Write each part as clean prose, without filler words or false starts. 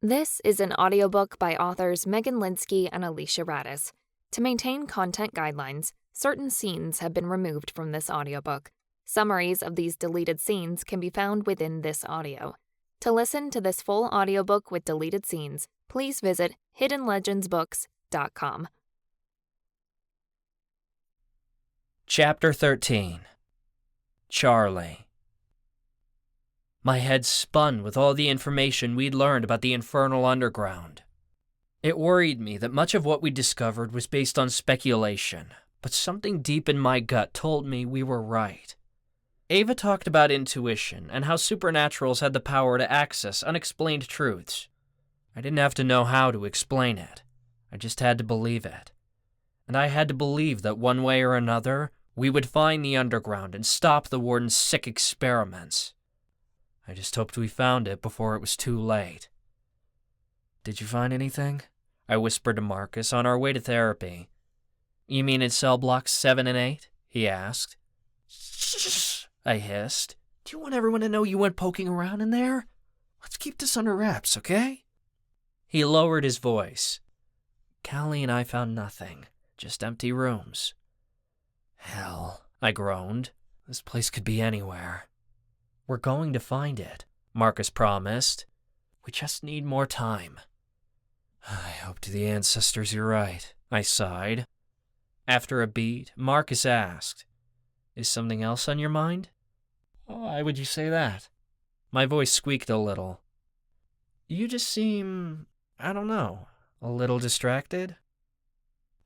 This is an audiobook by authors Megan Linsky and Alicia Radis. To maintain content guidelines, certain scenes have been removed from this audiobook. Summaries of these deleted scenes can be found within this audio. To listen to this full audiobook with deleted scenes, please visit hiddenlegendsbooks.com. Chapter 13. Charlie. My head spun with all the information we'd learned about the Infernal Underground. It worried me that much of what we discovered was based on speculation, but something deep in my gut told me we were right. Ava talked about intuition and how supernaturals had the power to access unexplained truths. I didn't have to know how to explain it. I just had to believe it. And I had to believe that one way or another, we would find the underground and stop the Warden's sick experiments. I just hoped we found it before it was too late. "Did you find anything?" I whispered to Marcus on our way to therapy. "You mean in cell blocks 7 and 8? He asked. "Shh," I hissed. "Do you want everyone to know you went poking around in there? Let's keep this under wraps, okay?" He lowered his voice. "Callie and I found nothing, just empty rooms." "Hell," I groaned. "This place could be anywhere." "We're going to find it," Marcus promised. "We just need more time." "I hope to the ancestors you're right," I sighed. After a beat, Marcus asked, "Is something else on your mind?" "Why would you say that?" My voice squeaked a little. "You just seem, I don't know, a little distracted."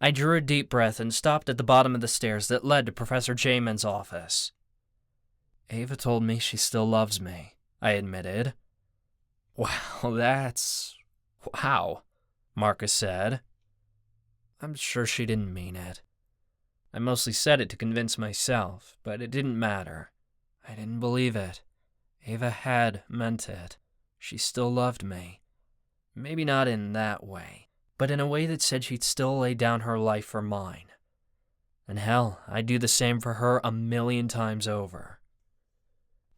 I drew a deep breath and stopped at the bottom of the stairs that led to Professor Jamin's office. "Ava told me she still loves me," I admitted. "Wow, that's... wow," Marcus said. "I'm sure she didn't mean it. I mostly said it to convince myself, but it didn't matter. I didn't believe it. Ava had meant it. She still loved me. Maybe not in that way, but in a way that said she'd still lay down her life for mine. And hell, I'd do the same for her 1,000,000 times over."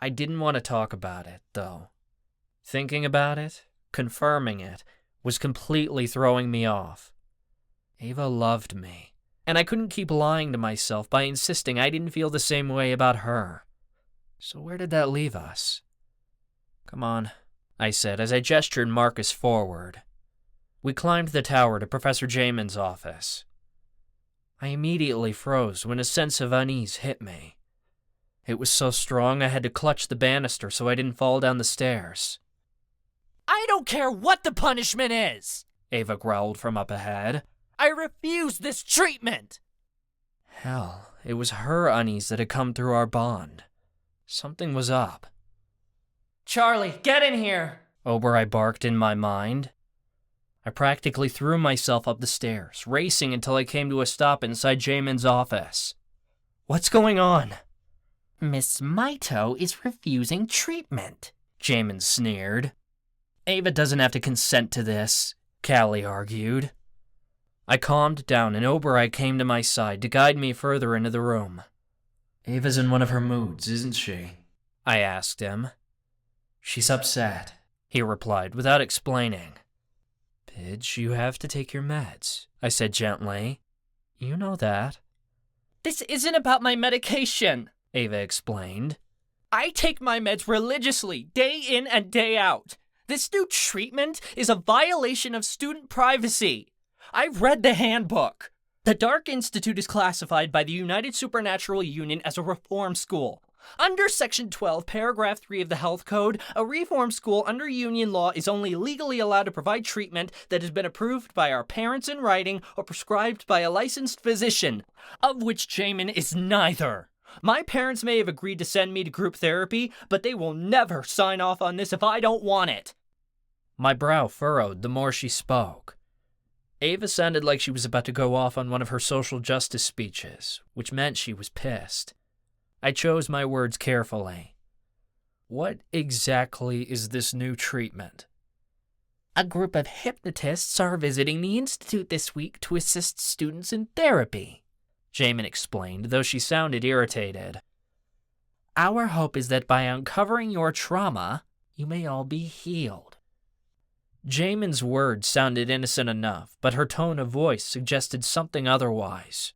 I didn't want to talk about it, though. Thinking about it, confirming it, was completely throwing me off. Ava loved me, and I couldn't keep lying to myself by insisting I didn't feel the same way about her. So where did that leave us? "Come on," I said as I gestured Marcus forward. We climbed the tower to Professor Jamin's office. I immediately froze when a sense of unease hit me. It was so strong I had to clutch the banister so I didn't fall down the stairs. "I don't care what the punishment is!" Ava growled from up ahead. "I refuse this treatment!" Hell, it was her unease that had come through our bond. Something was up. "Charlie, get in here!" Oberoi barked in my mind. I practically threw myself up the stairs, racing until I came to a stop inside Jamin's office. "What's going on?" "Miss Mito is refusing treatment," Jamin sneered. "Ava doesn't have to consent to this," Callie argued. I calmed down and Oberoi came to my side to guide me further into the room. "Ava's in one of her moods, isn't she?" I asked him. "She's upset," he replied without explaining. "Pidge, you have to take your meds," I said gently. "You know that." "This isn't about my medication," Ava explained. "I take my meds religiously, day in and day out. This new treatment is a violation of student privacy. I've read the handbook. The Dark Institute is classified by the United Supernatural Union as a reform school. Under Section 12, Paragraph 3 of the Health Code, a reform school under union law is only legally allowed to provide treatment that has been approved by our parents in writing or prescribed by a licensed physician, of which Jamin is neither. My parents may have agreed to send me to group therapy, but they will never sign off on this if I don't want it." My brow furrowed the more she spoke. Ava sounded like she was about to go off on one of her social justice speeches, which meant she was pissed. I chose my words carefully. "What exactly is this new treatment?" "A group of hypnotists are visiting the Institute this week to assist students in therapy," Jamin explained, though she sounded irritated. "Our hope is that by uncovering your trauma, you may all be healed." Jamin's words sounded innocent enough, but her tone of voice suggested something otherwise.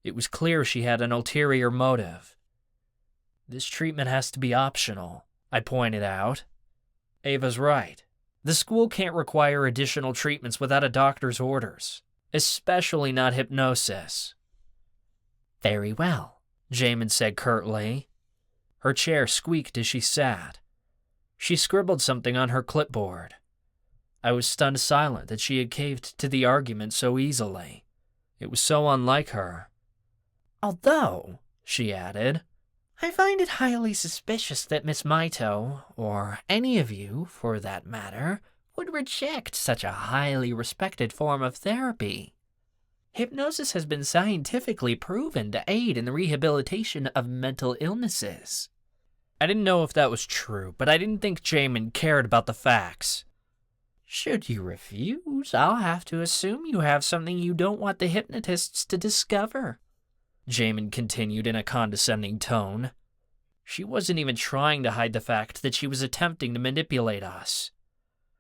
It was clear she had an ulterior motive. This treatment has to be optional, I pointed out. Ava's right. The school can't require additional treatments without a doctor's orders, especially not hypnosis. Very well, Jamin said curtly. Her chair squeaked as she sat. She scribbled something on her clipboard. I was stunned silent that she had caved to the argument so easily. It was so unlike her. Although, she added, I find it highly suspicious that Miss Mito, or any of you, for that matter, would reject such a highly respected form of therapy. Hypnosis has been scientifically proven to aid in the rehabilitation of mental illnesses. I didn't know if that was true, but I didn't think Jamin cared about the facts. Should you refuse, I'll have to assume you have something you don't want the hypnotists to discover, Jamin continued in a condescending tone. She wasn't even trying to hide the fact that she was attempting to manipulate us.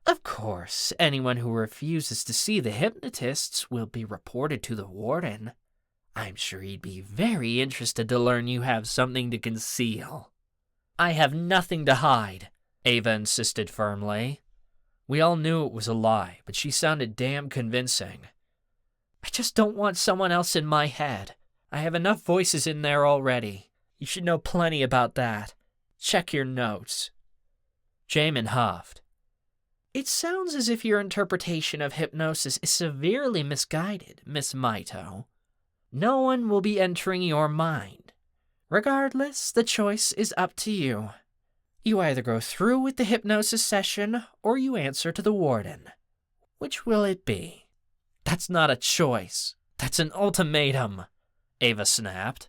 Of course, anyone who refuses to see the hypnotists will be reported to the Warden. I'm sure he'd be very interested to learn you have something to conceal. I have nothing to hide, Ava insisted firmly. We all knew it was a lie, but she sounded damn convincing. I just don't want someone else in my head. I have enough voices in there already. You should know plenty about that. Check your notes. Jamin huffed. It sounds as if your interpretation of hypnosis is severely misguided, Miss Mito. No one will be entering your mind. Regardless, the choice is up to you. You either go through with the hypnosis session, or you answer to the Warden. Which will it be? That's not a choice. That's an ultimatum, Ava snapped.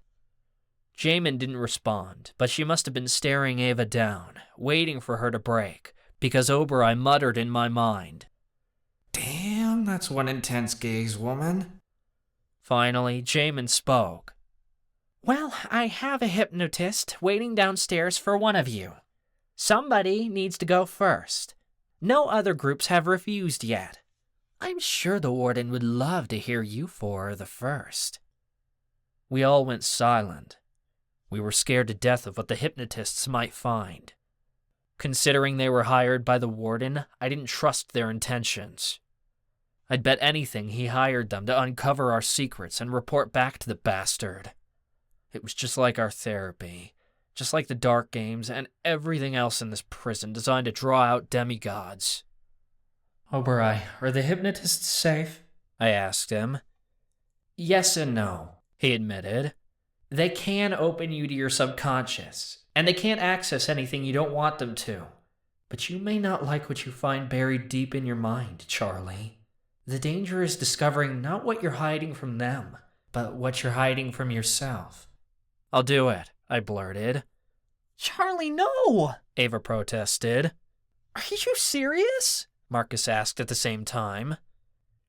Jamin didn't respond, but she must have been staring Ava down, waiting for her to break, because Oberoi muttered in my mind. Damn, that's one intense gaze, woman. Finally, Jamin spoke. Well, I have a hypnotist waiting downstairs for one of you. Somebody needs to go first. No other groups have refused yet. I'm sure the Warden would love to hear you four the first. We all went silent. We were scared to death of what the hypnotists might find. Considering they were hired by the Warden, I didn't trust their intentions. I'd bet anything he hired them to uncover our secrets and report back to the bastard. It was just like our therapy, just like the dark games and everything else in this prison designed to draw out demigods. Oberoi, are the hypnotists safe? I asked him. Yes and no, he admitted. They can open you to your subconscious, and they can't access anything you don't want them to. But you may not like what you find buried deep in your mind, Charlie. The danger is discovering not what you're hiding from them, but what you're hiding from yourself. I'll do it, I blurted. Charlie, no! Ava protested. Are you serious? Marcus asked at the same time.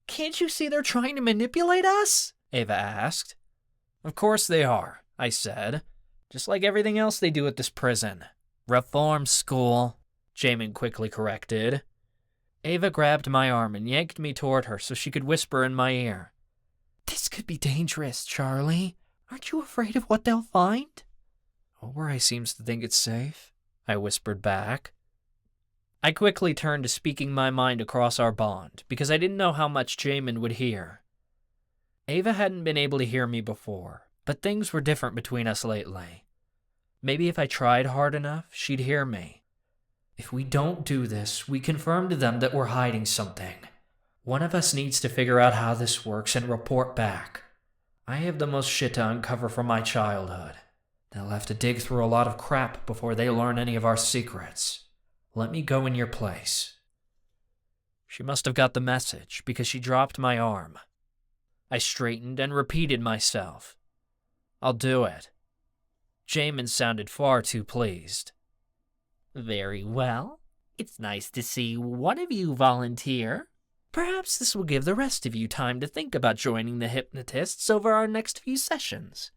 Can't you see they're trying to manipulate us? Ava asked. Of course they are, I said. Just like everything else they do at this prison. Reform school, Jamin quickly corrected. Ava grabbed my arm and yanked me toward her so she could whisper in my ear. This could be dangerous, Charlie. Aren't you afraid of what they'll find? Oberoi seems to think it's safe, I whispered back. I quickly turned to speaking my mind across our bond, because I didn't know how much Jamin would hear. Ava hadn't been able to hear me before, but things were different between us lately. Maybe if I tried hard enough, she'd hear me. If we don't do this, we confirm to them that we're hiding something. One of us needs to figure out how this works and report back. I have the most shit to uncover from my childhood. They'll have to dig through a lot of crap before they learn any of our secrets. Let me go in your place. She must have got the message, because she dropped my arm. I straightened and repeated myself. I'll do it. Jamin sounded far too pleased. Very well. It's nice to see one of you volunteer. Perhaps this will give the rest of you time to think about joining the hypnotists over our next few sessions.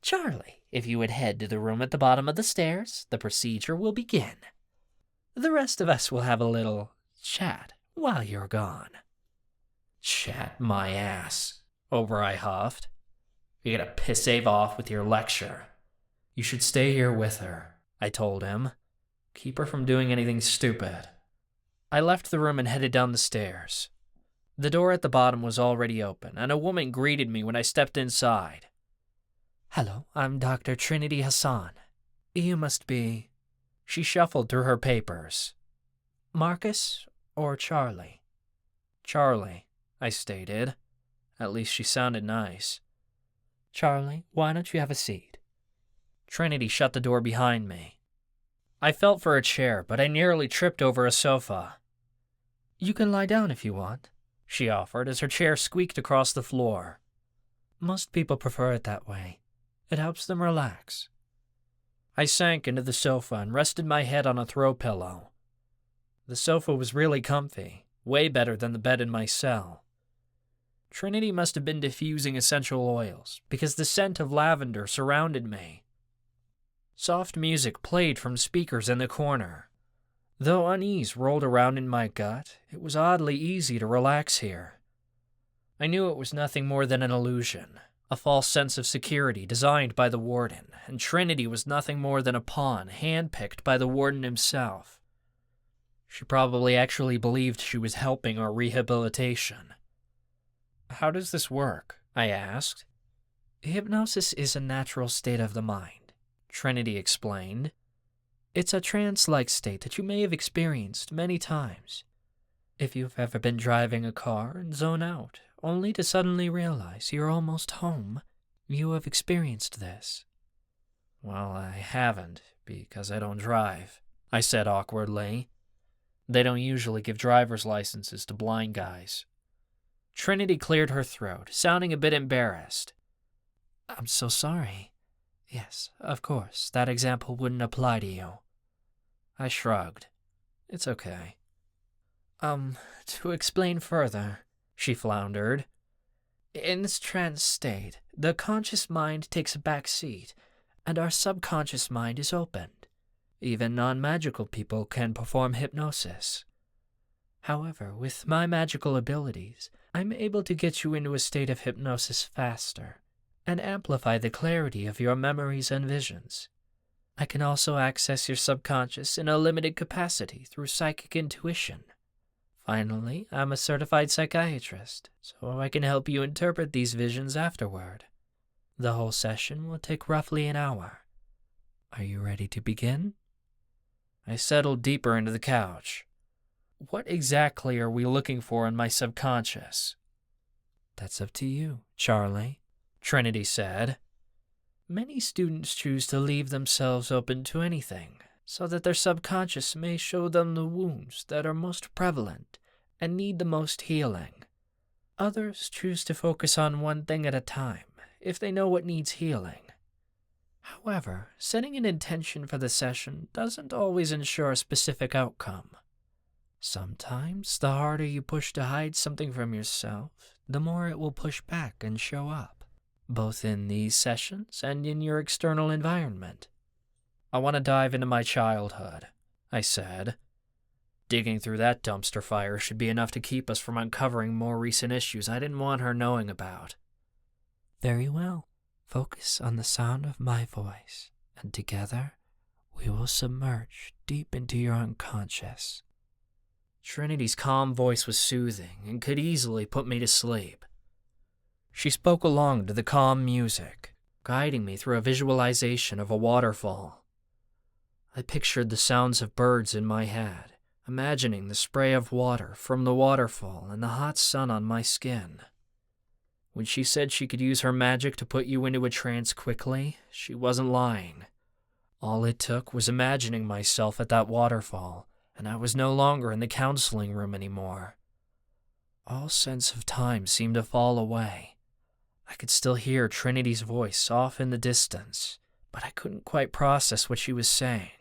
Charlie, if you would head to the room at the bottom of the stairs, the procedure will begin. The rest of us will have a little chat while you're gone." "Chat my ass," Obereye huffed. "You gotta piss Ava off with your lecture. You should stay here with her," I told him. "Keep her from doing anything stupid." I left the room and headed down the stairs. The door at the bottom was already open, and a woman greeted me when I stepped inside. "Hello, I'm Dr. Trinity Hassan. You must be..." She shuffled through her papers. "Marcus or Charlie?" "Charlie," I stated. At least she sounded nice. "Charlie, why don't you have a seat?" Trinity shut the door behind me. I felt for a chair, but I nearly tripped over a sofa. "You can lie down if you want," she offered as her chair squeaked across the floor. "Most people prefer it that way. It helps them relax." I sank into the sofa and rested my head on a throw pillow. The sofa was really comfy, way better than the bed in my cell. Trinity must have been diffusing essential oils, because the scent of lavender surrounded me. Soft music played from speakers in the corner. Though unease rolled around in my gut, it was oddly easy to relax here. I knew it was nothing more than an illusion, a false sense of security designed by the Warden, and Trinity was nothing more than a pawn handpicked by the Warden himself. She probably actually believed she was helping our rehabilitation. "How does this work?" I asked. "Hypnosis is a natural state of the mind," Trinity explained. "It's a trance-like state that you may have experienced many times. If you've ever been driving a car and zone out, only to suddenly realize you're almost home, you have experienced this." "Well, I haven't, because I don't drive," I said awkwardly. They don't usually give driver's licenses to blind guys. Trinity cleared her throat, sounding a bit embarrassed. "I'm so sorry. Yes, of course, that example wouldn't apply to you." I shrugged. "It's okay." To explain further," she floundered. "In this trance state, the conscious mind takes a back seat, and our subconscious mind is opened. Even non-magical people can perform hypnosis. However, with my magical abilities, I'm able to get you into a state of hypnosis faster and amplify the clarity of your memories and visions. I can also access your subconscious in a limited capacity through psychic intuition. Finally, I'm a certified psychiatrist, so I can help you interpret these visions afterward. The whole session will take roughly an hour. Are you ready to begin?" I settled deeper into the couch. What exactly are we looking for in my subconscious? "That's up to you, Charlie," Trinity said. "Many students choose to leave themselves open to anything, so that their subconscious may show them the wounds that are most prevalent and need the most healing. Others choose to focus on one thing at a time, if they know what needs healing. However, setting an intention for the session doesn't always ensure a specific outcome. Sometimes, the harder you push to hide something from yourself, the more it will push back and show up, both in these sessions and in your external environment." "I want to dive into my childhood," I said. Digging through that dumpster fire should be enough to keep us from uncovering more recent issues I didn't want her knowing about. "Very well. Focus on the sound of my voice, and together we will submerge deep into your unconscious." Trinity's calm voice was soothing and could easily put me to sleep. She spoke along to the calm music, guiding me through a visualization of a waterfall. I pictured the sounds of birds in my head, imagining the spray of water from the waterfall and the hot sun on my skin. When she said she could use her magic to put you into a trance quickly, she wasn't lying. All it took was imagining myself at that waterfall, and I was no longer in the counseling room anymore. All sense of time seemed to fall away. I could still hear Trinity's voice off in the distance, but I couldn't quite process what she was saying,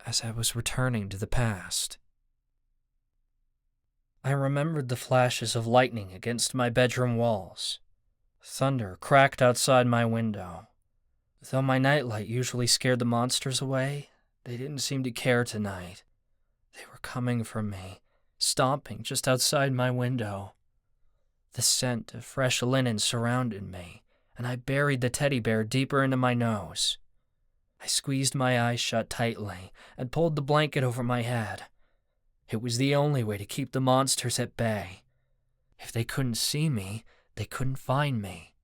as I was returning to the past. I remembered the flashes of lightning against my bedroom walls. Thunder cracked outside my window. Though my nightlight usually scared the monsters away, they didn't seem to care tonight. They were coming for me, stomping just outside my window. The scent of fresh linen surrounded me, and I buried the teddy bear deeper into my nose. I squeezed my eyes shut tightly and pulled the blanket over my head. It was the only way to keep the monsters at bay. If they couldn't see me, they couldn't find me.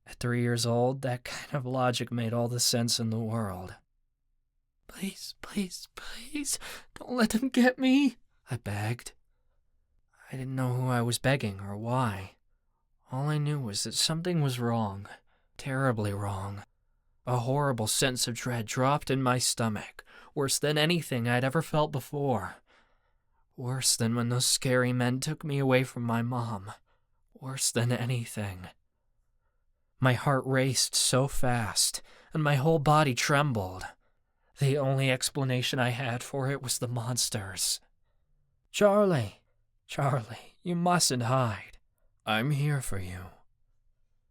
At 3 years old, that kind of logic made all the sense in the world. "Please, please, please, don't let them get me," I begged. I didn't know who I was begging or why. All I knew was that something was wrong, terribly wrong. A horrible sense of dread dropped in my stomach, worse than anything I'd ever felt before. Worse than when those scary men took me away from my mom. Worse than anything. My heart raced so fast, and my whole body trembled. The only explanation I had for it was the monsters. Charlie, you mustn't hide. I'm here for you."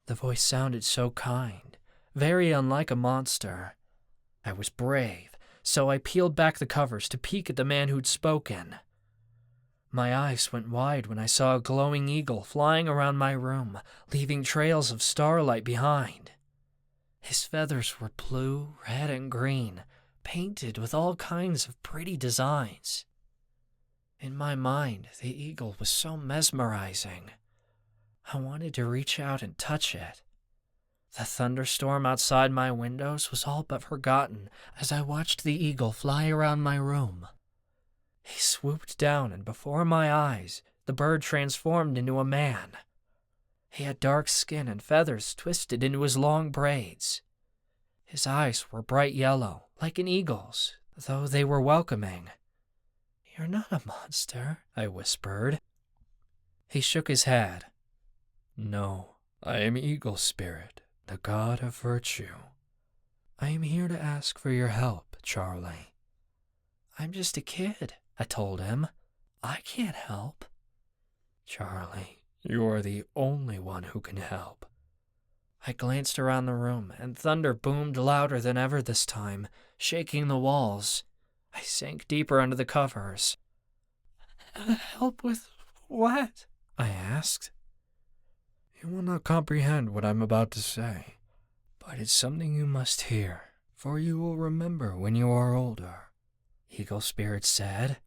The voice sounded so kind, very unlike a monster. I was brave, so I peeled back the covers to peek at the man who'd spoken. My eyes went wide when I saw a glowing eagle flying around my room, leaving trails of starlight behind. His feathers were blue, red, and green, painted with all kinds of pretty designs. In my mind, the eagle was so mesmerizing. I wanted to reach out and touch it. The thunderstorm outside my windows was all but forgotten as I watched the eagle fly around my room. He swooped down, and before my eyes, the bird transformed into a man. He had dark skin and feathers twisted into his long braids. His eyes were bright yellow, like an eagle's, though they were welcoming. "You're not a monster," I whispered. He shook his head. "No, I am Eagle Spirit, the god of virtue. I am here to ask for your help, Charlie." "I'm just a kid," I told him. "I can't help." "Charlie, you are the only one who can help." I glanced around the room, and thunder boomed louder than ever this time, shaking the walls. I sank deeper under the covers. "Help with what?" I asked. "You will not comprehend what I'm about to say, but it's something you must hear, for you will remember when you are older," Eagle Spirit said.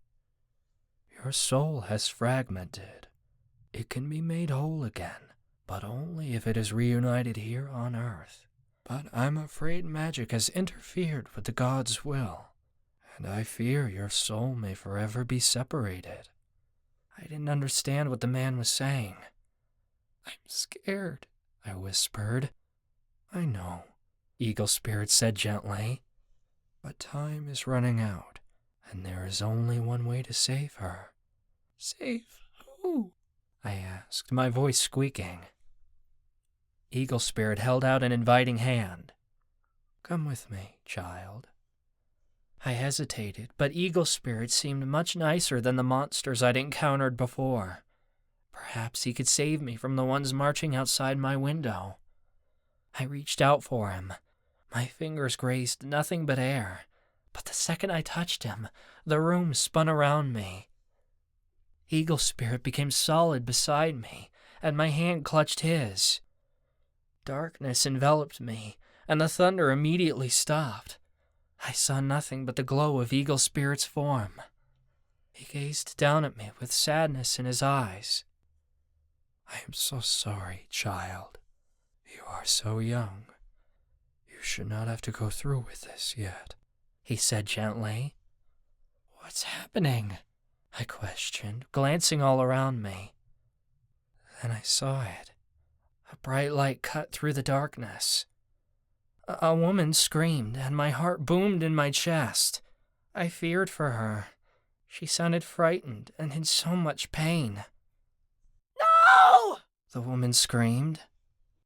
"Your soul has fragmented. It can be made whole again, but only if it is reunited here on Earth. But I'm afraid magic has interfered with the god's will, and I fear your soul may forever be separated." I didn't understand what the man was saying. "I'm scared," I whispered. "I know," Eagle Spirit said gently. "But time is running out, and there is only one way to save her." "Save who?" I asked, my voice squeaking. Eagle Spirit held out an inviting hand. "Come with me, child." I hesitated, but Eagle Spirit seemed much nicer than the monsters I'd encountered before. Perhaps he could save me from the ones marching outside my window. I reached out for him. My fingers grazed nothing but air, but the second I touched him, the room spun around me. Eagle Spirit became solid beside me, and my hand clutched his. Darkness enveloped me, and the thunder immediately stopped. I saw nothing but the glow of Eagle Spirit's form. He gazed down at me with sadness in his eyes. "I am so sorry, child. You are so young. You should not have to go through with this yet," he said gently. "What's happening?" I questioned, glancing all around me. Then I saw it. A bright light cut through the darkness. A woman screamed, and my heart boomed in my chest. I feared for her. She sounded frightened and in so much pain. "No!" the woman screamed.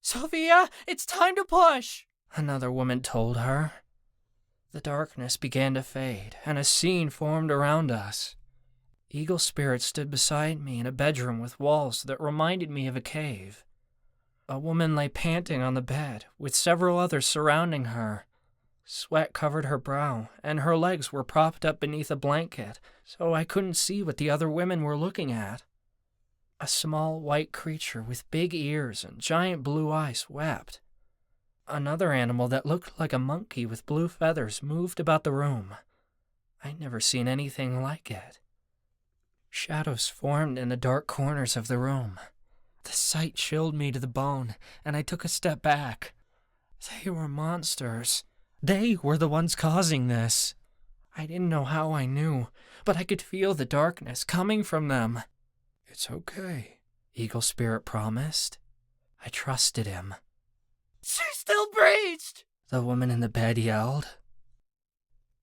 "Sophia, it's time to push," another woman told her. The darkness began to fade, and a scene formed around us. Eagle Spirit stood beside me in a bedroom with walls that reminded me of a cave. A woman lay panting on the bed, with several others surrounding her. Sweat covered her brow, and her legs were propped up beneath a blanket, so I couldn't see what the other women were looking at. A small white creature with big ears and giant blue eyes wept. Another animal that looked like a monkey with blue feathers moved about the room. I'd never seen anything like it. Shadows formed in the dark corners of the room. The sight chilled me to the bone, and I took a step back. They were monsters. They were the ones causing this. I didn't know how I knew, but I could feel the darkness coming from them. It's okay, Eagle Spirit promised. I trusted him. She still breathed, the woman in the bed yelled.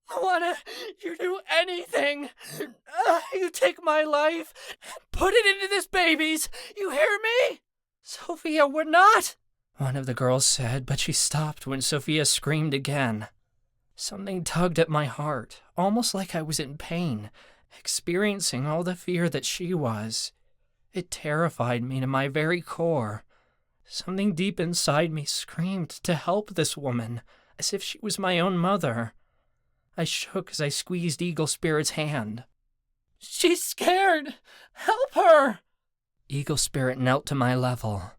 I want you do anything. You take my life and put it into this baby's. You hear me? Sophia would not, one of the girls said, but she stopped when Sophia screamed again. Something tugged at my heart, almost like I was in pain, experiencing all the fear that she was. It terrified me to my very core. Something deep inside me screamed to help this woman, as if she was my own mother. I shook as I squeezed Eagle Spirit's hand. She's scared! Help her! Eagle Spirit knelt to my level.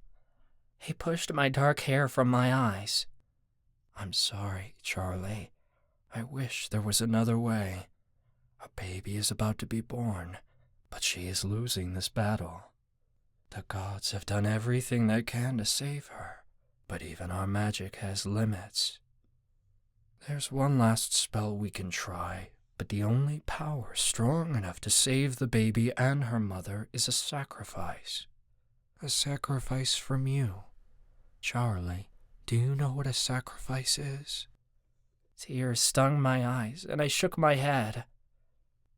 He pushed my dark hair from my eyes. I'm sorry, Charlie. I wish there was another way. A baby is about to be born, but she is losing this battle. The gods have done everything they can to save her, but even our magic has limits. There's one last spell we can try, but the only power strong enough to save the baby and her mother is a sacrifice. A sacrifice from you. Charlie, do you know what a sacrifice is? Tears stung my eyes, and I shook my head.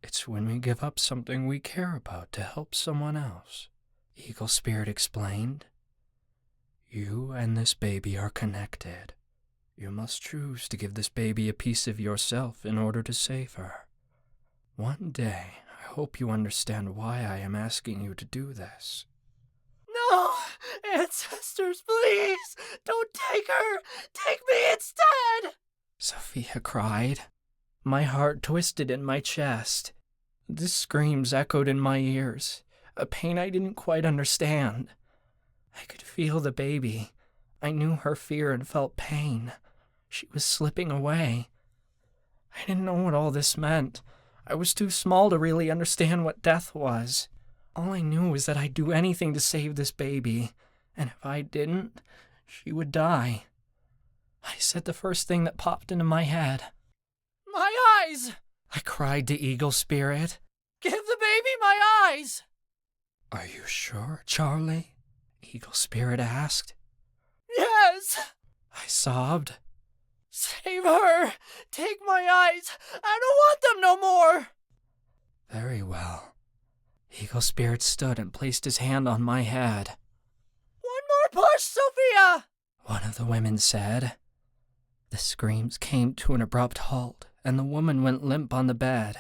It's when we give up something we care about to help someone else, Eagle Spirit explained. You and this baby are connected. You must choose to give this baby a piece of yourself in order to save her. One day, I hope you understand why I am asking you to do this. No! Ancestors, please! Don't take her! Take me instead! Sophia cried. My heart twisted in my chest. The screams echoed in my ears, a pain I didn't quite understand. I could feel the baby. I knew her fear and felt pain. She was slipping away. I didn't know what all this meant. I was too small to really understand what death was. All I knew was that I'd do anything to save this baby, and if I didn't, she would die. I said the first thing that popped into my head. My eyes! I cried to Eagle Spirit. Give the baby my eyes! Are you sure, Charlie? Eagle Spirit asked. Yes! I sobbed. Save her! Take my eyes! I don't want them no more! Very well. Eagle Spirit stood and placed his hand on my head. One more push, Sophia! One of the women said. The screams came to an abrupt halt, and the woman went limp on the bed.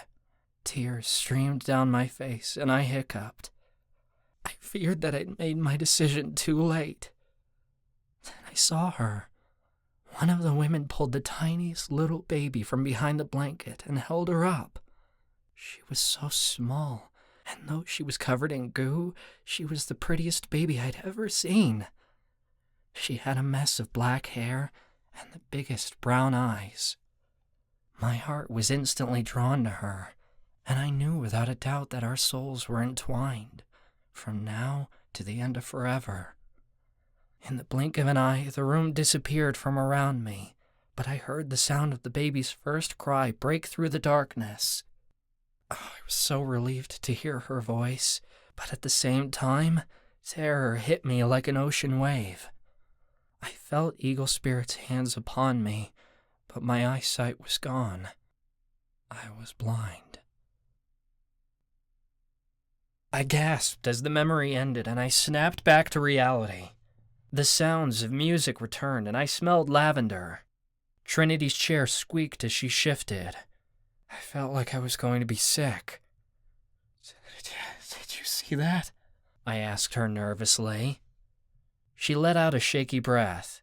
Tears streamed down my face, and I hiccuped. I feared that I'd made my decision too late. Then I saw her. One of the women pulled the tiniest little baby from behind the blanket and held her up. She was so small, and though she was covered in goo, she was the prettiest baby I'd ever seen. She had a mess of black hair and the biggest brown eyes. My heart was instantly drawn to her, and I knew without a doubt that our souls were entwined, from now to the end of forever. In the blink of an eye, the room disappeared from around me, but I heard the sound of the baby's first cry break through the darkness. Oh, I was so relieved to hear her voice, but at the same time, terror hit me like an ocean wave. I felt Eagle Spirit's hands upon me, but my eyesight was gone. I was blind. I gasped as the memory ended, and I snapped back to reality. The sounds of music returned, and I smelled lavender. Trinity's chair squeaked as she shifted. I felt like I was going to be sick. Did you see that? I asked her nervously. She let out a shaky breath.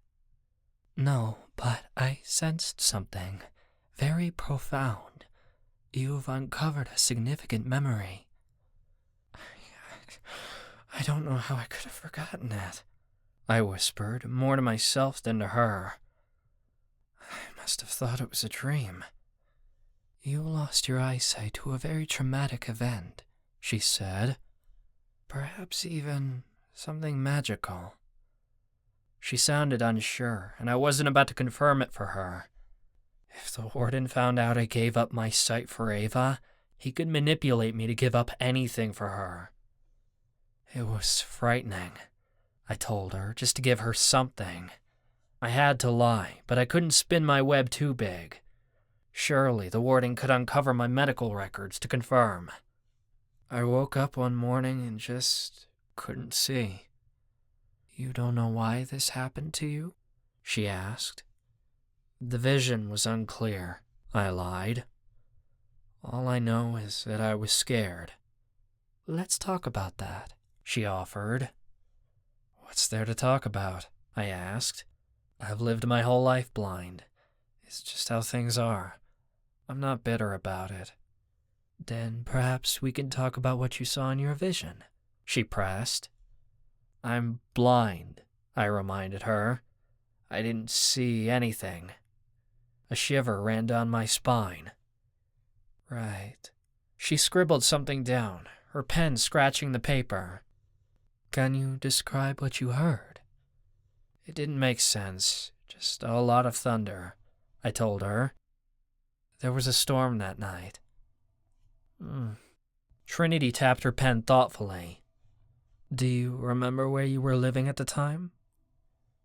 No, But I sensed something very profound. You've uncovered a significant memory. I don't know how I could have forgotten it, I whispered, more to myself than to her. I must have thought it was a dream. You lost your eyesight to a very traumatic event, she said. Perhaps even something magical. She sounded unsure, and I wasn't about to confirm it for her. If the Warden found out I gave up my sight for Ava, he could manipulate me to give up anything for her. It was frightening, I told her, just to give her something. I had to lie, but I couldn't spin my web too big. Surely the Warden could uncover my medical records to confirm. I woke up one morning and just couldn't see. You don't know why this happened to you? She asked. The vision was unclear, I lied. All I know is that I was scared. Let's talk about that, she offered. What's there to talk about? I asked. I've lived my whole life blind. It's just how things are. I'm not bitter about it. Then perhaps we can talk about what you saw in your vision, she pressed. I'm blind, I reminded her. I didn't see anything. A shiver ran down my spine. Right. She scribbled something down, her pen scratching the paper. Can you describe what you heard? It didn't make sense, just a lot of thunder, I told her. There was a storm that night. Trinity tapped her pen thoughtfully. Do you remember where you were living at the time?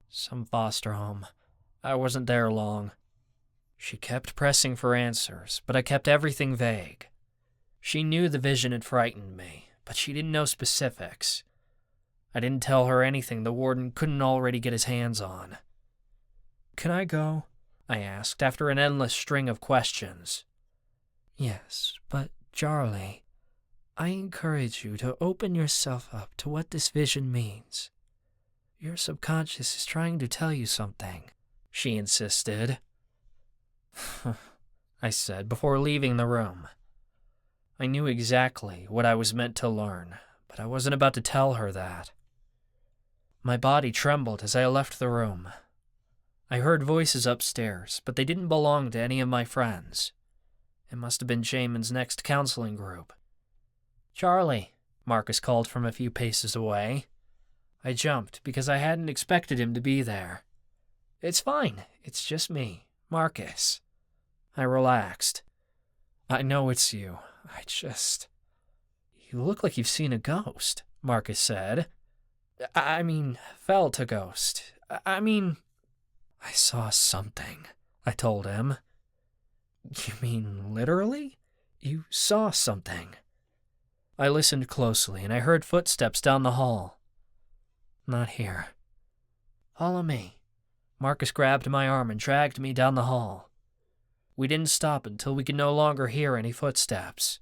Some foster home. I wasn't there long. She kept pressing for answers, but I kept everything vague. She knew the vision had frightened me, but she didn't know specifics. I didn't tell her anything the Warden couldn't already get his hands on. Can I go? I asked after an endless string of questions. Yes, but Charlie, I encourage you to open yourself up to what this vision means. Your subconscious is trying to tell you something, she insisted. I said before leaving the room. I knew exactly what I was meant to learn, but I wasn't about to tell her that. My body trembled as I left the room. I heard voices upstairs, but they didn't belong to any of my friends. It must have been Jamin's next counseling group. Charlie, Marcus called from a few paces away. I jumped because I hadn't expected him to be there. It's fine, it's just me, Marcus. I relaxed. I know it's you. You look like you've seen a ghost, Marcus said. I mean, felt a ghost. I saw something, I told him. You mean literally? You saw something? I listened closely, and I heard footsteps down the hall. Not here. Follow me. Marcus grabbed my arm and dragged me down the hall. We didn't stop until we could no longer hear any footsteps.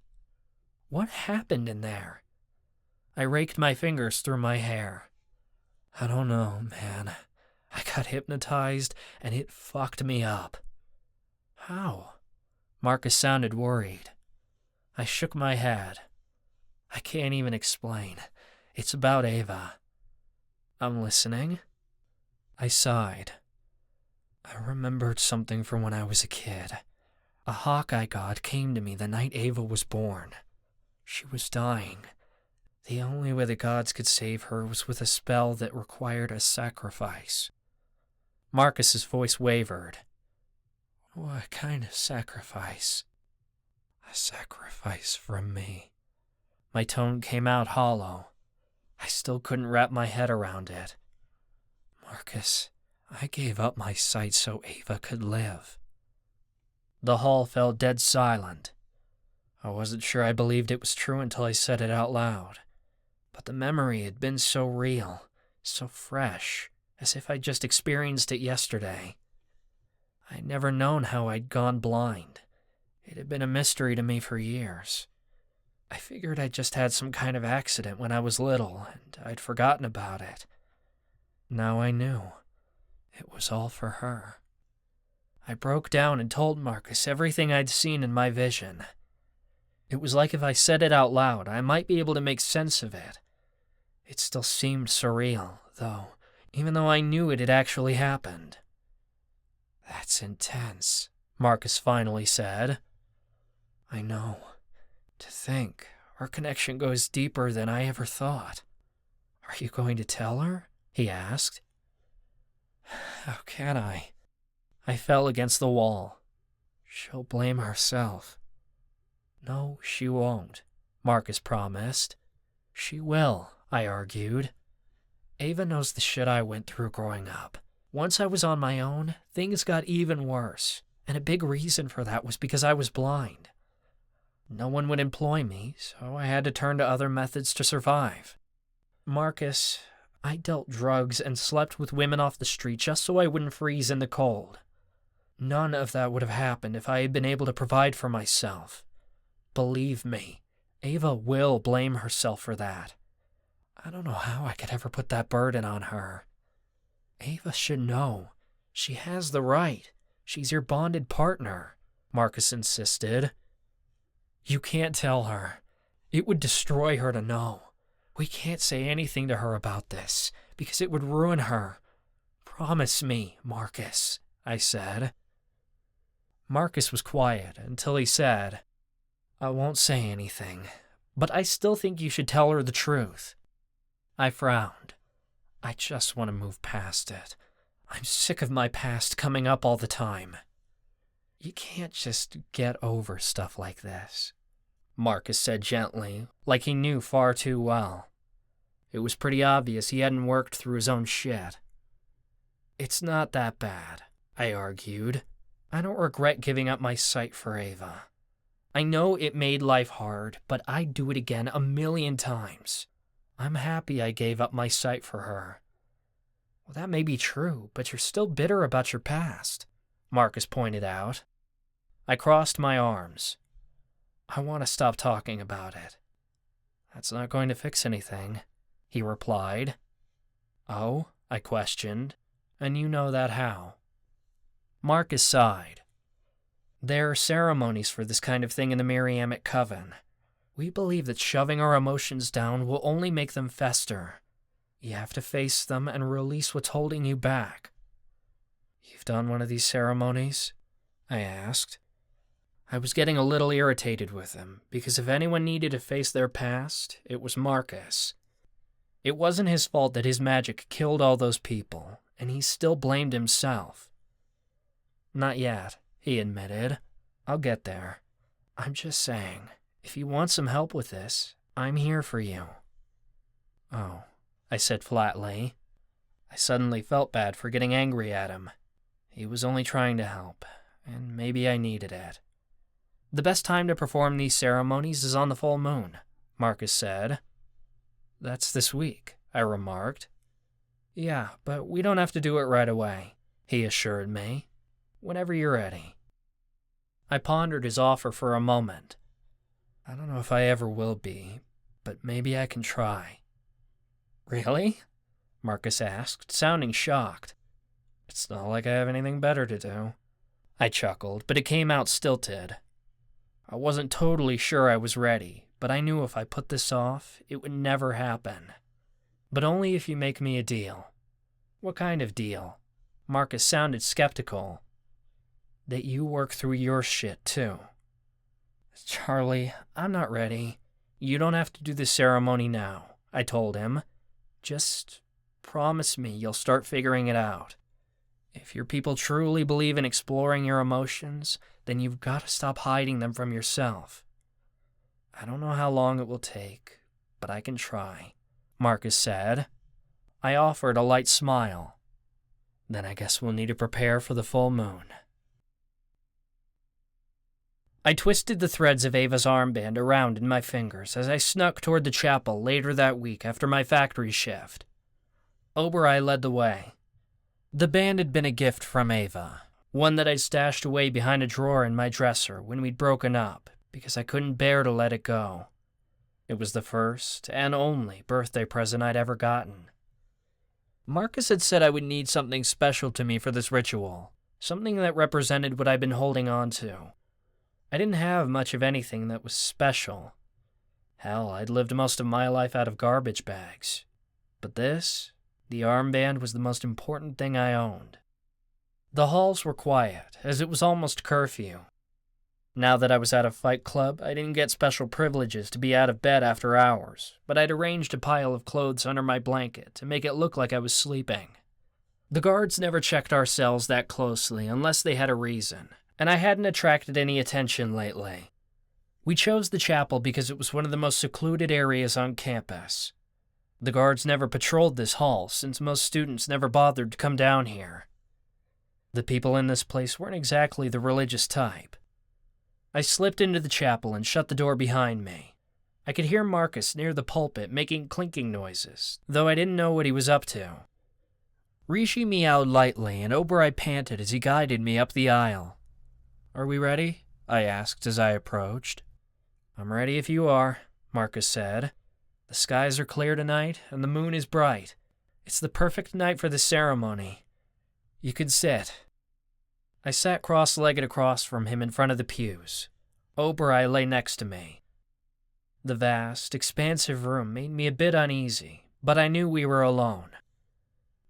What happened in there? I raked my fingers through my hair. I don't know, man. I got hypnotized, and it fucked me up. How? Marcus sounded worried. I shook my head. I can't even explain. It's about Ava. I'm listening. I sighed. I remembered something from when I was a kid. A Hawkeye god came to me the night Ava was born. She was dying. The only way the gods could save her was with a spell that required a sacrifice. Marcus's voice wavered. What kind of sacrifice? A sacrifice from me. My tone came out hollow. I still couldn't wrap my head around it. Marcus, I gave up my sight so Ava could live. The hall fell dead silent. I wasn't sure I believed it was true until I said it out loud. But the memory had been so real, so fresh, as if I'd just experienced it yesterday. I'd never known how I'd gone blind. It had been a mystery to me for years. I figured I'd just had some kind of accident when I was little, and I'd forgotten about it. Now I knew. It was all for her. I broke down and told Marcus everything I'd seen in my vision. It was like if I said it out loud, I might be able to make sense of it. It still seemed surreal, though, even though I knew it had actually happened. "That's intense," Marcus finally said. "I know. To think, our connection goes deeper than I ever thought." "Are you going to tell her?" he asked. "How can I?" I fell against the wall. "She'll blame herself." "No, she won't," Marcus promised. "She will," I argued. "Ava knows the shit I went through growing up. Once I was on my own, things got even worse, and a big reason for that was because I was blind. No one would employ me, so I had to turn to other methods to survive. Marcus, I dealt drugs and slept with women off the street just so I wouldn't freeze in the cold. None of that would have happened if I had been able to provide for myself. Believe me, Ava will blame herself for that. I don't know how I could ever put that burden on her. Ava should know. She has the right. She's your bonded partner," Marcus insisted. "You can't tell her. It would destroy her to know. We can't say anything to her about this, because it would ruin her. Promise me, Marcus," I said. Marcus was quiet until he said, "I won't say anything, but I still think you should tell her the truth." I frowned. I just want to move past it. I'm sick of my past coming up all the time. "You can't just get over stuff like this," Marcus said gently, like he knew far too well. It was pretty obvious he hadn't worked through his own shit. "It's not that bad," I argued. "I don't regret giving up my sight for Ava. I know it made life hard, but I'd do it again 1,000,000 times. I'm happy I gave up my sight for her." "Well, that may be true, but you're still bitter about your past," Marcus pointed out. I crossed my arms. "I want to stop talking about it." "That's not going to fix anything," he replied. "Oh?" I questioned. "And you know that how?" Marcus sighed. "There are ceremonies for this kind of thing in the Miriamic Coven. We believe that shoving our emotions down will only make them fester. You have to face them and release what's holding you back." "You've done one of these ceremonies?" I asked. I was getting a little irritated with him, because if anyone needed to face their past, it was Marcus. It wasn't his fault that his magic killed all those people, and he still blamed himself. "Not yet," he admitted. "I'll get there. I'm just saying, if you want some help with this, I'm here for you." "Oh," I said flatly. I suddenly felt bad for getting angry at him. He was only trying to help, and maybe I needed it. "The best time to perform these ceremonies is on the full moon," Marcus said. "That's this week," I remarked. "Yeah, but we don't have to do it right away," he assured me. "Whenever you're ready." I pondered his offer for a moment. I don't know if I ever will be, but maybe I can try. "Really?" Marcus asked, sounding shocked. "It's not like I have anything better to do." I chuckled, but it came out stilted. I wasn't totally sure I was ready, but I knew if I put this off, it would never happen. "But only if you make me a deal." "What kind of deal?" Marcus sounded skeptical. "That you work through your shit, too." "Charlie, I'm not ready. You don't have to do the ceremony now," I told him. "Just promise me you'll start figuring it out. If your people truly believe in exploring your emotions, then you've got to stop hiding them from yourself." "I don't know how long it will take, but I can try," Marcus said. I offered a light smile. "Then I guess we'll need to prepare for the full moon." I twisted the threads of Ava's armband around in my fingers as I snuck toward the chapel later that week after my factory shift. Oberei led the way. The band had been a gift from Ava, one that I'd stashed away behind a drawer in my dresser when we'd broken up because I couldn't bear to let it go. It was the first and only birthday present I'd ever gotten. Marcus had said I would need something special to me for this ritual, something that represented what I'd been holding on to. I didn't have much of anything that was special. Hell, I'd lived most of my life out of garbage bags. But this, the armband, was the most important thing I owned. The halls were quiet, as it was almost curfew. Now that I was out of Fight Club, I didn't get special privileges to be out of bed after hours, but I'd arranged a pile of clothes under my blanket to make it look like I was sleeping. The guards never checked our cells that closely unless they had a reason, and I hadn't attracted any attention lately. We chose the chapel because it was one of the most secluded areas on campus. The guards never patrolled this hall since most students never bothered to come down here. The people in this place weren't exactly the religious type. I slipped into the chapel and shut the door behind me. I could hear Marcus near the pulpit making clinking noises, though I didn't know what he was up to. Rishi meowed lightly, and Oberoi panted as he guided me up the aisle. "Are we ready?" I asked as I approached. "I'm ready if you are," Marcus said. "The skies are clear tonight, and the moon is bright. It's the perfect night for the ceremony. You can sit." I sat cross-legged across from him in front of the pews. Oberoi lay next to me. The vast, expansive room made me a bit uneasy, but I knew we were alone.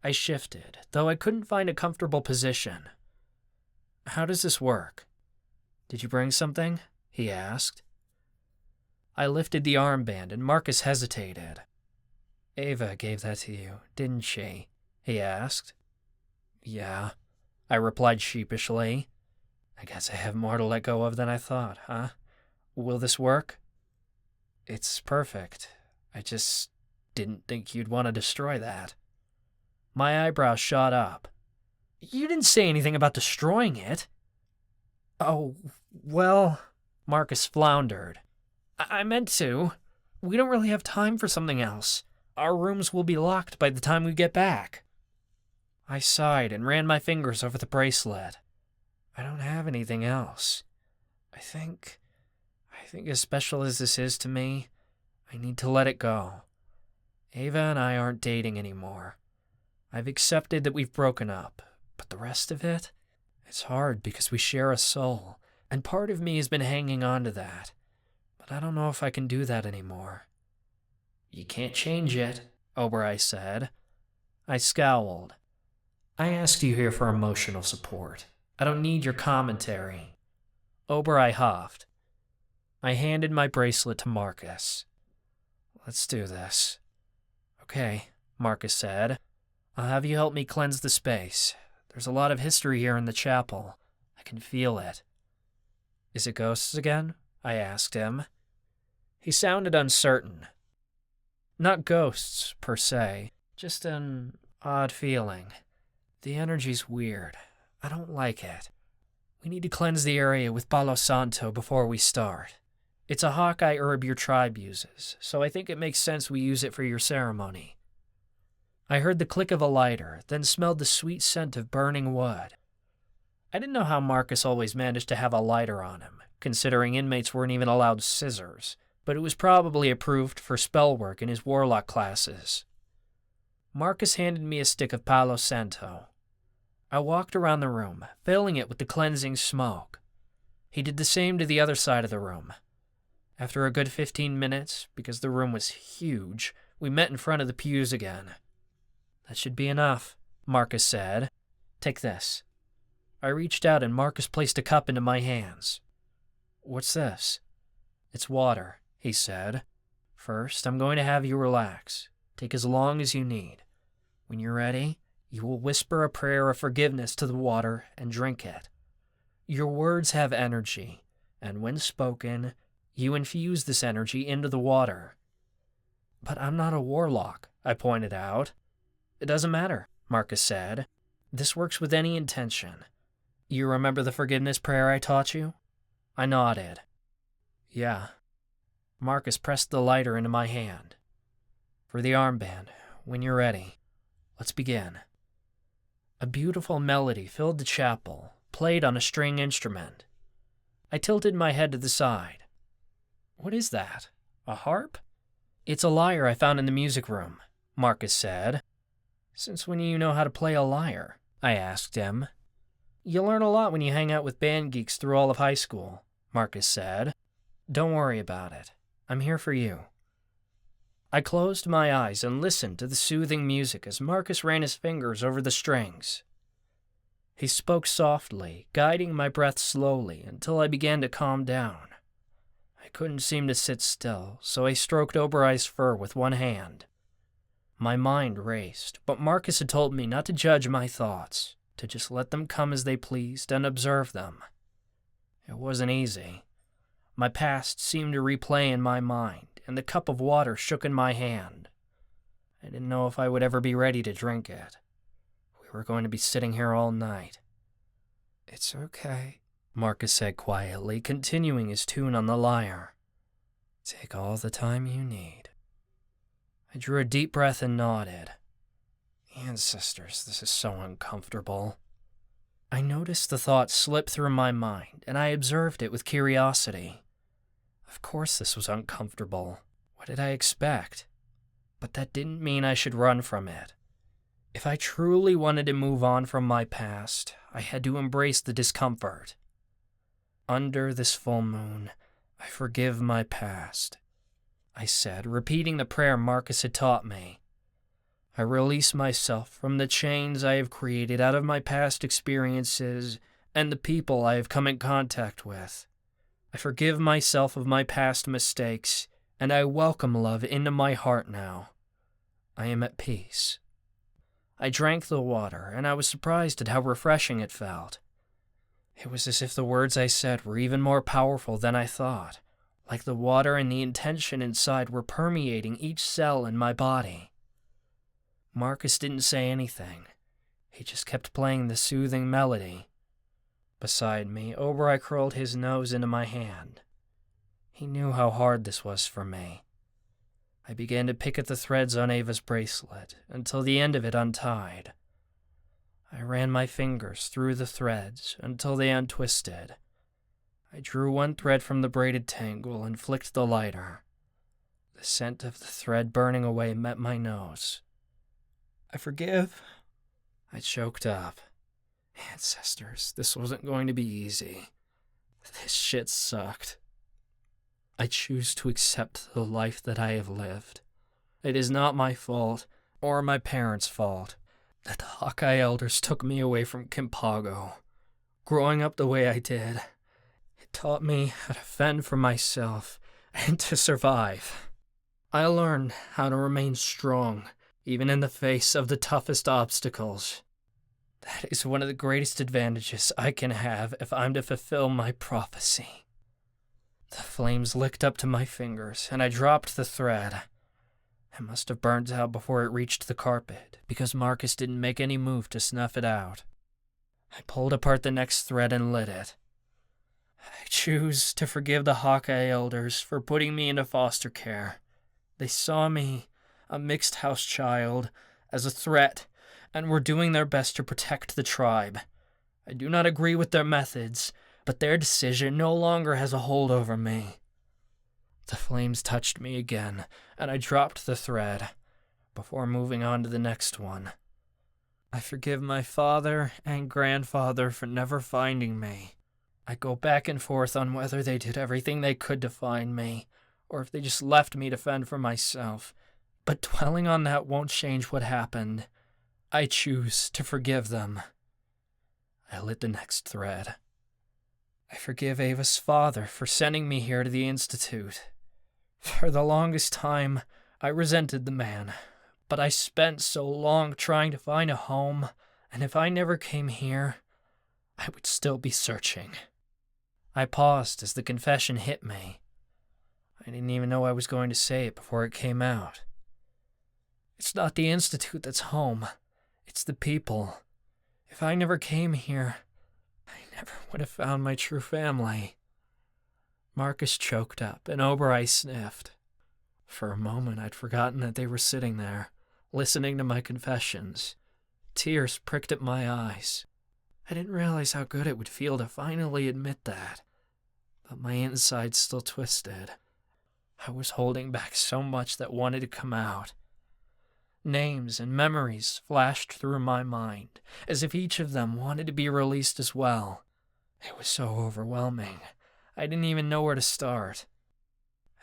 I shifted, though I couldn't find a comfortable position. "How does this work?" "Did you bring something?" he asked. I lifted the armband, and Marcus hesitated. "Ava gave that to you, didn't she?" he asked. "Yeah," I replied sheepishly. "I guess I have more to let go of than I thought, huh? Will this work?" "It's perfect. I just didn't think you'd want to destroy that." My eyebrows shot up. "You didn't say anything about destroying it." "Oh, well," Marcus floundered. I meant to. We don't really have time for something else. Our rooms will be locked by the time we get back." I sighed and ran my fingers over the bracelet. "I don't have anything else. I think as special as this is to me, I need to let it go. Ava and I aren't dating anymore. I've accepted that we've broken up, but the rest of it? It's hard because we share a soul, and part of me has been hanging on to that. But I don't know if I can do that anymore." "You can't change it," Oberoi said. I scowled. "I asked you here for emotional support. I don't need your commentary." Oberoi huffed. I handed my bracelet to Marcus. "Let's do this." "Okay," Marcus said. "I'll have you help me cleanse the space. There's a lot of history here in the chapel. I can feel it." "Is it ghosts again?" I asked him. He sounded uncertain. "Not ghosts, per se, just an odd feeling. The energy's weird. I don't like it. We need to cleanse the area with Palo Santo before we start. It's a Hawkeye herb your tribe uses, so I think it makes sense we use it for your ceremony." I heard the click of a lighter, then smelled the sweet scent of burning wood. I didn't know how Marcus always managed to have a lighter on him, considering inmates weren't even allowed scissors, but it was probably approved for spell work in his warlock classes. Marcus handed me a stick of Palo Santo. I walked around the room, filling it with the cleansing smoke. He did the same to the other side of the room. After a good 15 minutes, because the room was huge, we met in front of the pews again. "That should be enough," Marcus said. "Take this." I reached out and Marcus placed a cup into my hands. "What's this?" "It's water," he said. "First, I'm going to have you relax. Take as long as you need. When you're ready, you will whisper a prayer of forgiveness to the water and drink it. Your words have energy, and when spoken, you infuse this energy into the water." "But I'm not a warlock," I pointed out. "It doesn't matter," Marcus said. "This works with any intention. You remember the forgiveness prayer I taught you?" I nodded. "Yeah." Marcus pressed the lighter into my hand. "For the armband, when you're ready. Let's begin." A beautiful melody filled the chapel, played on a string instrument. I tilted my head to the side. "What is that? A harp?" "It's a lyre I found in the music room," Marcus said. "Since when do you know how to play a lyre?" I asked him. You learn a lot when you hang out with band geeks through all of high school, Marcus said. Don't worry about it. I'm here for you. I closed my eyes and listened to the soothing music as Marcus ran his fingers over the strings. He spoke softly, guiding my breath slowly until I began to calm down. I couldn't seem to sit still, so I stroked Oberon's fur with one hand. My mind raced, but Marcus had told me not to judge my thoughts, to just let them come as they pleased and observe them. It wasn't easy. My past seemed to replay in my mind, and the cup of water shook in my hand. I didn't know if I would ever be ready to drink it. We were going to be sitting here all night. It's okay, Marcus said quietly, continuing his tune on the lyre. Take all the time you need. I drew a deep breath and nodded. Ancestors, this is so uncomfortable. I noticed the thought slip through my mind, and I observed it with curiosity. Of course this was uncomfortable. What did I expect? But that didn't mean I should run from it. If I truly wanted to move on from my past, I had to embrace the discomfort. Under this full moon, I forgive my past, I said, repeating the prayer Marcus had taught me. I release myself from the chains I have created out of my past experiences and the people I have come in contact with. I forgive myself of my past mistakes, and I welcome love into my heart now. I am at peace. I drank the water, and I was surprised at how refreshing it felt. It was as if the words I said were even more powerful than I thought, like the water and the intention inside were permeating each cell in my body. Marcus didn't say anything. He just kept playing the soothing melody. Beside me, Oberon curled his nose into my hand. He knew how hard this was for me. I began to pick at the threads on Ava's bracelet until the end of it untied. I ran my fingers through the threads until they untwisted. I drew one thread from the braided tangle and flicked the lighter. The scent of the thread burning away met my nose. I forgive. I choked up. Ancestors, this wasn't going to be easy. This shit sucked. I choose to accept the life that I have lived. It is not my fault, or my parents' fault, that the Hawkeye Elders took me away from Kimpago. Growing up the way I did, it taught me how to fend for myself and to survive. I learned how to remain strong, even in the face of the toughest obstacles. That is one of the greatest advantages I can have if I'm to fulfill my prophecy. The flames licked up to my fingers, and I dropped the thread. It must have burnt out before it reached the carpet, because Marcus didn't make any move to snuff it out. I pulled apart the next thread and lit it. I choose to forgive the Hawkeye Elders for putting me into foster care. They saw me, a mixed house child, as a threat, and were doing their best to protect the tribe. I do not agree with their methods, but their decision no longer has a hold over me. The flames touched me again, and I dropped the thread, before moving on to the next one. I forgive my father and grandfather for never finding me. I go back and forth on whether they did everything they could to find me, or if they just left me to fend for myself. But dwelling on that won't change what happened. I choose to forgive them. I lit the next thread. I forgive Ava's father for sending me here to the Institute. For the longest time, I resented the man, but I spent so long trying to find a home, and if I never came here, I would still be searching. I paused as the confession hit me. I didn't even know I was going to say it before it came out. It's not the Institute that's home. It's the people. If I never came here, I never would have found my true family. Marcus choked up, and Oberon sniffed. For a moment, I'd forgotten that they were sitting there, listening to my confessions. Tears pricked at my eyes. I didn't realize how good it would feel to finally admit that, but my insides still twisted. I was holding back so much that wanted to come out. Names and memories flashed through my mind, as if each of them wanted to be released as well. It was so overwhelming, I didn't even know where to start.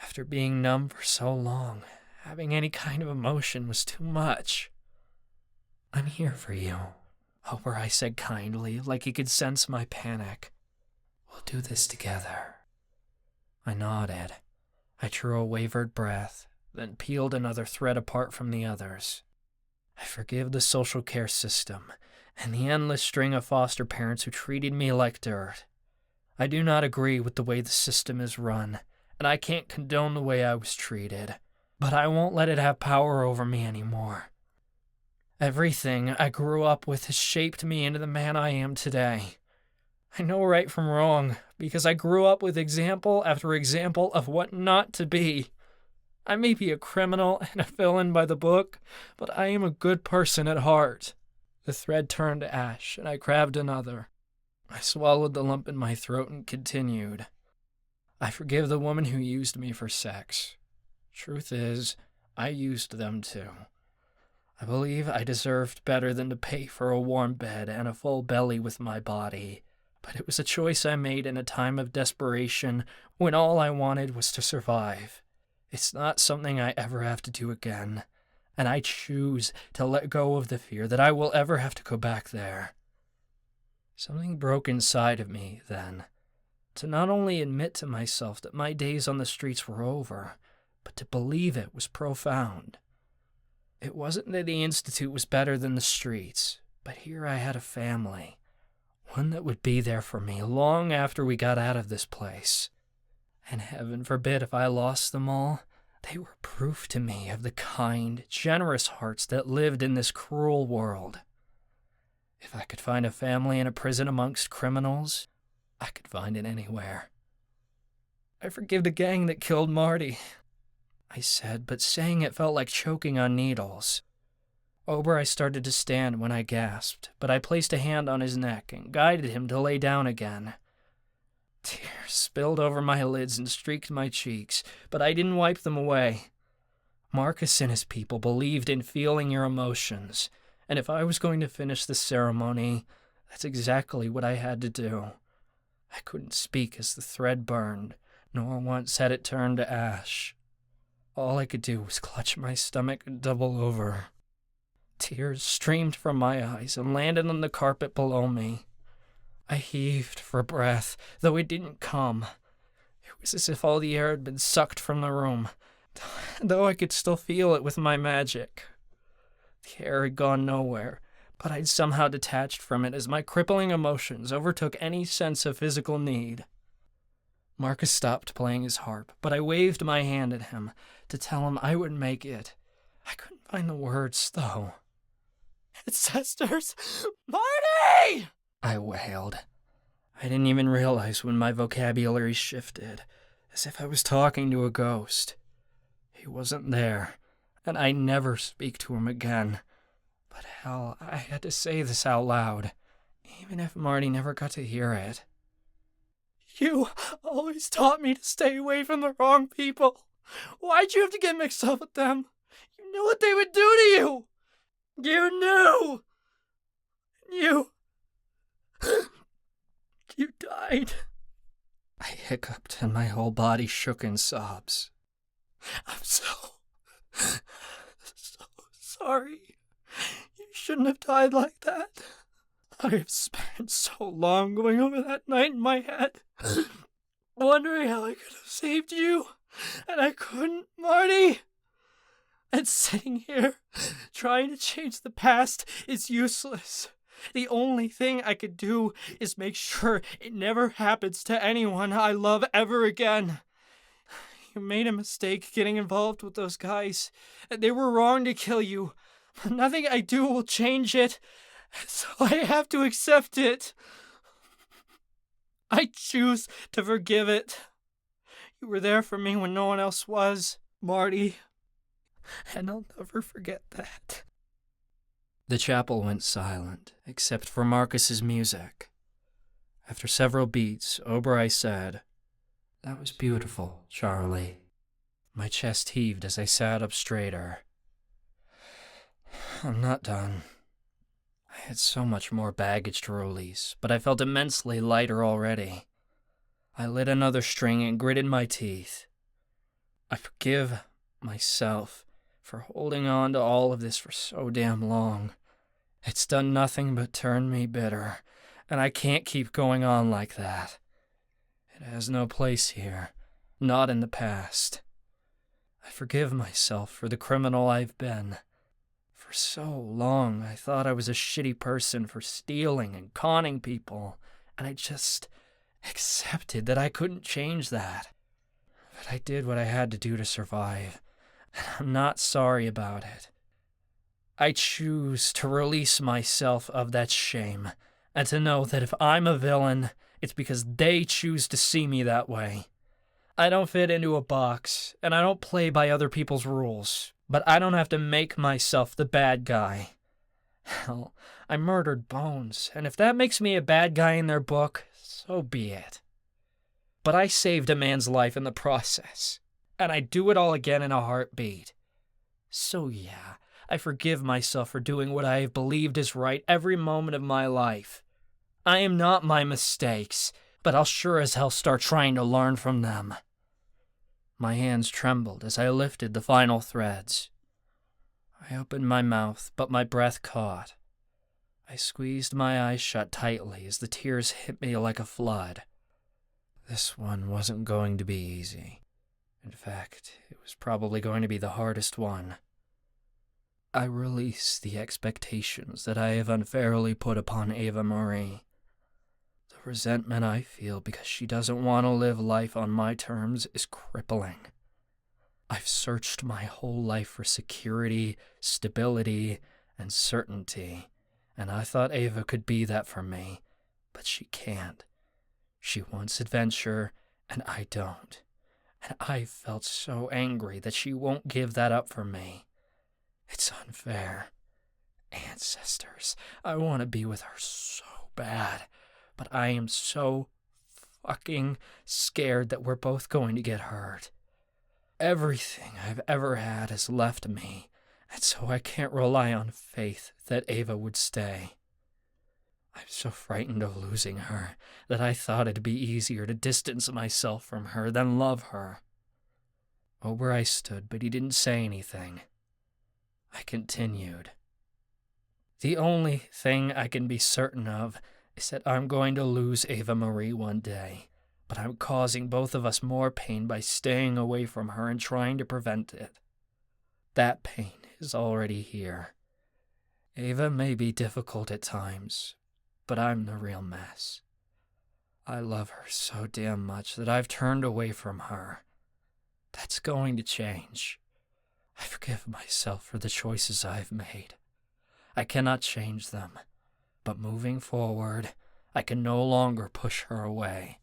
After being numb for so long, having any kind of emotion was too much. "I'm here for you," I said kindly, like he could sense my panic. "We'll do this together." I nodded. I drew a wavered breath, then peeled another thread apart from the others. I forgive the social care system and the endless string of foster parents who treated me like dirt. I do not agree with the way the system is run, and I can't condone the way I was treated, but I won't let it have power over me anymore. Everything I grew up with has shaped me into the man I am today. I know right from wrong, because I grew up with example after example of what not to be. I may be a criminal and a villain by the book, but I am a good person at heart. The thread turned to ash, and I grabbed another. I swallowed the lump in my throat and continued. I forgive the woman who used me for sex. Truth is, I used them too. I believe I deserved better than to pay for a warm bed and a full belly with my body, but it was a choice I made in a time of desperation when all I wanted was to survive. It's not something I ever have to do again, and I choose to let go of the fear that I will ever have to go back there. Something broke inside of me then, to not only admit to myself that my days on the streets were over, but to believe it was profound. It wasn't that the Institute was better than the streets, but here I had a family, one that would be there for me long after we got out of this place. And heaven forbid if I lost them all, they were proof to me of the kind, generous hearts that lived in this cruel world. If I could find a family in a prison amongst criminals, I could find it anywhere. I forgive the gang that killed Marty, I said, but saying it felt like choking on needles. I started to stand when I gasped, but I placed a hand on his neck and guided him to lay down again. Tears spilled over my lids and streaked my cheeks, but I didn't wipe them away. Marcus and his people believed in feeling your emotions, and if I was going to finish the ceremony, that's exactly what I had to do. I couldn't speak as the thread burned, nor once had it turned to ash. All I could do was clutch my stomach and double over. Tears streamed from my eyes and landed on the carpet below me. I heaved for breath, though it didn't come. It was as if all the air had been sucked from the room, though I could still feel it with my magic. The air had gone nowhere, but I'd somehow detached from it as my crippling emotions overtook any sense of physical need. Marcus stopped playing his harp, but I waved my hand at him to tell him I would make it. I couldn't find the words, though. "Ancestors! Marty!" I wailed. I didn't even realize when my vocabulary shifted, as if I was talking to a ghost. He wasn't there, and I'd never speak to him again. But hell, I had to say this out loud, even if Marty never got to hear it. "You always taught me to stay away from the wrong people. Why'd you have to get mixed up with them? You knew what they would do to you! You knew! You died." I hiccuped and my whole body shook in sobs. "I'm so sorry. You shouldn't have died like that. I have spent so long going over that night in my head, wondering how I could have saved you, and I couldn't, Marty. And sitting here, trying to change the past is useless. The only thing I could do is make sure it never happens to anyone I love ever again. You made a mistake getting involved with those guys. They were wrong to kill you. Nothing I do will change it, so I have to accept it. I choose to forgive it. You were there for me when no one else was, Marty, and I'll never forget that." The chapel went silent, except for Marcus's music. After several beats, I said, "That was beautiful, Charlie." My chest heaved as I sat up straighter. I'm not done. I had so much more baggage to release, but I felt immensely lighter already. I lit another string and gritted my teeth. I forgive myself for holding on to all of this for so damn long. It's done nothing but turn me bitter, and I can't keep going on like that. It has no place here, not in the past. I forgive myself for the criminal I've been. For so long, I thought I was a shitty person for stealing and conning people, and I just accepted that I couldn't change that. But I did what I had to do to survive, and I'm not sorry about it. I choose to release myself of that shame, and to know that if I'm a villain, it's because they choose to see me that way. I don't fit into a box, and I don't play by other people's rules, but I don't have to make myself the bad guy. Hell, I murdered Bones, and if that makes me a bad guy in their book, so be it. But I saved a man's life in the process, and I'd do it all again in a heartbeat. So yeah, I forgive myself for doing what I have believed is right every moment of my life. I am not my mistakes, but I'll sure as hell start trying to learn from them. My hands trembled as I lifted the final threads. I opened my mouth, but my breath caught. I squeezed my eyes shut tightly as the tears hit me like a flood. This one wasn't going to be easy. In fact, it was probably going to be the hardest one. I release the expectations that I have unfairly put upon Ava-Marie. The resentment I feel because she doesn't want to live life on my terms is crippling. I've searched my whole life for security, stability, and certainty, and I thought Ava could be that for me, but she can't. She wants adventure, and I don't. And I felt so angry that she won't give that up for me. It's unfair. Ancestors, I want to be with her so bad, but I am so fucking scared that we're both going to get hurt. Everything I've ever had has left me, and so I can't rely on faith that Ava would stay. I'm so frightened of losing her that I thought it'd be easier to distance myself from her than love her. Oberei stood, but he didn't say anything. I continued. The only thing I can be certain of is that I'm going to lose Ava-Marie one day, but I'm causing both of us more pain by staying away from her and trying to prevent it. That pain is already here. Ava may be difficult at times, but I'm the real mess. I love her so damn much that I've turned away from her. That's going to change. I forgive myself for the choices I've made. I cannot change them, but moving forward, I can no longer push her away.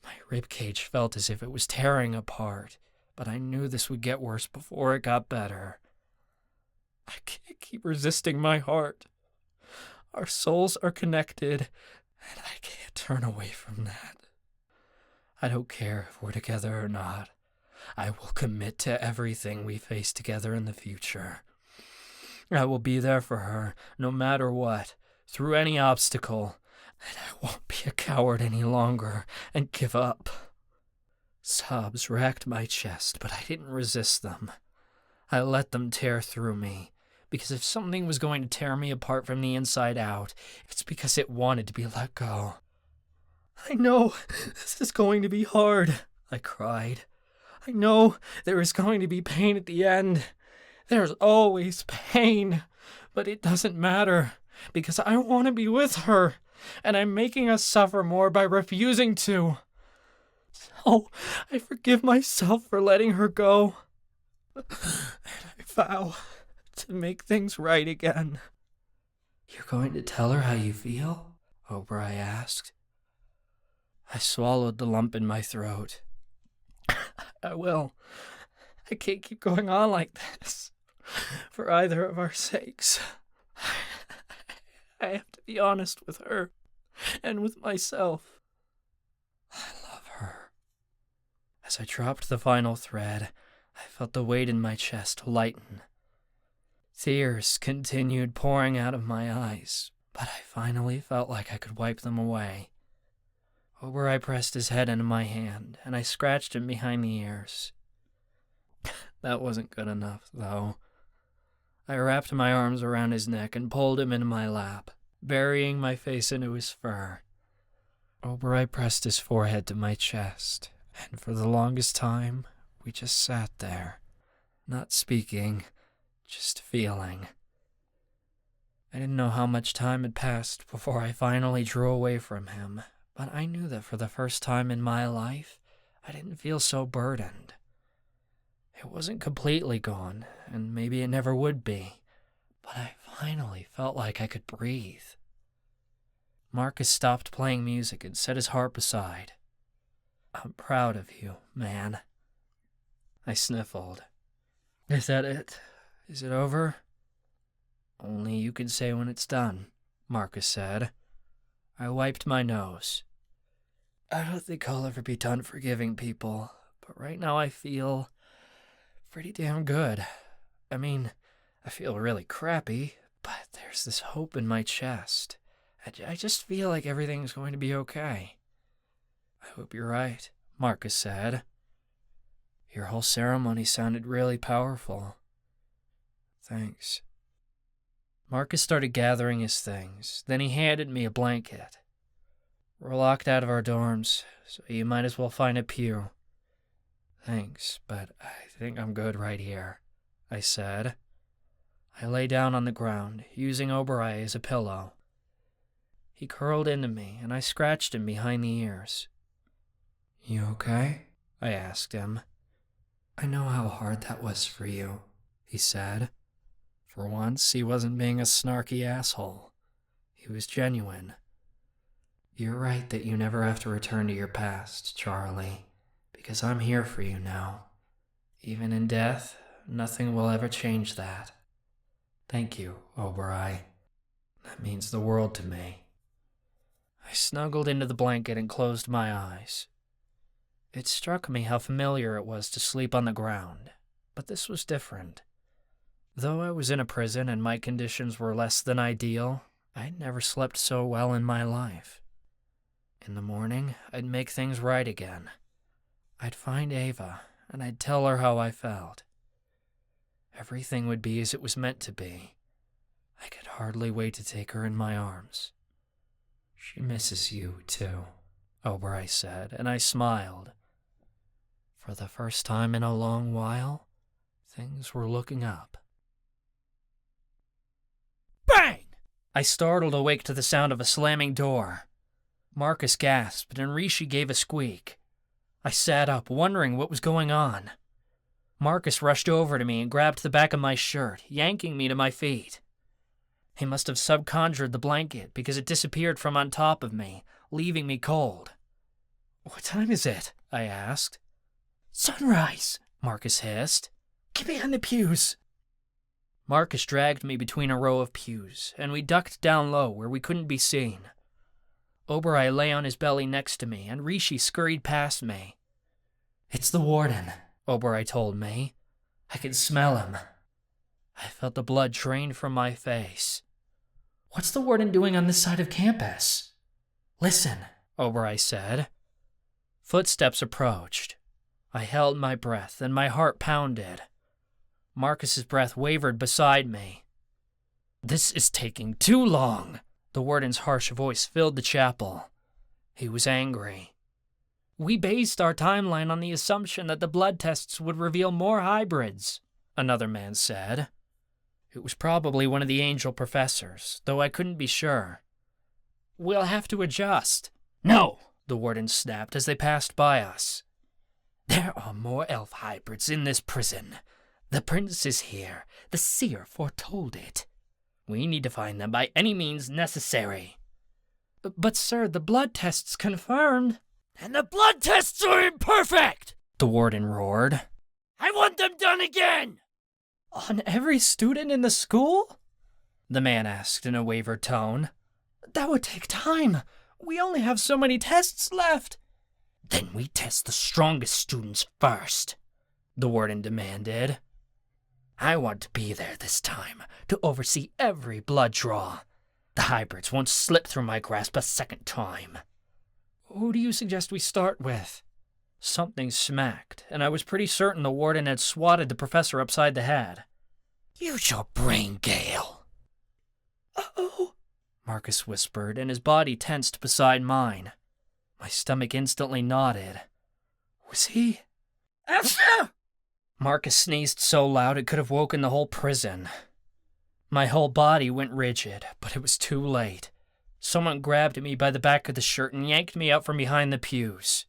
My ribcage felt as if it was tearing apart, but I knew this would get worse before it got better. I can't keep resisting my heart. Our souls are connected, and I can't turn away from that. I don't care if we're together or not. I will commit to everything we face together in the future. I will be there for her, no matter what, through any obstacle, and I won't be a coward any longer and give up. Sobs racked my chest, but I didn't resist them. I let them tear through me, because if something was going to tear me apart from the inside out, it's because it wanted to be let go. I know this is going to be hard, I cried. I know there is going to be pain at the end. There's always pain, but it doesn't matter, because I want to be with her, and I'm making us suffer more by refusing to. So I forgive myself for letting her go, and I vow to make things right again. You're going to tell her how you feel? Oberei asked. I swallowed the lump in my throat. I will. I can't keep going on like this, for either of our sakes. I have to be honest with her, and with myself. I love her. As I dropped the final thread, I felt the weight in my chest lighten. Tears continued pouring out of my eyes, but I finally felt like I could wipe them away. Oberei pressed his head into my hand, and I scratched him behind the ears. That wasn't good enough, though. I wrapped my arms around his neck and pulled him into my lap, burying my face into his fur. Oberei pressed his forehead to my chest, and for the longest time, we just sat there, not speaking, just feeling. I didn't know how much time had passed before I finally drew away from him, but I knew that for the first time in my life, I didn't feel so burdened. It wasn't completely gone, and maybe it never would be, but I finally felt like I could breathe. Marcus stopped playing music and set his harp aside. "I'm proud of you, man." I sniffled. "Is that it? Is it over?" "Only you can say when it's done," Marcus said. I wiped my nose. "I don't think I'll ever be done forgiving people, but right now I feel pretty damn good. I mean, I feel really crappy, but there's this hope in my chest. I just feel like everything's going to be okay." "I hope you're right," Marcus said. "Your whole ceremony sounded really powerful." "Thanks." Marcus started gathering his things, then he handed me a blanket. "We're locked out of our dorms, so you might as well find a pew." "Thanks, but I think I'm good right here," I said. I lay down on the ground, using Oberei as a pillow. He curled into me, and I scratched him behind the ears. "You okay?" I asked him. "I know how hard that was for you," he said. For once, he wasn't being a snarky asshole. He was genuine. "You're right that you never have to return to your past, Charlie, because I'm here for you now. Even in death, nothing will ever change that. Thank you, Oberei. That means the world to me." I snuggled into the blanket and closed my eyes. It struck me how familiar it was to sleep on the ground, but this was different. Though I was in a prison and my conditions were less than ideal, I'd never slept so well in my life. In the morning, I'd make things right again. I'd find Ava, and I'd tell her how I felt. Everything would be as it was meant to be. I could hardly wait to take her in my arms. "She misses you, too," Oberei said, and I smiled. For the first time in a long while, things were looking up. Bang! I startled awake to the sound of a slamming door. Marcus gasped, and Rishi gave a squeak. I sat up, wondering what was going on. Marcus rushed over to me and grabbed the back of my shirt, yanking me to my feet. He must have subconjured the blanket because it disappeared from on top of me, leaving me cold. "What time is it?" I asked. "Sunrise," Marcus hissed. "Get behind the pews." Marcus dragged me between a row of pews, and we ducked down low where we couldn't be seen. Oberei lay on his belly next to me, and Rishi scurried past me. "It's the Warden," Oberei told me. "I can smell him." I felt the blood drain from my face. "What's the Warden doing on this side of campus?" "Listen," Oberei said. Footsteps approached. I held my breath, and my heart pounded. Marcus's breath wavered beside me. "This is taking too long." The Warden's harsh voice filled the chapel. He was angry. "We based our timeline on the assumption that the blood tests would reveal more hybrids," another man said. It was probably one of the angel professors, though I couldn't be sure. "We'll have to adjust." "No," the Warden snapped as they passed by us. "There are more elf hybrids in this prison. The prince is here. The seer foretold it. We need to find them by any means necessary." "But sir, the blood tests confirmed." "And the blood tests are imperfect!" the Warden roared. "I want them done again!" "On every student in the school?" the man asked in a wavered tone. "That would take time. We only have so many tests left." "Then we test the strongest students first," the Warden demanded. I want to be there this time, to oversee every blood draw. The hybrids won't slip through my grasp a second time. Who do you suggest we start with? Something smacked, and I was pretty certain the warden had swatted the professor upside the head. Use your brain, Gale. Uh-oh, Marcus whispered, and his body tensed beside mine. My stomach instantly knotted. Was he? Marcus sneezed so loud it could have woken the whole prison. My whole body went rigid, but it was too late. Someone grabbed me by the back of the shirt and yanked me out from behind the pews.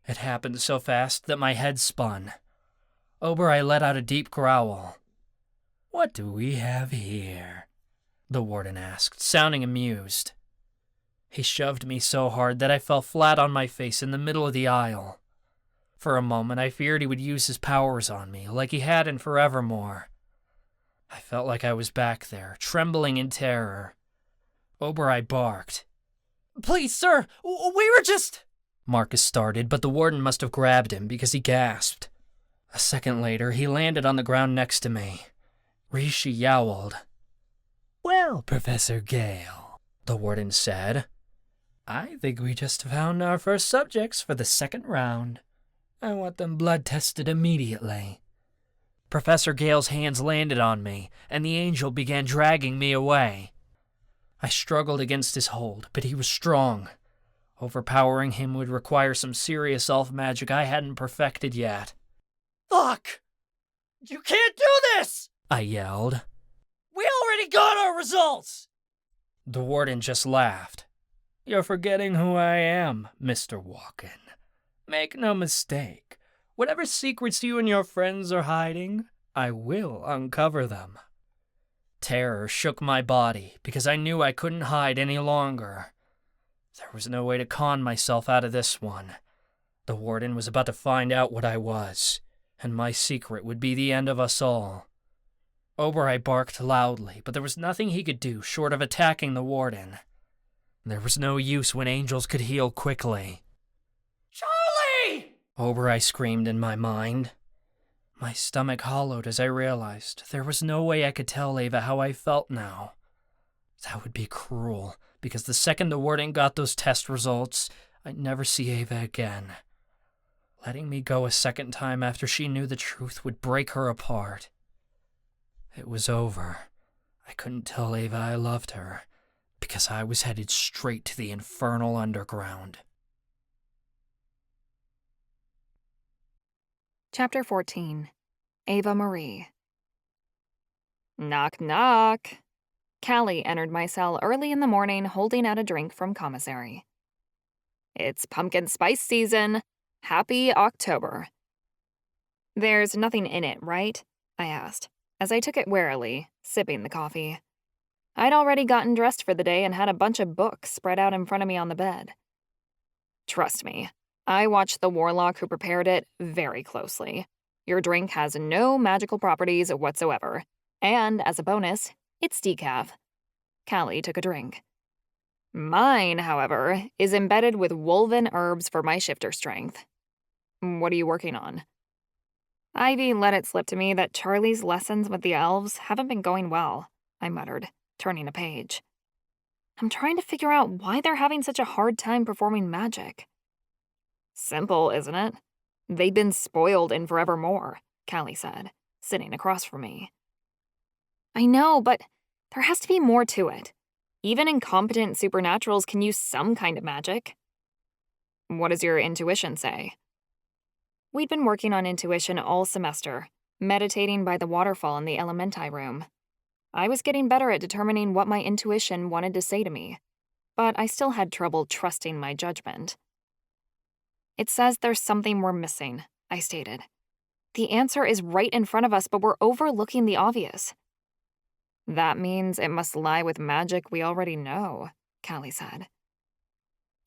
It happened so fast that my head spun. Oberei let out a deep growl. "What do we have here?" the warden asked, sounding amused. He shoved me so hard that I fell flat on my face in the middle of the aisle. For a moment, I feared he would use his powers on me, like he had in Forevermore. I felt like I was back there, trembling in terror. Oberei barked. "Please, sir, we were just—" Marcus started, but the warden must have grabbed him because he gasped. A second later, he landed on the ground next to me. Rishi yowled. "Well, Professor Gale," the warden said, "I think we just found our first subjects for the second round. I want them blood tested immediately." Professor Gale's hands landed on me, and the angel began dragging me away. I struggled against his hold, but he was strong. Overpowering him would require some serious elf magic I hadn't perfected yet. "Fuck! You can't do this!" I yelled. "We already got our results!" The warden just laughed. "You're forgetting who I am, Mr. Walken. Make no mistake. Whatever secrets you and your friends are hiding, I will uncover them." Terror shook my body because I knew I couldn't hide any longer. There was no way to con myself out of this one. The warden was about to find out what I was, and my secret would be the end of us all. Oberei barked loudly, but there was nothing he could do short of attacking the warden. There was no use when angels could heal quickly. "Charlie!" Oberei screamed in my mind. My stomach hollowed as I realized there was no way I could tell Ava how I felt now. That would be cruel, because the second the warden got those test results, I'd never see Ava again. Letting me go a second time after she knew the truth would break her apart. It was over. I couldn't tell Ava I loved her, because I was headed straight to the Infernal Underground. Chapter 14. Ava-Marie. Knock, knock. Callie entered my cell early in the morning holding out a drink from commissary. "It's pumpkin spice season. Happy October." "There's nothing in it, right?" I asked, as I took it warily, sipping the coffee. I'd already gotten dressed for the day and had a bunch of books spread out in front of me on the bed. "Trust me, I watched the warlock who prepared it very closely. Your drink has no magical properties whatsoever, and as a bonus, it's decaf." Callie took a drink. "Mine, however, is embedded with woven herbs for my shifter strength." "What are you working on?" "Ivy let it slip to me that Charlie's lessons with the elves haven't been going well," I muttered, turning a page. "I'm trying to figure out why they're having such a hard time performing magic." "Simple, isn't it? They've been spoiled in Forevermore," Callie said, sitting across from me. "I know, but there has to be more to it. Even incompetent supernaturals can use some kind of magic." "What does your intuition say?" We'd been working on intuition all semester, meditating by the waterfall in the elementi room. I was getting better at determining what my intuition wanted to say to me, but I still had trouble trusting my judgment. "It says there's something we're missing," I stated. "The answer is right in front of us, but we're overlooking the obvious." "That means it must lie with magic we already know," Callie said.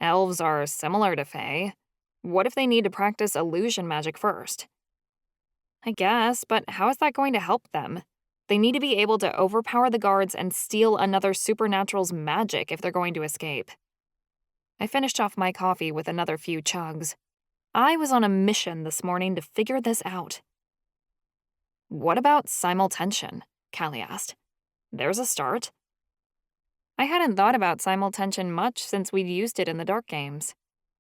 "Elves are similar to Fae. What if they need to practice illusion magic first?" "I guess, but how is that going to help them? They need to be able to overpower the guards and steal another supernatural's magic if they're going to escape." I finished off my coffee with another few chugs. I was on a mission this morning to figure this out. What about simultension? Callie asked. There's a start. I hadn't thought about simultension much since we'd used it in the Dark Games.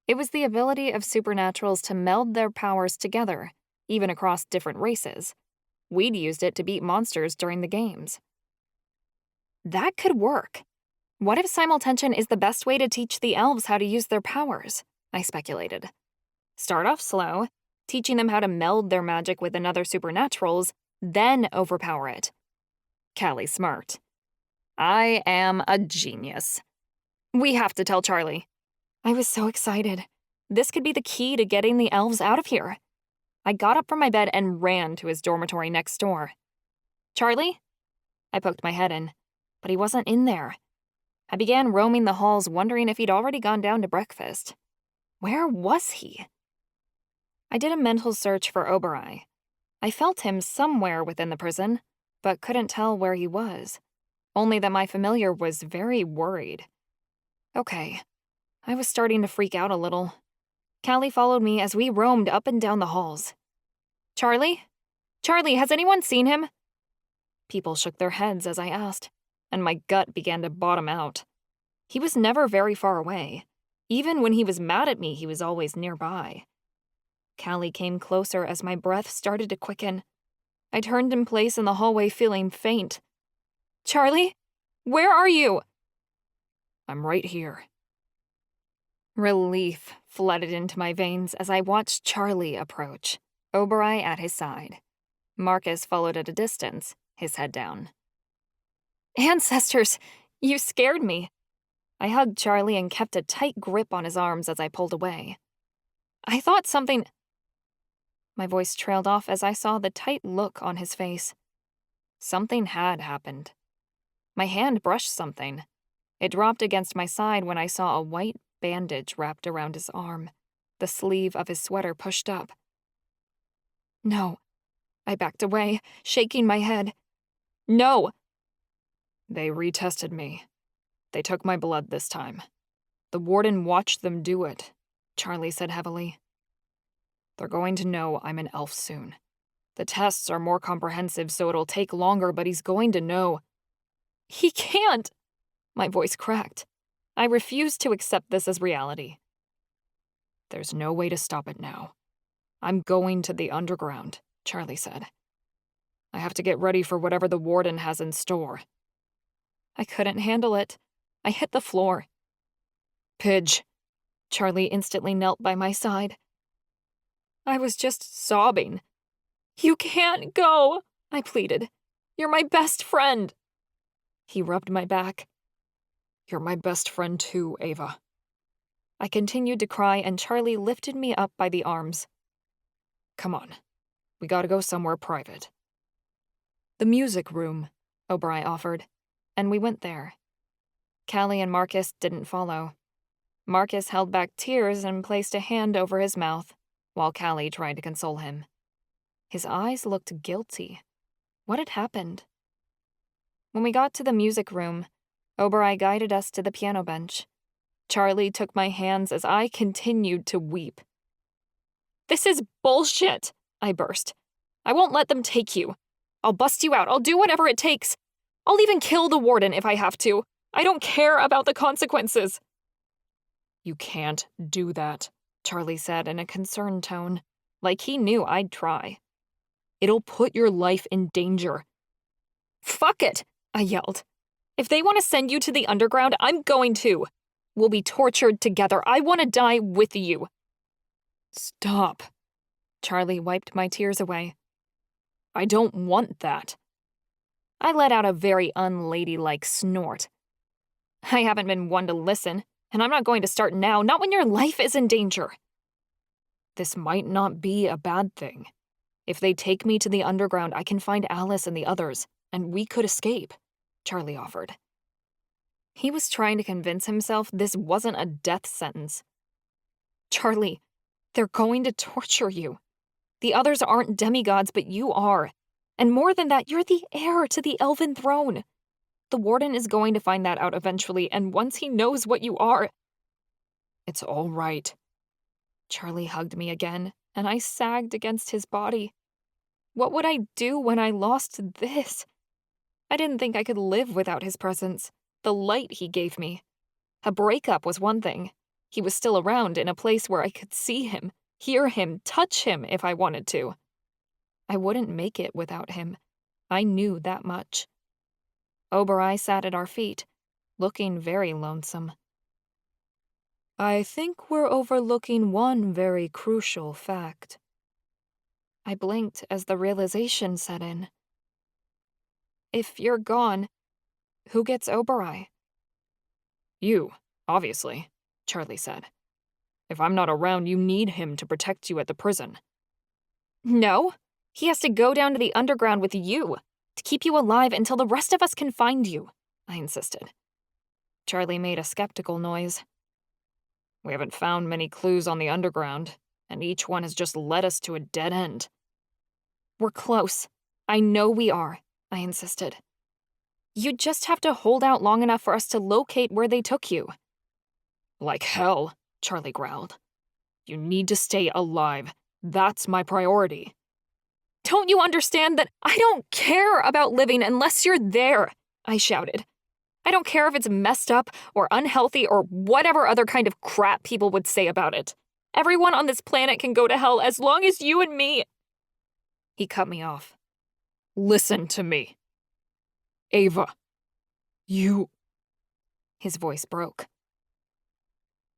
It was the ability of supernaturals to meld their powers together, even across different races. We'd used it to beat monsters during the games. That could work. What if simultension is the best way to teach the elves how to use their powers? I speculated. Start off slow, teaching them how to meld their magic with another supernatural's, then overpower it. Callie smirked. I am a genius. We have to tell Charlie. I was so excited. This could be the key to getting the elves out of here. I got up from my bed and ran to his dormitory next door. Charlie? I poked my head in, but he wasn't in there. I began roaming the halls, wondering if he'd already gone down to breakfast. Where was he? I did a mental search for Oberai. I felt him somewhere within the prison, but couldn't tell where he was. Only that my familiar was very worried. Okay, I was starting to freak out a little. Callie followed me as we roamed up and down the halls. Charlie? Charlie, has anyone seen him? People shook their heads as I asked, and my gut began to bottom out. He was never very far away. Even when he was mad at me, he was always nearby. Callie came closer as my breath started to quicken. I turned in place in the hallway feeling faint. Charlie? Where are you? I'm right here. Relief flooded into my veins as I watched Charlie approach, Oberai at his side. Marcus followed at a distance, his head down. Ancestors, you scared me. I hugged Charlie and kept a tight grip on his arms as I pulled away. I thought something... My voice trailed off as I saw the tight look on his face. Something had happened. My hand brushed something. It dropped against my side when I saw a white bandage wrapped around his arm, the sleeve of his sweater pushed up. No. I backed away, shaking my head. No! They retested me. They took my blood this time. The Warden watched them do it, Charlie said heavily. They're going to know I'm an elf soon. The tests are more comprehensive, so it'll take longer, but he's going to know. He can't! My voice cracked. I refused to accept this as reality. There's no way to stop it now. I'm going to the underground, Charlie said. I have to get ready for whatever the Warden has in store. I couldn't handle it. I hit the floor. Pidge. Charlie instantly knelt by my side. I was just sobbing. You can't go, I pleaded. You're my best friend. He rubbed my back. You're my best friend too, Ava. I continued to cry and Charlie lifted me up by the arms. Come on. We gotta go somewhere private. The music room, Oberai offered, and we went there. Callie and Marcus didn't follow. Marcus held back tears and placed a hand over his mouth, while Callie tried to console him. His eyes looked guilty. What had happened? When we got to the music room, Oberai guided us to the piano bench. Charlie took my hands as I continued to weep. This is bullshit, I burst. I won't let them take you. I'll bust you out. I'll do whatever it takes. I'll even kill the Warden if I have to. I don't care about the consequences. You can't do that, Charlie said in a concerned tone, like he knew I'd try. It'll put your life in danger. Fuck it, I yelled. If they want to send you to the underground, I'm going to. We'll be tortured together. I want to die with you. Stop. Charlie wiped my tears away. I don't want that. I let out a very unladylike snort. I haven't been one to listen, and I'm not going to start now, not when your life is in danger. This might not be a bad thing. If they take me to the underground, I can find Alice and the others, and we could escape, Charlie offered. He was trying to convince himself this wasn't a death sentence. Charlie, they're going to torture you. The others aren't demigods, but you are. And more than that, you're the heir to the elven throne. The Warden is going to find that out eventually, and once he knows what you are... It's all right. Charlie hugged me again, and I sagged against his body. What would I do when I lost this? I didn't think I could live without his presence, the light he gave me. A breakup was one thing. He was still around in a place where I could see him, hear him, touch him if I wanted to. I wouldn't make it without him. I knew that much. Oberai sat at our feet, looking very lonesome. I think we're overlooking one very crucial fact. I blinked as the realization set in. If you're gone, who gets Oberai? You, obviously, Charlie said. If I'm not around, you need him to protect you at the prison. No, he has to go down to the underground with you, to keep you alive until the rest of us can find you, I insisted. Charlie made a skeptical noise. We haven't found many clues on the underground, and each one has just led us to a dead end. We're close. I know we are, I insisted. You just have to hold out long enough for us to locate where they took you. Like hell, Charlie growled. You need to stay alive. That's my priority. Don't you understand that I don't care about living unless you're there? I shouted. I don't care if it's messed up or unhealthy or whatever other kind of crap people would say about it. Everyone on this planet can go to hell as long as you and me. He cut me off. Listen to me. Ava, you... His voice broke.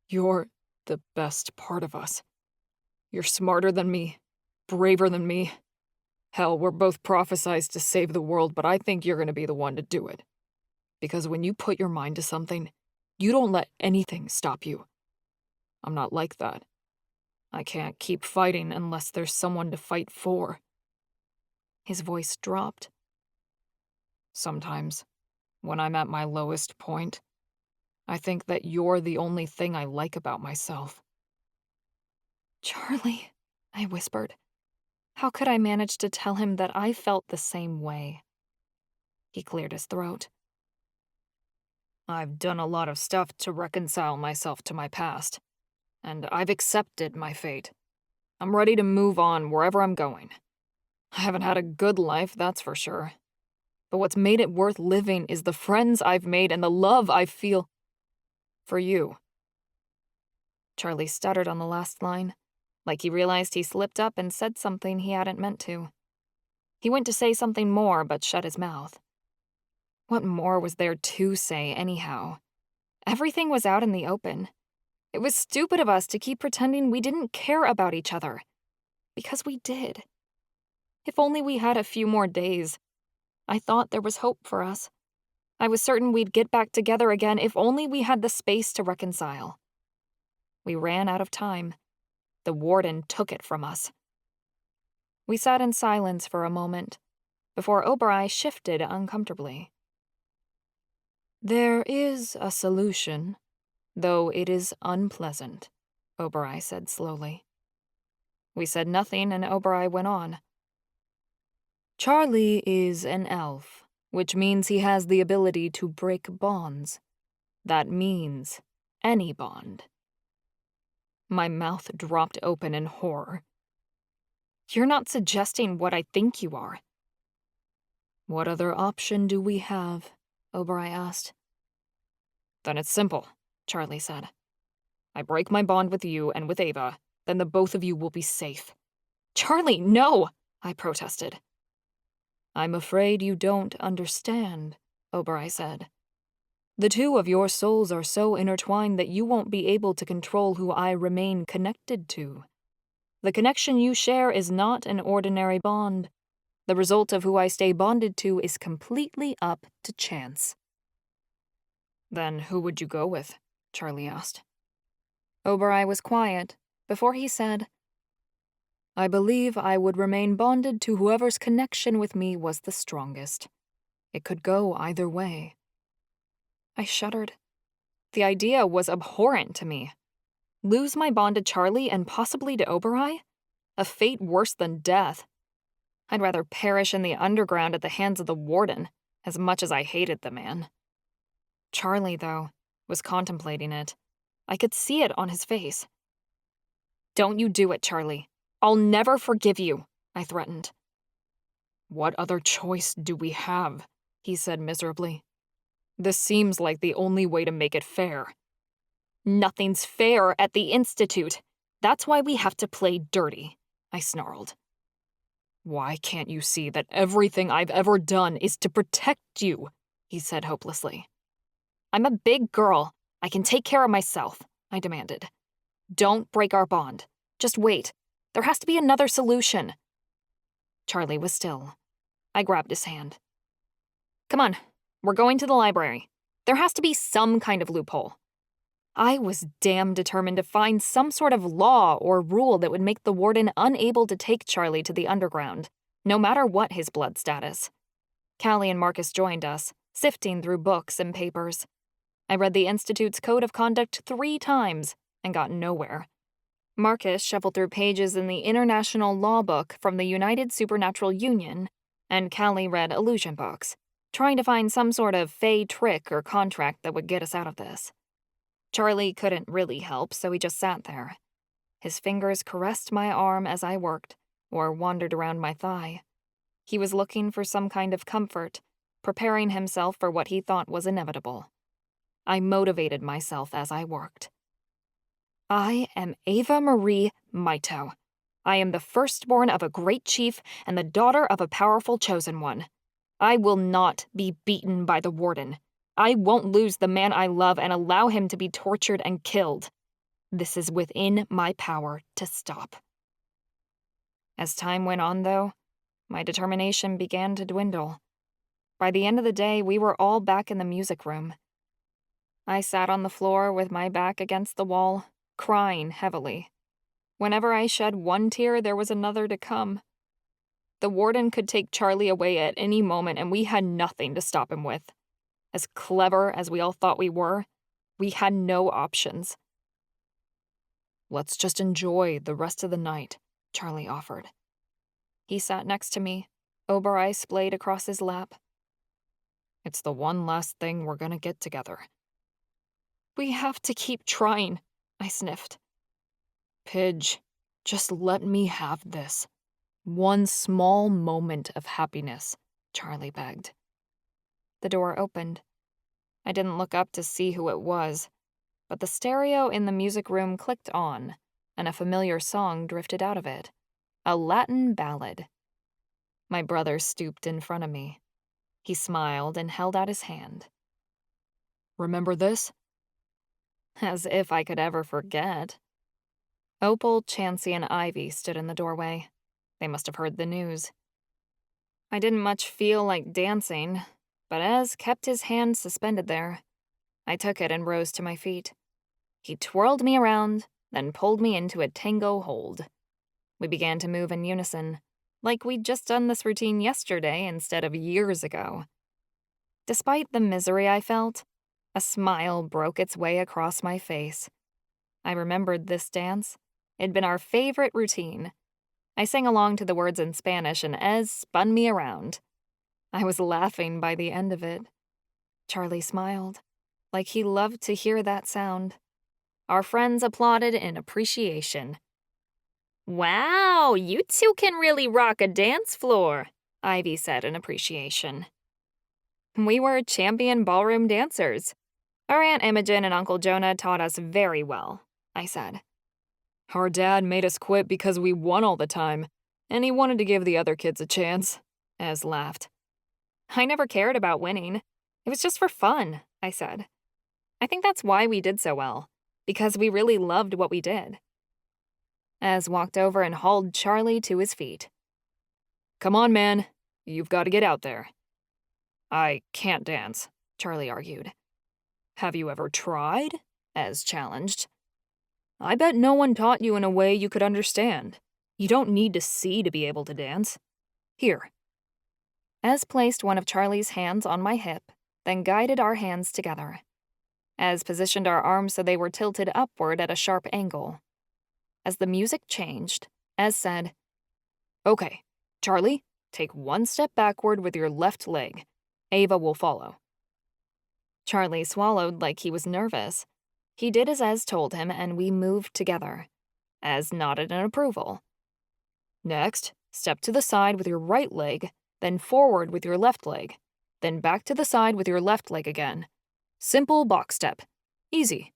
You're the best part of us. You're smarter than me, braver than me. Hell, we're both prophesized to save the world, but I think you're going to be the one to do it. Because when you put your mind to something, you don't let anything stop you. I'm not like that. I can't keep fighting unless there's someone to fight for. His voice dropped. Sometimes, when I'm at my lowest point, I think that you're the only thing I like about myself. Charlie, I whispered. How could I manage to tell him that I felt the same way? He cleared his throat. I've done a lot of stuff to reconcile myself to my past, and I've accepted my fate. I'm ready to move on wherever I'm going. I haven't had a good life, that's for sure. But what's made it worth living is the friends I've made and the love I feel for you. Charlie stuttered on the last line, like he realized he slipped up and said something he hadn't meant to. He went to say something more, but shut his mouth. What more was there to say, anyhow? Everything was out in the open. It was stupid of us to keep pretending we didn't care about each other. Because we did. If only we had a few more days. I thought there was hope for us. I was certain we'd get back together again if only we had the space to reconcile. We ran out of time. The Warden took it from us. We sat in silence for a moment, before Oberai shifted uncomfortably. There is a solution, though it is unpleasant, Oberai said slowly. We said nothing, and Oberai went on. Charlie is an elf, which means he has the ability to break bonds. That means any bond. My mouth dropped open in horror. You're not suggesting what I think you are. What other option do we have? Oberai asked. Then it's simple, Charlie said. I break my bond with you and with Ava, then the both of you will be safe. Charlie, no! I protested. I'm afraid you don't understand, Oberai said. The two of your souls are so intertwined that you won't be able to control who I remain connected to. The connection you share is not an ordinary bond. The result of who I stay bonded to is completely up to chance. Then who would you go with? Charlie asked. Oberai was quiet before he said, I believe I would remain bonded to whoever's connection with me was the strongest. It could go either way. I shuddered. The idea was abhorrent to me. Lose my bond to Charlie and possibly to Oberai? A fate worse than death. I'd rather perish in the underground at the hands of the Warden, as much as I hated the man. Charlie, though, was contemplating it. I could see it on his face. Don't you do it, Charlie. I'll never forgive you, I threatened. "What other choice do we have?" he said miserably. "This seems like the only way to make it fair." "Nothing's fair at the Institute. That's why we have to play dirty," I snarled. "Why can't you see that everything I've ever done is to protect you?" he said hopelessly. "I'm a big girl. I can take care of myself," I demanded. "Don't break our bond. Just wait. There has to be another solution." Charlie was still. I grabbed his hand. "Come on, we're going to the library. There has to be some kind of loophole." I was damn determined to find some sort of law or rule that would make the warden unable to take Charlie to the underground, no matter what his blood status. Callie and Marcus joined us, sifting through books and papers. I read the Institute's Code of Conduct 3 times and got nowhere. Marcus shuffled through pages in the International Law Book from the United Supernatural Union, and Callie read illusion books, trying to find some sort of fey trick or contract that would get us out of this. Charlie couldn't really help, so he just sat there. His fingers caressed my arm as I worked, or wandered around my thigh. He was looking for some kind of comfort, preparing himself for what he thought was inevitable. I motivated myself as I worked. I am Ava-Marie Mito. I am the firstborn of a great chief and the daughter of a powerful chosen one. I will not be beaten by the warden. I won't lose the man I love and allow him to be tortured and killed. This is within my power to stop. As time went on, though, my determination began to dwindle. By the end of the day, we were all back in the music room. I sat on the floor with my back against the wall, crying heavily. Whenever I shed one tear, there was another to come. The warden could take Charlie away at any moment, and we had nothing to stop him with. As clever as we all thought we were, we had no options. "Let's just enjoy the rest of the night," Charlie offered. He sat next to me, Obereye splayed across his lap. "It's the one last thing we're gonna get together." "We have to keep trying," I sniffed. "Pidge, just let me have this. One small moment of happiness," Charlie begged. The door opened. I didn't look up to see who it was, but the stereo in the music room clicked on, and a familiar song drifted out of it. A Latin ballad. My brother stooped in front of me. He smiled and held out his hand. "Remember this?" As if I could ever forget. Opal, Chansey, and Ivy stood in the doorway. They must have heard the news. I didn't much feel like dancing, but Ez kept his hand suspended there. I took it and rose to my feet. He twirled me around, then pulled me into a tango hold. We began to move in unison, like we'd just done this routine yesterday instead of years ago. Despite the misery I felt, a smile broke its way across my face. I remembered this dance. It'd been our favorite routine. I sang along to the words in Spanish, and Ez spun me around. I was laughing by the end of it. Charlie smiled, like he loved to hear that sound. Our friends applauded in appreciation. "Wow, you two can really rock a dance floor," Ivy said in appreciation. We were champion ballroom dancers. Our Aunt Imogen and Uncle Jonah taught us very well, I said. "Our dad made us quit because we won all the time, and he wanted to give the other kids a chance," Ez laughed. I never cared about winning. It was just for fun, I said. I think that's why we did so well, because we really loved what we did. Ez walked over and hauled Charlie to his feet. "Come on, man. You've got to get out there." "I can't dance," Charlie argued. "Have you ever tried?" Ez challenged. "I bet no one taught you in a way you could understand. You don't need to see to be able to dance. Here." Ez placed one of Charlie's hands on my hip, then guided our hands together. Ez positioned our arms so they were tilted upward at a sharp angle. As the music changed, Ez said, "Okay, Charlie, take one step backward with your left leg. Ava will follow." Charlie swallowed like he was nervous. He did as Ez told him, and we moved together. Ez nodded in approval. "Next, step to the side with your right leg, then forward with your left leg, then back to the side with your left leg again. Simple box step. Easy.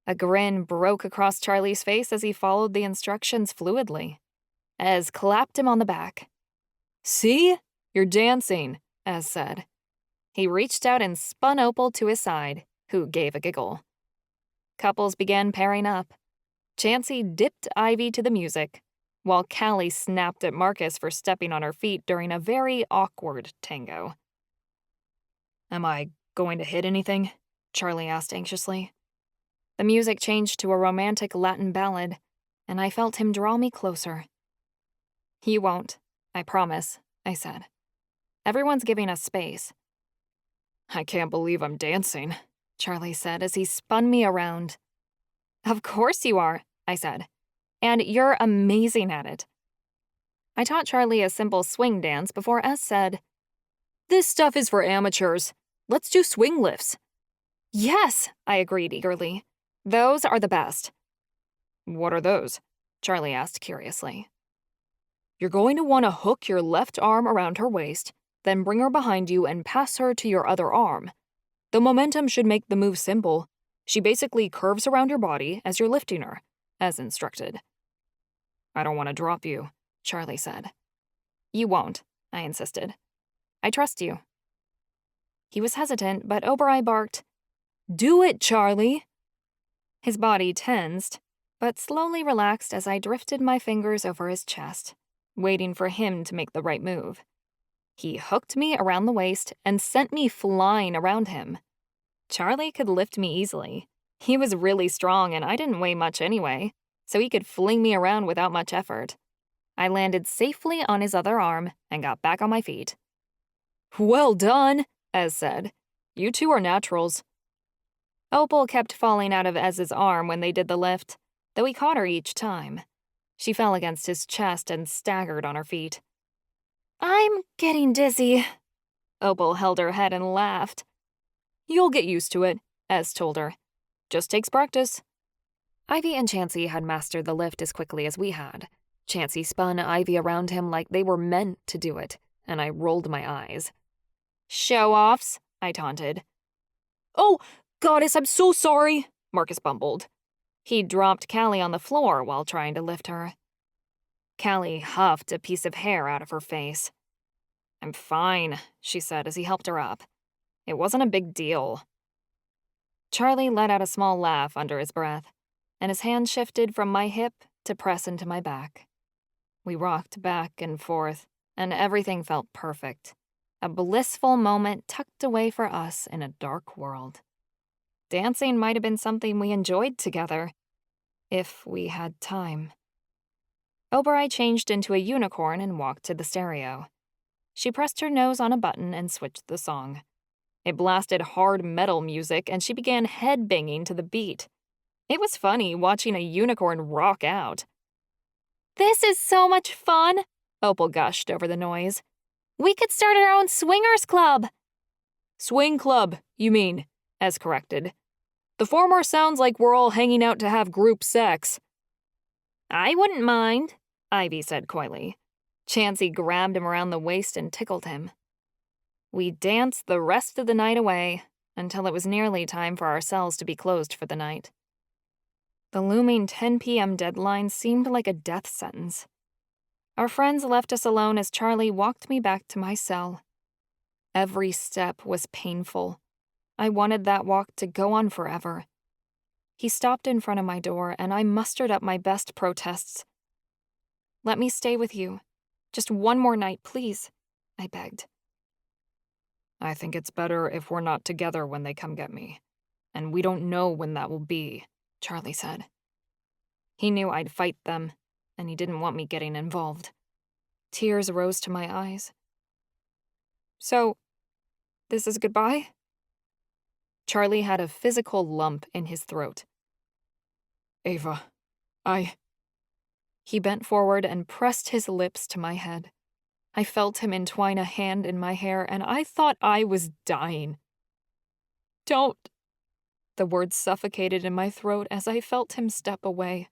A grin broke across Charlie's face as he followed the instructions fluidly. Ez clapped him on the back. See? You're dancing, Ez said. He reached out and spun Opal to his side, who gave a giggle. Couples began pairing up. Chansey dipped Ivy to the music, while Callie snapped at Marcus for stepping on her feet during a very awkward tango. Am I going to hit anything? Charlie asked anxiously. The music changed to a romantic Latin ballad, and I felt him draw me closer. You won't, I promise, I said. Everyone's giving us space. I can't believe I'm dancing, Charlie said as he spun me around. Of course you are, I said. And you're amazing at it. I taught Charlie a simple swing dance before Ez said, This stuff is for amateurs. Let's do swing lifts. Yes, I agreed eagerly. Those are the best. What are those? Charlie asked curiously. You're going to want to hook your left arm around her waist, then bring her behind you and pass her to your other arm. The momentum should make the move simple. She basically curves around your body as you're lifting her, as instructed. I don't want to drop you, Charlie said. You won't, I insisted. I trust you. He was hesitant, but Obereye barked, Do it, Charlie! His body tensed, but slowly relaxed as I drifted my fingers over his chest, waiting for him to make the right move. He hooked me around the waist and sent me flying around him. Charlie could lift me easily. He was really strong and I didn't weigh much anyway, so he could fling me around without much effort. I landed safely on his other arm and got back on my feet. Well done, Ez said. You two are naturals. Opal kept falling out of Ez's arm when they did the lift, though he caught her each time. She fell against his chest and staggered on her feet. I'm getting dizzy. Opal held her head and laughed. You'll get used to it, Ez told her. Just takes practice. Ivy and Chansey had mastered the lift as quickly as we had. Chansey spun Ivy around him like they were meant to do it, and I rolled my eyes. Show-offs, I taunted. Oh, Goddess, I'm so sorry, Marcus bumbled. He dropped Callie on the floor while trying to lift her. Callie huffed a piece of hair out of her face. I'm fine, she said as he helped her up. It wasn't a big deal. Charlie let out a small laugh under his breath, and his hand shifted from my hip to press into my back. We rocked back and forth, and everything felt perfect. A blissful moment tucked away for us in a dark world. Dancing might have been something we enjoyed together, if we had time. Obereye changed into a unicorn and walked to the stereo. She pressed her nose on a button and switched the song. It blasted hard metal music, and she began headbanging to the beat. It was funny watching a unicorn rock out. This is so much fun, Opal gushed over the noise. We could start our own swingers club. Swing club, you mean, Ez corrected. The former sounds like we're all hanging out to have group sex. I wouldn't mind, Ivy said coyly. Chansey grabbed him around the waist and tickled him. We danced the rest of the night away until it was nearly time for our cells to be closed for the night. The looming 10 p.m. deadline seemed like a death sentence. Our friends left us alone as Charlie walked me back to my cell. Every step was painful. I wanted that walk to go on forever. He stopped in front of my door, and I mustered up my best protests. Let me stay with you. Just one more night, please, I begged. I think it's better if we're not together when they come get me. And we don't know when that will be, Charlie said. He knew I'd fight them, and he didn't want me getting involved. Tears rose to my eyes. So, this is goodbye? Charlie had a physical lump in his throat. Ava, He bent forward and pressed his lips to my head. I felt him entwine a hand in my hair, and I thought I was dying. Don't. The words suffocated in my throat as I felt him step away.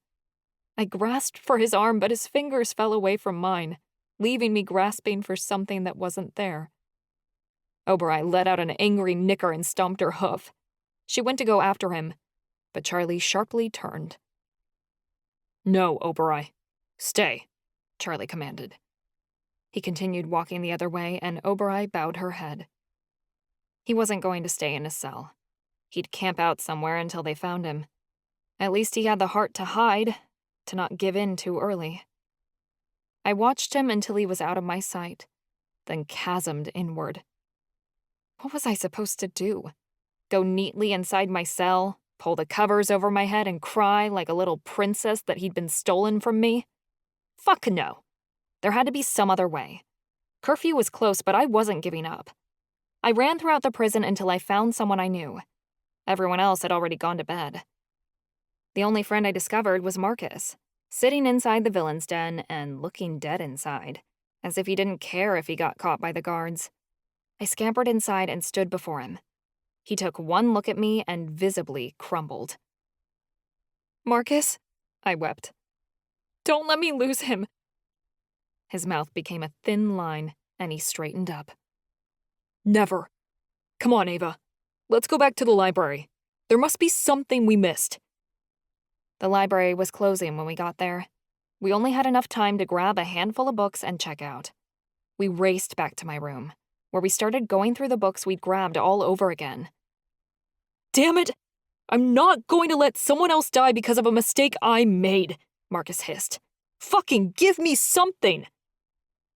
I grasped for his arm, but his fingers fell away from mine. leaving me grasping for something that wasn't there. Ava-Marie let out an angry nicker and stomped her hoof. She went to go after him, but Charlie sharply turned. "No, Ava-Marie. Stay," Charlie commanded. He continued walking the other way, and Ava-Marie bowed her head. He wasn't going to stay in his cell. He'd camp out somewhere until they found him. At least he had the heart to hide, to not give in too early. I watched him until he was out of my sight, then chasmed inward. What was I supposed to do? Go neatly inside my cell, pull the covers over my head, and cry like a little princess that he'd been stolen from me? Fuck no. There had to be some other way. Curfew was close, but I wasn't giving up. I ran throughout the prison until I found someone I knew. Everyone else had already gone to bed. The only friend I discovered was Marcus, sitting inside the villain's den and looking dead inside, as if he didn't care if he got caught by the guards. I scampered inside and stood before him. He took one look at me and visibly crumbled. "Marcus," I wept. "Don't let me lose him." His mouth became a thin line, and he straightened up. "Never. Come on, Ava. Let's go back to the library. There must be something we missed." The library was closing when we got there. We only had enough time to grab a handful of books and check out. We raced back to my room, where we started going through the books we'd grabbed all over again. "Damn it! I'm not going to let someone else die because of a mistake I made," Marcus hissed. "Fucking give me something!"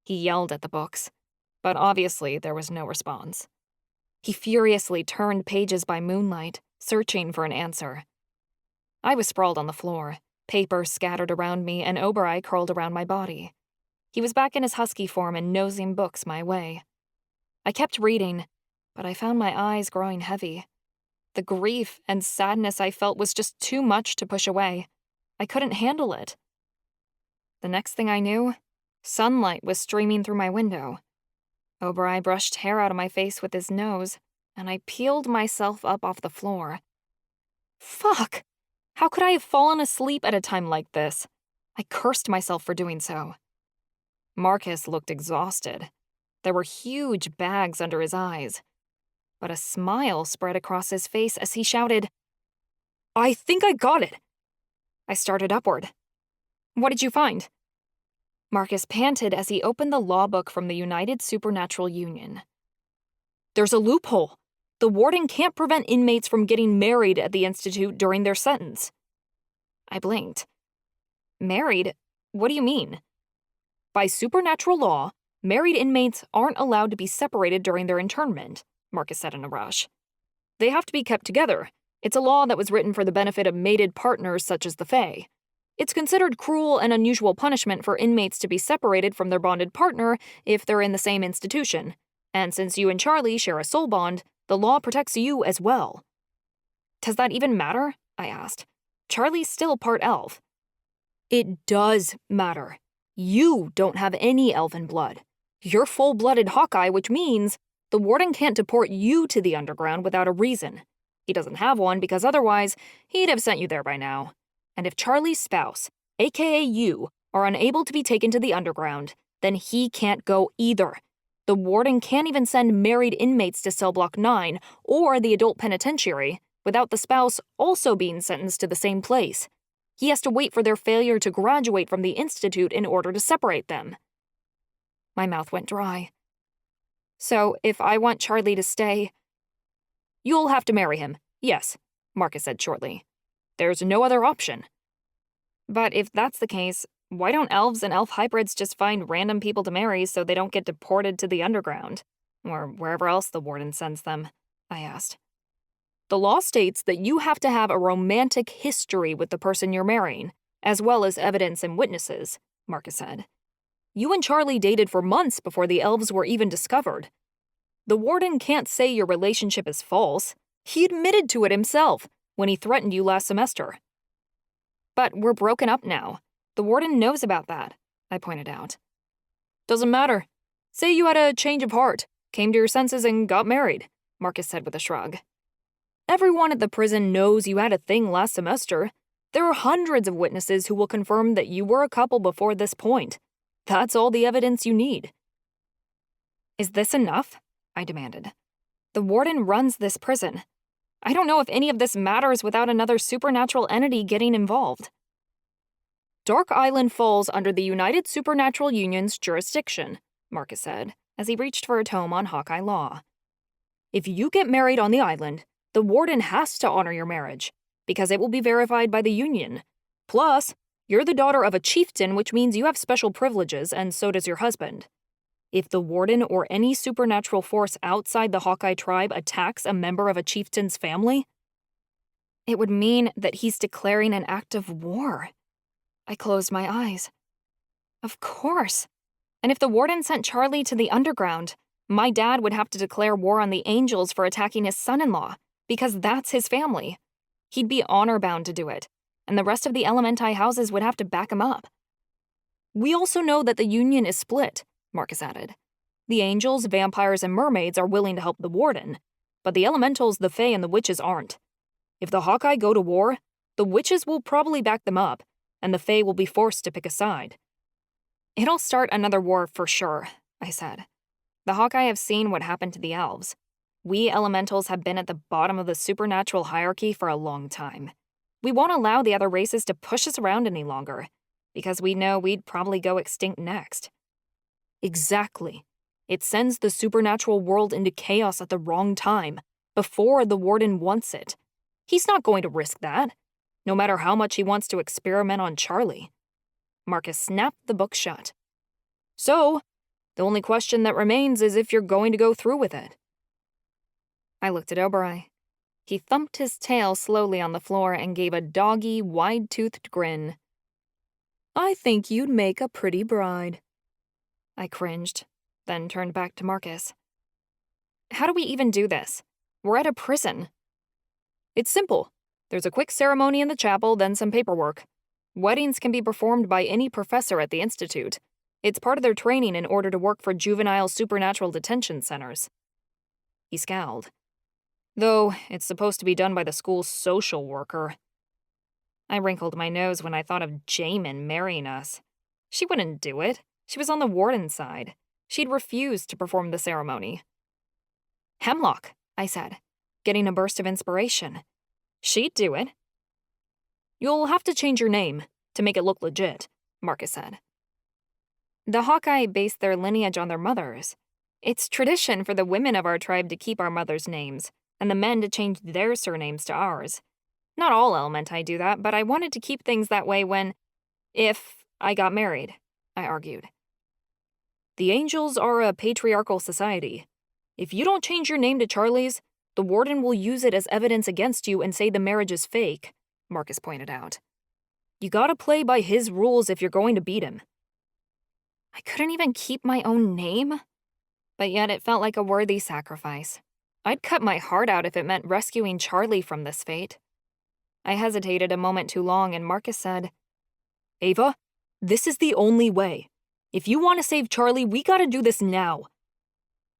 He yelled at the books, but obviously there was no response. He furiously turned pages by moonlight, searching for an answer. I was sprawled on the floor, paper scattered around me, and Ava-Marie curled around my body. He was back in his husky form and nosing books my way. I kept reading, but I found my eyes growing heavy. The grief and sadness I felt was just too much to push away. I couldn't handle it. The next thing I knew, sunlight was streaming through my window. Ava-Marie brushed hair out of my face with his nose, and I peeled myself up off the floor. Fuck! How could I have fallen asleep at a time like this? I cursed myself for doing so. Marcus looked exhausted. There were huge bags under his eyes, but a smile spread across his face as he shouted, "I think I got it!" I started upward. "What did you find?" Marcus panted as he opened the law book from the United Supernatural Union. "There's a loophole. The warden can't prevent inmates from getting married at the Institute during their sentence." I blinked. "Married? What do you mean?" "By supernatural law, married inmates aren't allowed to be separated during their internment," Marcus said in a rush. "They have to be kept together. It's a law that was written for the benefit of mated partners such as the Fae. It's considered cruel and unusual punishment for inmates to be separated from their bonded partner if they're in the same institution. And since you and Charlie share a soul bond, the law protects you as well." "Does that even matter?" I asked. "Charlie's still part elf." "It does matter. You don't have any elven blood. You're full-blooded Hawkeye, which means the warden can't deport you to the underground without a reason. He doesn't have one because otherwise he'd have sent you there by now. And if Charlie's spouse, aka you, are unable to be taken to the underground, then he can't go either. The warden can't even send married inmates to Cell Block 9 or the adult penitentiary without the spouse also being sentenced to the same place. He has to wait for their failure to graduate from the institute in order to separate them." My mouth went dry. "So if I want Charlie to stay—" "You'll have to marry him, yes," Marcus said shortly. "There's no other option." "But if that's the case, why don't elves and elf hybrids just find random people to marry so they don't get deported to the underground? Or wherever else the warden sends them?" I asked. "The law states that you have to have a romantic history with the person you're marrying, as well as evidence and witnesses," Marcus said. "You and Charlie dated for months before the elves were even discovered. The warden can't say your relationship is false. He admitted to it himself when he threatened you last semester." "But we're broken up now. The warden knows about that," I pointed out. "Doesn't matter. Say you had a change of heart, came to your senses and got married," Marcus said with a shrug. "Everyone at the prison knows you had a thing last semester. There are hundreds of witnesses who will confirm that you were a couple before this point. That's all the evidence you need. Is this enough? I demanded. The warden runs this prison. I don't know if any of this matters without another supernatural entity getting involved. Dark Island falls under the United Supernatural Union's jurisdiction, Marcus said, as he reached for a tome on Hawkeye law. If you get married on the island, the warden has to honor your marriage, because it will be verified by the Union. Plus, you're the daughter of a chieftain, which means you have special privileges, and so does your husband. If the warden or any supernatural force outside the Hawkeye tribe attacks a member of a chieftain's family, it would mean that he's declaring an act of war. I closed my eyes. Of course. And if the warden sent Charlie to the underground, my dad would have to declare war on the angels for attacking his son-in-law, because that's his family. He'd be honor-bound to do it, and the rest of the Elementi houses would have to back him up. We also know that the Union is split, Marcus added. The angels, vampires, and mermaids are willing to help the warden, but the elementals, the fae, and the witches aren't. If the Hawkeye go to war, the witches will probably back them up, and the fae will be forced to pick a side. It'll start another war for sure, I said. The Hawkeye have seen what happened to the elves. We elementals have been at the bottom of the supernatural hierarchy for a long time. We won't allow the other races to push us around any longer, because we know we'd probably go extinct next. Exactly. It sends the supernatural world into chaos at the wrong time, before the warden wants it. He's not going to risk that, no matter how much he wants to experiment on Charlie. Marcus snapped the book shut. So, the only question that remains is if you're going to go through with it. I looked at Oberai. He thumped his tail slowly on the floor and gave a doggy, wide-toothed grin. I think you'd make a pretty bride. I cringed, then turned back to Marcus. How do we even do this? We're at a prison. It's simple. There's a quick ceremony in the chapel, then some paperwork. Weddings can be performed by any professor at the Institute. It's part of their training in order to work for juvenile supernatural detention centers. He scowled. Though, it's supposed to be done by the school's social worker. I wrinkled my nose when I thought of Jamin marrying us. She wouldn't do it. She was on the warden's side. She'd refused to perform the ceremony. Hemlock, I said, getting a burst of inspiration. She'd do it. You'll have to change your name to make it look legit, Marcus said. The Hawkeye based their lineage on their mothers. It's tradition for the women of our tribe to keep our mothers' names, and the men to change their surnames to ours. Not all Elementi do that, but I wanted to keep things that way if I got married, I argued. The Angels are a patriarchal society. If you don't change your name to Charlie's, the warden will use it as evidence against you and say the marriage is fake, Marcus pointed out. You gotta play by his rules if you're going to beat him. I couldn't even keep my own name, but yet it felt like a worthy sacrifice. I'd cut my heart out if it meant rescuing Charlie from this fate. I hesitated a moment too long, and Marcus said, Ava, this is the only way. If you want to save Charlie, we gotta do this now.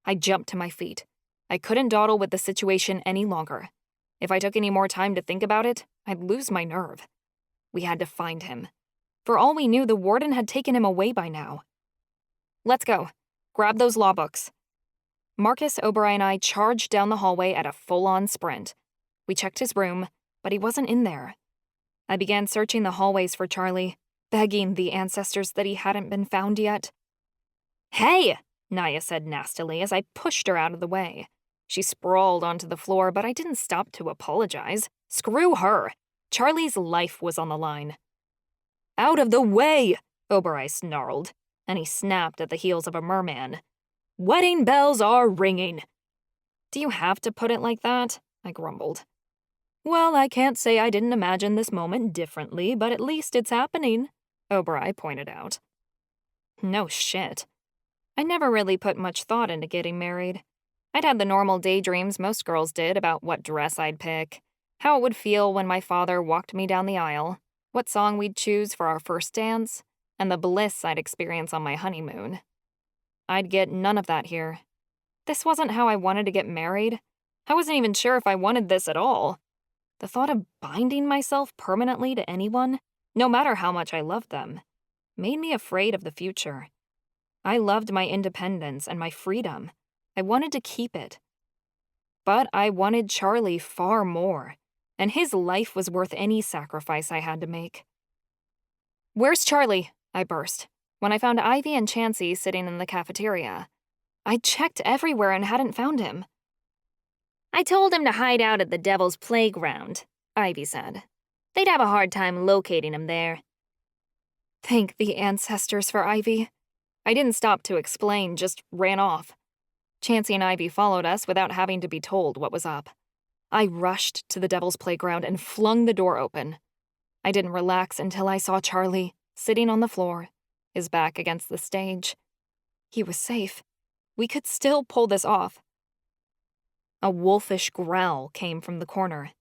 I jumped to my feet. I couldn't dawdle with the situation any longer. If I took any more time to think about it, I'd lose my nerve. We had to find him. For all we knew, the warden had taken him away by now. Let's go. Grab those law books. Marcus, Oberai, and I charged down the hallway at a full-on sprint. We checked his room, but he wasn't in there. I began searching the hallways for Charlie, begging the ancestors that he hadn't been found yet. Hey, Naya said nastily as I pushed her out of the way. She sprawled onto the floor, but I didn't stop to apologize. Screw her. Charlie's life was on the line. Out of the way, Oberai snarled, and he snapped at the heels of a merman. Wedding bells are ringing. Do you have to put it like that? I grumbled. Well, I can't say I didn't imagine this moment differently, but at least it's happening, Oberai pointed out. No shit. I never really put much thought into getting married. I'd had the normal daydreams most girls did about what dress I'd pick, how it would feel when my father walked me down the aisle, what song we'd choose for our first dance, and the bliss I'd experience on my honeymoon. I'd get none of that here. This wasn't how I wanted to get married. I wasn't even sure if I wanted this at all. The thought of binding myself permanently to anyone, no matter how much I loved them, made me afraid of the future. I loved my independence and my freedom. I wanted to keep it. But I wanted Charlie far more, and his life was worth any sacrifice I had to make. "Where's Charlie?" I burst, when I found Ivy and Chansey sitting in the cafeteria. I'd checked everywhere and hadn't found him. "I told him to hide out at the Devil's Playground," Ivy said. "They'd have a hard time locating him there." Thank the ancestors for Ivy. I didn't stop to explain, just ran off. Chansey and Ivy followed us without having to be told what was up. I rushed to the Devil's Playground and flung the door open. I didn't relax until I saw Charlie, sitting on the floor, his back against the stage. He was safe. We could still pull this off. A wolfish growl came from the corner,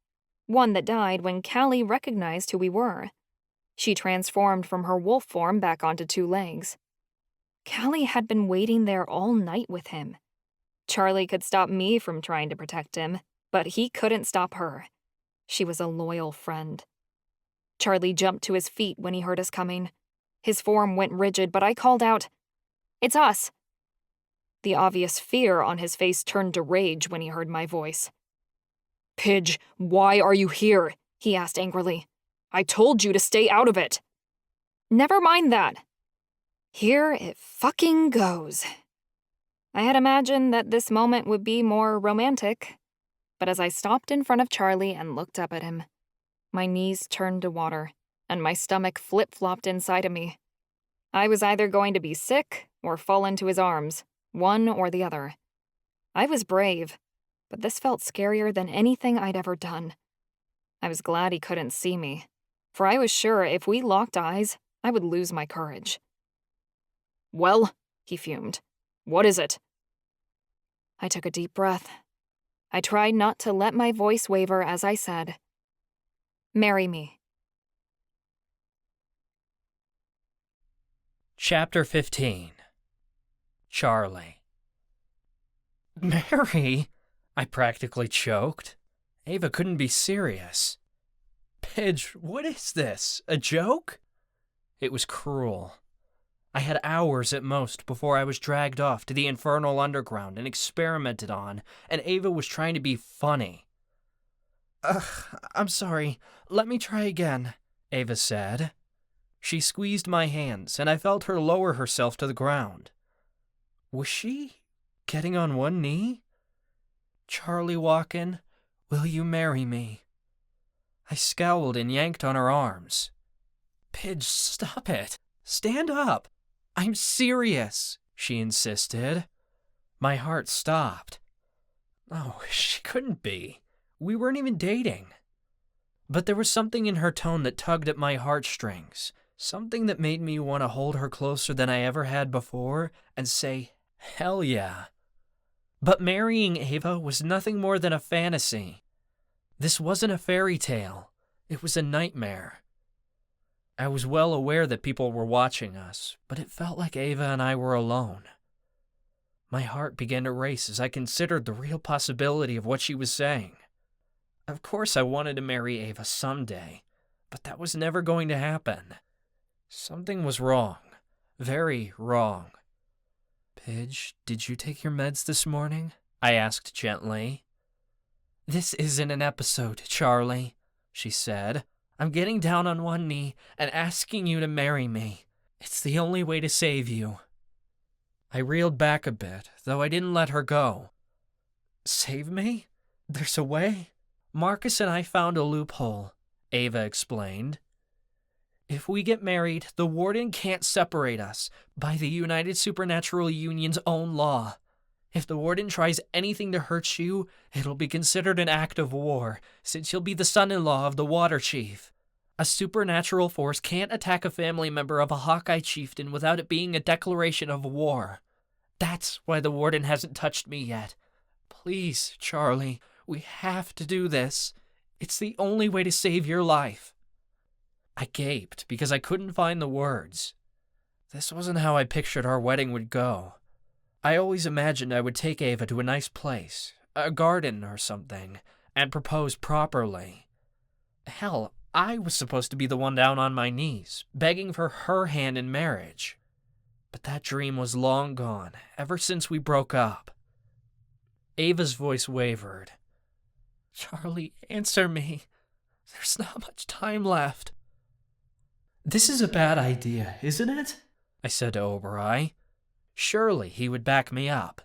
one that died when Callie recognized who we were. She transformed from her wolf form back onto 2 legs. Callie had been waiting there all night with him. Charlie could stop me from trying to protect him, but he couldn't stop her. She was a loyal friend. Charlie jumped to his feet when he heard us coming. His form went rigid, but I called out, "It's us." The obvious fear on his face turned to rage when he heard my voice. "Pidge, why are you here?" he asked angrily. "I told you to stay out of it." "Never mind that. Here it fucking goes." I had imagined that this moment would be more romantic, but as I stopped in front of Charlie and looked up at him, my knees turned to water, and my stomach flip-flopped inside of me. I was either going to be sick or fall into his arms, one or the other. I was brave, but this felt scarier than anything I'd ever done. I was glad he couldn't see me, for I was sure if we locked eyes, I would lose my courage. "Well," he fumed, "what is it?" I took a deep breath. I tried not to let my voice waver as I said, "Marry me." Chapter 15. Charlie. "Mary?" I practically choked. Ava couldn't be serious. "Pidge, what is this? A joke?" It was cruel. I had hours at most before I was dragged off to the Infernal Underground and experimented on, and Ava was trying to be funny. I'm sorry. Let me try again," Ava said. She squeezed my hands, and I felt her lower herself to the ground. Was she getting on one knee? "Charlie Walken, will you marry me?" I scowled and yanked on her arms. "Pidge, stop it. Stand up." "I'm serious," she insisted. My heart stopped. Oh, she couldn't be. We weren't even dating. But there was something in her tone that tugged at my heartstrings, something that made me want to hold her closer than I ever had before and say, hell yeah. But marrying Ava was nothing more than a fantasy. This wasn't a fairy tale. It was a nightmare. I was well aware that people were watching us, but it felt like Ava and I were alone. My heart began to race as I considered the real possibility of what she was saying. Of course I wanted to marry Ava someday, but that was never going to happen. Something was wrong. Very wrong. "Pidge, did you take your meds this morning?" I asked gently. "This isn't an episode, Charlie," she said. "I'm getting down on one knee and asking you to marry me. It's the only way to save you." I reeled back a bit, though I didn't let her go. "Save me? There's a way?" "Marcus and I found a loophole," Ava explained. "If we get married, the Warden can't separate us by the United Supernatural Union's own law. If the Warden tries anything to hurt you, it'll be considered an act of war, since you'll be the son-in-law of the Water Chief. A supernatural force can't attack a family member of a Hawkeye chieftain without it being a declaration of war. That's why the Warden hasn't touched me yet. Please, Charlie, we have to do this. It's the only way to save your life." I gaped because I couldn't find the words. This wasn't how I pictured our wedding would go. I always imagined I would take Ava to a nice place, a garden or something, and propose properly. Hell, I was supposed to be the one down on my knees, begging for her hand in marriage. But that dream was long gone, ever since we broke up. Ava's voice wavered. Charlie, answer me. There's not much time left. This is a bad idea, isn't it? I said to Oberoi. Surely he would back me up.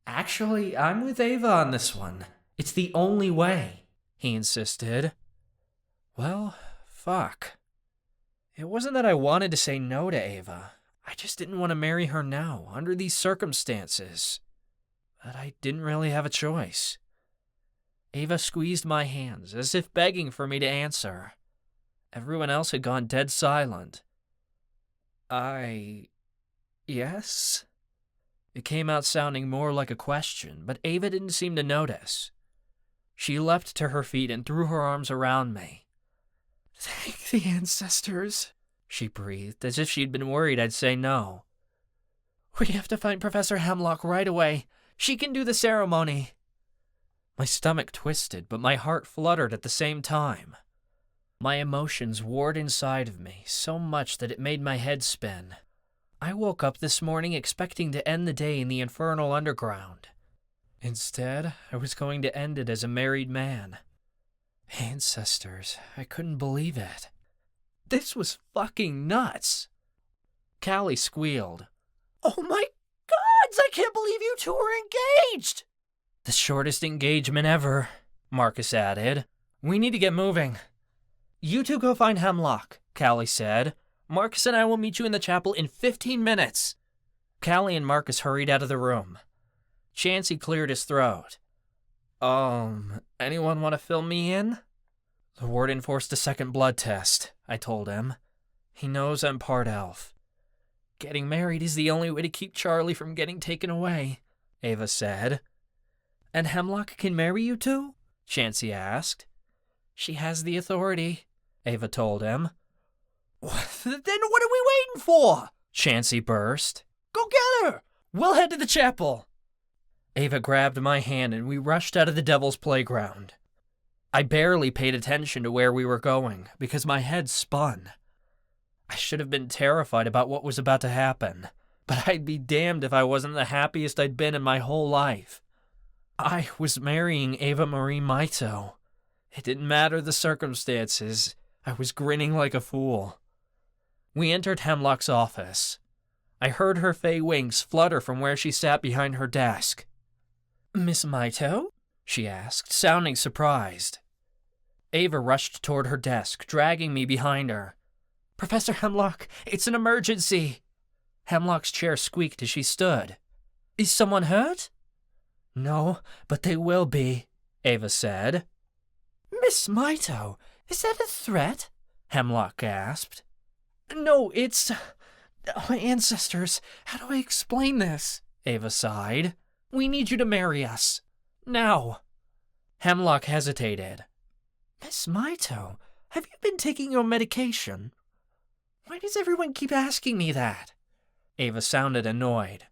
Actually, I'm with Ava on this one. It's the only way, he insisted. Well, fuck. It wasn't that I wanted to say no to Ava. I just didn't want to marry her now, under these circumstances. But I didn't really have a choice. Ava squeezed my hands, as if begging for me to answer. Everyone else had gone dead silent. Yes? It came out sounding more like a question, but Ava didn't seem to notice. She leapt to her feet and threw her arms around me. Thank the ancestors, she breathed, as if she'd been worried I'd say no. We have to find Professor Hemlock right away. She can do the ceremony. My stomach twisted, but my heart fluttered at the same time. My emotions warred inside of me so much that it made my head spin. I woke up this morning expecting to end the day in the Infernal Underground. Instead, I was going to end it as a married man. Ancestors, I couldn't believe it. This was fucking nuts. Callie squealed. Oh my gods, I can't believe you two are engaged! The shortest engagement ever, Marcus added. We need to get moving. You two go find Hemlock, Callie said. Marcus and I will meet you in the chapel in 15 minutes. Callie and Marcus hurried out of the room. Chansey cleared his throat. Anyone want to fill me in? The warden forced a second blood test, I told him. He knows I'm part elf. Getting married is the only way to keep Charlie from getting taken away, Ava said. And Hemlock can marry you too? Chansey asked. She has the authority, Ava told him. Then what are we waiting for? Chansey burst. Go get her! We'll head to the chapel. Ava grabbed my hand and we rushed out of the Devil's Playground. I barely paid attention to where we were going because my head spun. I should have been terrified about what was about to happen, but I'd be damned if I wasn't the happiest I'd been in my whole life. I was marrying Ava-Marie Maito. It didn't matter the circumstances. I was grinning like a fool. We entered Hemlock's office. I heard her fey wings flutter from where she sat behind her desk. Miss Maito? She asked, sounding surprised. Ava rushed toward her desk, dragging me behind her. Professor Hemlock, it's an emergency. Hemlock's chair squeaked as she stood. Is someone hurt? No, but they will be, Ava said. Miss Maito, is that a threat? Hemlock gasped. No, it's... my ancestors. How do I explain this? Ava sighed. We need you to marry us. Now. Hemlock hesitated. Miss Maito, have you been taking your medication? Why does everyone keep asking me that? Ava sounded annoyed.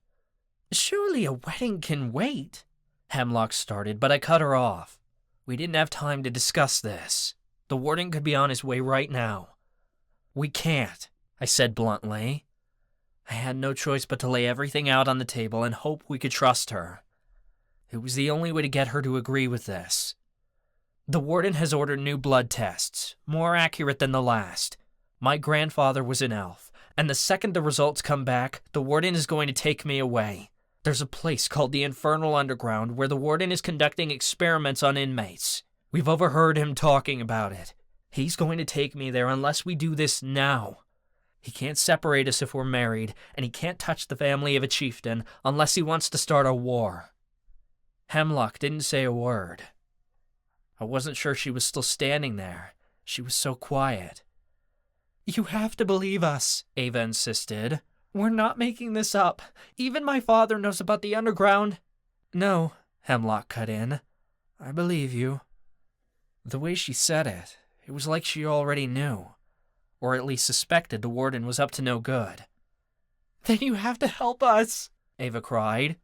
Surely a wedding can wait. Hemlock started, but I cut her off. We didn't have time to discuss this. The warden could be on his way right now. We can't, I said bluntly. I had no choice but to lay everything out on the table and hope we could trust her. It was the only way to get her to agree with this. The warden has ordered new blood tests, more accurate than the last. My grandfather was an elf, and the second the results come back, the warden is going to take me away. There's a place called the Infernal Underground where the warden is conducting experiments on inmates. We've overheard him talking about it. He's going to take me there unless we do this now. He can't separate us if we're married, and he can't touch the family of a chieftain unless he wants to start a war. Hemlock didn't say a word. I wasn't sure she was still standing there. She was so quiet. You have to believe us, Ava insisted. We're not making this up. Even my father knows about the underground. No, Hemlock cut in. I believe you. The way she said it, it was like she already knew, or at least suspected the warden was up to no good. Then you have to help us, Ava cried.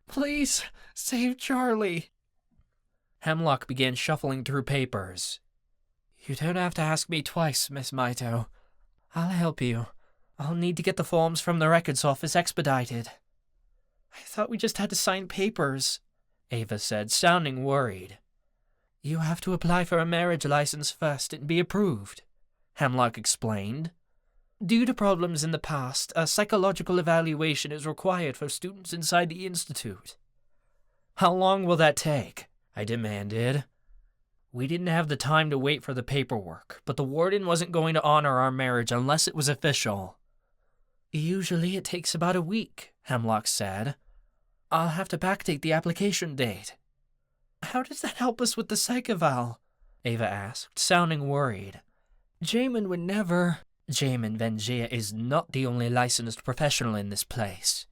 Please, save Charlie. Hemlock began shuffling through papers. You don't have to ask me twice, Miss Maito. I'll help you. I'll need to get the forms from the records office expedited. I thought we just had to sign papers, Ava said, sounding worried. You have to apply for a marriage license first and be approved, Hemlock explained. Due to problems in the past, a psychological evaluation is required for students inside the institute. How long will that take? I demanded. We didn't have the time to wait for the paperwork, but the warden wasn't going to honor our marriage unless it was official. Usually it takes about a week, Hemlock said. I'll have to backdate the application date. How does that help us with the psych eval? Ava asked, sounding worried. Jamin would never... Jamin Vengia is not the only licensed professional in this place,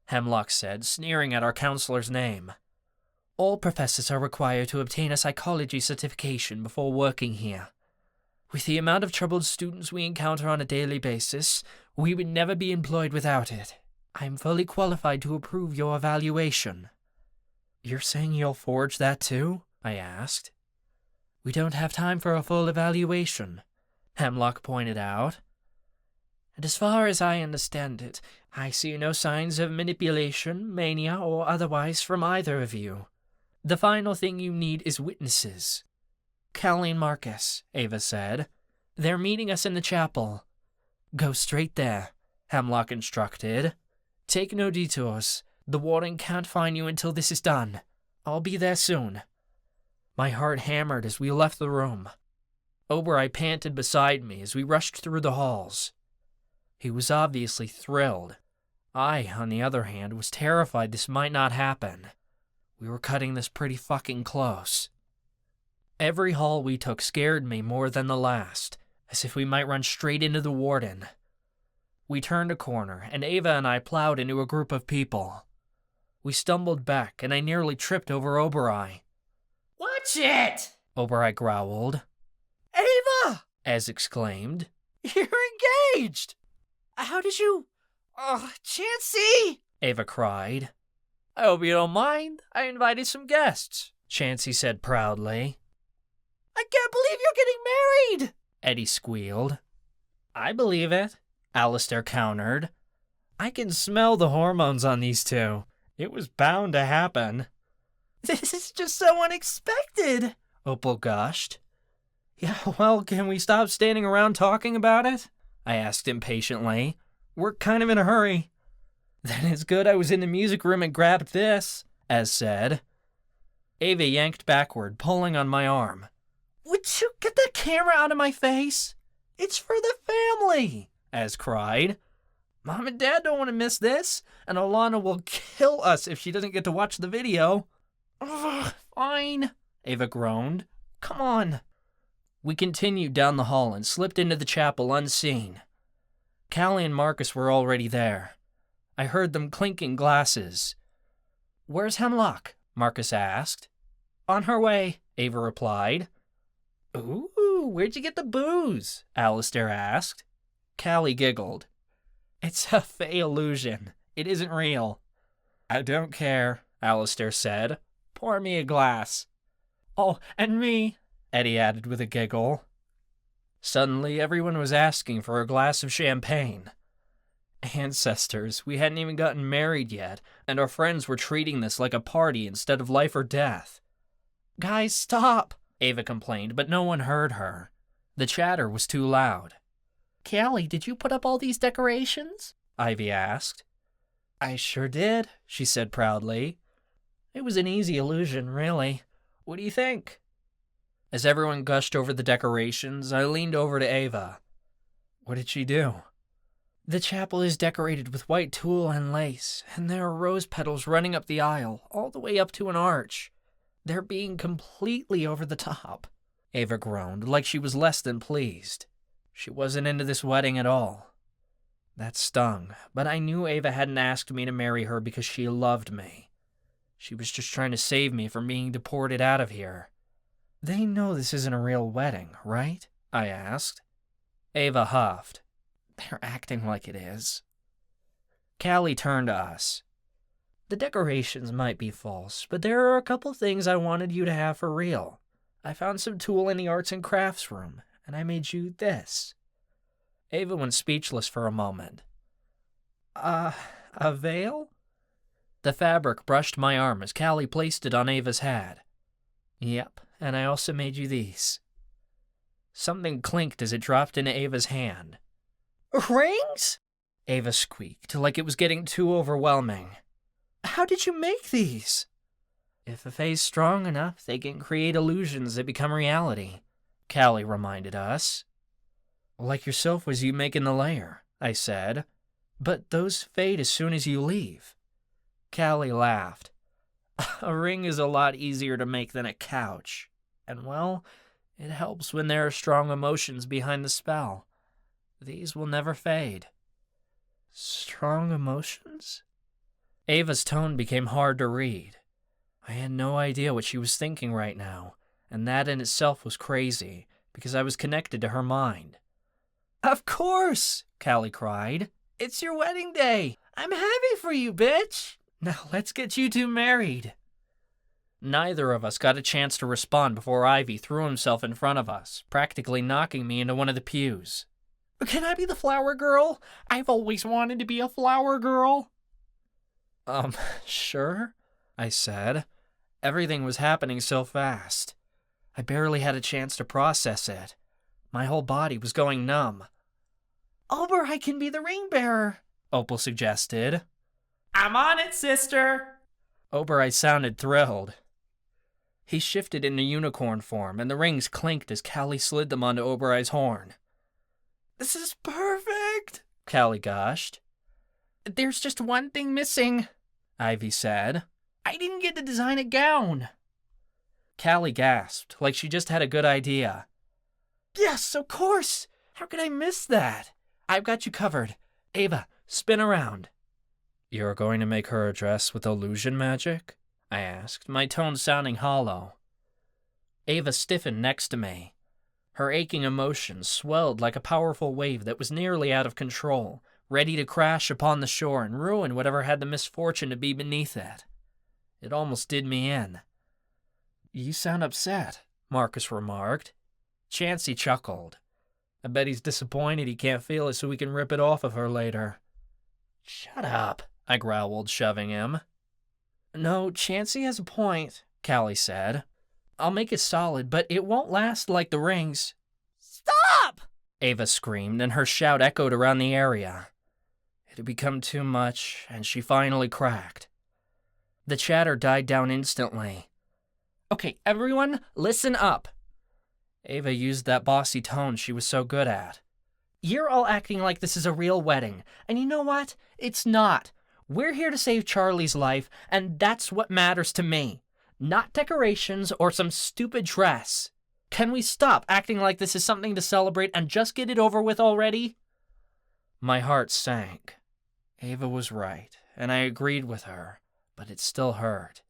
Hemlock said, sneering at our counselor's name. All professors are required to obtain a psychology certification before working here. With the amount of troubled students we encounter on a daily basis, we would never be employed without it. I am fully qualified to approve your evaluation. You're saying you'll forge that too? I asked. We don't have time for a full evaluation, Hemlock pointed out. And as far as I understand it, I see no signs of manipulation, mania, or otherwise from either of you. The final thing you need is witnesses. Callie and Marcus, Ava said. They're meeting us in the chapel. Go straight there, Hemlock instructed. Take no detours. The warden can't find you until this is done. I'll be there soon. My heart hammered as we left the room. Oberei panted beside me as we rushed through the halls. He was obviously thrilled. I, on the other hand, was terrified this might not happen. We were cutting this pretty fucking close. Every hall we took scared me more than the last, as if we might run straight into the warden. We turned a corner, and Ava and I plowed into a group of people. We stumbled back, and I nearly tripped over Oberei. Watch it! Oberei growled. Ava! Ez exclaimed. You're engaged! How did you... Oh, Chansey! Ava cried. I hope you don't mind. I invited some guests, Chansey said proudly. I can't believe you're getting married! Eddie squealed. I believe it, Alistair countered. I can smell the hormones on these two. It was bound to happen. This is just so unexpected, Opal gushed. Yeah, well, can we stop standing around talking about it? I asked impatiently. We're kind of in a hurry. Then it's good I was in the music room and grabbed this, Ez said. Ava yanked backward, pulling on my arm. Would you get that camera out of my face? It's for the family, Ez cried. Mom and Dad don't want to miss this, and Alana will kill us if she doesn't get to watch the video. Ugh, fine, Ava groaned. Come on. We continued down the hall and slipped into the chapel unseen. Callie and Marcus were already there. I heard them clinking glasses. Where's Hemlock? Marcus asked. On her way, Ava replied. Ooh, where'd you get the booze? Alistair asked. Callie giggled. It's a fey illusion. It isn't real. I don't care, Alistair said. Pour me a glass. Oh, and me, Eddie added with a giggle. Suddenly, everyone was asking for a glass of champagne. Ancestors, we hadn't even gotten married yet, and our friends were treating this like a party instead of life or death. Guys, stop, Ava complained, but no one heard her. The chatter was too loud. Callie, did you put up all these decorations? Ivy asked. I sure did, she said proudly. It was an easy illusion, really. What do you think? As everyone gushed over the decorations, I leaned over to Ava. What did she do? The chapel is decorated with white tulle and lace, and there are rose petals running up the aisle, all the way up to an arch. They're being completely over the top. Ava groaned, like she was less than pleased. She wasn't into this wedding at all. That stung, but I knew Ava hadn't asked me to marry her because she loved me. She was just trying to save me from being deported out of here. They know this isn't a real wedding, right? I asked. Ava huffed. They're acting like it is. Callie turned to us. The decorations might be false, but there are a couple things I wanted you to have for real. I found some tulle in the arts and crafts room, and I made you this. Ava went speechless for a moment. A veil? The fabric brushed my arm as Callie placed it on Ava's head. Yep, and I also made you these. Something clinked as it dropped into Ava's hand. Rings? Ava squeaked, like it was getting too overwhelming. How did you make these? If a fae's strong enough, they can create illusions that become reality, Callie reminded us. Like yourself was you making the layer, I said. But those fade as soon as you leave. Callie laughed. A ring is a lot easier to make than a couch. And well, it helps when there are strong emotions behind the spell. These will never fade. Strong emotions? Ava's tone became hard to read. I had no idea what she was thinking right now, and that in itself was crazy, because I was connected to her mind. Of course, Callie cried. It's your wedding day. I'm happy for you, bitch. Now let's get you two married. Neither of us got a chance to respond before Ivy threw himself in front of us, practically knocking me into one of the pews. Can I be the flower girl? I've always wanted to be a flower girl. Sure, I said. Everything was happening so fast. I barely had a chance to process it. My whole body was going numb. I can be the ring bearer, Opal suggested. I'm on it, sister. Obereye sounded thrilled. He shifted into unicorn form, and the rings clinked as Callie slid them onto Obereye's horn. This is perfect, Callie gushed. There's just one thing missing, Ivy said. I didn't get to design a gown. Callie gasped, like she just had a good idea. Yes, of course. How could I miss that? I've got you covered. Ava, spin around. You're going to make her a dress with illusion magic? I asked, my tone sounding hollow. Ava stiffened next to me. Her aching emotions swelled like a powerful wave that was nearly out of control, ready to crash upon the shore and ruin whatever had the misfortune to be beneath it. It almost did me in. You sound upset, Marcus remarked. Chansey chuckled. I bet he's disappointed he can't feel it so he can rip it off of her later. Shut up, I growled, shoving him. No, Chansey has a point, Callie said. I'll make it solid, but it won't last like the rings. Stop! Ava screamed, and her shout echoed around the area. It had become too much, and she finally cracked. The chatter died down instantly. Okay, everyone, listen up. Ava used that bossy tone she was so good at. You're all acting like this is a real wedding, and you know what? It's not. We're here to save Charlie's life, and that's what matters to me. Not decorations or some stupid dress. Can we stop acting like this is something to celebrate and just get it over with already? My heart sank. Ava was right, and I agreed with her, but it still hurt.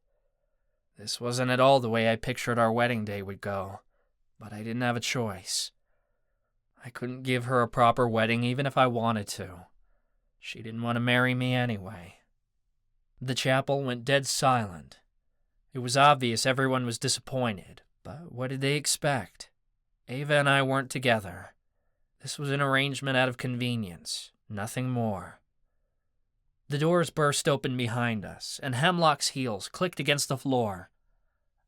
This wasn't at all the way I pictured our wedding day would go, but I didn't have a choice. I couldn't give her a proper wedding even if I wanted to. She didn't want to marry me anyway. The chapel went dead silent. It was obvious everyone was disappointed, but what did they expect? Ava and I weren't together. This was an arrangement out of convenience, nothing more. The doors burst open behind us, and Hemlock's heels clicked against the floor.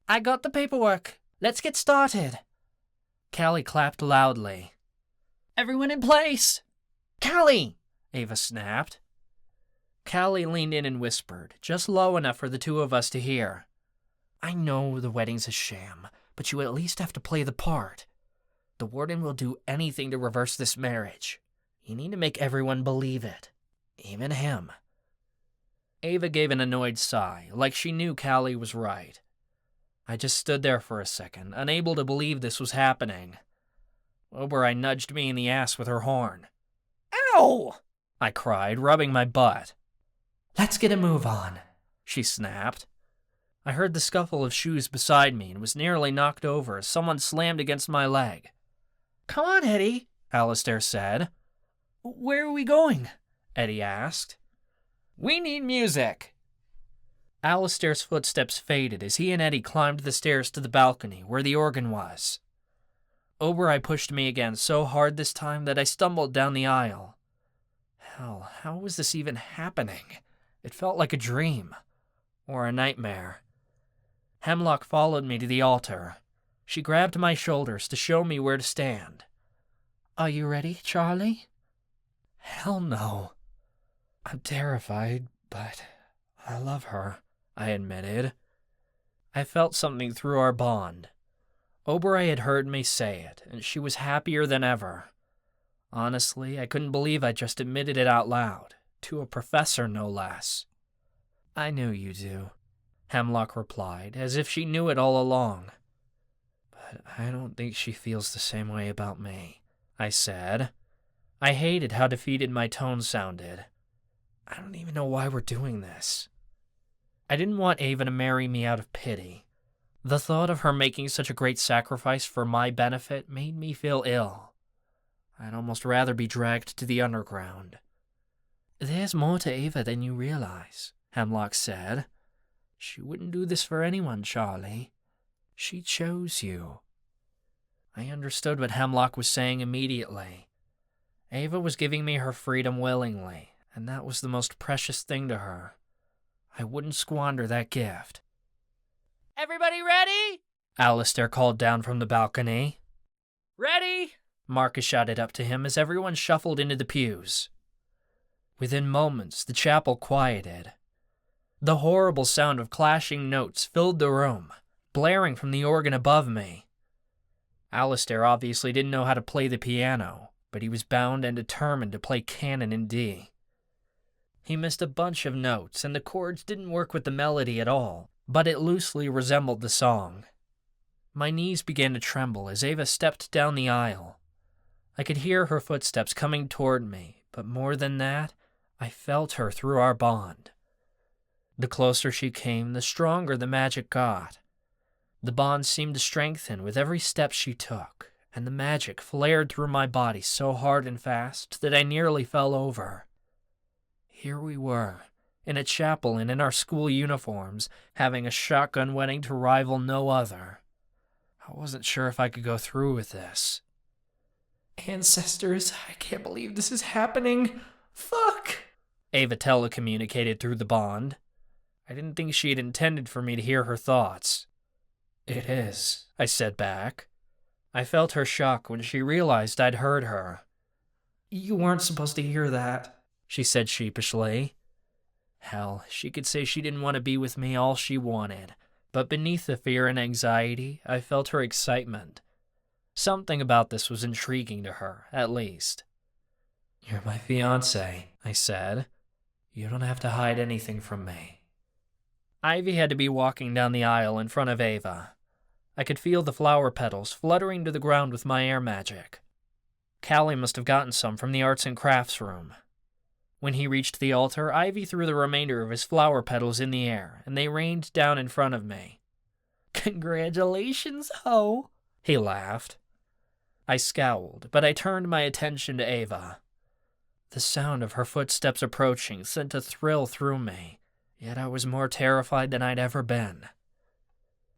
I got the paperwork. Let's get started. Callie clapped loudly. Everyone in place! Callie! Ava snapped. Callie leaned in and whispered, just low enough for the two of us to hear. I know the wedding's a sham, but you at least have to play the part. The Warden will do anything to reverse this marriage. You need to make everyone believe it. Even him. Ava gave an annoyed sigh, like she knew Callie was right. I just stood there for a second, unable to believe this was happening. Obereye nudged me in the ass with her horn. Ow! I cried, rubbing my butt. Let's get a move on, she snapped. I heard the scuffle of shoes beside me and was nearly knocked over as someone slammed against my leg. Come on, Eddie, Alistair said. Where are we going? Eddie asked. We need music. Alistair's footsteps faded as he and Eddie climbed the stairs to the balcony where the organ was. Oberei pushed me again so hard this time that I stumbled down the aisle. Hell, how was this even happening? It felt like a dream. Or a nightmare. Hemlock followed me to the altar. She grabbed my shoulders to show me where to stand. "Are you ready, Charlie?" "Hell no. I'm terrified, but I love her," I admitted. I felt something through our bond. Oberei had heard me say it, and she was happier than ever. Honestly, I couldn't believe I just admitted it out loud, to a professor no less. "I knew you do," Hemlock replied, as if she knew it all along. "But I don't think she feels the same way about me," I said. I hated how defeated my tone sounded. I don't even know why we're doing this. I didn't want Ava to marry me out of pity. The thought of her making such a great sacrifice for my benefit made me feel ill. I'd almost rather be dragged to the underground. "There's more to Ava than you realize," Hemlock said. "She wouldn't do this for anyone, Charlie. She chose you." I understood what Hemlock was saying immediately. Ava was giving me her freedom willingly, and that was the most precious thing to her. I wouldn't squander that gift. "Everybody ready?" Alistair called down from the balcony. "Ready!" Marcus shouted up to him as everyone shuffled into the pews. Within moments, the chapel quieted. The horrible sound of clashing notes filled the room, blaring from the organ above me. Alistair obviously didn't know how to play the piano, but he was bound and determined to play Canon in D. He missed a bunch of notes, and the chords didn't work with the melody at all, but it loosely resembled the song. My knees began to tremble as Ava stepped down the aisle. I could hear her footsteps coming toward me, but more than that, I felt her through our bond. The closer she came, the stronger the magic got. The bond seemed to strengthen with every step she took, and the magic flared through my body so hard and fast that I nearly fell over. Here we were, in a chapel and in our school uniforms, having a shotgun wedding to rival no other. I wasn't sure if I could go through with this. "Ancestors, I can't believe this is happening. Fuck!" Ava telecommunicated through the bond. I didn't think she had intended for me to hear her thoughts. "It is," I said back. I felt her shock when she realized I'd heard her. "You weren't supposed to hear that," she said sheepishly. Hell, she could say she didn't want to be with me all she wanted, but beneath the fear and anxiety, I felt her excitement. Something about this was intriguing to her, at least. "You're my fiancé," I said. "You don't have to hide anything from me." Ivy had to be walking down the aisle in front of Ava. I could feel the flower petals fluttering to the ground with my air magic. Callie must have gotten some from the arts and crafts room. When he reached the altar, Ivy threw the remainder of his flower petals in the air, and they rained down in front of me. "Congratulations, ho!" he laughed. I scowled, but I turned my attention to Ava. The sound of her footsteps approaching sent a thrill through me, yet I was more terrified than I'd ever been.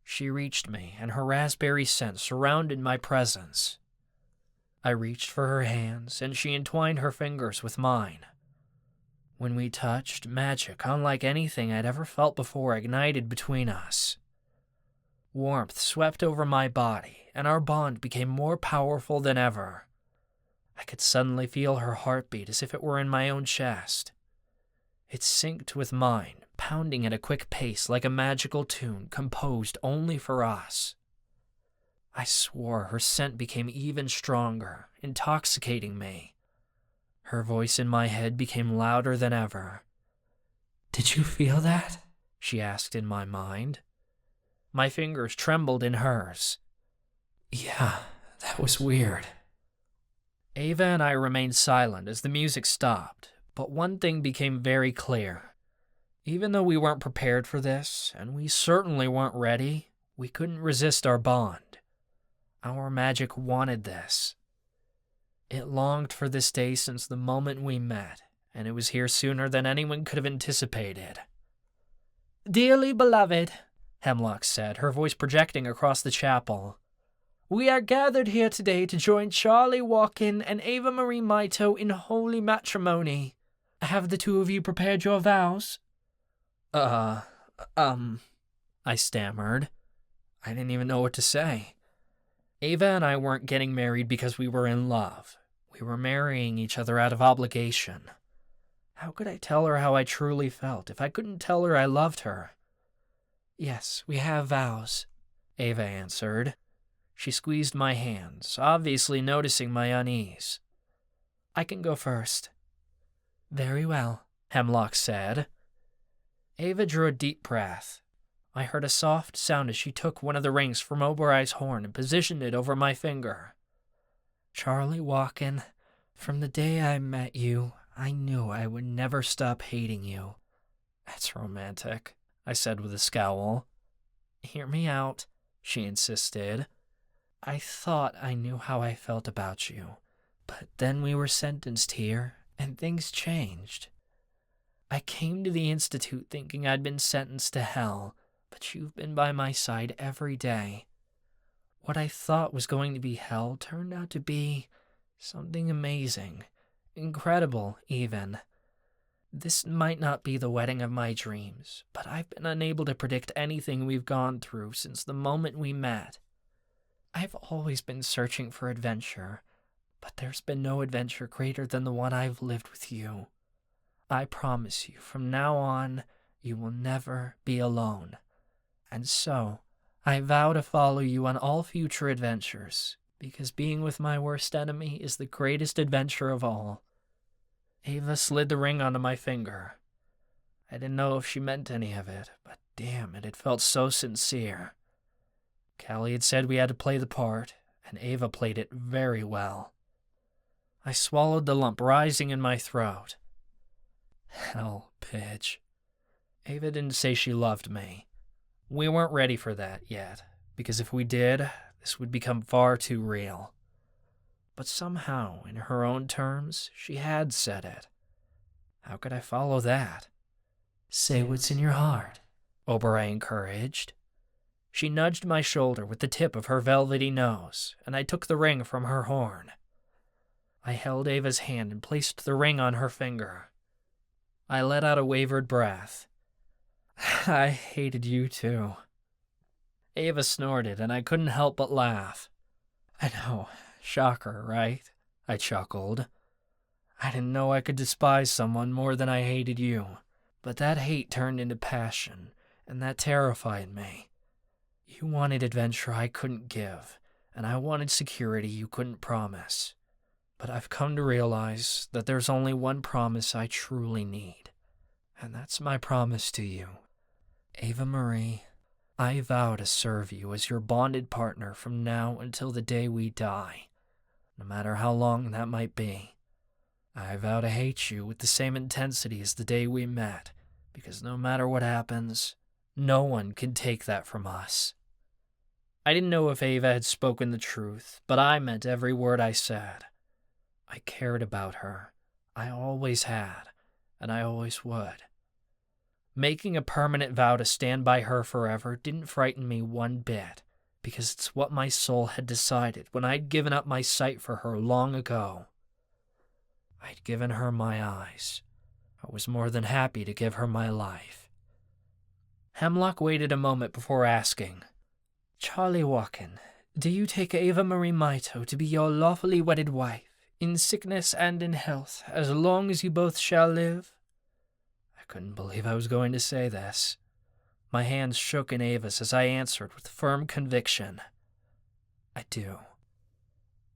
She reached me, and her raspberry scent surrounded my presence. I reached for her hands, and she entwined her fingers with mine. When we touched, magic unlike anything I'd ever felt before ignited between us. Warmth swept over my body, and our bond became more powerful than ever. I could suddenly feel her heartbeat as if it were in my own chest. It synced with mine, pounding at a quick pace like a magical tune composed only for us. I swore her scent became even stronger, intoxicating me. Her voice in my head became louder than ever. "Did you feel that?" she asked in my mind. My fingers trembled in hers. "Yeah, that was weird." Ava and I remained silent as the music stopped, but one thing became very clear. Even though we weren't prepared for this, and we certainly weren't ready, we couldn't resist our bond. Our magic wanted this. It longed for this day since the moment we met, and it was here sooner than anyone could have anticipated. "Dearly beloved," Hemlock said, her voice projecting across the chapel, We are gathered here today to join Charlie Walken and Ava-Marie Mito in holy matrimony. Have the two of you prepared your vows? I stammered. I didn't even know what to say. Ava and I weren't getting married because we were in love. We were marrying each other out of obligation. How could I tell her how I truly felt if I couldn't tell her I loved her? Yes, we have vows, Ava answered. She squeezed my hands, obviously noticing my unease. I can go first. Very well, Hemlock said. Ava drew a deep breath. I heard a soft sound as she took one of the rings from Oberei's horn and positioned it over my finger. Charlie Walken, from the day I met you, I knew I would never stop hating you. That's romantic, I said with a scowl. Hear me out, she insisted. I thought I knew how I felt about you, but then we were sentenced here, and things changed. I came to the Institute thinking I'd been sentenced to hell, but you've been by my side every day. What I thought was going to be hell turned out to be something amazing, incredible even. This might not be the wedding of my dreams, but I've been unable to predict anything we've gone through since the moment we met. I've always been searching for adventure, but there's been no adventure greater than the one I've lived with you. I promise you, from now on, you will never be alone. And so, I vow to follow you on all future adventures, because being with my worst enemy is the greatest adventure of all. Ava slid the ring onto my finger. I didn't know if she meant any of it, but damn it felt so sincere. Callie had said we had to play the part, and Ava played it very well. I swallowed the lump rising in my throat. Hell, bitch. Ava didn't say she loved me. We weren't ready for that yet, because if we did, this would become far too real. But somehow, in her own terms, she had said it. How could I follow that? Say what's in your heart, Oberei encouraged. She nudged my shoulder with the tip of her velvety nose, and I took the ring from her horn. I held Ava's hand and placed the ring on her finger. I let out a wavered breath. I hated you too. Ava snorted, and I couldn't help but laugh. I know, shocker, right? I chuckled. I didn't know I could despise someone more than I hated you, but that hate turned into passion, and that terrified me. You wanted adventure I couldn't give, and I wanted security you couldn't promise. But I've come to realize that there's only one promise I truly need, and that's my promise to you. Ava-Marie, I vow to serve you as your bonded partner from now until the day we die, no matter how long that might be. I vow to hate you with the same intensity as the day we met, because no matter what happens, no one can take that from us. I didn't know if Ava had spoken the truth, but I meant every word I said. I cared about her. I always had, and I always would. Making a permanent vow to stand by her forever didn't frighten me one bit, because it's what my soul had decided when I'd given up my sight for her long ago. I'd given her my eyes. I was more than happy to give her my life. Hemlock waited a moment before asking, Charlie Walken, do you take Ava-Marie Mito to be your lawfully wedded wife, in sickness and in health, as long as you both shall live? I couldn't believe I was going to say this. My hands shook in Ava's as I answered with firm conviction. I do.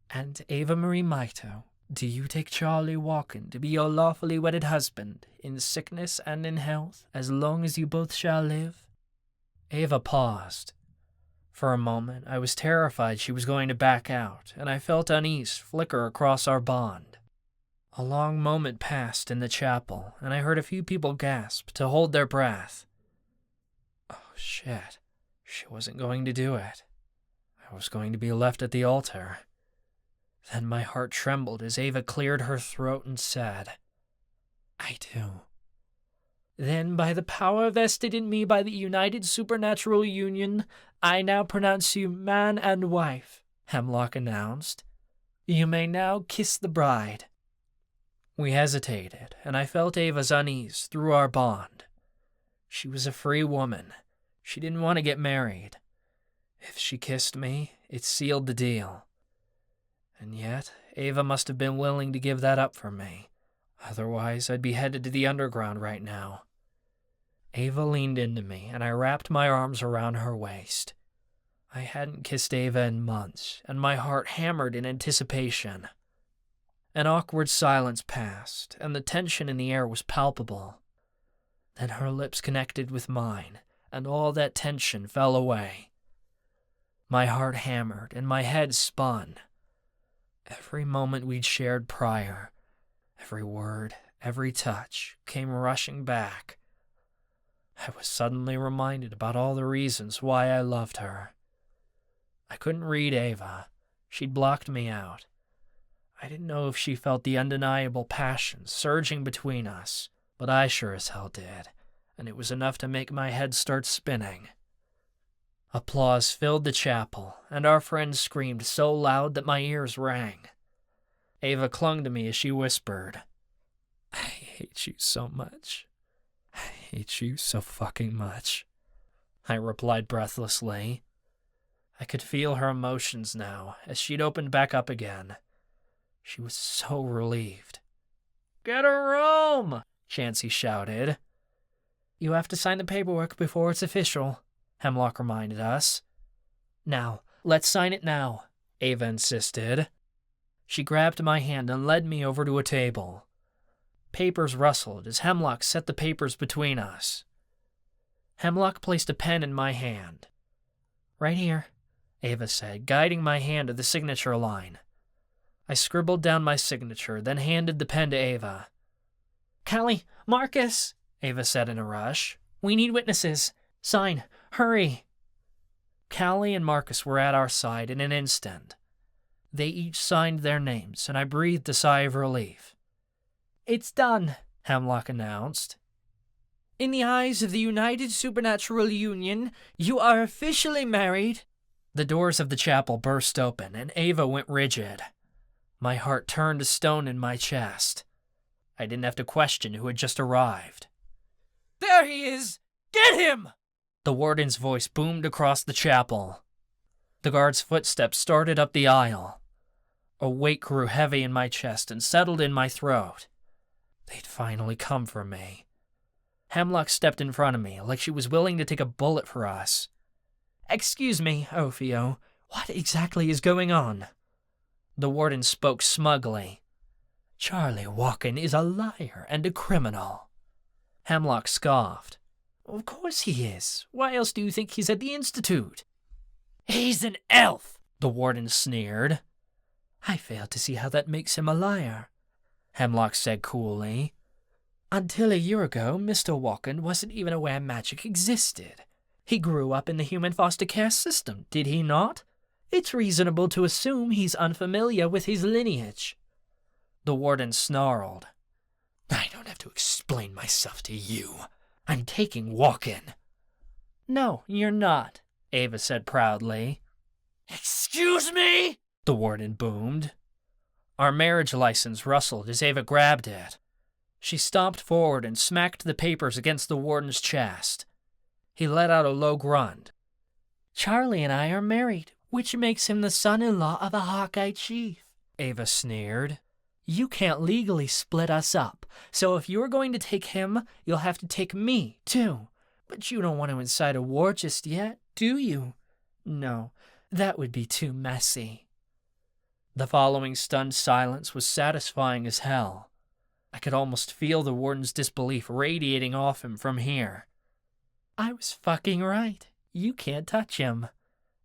And Ava-Marie Mito, do you take Charlie Walken to be your lawfully wedded husband, in sickness and in health, as long as you both shall live? Ava paused. For a moment, I was terrified she was going to back out, and I felt unease flicker across our bond. A long moment passed in the chapel, and I heard a few people gasp to hold their breath. Oh, shit. She wasn't going to do it. I was going to be left at the altar. Then my heart trembled as Ava cleared her throat and said, I do. Then, by the power vested in me by the United Supernatural Union, I now pronounce you man and wife, Hemlock announced. "You may now kiss the bride." We hesitated, and I felt Ava's unease through our bond. She was a free woman. She didn't want to get married. If she kissed me, it sealed the deal. And yet, Ava must have been willing to give that up for me. Otherwise, I'd be headed to the underground right now. Ava leaned into me, and I wrapped my arms around her waist. I hadn't kissed Ava in months, and my heart hammered in anticipation. An awkward silence passed, and the tension in the air was palpable. Then her lips connected with mine, and all that tension fell away. My heart hammered, and my head spun. Every moment we'd shared prior, every word, every touch, came rushing back. I was suddenly reminded about all the reasons why I loved her. I couldn't read Ava. She'd blocked me out. I didn't know if she felt the undeniable passion surging between us, but I sure as hell did, and it was enough to make my head start spinning. Applause filled the chapel, and our friends screamed so loud that my ears rang. Ava clung to me as she whispered, "I hate you so much. I hate you so fucking much," I replied breathlessly. I could feel her emotions now as she'd opened back up again. She was so relieved. "Get a room!" Chansey shouted. "You have to sign the paperwork before it's official," Hemlock reminded us. "Now, let's sign it now," Ava insisted. She grabbed my hand and led me over to a table. Papers rustled as Hemlock set the papers between us. Hemlock placed a pen in my hand. "Right here," Ava said, guiding my hand to the signature line. I scribbled down my signature, then handed the pen to Ava. "Callie, Marcus," Ava said in a rush. "We need witnesses. Sign. Hurry." Callie and Marcus were at our side in an instant. They each signed their names, and I breathed a sigh of relief. "It's done," Hemlock announced. "In the eyes of the United Supernatural Union, you are officially married." The doors of the chapel burst open, and Ava went rigid. My heart turned to stone in my chest. I didn't have to question who had just arrived. "There he is! Get him!" The warden's voice boomed across the chapel. The guard's footsteps started up the aisle. A weight grew heavy in my chest and settled in my throat. They'd finally come for me. Hemlock stepped in front of me like she was willing to take a bullet for us. "Excuse me, Ophio, what exactly is going on?" The warden spoke smugly. "Charlie Walken is a liar and a criminal." Hemlock scoffed. "Of course he is. Why else do you think he's at the Institute?" "He's an elf," the warden sneered. "I fail to see how that makes him a liar," Hemlock said coolly. "Until a year ago, Mr. Walken wasn't even aware magic existed. He grew up in the human foster care system, did he not? It's reasonable to assume he's unfamiliar with his lineage." The warden snarled. "I don't have to explain myself to you. I'm taking Walken." "No, you're not," Ava said proudly. "Excuse me?" the warden boomed. Our marriage license rustled as Ava grabbed it. She stomped forward and smacked the papers against the warden's chest. He let out a low grunt. "Charlie and I are married, which makes him the son-in-law of a Hawkeye chief," Ava sneered. "You can't legally split us up, so if you're going to take him, you'll have to take me, too. But you don't want to incite a war just yet, do you? No, that would be too messy." The following stunned silence was satisfying as hell. I could almost feel the warden's disbelief radiating off him from here. "I was fucking right. You can't touch him,"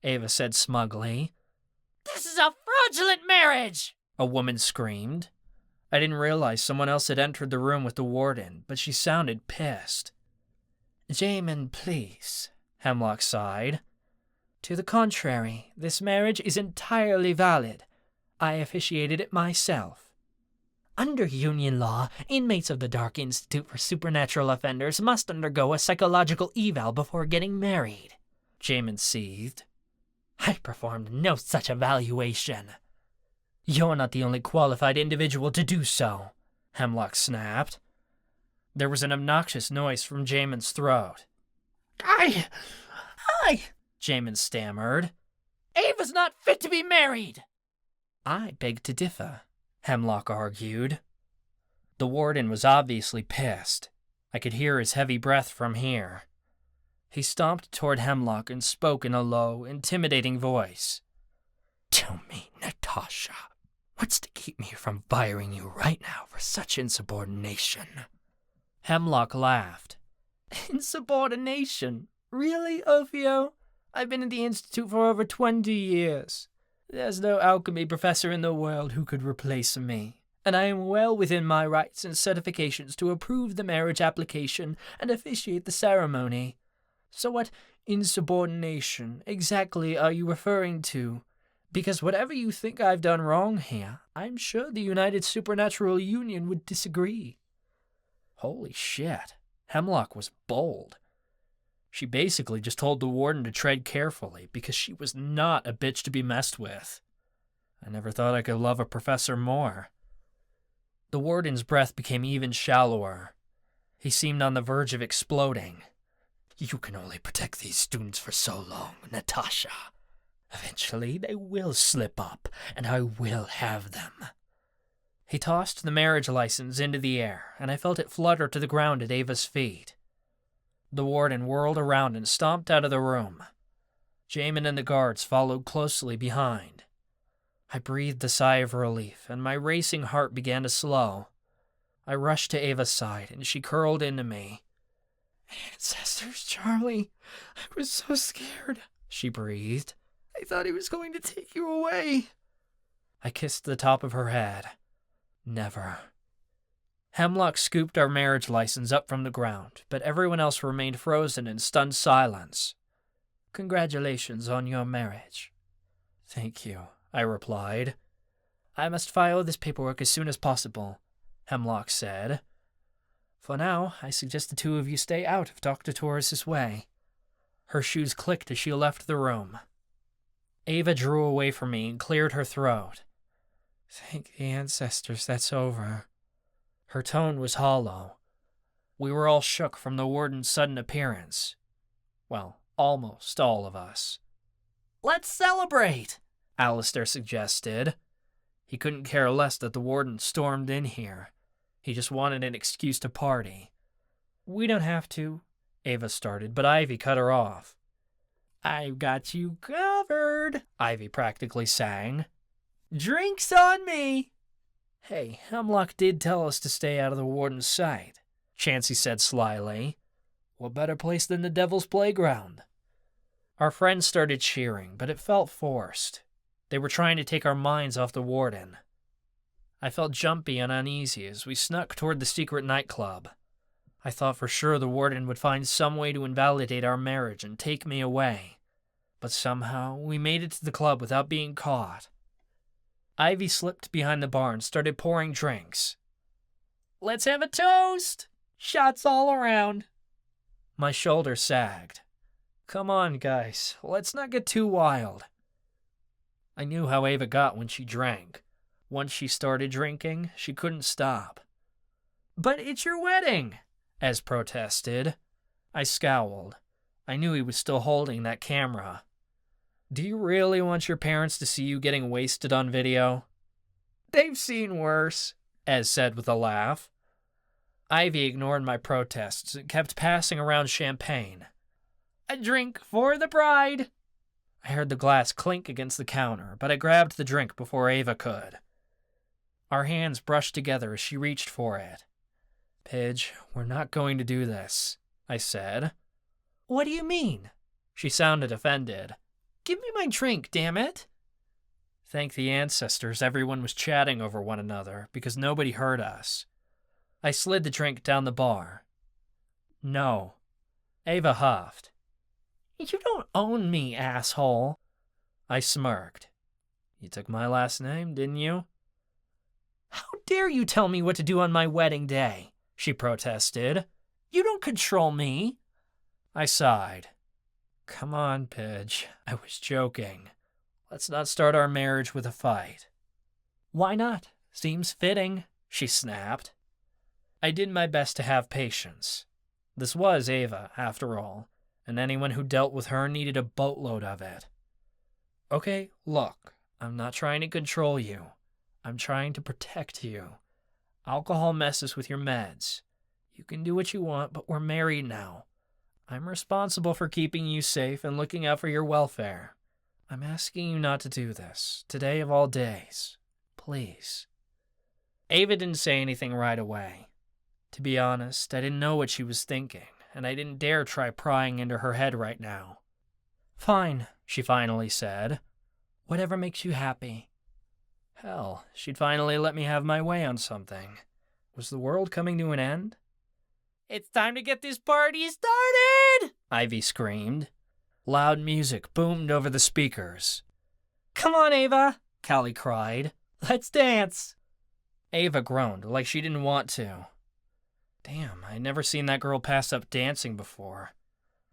Ava said smugly. "This is a fraudulent marriage!" a woman screamed. I didn't realize someone else had entered the room with the warden, but she sounded pissed. "Jamin, please," Hemlock sighed. "To the contrary, this marriage is entirely valid. I officiated it myself. Under Union law, inmates of the Dark Institute for Supernatural Offenders must undergo a psychological eval before getting married," Jamin seethed. I performed no such evaluation. You're not the only qualified individual to do so, Hemlock snapped. There was an obnoxious noise from Jamin's throat. I, Jamin stammered. Ava's not fit to be married. I beg to differ, Hemlock argued. The warden was obviously pissed. I could hear his heavy breath from here. He stomped toward Hemlock and spoke in a low, intimidating voice. Tell me, Natasha, what's to keep me from firing you right now for such insubordination? Hemlock laughed. Insubordination? Really, Ophio? I've been at the Institute for over 20 years. There's no alchemy professor in the world who could replace me, and I am well within my rights and certifications to approve the marriage application and officiate the ceremony. So what insubordination exactly are you referring to? Because whatever you think I've done wrong here, I'm sure the United Supernatural Union would disagree. Holy shit, Hemlock was bold. She basically just told the warden to tread carefully because she was not a bitch to be messed with. I never thought I could love a professor more. The warden's breath became even shallower. He seemed on the verge of exploding. You can only protect these students for so long, Natasha. Eventually they will slip up, and I will have them. He tossed the marriage license into the air, and I felt it flutter to the ground at Ava's feet. The warden whirled around and stomped out of the room. Jamin and the guards followed closely behind. I breathed a sigh of relief, and my racing heart began to slow. I rushed to Ava's side, and she curled into me. Ancestors, Charlie, I was so scared, she breathed. I thought he was going to take you away. I kissed the top of her head. Never. Hemlock scooped our marriage license up from the ground, but everyone else remained frozen in stunned silence. Congratulations on your marriage. Thank you, I replied. I must file this paperwork as soon as possible, Hemlock said. For now, I suggest the two of you stay out of Dr. Torres's way. Her shoes clicked as she left the room. Ava drew away from me and cleared her throat. Thank the ancestors that's over. Her tone was hollow. We were all shook from the warden's sudden appearance. Well, almost all of us. Let's celebrate, Alistair suggested. He couldn't care less that the warden stormed in here. He just wanted an excuse to party. We don't have to, Ava started, but Ivy cut her off. I've got you covered, Ivy practically sang. Drinks on me! Hey, Hemlock did tell us to stay out of the warden's sight, Chansey said slyly. What better place than the Devil's Playground? Our friends started cheering, but it felt forced. They were trying to take our minds off the warden. I felt jumpy and uneasy as we snuck toward the secret nightclub. I thought for sure the warden would find some way to invalidate our marriage and take me away. But somehow we made it to the club without being caught. Ivy slipped behind the bar and started pouring drinks. Let's have a toast! Shots all around. My shoulder sagged. Come on, guys, let's not get too wild. I knew how Ava got when she drank. Once she started drinking, she couldn't stop. But it's your wedding, Ez protested. I scowled. I knew he was still holding that camera. Do you really want your parents to see you getting wasted on video? They've seen worse, Ez said with a laugh. Ivy ignored my protests and kept passing around champagne. A drink for the bride. I heard the glass clink against the counter, but I grabbed the drink before Ava could. Our hands brushed together as she reached for it. Pidge, we're not going to do this, I said. What do you mean? She sounded offended. Give me my drink, damn it. Thank the ancestors, everyone was chatting over one another because nobody heard us. I slid the drink down the bar. No. Ava huffed. You don't own me, asshole. I smirked. You took my last name, didn't you? How dare you tell me what to do on my wedding day? She protested. You don't control me. I sighed. Come on, Pidge. I was joking. Let's not start our marriage with a fight. Why not? Seems fitting, she snapped. I did my best to have patience. This was Ava, after all, and anyone who dealt with her needed a boatload of it. Okay, look, I'm not trying to control you. I'm trying to protect you. Alcohol messes with your meds. You can do what you want, but we're married now. I'm responsible for keeping you safe and looking out for your welfare. I'm asking you not to do this, today of all days. Please. Ava didn't say anything right away. To be honest, I didn't know what she was thinking, and I didn't dare try prying into her head right now. Fine, she finally said. Whatever makes you happy. Hell, she'd finally let me have my way on something. Was the world coming to an end? It's time to get this party started! Ivy screamed. Loud music boomed over the speakers. Come on, Ava, Callie cried. Let's dance. Ava groaned like she didn't want to. Damn, I'd never seen that girl pass up dancing before.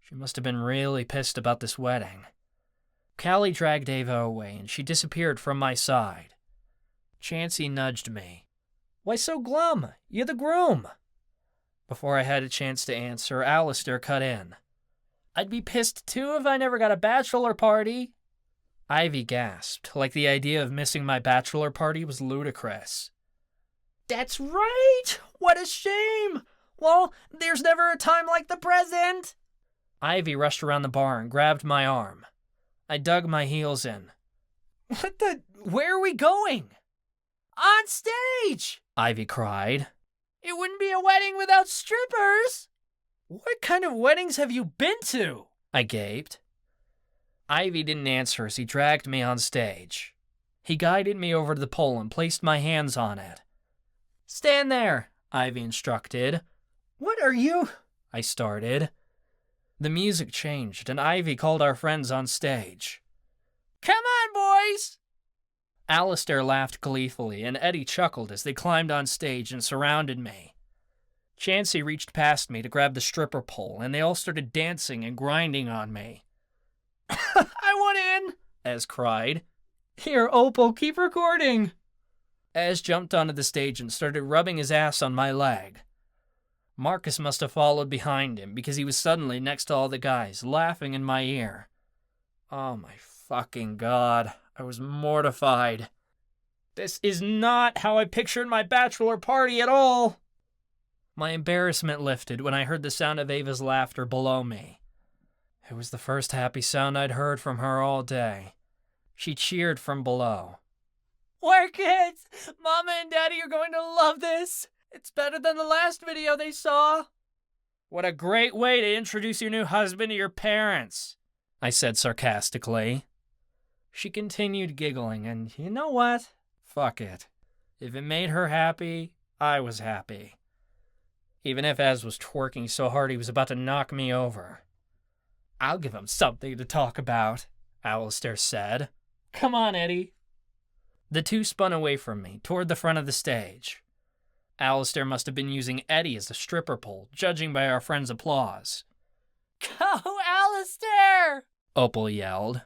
She must have been really pissed about this wedding. Callie dragged Ava away, and she disappeared from my side. Chansey nudged me. Why so glum? You're the groom. Before I had a chance to answer, Alistair cut in. I'd be pissed too if I never got a bachelor party. Ivy gasped, like the idea of missing my bachelor party was ludicrous. That's right! What a shame! Well, there's never a time like the present! Ivy rushed around the bar and grabbed my arm. I dug my heels in. Where are we going? On stage! Ivy cried. It wouldn't be a wedding without strippers! What kind of weddings have you been to? I gaped. Ivy didn't answer as he dragged me on stage. He guided me over to the pole and placed my hands on it. Stand there, Ivy instructed. What are you? I started. The music changed, and Ivy called our friends on stage. Come on, boys! Alistair laughed gleefully, and Eddie chuckled as they climbed on stage and surrounded me. Chansey reached past me to grab the stripper pole, and they all started dancing and grinding on me. I want in, Ez cried. Here, Opal, keep recording. Ez jumped onto the stage and started rubbing his ass on my leg. Marcus must have followed behind him because he was suddenly next to all the guys, laughing in my ear. Oh my fucking God, I was mortified. This is not how I pictured my bachelor party at all. My embarrassment lifted when I heard the sound of Ava's laughter below me. It was the first happy sound I'd heard from her all day. She cheered from below. Work it! Mama and Daddy are going to love this! It's better than the last video they saw! What a great way to introduce your new husband to your parents, I said sarcastically. She continued giggling, and you know what? Fuck it. If it made her happy, I was happy. Even if Ez was twerking so hard he was about to knock me over. I'll give him something to talk about, Alistair said. Come on, Eddie. The two spun away from me, toward the front of the stage. Alistair must have been using Eddie as a stripper pole, judging by our friends' applause. Go, Alistair! Opal yelled.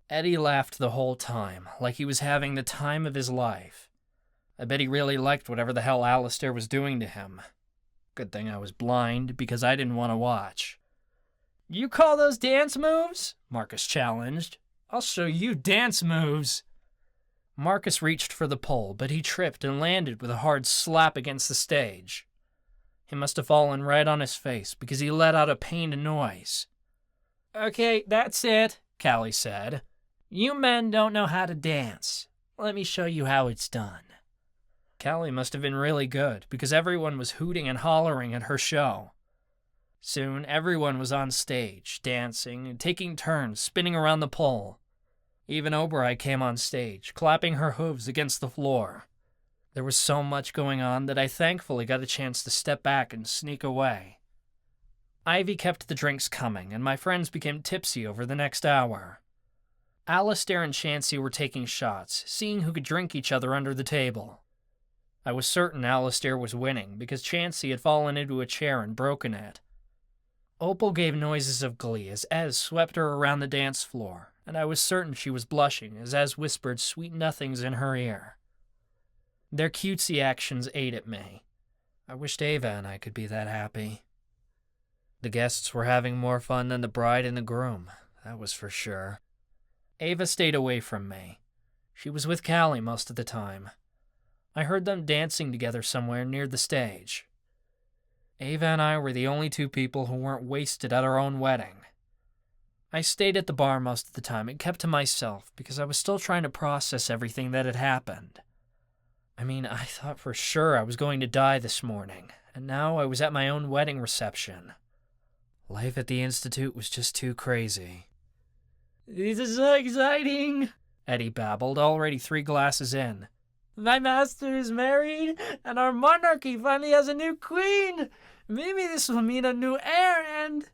Eddie laughed the whole time, like he was having the time of his life. I bet he really liked whatever the hell Alistair was doing to him. Good thing I was blind, because I didn't want to watch. You call those dance moves? Marcus challenged. I'll show you dance moves. Marcus reached for the pole, but he tripped and landed with a hard slap against the stage. He must have fallen right on his face because he let out a pained noise. Okay, that's it, Callie said. You men don't know how to dance. Let me show you how it's done. Callie must have been really good because everyone was hooting and hollering at her show. Soon, everyone was on stage, dancing and taking turns spinning around the pole. Even Oberoi came on stage, clapping her hooves against the floor. There was so much going on that I thankfully got a chance to step back and sneak away. Ivy kept the drinks coming, and my friends became tipsy over the next hour. Alistair and Chansey were taking shots, seeing who could drink each other under the table. I was certain Alistair was winning because Chansey had fallen into a chair and broken it. Opal gave noises of glee as Ez swept her around the dance floor, and I was certain she was blushing as Ez whispered sweet nothings in her ear. Their cutesy actions ate at me. I wished Ava and I could be that happy. The guests were having more fun than the bride and the groom, that was for sure. Ava stayed away from me. She was with Callie most of the time. I heard them dancing together somewhere near the stage. Ava and I were the only two people who weren't wasted at our own wedding. I stayed at the bar most of the time and kept to myself because I was still trying to process everything that had happened. I mean, I thought for sure I was going to die this morning, and now I was at my own wedding reception. Life at the Institute was just too crazy. This is so exciting, Eddie babbled, already 3 glasses in. My master is married, and our monarchy finally has a new queen. Maybe this will mean a new heir and...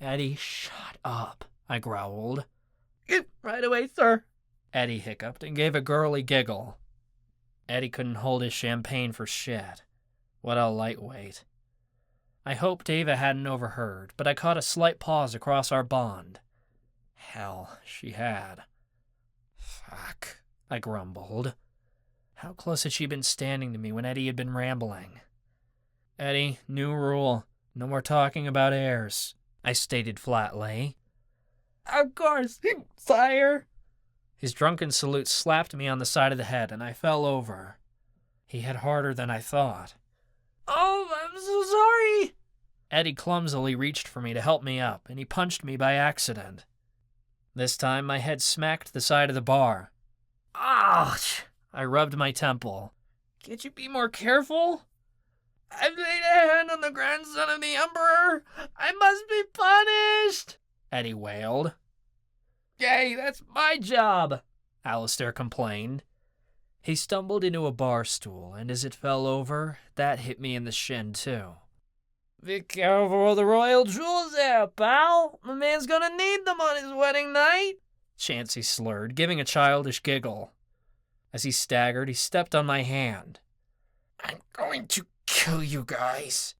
Eddie, shut up, I growled. Right away, sir. Eddie hiccuped and gave a girly giggle. Eddie couldn't hold his champagne for shit. What a lightweight. I hoped Ava hadn't overheard, but I caught a slight pause across our bond. Hell, she had. Fuck, I grumbled. How close had she been standing to me when Eddie had been rambling? Eddie, new rule. No more talking about heirs, I stated flatly. Of course, sire. His drunken salute slapped me on the side of the head, and I fell over. He hit harder than I thought. Oh, I'm so sorry. Eddie clumsily reached for me to help me up, and he punched me by accident. This time, my head smacked the side of the bar. Ouch! I rubbed my temple. Can't you be more careful? I've laid a hand on the grandson of the Emperor. I must be punished, Eddie wailed. Yay, that's my job, Alistair complained. He stumbled into a bar stool, and as it fell over, that hit me in the shin, too. Be careful with the royal jewels there, pal. The man's gonna need them on his wedding night, Chansey slurred, giving a childish giggle. As he staggered, he stepped on my hand. I'm going to kill you guys,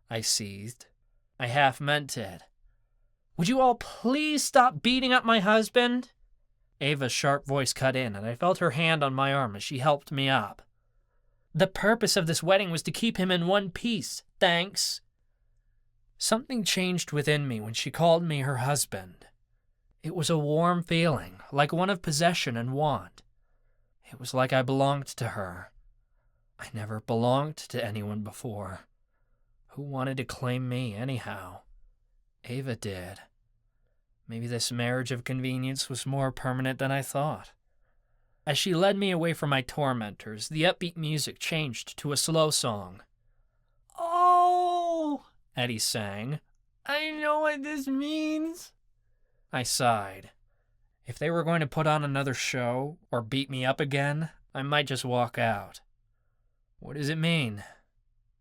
I seethed. I half meant it. Would you all please stop beating up my husband? Ava's sharp voice cut in, and I felt her hand on my arm as she helped me up. The purpose of this wedding was to keep him in one piece, thanks. Something changed within me when she called me her husband. It was a warm feeling, like one of possession and want. It was like I belonged to her. I never belonged to anyone before. Who wanted to claim me anyhow? Ava did. Maybe this marriage of convenience was more permanent than I thought. As she led me away from my tormentors, the upbeat music changed to a slow song. Oh, Eddie sang. I know what this means. I sighed. If they were going to put on another show, or beat me up again, I might just walk out. What does it mean?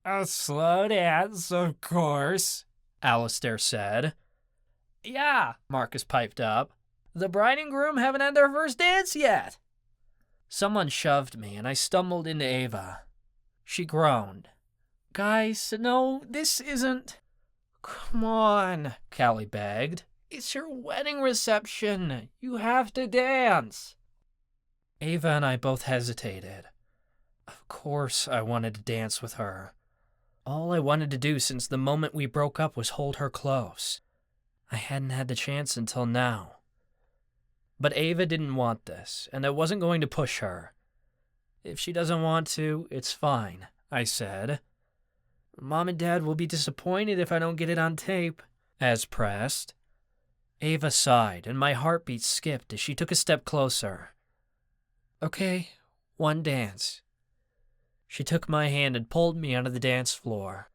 A slow dance, of course, Alistair said. Yeah, Marcus piped up. The bride and groom haven't had their first dance yet. Someone shoved me, and I stumbled into Ava. She groaned. Guys, no, this isn't... Come on, Callie begged. It's your wedding reception. You have to dance. Ava and I both hesitated. Of course I wanted to dance with her. All I wanted to do since the moment we broke up was hold her close. I hadn't had the chance until now. But Ava didn't want this, and I wasn't going to push her. If she doesn't want to, it's fine, I said. Mom and Dad will be disappointed if I don't get it on tape, as pressed. Ava sighed, and my heartbeat skipped as she took a step closer. Okay, one dance. She took my hand and pulled me onto the dance floor.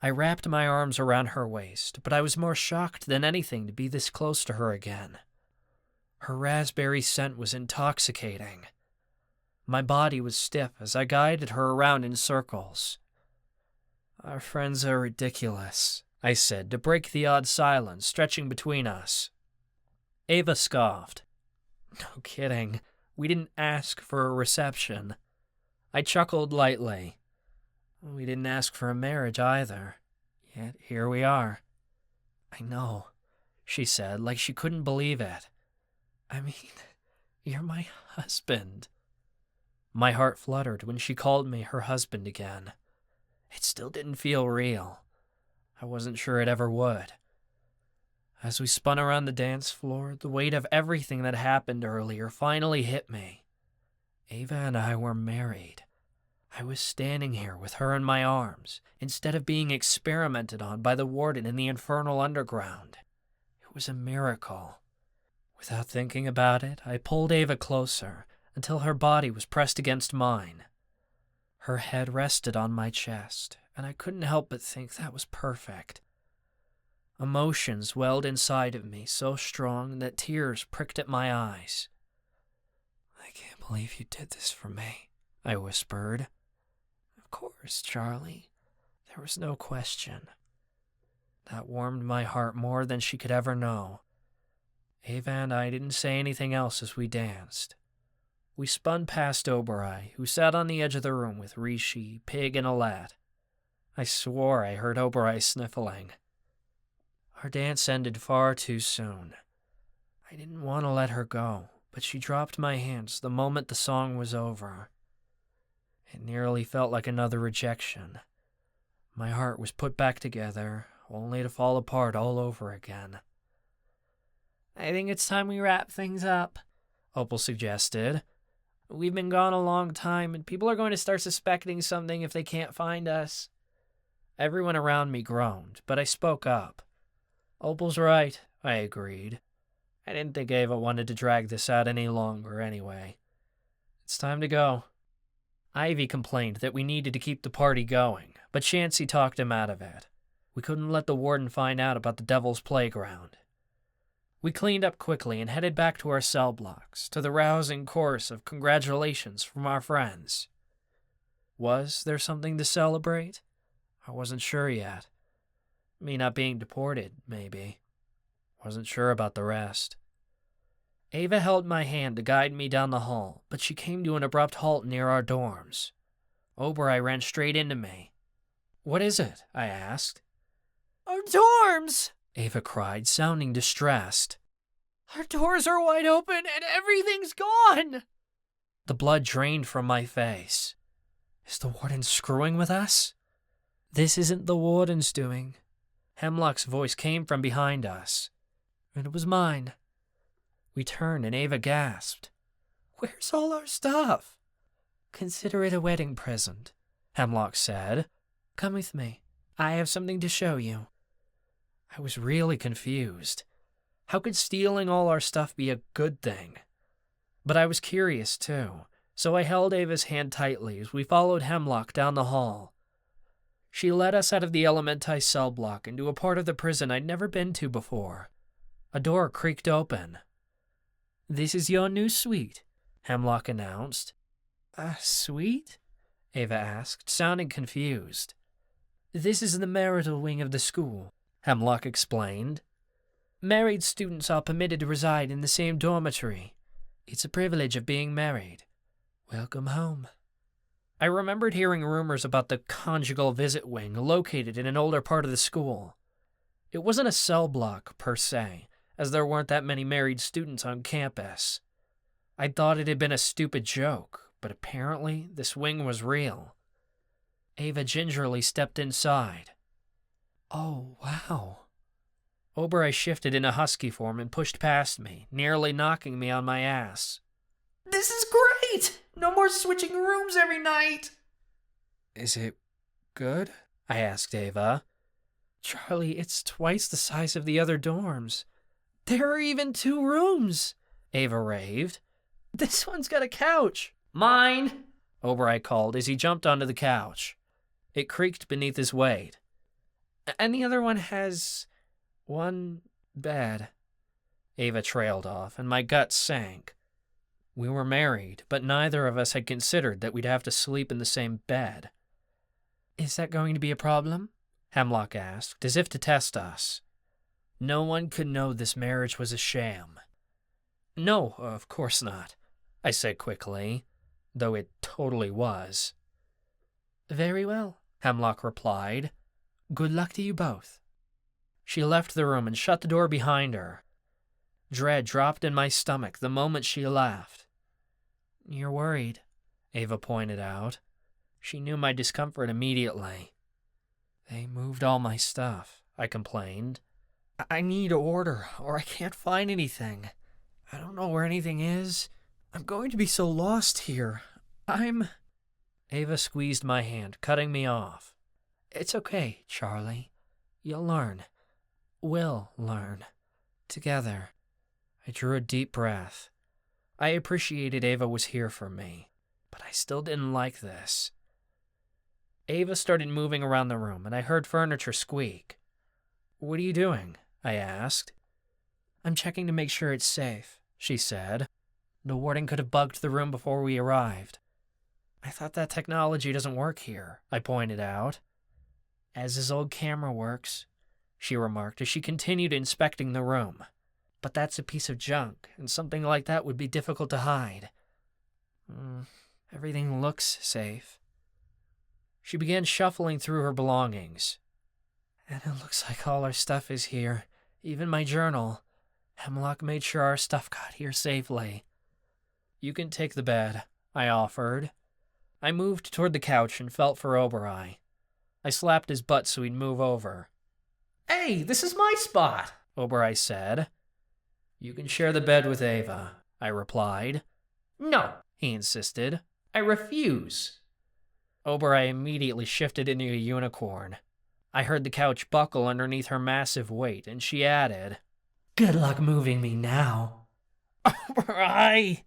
I wrapped my arms around her waist, but I was more shocked than anything to be this close to her again. Her raspberry scent was intoxicating. My body was stiff as I guided her around in circles. Our friends are ridiculous, I said, to break the odd silence stretching between us. Ava scoffed. No kidding. We didn't ask for a reception. I chuckled lightly. We didn't ask for a marriage either. Yet here we are. I know, she said, like she couldn't believe it. I mean, you're my husband. My heart fluttered when she called me her husband again. It still didn't feel real. I wasn't sure it ever would. As we spun around the dance floor, the weight of everything that happened earlier finally hit me. Ava and I were married. I was standing here with her in my arms, instead of being experimented on by the Warden in the Infernal Underground. It was a miracle. Without thinking about it, I pulled Ava closer until her body was pressed against mine. Her head rested on my chest, and I couldn't help but think that was perfect. Emotions welled inside of me so strong that tears pricked at my eyes. I can't believe you did this for me, I whispered. Of course, Charlie. There was no question. That warmed my heart more than she could ever know. Ava and I didn't say anything else as we danced. We spun past Oberai, who sat on the edge of the room with Rishi, Pig, and Alat. I swore I heard Oberai sniffling. Our dance ended far too soon. I didn't want to let her go, but she dropped my hands the moment the song was over. It nearly felt like another rejection. My heart was put back together, only to fall apart all over again. I think it's time we wrap things up, Opal suggested. We've been gone a long time, and people are going to start suspecting something if they can't find us. Everyone around me groaned, but I spoke up. Opal's right, I agreed. I didn't think Ava wanted to drag this out any longer anyway. It's time to go. Ivy complained that we needed to keep the party going, but Chansey talked him out of it. We couldn't let the Warden find out about the Devil's Playground. We cleaned up quickly and headed back to our cell blocks, to the rousing chorus of congratulations from our friends. Was there something to celebrate? I wasn't sure yet. Me not being deported, maybe. Wasn't sure about the rest. Ava held my hand to guide me down the hall, but she came to an abrupt halt near our dorms. Oberai ran straight into me. What is it? I asked. Our dorms! Ava cried, sounding distressed. Our doors are wide open and everything's gone! The blood drained from my face. Is the Warden screwing with us? This isn't the Warden's doing. Hemlock's voice came from behind us. It was mine. We turned and Ava gasped. Where's all our stuff? Consider it a wedding present, Hemlock said. Come with me. I have something to show you. I was really confused. How could stealing all our stuff be a good thing? But I was curious too, so I held Ava's hand tightly as we followed Hemlock down the hall. She led us out of the Elementi cell block into a part of the prison I'd never been to before. A door creaked open. This is your new suite, Hemlock announced. A suite? Ava asked, sounding confused. This is the marital wing of the school, Hemlock explained. Married students are permitted to reside in the same dormitory. It's a privilege of being married. Welcome home. I remembered hearing rumors about the conjugal visit wing located in an older part of the school. It wasn't a cell block, per se, as there weren't that many married students on campus. I thought it had been a stupid joke, but apparently this wing was real. Ava gingerly stepped inside. Oh, wow. Oberai shifted in a husky form and pushed past me, nearly knocking me on my ass. This is great! No more switching rooms every night! Is it good? I asked Ava. Charlie, it's twice the size of the other dorms. There are even 2 rooms, Ava raved. This one's got a couch. Mine, Oberai called as he jumped onto the couch. It creaked beneath his weight. And the other one has 1 bed. Ava trailed off, and my guts sank. We were married, but neither of us had considered that we'd have to sleep in the same bed. Is that going to be a problem? Hemlock asked, as if to test us. No one could know this marriage was a sham. No, of course not, I said quickly, though it totally was. Very well, Hemlock replied. Good luck to you both. She left the room and shut the door behind her. Dread dropped in my stomach the moment she left. "You're worried," Ava pointed out. She knew my discomfort immediately. "They moved all my stuff," I complained. "I need order, or I can't find anything. I don't know where anything is. I'm going to be so lost here. Ava squeezed my hand, cutting me off. "It's okay, Charlie. You'll learn. We'll learn. Together." I drew a deep breath. I appreciated Ava was here for me, but I still didn't like this. Ava started moving around the room, and I heard furniture squeak. "What are you doing?" I asked. "I'm checking to make sure it's safe," she said. "The warden could have bugged the room before we arrived." "I thought that technology doesn't work here," I pointed out. "As his old camera works," she remarked as she continued inspecting the room. "But that's a piece of junk, and something like that would be difficult to hide." Everything looks safe." She began shuffling through her belongings. "And it looks like all our stuff is here, even my journal. Hemlock made sure our stuff got here safely." "You can take the bed," I offered. I moved toward the couch and felt for Oberai. I slapped his butt so he'd move over. "Hey, this is my spot," Oberai said. "You can share the bed with Ava," I replied. "No," he insisted. "I refuse." Oberai immediately shifted into a unicorn. I heard the couch buckle underneath her massive weight, and she added, "Good luck moving me now." "Oberai!"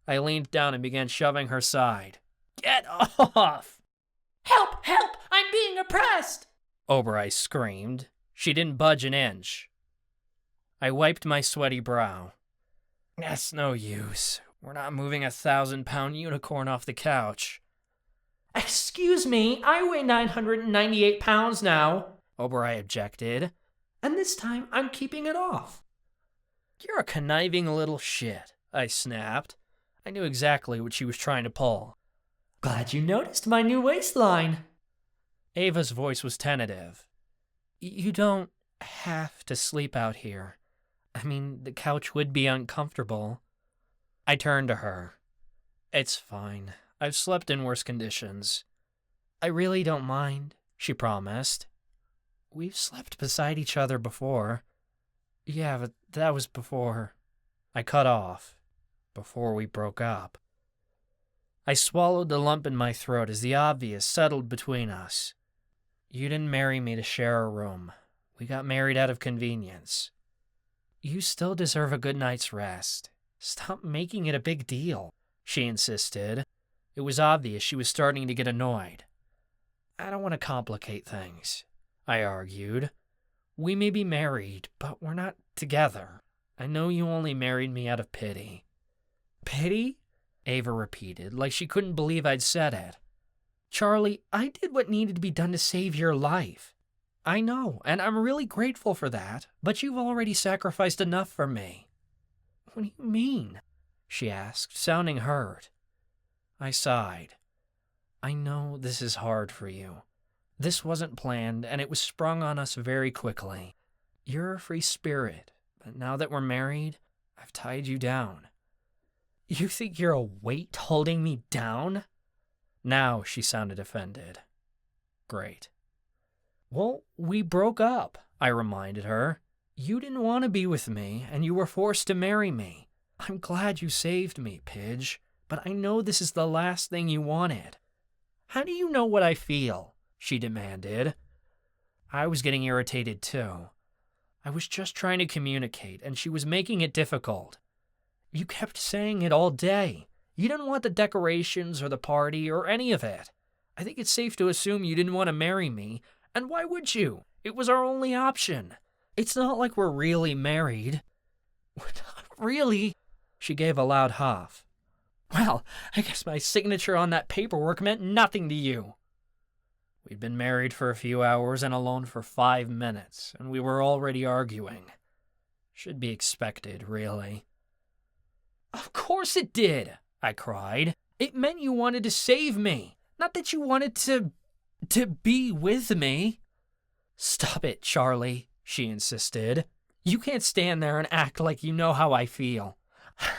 I leaned down and began shoving her side. "Get off!" "Help! Help! I'm being oppressed!" Oberai screamed. She didn't budge an inch. I wiped my sweaty brow. "That's no use. We're not moving a 1,000-pound unicorn off the couch." "Excuse me, I weigh 998 pounds now," Oberai objected. "And this time I'm keeping it off." "You're a conniving little shit," I snapped. I knew exactly what she was trying to pull. "Glad you noticed my new waistline." Ava's voice was tentative. "You don't have to sleep out here. I mean, the couch would be uncomfortable." I turned to her. "It's fine. I've slept in worse conditions." "I really don't mind," she promised. "We've slept beside each other before." "Yeah, but that was before." I cut off. "Before we broke up." I swallowed the lump in my throat as the obvious settled between us. "You didn't marry me to share a room. We got married out of convenience." "You still deserve a good night's rest. Stop making it a big deal," she insisted. It was obvious she was starting to get annoyed. "I don't want to complicate things," I argued. "We may be married, but we're not together. I know you only married me out of pity." "Pity?" Ava repeated, like she couldn't believe I'd said it. "Charlie, I did what needed to be done to save your life. I know, and I'm really grateful for that, but you've already sacrificed enough for me." "What do you mean?" she asked, sounding hurt. I sighed. "I know this is hard for you. This wasn't planned, and it was sprung on us very quickly. You're a free spirit, but now that we're married, I've tied you down." "You think you're a weight holding me down?" Now she sounded offended. "Great." "Well, we broke up," I reminded her. "You didn't want to be with me, and you were forced to marry me. I'm glad you saved me, Pidge, but I know this is the last thing you wanted." "How do you know what I feel?" she demanded. I was getting irritated too. I was just trying to communicate, and she was making it difficult. "You kept saying it all day. You didn't want the decorations or the party or any of it. I think it's safe to assume you didn't want to marry me, and why would you? It was our only option. It's not like we're really married." "We're not really?" She gave a loud huff. "Well, I guess my signature on that paperwork meant nothing to you." We'd been married for a few hours and alone for 5 minutes, and we were already arguing. Should be expected, really. "Of course it did," I cried. "It meant you wanted to save me, not that you wanted to be with me." "Stop it, Charlie," she insisted. "You can't stand there and act like you know how I feel.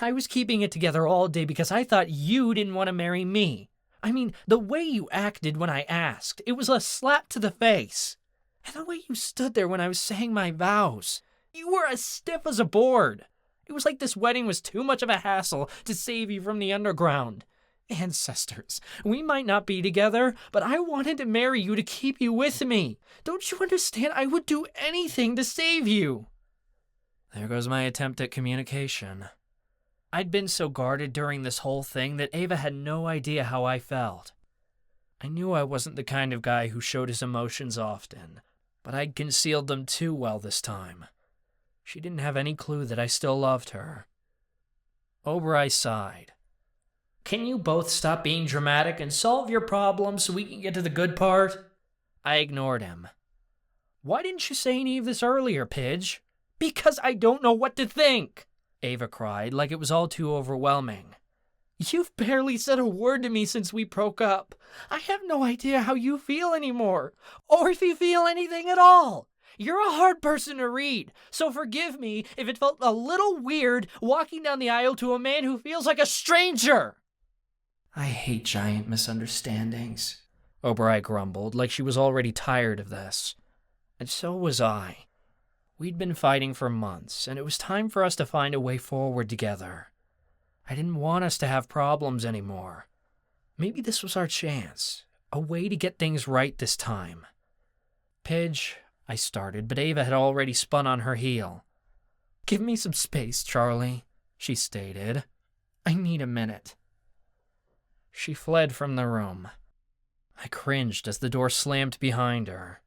I was keeping it together all day because I thought you didn't want to marry me. I mean, the way you acted when I asked, it was a slap to the face. And the way you stood there when I was saying my vows, you were as stiff as a board. It was like this wedding was too much of a hassle to save you from the underground. Ancestors, we might not be together, but I wanted to marry you to keep you with me. Don't you understand? I would do anything to save you." There goes my attempt at communication. I'd been so guarded during this whole thing that Ava had no idea how I felt. I knew I wasn't the kind of guy who showed his emotions often, but I'd concealed them too well this time. She didn't have any clue that I still loved her. Oberei sighed. "Can you both stop being dramatic and solve your problems so we can get to the good part?" I ignored him. "Why didn't you say any of this earlier, Pidge?" "Because I don't know what to think," Ava cried, like it was all too overwhelming. "You've barely said a word to me since we broke up. I have no idea how you feel anymore, or if you feel anything at all. You're a hard person to read, so forgive me if it felt a little weird walking down the aisle to a man who feels like a stranger." I hate giant misunderstandings, Oberei grumbled, like she was already tired of this. And so was I. We'd been fighting for months, and it was time for us to find a way forward together. I didn't want us to have problems anymore. Maybe this was our chance, a way to get things right this time. "Pidge," I started, but Ava had already spun on her heel. "Give me some space, Charlie," she stated. "I need a minute." She fled from the room. I cringed as the door slammed behind her.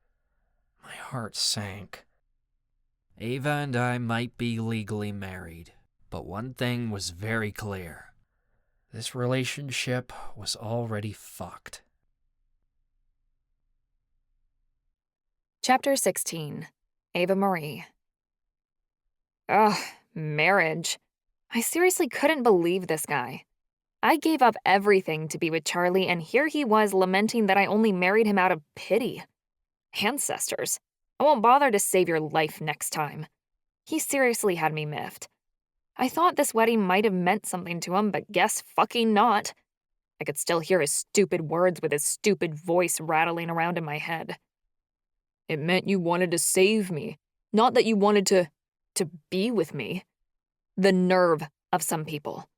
My heart sank. Ava and I might be legally married, but one thing was very clear. This relationship was already fucked. Chapter 16. Ava-Marie. Ugh, marriage. I seriously couldn't believe this guy. I gave up everything to be with Charlie, and here he was lamenting that I only married him out of pity. Ancestors. I won't bother to save your life next time. He seriously had me miffed. I thought this wedding might have meant something to him, but guess fucking not. I could still hear his stupid words with his stupid voice rattling around in my head. It meant you wanted to save me, not that you wanted to be with me. The nerve of some people.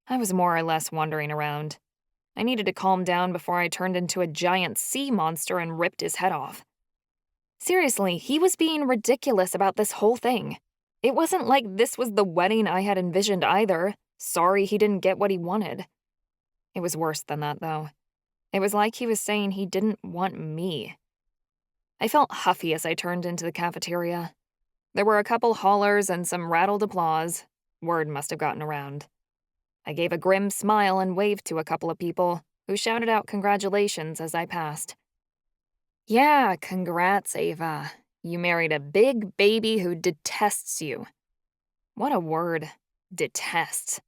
I was more or less wandering around. I needed to calm down before I turned into a giant sea monster and ripped his head off. Seriously, he was being ridiculous about this whole thing. It wasn't like this was the wedding I had envisioned either. Sorry he didn't get what he wanted. It was worse than that, though. It was like he was saying he didn't want me. I felt huffy as I turned into the cafeteria. There were a couple hollers and some rattled applause. Word must have gotten around. I gave a grim smile and waved to a couple of people, who shouted out congratulations as I passed. Yeah, congrats, Ava. You married a big baby who detests you. What a word. Detests.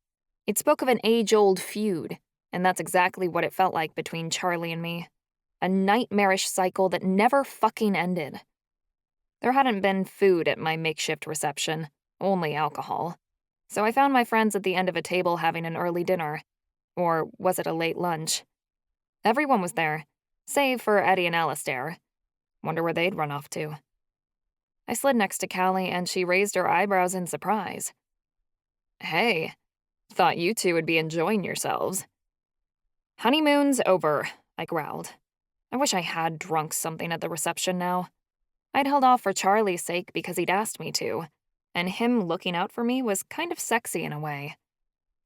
It spoke of an age-old feud, and that's exactly what it felt like between Charlie and me. A nightmarish cycle that never fucking ended. There hadn't been food at my makeshift reception, only alcohol. So I found my friends at the end of a table having an early dinner. Or was it a late lunch? Everyone was there, save for Eddie and Alistair. Wonder where they'd run off to. I slid next to Callie, and she raised her eyebrows in surprise. Hey, thought you two would be enjoying yourselves. Honeymoon's over, I growled. I wish I had drunk something at the reception now. I'd held off for Charlie's sake because he'd asked me to, and him looking out for me was kind of sexy in a way.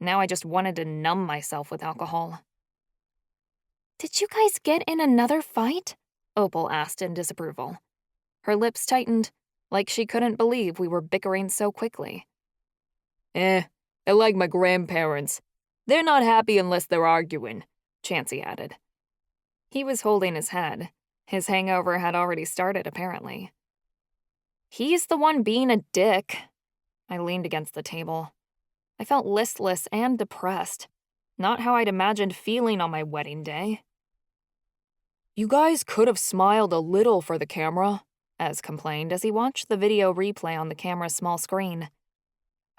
Now I just wanted to numb myself with alcohol. Did you guys get in another fight? Opal asked in disapproval. Her lips tightened, like she couldn't believe we were bickering so quickly. I like my grandparents. They're not happy unless they're arguing, Chansey added. He was holding his head. His hangover had already started, apparently. He's the one being a dick. I leaned against the table. I felt listless and depressed. Not how I'd imagined feeling on my wedding day. You guys could have smiled a little for the camera, Ez complained as he watched the video replay on the camera's small screen.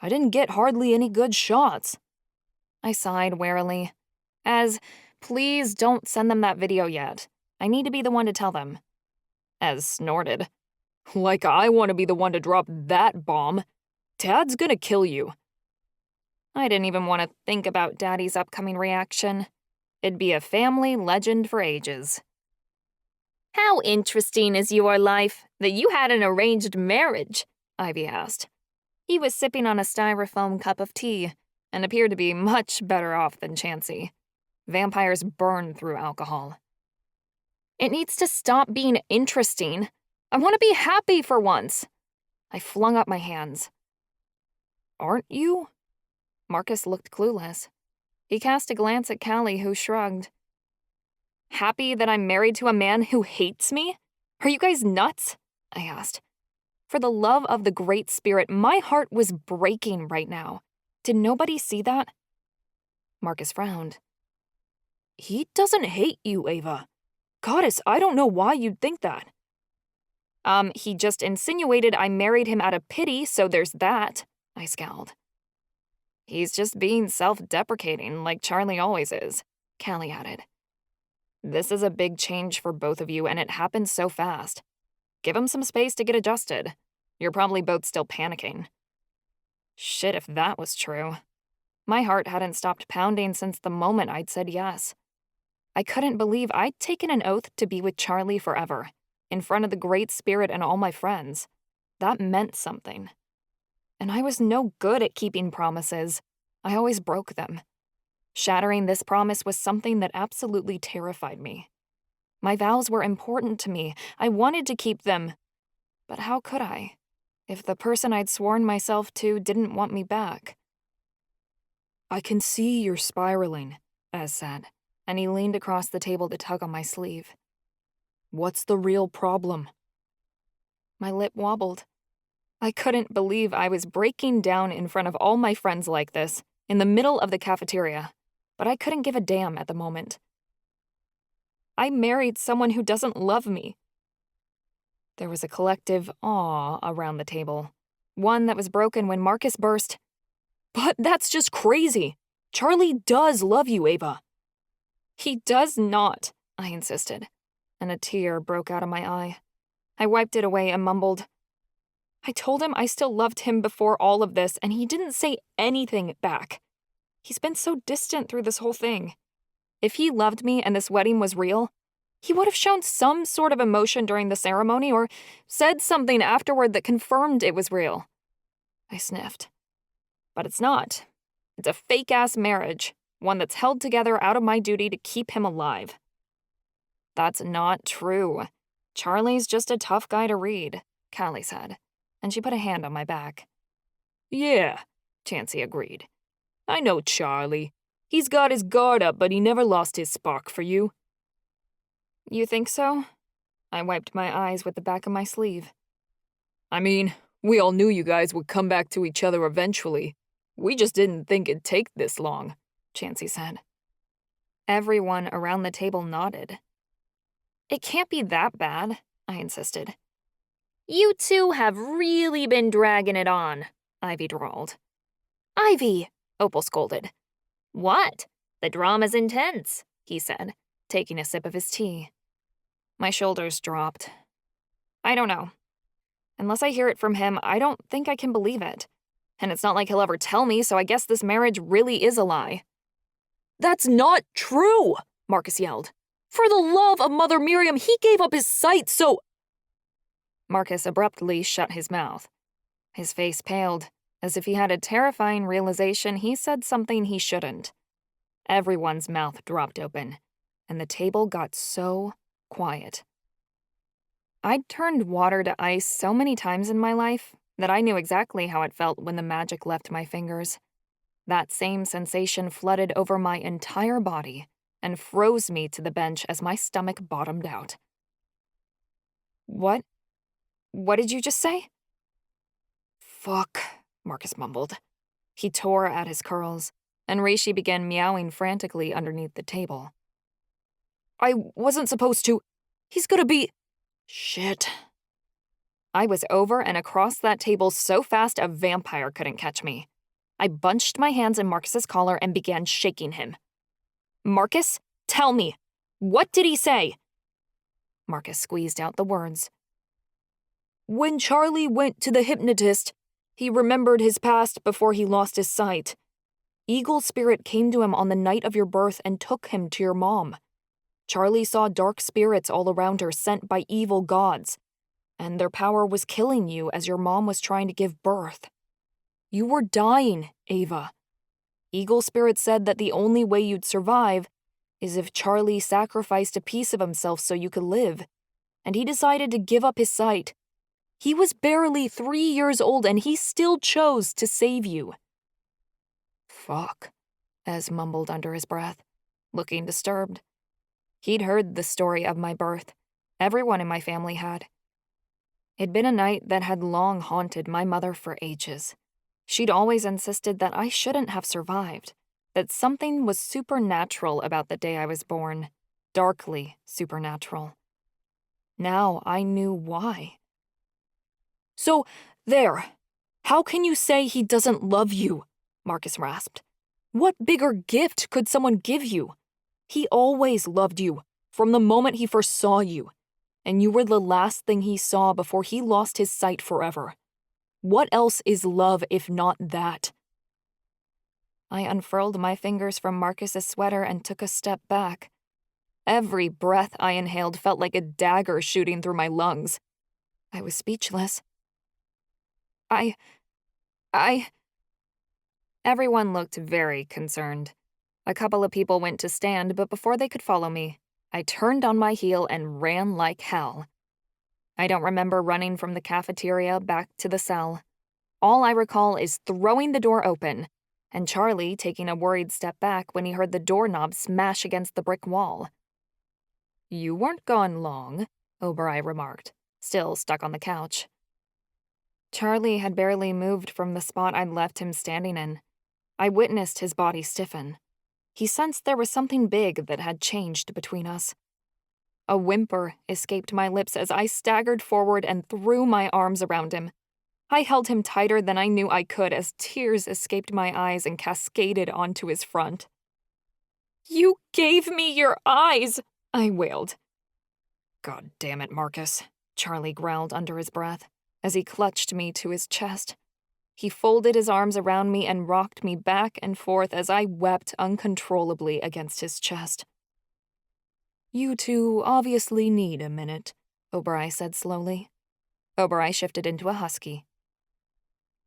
I didn't get hardly any good shots. I sighed warily. Ez, please don't send them that video yet. I need to be the one to tell them. Ez snorted. Like I want to be the one to drop that bomb. Dad's gonna kill you. I didn't even want to think about Daddy's upcoming reaction. It'd be a family legend for ages. How interesting is your life that you had an arranged marriage? Ivy asked. He was sipping on a styrofoam cup of tea and appeared to be much better off than Chansey. Vampires burn through alcohol. It needs to stop being interesting. I want to be happy for once. I flung up my hands. Aren't you? Marcus looked clueless. He cast a glance at Callie, who shrugged. Happy that I'm married to a man who hates me? Are you guys nuts? I asked. For the love of the Great Spirit, my heart was breaking right now. Did nobody see that? Marcus frowned. He doesn't hate you, Ava. Goddess, I don't know why you'd think that. He just insinuated I married him out of pity, so there's that, I scowled. He's just being self-deprecating, like Charlie always is, Callie added. This is a big change for both of you, and it happened so fast. Give him some space to get adjusted. You're probably both still panicking. Shit, if that was true. My heart hadn't stopped pounding since the moment I'd said yes. I couldn't believe I'd taken an oath to be with Charlie forever, in front of the Great Spirit and all my friends. That meant something. And I was no good at keeping promises. I always broke them. Shattering this promise was something that absolutely terrified me. My vows were important to me. I wanted to keep them. But how could I, if the person I'd sworn myself to didn't want me back? I can see you're spiraling, Ez said, and he leaned across the table to tug on my sleeve. What's the real problem? My lip wobbled. I couldn't believe I was breaking down in front of all my friends like this, in the middle of the cafeteria, but I couldn't give a damn at the moment. I married someone who doesn't love me. There was a collective awe around the table, one that was broken when Marcus burst. But that's just crazy. Charlie does love you, Ava. He does not, I insisted, and a tear broke out of my eye. I wiped it away and mumbled. I told him I still loved him before all of this, and he didn't say anything back. He's been so distant through this whole thing. If he loved me and this wedding was real, he would have shown some sort of emotion during the ceremony or said something afterward that confirmed it was real. I sniffed. But it's not. It's a fake-ass marriage, one that's held together out of my duty to keep him alive. That's not true. Charlie's just a tough guy to read, Callie said, and she put a hand on my back. Yeah, Chansey agreed. I know Charlie. He's got his guard up, but he never lost his spark for you. You think so? I wiped my eyes with the back of my sleeve. I mean, we all knew you guys would come back to each other eventually. We just didn't think it'd take this long, Chansey said. Everyone around the table nodded. It can't be that bad, I insisted. You two have really been dragging it on, Ivy drawled. Ivy, Opal scolded. What? The drama's intense, he said, taking a sip of his tea. My shoulders dropped. I don't know. Unless I hear it from him, I don't think I can believe it. And it's not like he'll ever tell me, so I guess this marriage really is a lie. That's not true, Marcus yelled. For the love of Mother Miriam, he gave up his sight, so... Marcus abruptly shut his mouth. His face paled, as if he had a terrifying realization he said something he shouldn't. Everyone's mouth dropped open, and the table got so quiet. I'd turned water to ice so many times in my life that I knew exactly how it felt when the magic left my fingers. That same sensation flooded over my entire body and froze me to the bench as my stomach bottomed out. What? What did you just say? Fuck, Marcus mumbled. He tore at his curls, and Rishi began meowing frantically underneath the table. I wasn't supposed to. He's gonna be... Shit. I was over and across that table so fast a vampire couldn't catch me. I bunched my hands in Marcus's collar and began shaking him. "Marcus, tell me, what did he say?" Marcus squeezed out the words. "When Charlie went to the hypnotist, he remembered his past before he lost his sight. Eagle spirit came to him on the night of your birth and took him to your mom. Charlie saw dark spirits all around her sent by evil gods, and their power was killing you as your mom was trying to give birth. You were dying, Ava. Eagle spirit said that the only way you'd survive is if Charlie sacrificed a piece of himself so you could live, and he decided to give up his sight. He was barely 3 years old and he still chose to save you." "Fuck," Ez mumbled under his breath, looking disturbed. He'd heard the story of my birth. Everyone in my family had. It'd been a night that had long haunted my mother for ages. She'd always insisted that I shouldn't have survived, that something was supernatural about the day I was born, darkly supernatural. Now I knew why. "So, there. How can you say he doesn't love you?" Marcus rasped. "What bigger gift could someone give you? He always loved you, from the moment he first saw you, and you were the last thing he saw before he lost his sight forever. What else is love if not that?" I unfurled my fingers from Marcus's sweater and took a step back. Every breath I inhaled felt like a dagger shooting through my lungs. I was speechless. Everyone looked very concerned. A couple of people went to stand, but before they could follow me, I turned on my heel and ran like hell. I don't remember running from the cafeteria back to the cell. All I recall is throwing the door open, and Charlie taking a worried step back when he heard the doorknob smash against the brick wall. "You weren't gone long," Oberei remarked, still stuck on the couch. Charlie had barely moved from the spot I'd left him standing in. I witnessed his body stiffen. He sensed there was something big that had changed between us. A whimper escaped my lips as I staggered forward and threw my arms around him. I held him tighter than I knew I could as tears escaped my eyes and cascaded onto his front. "You gave me your eyes!" I wailed. "God damn it, Marcus," Charlie growled under his breath as he clutched me to his chest. He folded his arms around me and rocked me back and forth as I wept uncontrollably against his chest. "You two obviously need a minute," Oberei said slowly. Oberei shifted into a husky.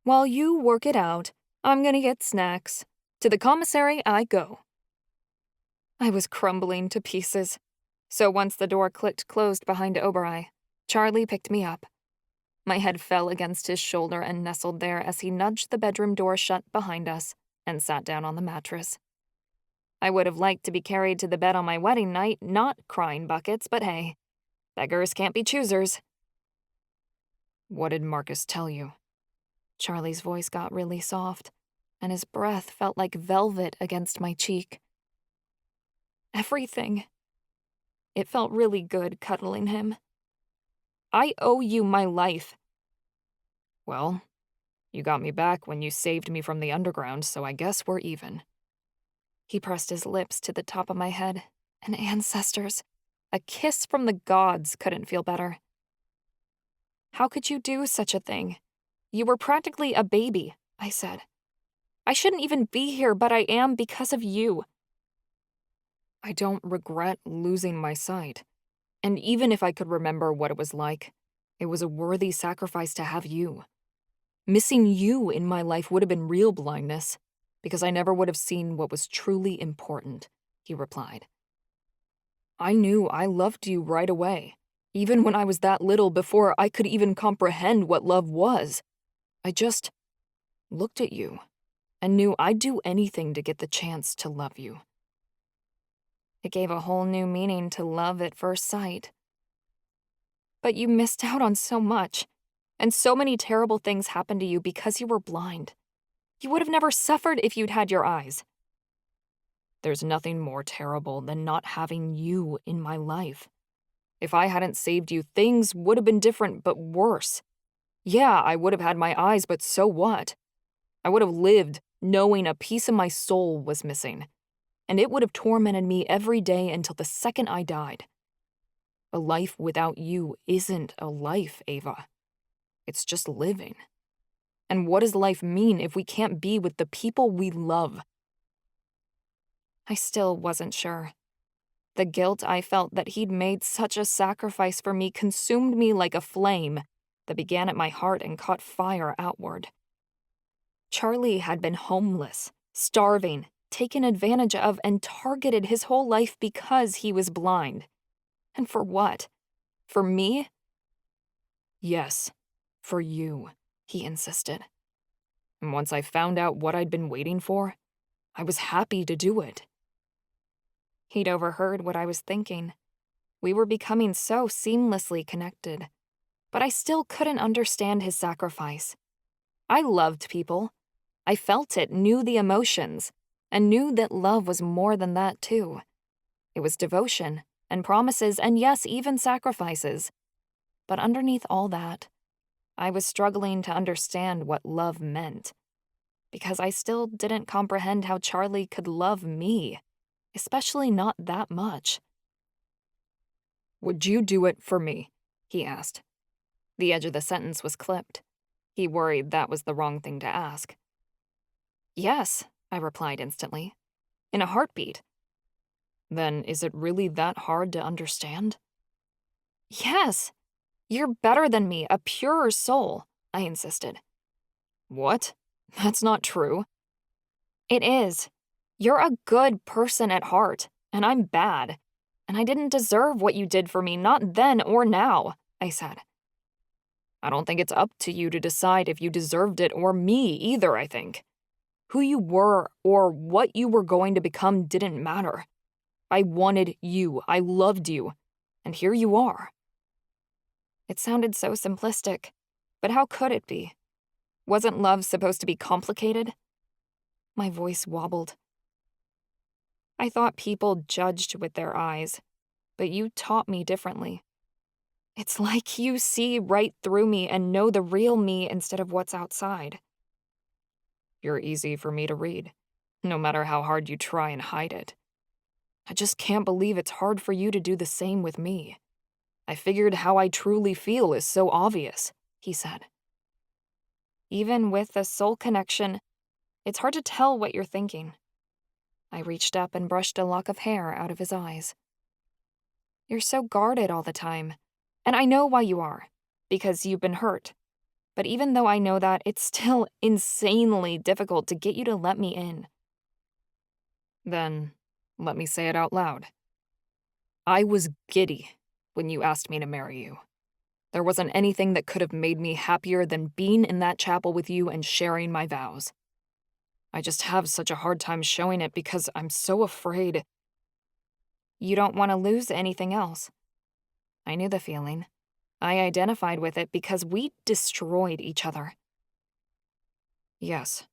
"While you work it out, I'm gonna get snacks. To the commissary I go." I was crumbling to pieces. So once the door clicked closed behind Oberei, Charlie picked me up. My head fell against his shoulder and nestled there as he nudged the bedroom door shut behind us and sat down on the mattress. I would have liked to be carried to the bed on my wedding night, not crying buckets, but hey, beggars can't be choosers. "What did Marcus tell you?" Charlie's voice got really soft, and his breath felt like velvet against my cheek. "Everything." It felt really good cuddling him. "I owe you my life." "Well, you got me back when you saved me from the underground, so I guess we're even." He pressed his lips to the top of my head. An ancestors. A kiss from the gods couldn't feel better. "How could you do such a thing? You were practically a baby," I said. "I shouldn't even be here, but I am because of you." "I don't regret losing my sight. And even if I could remember what it was like, it was a worthy sacrifice to have you. Missing you in my life would have been real blindness, because I never would have seen what was truly important," he replied. "I knew I loved you right away, even when I was that little before I could even comprehend what love was. I just looked at you and knew I'd do anything to get the chance to love you." It gave a whole new meaning to love at first sight. "But you missed out on so much, and so many terrible things happened to you because you were blind. You would have never suffered if you'd had your eyes." "There's nothing more terrible than not having you in my life. If I hadn't saved you, things would have been different, but worse. Yeah, I would have had my eyes, but so what? I would have lived knowing a piece of my soul was missing, and it would have tormented me every day until the second I died. A life without you isn't a life, Ava. It's just living. And what does life mean if we can't be with the people we love? I still wasn't sure. The guilt I felt that he'd made such a sacrifice for me consumed me like a flame that began at my heart and caught fire outward. Charlie had been homeless, starving, taken advantage of, and targeted his whole life because he was blind. And for what? For me? Yes, for you, he insisted. And once I found out what I'd been waiting for, I was happy to do it. He'd overheard what I was thinking. We were becoming so seamlessly connected. But I still couldn't understand his sacrifice. I loved people. I felt it, knew the emotions, and knew that love was more than that too. It was devotion, and promises, and yes, even sacrifices. But underneath all that, I was struggling to understand what love meant. Because I still didn't comprehend how Charlie could love me, especially not that much. "Would you do it for me?" he asked. The edge of the sentence was clipped. He worried that was the wrong thing to ask. "Yes," I replied instantly. "In a heartbeat." "Then is it really that hard to understand?" "Yes. You're better than me, a purer soul," I insisted. "What? That's not true." "It is. You're a good person at heart, and I'm bad. And I didn't deserve what you did for me, not then or now," I said. "I don't think it's up to you to decide if you deserved it or me either, I think. Who you were or what you were going to become didn't matter. I wanted you, I loved you, and here you are." It sounded so simplistic, but how could it be? Wasn't love supposed to be complicated? My voice wobbled. "I thought people judged with their eyes, but you taught me differently. It's like you see right through me and know the real me instead of what's outside." "You're easy for me to read, no matter how hard you try and hide it. I just can't believe it's hard for you to do the same with me. I figured how I truly feel is so obvious," he said. "Even with a soul connection, it's hard to tell what you're thinking." I reached up and brushed a lock of hair out of his eyes. "You're so guarded all the time, and I know why you are, because you've been hurt. But even though I know that, it's still insanely difficult to get you to let me in." "Then, let me say it out loud. I was giddy when you asked me to marry you. There wasn't anything that could have made me happier than being in that chapel with you and sharing my vows. I just have such a hard time showing it because I'm so afraid." "You don't want to lose anything else." I knew the feeling. I identified with it because we destroyed each other. "Yes,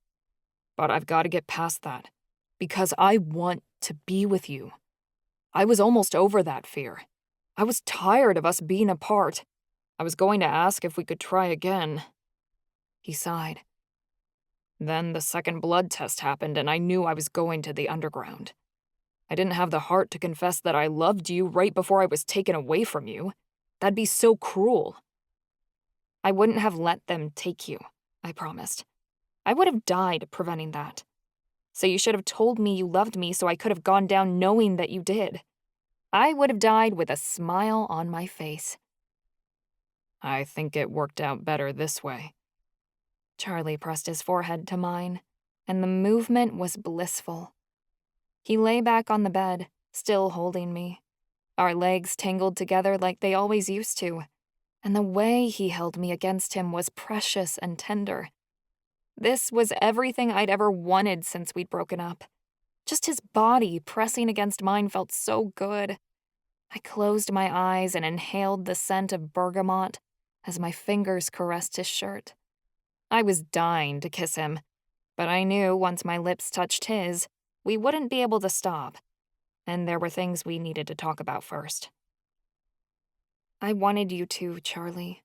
but I've got to get past that, because I want to be with you. I was almost over that fear. I was tired of us being apart. I was going to ask if we could try again." He sighed. "Then the second blood test happened and I knew I was going to the underground. I didn't have the heart to confess that I loved you right before I was taken away from you. That'd be so cruel." "I wouldn't have let them take you," I promised. "I would have died preventing that. So you should have told me you loved me so I could have gone down knowing that you did. I would have died with a smile on my face." "I think it worked out better this way." Charlie pressed his forehead to mine, and the movement was blissful. He lay back on the bed, still holding me. Our legs tangled together like they always used to, and the way he held me against him was precious and tender. This was everything I'd ever wanted since we'd broken up. Just his body pressing against mine felt so good. I closed my eyes and inhaled the scent of bergamot as my fingers caressed his shirt. I was dying to kiss him, but I knew once my lips touched his, we wouldn't be able to stop, and there were things we needed to talk about first. "I wanted you to, Charlie.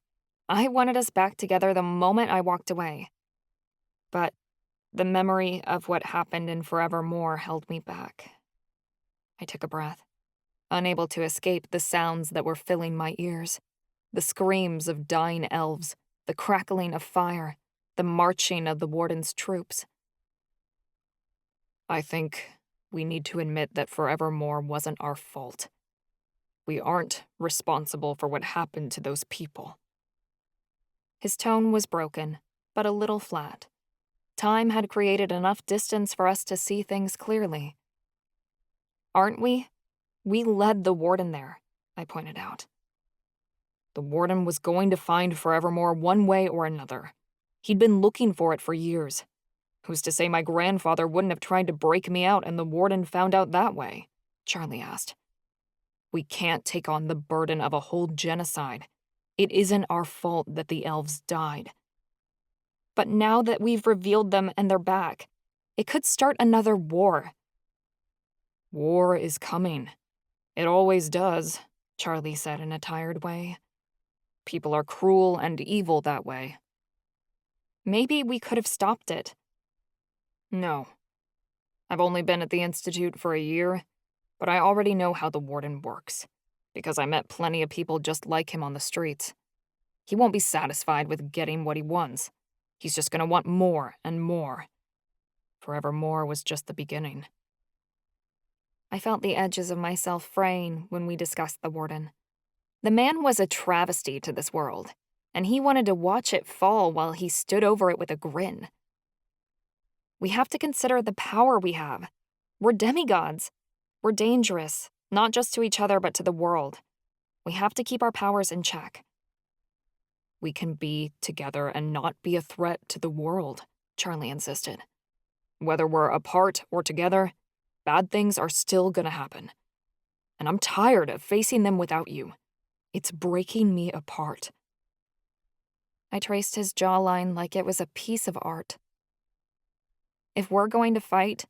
I wanted us back together the moment I walked away. But the memory of what happened in Forevermore held me back. I took a breath, unable to escape the sounds that were filling my ears. The screams of dying elves, the crackling of fire, the marching of the Warden's troops. I think we need to admit that Forevermore wasn't our fault. We aren't responsible for what happened to those people. His tone was broken, but a little flat. Time had created enough distance for us to see things clearly. Aren't we? We led the Warden there, I pointed out. The Warden was going to find Forevermore one way or another. He'd been looking for it for years. Who's to say my grandfather wouldn't have tried to break me out and the Warden found out that way? Charlie asked. We can't take on the burden of a whole genocide. It isn't our fault that the elves died. But now that we've revealed them and they're back, it could start another war. War is coming. It always does, Charlie said in a tired way. People are cruel and evil that way. Maybe we could have stopped it. No. I've only been at the Institute for a year, but I already know how the Warden works, because I met plenty of people just like him on the streets. He won't be satisfied with getting what he wants. He's just gonna want more and more. Forevermore was just the beginning. I felt the edges of myself fraying when we discussed the Warden. The man was a travesty to this world, and he wanted to watch it fall while he stood over it with a grin. We have to consider the power we have. We're demigods. We're dangerous, not just to each other but to the world. We have to keep our powers in check. We can be together and not be a threat to the world, Charlie insisted. Whether we're apart or together, bad things are still gonna happen. And I'm tired of facing them without you. It's breaking me apart. I traced his jawline like it was a piece of art. If we're going to fight,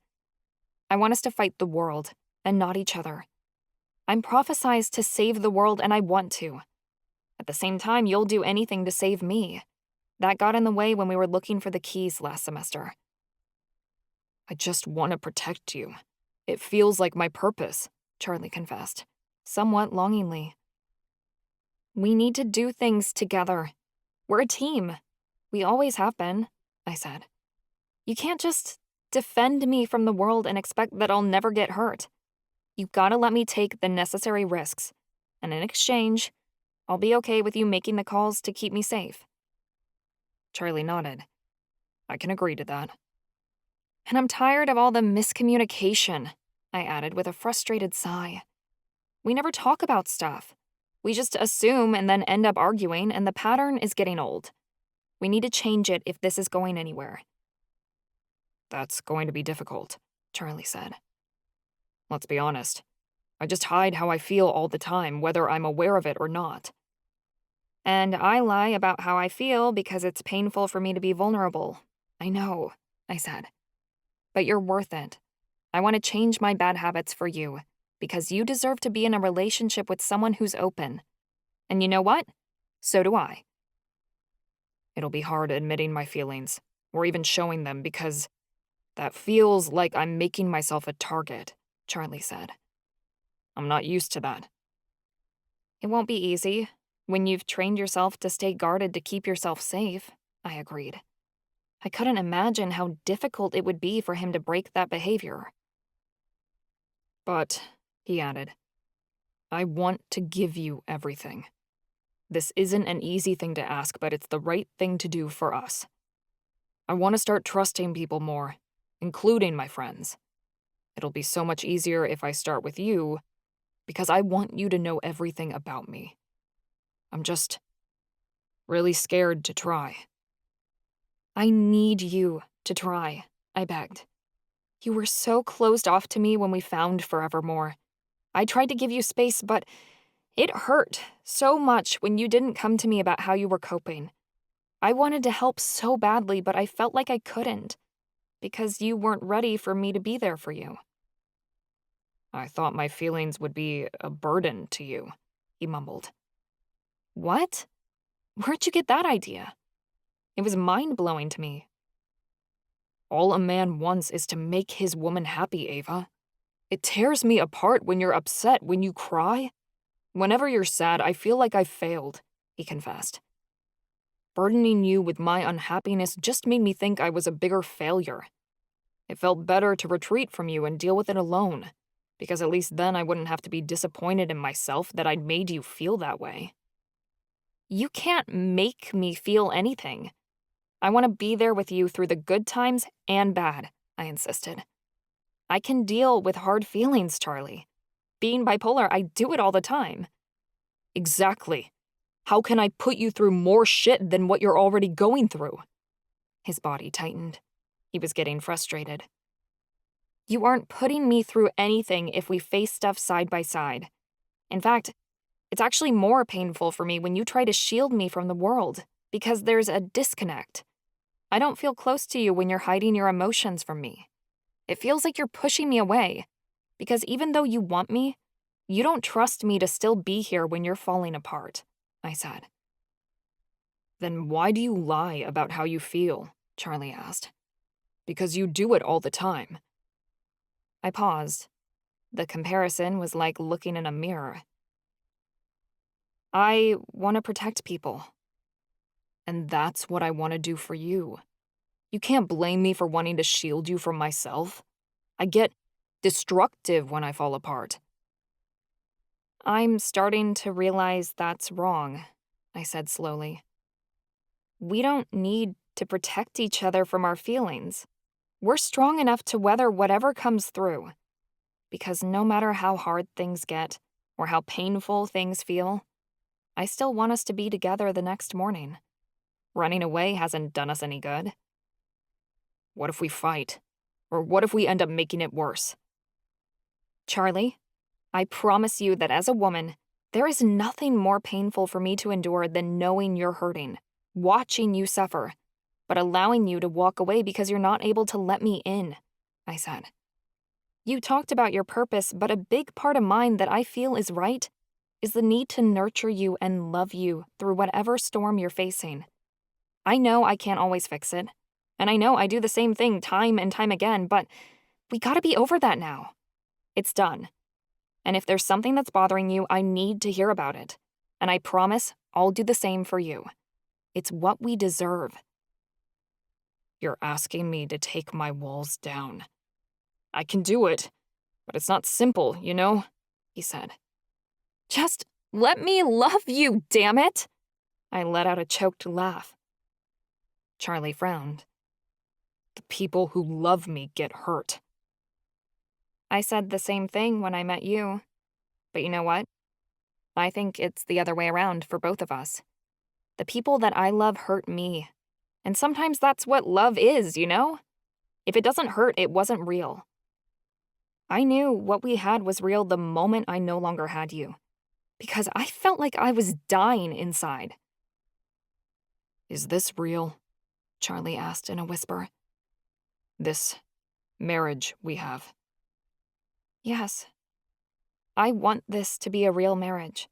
I want us to fight the world and not each other. I'm prophesized to save the world and I want to. At the same time, you'll do anything to save me. That got in the way when we were looking for the keys last semester. I just want to protect you. It feels like my purpose, Charlie confessed, somewhat longingly. We need to do things together. We're a team. We always have been, I said. You can't just defend me from the world and expect that I'll never get hurt. You've got to let me take the necessary risks. And in exchange, I'll be okay with you making the calls to keep me safe. Charlie nodded. I can agree to that. And I'm tired of all the miscommunication, I added with a frustrated sigh. We never talk about stuff. We just assume and then end up arguing, and the pattern is getting old. We need to change it if this is going anywhere. That's going to be difficult, Charlie said. Let's be honest. I just hide how I feel all the time, whether I'm aware of it or not. And I lie about how I feel because it's painful for me to be vulnerable. I know, I said. But you're worth it. I want to change my bad habits for you, because you deserve to be in a relationship with someone who's open. And you know what? So do I. It'll be hard admitting my feelings, or even showing them, because that feels like I'm making myself a target, Charlie said. I'm not used to that. It won't be easy when you've trained yourself to stay guarded to keep yourself safe, I agreed. I couldn't imagine how difficult it would be for him to break that behavior. But, he added, I want to give you everything. This isn't an easy thing to ask, but it's the right thing to do for us. I want to start trusting people more, including my friends. It'll be so much easier if I start with you, because I want you to know everything about me. I'm just really scared to try. I need you to try, I begged. You were so closed off to me when we found Forevermore. I tried to give you space, but it hurt so much when you didn't come to me about how you were coping. I wanted to help so badly, but I felt like I couldn't, because you weren't ready for me to be there for you. I thought my feelings would be a burden to you, he mumbled. What? Where'd you get that idea? It was mind-blowing to me. All a man wants is to make his woman happy, Ava. It tears me apart when you're upset, when you cry. Whenever you're sad, I feel like I've failed, he confessed. Burdening you with my unhappiness just made me think I was a bigger failure. It felt better to retreat from you and deal with it alone, because at least then I wouldn't have to be disappointed in myself that I'd made you feel that way. You can't make me feel anything. I want to be there with you through the good times and bad, I insisted. I can deal with hard feelings, Charlie. Being bipolar, I do it all the time. Exactly. How can I put you through more shit than what you're already going through? His body tightened. He was getting frustrated. You aren't putting me through anything if we face stuff side by side. In fact, it's actually more painful for me when you try to shield me from the world, because there's a disconnect. I don't feel close to you when you're hiding your emotions from me. It feels like you're pushing me away, because even though you want me, you don't trust me to still be here when you're falling apart, I said. Then why do you lie about how you feel? Charlie asked. Because you do it all the time. I paused. The comparison was like looking in a mirror. I want to protect people. And that's what I want to do for you. You can't blame me for wanting to shield you from myself. I get destructive when I fall apart. I'm starting to realize that's wrong, I said slowly. We don't need to protect each other from our feelings. We're strong enough to weather whatever comes through. Because no matter how hard things get, or how painful things feel, I still want us to be together the next morning. Running away hasn't done us any good. What if we fight? Or what if we end up making it worse? Charlie, I promise you that as a woman, there is nothing more painful for me to endure than knowing you're hurting, watching you suffer, but allowing you to walk away because you're not able to let me in, I said. You talked about your purpose, but a big part of mine that I feel is right is the need to nurture you and love you through whatever storm you're facing. I know I can't always fix it, and I know I do the same thing time and time again, but we gotta be over that now. It's done. And if there's something that's bothering you, I need to hear about it. And I promise I'll do the same for you. It's what we deserve. You're asking me to take my walls down. I can do it, but it's not simple, you know, he said. Just let me love you, damn it! I let out a choked laugh. Charlie frowned. The people who love me get hurt. I said the same thing when I met you. But you know what? I think it's the other way around for both of us. The people that I love hurt me. And sometimes that's what love is, you know? If it doesn't hurt, it wasn't real. I knew what we had was real the moment I no longer had you. Because I felt like I was dying inside. Is this real? Charlie asked in a whisper. This marriage we have. Yes. I want this to be a real marriage.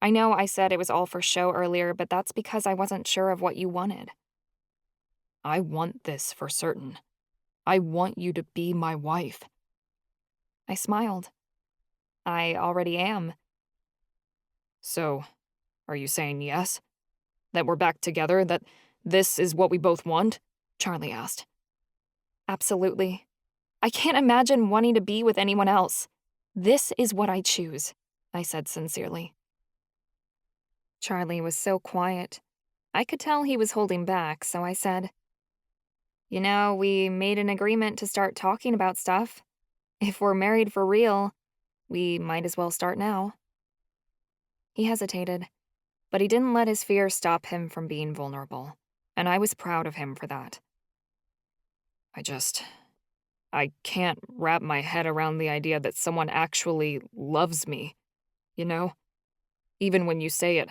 I know I said it was all for show earlier, but that's because I wasn't sure of what you wanted. I want this for certain. I want you to be my wife. I smiled. I already am. So, are you saying yes? That we're back together? That this is what we both want? Charlie asked. Absolutely. I can't imagine wanting to be with anyone else. This is what I choose, I said sincerely. Charlie was so quiet. I could tell he was holding back, so I said, You know, we made an agreement to start talking about stuff. If we're married for real, we might as well start now. He hesitated, but he didn't let his fear stop him from being vulnerable, and I was proud of him for that. I can't wrap my head around the idea that someone actually loves me, you know? Even when you say it,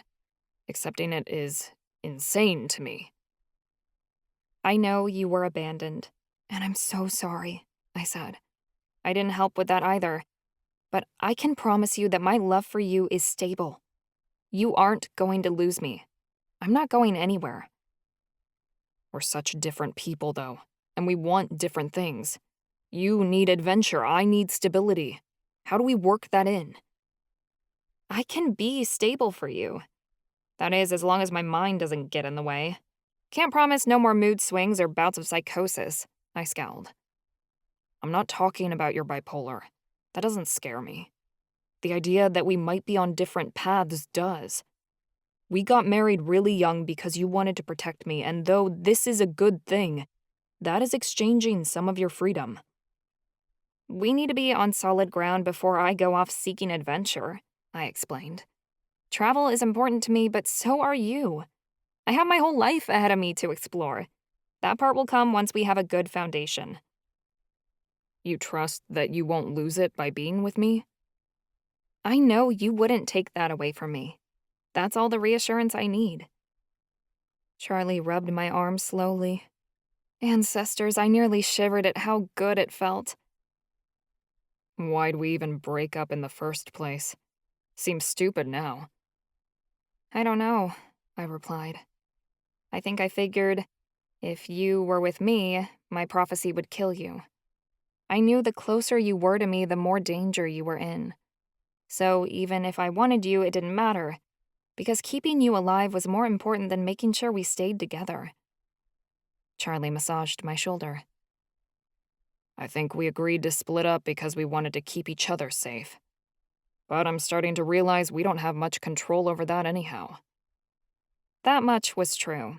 accepting it is insane to me. I know you were abandoned, and I'm so sorry, I said. I didn't help with that either, but I can promise you that my love for you is stable. You aren't going to lose me. I'm not going anywhere. We're such different people, though, and we want different things. You need adventure, I need stability. How do we work that in? I can be stable for you. That is, as long as my mind doesn't get in the way. Can't promise no more mood swings or bouts of psychosis, I scowled. I'm not talking about your bipolar. That doesn't scare me. The idea that we might be on different paths does. We got married really young because you wanted to protect me, and though this is a good thing, that is exchanging some of your freedom. We need to be on solid ground before I go off seeking adventure, I explained. Travel is important to me, but so are you. I have my whole life ahead of me to explore. That part will come once we have a good foundation. You trust that you won't lose it by being with me? I know you wouldn't take that away from me. That's all the reassurance I need. Charlie rubbed my arm slowly. Ancestors, I nearly shivered at how good it felt. Why'd we even break up in the first place? Seems stupid now. I don't know, I replied. I think I figured, if you were with me, my prophecy would kill you. I knew the closer you were to me, the more danger you were in. So even if I wanted you, it didn't matter, because keeping you alive was more important than making sure we stayed together. Charlie massaged my shoulder. I think we agreed to split up because we wanted to keep each other safe. But I'm starting to realize we don't have much control over that anyhow. That much was true.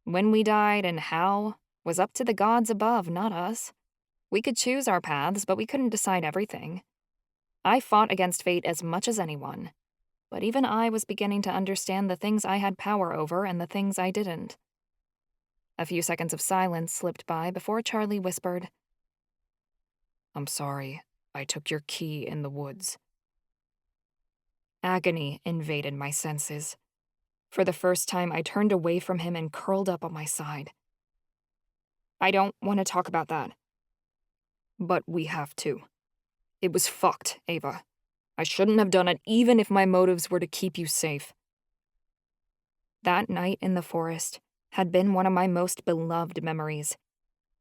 When we died and how was up to the gods above, not us. We could choose our paths, but we couldn't decide everything. I fought against fate as much as anyone, but even I was beginning to understand the things I had power over and the things I didn't. A few seconds of silence slipped by before Charlie whispered, I'm sorry, I took your key in the woods. Agony invaded my senses. For the first time, I turned away from him and curled up on my side. I don't want to talk about that. But we have to. It was fucked, Ava. I shouldn't have done it even if my motives were to keep you safe. That night in the forest had been one of my most beloved memories,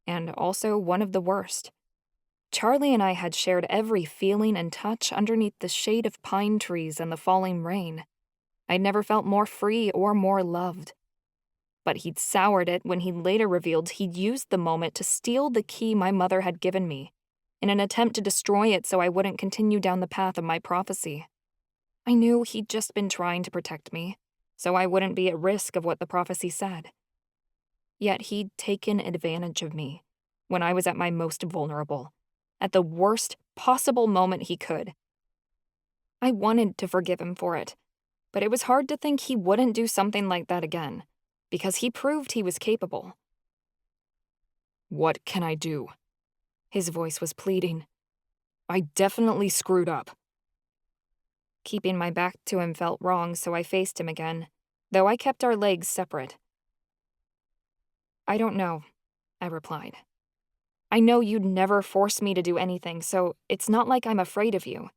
and also one of the worst. Charlie and I had shared every feeling and touch underneath the shade of pine trees and the falling rain. I'd never felt more free or more loved. But he'd soured it when he later revealed he'd used the moment to steal the key my mother had given me, in an attempt to destroy it so I wouldn't continue down the path of my prophecy. I knew he'd just been trying to protect me, so I wouldn't be at risk of what the prophecy said. Yet he'd taken advantage of me when I was at my most vulnerable, at the worst possible moment he could. I wanted to forgive him for it, but it was hard to think he wouldn't do something like that again, because he proved he was capable. What can I do? His voice was pleading. I definitely screwed up. Keeping my back to him felt wrong, so I faced him again, though I kept our legs separate. I don't know, I replied. I know you'd never force me to do anything, so it's not like I'm afraid of you.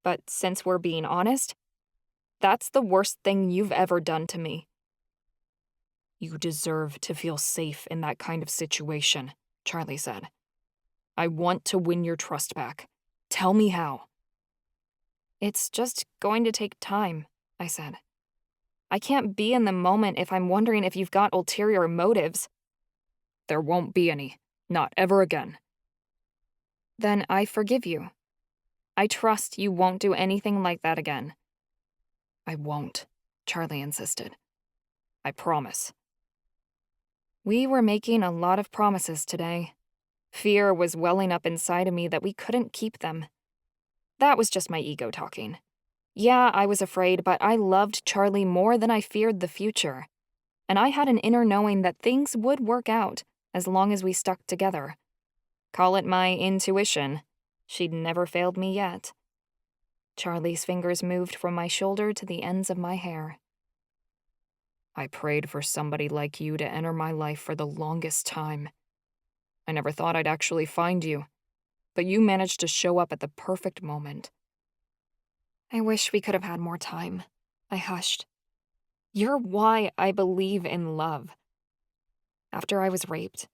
But since we're being honest, that's the worst thing you've ever done to me. You deserve to feel safe in that kind of situation, Charlie said. I want to win your trust back. Tell me how. It's just going to take time, I said. I can't be in the moment if I'm wondering if you've got ulterior motives. There won't be any. Not ever again. Then I forgive you. I trust you won't do anything like that again. I won't, Charlie insisted. I promise. We were making a lot of promises today. Fear was welling up inside of me that we couldn't keep them. That was just my ego talking. Yeah, I was afraid, but I loved Charlie more than I feared the future. And I had an inner knowing that things would work out as long as we stuck together. Call it my intuition. She'd never failed me yet. Charlie's fingers moved from my shoulder to the ends of my hair. I prayed for somebody like you to enter my life for the longest time. I never thought I'd actually find you, but you managed to show up at the perfect moment. I wish we could have had more time, I hushed. You're why I believe in love. After I was raped,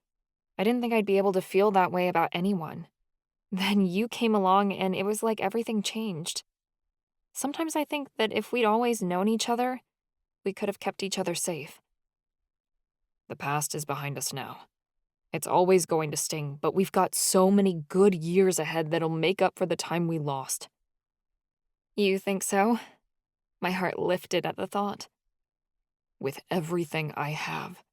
I didn't think I'd be able to feel that way about anyone. Then you came along and it was like everything changed. Sometimes I think that if we'd always known each other, we could have kept each other safe. The past is behind us now. It's always going to sting, but we've got so many good years ahead that'll make up for the time we lost. You think so? My heart lifted at the thought. With everything I have,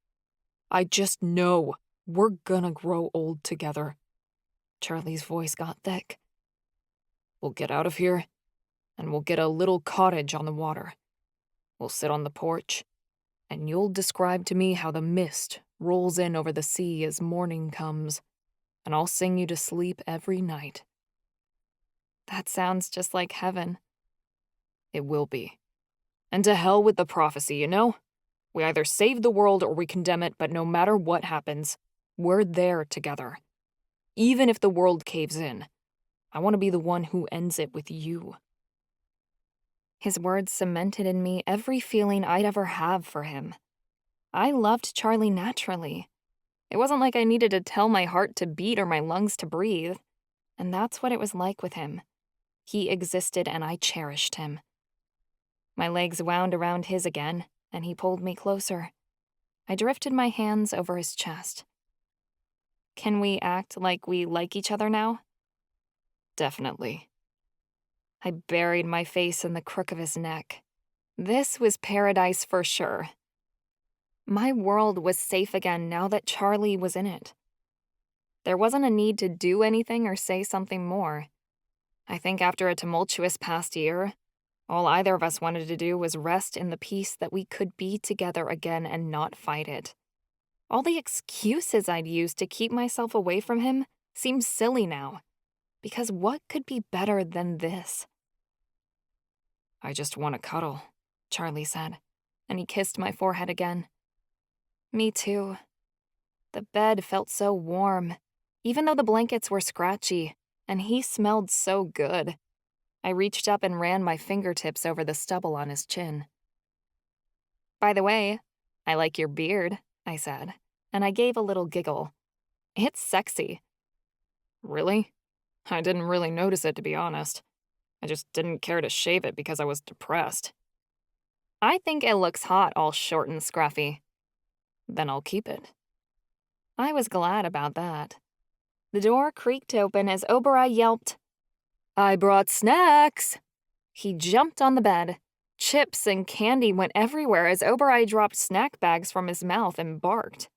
I just know we're gonna grow old together. Charlie's voice got thick. We'll get out of here, and we'll get a little cottage on the water. We'll sit on the porch, and you'll describe to me how the mist rolls in over the sea as morning comes, and I'll sing you to sleep every night. That sounds just like heaven. It will be. And to hell with the prophecy, you know? We either save the world or we condemn it, but no matter what happens, we're there together. Even if the world caves in, I want to be the one who ends it with you. His words cemented in me every feeling I'd ever have for him. I loved Charlie naturally. It wasn't like I needed to tell my heart to beat or my lungs to breathe. And that's what it was like with him. He existed and I cherished him. My legs wound around his again, and he pulled me closer. I drifted my hands over his chest. Can we act like we like each other now? Definitely. I buried my face in the crook of his neck. This was paradise for sure. My world was safe again now that Charlie was in it. There wasn't a need to do anything or say something more. I think after a tumultuous past year, all either of us wanted to do was rest in the peace that we could be together again and not fight it. All the excuses I'd used to keep myself away from him seem silly now, because what could be better than this? I just want to cuddle, Charlie said, and he kissed my forehead again. Me too. The bed felt so warm, even though the blankets were scratchy, and he smelled so good. I reached up and ran my fingertips over the stubble on his chin. By the way, I like your beard, I said, and I gave a little giggle. It's sexy. Really? I didn't really notice it, to be honest. I just didn't care to shave it because I was depressed. I think it looks hot all short and scruffy. Then I'll keep it. I was glad about that. The door creaked open as Oberai yelped, I brought snacks! He jumped on the bed. Chips and candy went everywhere as Oberai dropped snack bags from his mouth and barked.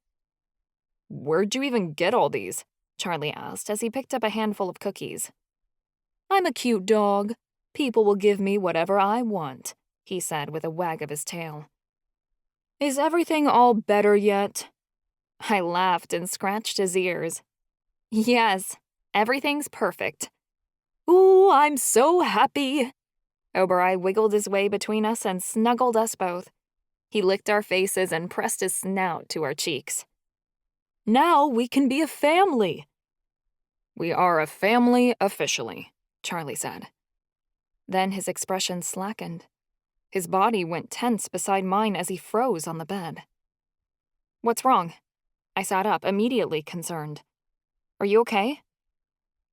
Where'd you even get all these? Charlie asked as he picked up a handful of cookies. I'm a cute dog. People will give me whatever I want, he said with a wag of his tail. Is everything all better yet? I laughed and scratched his ears. Yes, everything's perfect. Ooh, I'm so happy. Oberai wiggled his way between us and snuggled us both. He licked our faces and pressed his snout to our cheeks. Now we can be a family. We are a family officially, Charlie said. Then his expression slackened. His body went tense beside mine as he froze on the bed. What's wrong? I sat up, immediately concerned. Are you okay?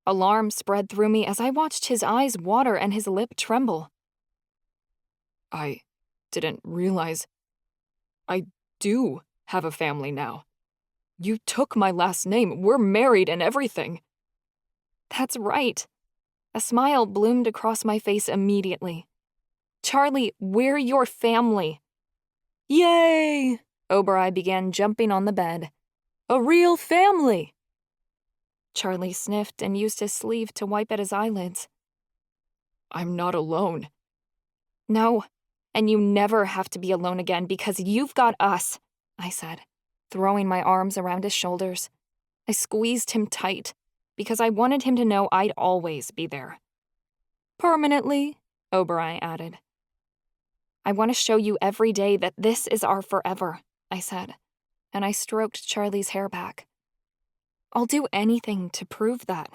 Alarm spread through me as I watched his eyes water and his lip tremble. I didn't realize. I do have a family now. You took my last name. We're married and everything. That's right. A smile bloomed across my face immediately. Charlie, we're your family. Yay! Oberai began jumping on the bed. A real family! Charlie sniffed and used his sleeve to wipe at his eyelids. I'm not alone. No, and you never have to be alone again because you've got us, I said, throwing my arms around his shoulders. I squeezed him tight because I wanted him to know I'd always be there. Permanently, Oberai added. I want to show you every day that this is our forever, I said, and I stroked Charlie's hair back. I'll do anything to prove that.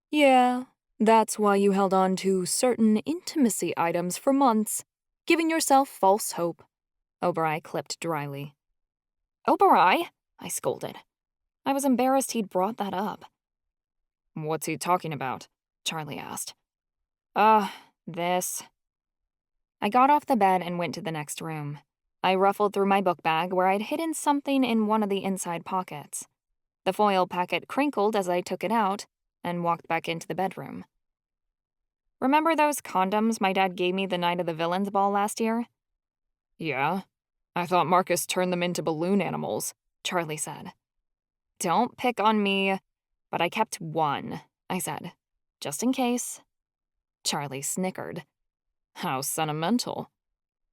Yeah, that's why you held on to certain intimacy items for months, giving yourself false hope, Oberai clipped dryly. Oberai? I scolded. I was embarrassed he'd brought that up. What's he talking about? Charlie asked. This. I got off the bed and went to the next room. I ruffled through my book bag where I'd hidden something in one of the inside pockets. The foil packet crinkled as I took it out and walked back into the bedroom. Remember those condoms my dad gave me the night of the villains ball last year? Yeah. I thought Marcus turned them into balloon animals, Charlie said. Don't pick on me, but I kept one, I said, just in case. Charlie snickered. How sentimental.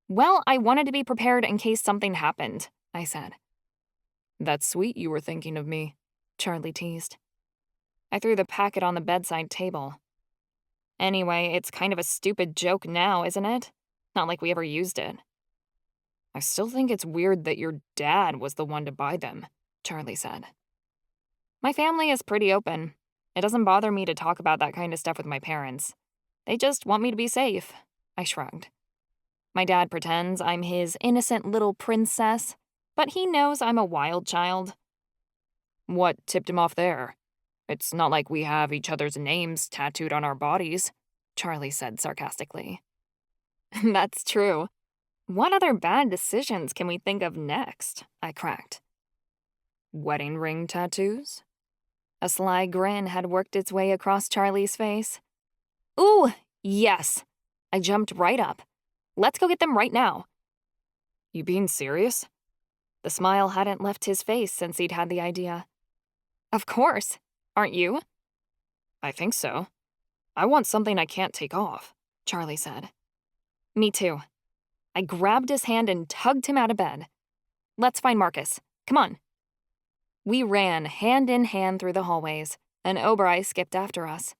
Well, I wanted to be prepared in case something happened, I said. That's sweet you were thinking of me, Charlie teased. I threw the packet on the bedside table. Anyway, it's kind of a stupid joke now, isn't it? Not like we ever used it. I still think it's weird that your dad was the one to buy them, Charlie said. My family is pretty open. It doesn't bother me to talk about that kind of stuff with my parents. They just want me to be safe, I shrugged. My dad pretends I'm his innocent little princess, but he knows I'm a wild child. What tipped him off there? It's not like we have each other's names tattooed on our bodies, Charlie said sarcastically. That's true. What other bad decisions can we think of next? I cracked. Wedding ring tattoos? A sly grin had worked its way across Charlie's face. Ooh, yes. I jumped right up. Let's go get them right now. You being serious? The smile hadn't left his face since he'd had the idea. Of course. Aren't you? I think so. I want something I can't take off, Charlie said. Me too. I grabbed his hand and tugged him out of bed. Let's find Marcus. Come on. We ran hand in hand through the hallways, and Oberai skipped after us.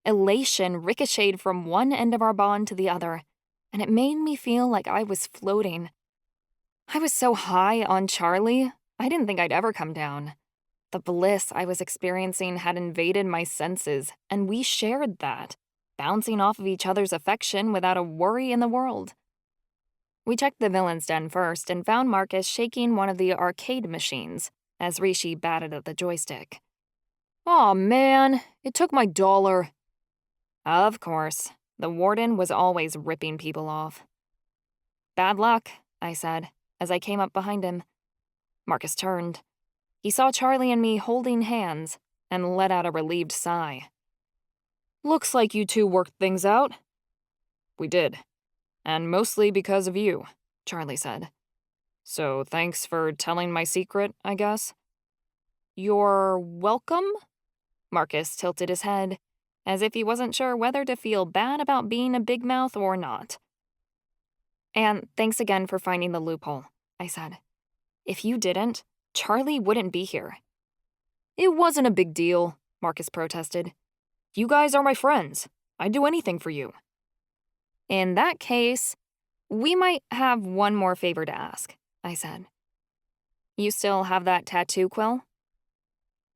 Elation ricocheted from one end of our bond to the other, and it made me feel like I was floating. I was so high on Charlie, I didn't think I'd ever come down. The bliss I was experiencing had invaded my senses, and we shared that, bouncing off of each other's affection without a worry in the world. We checked the villain's den first and found Marcus shaking one of the arcade machines as Rishi batted at the joystick. Aw, man, it took my $1. Of course, the Warden was always ripping people off. Bad luck, I said, as I came up behind him. Marcus turned. He saw Charlie and me holding hands and let out a relieved sigh. Looks like you two worked things out. We did. And mostly because of you, Charlie said. So thanks for telling my secret, I guess. You're welcome? Marcus tilted his head, as if he wasn't sure whether to feel bad about being a big mouth or not. And thanks again for finding the loophole, I said. If you didn't, Charlie wouldn't be here. It wasn't a big deal, Marcus protested. You guys are my friends. I'd do anything for you. In that case, we might have one more favor to ask, I said. You still have that tattoo quill?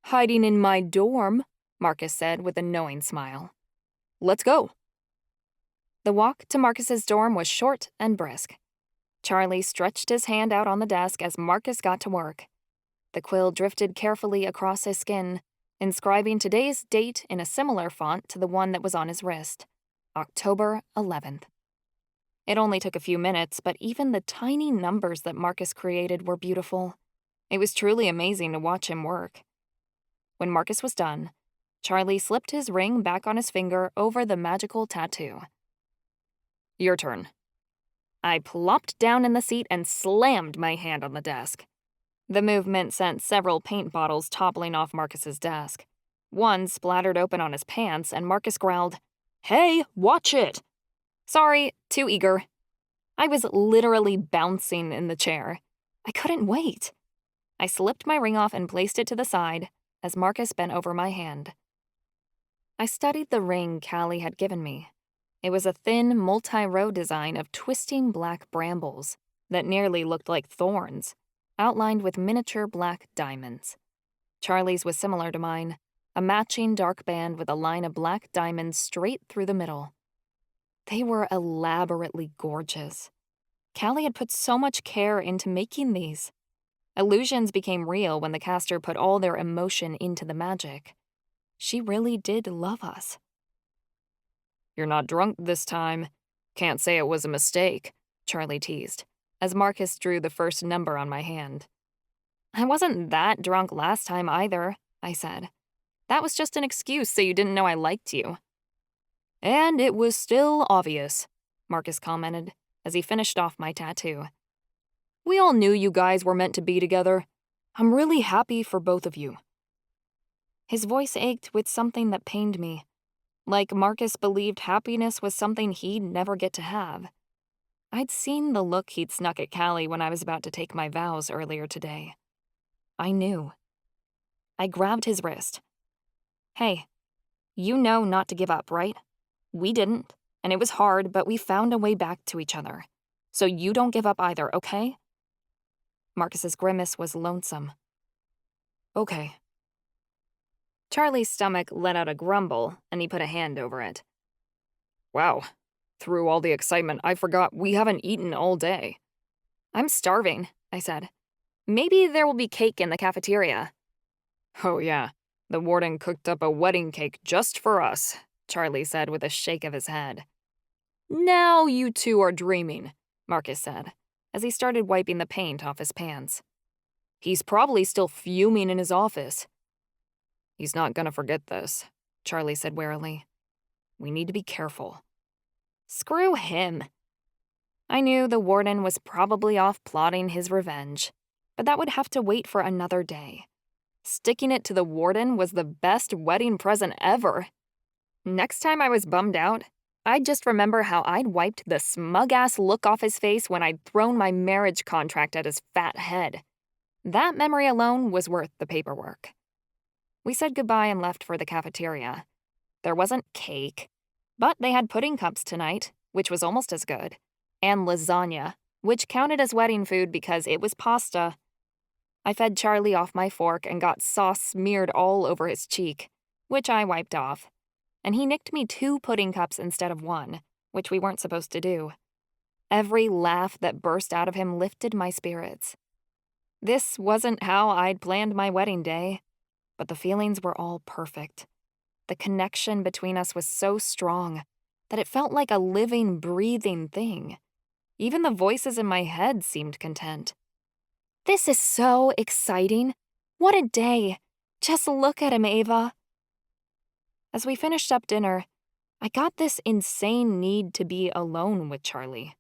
Hiding in my dorm, Marcus said with a knowing smile. Let's go. The walk to Marcus's dorm was short and brisk. Charlie stretched his hand out on the desk as Marcus got to work. The quill drifted carefully across his skin, inscribing today's date in a similar font to the one that was on his wrist, October 11th. It only took a few minutes, but even the tiny numbers that Marcus created were beautiful. It was truly amazing to watch him work. When Marcus was done, Charlie slipped his ring back on his finger over the magical tattoo. Your turn. I plopped down in the seat and slammed my hand on the desk. The movement sent several paint bottles toppling off Marcus's desk. One splattered open on his pants, and Marcus growled, "Hey, watch it!" Sorry, too eager. I was literally bouncing in the chair. I couldn't wait. I slipped my ring off and placed it to the side as Marcus bent over my hand. I studied the ring Callie had given me. It was a thin, multi-row design of twisting black brambles that nearly looked like thorns, outlined with miniature black diamonds. Charlie's was similar to mine, a matching dark band with a line of black diamonds straight through the middle. They were elaborately gorgeous. Callie had put so much care into making these. Illusions became real when the caster put all their emotion into the magic. She really did love us. You're not drunk this time. Can't say it was a mistake, Charlie teased, as Marcus drew the first number on my hand. I wasn't that drunk last time either, I said. That was just an excuse so you didn't know I liked you. And it was still obvious, Marcus commented as he finished off my tattoo. We all knew you guys were meant to be together. I'm really happy for both of you. His voice ached with something that pained me, like Marcus believed happiness was something he'd never get to have. I'd seen the look he'd snuck at Callie when I was about to take my vows earlier today. I knew. I grabbed his wrist. Hey, you know not to give up, right? We didn't, and it was hard, but we found a way back to each other. So you don't give up either, okay? Marcus's grimace was lonesome. Okay. Charlie's stomach let out a grumble, and he put a hand over it. Wow. Through all the excitement, I forgot we haven't eaten all day. I'm starving, I said. Maybe there will be cake in the cafeteria. Oh yeah, the warden cooked up a wedding cake just for us, Charlie said with a shake of his head. Now you two are dreaming, Marcus said, as he started wiping the paint off his pants. He's probably still fuming in his office. He's not gonna forget this, Charlie said warily. We need to be careful. Screw him. I knew the warden was probably off plotting his revenge, but that would have to wait for another day. Sticking it to the warden was the best wedding present ever. Next time I was bummed out, I'd just remember how I'd wiped the smug-ass look off his face when I'd thrown my marriage contract at his fat head. That memory alone was worth the paperwork. We said goodbye and left for the cafeteria. There wasn't cake, but they had pudding cups tonight, which was almost as good, and lasagna, which counted as wedding food because it was pasta. I fed Charlie off my fork and got sauce smeared all over his cheek, which I wiped off. And he nicked me 2 pudding cups instead of 1, which we weren't supposed to do. Every laugh that burst out of him lifted my spirits. This wasn't how I'd planned my wedding day, but the feelings were all perfect. The connection between us was so strong that it felt like a living, breathing thing. Even the voices in my head seemed content. This is so exciting. What a day. Just look at him, Ava. As we finished up dinner, I got this insane need to be alone with Charlie.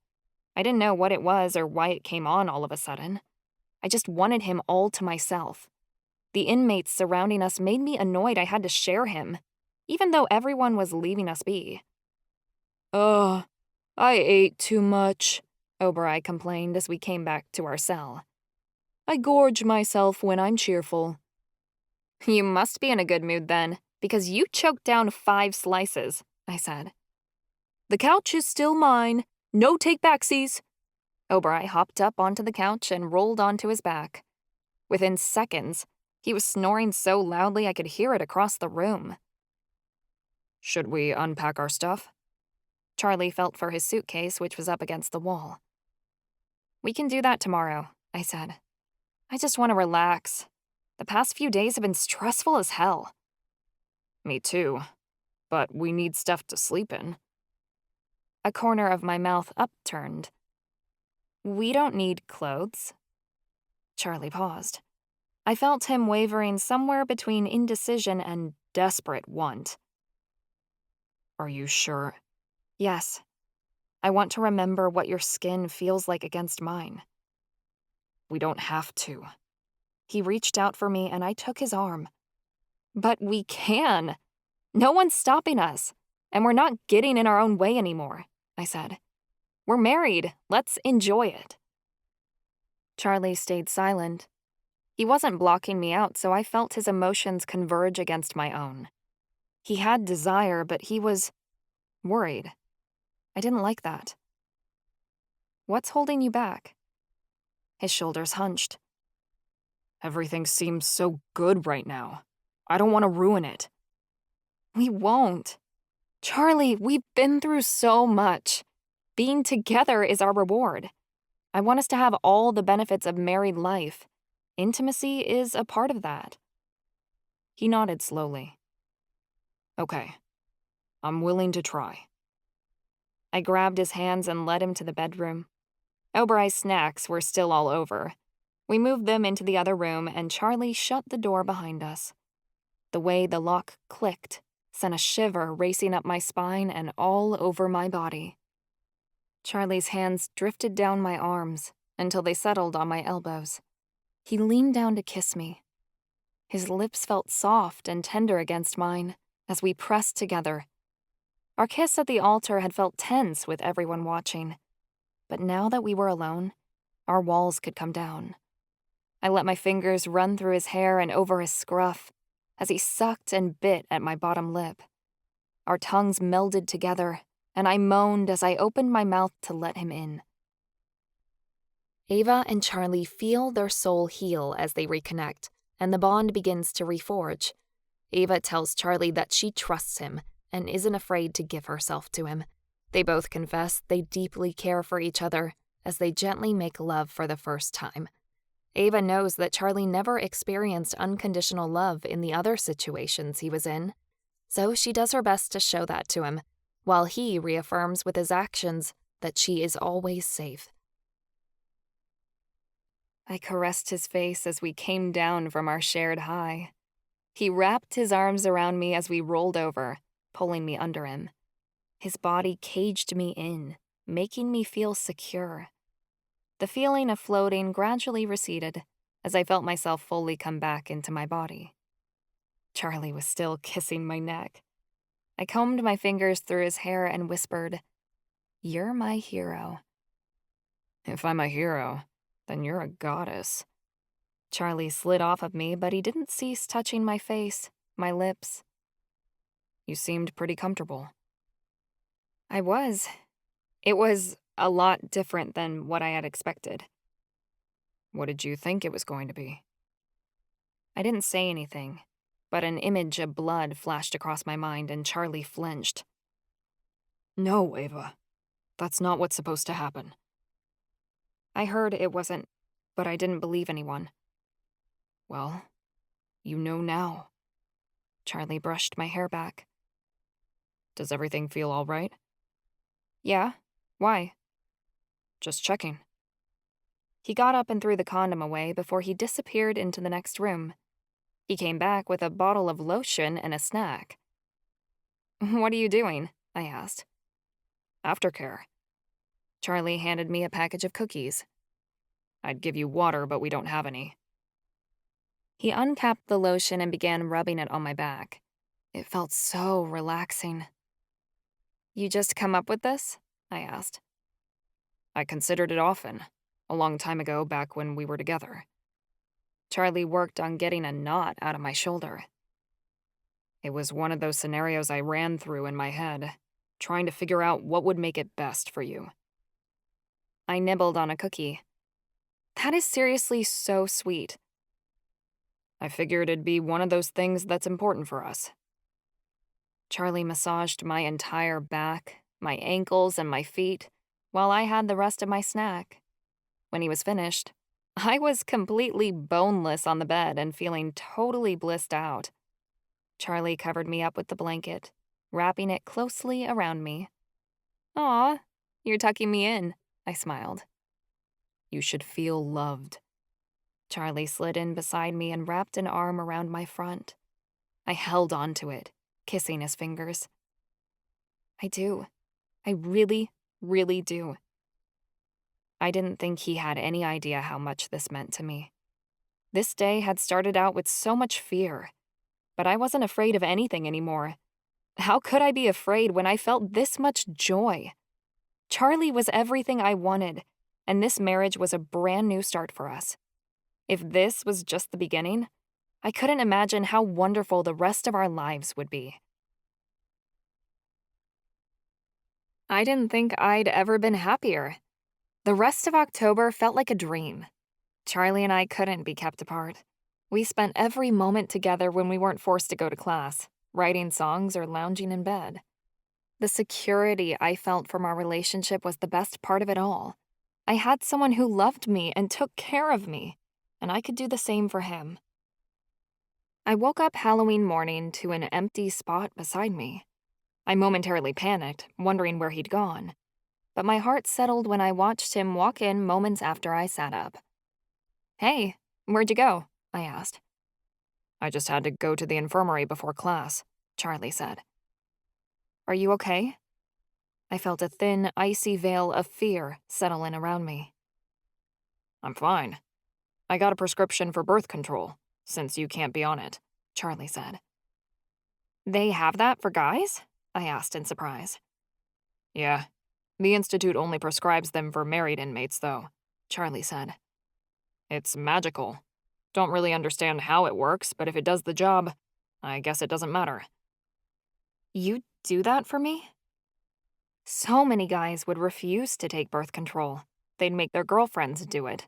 I didn't know what it was or why it came on all of a sudden. I just wanted him all to myself. The inmates surrounding us made me annoyed I had to share him, even though everyone was leaving us be. I ate too much, Oberai complained as we came back to our cell. I gorge myself when I'm cheerful. You must be in a good mood then, because you choked down 5 slices, I said. The couch is still mine. No take-backsies. Oberai hopped up onto the couch and rolled onto his back. Within seconds, he was snoring so loudly I could hear it across the room. Should we unpack our stuff? Charlie felt for his suitcase, which was up against the wall. We can do that tomorrow, I said. I just want to relax. The past few days have been stressful as hell. Me too, but we need stuff to sleep in. A corner of my mouth upturned. We don't need clothes. Charlie paused. I felt him wavering somewhere between indecision and desperate want. Are you sure? Yes. I want to remember what your skin feels like against mine. We don't have to. He reached out for me and I took his arm. But we can. No one's stopping us. And we're not getting in our own way anymore, I said. We're married. Let's enjoy it. Charlie stayed silent. He wasn't blocking me out, so I felt his emotions converge against my own. He had desire, but he was worried. I didn't like that. What's holding you back? His shoulders hunched. Everything seems so good right now. I don't want to ruin it. We won't. Charlie, we've been through so much. Being together is our reward. I want us to have all the benefits of married life. Intimacy is a part of that." He nodded slowly. "Okay, I'm willing to try." I grabbed his hands and led him to the bedroom. Oberai's snacks were still all over. We moved them into the other room, and Charlie shut the door behind us. The way the lock clicked sent a shiver racing up my spine and all over my body. Charlie's hands drifted down my arms until they settled on my elbows. He leaned down to kiss me. His lips felt soft and tender against mine as we pressed together. Our kiss at the altar had felt tense with everyone watching, but now that we were alone, our walls could come down. I let my fingers run through his hair and over his scruff as he sucked and bit at my bottom lip. Our tongues melded together, and I moaned as I opened my mouth to let him in. Ava and Charlie feel their soul heal as they reconnect, and the bond begins to reforge. Ava tells Charlie that she trusts him and isn't afraid to give herself to him. They both confess they deeply care for each other as they gently make love for the first time. Ava knows that Charlie never experienced unconditional love in the other situations he was in, so she does her best to show that to him, while he reaffirms with his actions that she is always safe. I caressed his face as we came down from our shared high. He wrapped his arms around me as we rolled over, pulling me under him. His body caged me in, making me feel secure. The feeling of floating gradually receded as I felt myself fully come back into my body. Charlie was still kissing my neck. I combed my fingers through his hair and whispered, "You're my hero." "If I'm a hero, then you're a goddess." Charlie slid off of me, but he didn't cease touching my face, my lips. "You seemed pretty comfortable." I was. It was a lot different than what I had expected. "What did you think it was going to be?" I didn't say anything, but an image of blood flashed across my mind and Charlie flinched. "No, Ava. That's not what's supposed to happen." I heard it wasn't, but I didn't believe anyone. "Well, you know now." Charlie brushed my hair back. "Does everything feel all right?" "Yeah? Why?" "Just checking." He got up and threw the condom away before he disappeared into the next room. He came back with a bottle of lotion and a snack. "What are you doing?" I asked. "Aftercare." Charlie handed me a package of cookies. "I'd give you water, but we don't have any." He uncapped the lotion and began rubbing it on my back. It felt so relaxing. "You just come up with this?" I asked. "I considered it often, a long time ago back when we were together." Charlie worked on getting a knot out of my shoulder. "It was one of those scenarios I ran through in my head, trying to figure out what would make it best for you." I nibbled on a cookie. "That is seriously so sweet." "I figured it'd be one of those things that's important for us." Charlie massaged my entire back, my ankles, and my feet, while I had the rest of my snack. When he was finished, I was completely boneless on the bed and feeling totally blissed out. Charlie covered me up with the blanket, wrapping it closely around me. "Aw, you're tucking me in," I smiled. "You should feel loved." Charlie slid in beside me and wrapped an arm around my front. I held onto it, kissing his fingers. I do. I really, really do. I didn't think he had any idea how much this meant to me. This day had started out with so much fear, but I wasn't afraid of anything anymore. How could I be afraid when I felt this much joy? Charlie was everything I wanted, and this marriage was a brand new start for us. If this was just the beginning, I couldn't imagine how wonderful the rest of our lives would be. I didn't think I'd ever been happier. The rest of October felt like a dream. Charlie and I couldn't be kept apart. We spent every moment together when we weren't forced to go to class, writing songs or lounging in bed. The security I felt from our relationship was the best part of it all. I had someone who loved me and took care of me, and I could do the same for him. I woke up Halloween morning to an empty spot beside me. I momentarily panicked, wondering where he'd gone, but my heart settled when I watched him walk in moments after I sat up. "Hey, where'd you go?" I asked. "I just had to go to the infirmary before class," Charlie said. "Are you okay?" I felt a thin, icy veil of fear settle in around me. "I'm fine. I got a prescription for birth control, since you can't be on it," Charlie said. "They have that for guys?" I asked in surprise. "Yeah. The Institute only prescribes them for married inmates, though," Charlie said. "It's magical. Don't really understand how it works, but if it does the job, I guess it doesn't matter." "You do that for me?" So many guys would refuse to take birth control. They'd make their girlfriends do it.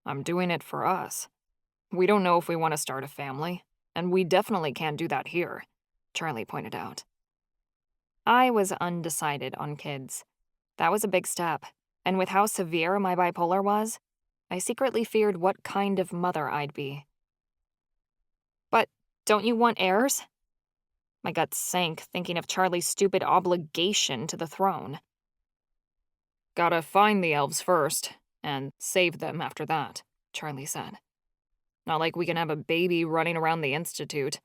"I'm doing it for us. We don't know if we want to start a family, and we definitely can't do that here," Charlie pointed out. I was undecided on kids. That was a big step, and with how severe my bipolar was, I secretly feared what kind of mother I'd be. "But don't you want heirs?" My gut sank thinking of Charlie's stupid obligation to the throne. "Gotta find the elves first, and save them after that," Charlie said. "Not like we can have a baby running around the Institute,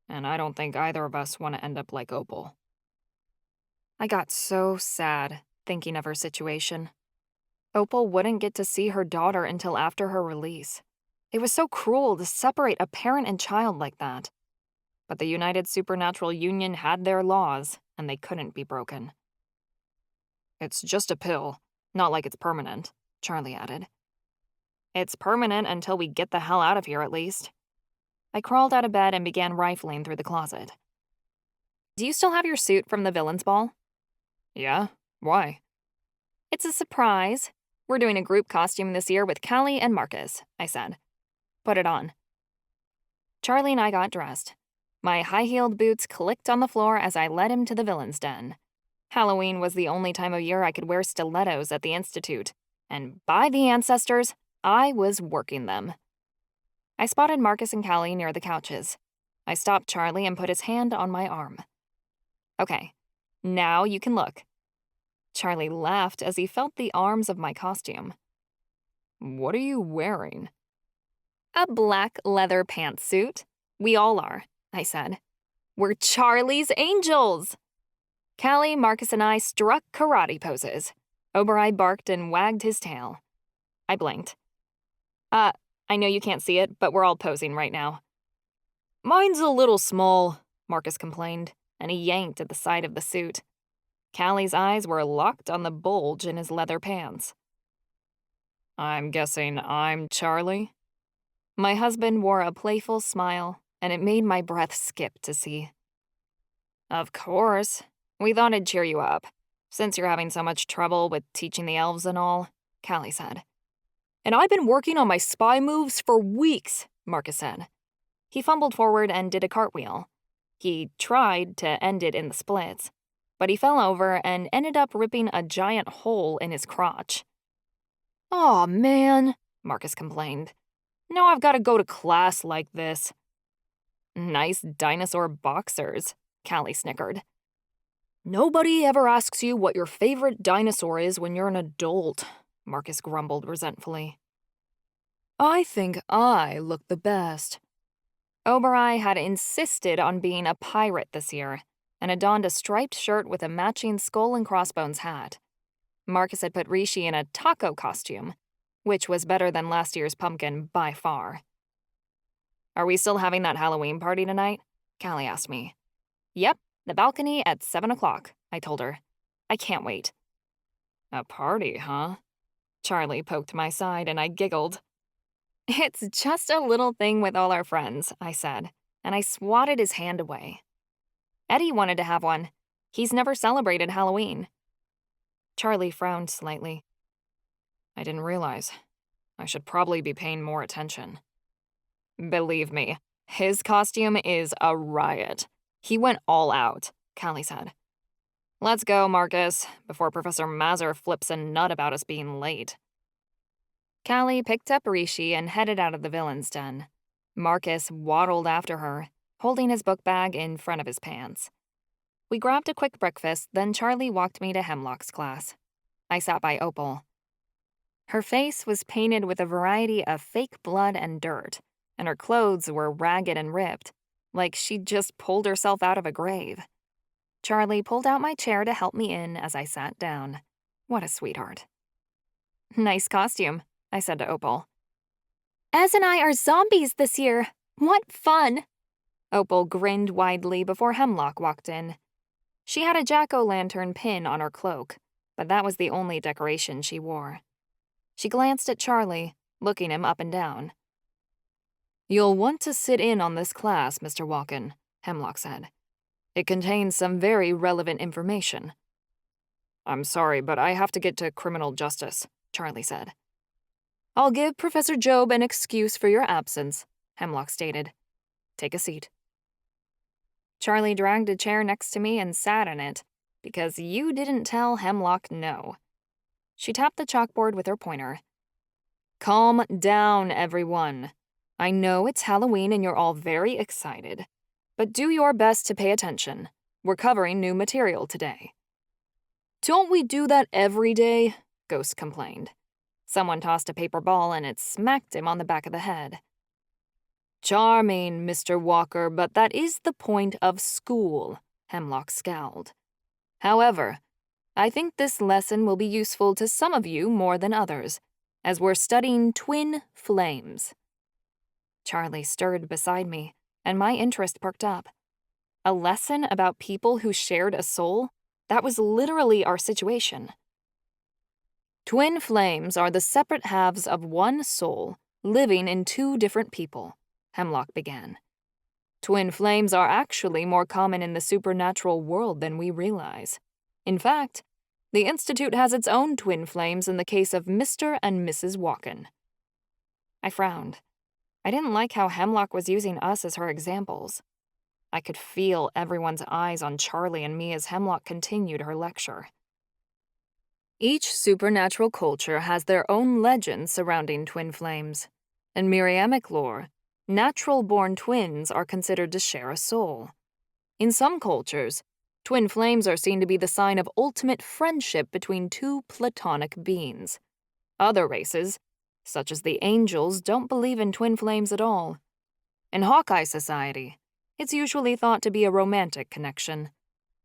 and I don't think either of us want to end up like Opal." I got so sad thinking of her situation. Opal wouldn't get to see her daughter until after her release. It was so cruel to separate a parent and child like that. But the United Supernatural Union had their laws, and they couldn't be broken. "It's just a pill, not like it's permanent," Charlie added. "It's permanent until we get the hell out of here, at least." I crawled out of bed and began rifling through the closet. "Do you still have your suit from the villain's ball?" "Yeah? Why?" "It's a surprise. We're doing a group costume this year with Callie and Marcus," I said. "Put it on." Charlie and I got dressed. My high-heeled boots clicked on the floor as I led him to the villain's den. Halloween was the only time of year I could wear stilettos at the Institute, and by the ancestors, I was working them. I spotted Marcus and Callie near the couches. I stopped Charlie and put his hand on my arm. "Okay, now you can look." Charlie laughed as he felt the arms of my costume. "What are you wearing?" "A black leather pantsuit. We all are," I said. "We're Charlie's Angels!" Callie, Marcus, and I struck karate poses. Obereye barked and wagged his tail. I blinked. I know you can't see it, but we're all posing right now." "Mine's a little small," Marcus complained, and he yanked at the side of the suit. Callie's eyes were locked on the bulge in his leather pants. "I'm guessing I'm Charlie?" My husband wore a playful smile, and it made my breath skip to see. "Of course. We thought it'd cheer you up, since you're having so much trouble with teaching the elves and all," Callie said. "And I've been working on my spy moves for weeks," Marcus said. He fumbled forward and did a cartwheel. He tried to end it in the splits, but he fell over and ended up ripping a giant hole in his crotch. "Aw, man," Marcus complained. "Now I've got to go to class like this." "Nice dinosaur boxers," Callie snickered. "Nobody ever asks you what your favorite dinosaur is when you're an adult," Marcus grumbled resentfully. "I think I look the best." Obereye had insisted on being a pirate this year, and had donned a striped shirt with a matching skull and crossbones hat. Marcus had put Rishi in a taco costume, which was better than last year's pumpkin by far. "Are we still having that Halloween party tonight?" Callie asked me. "Yep, the balcony at 7 o'clock, I told her. I can't wait. "A party, huh?" Charlie poked my side and I giggled. "It's just a little thing with all our friends," I said, and I swatted his hand away. "Eddie wanted to have one. He's never celebrated Halloween." Charlie frowned slightly. "I didn't realize. I should probably be paying more attention." "Believe me, his costume is a riot. He went all out," Callie said. Let's go, Marcus, before Professor Mazur flips a nut about us being late. Callie picked up Rishi and headed out of the villain's den. Marcus waddled after her, holding his book bag in front of his pants. We grabbed a quick breakfast, then Charlie walked me to Hemlock's class. I sat by Opal. Her face was painted with a variety of fake blood and dirt, and her clothes were ragged and ripped, like she'd just pulled herself out of a grave. Charlie pulled out my chair to help me in as I sat down. What a sweetheart. Nice costume, I said to Opal. Ez and I are zombies this year. What fun! Opal grinned widely before Hemlock walked in. She had a jack-o'-lantern pin on her cloak, but that was the only decoration she wore. She glanced at Charlie, looking him up and down. You'll want to sit in on this class, Mr. Walken, Hemlock said. It contains some very relevant information. I'm sorry, but I have to get to criminal justice, Charlie said. I'll give Professor Job an excuse for your absence, Hemlock stated. Take a seat. Charlie dragged a chair next to me and sat in it, because you didn't tell Hemlock no. She tapped the chalkboard with her pointer. Calm down, everyone. I know it's Halloween and you're all very excited, but do your best to pay attention. We're covering new material today. Don't we do that every day? Ghost complained. Someone tossed a paper ball and it smacked him on the back of the head. Charming, Mr. Walker, but that is the point of school, Hemlock scowled. However, I think this lesson will be useful to some of you more than others, as we're studying twin flames. Charlie stirred beside me, and my interest perked up. A lesson about people who shared a soul? That was literally our situation. Twin flames are the separate halves of one soul living in two different people, Hemlock began. Twin flames are actually more common in the supernatural world than we realize. In fact, the Institute has its own twin flames in the case of Mr. and Mrs. Walken. I frowned. I didn't like how Hemlock was using us as her examples. I could feel everyone's eyes on Charlie and me as Hemlock continued her lecture. Each supernatural culture has their own legends surrounding twin flames. In Miriamic lore, natural-born twins are considered to share a soul. In some cultures, twin flames are seen to be the sign of ultimate friendship between two platonic beings. Other races, such as the angels, don't believe in twin flames at all. In Hawkeye society, it's usually thought to be a romantic connection.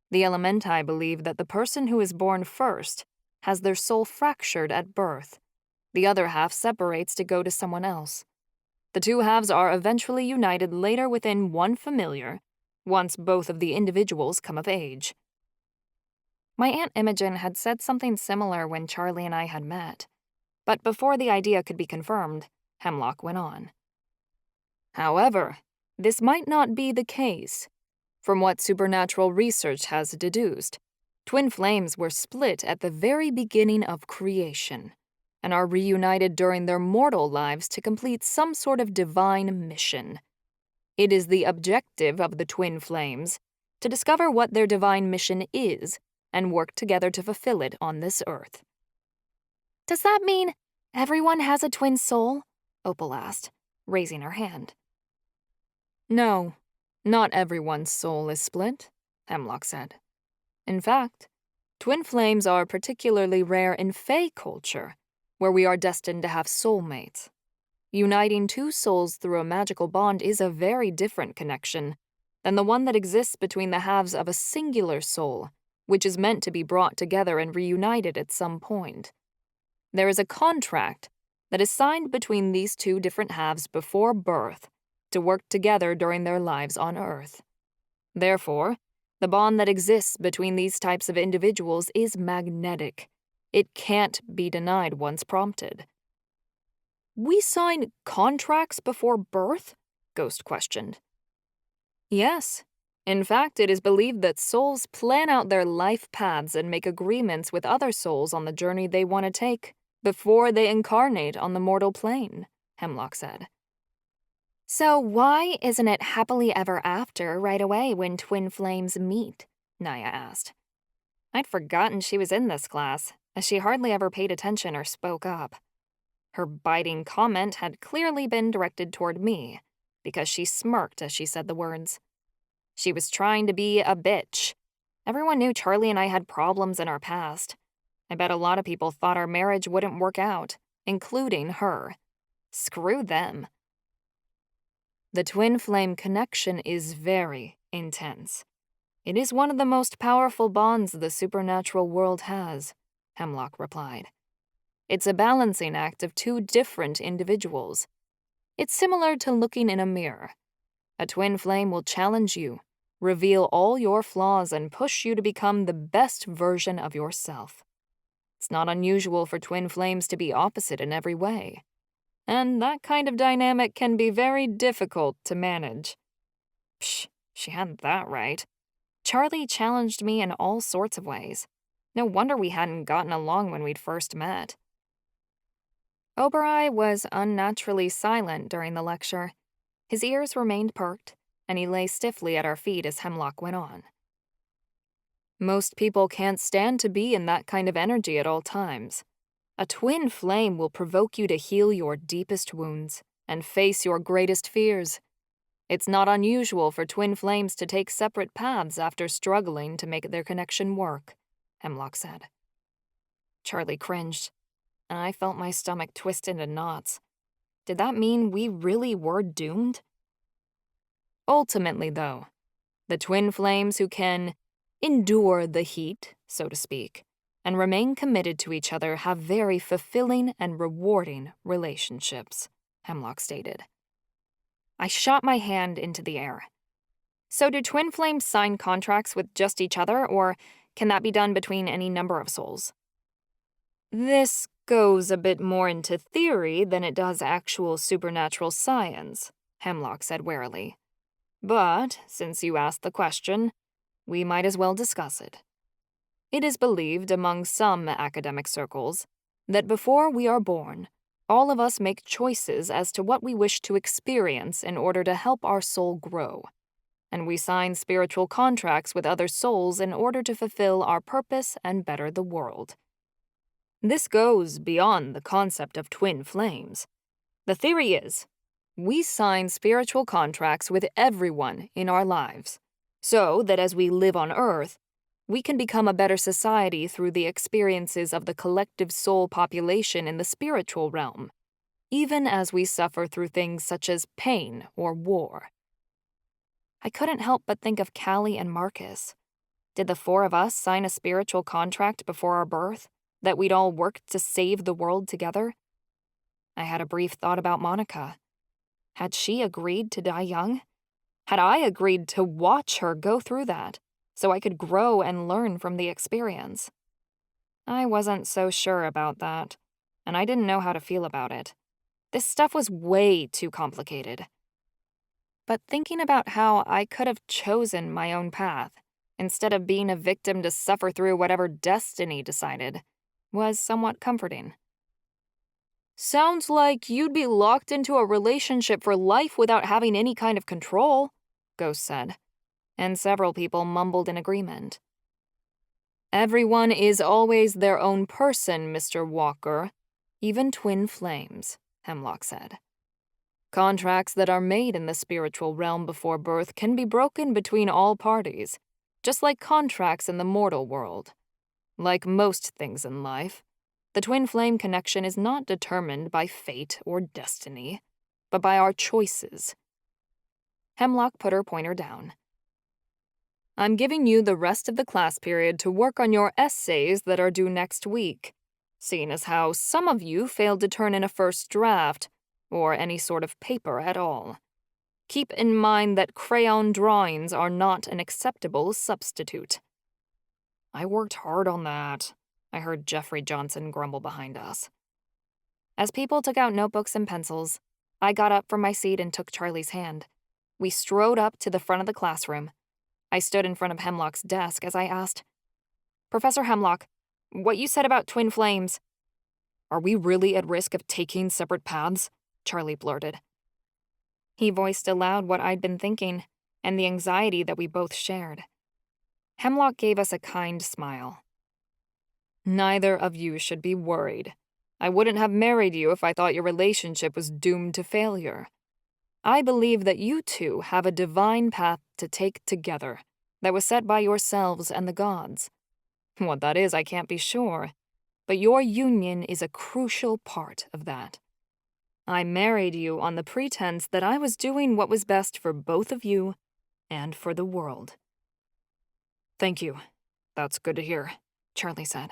The Elementai believe that the person who is born first has their soul fractured at birth. The other half separates to go to someone else. The two halves are eventually united later within one familiar, once both of the individuals come of age. My Aunt Imogen had said something similar when Charlie and I had met, but before the idea could be confirmed, Hemlock went on. However, this might not be the case. From what supernatural research has deduced, twin flames were split at the very beginning of creation and are reunited during their mortal lives to complete some sort of divine mission. It is the objective of the twin flames to discover what their divine mission is and work together to fulfill it on this earth. Does that mean everyone has a twin soul? Opal asked, raising her hand. No, not everyone's soul is split, Hemlock said. In fact, twin flames are particularly rare in Fae culture, where we are destined to have soulmates. Uniting two souls through a magical bond is a very different connection than the one that exists between the halves of a singular soul, which is meant to be brought together and reunited at some point. There is a contract that is signed between these two different halves before birth to work together during their lives on Earth. Therefore, the bond that exists between these types of individuals is magnetic. It can't be denied once prompted. We sign contracts before birth? Ghost questioned. Yes. In fact, it is believed that souls plan out their life paths and make agreements with other souls on the journey they want to take before they incarnate on the mortal plane, Hemlock said. So why isn't it happily ever after right away when twin flames meet? Naya asked. I'd forgotten she was in this class, as she hardly ever paid attention or spoke up. Her biting comment had clearly been directed toward me, because she smirked as she said the words. She was trying to be a bitch. Everyone knew Charlie and I had problems in our past. I bet a lot of people thought our marriage wouldn't work out, including her. Screw them. The twin flame connection is very intense. It is one of the most powerful bonds the supernatural world has, Hemlock replied. It's a balancing act of two different individuals. It's similar to looking in a mirror. A twin flame will challenge you, reveal all your flaws, and push you to become the best version of yourself. It's not unusual for twin flames to be opposite in every way. And that kind of dynamic can be very difficult to manage. Psh, she had that right. Charlie challenged me in all sorts of ways. No wonder we hadn't gotten along when we'd first met. Obereye was unnaturally silent during the lecture. His ears remained perked, and he lay stiffly at our feet as Hemlock went on. Most people can't stand to be in that kind of energy at all times. A twin flame will provoke you to heal your deepest wounds and face your greatest fears. It's not unusual for twin flames to take separate paths after struggling to make their connection work, Hemlock said. Charlie cringed, and I felt my stomach twist into knots. Did that mean we really were doomed? Ultimately, though, the twin flames who can endure the heat, so to speak, and remain committed to each other have very fulfilling and rewarding relationships, Hemlock stated. I shot my hand into the air. So do twin flames sign contracts with just each other, or can that be done between any number of souls? This goes a bit more into theory than it does actual supernatural science, Hemlock said warily. But, since you asked the question, we might as well discuss it. It is believed among some academic circles that before we are born, all of us make choices as to what we wish to experience in order to help our soul grow, and we sign spiritual contracts with other souls in order to fulfill our purpose and better the world. This goes beyond the concept of twin flames. The theory is, we sign spiritual contracts with everyone in our lives, so that as we live on Earth, we can become a better society through the experiences of the collective soul population in the spiritual realm, even as we suffer through things such as pain or war. I couldn't help but think of Callie and Marcus. Did the four of us sign a spiritual contract before our birth, that we'd all work to save the world together? I had a brief thought about Monica. Had she agreed to die young? Had I agreed to watch her go through that, so I could grow and learn from the experience? I wasn't so sure about that, and I didn't know how to feel about it. This stuff was way too complicated. But thinking about how I could have chosen my own path, instead of being a victim to suffer through whatever destiny decided, was somewhat comforting. Sounds like you'd be locked into a relationship for life without having any kind of control, Ghost said, and several people mumbled in agreement. Everyone is always their own person, Mr. Walker, even twin flames, Hemlock said. Contracts that are made in the spiritual realm before birth can be broken between all parties, just like contracts in the mortal world. Like most things in life, the twin flame connection is not determined by fate or destiny, but by our choices. Hemlock put her pointer down. I'm giving you the rest of the class period to work on your essays that are due next week, seeing as how some of you failed to turn in a first draft, or any sort of paper at all. Keep in mind that crayon drawings are not an acceptable substitute. I worked hard on that, I heard Jeffrey Johnson grumble behind us. As people took out notebooks and pencils, I got up from my seat and took Charlie's hand. We strode up to the front of the classroom. I stood in front of Hemlock's desk as I asked, Professor Hemlock, what you said about twin flames, are we really at risk of taking separate paths? Charlie blurted. He voiced aloud what I'd been thinking, and the anxiety that we both shared. Hemlock gave us a kind smile. Neither of you should be worried. I wouldn't have married you if I thought your relationship was doomed to failure. I believe that you two have a divine path to take together that was set by yourselves and the gods. What that is, I can't be sure, but your union is a crucial part of that. I married you on the pretense that I was doing what was best for both of you and for the world. Thank you. That's good to hear, Charlie said.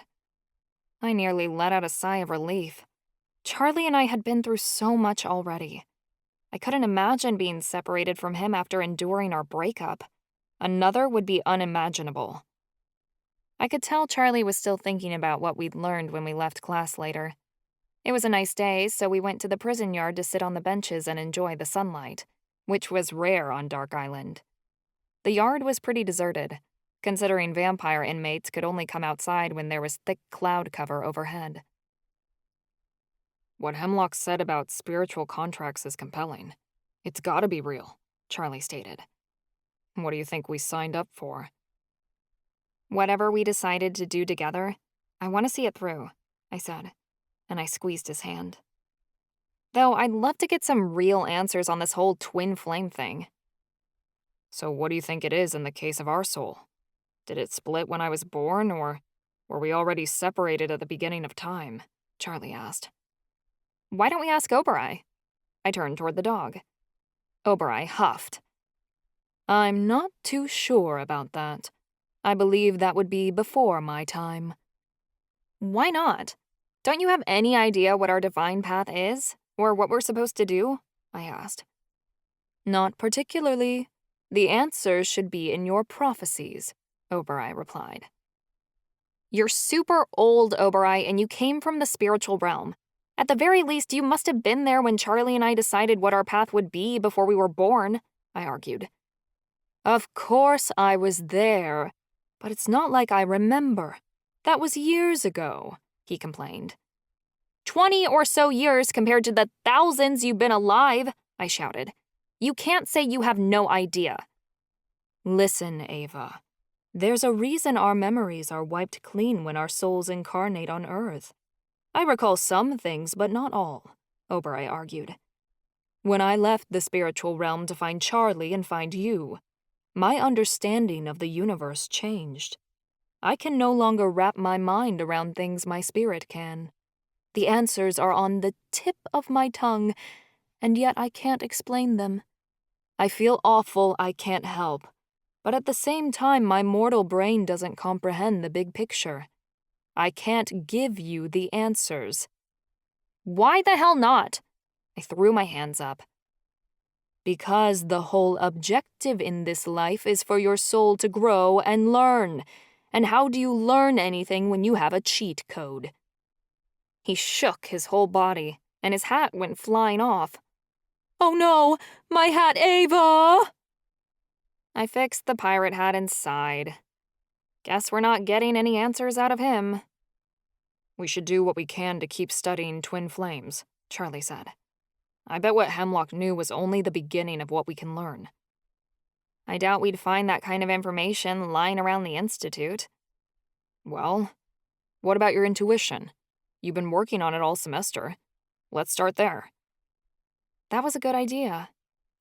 I nearly let out a sigh of relief. Charlie and I had been through so much already. I couldn't imagine being separated from him after enduring our breakup. Another would be unimaginable. I could tell Charlie was still thinking about what we'd learned when we left class later. It was a nice day, so we went to the prison yard to sit on the benches and enjoy the sunlight, which was rare on Dark Island. The yard was pretty deserted, considering vampire inmates could only come outside when there was thick cloud cover overhead. What Hemlock said about spiritual contracts is compelling. It's gotta be real, Charlie stated. What do you think we signed up for? Whatever we decided to do together, I want to see it through, I said, and I squeezed his hand. Though I'd love to get some real answers on this whole twin flame thing. So what do you think it is in the case of our soul? Did it split when I was born, or were we already separated at the beginning of time? Charlie asked. Why don't we ask Oberai? I turned toward the dog. Oberai huffed. I'm not too sure about that. I believe that would be before my time. Why not? Don't you have any idea what our divine path is, or what we're supposed to do? I asked. Not particularly. The answers should be in your prophecies, Oberai replied. You're super old, Oberai, and you came from the spiritual realm. At the very least, you must have been there when Charlie and I decided what our path would be before we were born, I argued. Of course I was there, but it's not like I remember. That was years ago, he complained. 20 or so years compared to the thousands you've been alive, I shouted. You can't say you have no idea. Listen, Ava. There's a reason our memories are wiped clean when our souls incarnate on Earth. I recall some things, but not all, Oberai argued. When I left the spiritual realm to find Charlie and find you, my understanding of the universe changed. I can no longer wrap my mind around things my spirit can. The answers are on the tip of my tongue, and yet I can't explain them. I feel awful I can't help, but at the same time my mortal brain doesn't comprehend the big picture. I can't give you the answers. Why the hell not? I threw my hands up. Because the whole objective in this life is for your soul to grow and learn. And how do you learn anything when you have a cheat code? He shook his whole body, and his hat went flying off. Oh no, my hat, Ava! I fixed the pirate hat and sighed. Guess we're not getting any answers out of him. We should do what we can to keep studying twin flames, Charlie said. I bet what Hemlock knew was only the beginning of what we can learn. I doubt we'd find that kind of information lying around the Institute. Well, what about your intuition? You've been working on it all semester. Let's start there. That was a good idea.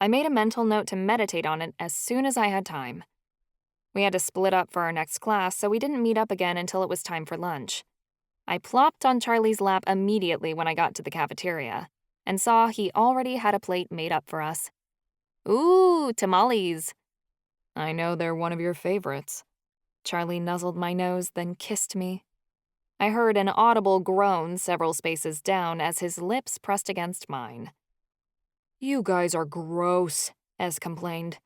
I made a mental note to meditate on it as soon as I had time. We had to split up for our next class, so we didn't meet up again until it was time for lunch. I plopped on Charlie's lap immediately when I got to the cafeteria, and saw he already had a plate made up for us. Ooh, tamales. I know they're one of your favorites. Charlie nuzzled my nose, then kissed me. I heard an audible groan several spaces down as his lips pressed against mine. You guys are gross, Ez complained.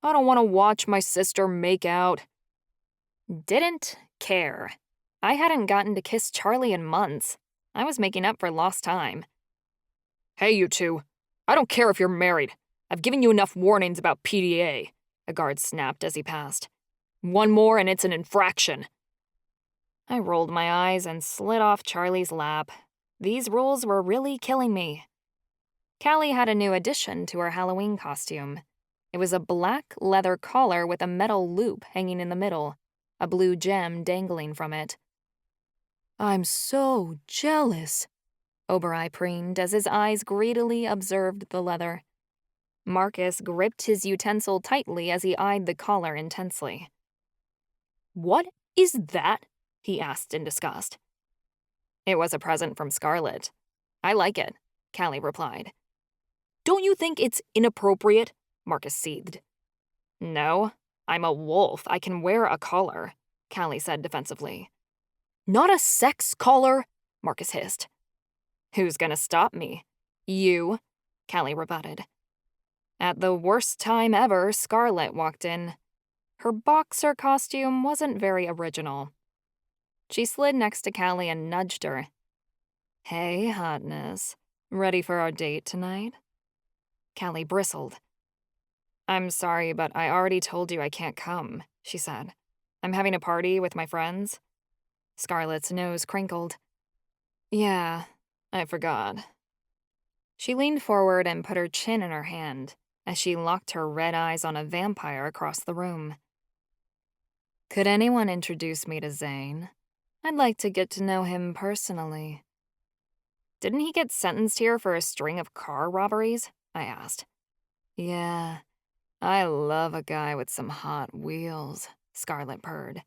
I don't want to watch my sister make out. Didn't care. I hadn't gotten to kiss Charlie in months. I was making up for lost time. Hey, you two. I don't care if you're married. I've given you enough warnings about PDA, a guard snapped as he passed. One more and it's an infraction. I rolled my eyes and slid off Charlie's lap. These rules were really killing me. Callie had a new addition to her Halloween costume. It was a black leather collar with a metal loop hanging in the middle, a blue gem dangling from it. I'm so jealous, Obereye preened as his eyes greedily observed the leather. Marcus gripped his utensil tightly as he eyed the collar intensely. What is that? He asked in disgust. It was a present from Scarlet. I like it, Callie replied. Don't you think it's inappropriate? Marcus seethed. No, I'm a wolf. I can wear a collar, Callie said defensively. Not a sex collar, Marcus hissed. Who's gonna stop me? You, Callie rebutted. At the worst time ever, Scarlet walked in. Her boxer costume wasn't very original. She slid next to Callie and nudged her. Hey, hotness. Ready for our date tonight? Callie bristled. I'm sorry, but I already told you I can't come, she said. I'm having a party with my friends. Scarlet's nose crinkled. Yeah, I forgot. She leaned forward and put her chin in her hand as she locked her red eyes on a vampire across the room. Could anyone introduce me to Zane? I'd like to get to know him personally. Didn't he get sentenced here for a string of car robberies? I asked. Yeah, I love a guy with some hot wheels, Scarlet purred.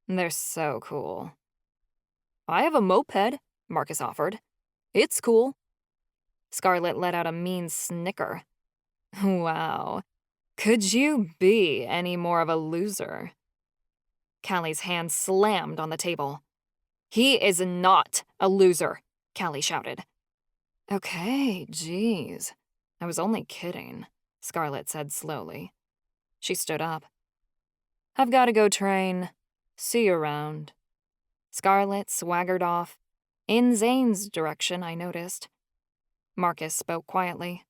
They're so cool. I have a moped, Marcus offered. It's cool. Scarlet let out a mean snicker. Wow. Could you be any more of a loser? Callie's hand slammed on the table. He is not a loser, Callie shouted. Okay, geez. I was only kidding, Scarlet said slowly. She stood up. I've got to go train. See you around. Scarlet swaggered off. In Zane's direction, I noticed. Marcus spoke quietly.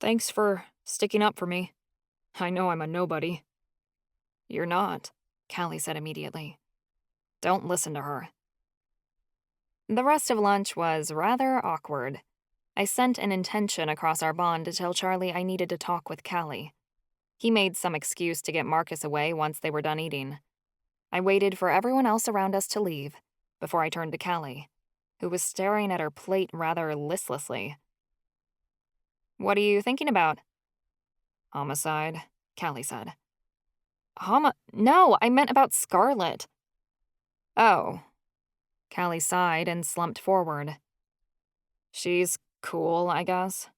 Thanks for sticking up for me. I know I'm a nobody. You're not, Callie said immediately. Don't listen to her. The rest of lunch was rather awkward. I sent an intention across our bond to tell Charlie I needed to talk with Callie. He made some excuse to get Marcus away once they were done eating. I waited for everyone else around us to leave before I turned to Callie, who was staring at her plate rather listlessly. What are you thinking about? Homicide, Callie said. No, I meant about Scarlet. Oh. Callie sighed and slumped forward. She's cool, I guess.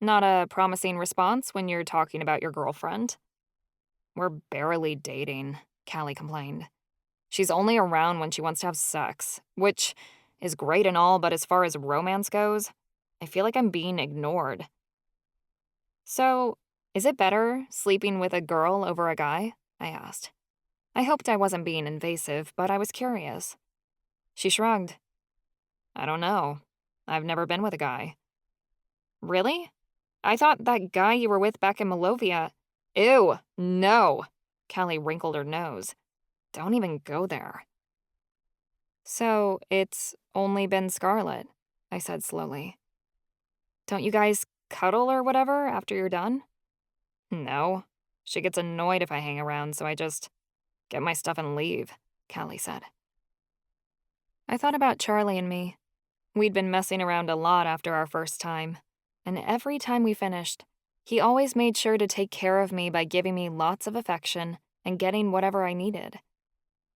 Not a promising response when you're talking about your girlfriend. We're barely dating, Callie complained. She's only around when she wants to have sex, which is great and all, but as far as romance goes, I feel like I'm being ignored. So, is it better sleeping with a girl over a guy? I asked. I hoped I wasn't being invasive, but I was curious. She shrugged. I don't know. I've never been with a guy. Really? I thought that guy you were with back in Malovia. Ew, no. Callie wrinkled her nose. Don't even go there. So, it's only been Scarlet, I said slowly. Don't you guys cuddle or whatever after you're done? No. She gets annoyed if I hang around, so I just get my stuff and leave, Callie said. I thought about Charlie and me. We'd been messing around a lot after our first time, and every time we finished, he always made sure to take care of me by giving me lots of affection and getting whatever I needed.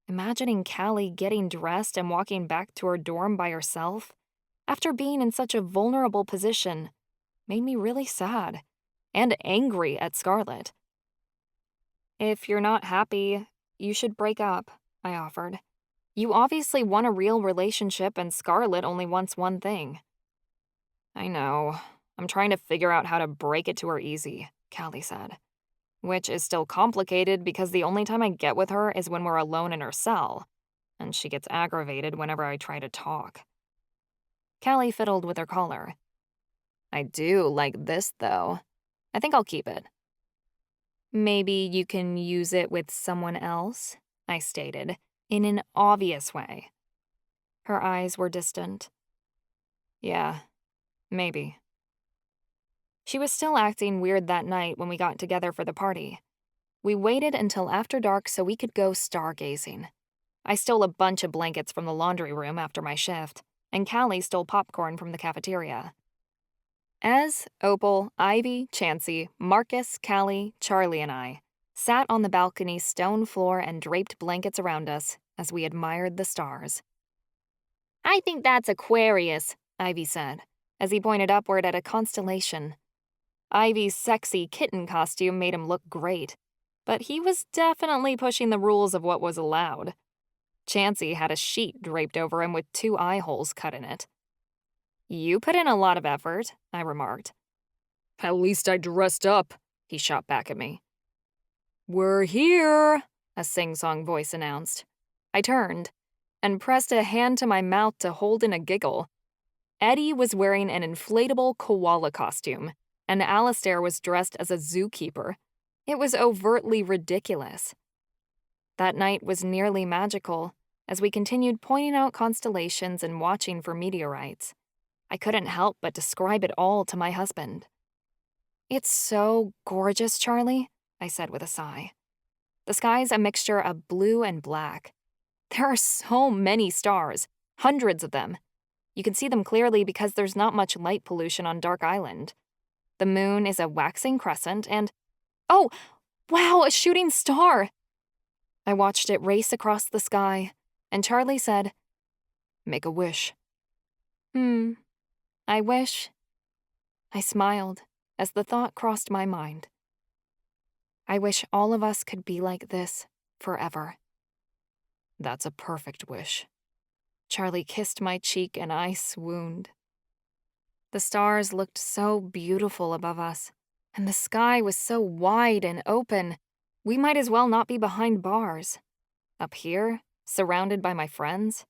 Imagining Callie getting dressed and walking back to her dorm by herself, after being in such a vulnerable position, made me really sad and angry at Scarlet. If you're not happy, you should break up, I offered. You obviously want a real relationship and Scarlet only wants one thing. I know. I'm trying to figure out how to break it to her easy, Callie said. Which is still complicated because the only time I get with her is when we're alone in her cell, and she gets aggravated whenever I try to talk. Callie fiddled with her collar. I do like this, though. I think I'll keep it. Maybe you can use it with someone else, I stated, in an obvious way. Her eyes were distant. Yeah, maybe. She was still acting weird that night when we got together for the party. We waited until after dark so we could go stargazing. I stole a bunch of blankets from the laundry room after my shift, and Callie stole popcorn from the cafeteria. Ez, Opal, Ivy, Chansey, Marcus, Callie, Charlie, and I sat on the balcony's stone floor and draped blankets around us as we admired the stars. "I think that's Aquarius," Ivy said, as he pointed upward at a constellation. Ivy's sexy kitten costume made him look great, but he was definitely pushing the rules of what was allowed. Chansey had a sheet draped over him with 2 eye holes cut in it. "You put in a lot of effort," I remarked. "At least I dressed up," he shot back at me. "We're here," a sing-song voice announced. I turned and pressed a hand to my mouth to hold in a giggle. Eddie was wearing an inflatable koala costume, and Alistair was dressed as a zookeeper. It was overtly ridiculous. That night was nearly magical, as we continued pointing out constellations and watching for meteorites. I couldn't help but describe it all to my husband. "It's so gorgeous, Charlie," I said with a sigh. "The sky's a mixture of blue and black. There are so many stars, hundreds of them. You can see them clearly because there's not much light pollution on Dark Island. The moon is a waxing crescent and... Oh, wow, a shooting star!" I watched it race across the sky, and Charlie said, "Make a wish." I wish. I smiled as the thought crossed my mind. I wish all of us could be like this forever. "That's a perfect wish." Charlie kissed my cheek and I swooned. The stars looked so beautiful above us, and the sky was so wide and open. We might as well not be behind bars. Up here, surrounded by my friends,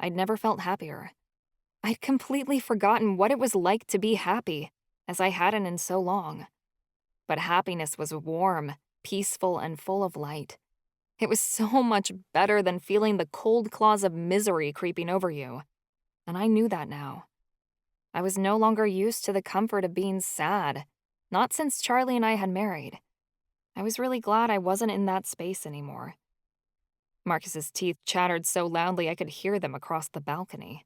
I'd never felt happier. I'd completely forgotten what it was like to be happy, as I hadn't in so long. But happiness was warm, peaceful, and full of light. It was so much better than feeling the cold claws of misery creeping over you. And I knew that now. I was no longer used to the comfort of being sad, not since Charlie and I had married. I was really glad I wasn't in that space anymore. Marcus's teeth chattered so loudly I could hear them across the balcony.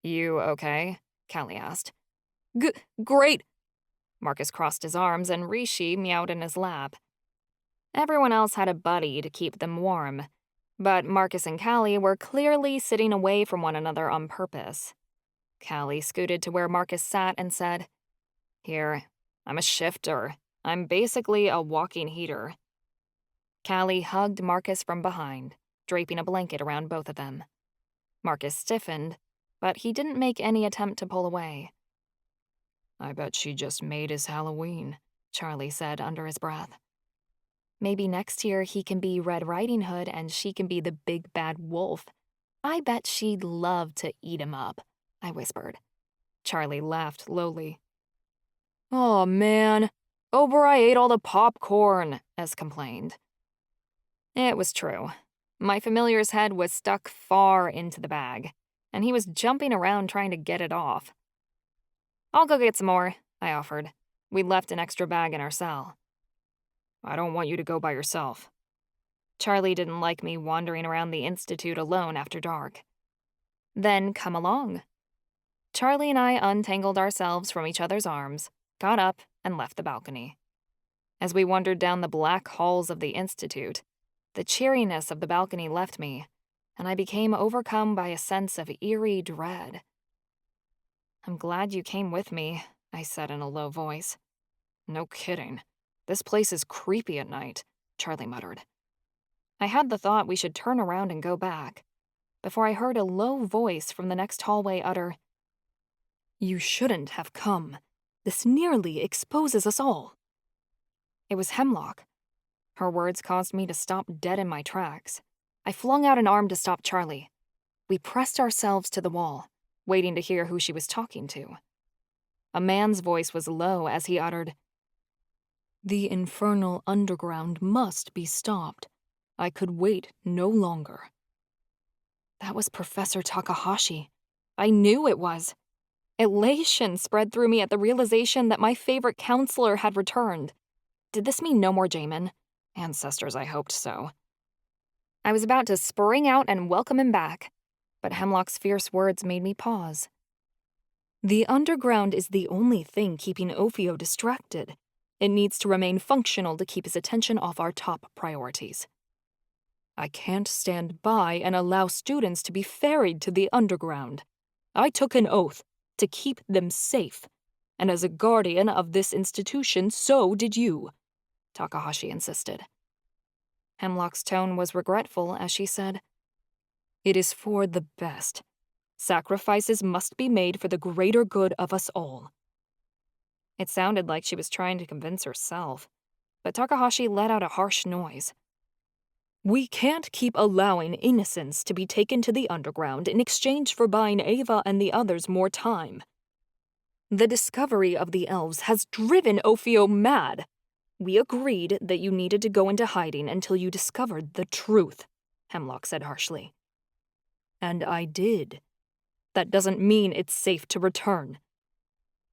"You okay?" Callie asked. Great! Marcus crossed his arms and Rishi meowed in his lap. Everyone else had a buddy to keep them warm, but Marcus and Callie were clearly sitting away from one another on purpose. Callie scooted to where Marcus sat and said, "Here, I'm a shifter. I'm basically a walking heater." Callie hugged Marcus from behind, draping a blanket around both of them. Marcus stiffened, but he didn't make any attempt to pull away. "I bet she just made his Halloween," Charlie said under his breath. "Maybe next year he can be Red Riding Hood and she can be the big bad wolf. I bet she'd love to eat him up," I whispered. Charlie laughed lowly. "Oh, man. Oberoi ate all the popcorn," Ez complained. It was true. My familiar's head was stuck far into the bag, and he was jumping around trying to get it off. "I'll go get some more," I offered. We'd left an extra bag in our cell. "I don't want you to go by yourself." Charlie didn't like me wandering around the Institute alone after dark. "Then come along." Charlie and I untangled ourselves from each other's arms, got up, and left the balcony. As we wandered down the black halls of the Institute, the cheeriness of the balcony left me, and I became overcome by a sense of eerie dread. "I'm glad you came with me," I said in a low voice. "No kidding. This place is creepy at night," Charlie muttered. I had the thought we should turn around and go back, before I heard a low voice from the next hallway utter, "You shouldn't have come. This nearly exposes us all." It was Hemlock. Her words caused me to stop dead in my tracks. I flung out an arm to stop Charlie. We pressed ourselves to the wall, waiting to hear who she was talking to. A man's voice was low as he uttered, "The Infernal Underground must be stopped. I could wait no longer." That was Professor Takahashi. I knew it was. Elation spread through me at the realization that my favorite counselor had returned. Did this mean no more Jamin? Ancestors, I hoped so. I was about to spring out and welcome him back, but Hemlock's fierce words made me pause. The underground is the only thing keeping Ophio distracted. It needs to remain functional to keep his attention off our top priorities. I can't stand by and allow students to be ferried to the underground. I took an oath to keep them safe, and as a guardian of this institution, so did you, Takahashi insisted. Hemlock's tone was regretful as she said, "It is for the best. Sacrifices must be made for the greater good of us all." It sounded like she was trying to convince herself, but Takahashi let out a harsh noise. "We can't keep allowing innocents to be taken to the underground in exchange for buying Ava and the others more time. The discovery of the elves has driven Ophio mad. We agreed that you needed to go into hiding until you discovered the truth," Hemlock said harshly. "And I did. That doesn't mean it's safe to return.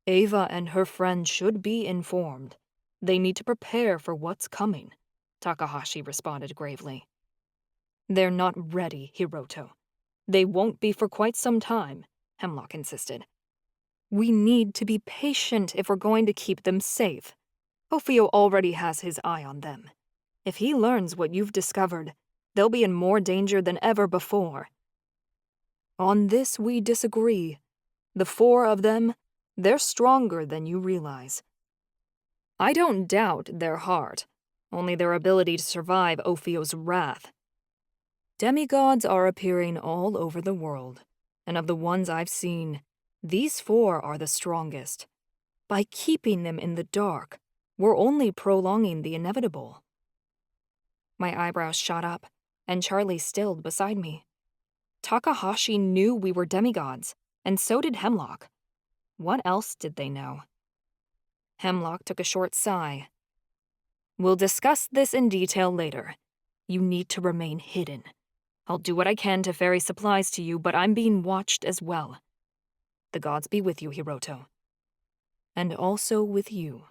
Ava and her friend should be informed. They need to prepare for what's coming," Takahashi responded gravely. "They're not ready, Hiroto. They won't be for quite some time," Hemlock insisted. "We need to be patient if we're going to keep them safe. Ophio already has his eye on them. If he learns what you've discovered, they'll be in more danger than ever before." "On this we disagree. The 4 of them, they're stronger than you realize." "I don't doubt their heart, only their ability to survive Ophio's wrath. Demigods are appearing all over the world, and of the ones I've seen, these 4 are the strongest. By keeping them in the dark, we're only prolonging the inevitable." My eyebrows shot up, and Charlie stilled beside me. Takahashi knew we were demigods, and so did Hemlock. What else did they know? Hemlock took a short sigh. "We'll discuss this in detail later. You need to remain hidden. I'll do what I can to ferry supplies to you, but I'm being watched as well. The gods be with you, Hiroto. And also with you."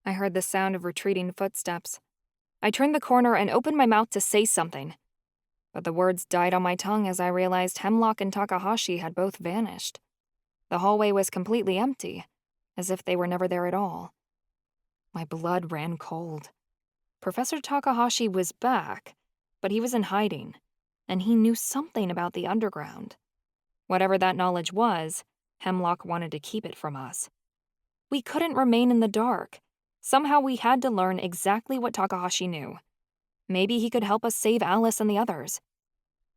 I heard the sound of retreating footsteps. I turned the corner and opened my mouth to say something, but the words died on my tongue as I realized Hemlock and Takahashi had both vanished. The hallway was completely empty, as if they were never there at all. My blood ran cold. Professor Takahashi was back, but he was in hiding, and he knew something about the underground. Whatever that knowledge was, Hemlock wanted to keep it from us. We couldn't remain in the dark. Somehow we had to learn exactly what Takahashi knew. Maybe he could help us save Alice and the others.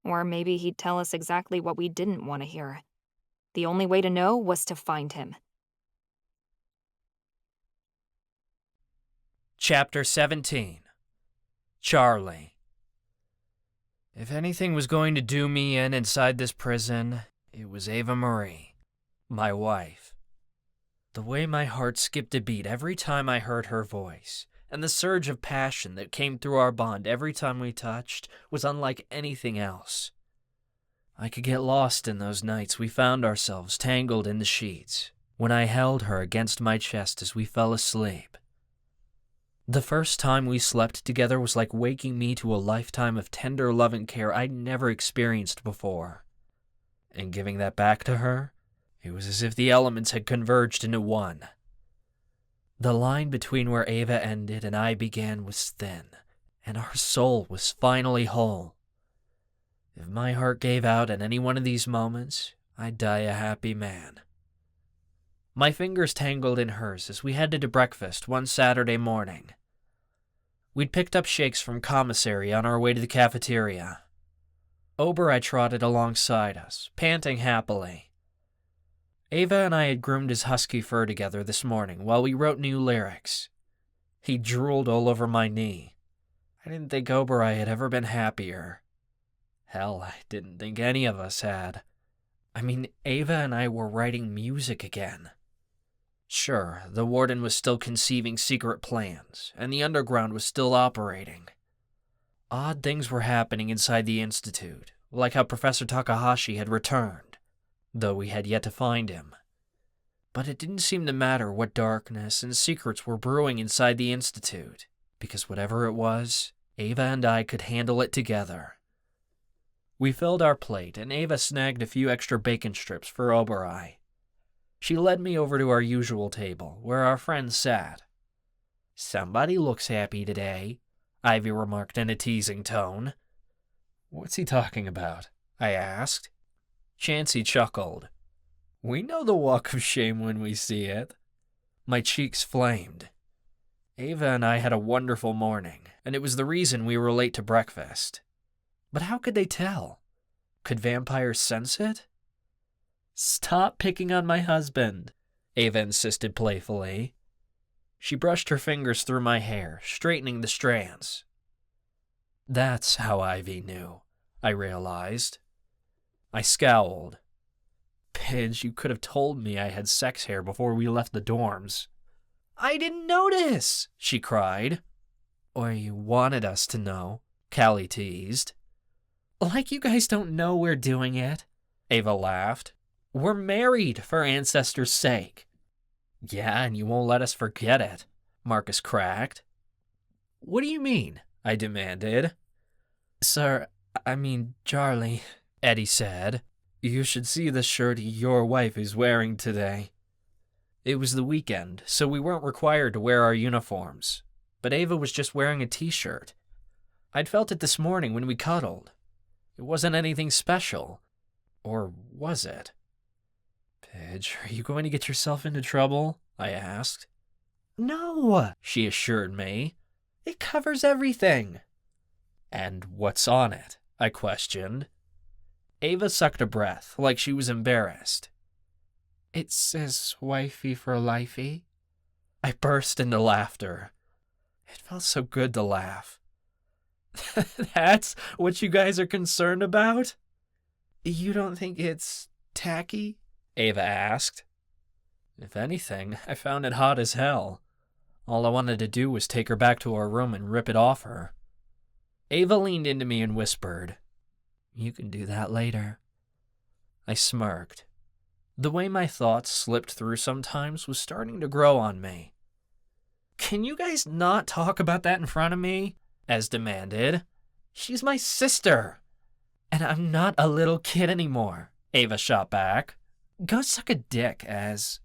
Or maybe he'd tell us exactly what we didn't want to hear. The only way to know was to find him. Chapter 17. Charlie. If anything was going to do me in inside this prison, it was Ava-Marie, my wife. The way my heart skipped a beat every time I heard her voice, and the surge of passion that came through our bond every time we touched, was unlike anything else. I could get lost in those nights we found ourselves tangled in the sheets, when I held her against my chest as we fell asleep. The first time we slept together was like waking me to a lifetime of tender loving care I'd never experienced before. And giving that back to her, it was as if the elements had converged into one. The line between where Ava ended and I began was thin, and our soul was finally whole. If my heart gave out at any one of these moments, I'd die a happy man. My fingers tangled in hers as we headed to breakfast one Saturday morning. We'd picked up shakes from commissary on our way to the cafeteria. Oberei trotted alongside us, panting happily. Ava and I had groomed his husky fur together this morning while we wrote new lyrics. He drooled all over my knee. I didn't think Oberei had ever been happier. Hell, I didn't think any of us had. I mean, Ava and I were writing music again. Sure, the Warden was still conceiving secret plans, and the underground was still operating. Odd things were happening inside the Institute, like how Professor Takahashi had returned, though we had yet to find him. But it didn't seem to matter what darkness and secrets were brewing inside the Institute, because whatever it was Ava and I could handle it together. We filled our plate, and Ava snagged a few extra bacon strips for Ava-Marie. She led me over to our usual table, where our friends sat. "Somebody looks happy today," Ivy remarked in a teasing tone. "What's he talking about?" I asked. Chansey chuckled. "We know the walk of shame when we see it." My cheeks flamed. Ava and I had a wonderful morning, and it was the reason we were late to breakfast. But how could they tell? Could vampires sense it? "Stop picking on my husband," Ava insisted playfully. She brushed her fingers through my hair, straightening the strands. That's how Ivy knew, I realized. I scowled. "Pidge, you could have told me I had sex hair before we left the dorms." "I didn't notice," she cried. "Or you wanted us to know," Callie teased. "Like you guys don't know we're doing it," Ava laughed. "We're married, for ancestors' sake." "Yeah, and you won't let us forget it," Marcus cracked. "What do you mean?" I demanded. "Sir, I mean Charlie," Eddie said. "You should see the shirt your wife is wearing today." It was the weekend, so we weren't required to wear our uniforms. But Ava was just wearing a t-shirt. I'd felt it this morning when we cuddled. It wasn't anything special. Or was it? "Pidge, are you going to get yourself into trouble?" I asked. "No," she assured me. "It covers everything." "And what's on it?" I questioned. Ava sucked a breath, like she was embarrassed. "It says wifey for lifey." I burst into laughter. It felt so good to laugh. "That's what you guys are concerned about?" "You don't think it's tacky?" Ava asked. If anything, I found it hot as hell. All I wanted to do was take her back to our room and rip it off her. Ava leaned into me and whispered, "You can do that later." I smirked. The way my thoughts slipped through sometimes was starting to grow on me. "Can you guys not talk about that in front of me?" Ez demanded. "She's my sister." "And I'm not a little kid anymore," Ava shot back. "Go suck a dick, Ez."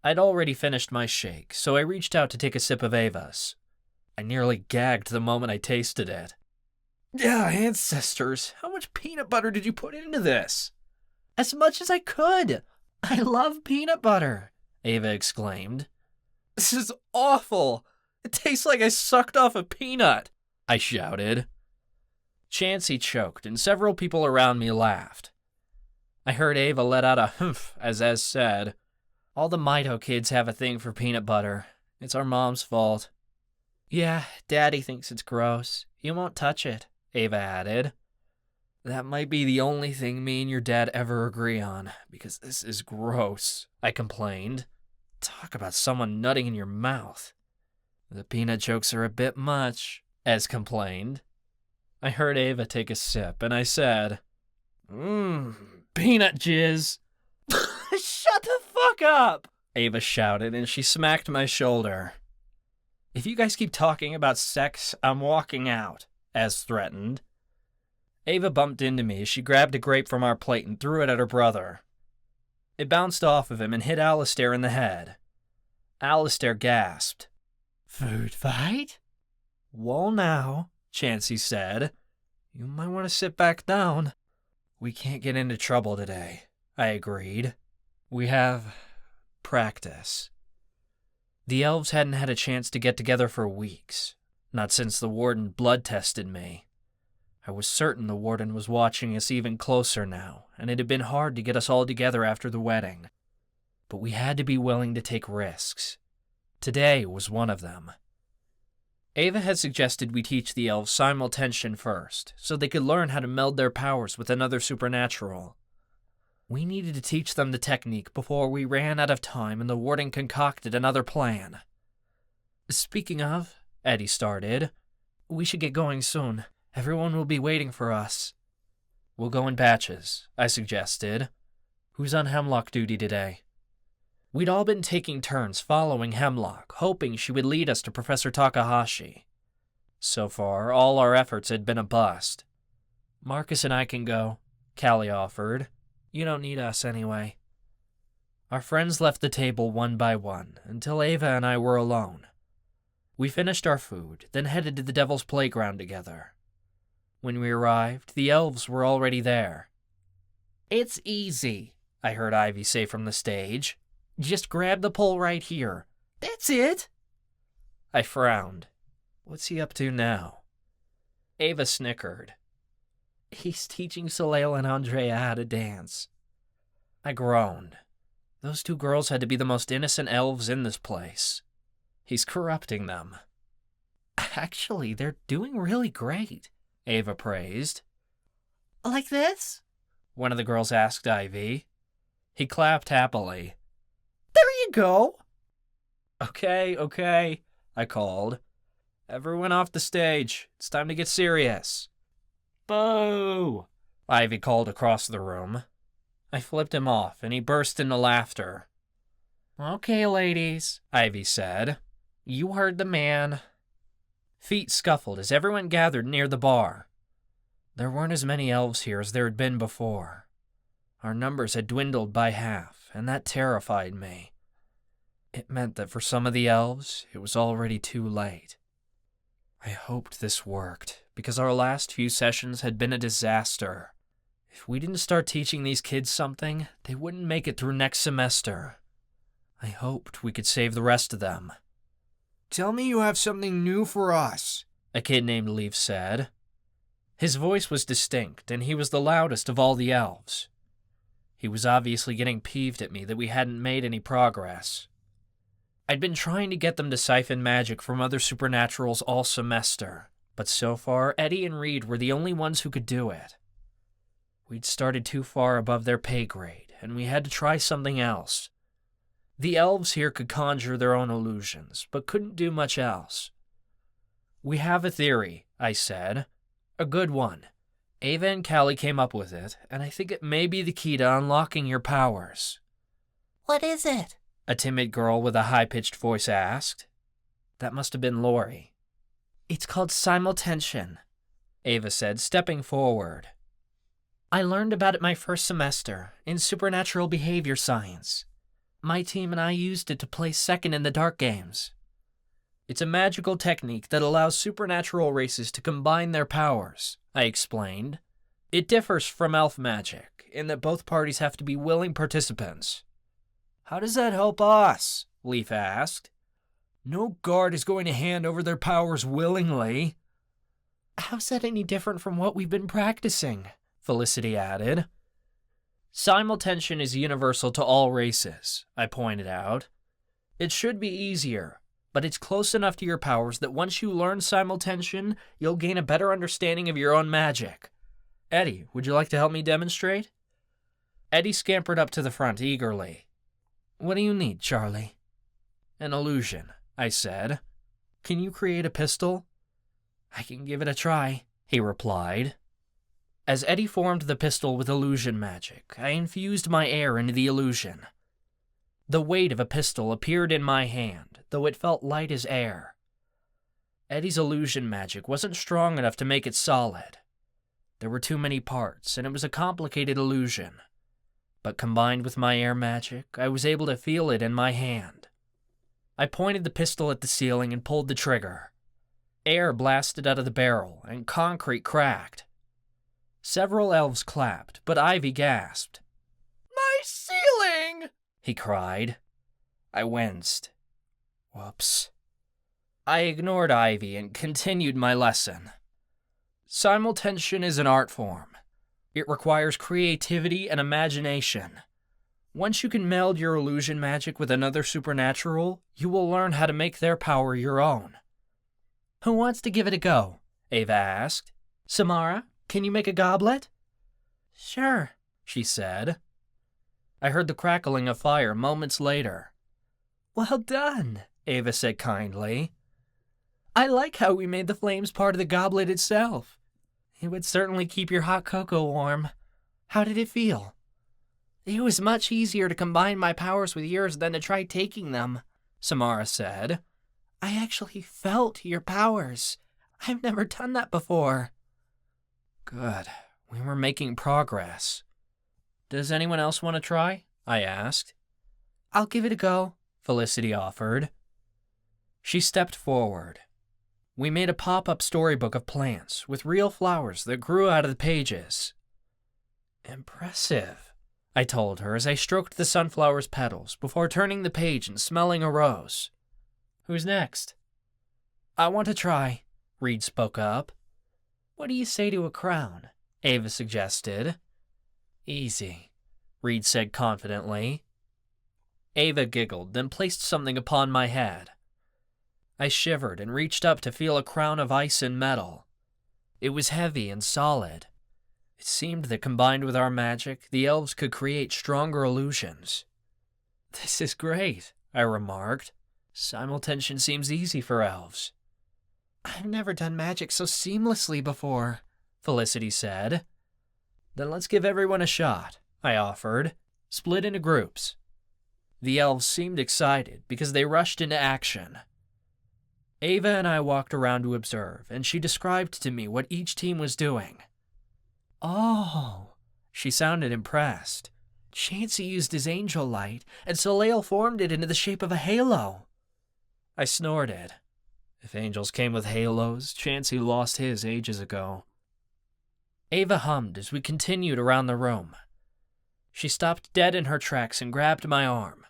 I'd already finished my shake, so I reached out to take a sip of Ava's. I nearly gagged the moment I tasted it. "Yeah, ancestors, how much peanut butter did you put into this?" "As much as I could. I love peanut butter," Ava exclaimed. "This is awful. It tastes like I sucked off a peanut," I shouted. Chansey choked, and several people around me laughed. I heard Ava let out a humph as Ez said, "All the Mito kids have a thing for peanut butter. It's our mom's fault." "Yeah, Daddy thinks it's gross. You won't touch it," Ava added. "That might be the only thing me and your dad ever agree on, because this is gross," I complained. "Talk about someone nutting in your mouth." "The peanut jokes are a bit much," Ez complained. I heard Ava take a sip, and I said, Peanut jizz." "Shut the fuck up!" Ava shouted, and she smacked my shoulder. "If you guys keep talking about sex, I'm walking out," Ez threatened. Ava bumped into me as she grabbed a grape from our plate and threw it at her brother. It bounced off of him and hit Alistair in the head. Alistair gasped. "Food fight?" "Well now," Chansey said. "You might want to sit back down." "We can't get into trouble today," I agreed. "We have practice." The elves hadn't had a chance to get together for weeks, not since the Warden blood tested me. I was certain the Warden was watching us even closer now, and it had been hard to get us all together after the wedding. But we had to be willing to take risks. Today was one of them. Ava had suggested we teach the elves simultension first, so they could learn how to meld their powers with another supernatural. We needed to teach them the technique before we ran out of time and the Warden concocted another plan. "Speaking of," Eddie started, "we should get going soon. Everyone will be waiting for us." "We'll go in batches," I suggested. "Who's on Hemlock duty today?" We'd all been taking turns following Hemlock, hoping she would lead us to Professor Takahashi. So far, all our efforts had been a bust. Marcus and I can go, Callie offered. You don't need us anyway. Our friends left the table one by one until Ava and I were alone. We finished our food, then headed to the Devil's Playground together. When we arrived, the elves were already there. "It's easy," I heard Ivy say from the stage. "Just grab the pole right here." "That's it." I frowned. What's he up to now? Ava snickered. "He's teaching Soleil and Andrea how to dance." I groaned. Those two girls had to be the most innocent elves in this place. He's corrupting them. "Actually, they're doing really great," Ava praised. "Like this?" one of the girls asked Ivy. He clapped happily. "There you go." Okay, I called. "Everyone off the stage. It's time to get serious." "Boo!" Ivy called across the room. I flipped him off, and he burst into laughter. "Okay, ladies," Ivy said. "You heard the man." Feet scuffled as everyone gathered near the bar. There weren't as many elves here as there had been before. Our numbers had dwindled by half, and that terrified me. It meant that for some of the elves, it was already too late. I hoped this worked, because our last few sessions had been a disaster. If we didn't start teaching these kids something, they wouldn't make it through next semester. I hoped we could save the rest of them. "Tell me you have something new for us," a kid named Leaf said. His voice was distinct, and he was the loudest of all the elves. He was obviously getting peeved at me that we hadn't made any progress. I'd been trying to get them to siphon magic from other supernaturals all semester, but so far, Eddie and Reed were the only ones who could do it. We'd started too far above their pay grade, and we had to try something else. The elves here could conjure their own illusions, but couldn't do much else. "We have a theory," I said. "A good one. Ava and Callie came up with it, and I think it may be the key to unlocking your powers." "What is it?" a timid girl with a high-pitched voice asked. That must have been Lori. "It's called simultension," Ava said, stepping forward. "I learned about it my first semester in supernatural behavior science. My team and I used it to place second in the dark games. It's a magical technique that allows supernatural races to combine their powers," I explained. "It differs from elf magic in that both parties have to be willing participants." "How does that help us?" Leaf asked. "No guard is going to hand over their powers willingly." "How's that any different from what we've been practicing?" Felicity added. "Simultension is universal to all races," I pointed out. "It should be easier, but it's close enough to your powers that once you learn simultension, you'll gain a better understanding of your own magic. Eddie, would you like to help me demonstrate?" Eddie scampered up to the front eagerly. "What do you need, Charlie?" "An illusion," I said. "Can you create a pistol?" "I can give it a try," he replied. As Eddie formed the pistol with illusion magic, I infused my air into the illusion. The weight of a pistol appeared in my hand, though it felt light as air. Eddie's illusion magic wasn't strong enough to make it solid. There were too many parts, and it was a complicated illusion. But combined with my air magic, I was able to feel it in my hand. I pointed the pistol at the ceiling and pulled the trigger. Air blasted out of the barrel, and concrete cracked. Several elves clapped, but Ivy gasped. "My ceiling!" he cried. I winced. Whoops. I ignored Ivy and continued my lesson. Simultension is an art form. It requires creativity and imagination. Once you can meld your illusion magic with another supernatural, you will learn how to make their power your own. "Who wants to give it a go?" Ava asked. "Samara, can you make a goblet?" "Sure," she said. I heard the crackling of fire moments later. "Well done," Ava said kindly. "I like how we made the flames part of the goblet itself. It would certainly keep your hot cocoa warm. How did it feel?" "It was much easier to combine my powers with yours than to try taking them," Samara said. "I actually felt your powers. I've never done that before. Good. We were making progress. Does anyone else want to try? I asked. I'll give it a go, Felicity offered. She stepped forward. We made a pop-up storybook of plants with real flowers that grew out of the pages. Impressive, I told her as I stroked the sunflower's petals before turning the page and smelling a rose. Who's next? I want to try, Reed spoke up. What do you say to a crown? Ava suggested. Easy, Reed said confidently. Ava giggled, then placed something upon my head. I shivered and reached up to feel a crown of ice and metal. It was heavy and solid. It seemed that combined with our magic, the elves could create stronger illusions. This is great, I remarked. Simultension seems easy for elves. I've never done magic so seamlessly before, Felicity said. Then let's give everyone a shot, I offered. Split into groups. The elves seemed excited because they rushed into action. Ava and I walked around to observe, and she described to me what each team was doing. Oh, she sounded impressed. Chansey used his angel light, and Soleil formed it into the shape of a halo. I snorted. If angels came with halos, Chansey lost his ages ago. Ava hummed as we continued around the room. She stopped dead in her tracks and grabbed my arm.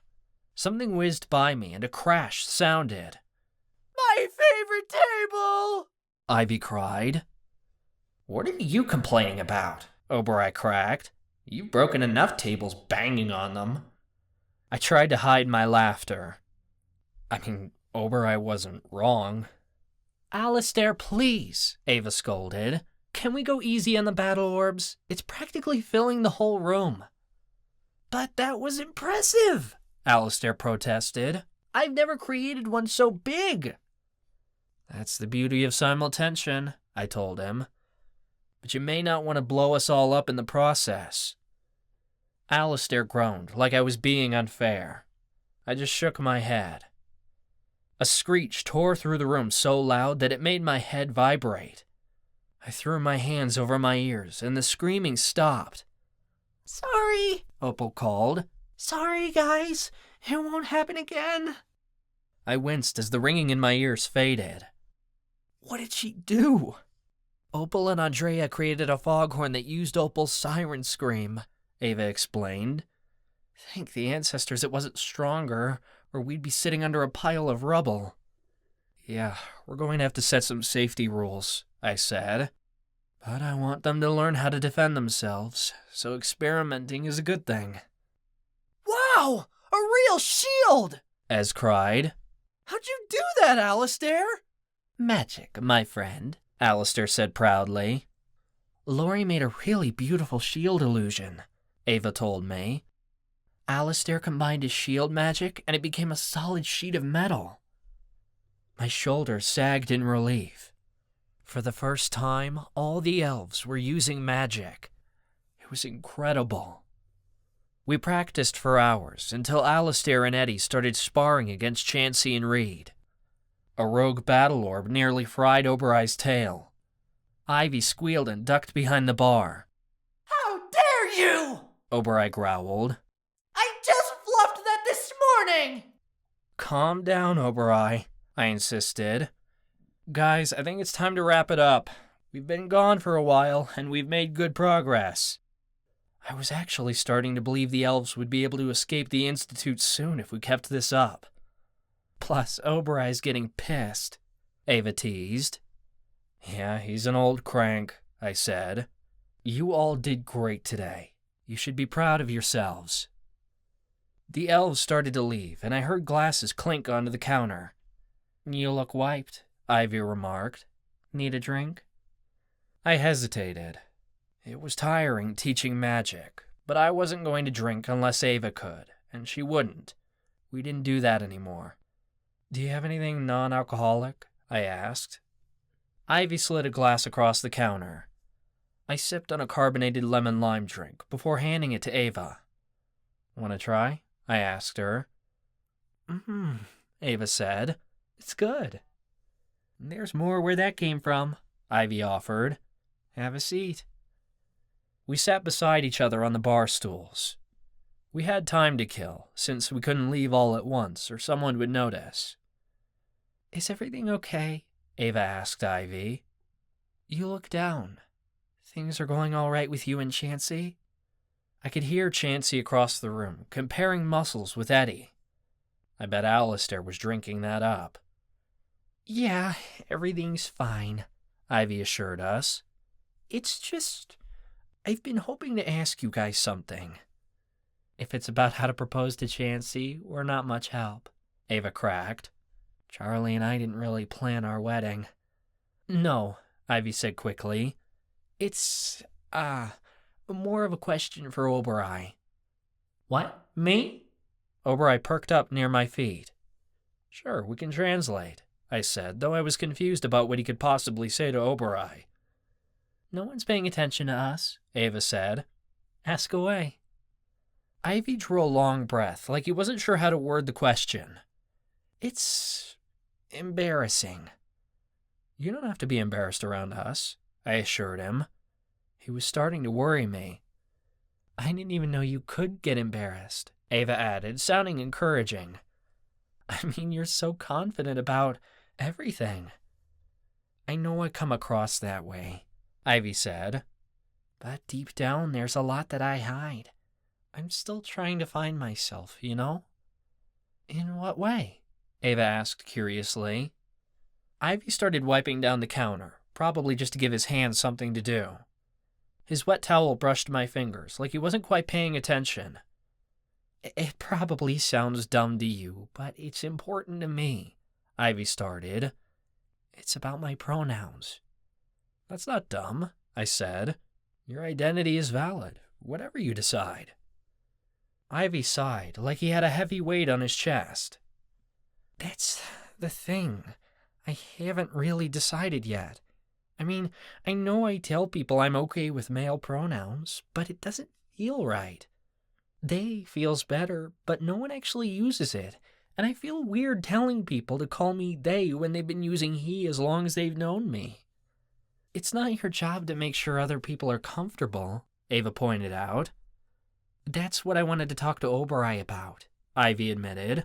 Something whizzed by me and a crash sounded. My favorite table! Ivy cried. What are you complaining about? Obereye cracked. You've broken enough tables banging on them. I tried to hide my laughter. Obereye wasn't wrong. Alistair, please, Ava scolded. Can we go easy on the battle orbs? It's practically filling the whole room. But that was impressive, Alistair protested. I've never created one so big. That's the beauty of simultension, I told him. But you may not want to blow us all up in the process. Alistair groaned like I was being unfair. I just shook my head. A screech tore through the room so loud that it made my head vibrate. I threw my hands over my ears, and the screaming stopped. Sorry, Opal called. Sorry, guys. It won't happen again. I winced as the ringing in my ears faded. What did she do? Opal and Andrea created a foghorn that used Opal's siren scream, Ava explained. Thank the ancestors it wasn't stronger, or we'd be sitting under a pile of rubble. Yeah, we're going to have to set some safety rules, I said. But I want them to learn how to defend themselves, so experimenting is a good thing. Wow! A real shield! Ez cried. How'd you do that, Alistair? Magic, my friend, Alistair said proudly. Lori made a really beautiful shield illusion, Ava told me. Alistair combined his shield magic, and it became a solid sheet of metal. My shoulders sagged in relief. For the first time, all the elves were using magic. It was incredible. We practiced for hours until Alistair and Eddie started sparring against Chansey and Reed. A rogue battle orb nearly fried Obereye's tail. Ivy squealed and ducked behind the bar. How dare you! Obereye growled. I just fluffed that this morning! Calm down, Obereye, I insisted. Guys, I think it's time to wrap it up. We've been gone for a while, and we've made good progress. I was actually starting to believe the elves would be able to escape the Institute soon if we kept this up. Plus, Obereye's getting pissed, Ava teased. Yeah, he's an old crank, I said. You all did great today. You should be proud of yourselves. The elves started to leave, and I heard glasses clink onto the counter. You look wiped, Ivy remarked. Need a drink? I hesitated. It was tiring teaching magic, but I wasn't going to drink unless Ava could, and she wouldn't. We didn't do that anymore. Do you have anything non-alcoholic? I asked. Ivy slid a glass across the counter. I sipped on a carbonated lemon-lime drink before handing it to Ava. Want to try? I asked her. Ava said. It's good. There's more where that came from, Ivy offered. Have a seat. We sat beside each other on the bar stools. We had time to kill, since we couldn't leave all at once or someone would notice. Is everything okay? Ava asked Ivy. You look down. Things are going all right with you and Chansey? I could hear Chansey across the room, comparing muscles with Eddie. I bet Alistair was drinking that up. Yeah, everything's fine, Ivy assured us. It's just, I've been hoping to ask you guys something. If it's about how to propose to Chansey, we're not much help, Ava cracked. Charlie and I didn't really plan our wedding. No, Ivy said quickly. It's, more of a question for Obereye. What? Me? Obereye perked up near my feet. Sure, we can translate, I said, though I was confused about what he could possibly say to Obereye. No one's paying attention to us, Ava said. Ask away. Ivy drew a long breath, like he wasn't sure how to word the question. It's embarrassing. You don't have to be embarrassed around us, I assured him. He was starting to worry me. I didn't even know you could get embarrassed, Ava added, sounding encouraging. I mean, you're so confident about everything. I know I come across that way, Ivy said. But deep down, there's a lot that I hide. I'm still trying to find myself, you know? In what way? Ava asked curiously. Ivy started wiping down the counter, probably just to give his hands something to do. His wet towel brushed my fingers, like he wasn't quite paying attention. It probably sounds dumb to you, but it's important to me, Ivy started. It's about my pronouns. That's not dumb, I said. Your identity is valid, whatever you decide. Ivy sighed, like he had a heavy weight on his chest. That's the thing. I haven't really decided yet. I mean, I know I tell people I'm okay with male pronouns, but it doesn't feel right. They feels better, but no one actually uses it, and I feel weird telling people to call me they when they've been using he as long as they've known me. It's not your job to make sure other people are comfortable, Ava pointed out. That's what I wanted to talk to Obereye about, Ivy admitted.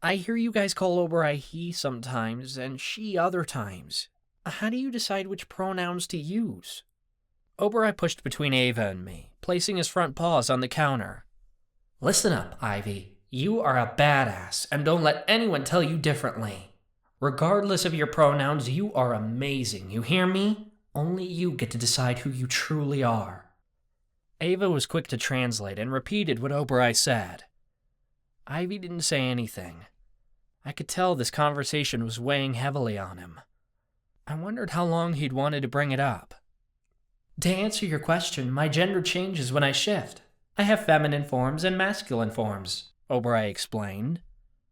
I hear you guys call Obereye he sometimes and she other times. How do you decide which pronouns to use? Obereye pushed between Ava and me, placing his front paws on the counter. Listen up, Ivy. You are a badass, and don't let anyone tell you differently. Regardless of your pronouns, you are amazing, you hear me? Only you get to decide who you truly are. Ava was quick to translate and repeated what Obereye said. Ivy didn't say anything. I could tell this conversation was weighing heavily on him. I wondered how long he'd wanted to bring it up. To answer your question, my gender changes when I shift. I have feminine forms and masculine forms, Obereye explained.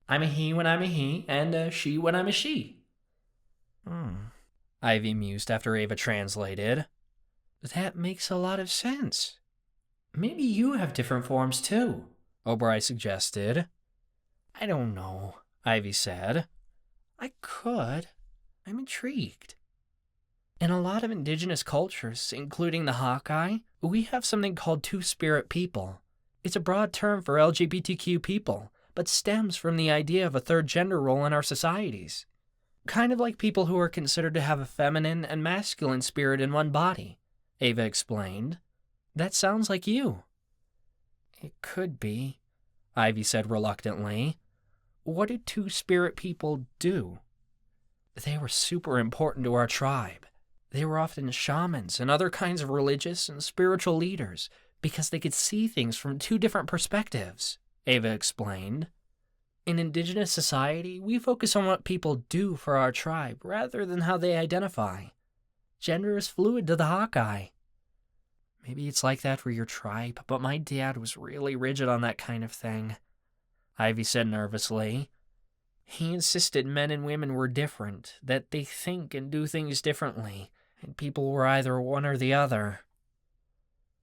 I'm a he when I'm a he, and a she when I'm a she. Ivy mused after Ava translated. That makes a lot of sense. Maybe you have different forms too, Obereye suggested. I don't know, Ivy said. I could. I'm intrigued. In a lot of indigenous cultures, including the Hawkeye, we have something called two-spirit people. It's a broad term for LGBTQ people, but stems from the idea of a third gender role in our societies. Kind of like people who are considered to have a feminine and masculine spirit in one body, Ava explained. That sounds like you. It could be, Ivy said reluctantly. What did two-spirit people do? They were super important to our tribe. They were often shamans and other kinds of religious and spiritual leaders because they could see things from two different perspectives, Ava explained. In indigenous society, we focus on what people do for our tribe rather than how they identify. Gender is fluid to the Hawkeye. Maybe it's like that for your tribe, but my dad was really rigid on that kind of thing, Ivy said nervously. He insisted men and women were different, that they think and do things differently, and people were either one or the other.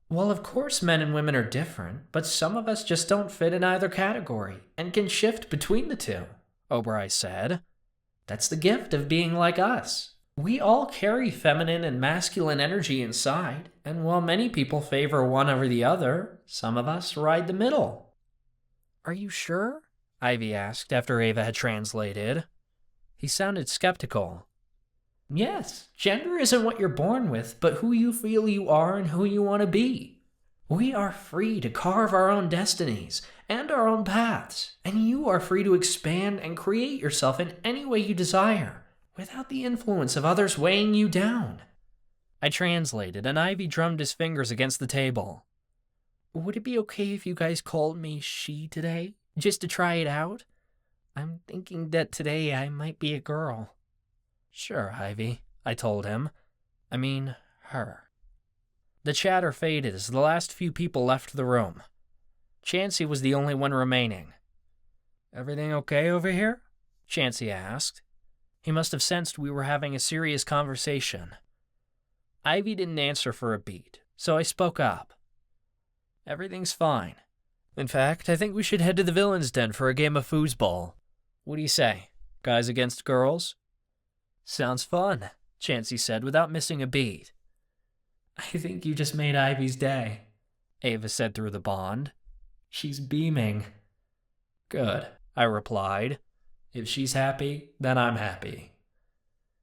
Well, of course men and women are different, but some of us just don't fit in either category, and can shift between the two, Obereye said. That's the gift of being like us. We all carry feminine and masculine energy inside, and while many people favor one over the other, some of us ride the middle. Are you sure? Ivy asked after Ava had translated. He sounded skeptical. Yes, gender isn't what you're born with, but who you feel you are and who you want to be. We are free to carve our own destinies and our own paths, and you are free to expand and create yourself in any way you desire, without the influence of others weighing you down. I translated, and Ivy drummed his fingers against the table. Would it be okay if you guys called me she today, just to try it out? I'm thinking that today I might be a girl. Sure, Ivy, I told him. I mean, her. The chatter faded as the last few people left the room. Chansey was the only one remaining. Everything okay over here? Chansey asked. He must have sensed we were having a serious conversation. Ivy didn't answer for a beat, so I spoke up. Everything's fine. In fact, I think we should head to the villain's den for a game of foosball. What do you say? Guys against girls? Sounds fun, Chansey said without missing a beat. I think you just made Ivy's day, Ava said through the bond. She's beaming. Good, I replied. If she's happy, then I'm happy.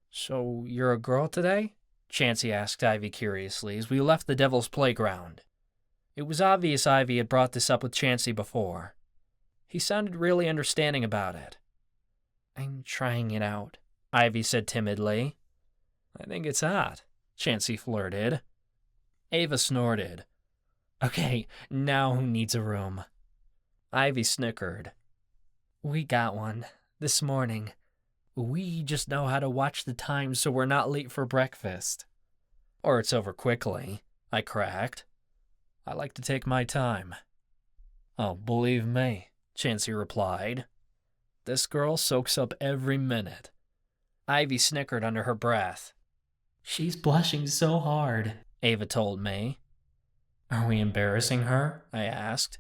So you're a girl today? Chansey asked Ivy curiously as we left the Devil's Playground. It was obvious Ivy had brought this up with Chansey before. He sounded really understanding about it. I'm trying it out, Ivy said timidly. I think it's hot, Chansey flirted. Ava snorted. Okay, now who needs a room? Ivy snickered. We got one, this morning. We just know how to watch the time so we're not late for breakfast. Or it's over quickly, I cracked. I like to take my time. Oh, believe me, Chansey replied. This girl soaks up every minute. Ivy snickered under her breath. She's blushing so hard, Ava told me. Are we embarrassing her? I asked.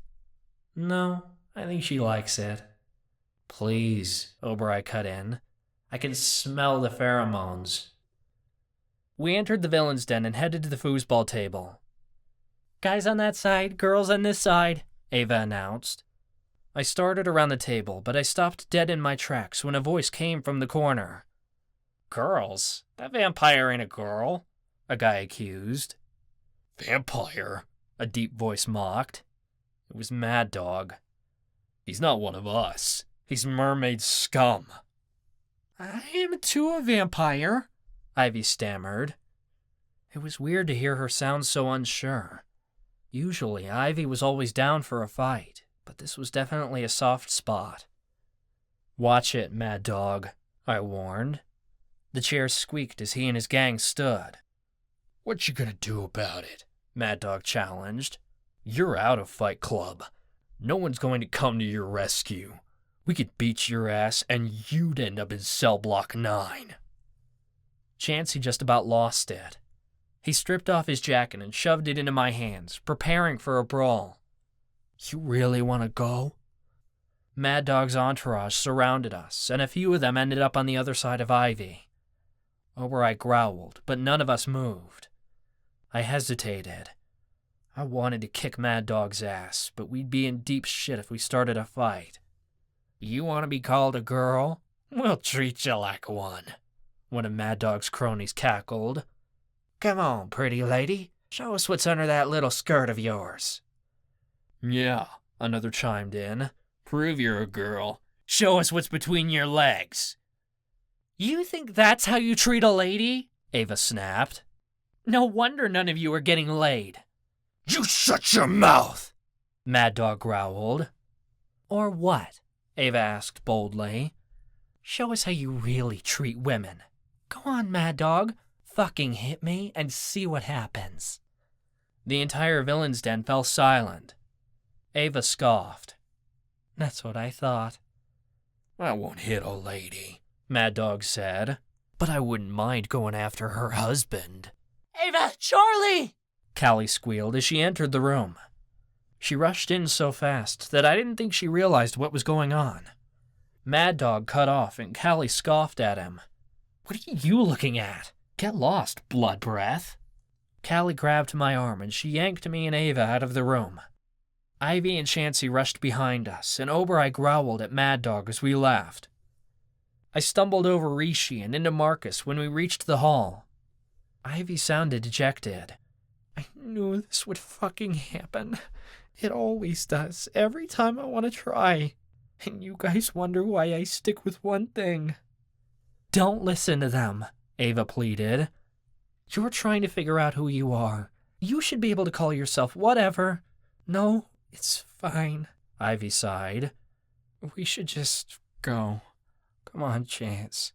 No, I think she likes it. Please, Oberoi cut in. I can smell the pheromones. We entered the villain's den and headed to the foosball table. Guys on that side, girls on this side, Ava announced. I started around the table, but I stopped dead in my tracks when a voice came from the corner. Girls? That vampire ain't a girl, a guy accused. Vampire? A deep voice mocked. It was Mad Dog. He's not one of us. He's mermaid scum. I am too a vampire, Ivy stammered. It was weird to hear her sound so unsure. Usually, Ivy was always down for a fight, but this was definitely a soft spot. Watch it, Mad Dog, I warned. The chair squeaked as he and his gang stood. What you gonna do about it? Mad Dog challenged. You're out of Fight Club. No one's going to come to your rescue. We could beat your ass and you'd end up in cell block 9. Chansey just about lost it. He stripped off his jacket and shoved it into my hands, preparing for a brawl. You really want to go? Mad Dog's entourage surrounded us, and a few of them ended up on the other side of Ivy. Oberoi growled, but none of us moved. I hesitated. I wanted to kick Mad Dog's ass, but we'd be in deep shit if we started a fight. You want to be called a girl? We'll treat you like one, one of Mad Dog's cronies cackled. Come on, pretty lady. Show us what's under that little skirt of yours. Yeah, another chimed in. Prove you're a girl. Show us what's between your legs. You think that's how you treat a lady? Ava snapped. No wonder none of you are getting laid. You shut your mouth! Mad Dog growled. Or what? Ava asked boldly. Show us how you really treat women. Go on, Mad Dog. Fucking hit me and see what happens. The entire villain's den fell silent. Ava scoffed. That's what I thought. I won't hit a lady, Mad Dog said. but I wouldn't mind going after her husband. Ava! Charlie! Callie squealed as she entered the room. She rushed in so fast that I didn't think she realized what was going on. Mad Dog cut off and Callie scoffed at him. "What are you looking at? Get lost, blood breath." Callie grabbed my arm and she yanked me and Ava out of the room. Ivy and Chansey rushed behind us, and Oberei growled at Mad Dog as we left. I stumbled over Rishi and into Marcus when we reached the hall. Ivy sounded dejected. "I knew this would fucking happen. It always does, every time I want to try. And you guys wonder why I stick with one thing." "Don't listen to them," Ava pleaded. "You're trying to figure out who you are. You should be able to call yourself whatever." "No, it's fine," Ivy sighed. "We should just go. Come on, Chance."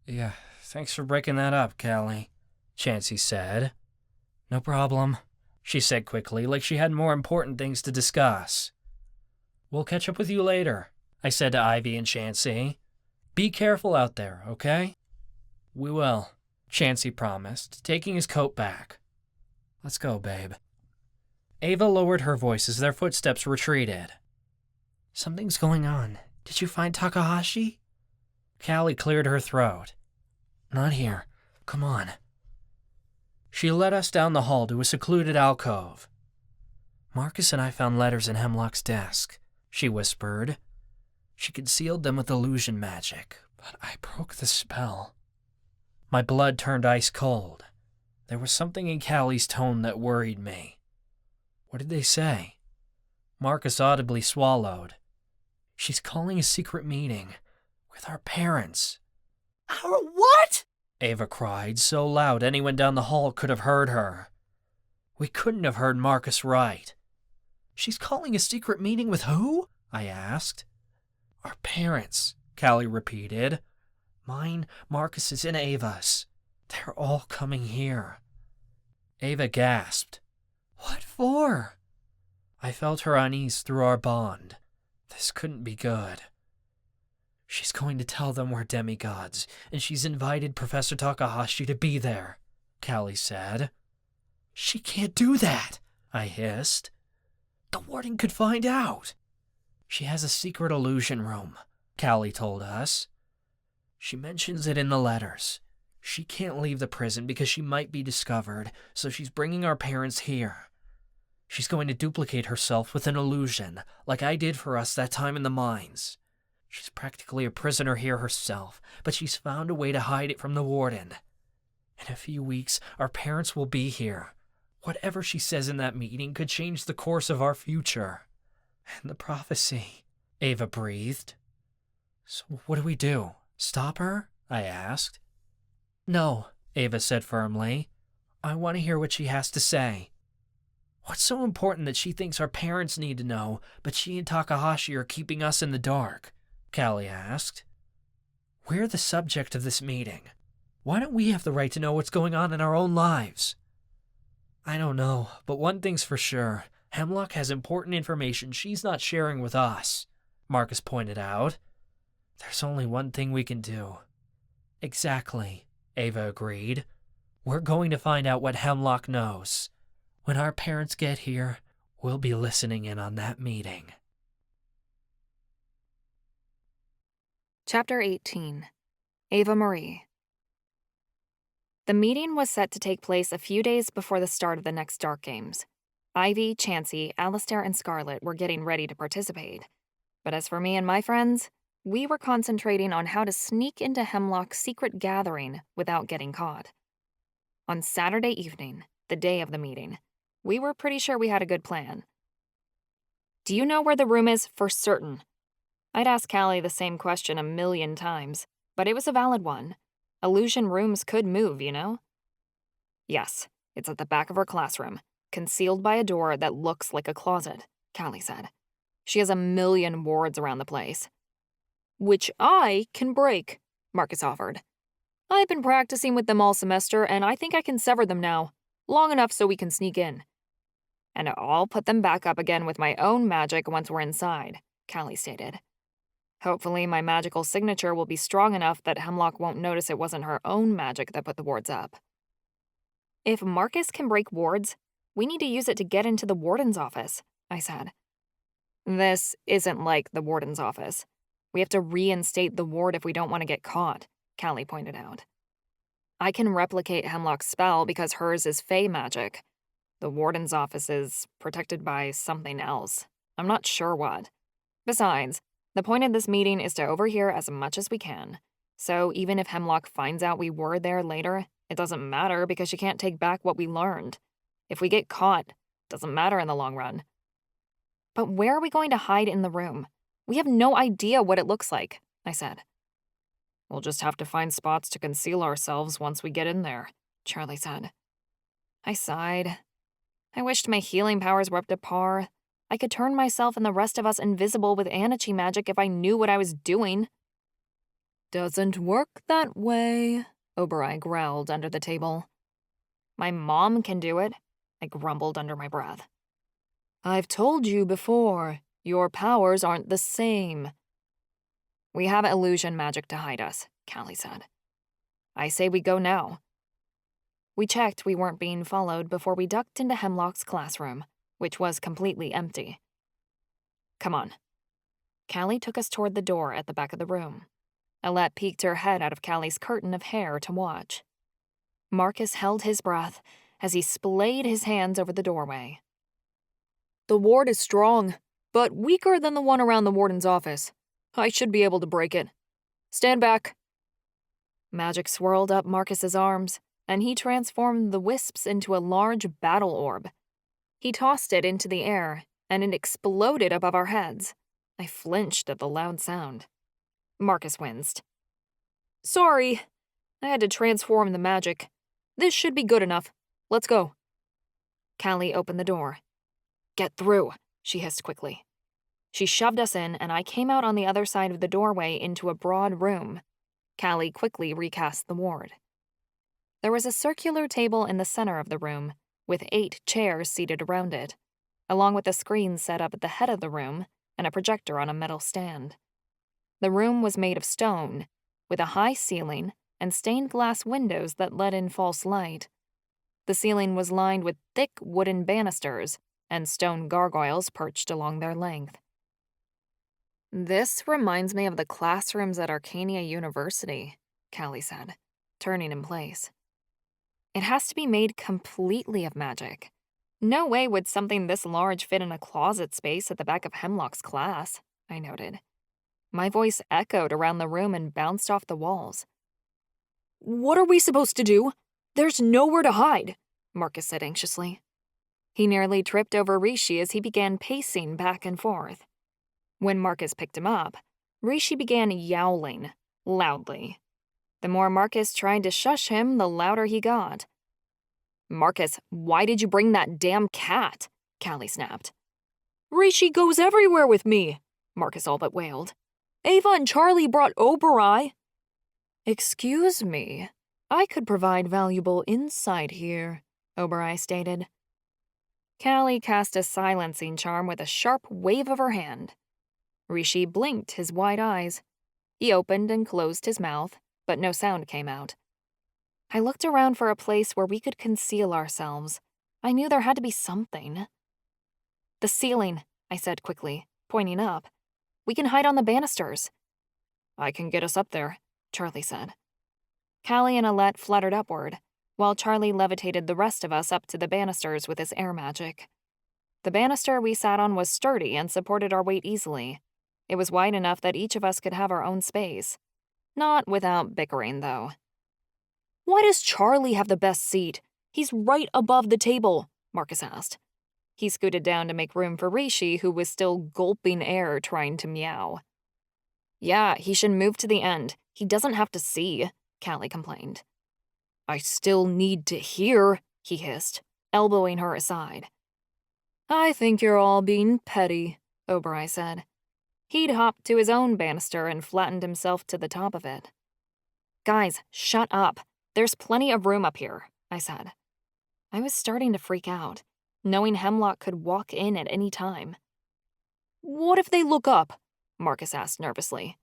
"Yeah, thanks for breaking that up, Callie," Chansey said. "No problem," she said quickly, like she had more important things to discuss. "We'll catch up with you later," I said to Ivy and Chansey. "Be careful out there, okay?" "We will," Chansey promised, taking his coat back. "Let's go, babe." Ava lowered her voice as their footsteps retreated. "Something's going on. Did you find Takahashi?" Callie cleared her throat. "Not here. Come on." She led us down the hall to a secluded alcove. "Marcus and I found letters in Hemlock's desk," she whispered. "She concealed them with illusion magic, but I broke the spell." My blood turned ice cold. There was something in Callie's tone that worried me. "What did they say?" Marcus audibly swallowed. "She's calling a secret meeting with our parents." "Our what?" Ava cried, so loud anyone down the hall could have heard her. We couldn't have heard Marcus right. "She's calling a secret meeting with who?" I asked. "Our parents," Callie repeated. "Mine, Marcus's, and Ava's. They're all coming here." Ava gasped. "What for?" I felt her unease through our bond. This couldn't be good. "She's going to tell them we're demigods, and she's invited Professor Takahashi to be there," Callie said. "She can't do that," I hissed. "The warden could find out." "She has a secret illusion room," Callie told us. "She mentions it in the letters. She can't leave the prison because she might be discovered, so she's bringing our parents here. She's going to duplicate herself with an illusion, like I did for us that time in the mines. She's practically a prisoner here herself, but she's found a way to hide it from the warden. In a few weeks, our parents will be here. Whatever she says in that meeting could change the course of our future." "And the prophecy," Ava breathed. "So what do we do? Stop her?" I asked. "No," Ava said firmly. "I want to hear what she has to say." "What's so important that she thinks our parents need to know, but she and Takahashi are keeping us in the dark?" Callie asked. "We're the subject of this meeting. Why don't we have the right to know what's going on in our own lives?" "I don't know, but one thing's for sure. Hemlock has important information she's not sharing with us," Marcus pointed out. "There's only one thing we can do." "Exactly," Ava agreed. "We're going to find out what Hemlock knows. When our parents get here, we'll be listening in on that meeting." Chapter 18. Ava-Marie. The meeting was set to take place a few days before the start of the next Dark Games. Ivy, Chansey, Alistair, and Scarlet were getting ready to participate. But as for me and my friends, we were concentrating on how to sneak into Hemlock's secret gathering without getting caught. On Saturday evening, the day of the meeting, we were pretty sure we had a good plan. "Do you know where the room is for certain?" I'd asked Callie the same question 1,000,000 times, but it was a valid one. Illusion rooms could move, you know? "Yes, it's at the back of her classroom, concealed by a door that looks like a closet," Callie said. "She has 1,000,000 wards around the place." "Which I can break," Marcus offered. "I've been practicing with them all semester, and I think I can sever them now, long enough so we can sneak in. And I'll put them back up again with my own magic once we're inside," Callie stated. "Hopefully my magical signature will be strong enough that Hemlock won't notice it wasn't her own magic that put the wards up." "If Marcus can break wards, we need to use it to get into the warden's office," I said. "This isn't like the warden's office. We have to reinstate the ward if we don't want to get caught, Callie pointed out. I can replicate Hemlock's spell because hers is fey magic. The warden's office is protected by something else. I'm not sure what. Besides, the point of this meeting is to overhear as much as we can. So even if Hemlock finds out we were there later, it doesn't matter because she can't take back what we learned. If we get caught, it doesn't matter in the long run. But where are we going to hide in the room? We have no idea what it looks like, I said. We'll just have to find spots to conceal ourselves once we get in there, Charlie said. I sighed. I wished my healing powers were up to par. I could turn myself and the rest of us invisible with Anichi magic if I knew what I was doing. Doesn't work that way, Oberoi growled under the table. My mom can do it, I grumbled under my breath. I've told you before, your powers aren't the same. We have illusion magic to hide us, Callie said. I say we go now. We checked we weren't being followed before we ducked into Hemlock's classroom, which was completely empty. Come on. Callie took us toward the door at the back of the room. Alette peeked her head out of Callie's curtain of hair to watch. Marcus held his breath as he splayed his hands over the doorway. The ward is strong, but weaker than the one around the warden's office. I should be able to break it. Stand back. Magic swirled up Marcus's arms, and he transformed the wisps into a large battle orb. He tossed it into the air, and it exploded above our heads. I flinched at the loud sound. Marcus winced. Sorry, I had to transform the magic. This should be good enough. Let's go. Callie opened the door. Get through, she hissed quickly. She shoved us in, and I came out on the other side of the doorway into a broad room. Callie quickly recast the ward. There was a circular table in the center of the room, with 8 chairs seated around it, along with a screen set up at the head of the room and a projector on a metal stand. The room was made of stone, with a high ceiling and stained glass windows that let in false light. The ceiling was lined with thick wooden banisters and stone gargoyles perched along their length. This reminds me of the classrooms at Arcania University, Callie said, turning in place. It has to be made completely of magic. No way would something this large fit in a closet space at the back of Hemlock's class, I noted. My voice echoed around the room and bounced off the walls. What are we supposed to do? There's nowhere to hide, Marcus said anxiously. He nearly tripped over Rishi as he began pacing back and forth. When Marcus picked him up, Rishi began yowling, loudly. The more Marcus tried to shush him, the louder he got. Marcus, why did you bring that damn cat? Callie snapped. Rishi goes everywhere with me, Marcus all but wailed. Ava and Charlie brought Oberoi. Excuse me, I could provide valuable insight here, Oberoi stated. Callie cast a silencing charm with a sharp wave of her hand. Rishi blinked his wide eyes. He opened and closed his mouth, but no sound came out. I looked around for a place where we could conceal ourselves. I knew there had to be something. The ceiling, I said quickly, pointing up. We can hide on the banisters. I can get us up there, Charlie said. Callie and Alette fluttered upward, while Charlie levitated the rest of us up to the banisters with his air magic. The banister we sat on was sturdy and supported our weight easily. It was wide enough that each of us could have our own space. Not without bickering, though. Why does Charlie have the best seat? He's right above the table, Marcus asked. He scooted down to make room for Rishi, who was still gulping air trying to meow. Yeah, he should move to the end. He doesn't have to see, Callie complained. I still need to hear, he hissed, elbowing her aside. I think you're all being petty, Oberoi said. He'd hopped to his own banister and flattened himself to the top of it. Guys, shut up. There's plenty of room up here, I said. I was starting to freak out, knowing Hemlock could walk in at any time. What if they look up? Marcus asked nervously.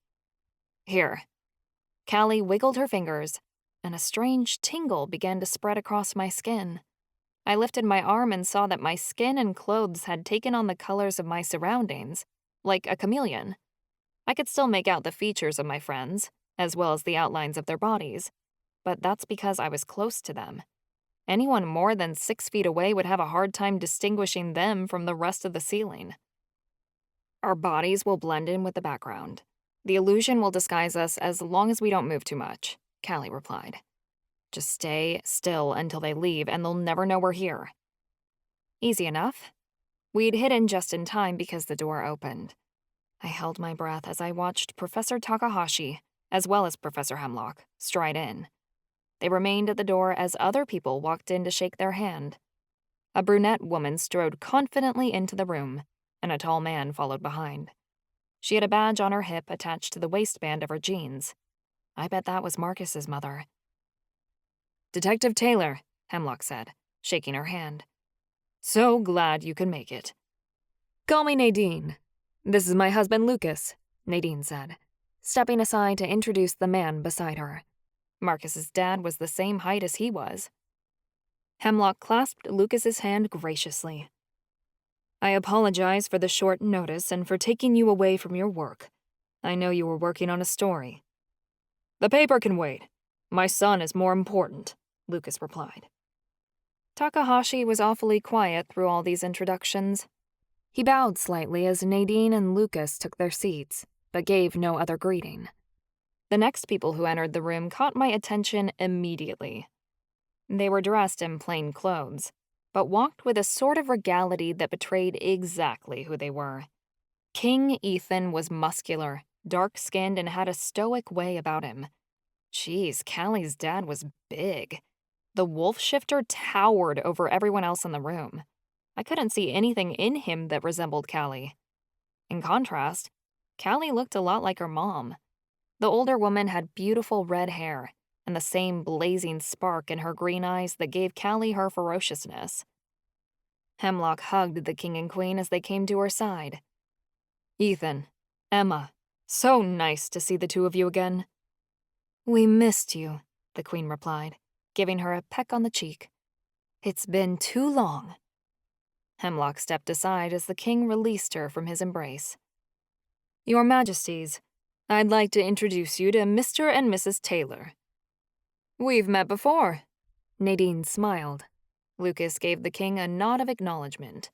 Here. Callie wiggled her fingers, and a strange tingle began to spread across my skin. I lifted my arm and saw that my skin and clothes had taken on the colors of my surroundings, like a chameleon. I could still make out the features of my friends, as well as the outlines of their bodies, but that's because I was close to them. Anyone more than 6 feet away would have a hard time distinguishing them from the rest of the ceiling. Our bodies will blend in with the background. The illusion will disguise us as long as we don't move too much, Callie replied. Just stay still until they leave and they'll never know we're here. Easy enough. We'd hidden just in time because the door opened. I held my breath as I watched Professor Takahashi, as well as Professor Hemlock, stride in. They remained at the door as other people walked in to shake their hand. A brunette woman strode confidently into the room, and a tall man followed behind. She had a badge on her hip attached to the waistband of her jeans. I bet that was Marcus's mother. "Detective Taylor," Hemlock said, shaking her hand. "So glad you can make it." "Call me Nadine. This is my husband Lucas," Nadine said, stepping aside to introduce the man beside her. Marcus's dad was the same height as he was. Hemlock clasped Lucas's hand graciously. "I apologize for the short notice and for taking you away from your work. I know you were working on a story." "The paper can wait. My son is more important," Lucas replied. Takahashi was awfully quiet through all these introductions. He bowed slightly as Nadine and Lucas took their seats, but gave no other greeting. The next people who entered the room caught my attention immediately. They were dressed in plain clothes, but walked with a sort of regality that betrayed exactly who they were. King Ethan was muscular, dark-skinned, and had a stoic way about him. Geez, Callie's dad was big. The wolf shifter towered over everyone else in the room. I couldn't see anything in him that resembled Callie. In contrast, Callie looked a lot like her mom. The older woman had beautiful red hair and the same blazing spark in her green eyes that gave Callie her ferociousness. Hemlock hugged the king and queen as they came to her side. "Ethan, Emma, so nice to see the two of you again." "We missed you," the queen replied, giving her a peck on the cheek. "It's been too long." Hemlock stepped aside as the king released her from his embrace. "Your Majesties, I'd like to introduce you to Mr. and Mrs. Taylor." "We've met before." Nadine smiled. Lucas gave the king a nod of acknowledgement.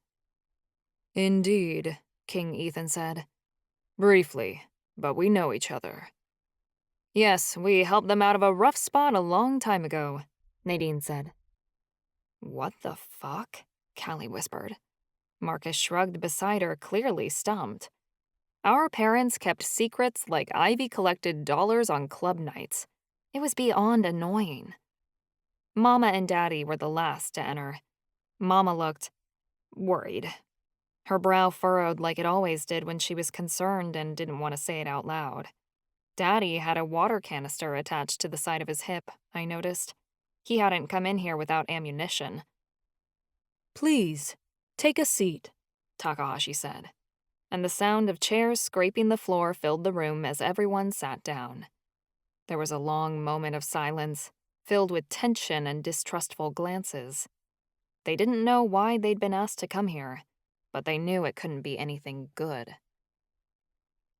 "Indeed," King Ethan said. "Briefly, but we know each other." "Yes, we helped them out of a rough spot a long time ago," Nadine said. "What the fuck?" Callie whispered. Marcus shrugged beside her, clearly stumped. Our parents kept secrets like Ivy collected dollars on club nights. It was beyond annoying. Mama and Daddy were the last to enter. Mama looked worried. Her brow furrowed like it always did when she was concerned and didn't want to say it out loud. Daddy had a water canister attached to the side of his hip, I noticed. He hadn't come in here without ammunition. "Please, take a seat," Takahashi said, and the sound of chairs scraping the floor filled the room as everyone sat down. There was a long moment of silence, filled with tension and distrustful glances. They didn't know why they'd been asked to come here, but they knew it couldn't be anything good.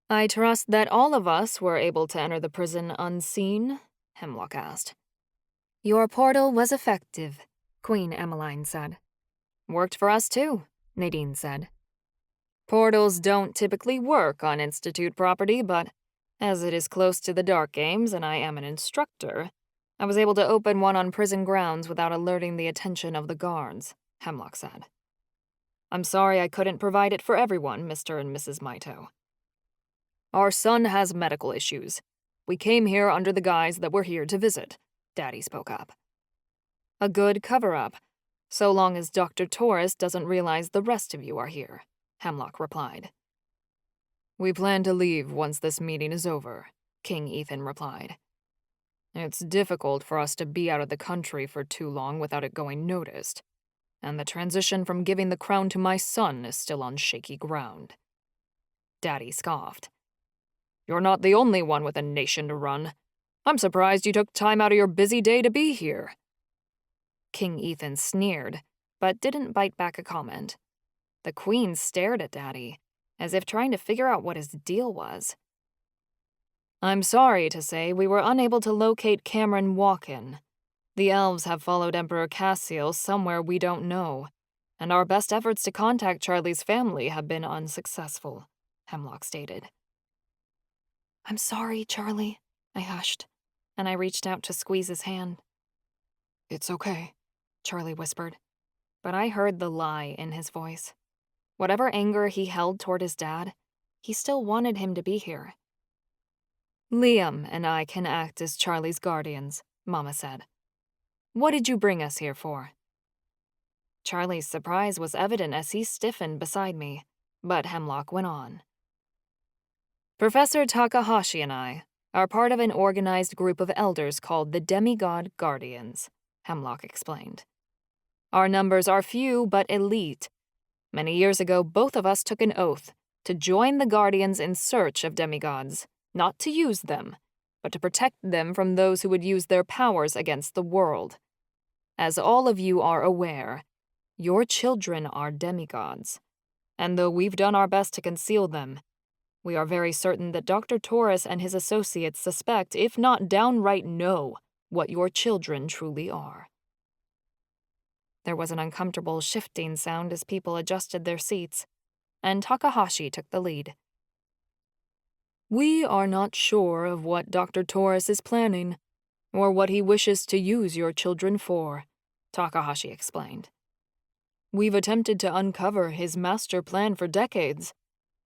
"I trust that all of us were able to enter the prison unseen?" Hemlock asked. "Your portal was effective," Queen Emmeline said. "Worked for us too," Nadine said. "Portals don't typically work on Institute property, but as it is close to the Dark Games and I am an instructor, I was able to open one on prison grounds without alerting the attention of the guards," Hemlock said. "I'm sorry I couldn't provide it for everyone, Mr. and Mrs. Maito. Our son has medical issues. We came here under the guise that we're here to visit," Daddy spoke up. "A good cover-up, so long as Dr. Torres doesn't realize the rest of you are here," Hemlock replied. "We plan to leave once this meeting is over," King Ethan replied. "It's difficult for us to be out of the country for too long without it going noticed, and the transition from giving the crown to my son is still on shaky ground." Daddy scoffed. "You're not the only one with a nation to run. I'm surprised you took time out of your busy day to be here." King Ethan sneered, but didn't bite back a comment. The Queen stared at Daddy, as if trying to figure out what his deal was. I'm sorry to say we were unable to locate Cameron Walken. The elves have followed Emperor Cassiel somewhere we don't know, and our best efforts to contact Charlie's family have been unsuccessful, Hemlock stated. I'm sorry, Charlie, I hushed, and I reached out to squeeze his hand. It's okay, Charlie whispered, but I heard the lie in his voice. Whatever anger he held toward his dad, he still wanted him to be here. Liam and I can act as Charlie's guardians, Mama said. What did you bring us here for? Charlie's surprise was evident as he stiffened beside me, but Hemlock went on. Professor Takahashi and I are part of an organized group of elders called the Demigod Guardians, Hemlock explained. Our numbers are few but elite. Many years ago, both of us took an oath to join the Guardians in search of demigods, not to use them, but to protect them from those who would use their powers against the world. As all of you are aware, your children are demigods, and though we've done our best to conceal them, we are very certain that Dr. Torres and his associates suspect, if not downright know, what your children truly are. There was an uncomfortable shifting sound as people adjusted their seats, and Takahashi took the lead. We are not sure of what Dr. Torres is planning, or what he wishes to use your children for, Takahashi explained. We've attempted to uncover his master plan for decades,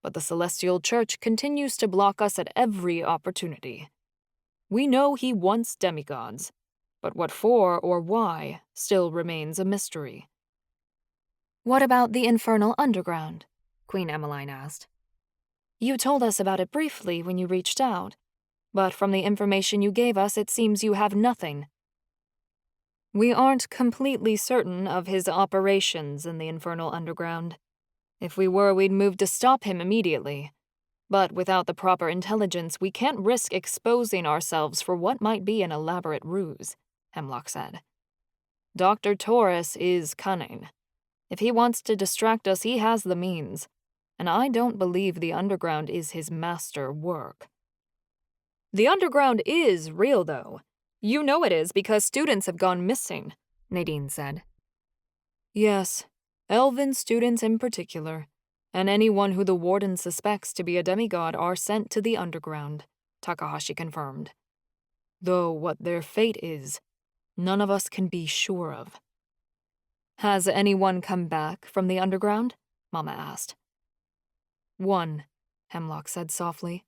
but the Celestial Church continues to block us at every opportunity. We know he wants demigods, but what for or why still remains a mystery. What about the Infernal Underground? Queen Emmeline asked. You told us about it briefly when you reached out, but from the information you gave us, it seems you have nothing. We aren't completely certain of his operations in the Infernal Underground. If we were, we'd move to stop him immediately. But without the proper intelligence, we can't risk exposing ourselves for what might be an elaborate ruse, Hemlock said. Dr. Torres is cunning. If he wants to distract us, he has the means, and I don't believe the Underground is his master work. The Underground is real, though. You know it is because students have gone missing, Nadine said. Yes, elven students in particular, and anyone who the Warden suspects to be a demigod are sent to the Underground, Takahashi confirmed. Though what their fate is, none of us can be sure of. Has anyone come back from the Underground? Mama asked. One, Hemlock said softly.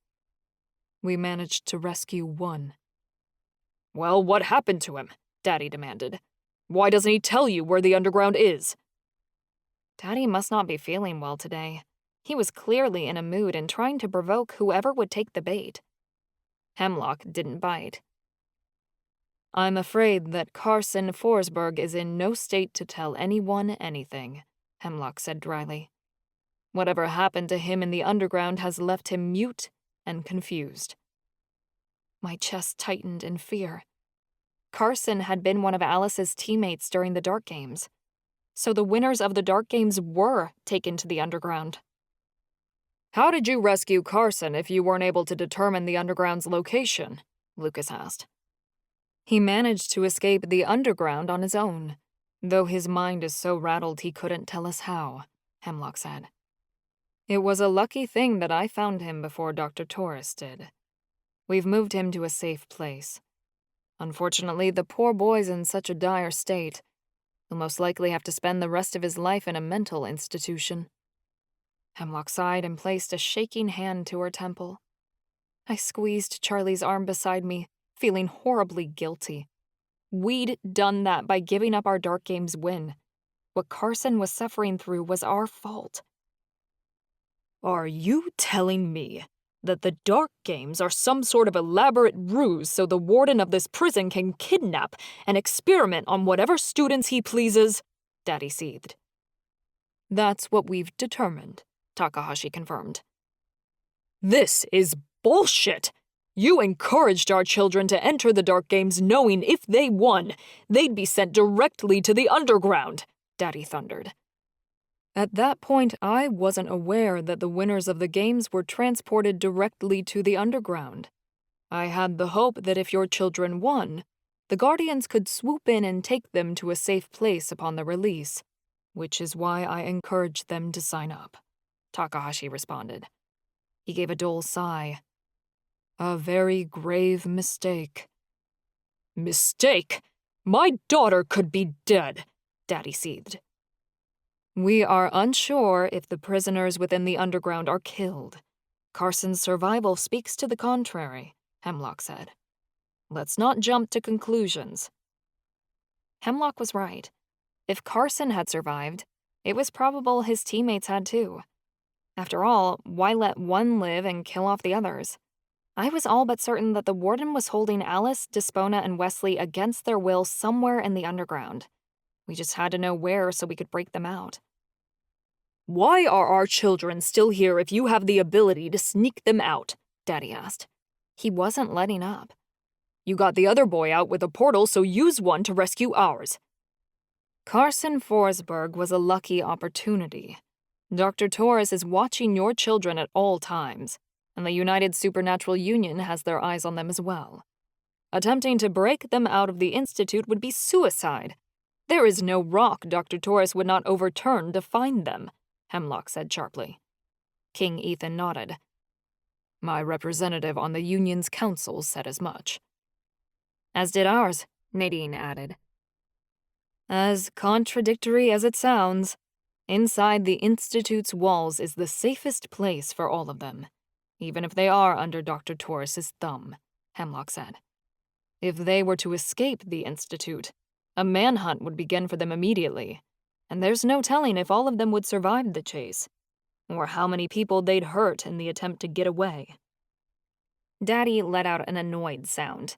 We managed to rescue one. Well, what happened to him? Daddy demanded. Why doesn't he tell you where the Underground is? Daddy must not be feeling well today. He was clearly in a mood and trying to provoke whoever would take the bait. Hemlock didn't bite. I'm afraid that Carson Forsberg is in no state to tell anyone anything, Hemlock said dryly. Whatever happened to him in the Underground has left him mute and confused. My chest tightened in fear. Carson had been one of Alice's teammates during the Dark Games, so the winners of the Dark Games were taken to the Underground. How did you rescue Carson if you weren't able to determine the Underground's location? Lucas asked. He managed to escape the Underground on his own, though his mind is so rattled he couldn't tell us how, Hemlock said. It was a lucky thing that I found him before Dr. Torres did. We've moved him to a safe place. Unfortunately, the poor boy's in such a dire state. He'll most likely have to spend the rest of his life in a mental institution. Hemlock sighed and placed a shaking hand to her temple. I squeezed Charlie's arm beside me, feeling horribly guilty. We'd done that by giving up our Dark Games win. What Carson was suffering through was our fault. Are you telling me that the Dark Games are some sort of elaborate ruse so the warden of this prison can kidnap and experiment on whatever students he pleases? Daddy seethed. That's what we've determined, Takahashi confirmed. This is bullshit! You encouraged our children to enter the Dark Games knowing if they won, they'd be sent directly to the Underground, Daddy thundered. At that point, I wasn't aware that the winners of the games were transported directly to the Underground. I had the hope that if your children won, the Guardians could swoop in and take them to a safe place upon the release, which is why I encouraged them to sign up," Takahashi responded. He gave a dull sigh. "A very grave mistake." "Mistake? My daughter could be dead," Daddy seethed. "We are unsure if the prisoners within the underground are killed. Carson's survival speaks to the contrary," Hemlock said. "Let's not jump to conclusions." Hemlock was right. If Carson had survived, it was probable his teammates had too. After all, why let one live and kill off the others? I was all but certain that the Warden was holding Alice, Despona, and Wesley against their will somewhere in the underground. We just had to know where so we could break them out. "Why are our children still here if you have the ability to sneak them out?" Daddy asked. He wasn't letting up. "You got the other boy out with a portal, so use one to rescue ours." Carson Forsberg was a lucky opportunity. Dr. Torres is watching your children at all times, and the United Supernatural Union has their eyes on them as well. Attempting to break them out of the Institute would be suicide. There is no rock Dr. Torres would not overturn to find them, Hemlock said sharply. King Ethan nodded. My representative on the Union's council said as much. As did ours, Nadine added. As contradictory as it sounds, inside the Institute's walls is the safest place for all of them, even if they are under Dr. Torres's thumb, Hemlock said. If they were to escape the Institute, a manhunt would begin for them immediately, and there's no telling if all of them would survive the chase, or how many people they'd hurt in the attempt to get away. Daddy let out an annoyed sound.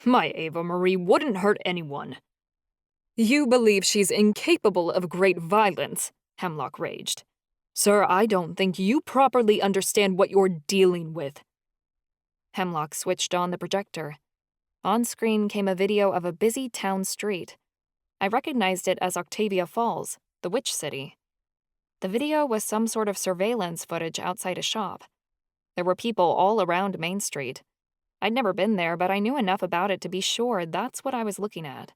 My Ava-Marie wouldn't hurt anyone. You believe she's incapable of great violence, Hemlock raged. Sir, I don't think you properly understand what you're dealing with. Hemlock switched on the projector. On screen came a video of a busy town street. I recognized it as Octavia Falls, the witch city. The video was some sort of surveillance footage outside a shop. There were people all around Main Street. I'd never been there, but I knew enough about it to be sure that's what I was looking at.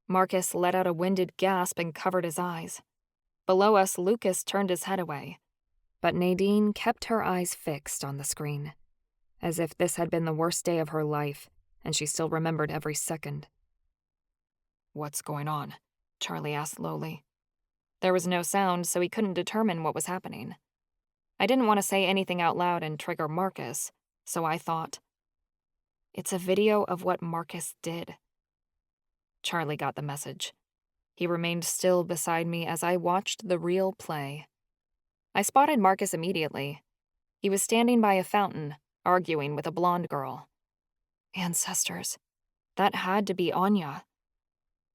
Marcus let out a winded gasp and covered his eyes. Below us, Lucas turned his head away. But Nadine kept her eyes fixed on the screen, as if this had been the worst day of her life, and she still remembered every second. What's going on? Charlie asked lowly. There was no sound, so he couldn't determine what was happening. I didn't want to say anything out loud and trigger Marcus, so I thought, it's a video of what Marcus did. Charlie got the message. He remained still beside me as I watched the real play. I spotted Marcus immediately. He was standing by a fountain, arguing with a blonde girl. Ancestors. That had to be Anya.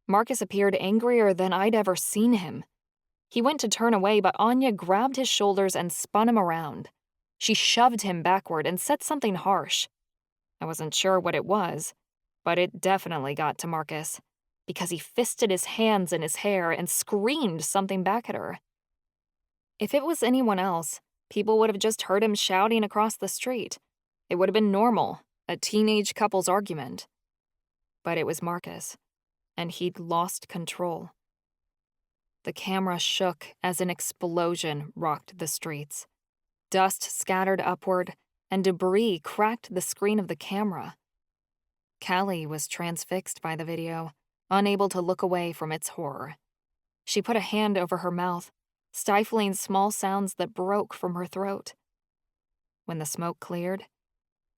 Marcus appeared angrier than I'd ever seen him. He went to turn away, but Anya grabbed his shoulders and spun him around. She shoved him backward and said something harsh. I wasn't sure what it was, but it definitely got to Marcus, because he fisted his hands in his hair and screamed something back at her. If it was anyone else, people would have just heard him shouting across the street. It would have been normal, a teenage couple's argument. But it was Marcus, and he'd lost control. The camera shook as an explosion rocked the streets. Dust scattered upward, and debris cracked the screen of the camera. Callie was transfixed by the video, unable to look away from its horror. She put a hand over her mouth, stifling small sounds that broke from her throat. When the smoke cleared,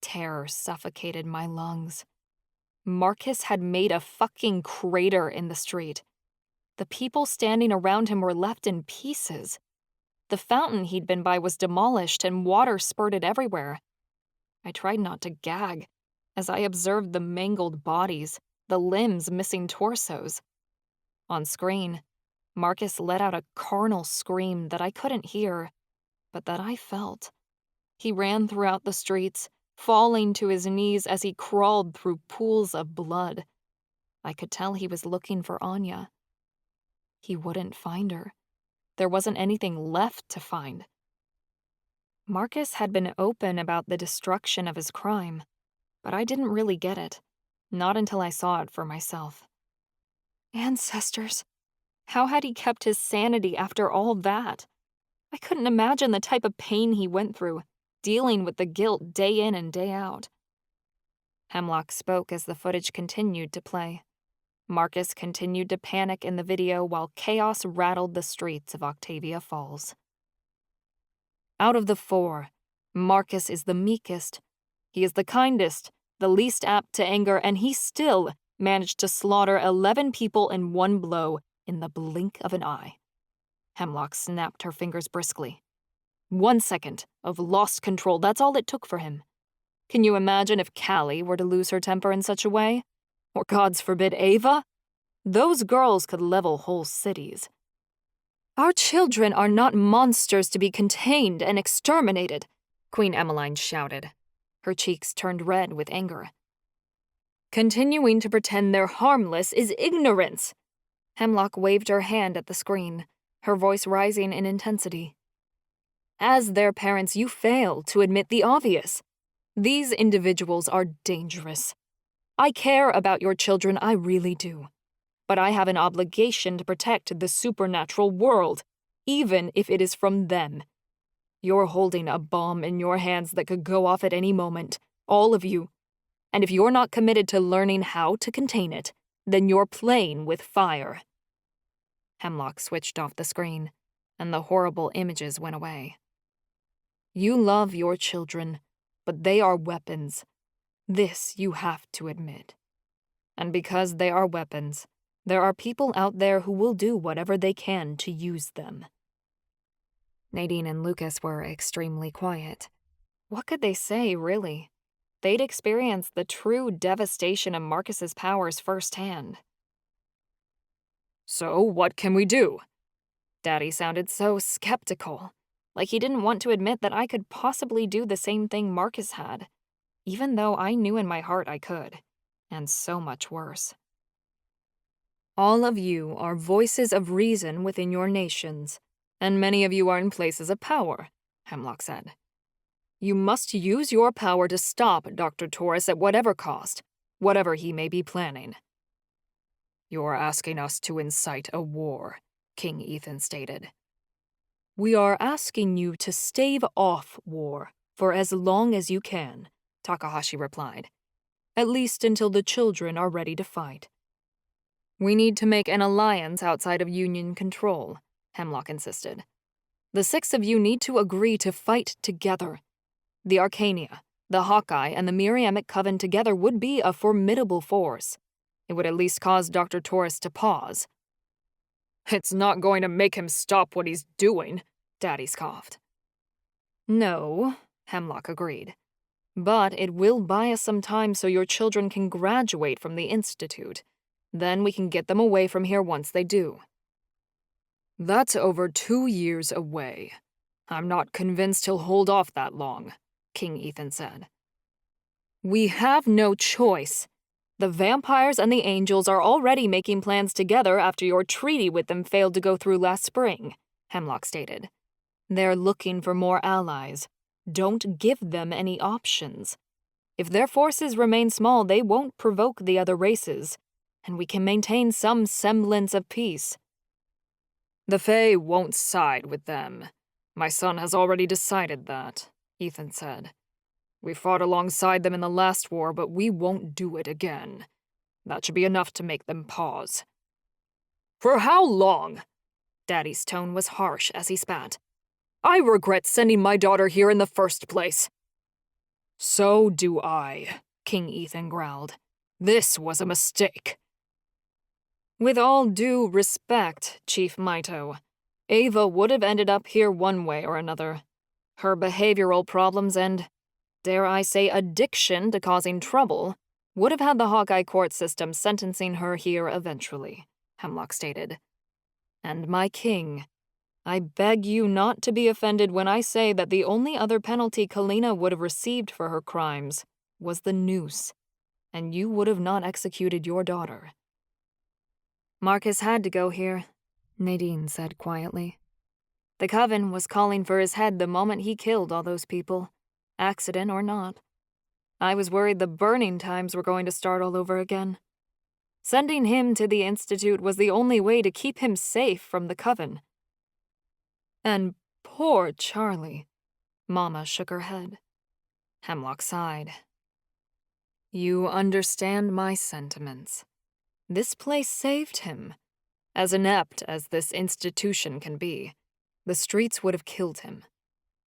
terror suffocated my lungs. Marcus had made a fucking crater in the street. The people standing around him were left in pieces. The fountain he'd been by was demolished and water spurted everywhere. I tried not to gag as I observed the mangled bodies, the limbs missing torsos. On screen, Marcus let out a carnal scream that I couldn't hear, but that I felt. He ran throughout the streets, falling to his knees as he crawled through pools of blood. I could tell he was looking for Anya. He wouldn't find her. There wasn't anything left to find. Marcus had been open about the destruction of his crime, but I didn't really get it, not until I saw it for myself. Ancestors. How had he kept his sanity after all that? I couldn't imagine the type of pain he went through, dealing with the guilt day in and day out. Hemlock spoke as the footage continued to play. Marcus continued to panic in the video while chaos rattled the streets of Octavia Falls. Out of the four, Marcus is the meekest. He is the kindest, the least apt to anger, and he still managed to slaughter 11 people in one blow in the blink of an eye. Hemlock snapped her fingers briskly. 1 second of lost control, that's all it took for him. Can you imagine if Callie were to lose her temper in such a way? Or, gods forbid, Ava? Those girls could level whole cities. Our children are not monsters to be contained and exterminated, Queen Emmeline shouted. Her cheeks turned red with anger. Continuing to pretend they're harmless is ignorance. Hemlock waved her hand at the screen, her voice rising in intensity. As their parents, you fail to admit the obvious. These individuals are dangerous. I care about your children, I really do. But I have an obligation to protect the supernatural world, even if it is from them. You're holding a bomb in your hands that could go off at any moment, all of you. And if you're not committed to learning how to contain it, then you're playing with fire. Hemlock switched off the screen, and the horrible images went away. You love your children, but they are weapons. This you have to admit. And because they are weapons, there are people out there who will do whatever they can to use them. Nadine and Lucas were extremely quiet. What could they say, really? They'd experienced the true devastation of Marcus's powers firsthand. So, what can we do? Daddy sounded so skeptical, like he didn't want to admit that I could possibly do the same thing Marcus had, even though I knew in my heart I could, and so much worse. All of you are voices of reason within your nations, and many of you are in places of power, Hemlock said. You must use your power to stop Dr. Taurus at whatever cost, whatever he may be planning. You're asking us to incite a war, King Ethan stated. We are asking you to stave off war for as long as you can, Takahashi replied. At least until the children are ready to fight. We need to make an alliance outside of Union control, Hemlock insisted. The 6 of you need to agree to fight together. The Arcania, the Hawkeye, and the Miriamic Coven together would be a formidable force. It would at least cause Dr. Taurus to pause. It's not going to make him stop what he's doing, Daddy scoffed. No, Hemlock agreed. But it will buy us some time so your children can graduate from the Institute. Then we can get them away from here once they do. That's over 2 years away. I'm not convinced he'll hold off that long, King Ethan said. We have no choice. The vampires and the angels are already making plans together after your treaty with them failed to go through last spring, Hemlock stated. They're looking for more allies. Don't give them any options. If their forces remain small, they won't provoke the other races, and we can maintain some semblance of peace. The Fae won't side with them. My son has already decided that, Ethan said. We fought alongside them in the last war, but we won't do it again. That should be enough to make them pause. For how long? Daddy's tone was harsh as he spat. I regret sending my daughter here in the first place. So do I, King Ethan growled. This was a mistake. With all due respect, Chief Maito, Ava would have ended up here one way or another. Her behavioral problems and, dare I say, addiction to causing trouble would have had the Hawkeye court system sentencing her here eventually, Hemlock stated. And my king, I beg you not to be offended when I say that the only other penalty Kalina would have received for her crimes was the noose, and you would have not executed your daughter. Marcus had to go here, Nadine said quietly. The Coven was calling for his head the moment he killed all those people, accident or not. I was worried the burning times were going to start all over again. Sending him to the Institute was the only way to keep him safe from the Coven. And poor Charlie. Mama shook her head. Hemlock sighed. You understand my sentiments. This place saved him. As inept as this institution can be, the streets would have killed him.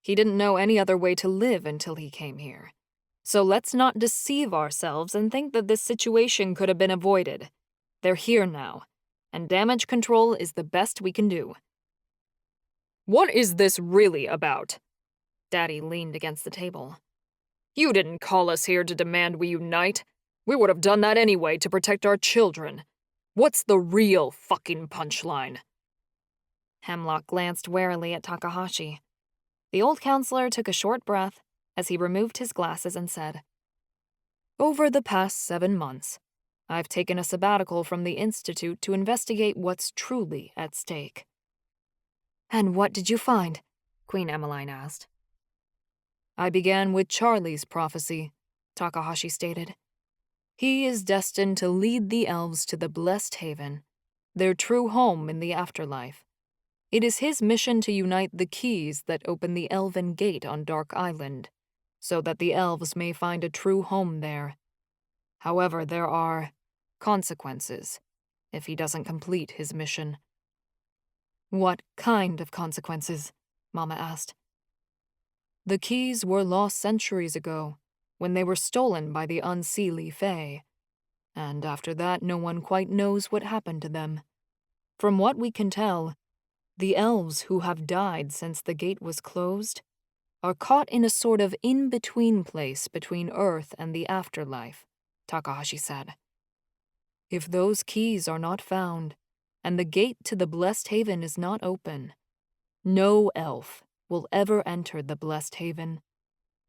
He didn't know any other way to live until he came here. So let's not deceive ourselves and think that this situation could have been avoided. They're here now, and damage control is the best we can do. What is this really about? Daddy leaned against the table. You didn't call us here to demand we unite. We would have done that anyway to protect our children. What's the real fucking punchline? Hemlock glanced warily at Takahashi. The old counselor took a short breath as he removed his glasses and said, Over the past 7 months, I've taken a sabbatical from the Institute to investigate what's truly at stake. And what did you find? Queen Emmeline asked. I began with Charlie's prophecy, Takahashi stated. He is destined to lead the elves to the Blessed Haven, their true home in the afterlife. It is his mission to unite the keys that open the Elven Gate on Dark Island, so that the elves may find a true home there. However, there are consequences if he doesn't complete his mission. What kind of consequences? Mama asked. The keys were lost centuries ago, when they were stolen by the unseelie Fae, and after that no one quite knows what happened to them. From what we can tell, the elves who have died since the gate was closed are caught in a sort of in-between place between Earth and the afterlife, Takahashi said. If those keys are not found, and the gate to the Blessed Haven is not open, no elf will ever enter the Blessed Haven.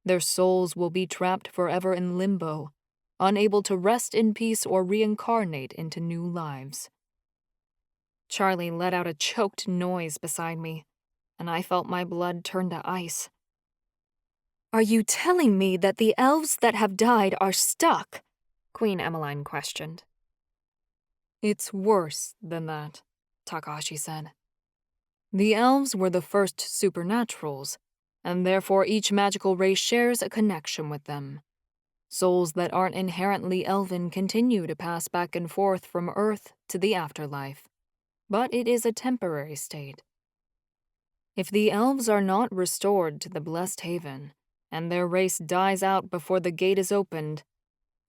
Their souls will be trapped forever in limbo, unable to rest in peace or reincarnate into new lives. Charlie let out a choked noise beside me, and I felt my blood turn to ice. Are you telling me that the elves that have died are stuck? Queen Emmeline questioned. It's worse than that, Takahashi said. The elves were the first supernaturals, and therefore each magical race shares a connection with them. Souls that aren't inherently elven continue to pass back and forth from Earth to the afterlife, but it is a temporary state. If the elves are not restored to the Blessed Haven, and their race dies out before the gate is opened,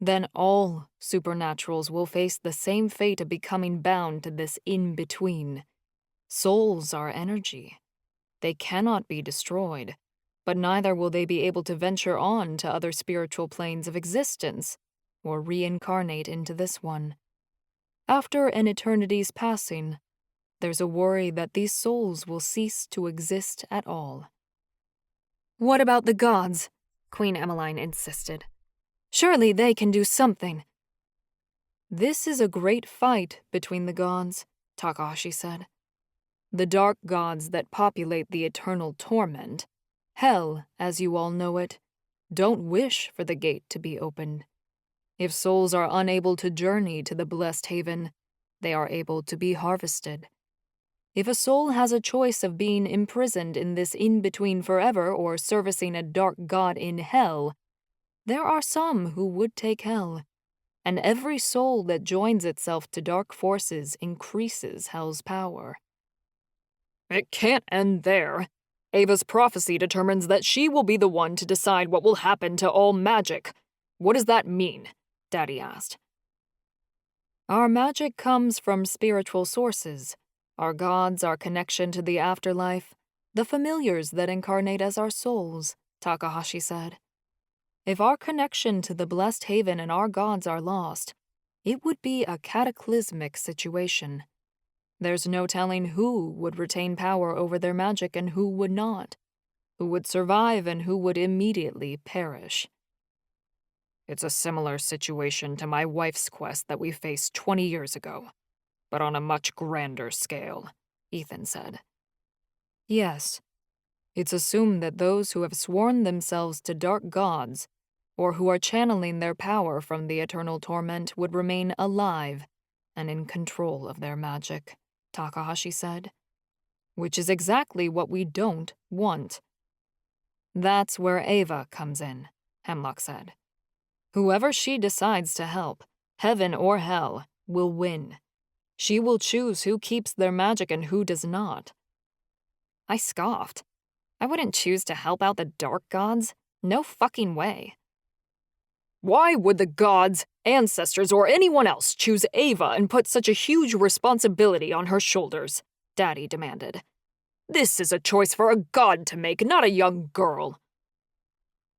then all supernaturals will face the same fate of becoming bound to this in-between. Souls are energy. They cannot be destroyed, but neither will they be able to venture on to other spiritual planes of existence or reincarnate into this one. After an eternity's passing, there's a worry that these souls will cease to exist at all. What about the gods? Queen Emmeline insisted. Surely they can do something. This is a great fight between the gods, Takahashi said. The dark gods that populate the eternal torment, hell as you all know it, don't wish for the gate to be opened. If souls are unable to journey to the Blessed Haven, they are able to be harvested. If a soul has a choice of being imprisoned in this in-between forever or servicing a dark god in hell, there are some who would take hell, and every soul that joins itself to dark forces increases hell's power. It can't end there. Ava's prophecy determines that she will be the one to decide what will happen to all magic. What does that mean? Daddy asked. Our magic comes from spiritual sources. Our gods, our connection to the afterlife, the familiars that incarnate as our souls, Takahashi said. If our connection to the Blessed Haven and our gods are lost, it would be a cataclysmic situation. There's no telling who would retain power over their magic and who would not, who would survive and who would immediately perish. It's a similar situation to my wife's quest that we faced 20 years ago, but on a much grander scale, Ethan said. Yes. It's assumed that those who have sworn themselves to dark gods, or who are channeling their power from the eternal torment, would remain alive and in control of their magic, Takahashi said. Which is exactly what we don't want. That's where Ava comes in, Hemlock said. Whoever she decides to help, heaven or hell, will win. She will choose who keeps their magic and who does not. I scoffed. I wouldn't choose to help out the dark gods. No fucking way. Why would the gods, ancestors, or anyone else choose Ava and put such a huge responsibility on her shoulders? Daddy demanded. This is a choice for a god to make, not a young girl.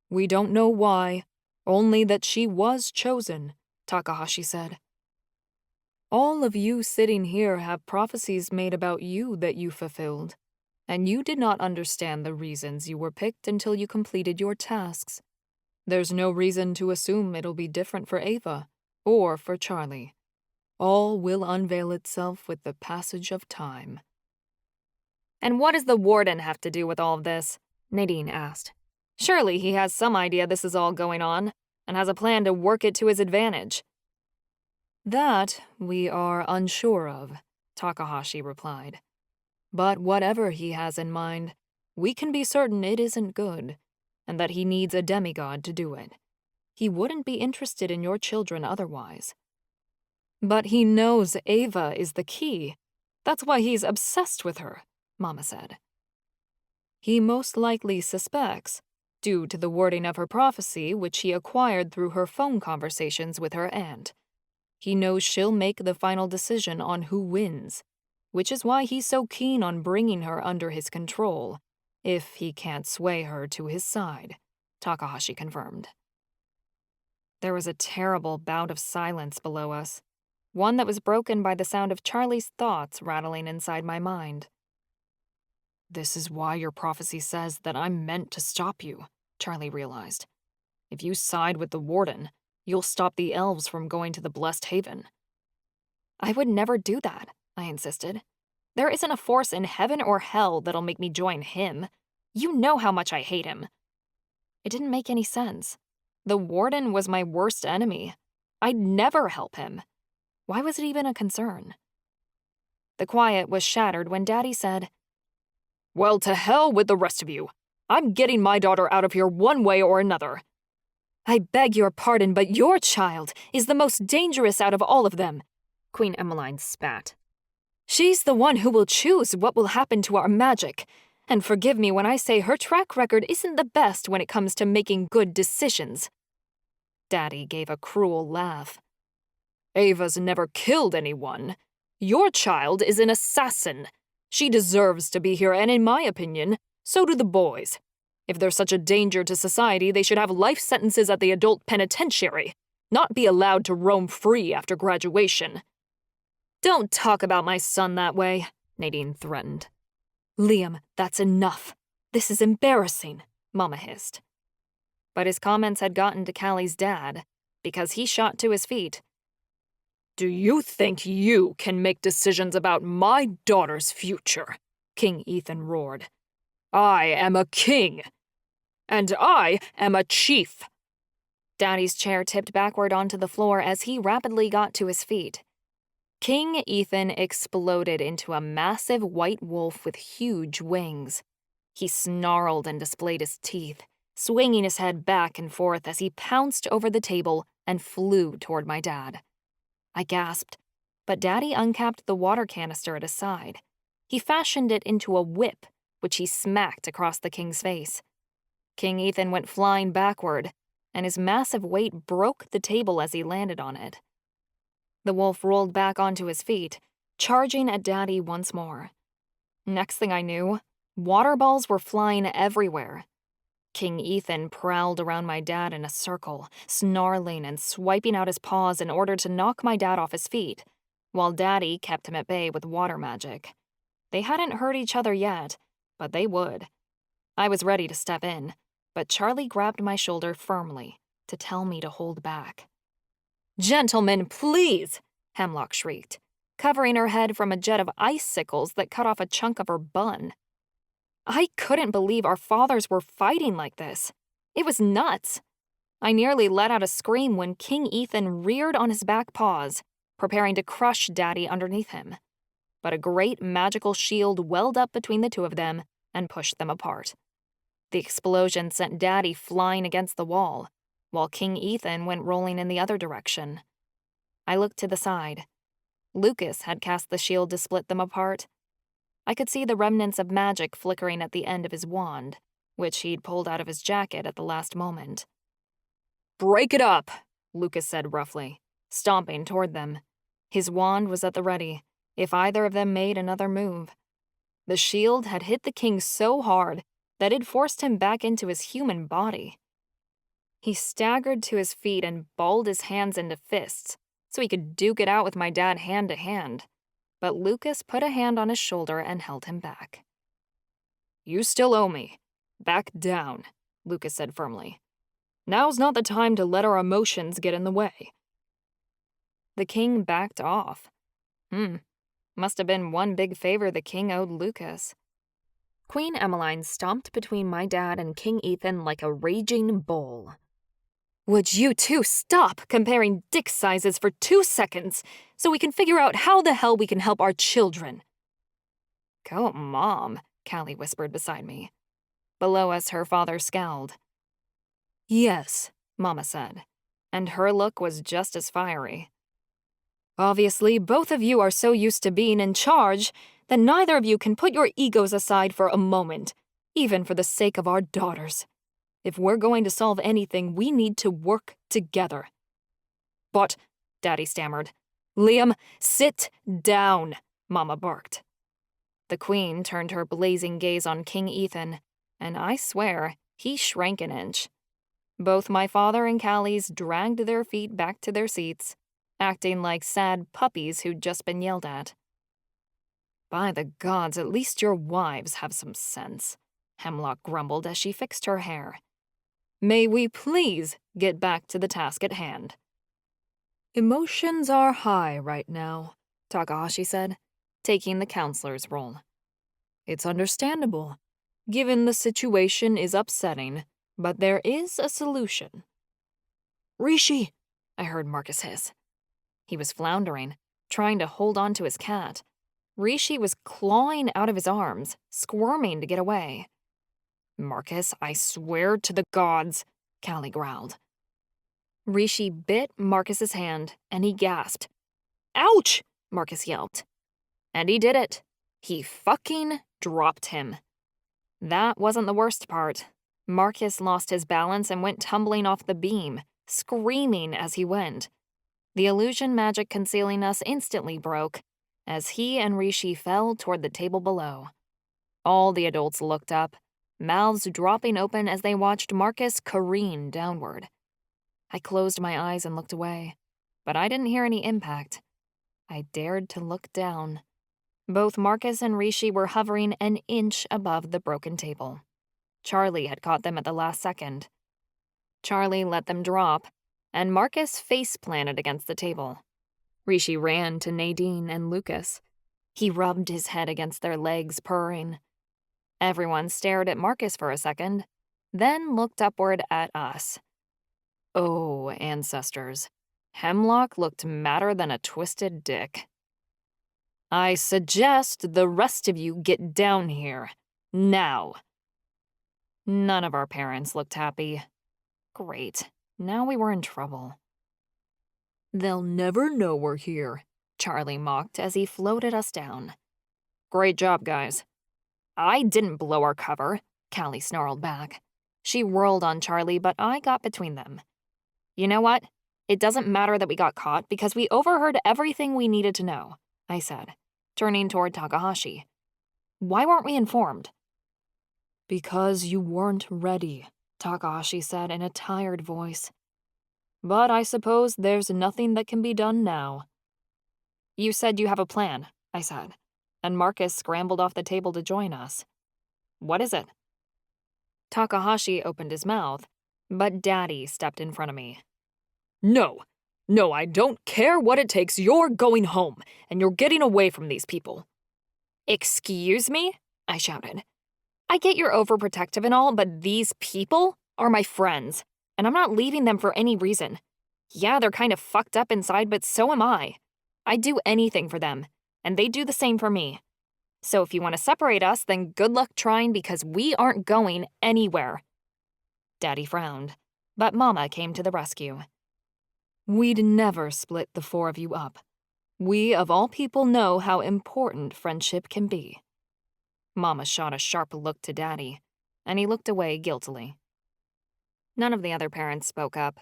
We don't know why, only that she was chosen, Takahashi said. All of you sitting here have prophecies made about you that you fulfilled, and you did not understand the reasons you were picked until you completed your tasks. There's no reason to assume it'll be different for Ava, or for Charlie. All will unveil itself with the passage of time. And what does the Warden have to do with all of this? Nadine asked. Surely he has some idea this is all going on, and has a plan to work it to his advantage. That we are unsure of, Takahashi replied. But whatever he has in mind, we can be certain it isn't good, and that he needs a demigod to do it. He wouldn't be interested in your children otherwise. But he knows Ava is the key. That's why he's obsessed with her, Mama said. He most likely suspects, due to the wording of her prophecy which he acquired through her phone conversations with her aunt. He knows she'll make the final decision on who wins, which is why he's so keen on bringing her under his control, if he can't sway her to his side, Takahashi confirmed. There was a terrible bout of silence below us, one that was broken by the sound of Charlie's thoughts rattling inside my mind. This is why your prophecy says that I'm meant to stop you, Charlie realized. If you side with the Warden, you'll stop the elves from going to the Blessed Haven. I would never do that, I insisted. There isn't a force in heaven or hell that'll make me join him. You know how much I hate him. It didn't make any sense. The Warden was my worst enemy. I'd never help him. Why was it even a concern? The quiet was shattered when Daddy said, Well, to hell with the rest of you. I'm getting my daughter out of here one way or another. I beg your pardon, but your child is the most dangerous out of all of them, Queen Emmeline spat. She's the one who will choose what will happen to our magic. And forgive me when I say her track record isn't the best when it comes to making good decisions. Daddy gave a cruel laugh. Ava's never killed anyone. Your child is an assassin. She deserves to be here, and in my opinion, so do the boys. If they're such a danger to society, they should have life sentences at the adult penitentiary, not be allowed to roam free after graduation. Don't talk about my son that way, Nadine threatened. Liam, that's enough. This is embarrassing, Mama hissed. But his comments had gotten to Callie's dad, because he shot to his feet. Do you think you can make decisions about my daughter's future? King Ethan roared. I am a king. And I am a chief. Daddy's chair tipped backward onto the floor as he rapidly got to his feet. King Ethan exploded into a massive white wolf with huge wings. He snarled and displayed his teeth, swinging his head back and forth as he pounced over the table and flew toward my dad. I gasped, but Daddy uncapped the water canister at his side. He fashioned it into a whip, which he smacked across the king's face. King Ethan went flying backward, and his massive weight broke the table as he landed on it. The wolf rolled back onto his feet, charging at Daddy once more. Next thing I knew, water balls were flying everywhere. King Ethan prowled around my dad in a circle, snarling and swiping out his paws in order to knock my dad off his feet, while Daddy kept him at bay with water magic. They hadn't hurt each other yet, but they would. I was ready to step in, but Charlie grabbed my shoulder firmly to tell me to hold back. Gentlemen, please, Hemlock shrieked, covering her head from a jet of icicles that cut off a chunk of her bun. I couldn't believe our fathers were fighting like this. It was nuts. I nearly let out a scream when King Ethan reared on his back paws, preparing to crush Daddy underneath him. But a great magical shield welled up between the two of them and pushed them apart. The explosion sent Daddy flying against the wall, while King Ethan went rolling in the other direction. I looked to the side. Lucas had cast the shield to split them apart. I could see the remnants of magic flickering at the end of his wand, which he'd pulled out of his jacket at the last moment. "Break it up," Lucas said roughly, stomping toward them. His wand was at the ready, if either of them made another move. The shield had hit the king so hard that it forced him back into his human body. He staggered to his feet and balled his hands into fists so he could duke it out with my dad hand to hand. But Lucas put a hand on his shoulder and held him back. "You still owe me. Back down," Lucas said firmly. "Now's not the time to let our emotions get in the way." The king backed off. Must have been one big favor the king owed Lucas. Queen Emmeline stomped between my dad and King Ethan like a raging bull. "Would you two stop comparing dick sizes for 2 seconds so we can figure out how the hell we can help our children?" "Go, Mom," Callie whispered beside me. Below us, her father scowled. "Yes," Mama said, and her look was just as fiery. "Obviously, both of you are so used to being in charge that neither of you can put your egos aside for a moment, even for the sake of our daughters. If we're going to solve anything, we need to work together." "But," Daddy stammered. "Liam, sit down," Mama barked. The Queen turned her blazing gaze on King Ethan, and I swear he shrank an inch. Both my father and Callie's dragged their feet back to their seats, acting like sad puppies who'd just been yelled at. "By the gods, at least your wives have some sense," Hemlock grumbled as she fixed her hair. "May we please get back to the task at hand?" "Emotions are high right now," Takahashi said, taking the counselor's role. "It's understandable, given the situation is upsetting, but there is a solution." "Rishi!" I heard Marcus hiss. He was floundering, trying to hold on to his cat. Rishi was clawing out of his arms, squirming to get away. "Marcus, I swear to the gods," Callie growled. Rishi bit Marcus's hand, and he gasped. "Ouch!" Marcus yelped. And he did it. He fucking dropped him. That wasn't the worst part. Marcus lost his balance and went tumbling off the beam, screaming as he went. The illusion magic concealing us instantly broke, as he and Rishi fell toward the table below. All the adults looked up, mouths dropping open as they watched Marcus careen downward. I closed my eyes and looked away, but I didn't hear any impact. I dared to look down. Both Marcus and Rishi were hovering an inch above the broken table. Charlie had caught them at the last second. Charlie let them drop, and Marcus face-planted against the table. Rishi ran to Nadine and Lucas. He rubbed his head against their legs, purring. Everyone stared at Marcus for a second, then looked upward at us. Oh, ancestors. Hemlock looked madder than a twisted dick. "I suggest the rest of you get down here. Now." None of our parents looked happy. Great. Now we were in trouble. "They'll never know we're here," Charlie mocked as he floated us down. "Great job, guys." "I didn't blow our cover," Callie snarled back. She whirled on Charlie, but I got between them. "You know what? It doesn't matter that we got caught because we overheard everything we needed to know," I said, turning toward Takahashi. "Why weren't we informed?" "Because you weren't ready," Takahashi said in a tired voice. "But I suppose there's nothing that can be done now." "You said you have a plan," I said, and Marcus scrambled off the table to join us. "What is it?" Takahashi opened his mouth, but Daddy stepped in front of me. No, I don't care what it takes. You're going home, and you're getting away from these people." "Excuse me?" I shouted. I get you're overprotective and all, but these people are my friends, and I'm not leaving them for any reason. Yeah, they're kind of fucked up inside, but so am I. I'd do anything for them, and they do the same for me. So if you want to separate us, then good luck trying because we aren't going anywhere. Daddy frowned, but Mama came to the rescue. We'd never split the four of you up. We, of all people, know how important friendship can be. Mama shot a sharp look to Daddy, and he looked away guiltily. None of the other parents spoke up.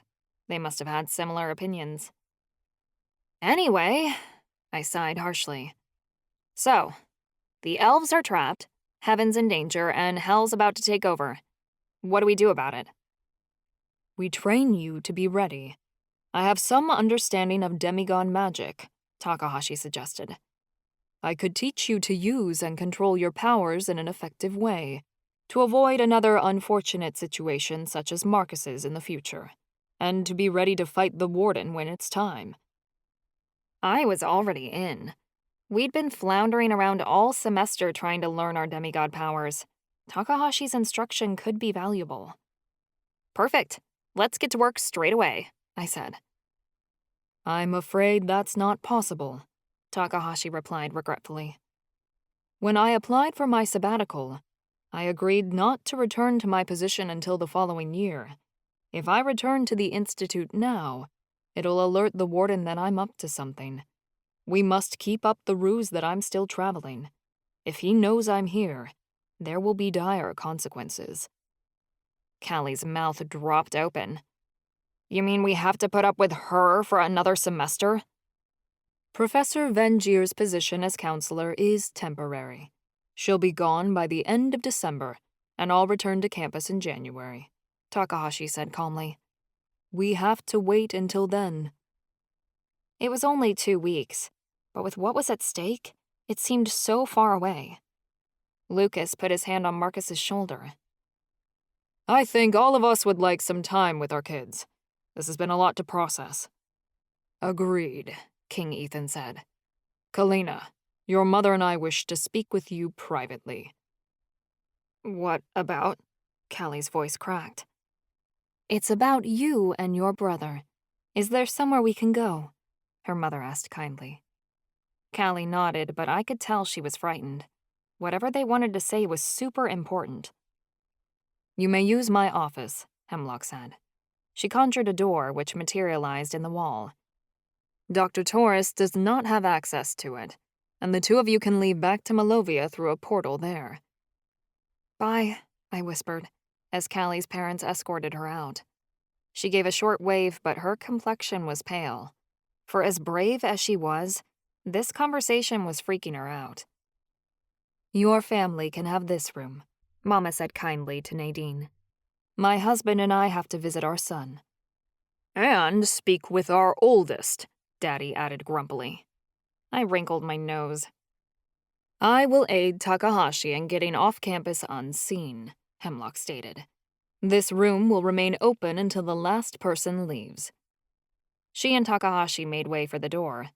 They must have had similar opinions. Anyway, I sighed harshly. So, the elves are trapped, heaven's in danger, and hell's about to take over. What do we do about it? We train you to be ready. I have some understanding of demigod magic, Takahashi suggested. I could teach you to use and control your powers in an effective way, to avoid another unfortunate situation such as Marcus's in the future, and to be ready to fight the Warden when it's time. I was already in. We'd been floundering around all semester trying to learn our demigod powers. Takahashi's instruction could be valuable. Perfect. Let's get to work straight away, I said. I'm afraid that's not possible, Takahashi replied regretfully. When I applied for my sabbatical, I agreed not to return to my position until the following year. If I return to the Institute now, it'll alert the Warden that I'm up to something. We must keep up the ruse that I'm still traveling. If he knows I'm here, there will be dire consequences. Callie's mouth dropped open. You mean we have to put up with her for another semester? Professor Vengier's position as counselor is temporary. She'll be gone by the end of December, and I'll return to campus in January, Takahashi said calmly. We have to wait until then. It was only 2 weeks, but with what was at stake, it seemed so far away. Lucas put his hand on Marcus's shoulder. I think all of us would like some time with our kids. This has been a lot to process. Agreed, King Ethan said. Kalina, your mother and I wish to speak with you privately. What about? Callie's voice cracked. It's about you and your brother. Is there somewhere we can go? Her mother asked kindly. Callie nodded, but I could tell she was frightened. Whatever they wanted to say was super important. You may use my office, Hemlock said. She conjured a door which materialized in the wall. Dr. Torres does not have access to it, and the two of you can leave back to Malovia through a portal there. Bye, I whispered, as Callie's parents escorted her out. She gave a short wave, but her complexion was pale. For as brave as she was, this conversation was freaking her out. Your family can have this room, Mama said kindly to Nadine. My husband and I have to visit our son. And speak with our oldest, Daddy added grumpily. I wrinkled my nose. I will aid Takahashi in getting off campus unseen, Hemlock stated. This room will remain open until the last person leaves. She and Takahashi made way for the door,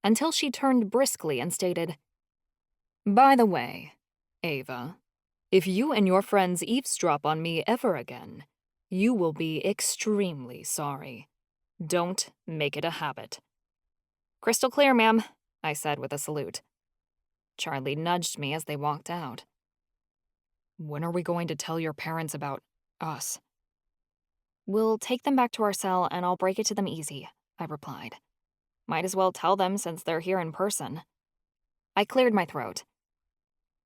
until she turned briskly and stated, By the way, Ava, if you and your friends eavesdrop on me ever again, you will be extremely sorry. Don't make it a habit. Crystal clear, ma'am, I said with a salute. Charlie nudged me as they walked out. When are we going to tell your parents about us? We'll take them back to our cell and I'll break it to them easy, I replied. Might as well tell them since they're here in person. I cleared my throat.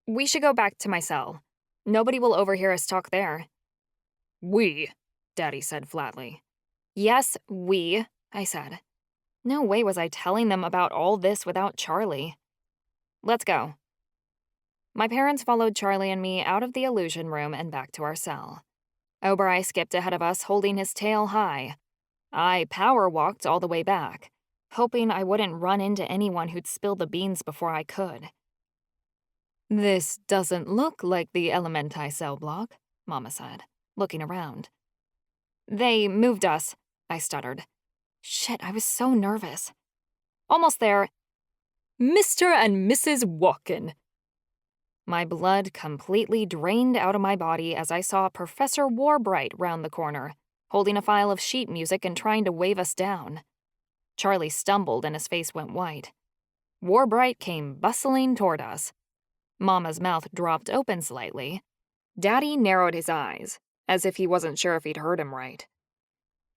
We should go back to my cell. Nobody will overhear us talk there. We, Daddy said flatly. Yes, we, I said. No way was I telling them about all this without Charlie. Let's go. My parents followed Charlie and me out of the illusion room and back to our cell. Oberai skipped ahead of us, holding his tail high. I power walked all the way back, hoping I wouldn't run into anyone who'd spill the beans before I could. This doesn't look like the Elementi cell block, Mama said, looking around. They moved us, I stuttered. Shit, I was so nervous. Almost there. Mr. and Mrs. Walken. My blood completely drained out of my body as I saw Professor Warbright round the corner, holding a file of sheet music and trying to wave us down. Charlie stumbled and his face went white. Warbright came bustling toward us. Mama's mouth dropped open slightly. Daddy narrowed his eyes, as if he wasn't sure if he'd heard him right.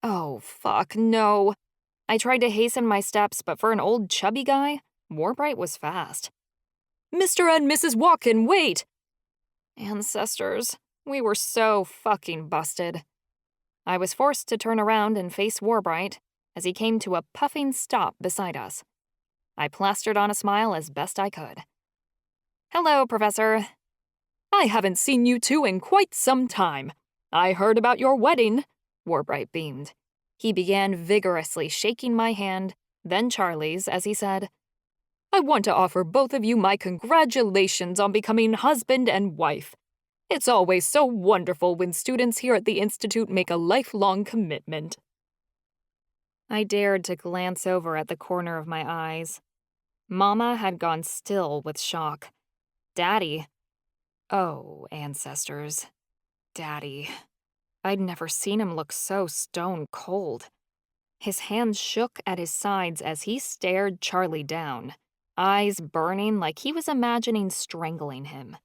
Oh, fuck, no. I tried to hasten my steps, but for an old chubby guy, Warbright was fast. Mr. and Mrs. Walken, wait! Ancestors, we were so fucking busted. I was forced to turn around and face Warbright as he came to a puffing stop beside us. I plastered on a smile as best I could. Hello, Professor. I haven't seen you two in quite some time. I heard about your wedding, Warbright beamed. He began vigorously shaking my hand, then Charlie's, as he said, I want to offer both of you my congratulations on becoming husband and wife. It's always so wonderful when students here at the Institute make a lifelong commitment. I dared to glance over at the corner of my eyes. Mama had gone still with shock. Daddy. Oh, ancestors. Daddy. I'd never seen him look so stone cold. His hands shook at his sides as he stared Charlie down, eyes burning like he was imagining strangling him.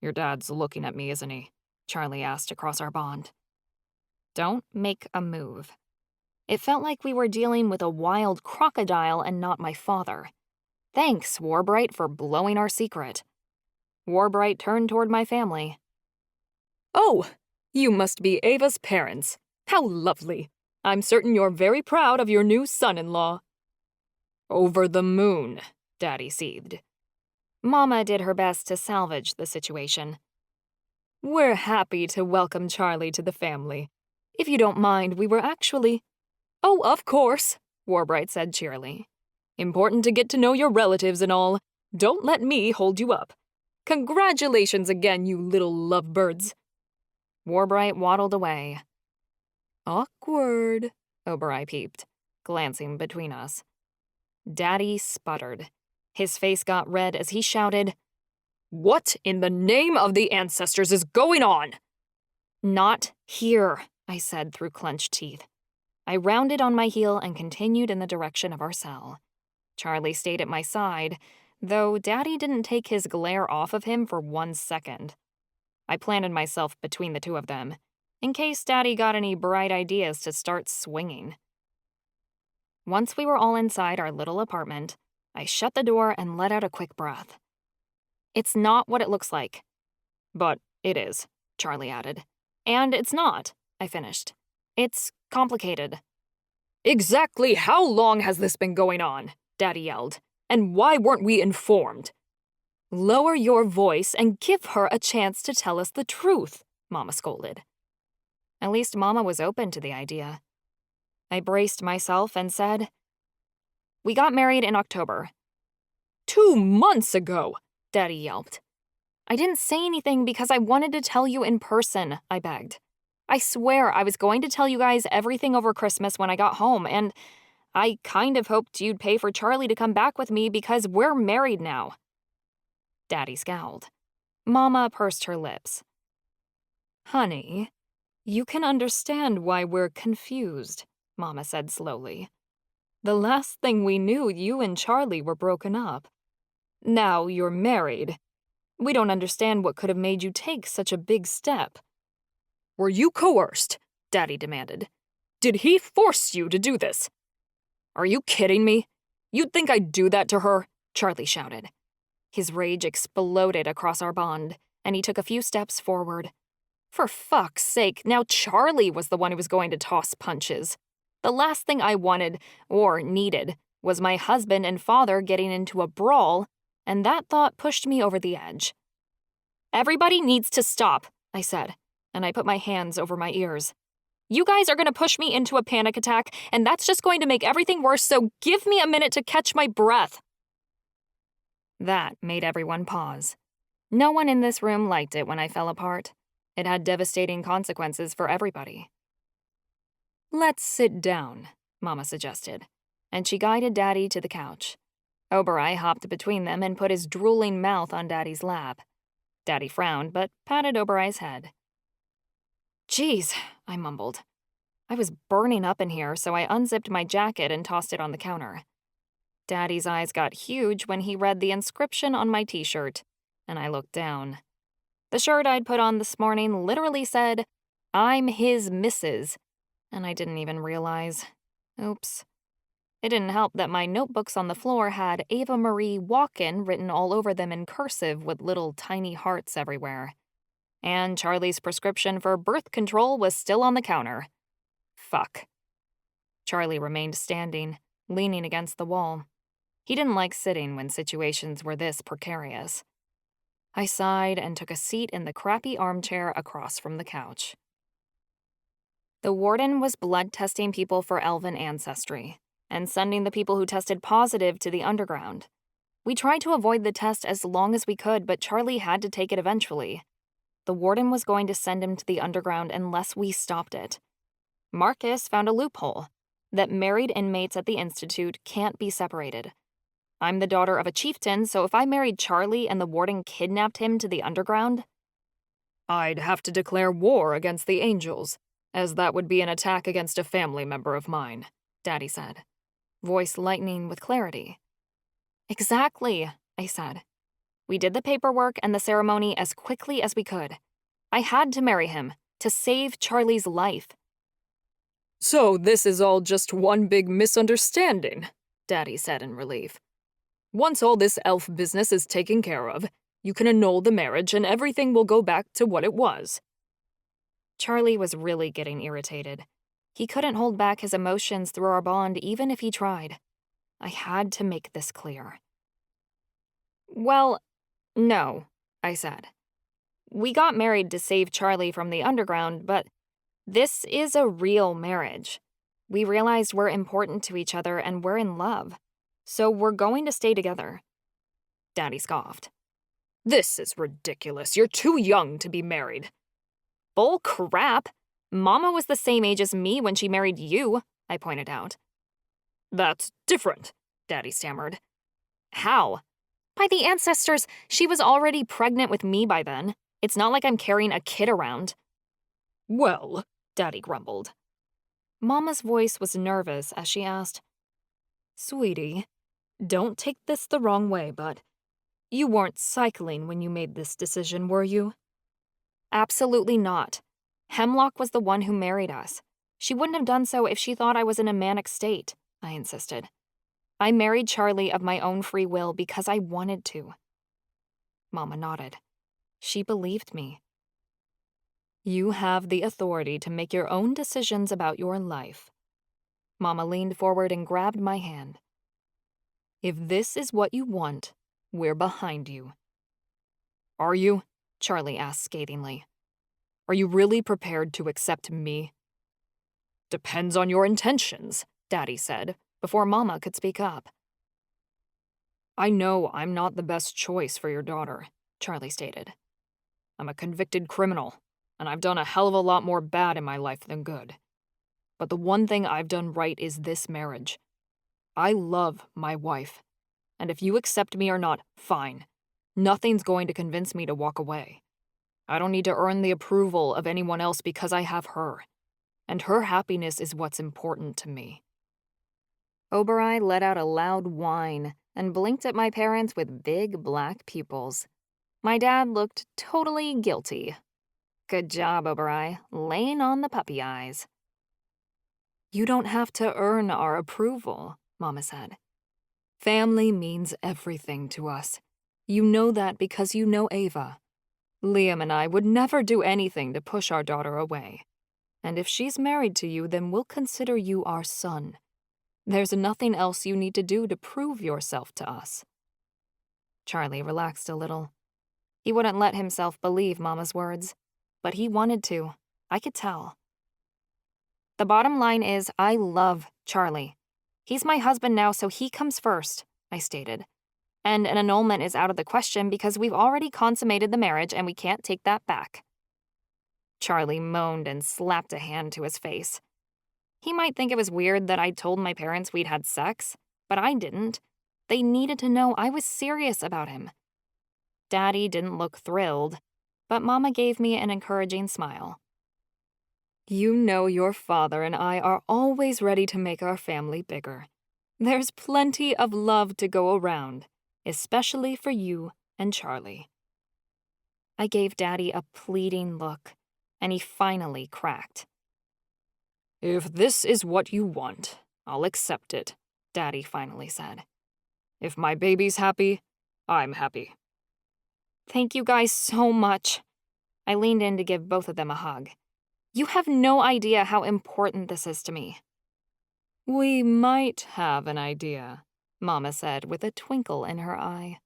Your dad's looking at me, isn't he? Charlie asked across our bond. Don't make a move. It felt like we were dealing with a wild crocodile and not my father. Thanks, Warbright, for blowing our secret. Warbright turned toward my family. Oh, you must be Ava's parents. How lovely. I'm certain you're very proud of your new son-in-law. Over the moon, Daddy seethed. Mama did her best to salvage the situation. We're happy to welcome Charlie to the family. If you don't mind, we were actually... Oh, of course, Warbright said cheerily. Important to get to know your relatives and all. Don't let me hold you up. Congratulations again, you little lovebirds. Warbright waddled away. Awkward, Obereye peeped, glancing between us. Daddy sputtered. His face got red as he shouted, What in the name of the ancestors is going on? Not here, I said through clenched teeth. I rounded on my heel and continued in the direction of our cell. Charlie stayed at my side, though Daddy didn't take his glare off of him for 1 second. I planted myself between the two of them, in case Daddy got any bright ideas to start swinging. Once we were all inside our little apartment, I shut the door and let out a quick breath. It's not what it looks like. But it is, Charlie added. And it's not, I finished. It's complicated. Exactly how long has this been going on? Daddy yelled. And why weren't we informed? Lower your voice and give her a chance to tell us the truth, Mama scolded. At least Mama was open to the idea. I braced myself and said, We got married in October. 2 months ago, Daddy yelped. I didn't say anything because I wanted to tell you in person, I begged. I swear I was going to tell you guys everything over Christmas when I got home, and I kind of hoped you'd pay for Charlie to come back with me because we're married now. Daddy scowled. Mama pursed her lips. Honey, you can understand why we're confused, Mama said slowly. The last thing we knew, you and Charlie were broken up. Now you're married. We don't understand what could have made you take such a big step. Were you coerced? Daddy demanded. Did he force you to do this? Are you kidding me? You'd think I'd do that to her? Charlie shouted. His rage exploded across our bond, and he took a few steps forward. For fuck's sake, now Charlie was the one who was going to toss punches. The last thing I wanted, or needed, was my husband and father getting into a brawl, and that thought pushed me over the edge. Everybody needs to stop, I said, and I put my hands over my ears. You guys are going to push me into a panic attack, and that's just going to make everything worse, so give me a minute to catch my breath. That made everyone pause. No one in this room liked it when I fell apart. It had devastating consequences for everybody. Let's sit down, Mama suggested, and she guided Daddy to the couch. Oberai hopped between them and put his drooling mouth on Daddy's lap. Daddy frowned, but patted Oberai's head. "Geez," I mumbled. I was burning up in here, so I unzipped my jacket and tossed it on the counter. Daddy's eyes got huge when he read the inscription on my t-shirt, and I looked down. The shirt I'd put on this morning literally said, "I'm his missus," and I didn't even realize. Oops. It didn't help that my notebooks on the floor had Ava-Marie walk-in written all over them in cursive with little tiny hearts everywhere. And Charlie's prescription for birth control was still on the counter. Fuck. Charlie remained standing, leaning against the wall. He didn't like sitting when situations were this precarious. I sighed and took a seat in the crappy armchair across from the couch. The warden was blood testing people for elven ancestry and sending the people who tested positive to the underground. We tried to avoid the test as long as we could, but Charlie had to take it eventually. The warden was going to send him to the underground unless we stopped it. Marcus found a loophole that married inmates at the Institute can't be separated. I'm the daughter of a chieftain, so if I married Charlie and the warden kidnapped him to the underground, I'd have to declare war against the angels, as that would be an attack against a family member of mine, Daddy said, voice lightening with clarity. Exactly, I said. We did the paperwork and the ceremony as quickly as we could. I had to marry him to save Charlie's life. So this is all just one big misunderstanding, Daddy said in relief. Once all this elf business is taken care of, you can annul the marriage and everything will go back to what it was. Charlie was really getting irritated. He couldn't hold back his emotions through our bond even if he tried. I had to make this clear. Well, no, I said. We got married to save Charlie from the underground, but this is a real marriage. We realized we're important to each other and we're in love. So we're going to stay together. Daddy scoffed. This is ridiculous. You're too young to be married. Bull crap. Mama was the same age as me when she married you, I pointed out. That's different, Daddy stammered. How? By the ancestors, she was already pregnant with me by then. It's not like I'm carrying a kid around. Well, Daddy grumbled. Mama's voice was nervous as she asked, Sweetie, don't take this the wrong way, but you weren't cycling when you made this decision, were you? Absolutely not. Hemlock was the one who married us. She wouldn't have done so if she thought I was in a manic state, I insisted. I married Charlie of my own free will because I wanted to. Mama nodded. She believed me. You have the authority to make your own decisions about your life. Mama leaned forward and grabbed my hand. If this is what you want, we're behind you. Are you? Charlie asked scathingly. Are you really prepared to accept me? Depends on your intentions, Daddy said, before Mama could speak up. I know I'm not the best choice for your daughter, Charlie stated. I'm a convicted criminal, and I've done a hell of a lot more bad in my life than good. But the one thing I've done right is this marriage. I love my wife, and if you accept me or not, fine. Nothing's going to convince me to walk away. I don't need to earn the approval of anyone else because I have her, and her happiness is what's important to me. Oberai let out a loud whine and blinked at my parents with big black pupils. My dad looked totally guilty. Good job, Oberai, laying on the puppy eyes. You don't have to earn our approval, Mama said. Family means everything to us. You know that because you know Ava. Liam and I would never do anything to push our daughter away. And if she's married to you, then we'll consider you our son. There's nothing else you need to do to prove yourself to us. Charlie relaxed a little. He wouldn't let himself believe Mama's words, but he wanted to. I could tell. The bottom line is I love Charlie. He's my husband now, so he comes first, I stated. And an annulment is out of the question because we've already consummated the marriage and we can't take that back. Charlie moaned and slapped a hand to his face. He might think it was weird that I told my parents we'd had sex, but I didn't. They needed to know I was serious about him. Daddy didn't look thrilled, but Mama gave me an encouraging smile. You know your father and I are always ready to make our family bigger. There's plenty of love to go around, especially for you and Charlie. I gave Daddy a pleading look, and he finally cracked. If this is what you want, I'll accept it, Daddy finally said. If my baby's happy, I'm happy. Thank you guys so much. I leaned in to give both of them a hug. You have no idea how important this is to me. We might have an idea, Mama said with a twinkle in her eye.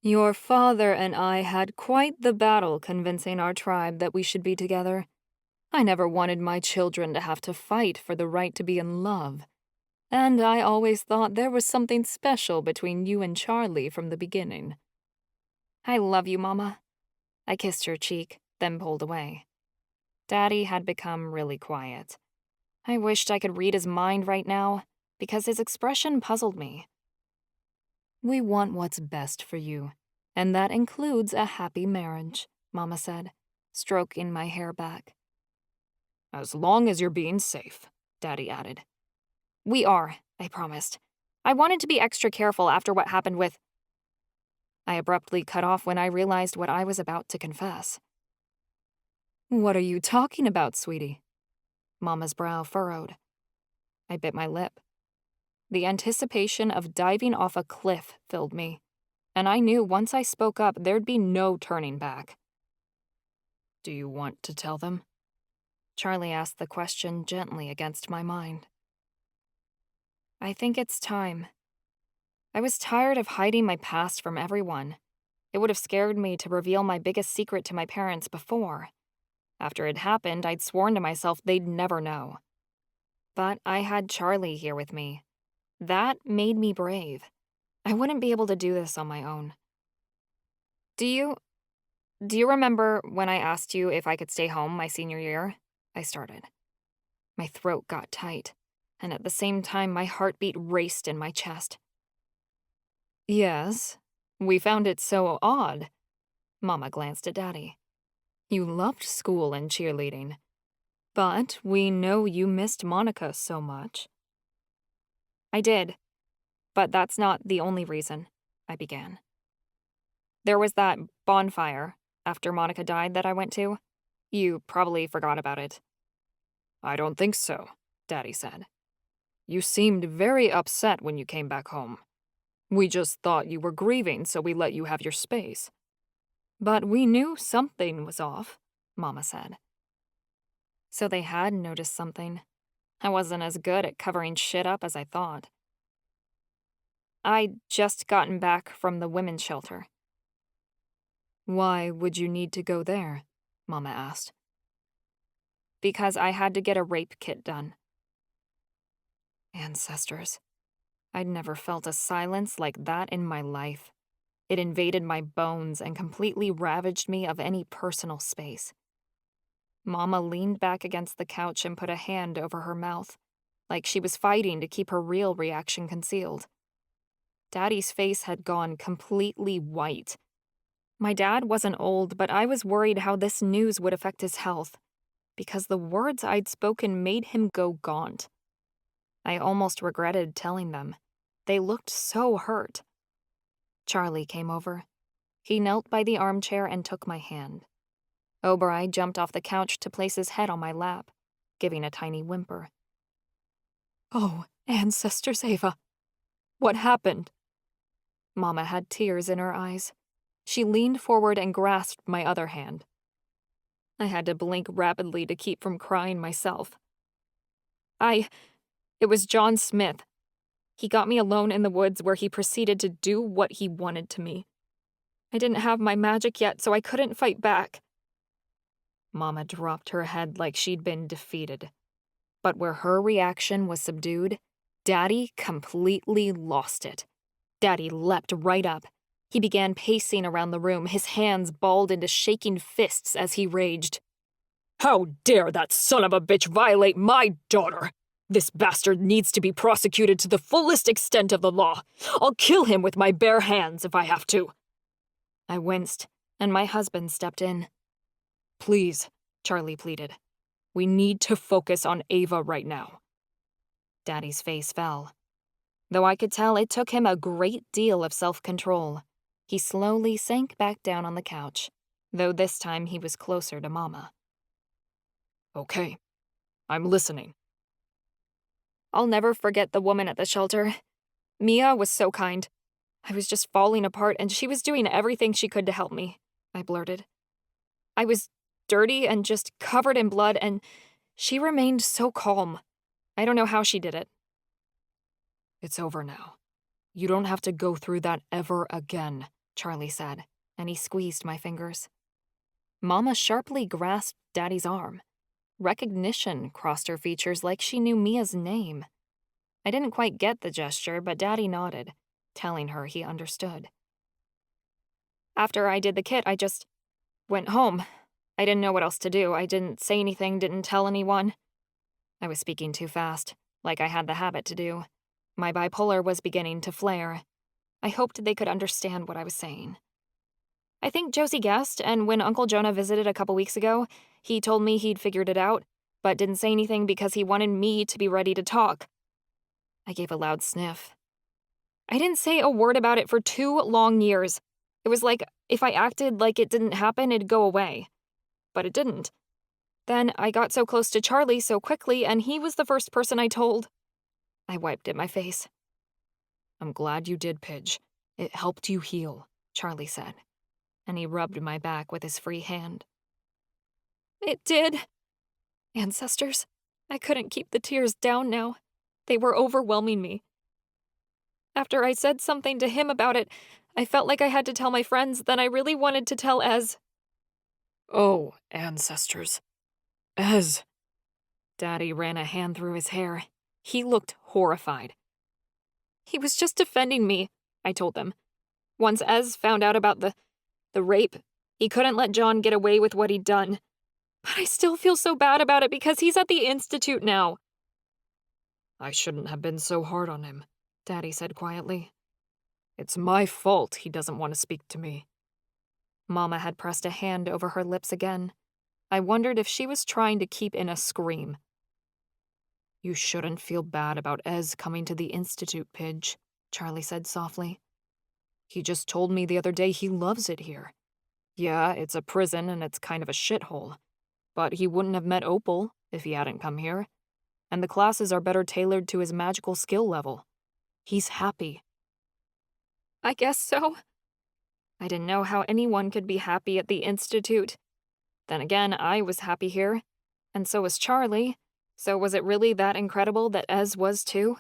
Your father and I had quite the battle convincing our tribe that we should be together. I never wanted my children to have to fight for the right to be in love. And I always thought there was something special between you and Charlie from the beginning. I love you, Mama. I kissed her cheek, then pulled away. Daddy had become really quiet. I wished I could read his mind right now, because his expression puzzled me. We want what's best for you, and that includes a happy marriage, Mama said, stroking my hair back. As long as you're being safe, Daddy added. We are, I promised. I wanted to be extra careful after what happened with... I abruptly cut off when I realized what I was about to confess. What are you talking about, sweetie? Mama's brow furrowed. I bit my lip. The anticipation of diving off a cliff filled me, and I knew once I spoke up there'd be no turning back. Do you want to tell them? Charlie asked the question gently against my mind. I think it's time. I was tired of hiding my past from everyone. It would have scared me to reveal my biggest secret to my parents before. After it happened, I'd sworn to myself they'd never know. But I had Charlie here with me. That made me brave. I wouldn't be able to do this on my own. Do you remember when I asked you if I could stay home my senior year? I started. My throat got tight, and at the same time my heartbeat raced in my chest. Yes, we found it so odd. Mama glanced at Daddy. You loved school and cheerleading, but we know you missed Monica so much. I did, but that's not the only reason, I began. There was that bonfire after Monica died that I went to. You probably forgot about it. I don't think so, Daddy said. You seemed very upset when you came back home. We just thought you were grieving, so we let you have your space. But we knew something was off, Mama said. So they had noticed something. I wasn't as good at covering shit up as I thought. I'd just gotten back from the women's shelter. Why would you need to go there? Mama asked. Because I had to get a rape kit done. Ancestors. I'd never felt a silence like that in my life. It invaded my bones and completely ravaged me of any personal space. Mama leaned back against the couch and put a hand over her mouth, like she was fighting to keep her real reaction concealed. Daddy's face had gone completely white. My dad wasn't old, but I was worried how this news would affect his health, because the words I'd spoken made him go gaunt. I almost regretted telling them. They looked so hurt. Charlie came over. He knelt by the armchair and took my hand. Oberai jumped off the couch to place his head on my lap, giving a tiny whimper. Oh, ancestors, Ava. What happened? Mama had tears in her eyes. She leaned forward and grasped my other hand. I had to blink rapidly to keep from crying myself. It was John Smith. He got me alone in the woods where he proceeded to do what he wanted to me. I didn't have my magic yet, so I couldn't fight back. Mama dropped her head like she'd been defeated. But where her reaction was subdued, Daddy completely lost it. Daddy leapt right up. He began pacing around the room, his hands balled into shaking fists as he raged. How dare that son of a bitch violate my daughter! This bastard needs to be prosecuted to the fullest extent of the law. I'll kill him with my bare hands if I have to. I winced, and my husband stepped in. Please, Charlie pleaded. We need to focus on Ava right now. Daddy's face fell. Though I could tell it took him a great deal of self-control, he slowly sank back down on the couch, though this time he was closer to Mama. Okay, I'm listening. I'll never forget the woman at the shelter. Mia was so kind. I was just falling apart, and she was doing everything she could to help me, I blurted. I was dirty and just covered in blood, and she remained so calm. I don't know how she did it. It's over now. You don't have to go through that ever again, Charlie said, and he squeezed my fingers. Mama sharply grasped Daddy's arm. Recognition crossed her features like she knew Mia's name. I didn't quite get the gesture, but Daddy nodded, telling her he understood. After I did the kit, I just went home. I didn't know what else to do. I didn't say anything, didn't tell anyone. I was speaking too fast, like I had the habit to do. My bipolar was beginning to flare. I hoped they could understand what I was saying. I think Josie guessed, and when Uncle Jonah visited a couple weeks ago, he told me he'd figured it out, but didn't say anything because he wanted me to be ready to talk. I gave a loud sniff. I didn't say a word about it for 2 long years. It was like if I acted like it didn't happen, it'd go away. But it didn't. Then I got so close to Charlie so quickly, and he was the first person I told. I wiped at my face. I'm glad you did, Pidge. It helped you heal, Charlie said, and he rubbed my back with his free hand. It did. Ancestors, I couldn't keep the tears down now. They were overwhelming me. After I said something to him about it, I felt like I had to tell my friends, then I really wanted to tell Ez. Oh, ancestors. Ez. Daddy ran a hand through his hair. He looked horrified. He was just defending me, I told them. Once Ez found out about the rape, he couldn't let John get away with what he'd done. But I still feel so bad about it because he's at the Institute now. I shouldn't have been so hard on him, Daddy said quietly. It's my fault he doesn't want to speak to me. Mama had pressed a hand over her lips again. I wondered if she was trying to keep in a scream. You shouldn't feel bad about Ez coming to the Institute, Pidge, Charlie said softly. He just told me the other day he loves it here. Yeah, it's a prison and it's kind of a shithole. But he wouldn't have met Opal if he hadn't come here. And the classes are better tailored to his magical skill level. He's happy. I guess so. I didn't know how anyone could be happy at the Institute. Then again, I was happy here, and so was Charlie. So was it really that incredible that Ez was too?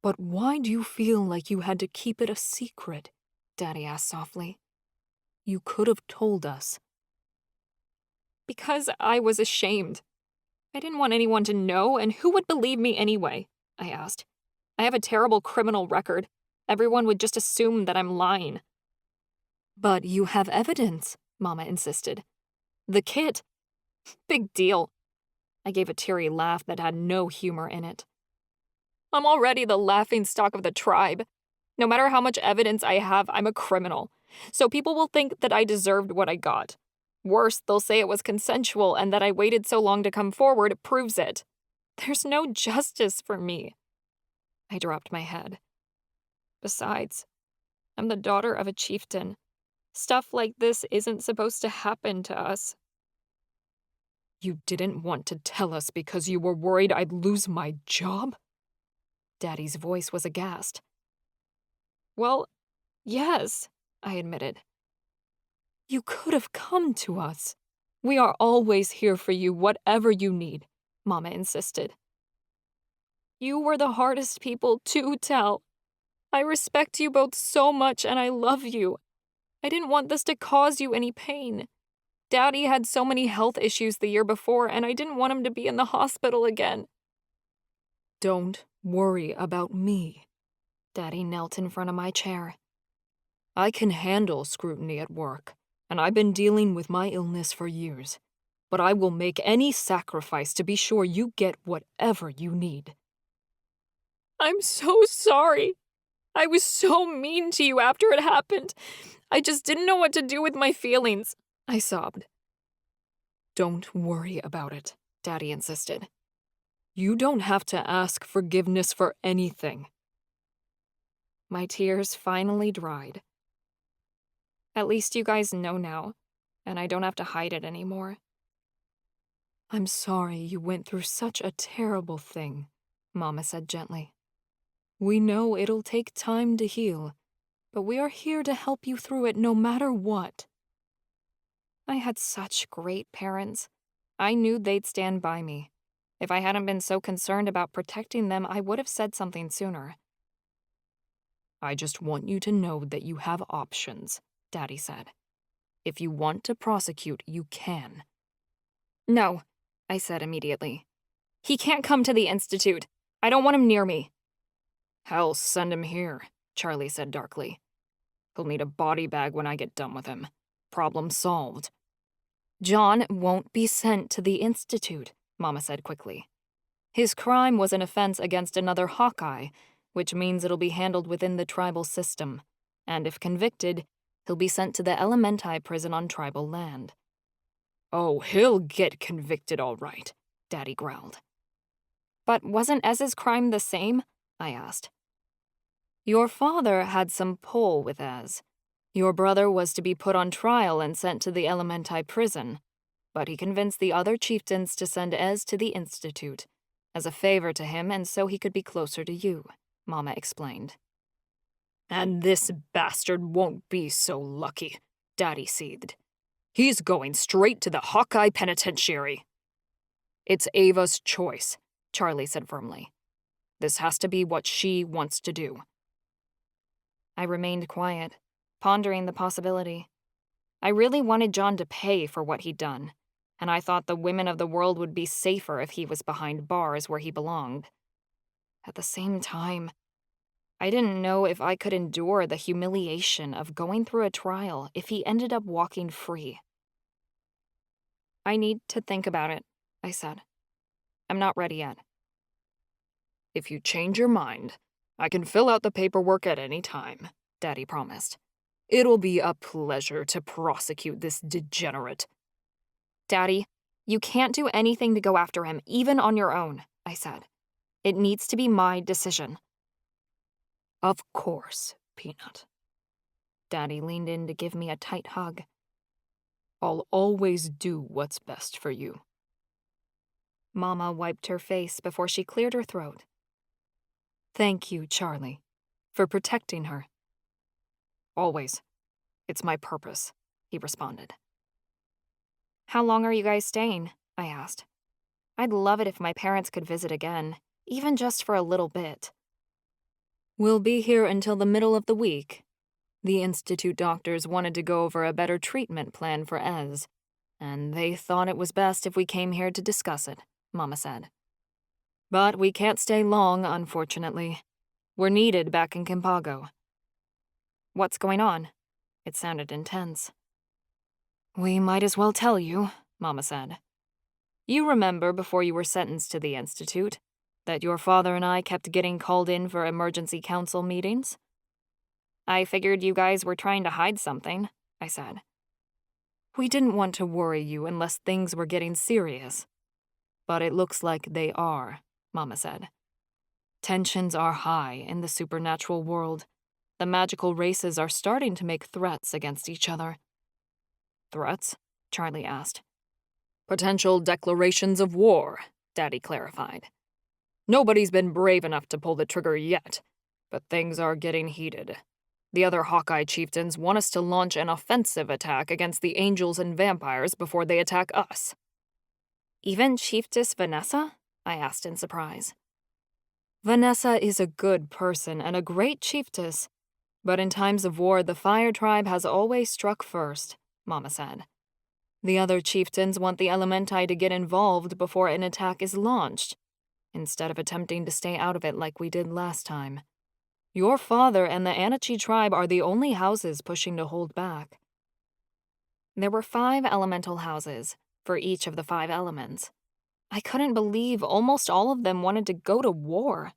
But why do you feel like you had to keep it a secret? Daddy asked softly. You could have told us. Because I was ashamed. I didn't want anyone to know, and who would believe me anyway? I asked. I have a terrible criminal record. Everyone would just assume that I'm lying. But you have evidence, Mama insisted. The kit. Big deal. I gave a teary laugh that had no humor in it. I'm already the laughingstock of the tribe. No matter how much evidence I have, I'm a criminal. So people will think that I deserved what I got. Worse, they'll say it was consensual and that I waited so long to come forward proves it. There's no justice for me. I dropped my head. Besides, I'm the daughter of a chieftain. Stuff like this isn't supposed to happen to us. You didn't want to tell us because you were worried I'd lose my job? Daddy's voice was aghast. Well, yes, I admitted. You could have come to us. We are always here for you, whatever you need, Mama insisted. You were the hardest people to tell. I respect you both so much and I love you. I didn't want this to cause you any pain. Daddy had so many health issues the year before, and I didn't want him to be in the hospital again. Don't worry about me. Daddy knelt in front of my chair. I can handle scrutiny at work, and I've been dealing with my illness for years. but I will make any sacrifice to be sure you get whatever you need. I'm so sorry. I was so mean to you after it happened. I just didn't know what to do with my feelings, I sobbed. Don't worry about it, Daddy insisted. You don't have to ask forgiveness for anything. My tears finally dried. At least you guys know now, and I don't have to hide it anymore. I'm sorry you went through such a terrible thing, Mama said gently. We know it'll take time to heal, but we are here to help you through it no matter what. I had such great parents. I knew they'd stand by me. If I hadn't been so concerned about protecting them, I would have said something sooner. I just want you to know that you have options, Daddy said. If you want to prosecute, you can. No, I said immediately. He can't come to the Institute. I don't want him near me. Hell, send him here, Charlie said darkly. He'll need a body bag when I get done with him. Problem solved. John won't be sent to the Institute, Mama said quickly. His crime was an offense against another Hawkeye, which means it'll be handled within the tribal system. And if convicted, he'll be sent to the Elementai prison on tribal land. Oh, he'll get convicted all right, Daddy growled. But wasn't Ez's crime the same? I asked. Your father had some pull with Ez. Your brother was to be put on trial and sent to the Elementai prison, but he convinced the other chieftains to send Ez to the Institute, as a favor to him and so he could be closer to you, Mama explained. And this bastard won't be so lucky, Daddy seethed. He's going straight to the Hawkeye Penitentiary. It's Ava's choice, Charlie said firmly. This has to be what she wants to do. I remained quiet, pondering the possibility. I really wanted John to pay for what he'd done, and I thought the women of the world would be safer if he was behind bars where he belonged. At the same time, I didn't know if I could endure the humiliation of going through a trial if he ended up walking free. I need to think about it, I said. I'm not ready yet. If you change your mind, I can fill out the paperwork at any time, Daddy promised. It'll be a pleasure to prosecute this degenerate. Daddy, you can't do anything to go after him, even on your own, I said. It needs to be my decision. Of course, Peanut. Daddy leaned in to give me a tight hug. I'll always do what's best for you. Mama wiped her face before she cleared her throat. Thank you, Charlie, for protecting her. Always. It's my purpose, he responded. How long are you guys staying? I asked. I'd love it if my parents could visit again, even just for a little bit. We'll be here until the middle of the week. The Institute doctors wanted to go over a better treatment plan for Ez, and they thought it was best if we came here to discuss it, Mama said. But we can't stay long, unfortunately. We're needed back in Kimpago. What's going on? It sounded intense. We might as well tell you, Mama said. You remember before you were sentenced to the Institute that your father and I kept getting called in for emergency council meetings? I figured you guys were trying to hide something, I said. We didn't want to worry you unless things were getting serious. But it looks like they are, Mama said. Tensions are high in the supernatural world. The magical races are starting to make threats against each other. Threats? Charlie asked. Potential declarations of war, Daddy clarified. Nobody's been brave enough to pull the trigger yet, but things are getting heated. The other Hawkeye chieftains want us to launch an offensive attack against the angels and vampires before they attack us. Even Chieftess Vanessa? I asked in surprise. Vanessa is a good person and a great chiefess, but in times of war the Fire Tribe has always struck first, Mama said. The other chieftains want the Elementai to get involved before an attack is launched, instead of attempting to stay out of it like we did last time. Your father and the Anachi tribe are the only houses pushing to hold back. There were 5 elemental houses, for each of the 5 elements. I couldn't believe almost all of them wanted to go to war.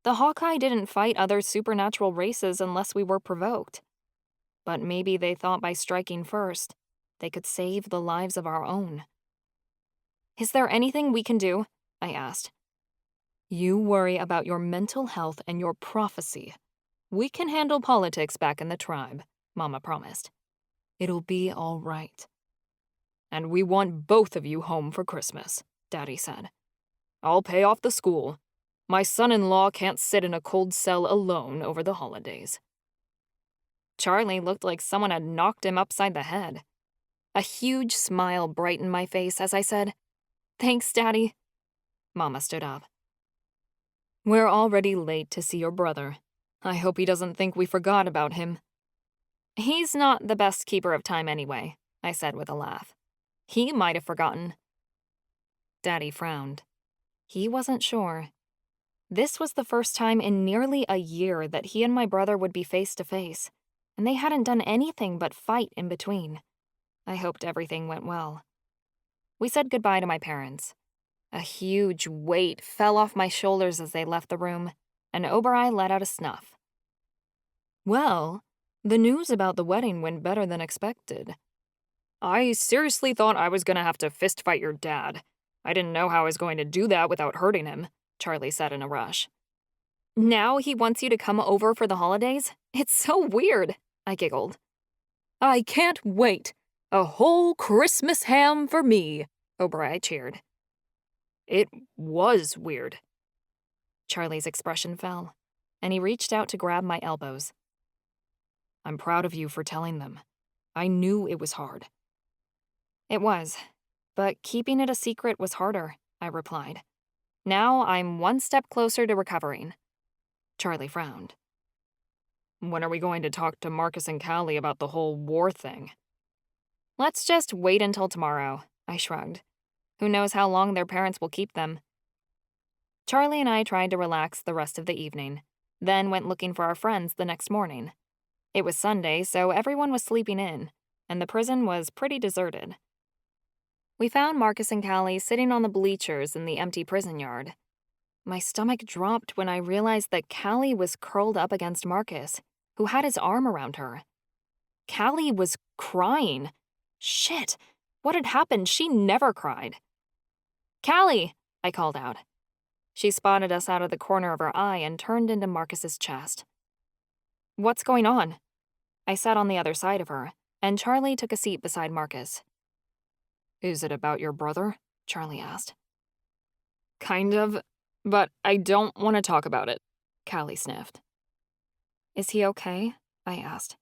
The Hawkeye didn't fight other supernatural races unless we were provoked. But maybe they thought by striking first, they could save the lives of our own. Is there anything we can do? I asked. You worry about your mental health and your prophecy. We can handle politics back in the tribe, Mama promised. It'll be all right. And we want both of you home for Christmas, Daddy said. I'll pay off the school. My son-in-law can't sit in a cold cell alone over the holidays. Charlie looked like someone had knocked him upside the head. A huge smile brightened my face as I said, Thanks, Daddy. Mama stood up. We're already late to see your brother. I hope he doesn't think we forgot about him. He's not the best keeper of time anyway, I said with a laugh. He might have forgotten. Daddy frowned. He wasn't sure. This was the first time in nearly a year that he and my brother would be face to face, and they hadn't done anything but fight in between. I hoped everything went well. We said goodbye to my parents. A huge weight fell off my shoulders as they left the room, and Oberai let out a snuff. Well, the news about the wedding went better than expected. I seriously thought I was going to have to fistfight your dad. I didn't know how I was going to do that without hurting him, Charlie said in a rush. Now he wants you to come over for the holidays? It's so weird, I giggled. I can't wait. A whole Christmas ham for me, Oberai cheered. It was weird. Charlie's expression fell, and he reached out to grab my elbows. I'm proud of you for telling them. I knew it was hard. It was, but keeping it a secret was harder, I replied. Now I'm one step closer to recovering. Charlie frowned. When are we going to talk to Marcus and Callie about the whole war thing? Let's just wait until tomorrow, I shrugged. Who knows how long their parents will keep them? Charlie and I tried to relax the rest of the evening, then went looking for our friends the next morning. It was Sunday, so everyone was sleeping in, and the prison was pretty deserted. We found Marcus and Callie sitting on the bleachers in the empty prison yard. My stomach dropped when I realized that Callie was curled up against Marcus, who had his arm around her. Callie was crying. Shit, what had happened? She never cried. Callie, I called out. She spotted us out of the corner of her eye and turned into Marcus's chest. What's going on? I sat on the other side of her, and Charlie took a seat beside Marcus. Is it about your brother? Charlie asked. Kind of, but I don't want to talk about it, Callie sniffed. Is he okay? I asked.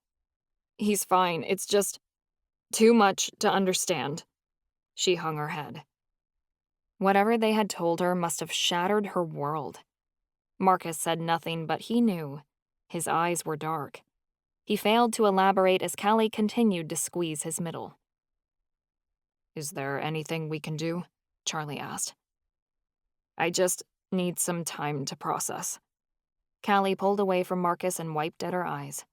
He's fine, it's just too much to understand. She hung her head. Whatever they had told her must have shattered her world. Marcus said nothing, but he knew. His eyes were dark. He failed to elaborate as Callie continued to squeeze his middle. Is there anything we can do? Charlie asked. I just need some time to process. Callie pulled away from Marcus and wiped at her eyes.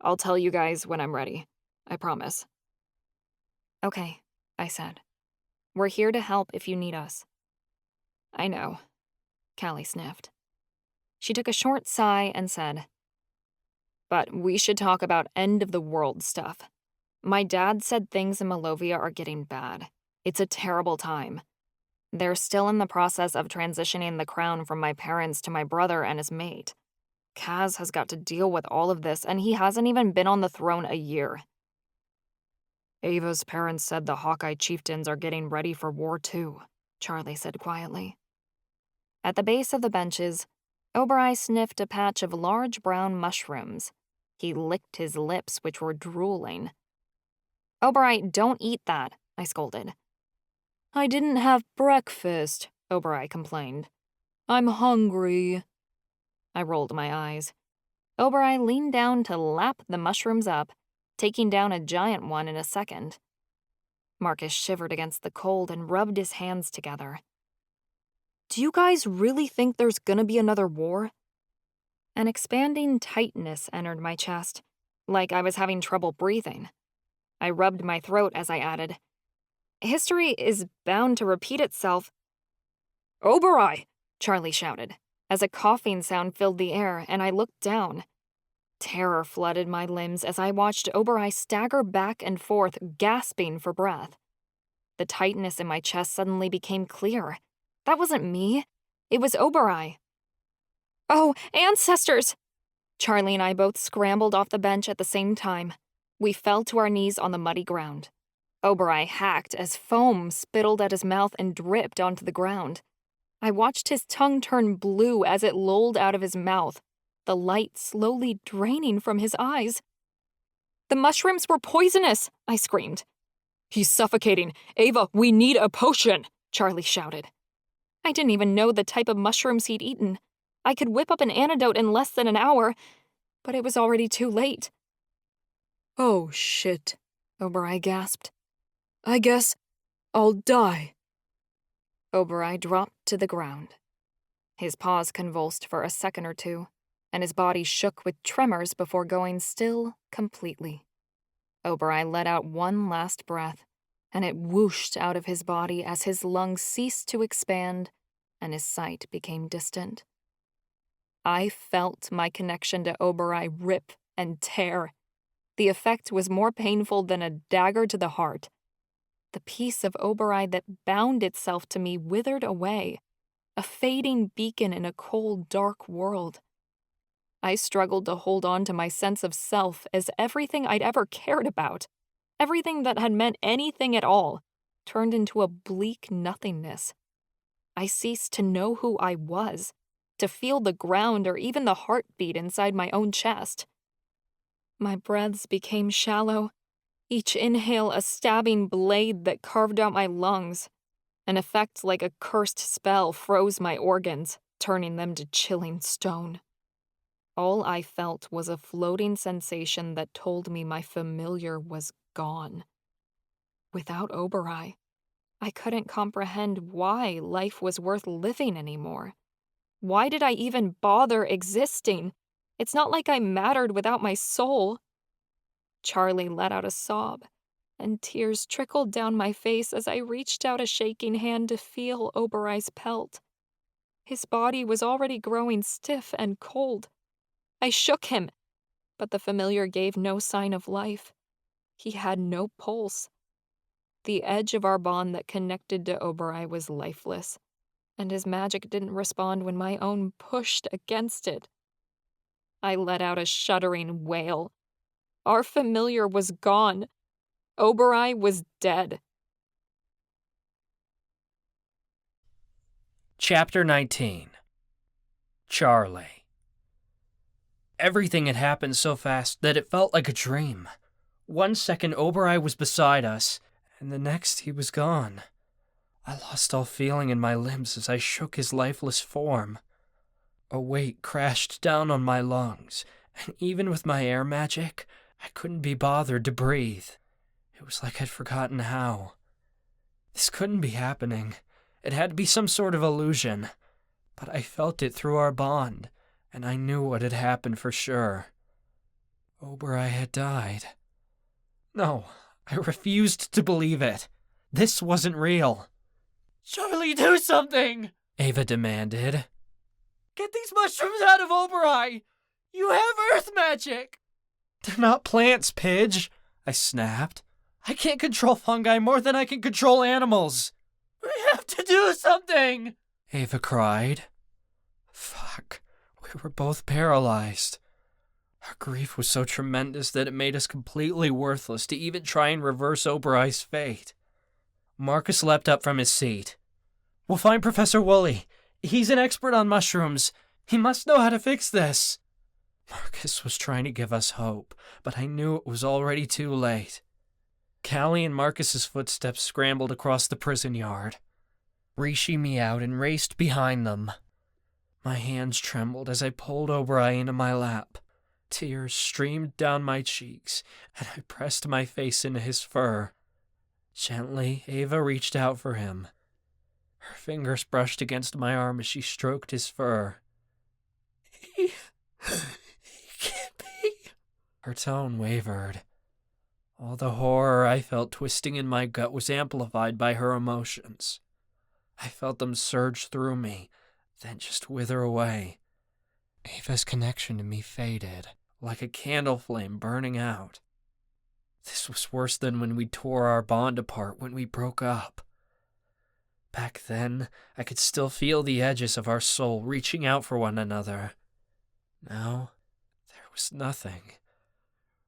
I'll tell you guys when I'm ready. I promise. Okay, I said. We're here to help if you need us. I know, Callie sniffed. She took a short sigh and said, but we should talk about end-of-the-world stuff. My dad said things in Malovia are getting bad. It's a terrible time. They're still in the process of transitioning the crown from my parents to my brother and his mate. Kaz has got to deal with all of this, and he hasn't even been on the throne a year. Ava's parents said the Hawkeye chieftains are getting ready for war too, Charlie said quietly. At the base of the benches, Oberai sniffed a patch of large brown mushrooms. He licked his lips, which were drooling. Oberai, don't eat that, I scolded. I didn't have breakfast, Oberai complained. I'm hungry. I rolled my eyes. Oberai leaned down to lap the mushrooms up, taking down a giant one in a second. Marcus shivered against the cold and rubbed his hands together. Do you guys really think there's gonna be another war? An expanding tightness entered my chest, like I was having trouble breathing. I rubbed my throat as I added, History is bound to repeat itself. Oberai! Charlie shouted, as a coughing sound filled the air, and I looked down. Terror flooded my limbs as I watched Oberai stagger back and forth, gasping for breath. The tightness in my chest suddenly became clear. That wasn't me. It was Oberai. Oh, ancestors! Charlie and I both scrambled off the bench at the same time. We fell to our knees on the muddy ground. Oberai hacked as foam spittled at his mouth and dripped onto the ground. I watched his tongue turn blue as it lolled out of his mouth, the light slowly draining from his eyes. The mushrooms were poisonous, I screamed. He's suffocating. Ava, we need a potion, Charlie shouted. I didn't even know the type of mushrooms he'd eaten. I could whip up an antidote in less than an hour, but it was already too late. Oh, shit, Oberai gasped. I guess I'll die. Oberai dropped to the ground. His paws convulsed for a second or two, and his body shook with tremors before going still completely. Oberai let out one last breath, and it whooshed out of his body as his lungs ceased to expand and his sight became distant. I felt my connection to Oberai rip and tear. The effect was more painful than a dagger to the heart. The piece of Oberai that bound itself to me withered away, a fading beacon in a cold, dark world. I struggled to hold on to my sense of self as everything I'd ever cared about, everything that had meant anything at all, turned into a bleak nothingness. I ceased to know who I was, to feel the ground or even the heartbeat inside my own chest. My breaths became shallow, each inhale a stabbing blade that carved out my lungs. An effect like a cursed spell froze my organs, turning them to chilling stone. All I felt was a floating sensation that told me my familiar was gone. Without Oberai, I couldn't comprehend why life was worth living anymore. Why did I even bother existing? It's not like I mattered without my soul. Charlie let out a sob, and tears trickled down my face as I reached out a shaking hand to feel Oberai's pelt. His body was already growing stiff and cold. I shook him, but the familiar gave no sign of life. He had no pulse. The edge of our bond that connected to Oberai was lifeless, and his magic didn't respond when my own pushed against it. I let out a shuddering wail. Our familiar was gone. Oberai was dead. Chapter 19. Charlie. Everything had happened so fast that it felt like a dream. 1 second Oberai was beside us, and the next he was gone. I lost all feeling in my limbs as I shook his lifeless form. A weight crashed down on my lungs, and even with my air magic, I couldn't be bothered to breathe. It was like I'd forgotten how. This couldn't be happening. It had to be some sort of illusion. But I felt it through our bond, and I knew what had happened for sure. Oberai had died. No, I refused to believe it. This wasn't real. Charlie, do something! Ava demanded. Get these mushrooms out of Oberai! You have earth magic! They're not plants, Pidge, I snapped. I can't control fungi more than I can control animals. We have to do something! Ava cried. Fuck, we were both paralyzed. Our grief was so tremendous that it made us completely worthless to even try and reverse Oberai's fate. Marcus leapt up from his seat. We'll find Professor Woolley. He's an expert on mushrooms. He must know how to fix this. Marcus was trying to give us hope, but I knew it was already too late. Callie and Marcus's footsteps scrambled across the prison yard. Rishi meowed and raced behind them. My hands trembled as I pulled Oberai into my lap. Tears streamed down my cheeks, and I pressed my face into his fur. Gently, Ava reached out for him. Her fingers brushed against my arm as she stroked his fur. He can't be. Her tone wavered. All the horror I felt twisting in my gut was amplified by her emotions. I felt them surge through me, then just wither away. Ava's connection to me faded, like a candle flame burning out. This was worse than when we tore our bond apart when we broke up. Back then, I could still feel the edges of our soul reaching out for one another. Now, there was nothing.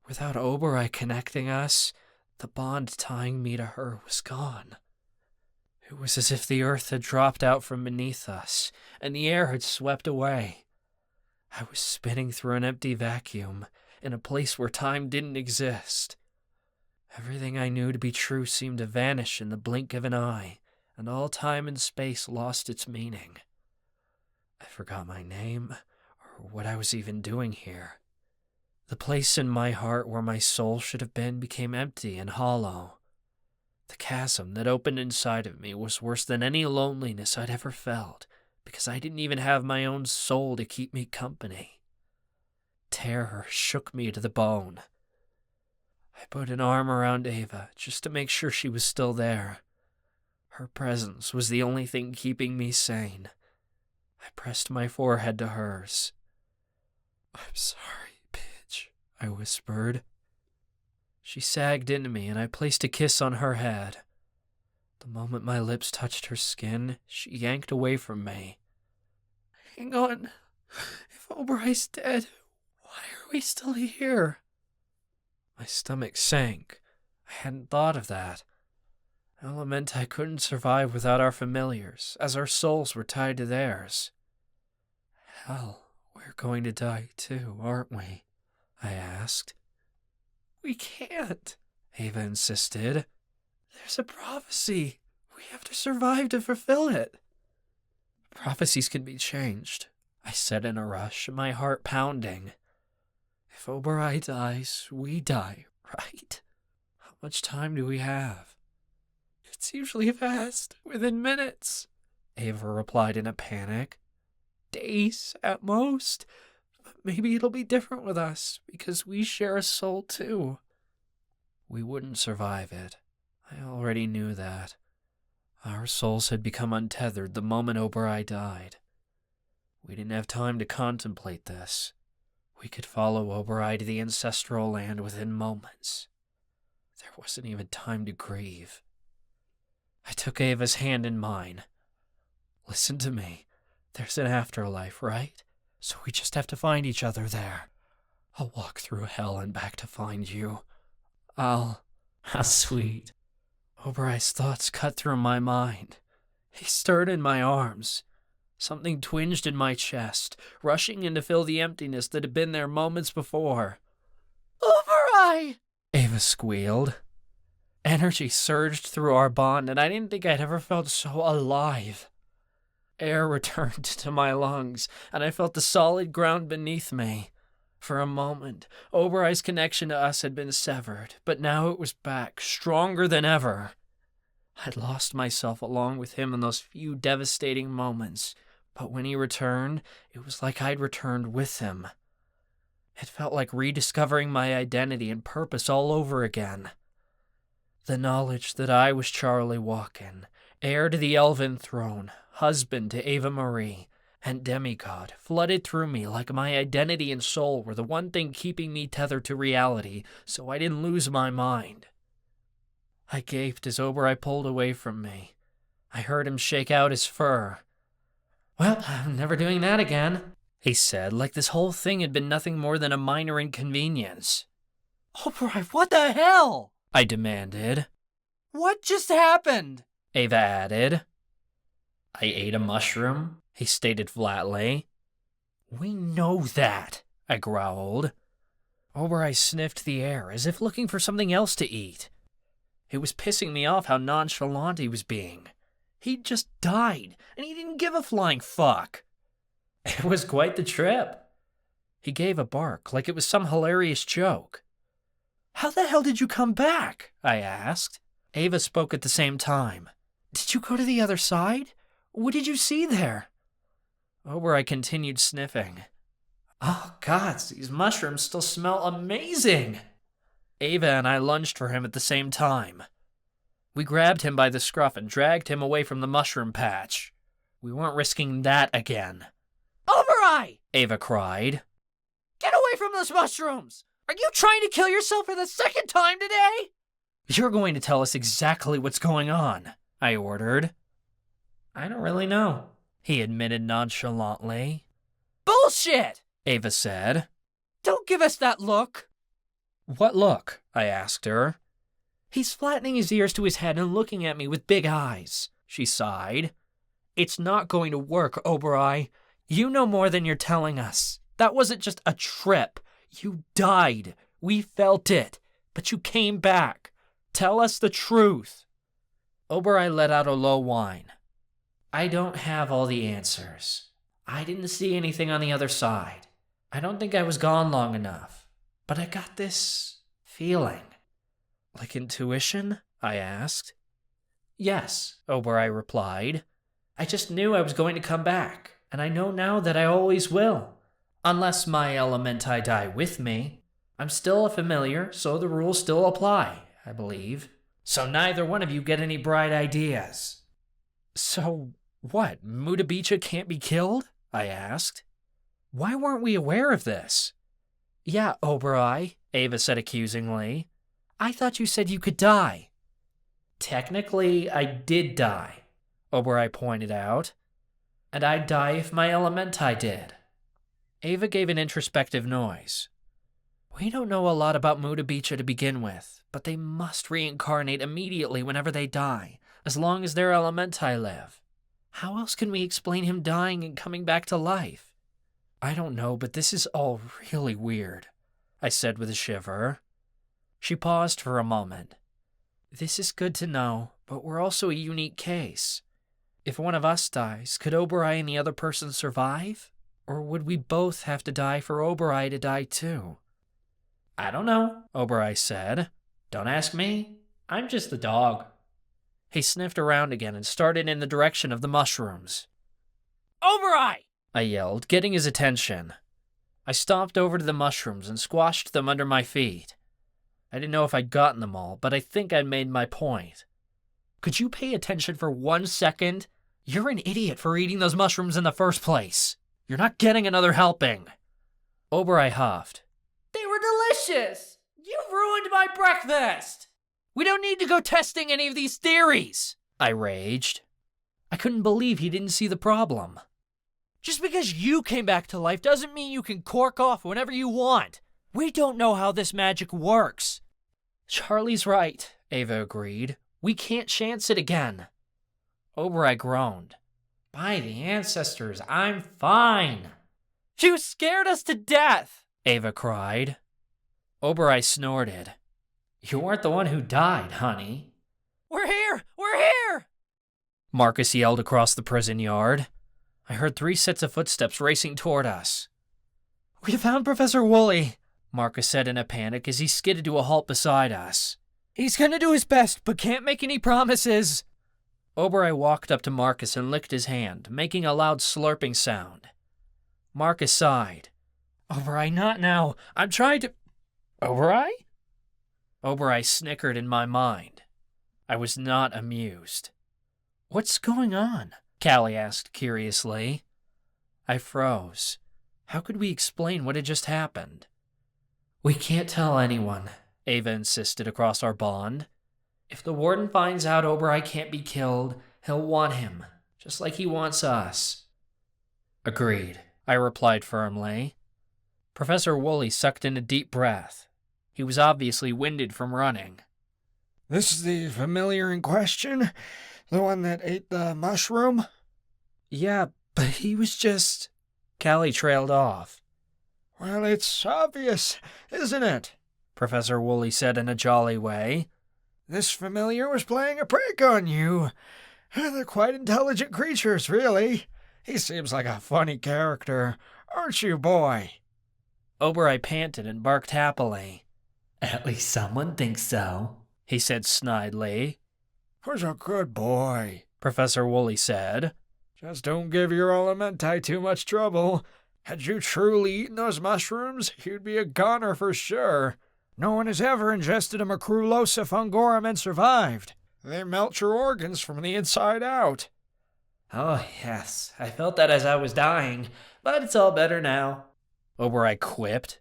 Without Oberei connecting us, the bond tying me to her was gone. It was as if the earth had dropped out from beneath us, and the air had swept away. I was spinning through an empty vacuum, in a place where time didn't exist. Everything I knew to be true seemed to vanish in the blink of an eye, and all time and space lost its meaning. I forgot my name, or what I was even doing here. The place in my heart where my soul should have been became empty and hollow. The chasm that opened inside of me was worse than any loneliness I'd ever felt, because I didn't even have my own soul to keep me company. Terror shook me to the bone. I put an arm around Ava just to make sure she was still there. Her presence was the only thing keeping me sane. I pressed my forehead to hers. "I'm sorry, bitch," I whispered. She sagged into me, and I placed a kiss on her head. The moment my lips touched her skin, she yanked away from me. Hang on. If Oberei's dead, why are we still here? My stomach sank. I hadn't thought of that. Elementai couldn't survive without our familiars, as our souls were tied to theirs. Hell, we're going to die too, aren't we? I asked. We can't, Ava insisted. There's a prophecy. We have to survive to fulfill it. Prophecies can be changed, I said in a rush, my heart pounding. If Oberei dies, we die, right? How much time do we have? It's usually fast, within minutes, Ava replied in a panic. Days, at most. But maybe it'll be different with us, because we share a soul too. We wouldn't survive it. I already knew that. Our souls had become untethered the moment Oberei died. We didn't have time to contemplate this. We could follow Oberei to the ancestral land within moments. There wasn't even time to grieve. I took Ava's hand in mine. Listen to me. There's an afterlife, right? So we just have to find each other there. I'll walk through hell and back to find you. How sweet. Oberei's thoughts cut through my mind. He stirred in my arms. Something twinged in my chest, rushing in to fill the emptiness that had been there moments before. Oberei! Ava squealed. Energy surged through our bond, and I didn't think I'd ever felt so alive. Air returned to my lungs, and I felt the solid ground beneath me. For a moment, Oberei's connection to us had been severed, but now it was back, stronger than ever. I'd lost myself along with him in those few devastating moments, but when he returned, it was like I'd returned with him. It felt like rediscovering my identity and purpose all over again. The knowledge that I was Charlie Walken, heir to the Elven throne, husband to Ava-Marie, and demigod, flooded through me like my identity and soul were the one thing keeping me tethered to reality, so I didn't lose my mind. I gaped as Oberei pulled away from me. I heard him shake out his fur. "Well, I'm never doing that again," he said, like this whole thing had been nothing more than a minor inconvenience. Oberei, what the hell? I demanded. What just happened? Ava added. I ate a mushroom, he stated flatly. We know that, I growled. Oberei sniffed the air as if looking for something else to eat. It was pissing me off how nonchalant he was being. He'd just died, and he didn't give a flying fuck. It was quite the trip. He gave a bark like it was some hilarious joke. How the hell did you come back? I asked. Ava spoke at the same time. Did you go to the other side? What did you see there? Oberei continued sniffing. Oh, God, these mushrooms still smell amazing. Ava and I lunged for him at the same time. We grabbed him by the scruff and dragged him away from the mushroom patch. We weren't risking that again. Over-eye! Ava cried. Get away from those mushrooms! Are you trying to kill yourself for the second time today? You're going to tell us exactly what's going on, I ordered. I don't really know, he admitted nonchalantly. Bullshit! Ava said. Don't give us that look. What look? I asked her. He's flattening his ears to his head and looking at me with big eyes, she sighed. It's not going to work, Obereye. You know more than you're telling us. That wasn't just a trip. You died. We felt it. But you came back. Tell us the truth. Obereye let out a low whine. I don't have all the answers. I didn't see anything on the other side. I don't think I was gone long enough. But I got this feeling. Like intuition? I asked. Yes, Obereye replied. I just knew I was going to come back, and I know now that I always will. Unless my elementi die with me. I'm still a familiar, so the rules still apply, I believe. So neither one of you get any bright ideas. So what, Mutabicha can't be killed? I asked. Why weren't we aware of this? Yeah, Obereye, Ava said accusingly. I thought you said you could die. Technically, I did die, Obereye pointed out. And I'd die if my elementi did. Ava gave an introspective noise. We don't know a lot about Mutabicha to begin with, but they must reincarnate immediately whenever they die, as long as their elementi live. How else can we explain him dying and coming back to life? I don't know, but this is all really weird, I said with a shiver. She paused for a moment. This is good to know, but we're also a unique case. If one of us dies, could Obereye and the other person survive? Or would we both have to die for Obereye to die too? I don't know, Obereye said. Don't ask me. I'm just the dog. He sniffed around again and started in the direction of the mushrooms. Obereye! I yelled, getting his attention. I stomped over to the mushrooms and squashed them under my feet. I didn't know if I'd gotten them all, but I think I'd made my point. Could you pay attention for 1 second? You're an idiot for eating those mushrooms in the first place. You're not getting another helping. Obereye huffed. They were delicious! You've ruined my breakfast! We don't need to go testing any of these theories, I raged. I couldn't believe he didn't see the problem. Just because you came back to life doesn't mean you can cork off whenever you want. We don't know how this magic works. Charlie's right, Ava agreed. We can't chance it again. Obereye groaned. By the ancestors, I'm fine. You scared us to death, Ava cried. Obereye snorted. You weren't the one who died, honey. We're here! We're here! Marcus yelled across the prison yard. I heard 3 sets of footsteps racing toward us. We found Professor Woolley, Marcus said in a panic as he skidded to a halt beside us. He's gonna do his best, but can't make any promises. Obereye walked up to Marcus and licked his hand, making a loud slurping sound. Marcus sighed. Obereye, not now. I'm trying to... Obereye? Obereye snickered in my mind. I was not amused. What's going on? Callie asked curiously. I froze. How could we explain what had just happened? We can't tell anyone, Ava insisted across our bond. If the Warden finds out Obereye can't be killed, he'll want him, just like he wants us. Agreed, I replied firmly. Professor Woolley sucked in a deep breath. He was obviously winded from running. This is the familiar in question? The one that ate the mushroom? Yeah, but he was just... Callie trailed off. Well, it's obvious, isn't it? Professor Woolley said in a jolly way. This familiar was playing a prank on you. They're quite intelligent creatures, really. He seems like a funny character, aren't you, boy? Obereye panted and barked happily. At least someone thinks so, he said snidely. Who's a good boy, Professor Woolley said. Just don't give your elementi too much trouble. Had you truly eaten those mushrooms, you'd be a goner for sure. No one has ever ingested a macrulosa fungorum and survived. They melt your organs from the inside out. Oh, yes. I felt that as I was dying, but it's all better now. Oberei quipped.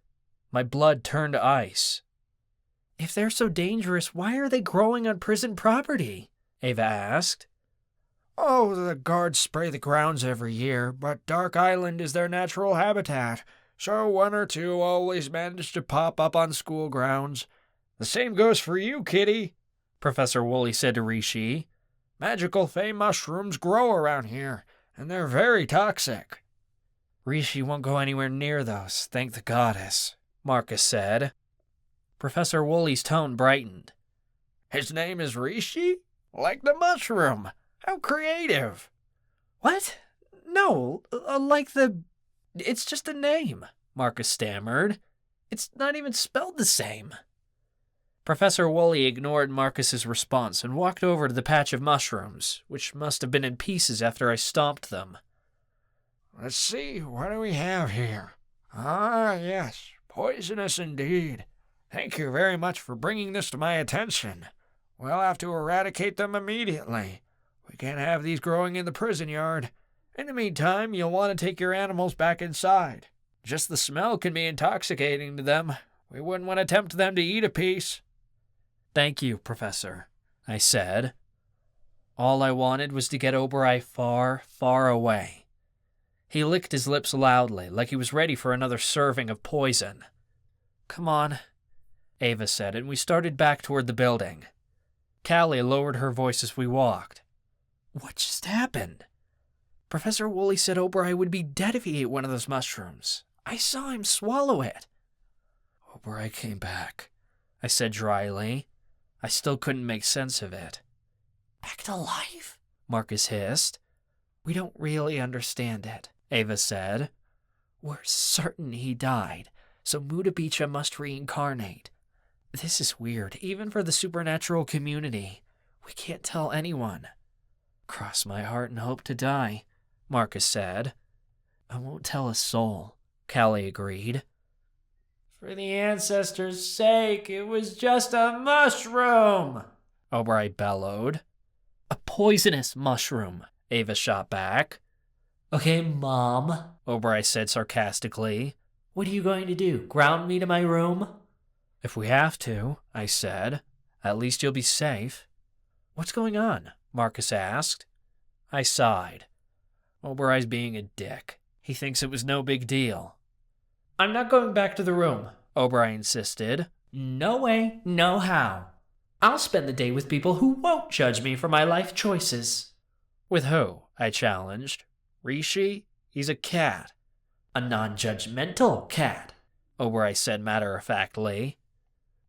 My blood turned to ice. If they're so dangerous, why are they growing on prison property? Ava asked. Oh, the guards spray the grounds every year, but Dark Island is their natural habitat, so one or two always manage to pop up on school grounds. The same goes for you, Kitty, Professor Woolley said to Rishi. Magical fey mushrooms grow around here, and they're very toxic. Rishi won't go anywhere near those, thank the goddess, Marcus said. Professor Woolley's tone brightened. His name is Rishi? Like the mushroom. How creative. What? No, like the... It's just a name, Marcus stammered. It's not even spelled the same. Professor Woolley ignored Marcus's response and walked over to the patch of mushrooms, which must have been in pieces after I stomped them. Let's see, what do we have here? Ah, yes, poisonous indeed. Thank you very much for bringing this to my attention. We'll have to eradicate them immediately. We can't have these growing in the prison yard. In the meantime, you'll want to take your animals back inside. Just the smell can be intoxicating to them. We wouldn't want to tempt them to eat a piece. Thank you, Professor, I said. All I wanted was to get Oberei far, far away. He licked his lips loudly, like he was ready for another serving of poison. Come on, Ava said, and we started back toward the building. Callie lowered her voice as we walked. What just happened? Professor Woolley said Oberei would be dead if he ate one of those mushrooms. I saw him swallow it. Oberei came back, I said dryly. I still couldn't make sense of it. Back to life? Marcus hissed. We don't really understand it, Ava said. We're certain he died, so Mutabicha must reincarnate. This is weird, even for the supernatural community. We can't tell anyone. Cross my heart and hope to die, Marcus said. I won't tell a soul, Callie agreed. For the ancestors' sake, it was just a mushroom, Oberei bellowed. A poisonous mushroom, Ava shot back. Okay, Mom, Oberei said sarcastically. What are you going to do, ground me to my room? If we have to, I said. At least you'll be safe. What's going on? Marcus asked. I sighed. Oberei's being a dick. He thinks it was no big deal. I'm not going back to the room, Oberei insisted. No way, no how. I'll spend the day with people who won't judge me for my life choices. With who? I challenged. Rishi? He's a cat. A non-judgmental cat, Oberei said matter-of-factly.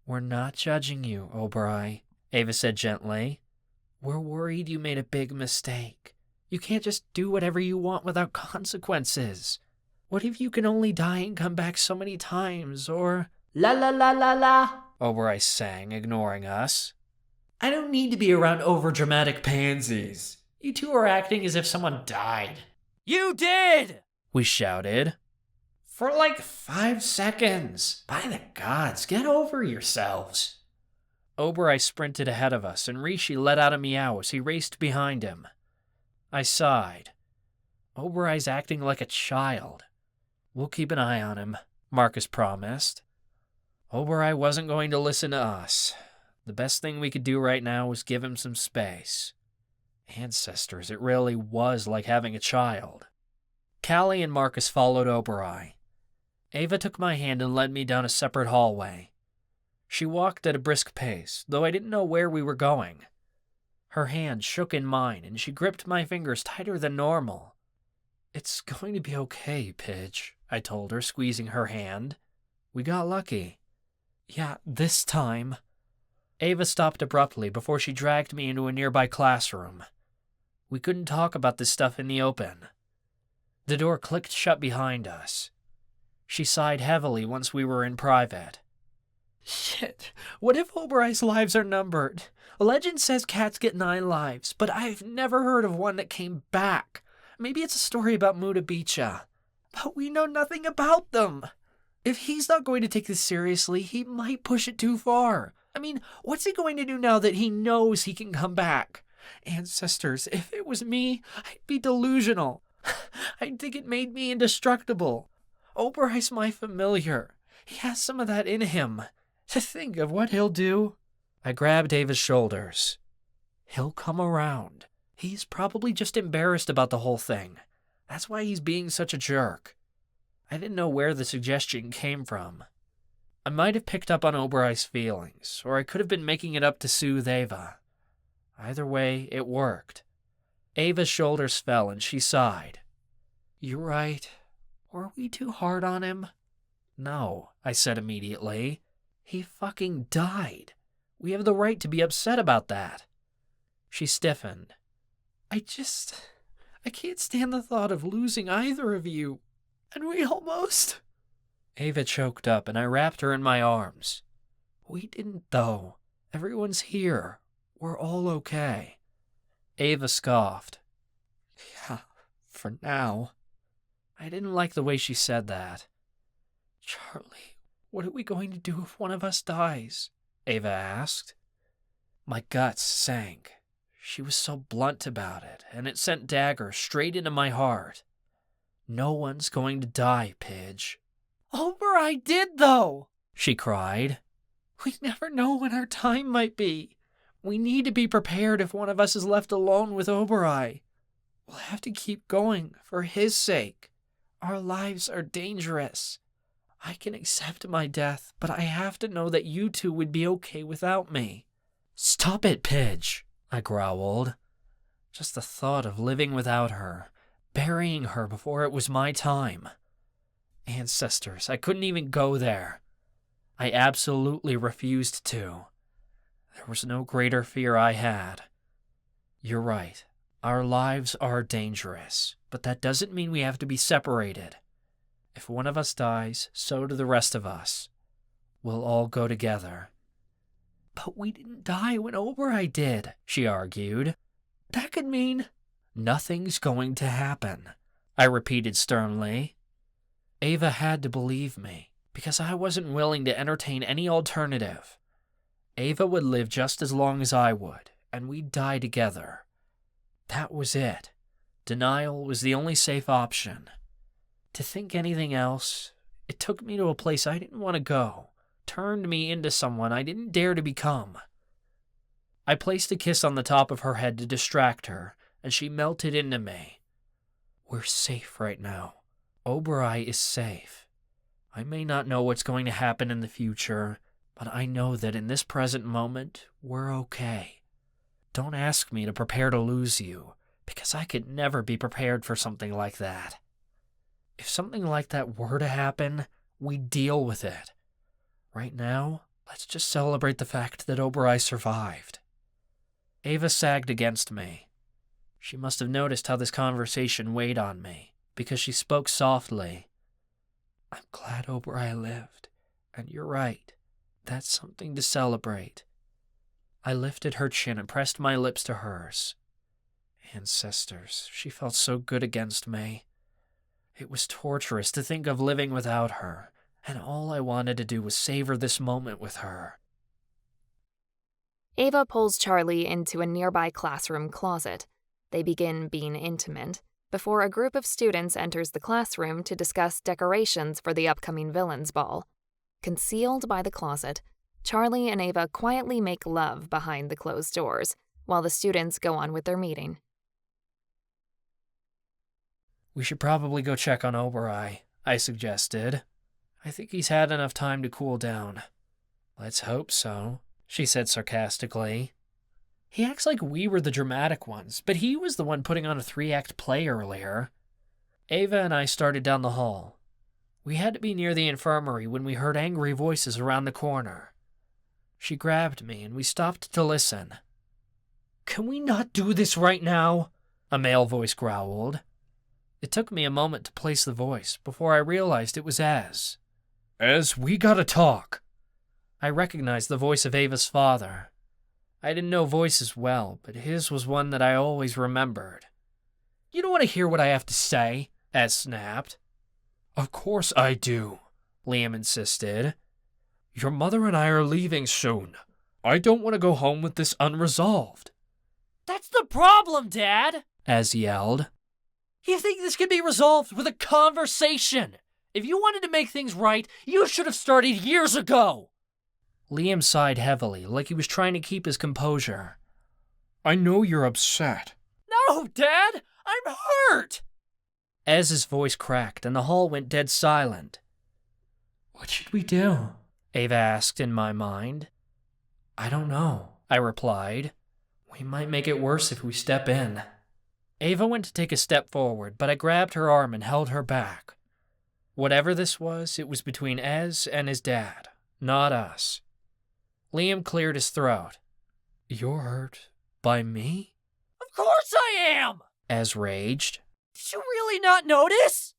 We're not judging you, Oberei, Ava said gently. We're worried you made a big mistake. You can't just do whatever you want without consequences. What if you can only die and come back so many times, or... La la la la la, Oberei sang, ignoring us. I don't need to be around overdramatic pansies. You two are acting as if someone died. You did! We shouted. For like 5 seconds. By the gods, get over yourselves. Oberei sprinted ahead of us, and Rishi let out a meow as he raced behind him. I sighed. Oberei's acting like a child. We'll keep an eye on him, Marcus promised. Oberei wasn't going to listen to us. The best thing we could do right now was give him some space. Ancestors, it really was like having a child. Callie and Marcus followed Oberei. Ava took my hand and led me down a separate hallway. She walked at a brisk pace, though I didn't know where we were going. Her hand shook in mine, and she gripped my fingers tighter than normal. It's going to be okay, Pidge, I told her, squeezing her hand. We got lucky. Yeah, this time. Ava stopped abruptly before she dragged me into a nearby classroom. We couldn't talk about this stuff in the open. The door clicked shut behind us. She sighed heavily once we were in private. Shit, what if Oberei's lives are numbered? Legend says cats get 9 lives, but I've never heard of one that came back. Maybe it's a story about Mutabicha. But we know nothing about them. If he's not going to take this seriously, he might push it too far. I mean, what's he going to do now that he knows he can come back? Ancestors, if it was me, I'd be delusional. I'd think it made me indestructible. Oberei's my familiar. He has some of that in him. To think of what he'll do. I grabbed Ava's shoulders. He'll come around. He's probably just embarrassed about the whole thing. That's why he's being such a jerk. I didn't know where the suggestion came from. I might have picked up on Oberei's feelings, or I could have been making it up to soothe Ava. Either way, it worked. Ava's shoulders fell and she sighed. You're right. Were we too hard on him? No, I said immediately. He fucking died. We have the right to be upset about that. She stiffened. I can't stand the thought of losing either of you. And we almost... Ava choked up and I wrapped her in my arms. We didn't, though. Everyone's here. We're all okay. Ava scoffed. Yeah, for now. I didn't like the way she said that. Charlie, what are we going to do if one of us dies? Ava asked. My guts sank. She was so blunt about it, and it sent daggers straight into my heart. No one's going to die, Pidge. Oberei did, though, she cried. We never know when our time might be. We need to be prepared if one of us is left alone with Oberei. We'll have to keep going for his sake. Our lives are dangerous. I can accept my death, but I have to know that you two would be okay without me. Stop it, Pidge, I growled. Just the thought of living without her, burying her before it was my time. Ancestors, I couldn't even go there. I absolutely refused to. There was no greater fear I had. You're right. Our lives are dangerous, but that doesn't mean we have to be separated. If one of us dies, so do the rest of us. We'll all go together. But we didn't die when Oberei did, she argued. That could mean... Nothing's going to happen, I repeated sternly. Ava had to believe me, because I wasn't willing to entertain any alternative. Ava would live just as long as I would, and we'd die together. That was it. Denial was the only safe option. To think anything else, it took me to a place I didn't want to go, turned me into someone I didn't dare to become. I placed a kiss on the top of her head to distract her, and she melted into me. We're safe right now. Oberei is safe. I may not know what's going to happen in the future, but I know that in this present moment, we're okay. Don't ask me to prepare to lose you, because I could never be prepared for something like that. If something like that were to happen, we deal with it. Right now, let's just celebrate the fact that Oberei survived. Ava sagged against me. She must have noticed how this conversation weighed on me, because she spoke softly. I'm glad Oberei lived, and you're right. That's something to celebrate. I lifted her chin and pressed my lips to hers. Ancestors, she felt so good against me. It was torturous to think of living without her, and all I wanted to do was savor this moment with her. Ava pulls Charlie into a nearby classroom closet. They begin being intimate before a group of students enters the classroom to discuss decorations for the upcoming villains' ball. Concealed by the closet, Charlie and Ava quietly make love behind the closed doors, while the students go on with their meeting. We should probably go check on Oberei, I suggested. I think he's had enough time to cool down. Let's hope so, she said sarcastically. He acts like we were the dramatic ones, but he was the one putting on a 3-act play earlier. Ava and I started down the hall. We had to be near the infirmary when we heard angry voices around the corner. She grabbed me and we stopped to listen. Can we not do this right now? A male voice growled. It took me a moment to place the voice before I realized it was Az. Az, we gotta talk. I recognized the voice of Ava's father. I didn't know voices well, but his was one that I always remembered. You don't want to hear what I have to say? Az snapped. Of course I do. Liam insisted. Your mother and I are leaving soon. I don't want to go home with this unresolved. That's the problem, Dad, Az yelled. You think this can be resolved with a conversation? If you wanted to make things right, you should have started years ago. Liam sighed heavily, like he was trying to keep his composure. I know you're upset. No, Dad! I'm hurt! Az's voice cracked, and the hall went dead silent. What should we do? Ava asked in my mind. I don't know, I replied. We might make it worse if we step in. Ava went to take a step forward, but I grabbed her arm and held her back. Whatever this was, it was between Az and his dad, not us. Liam cleared his throat. You're hurt by me? Of course I am! Az raged. Did you really not notice?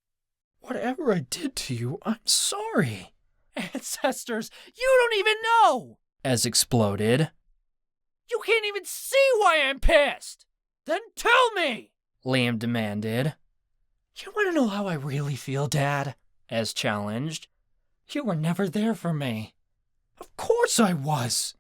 Whatever I did to you, I'm sorry. Ancestors, you don't even know! Az exploded. You can't even see why I'm pissed! Then tell me! Liam demanded. You want to know how I really feel, Dad? Az challenged. You were never there for me. Of course I was.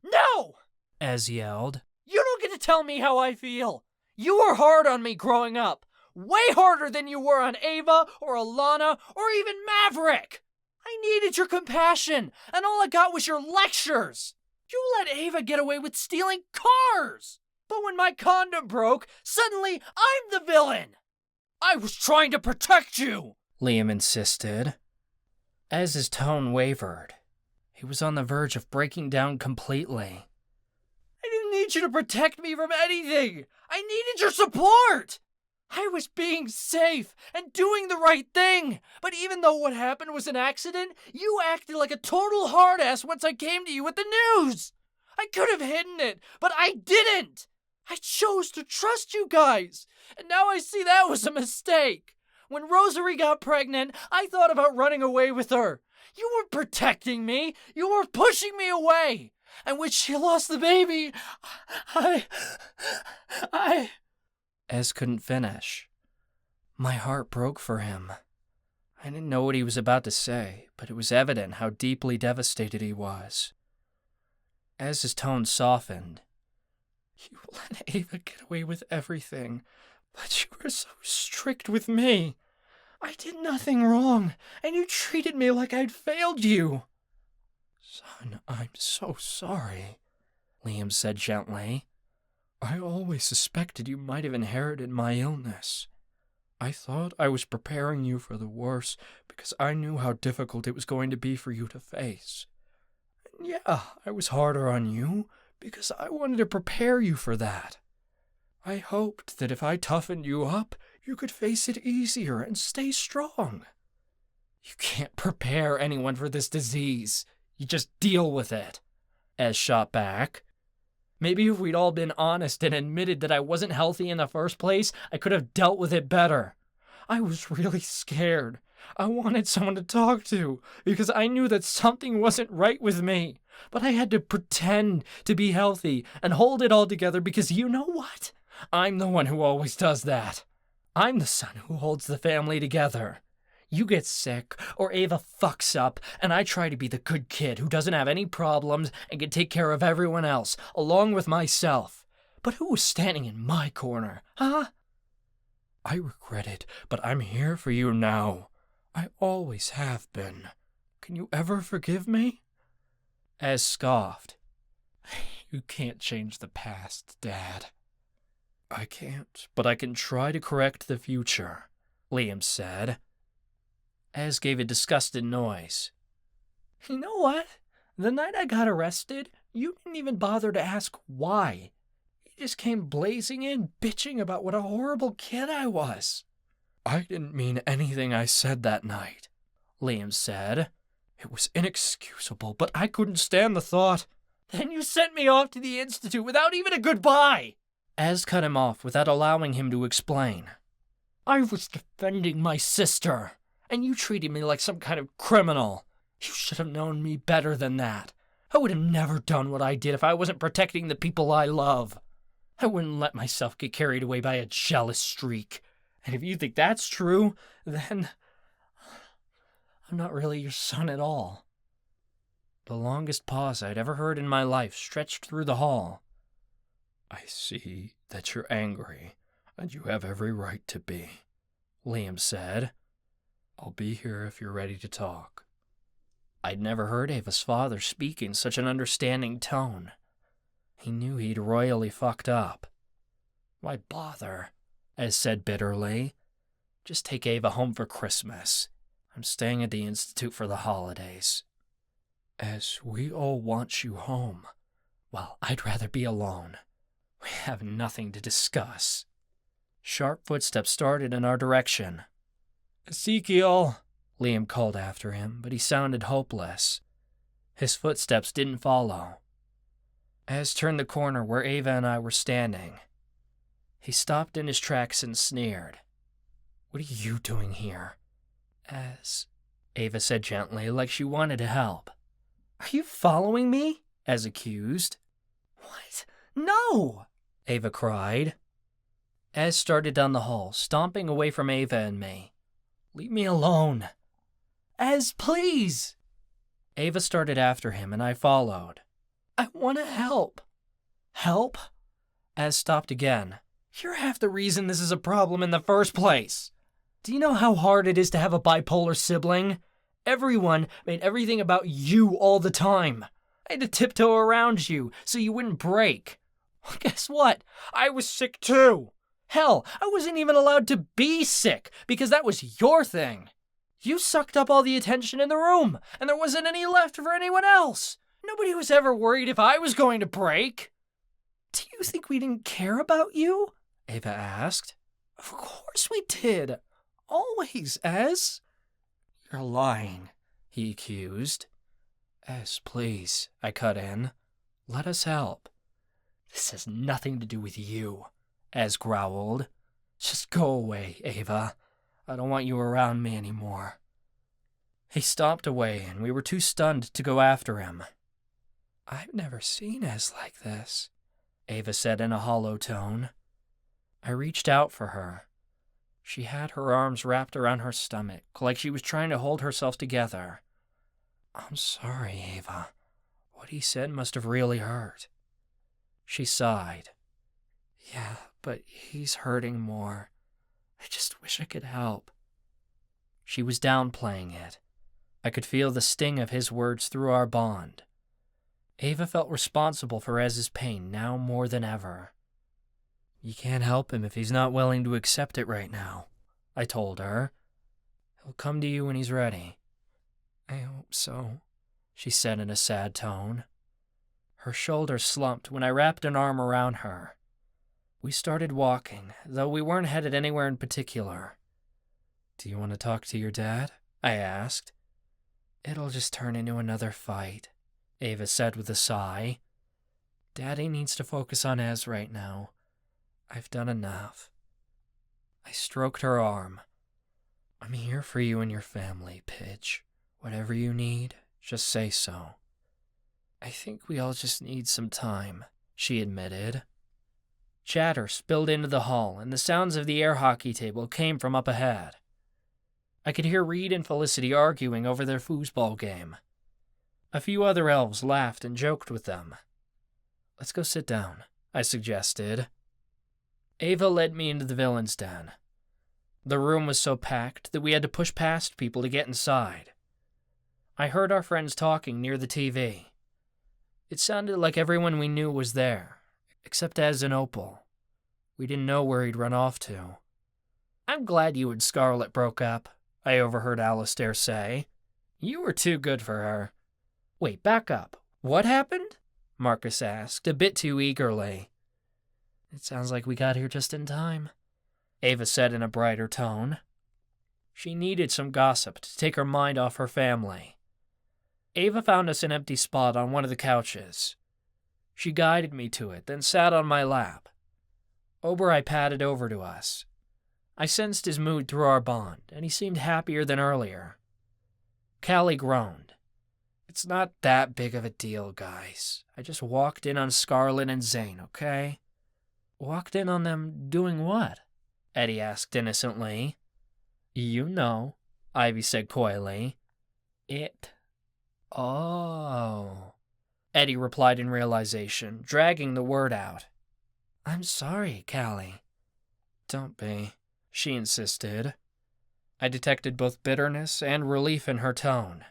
No! Az yelled. You don't get to tell me how I feel. You were hard on me growing up. Way harder than you were on Ava or Alana or even Maverick. I needed your compassion, and all I got was your lectures. You let Ava get away with stealing cars. But when my condom broke, suddenly I'm the villain. I was trying to protect you, Liam insisted. As his tone wavered, he was on the verge of breaking down completely. I didn't need you to protect me from anything. I needed your support. I was being safe and doing the right thing. But even though what happened was an accident, you acted like a total hard-ass once I came to you with the news. I could have hidden it, but I didn't. I chose to trust you guys, and now I see that was a mistake. When Rosary got pregnant, I thought about running away with her. You were protecting me. You were pushing me away. And when she lost the baby, I... Ez couldn't finish. My heart broke for him. I didn't know what he was about to say, but it was evident how deeply devastated he was. As his tone softened, you let Ava get away with everything, but you were so strict with me. I did nothing wrong, and you treated me like I'd failed you. Son, I'm so sorry, Liam said gently. I always suspected you might have inherited my illness. I thought I was preparing you for the worst because I knew how difficult it was going to be for you to face. And yeah, I was harder on you because I wanted to prepare you for that. I hoped that if I toughened you up, you could face it easier and stay strong. You can't prepare anyone for this disease. You just deal with it. Ez shot back. Maybe if we'd all been honest and admitted that I wasn't healthy in the first place, I could have dealt with it better. I was really scared. I wanted someone to talk to because I knew that something wasn't right with me. But I had to pretend to be healthy and hold it all together because you know what? I'm the one who always does that. I'm the son who holds the family together. You get sick, or Ava fucks up, and I try to be the good kid who doesn't have any problems and can take care of everyone else, along with myself. But who was standing in my corner, huh? I regret it, but I'm here for you now. I always have been. Can you ever forgive me? Ez scoffed. You can't change the past, Dad. I can't, but I can try to correct the future, Liam said. Ez gave a disgusted noise. You know what? The night I got arrested, you didn't even bother to ask why. You just came blazing in, bitching about what a horrible kid I was. I didn't mean anything I said that night, Liam said. It was inexcusable, but I couldn't stand the thought. Then you sent me off to the Institute without even a goodbye. Ez cut him off without allowing him to explain. I was defending my sister. And you treated me like some kind of criminal. You should have known me better than that. I would have never done what I did if I wasn't protecting the people I love. I wouldn't let myself get carried away by a jealous streak. And if you think that's true, then I'm not really your son at all. The longest pause I'd ever heard in my life stretched through the hall. I see that you're angry, and you have every right to be, Liam said. I'll be here if you're ready to talk. I'd never heard Ava's father speak in such an understanding tone. He knew he'd royally fucked up. Why bother? Ez said bitterly. Just take Ava home for Christmas. I'm staying at the Institute for the holidays. As we all want you home. Well, I'd rather be alone. We have nothing to discuss. Sharp footsteps started in our direction. Ezekiel, Liam called after him, but he sounded hopeless. His footsteps didn't follow. Ez turned the corner where Ava and I were standing. He stopped in his tracks and sneered. What are you doing here? Ez, Ava said gently, like she wanted to help. Are you following me? Ez accused. What? No! Ava cried. Ez started down the hall, stomping away from Ava and me. Leave me alone. Ez, please! Ava started after him and I followed. I want to help. Help? Ez stopped again. You're half the reason this is a problem in the first place. Do you know how hard it is to have a bipolar sibling? Everyone made everything about you all the time. I had to tiptoe around you so you wouldn't break. Well, guess what? I was sick too. Hell, I wasn't even allowed to be sick because that was your thing. You sucked up all the attention in the room, and there wasn't any left for anyone else. Nobody was ever worried if I was going to break. Do you think we didn't care about you? Ava asked. Of course we did. Always, Ez. You're lying, he accused. Ez, please, I cut in. Let us help. This has nothing to do with you, Ez growled. Just go away, Ava. I don't want you around me anymore. He stomped away, and we were too stunned to go after him. I've never seen Ez like this, Ava said in a hollow tone. I reached out for her. She had her arms wrapped around her stomach, like she was trying to hold herself together. I'm sorry, Ava. What he said must have really hurt. She sighed. Yeah, but he's hurting more. I just wish I could help. She was downplaying it. I could feel the sting of his words through our bond. Ava felt responsible for Ez's pain now more than ever. You can't help him if he's not willing to accept it right now, I told her. He'll come to you when he's ready. I hope so, she said in a sad tone. Her shoulders slumped when I wrapped an arm around her. We started walking, though we weren't headed anywhere in particular. Do you want to talk to your dad? I asked. It'll just turn into another fight, Ava said with a sigh. Daddy needs to focus on Ez right now. I've done enough. I stroked her arm. I'm here for you and your family, Pidge. Whatever you need, just say so. I think we all just need some time, she admitted. Chatter spilled into the hall, and the sounds of the air hockey table came from up ahead. I could hear Reed and Felicity arguing over their foosball game. A few other elves laughed and joked with them. Let's go sit down, I suggested. Ava led me into the villain's den. The room was so packed that we had to push past people to get inside. I heard our friends talking near the TV. It sounded like everyone we knew was there, except Ez and Opal. We didn't know where he'd run off to. I'm glad you and Scarlet broke up, I overheard Alistair say. You were too good for her. Wait, back up. What happened? Marcus asked, a bit too eagerly. It sounds like we got here just in time, Ava said in a brighter tone. She needed some gossip to take her mind off her family. Ava found us an empty spot on one of the couches. She guided me to it, then sat on my lap. Oberei padded over to us. I sensed his mood through our bond, and he seemed happier than earlier. Callie groaned. It's not that big of a deal, guys. I just walked in on Scarlet and Zane, okay? Walked in on them doing what? Eddie asked innocently. You know, Ivy said coyly. It. Oh. Eddie replied in realization, dragging the word out. I'm sorry, Callie. Don't be, she insisted. I detected both bitterness and relief in her tone.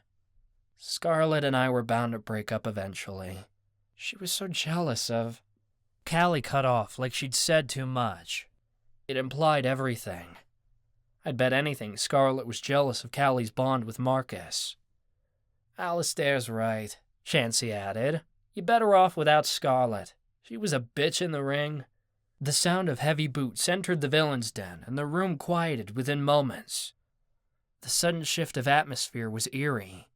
Scarlett and I were bound to break up eventually. She was so jealous of... Callie cut off like she'd said too much. It implied everything. I'd bet anything Scarlett was jealous of Callie's bond with Marcus. Alistair's right, Chansey added. You're better off without Scarlett. She was a bitch in the ring. The sound of heavy boots entered the villain's den, and the room quieted within moments. The sudden shift of atmosphere was eerie.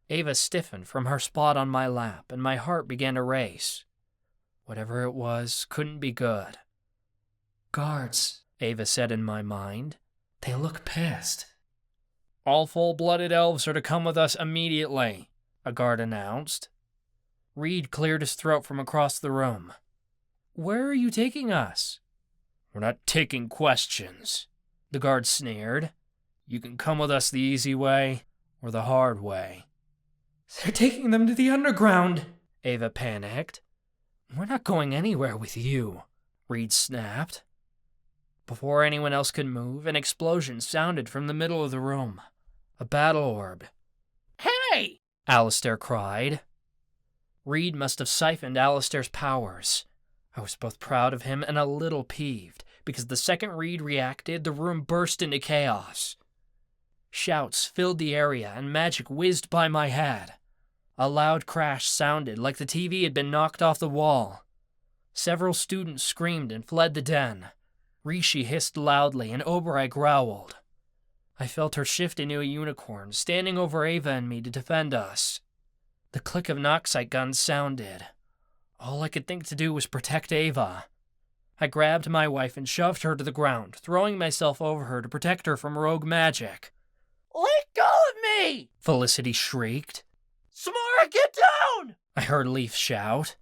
Ava stiffened from her spot on my lap, and my heart began to race. Whatever it was couldn't be good. Guards, Ava said in my mind. They look pissed. All full-blooded elves are to come with us immediately, a guard announced. Reed cleared his throat from across the room. Where are you taking us? We're not taking questions, the guard sneered. You can come with us the easy way or the hard way. They're taking them to the underground, Ava panicked. We're not going anywhere with you, Reed snapped. Before anyone else could move, an explosion sounded from the middle of the room. A battle orb. Hey! Alistair cried. Reed must have siphoned Alistair's powers. I was both proud of him and a little peeved, because the second Reed reacted, the room burst into chaos. Shouts filled the area and magic whizzed by my head. A loud crash sounded like the TV had been knocked off the wall. Several students screamed and fled the den. Rishi hissed loudly and Oberoi growled. I felt her shift into a unicorn, standing over Ava and me to defend us. The click of Noxite guns sounded. All I could think to do was protect Ava. I grabbed my wife and shoved her to the ground, throwing myself over her to protect her from rogue magic. Let go of me! Felicity shrieked. Samara, get down! I heard Leaf shout.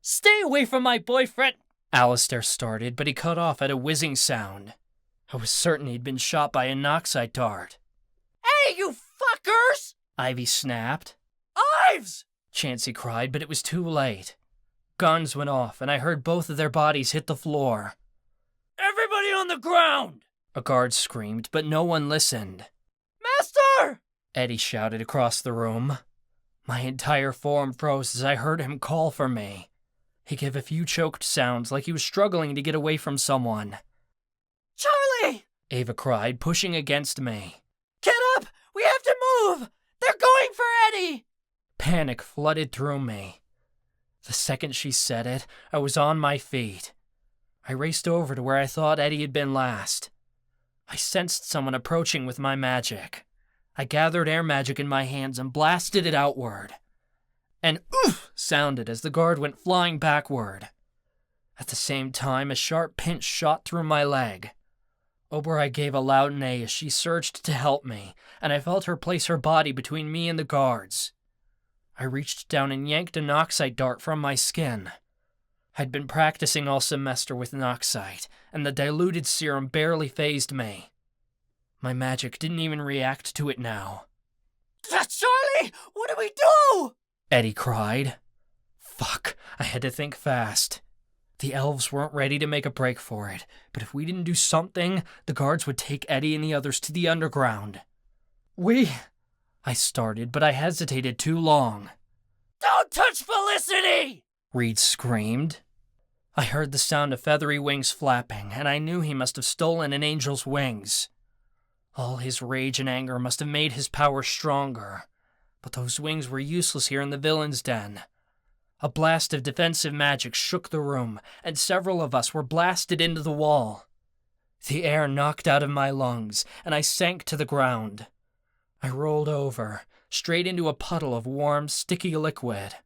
Stay away from my boyfriend! Alistair started, but he cut off at a whizzing sound. I was certain he'd been shot by a Noxite dart. Hey, you fuckers! Ivy snapped. Ives! Chansey cried, but it was too late. Guns went off, and I heard both of their bodies hit the floor. Everybody on the ground! A guard screamed, but no one listened. Master! Eddie shouted across the room. My entire form froze as I heard him call for me. He gave a few choked sounds like he was struggling to get away from someone. Charlie! Ava cried, pushing against me. Get up! We have to move! They're going for Eddie! Panic flooded through me. The second she said it, I was on my feet. I raced over to where I thought Eddie had been last. I sensed someone approaching with my magic. I gathered air magic in my hands and blasted it outward. An oof sounded as the guard went flying backward. At the same time, a sharp pinch shot through my leg. Oberoi gave a loud neigh as she surged to help me, and I felt her place her body between me and the guards. I reached down and yanked a Noxite dart from my skin. I'd been practicing all semester with Noxite, and the diluted serum barely fazed me. My magic didn't even react to it now. Charlie, what do we do? Eddie cried. Fuck, I had to think fast. The elves weren't ready to make a break for it, but if we didn't do something, the guards would take Eddie and the others to the underground. I started, but I hesitated too long. Don't touch Felicity! Reed screamed. I heard the sound of feathery wings flapping, and I knew he must have stolen an angel's wings. All his rage and anger must have made his power stronger, but those wings were useless here in the villain's den. A blast of defensive magic shook the room, and several of us were blasted into the wall. The air knocked out of my lungs, and I sank to the ground. I rolled over, straight into a puddle of warm, sticky liquid.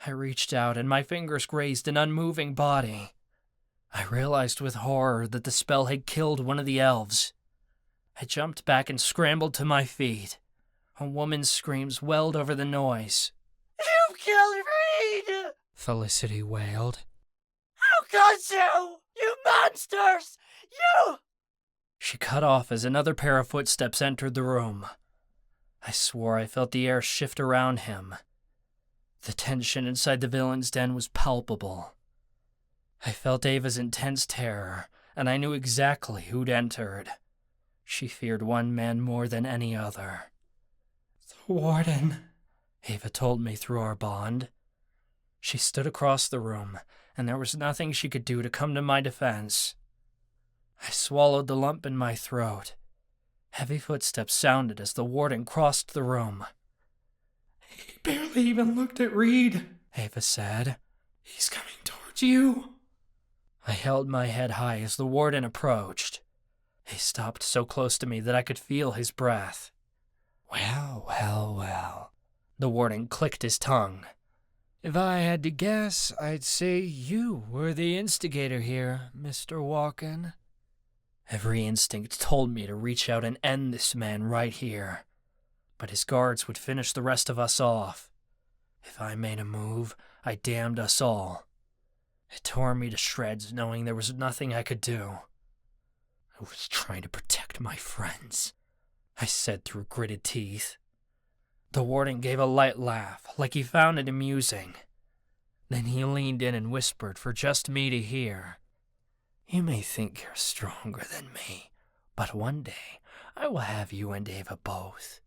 I reached out, and my fingers grazed an unmoving body. I realized with horror that the spell had killed one of the elves. I jumped back and scrambled to my feet. A woman's screams welled over the noise. You killed Reed! Felicity wailed. How could you? You monsters! You! She cut off as another pair of footsteps entered the room. I swore I felt the air shift around him. The tension inside the villain's den was palpable. I felt Ava's intense terror, and I knew exactly who'd entered. She feared one man more than any other. The Warden, Ava told me through our bond. She stood across the room, and there was nothing she could do to come to my defense. I swallowed the lump in my throat. Heavy footsteps sounded as the Warden crossed the room. He barely even looked at Reed, Ava said. He's coming towards you. I held my head high as the Warden approached. He stopped so close to me that I could feel his breath. Well, well, well. The Warden clicked his tongue. If I had to guess, I'd say you were the instigator here, Mr. Walken. Every instinct told me to reach out and end this man right here. But his guards would finish the rest of us off. If I made a move, I damned us all. It tore me to shreds knowing there was nothing I could do. I was trying to protect my friends, I said through gritted teeth. The Warden gave a light laugh, like he found it amusing. Then he leaned in and whispered for just me to hear. You may think you're stronger than me, but one day I will have you and Ava both.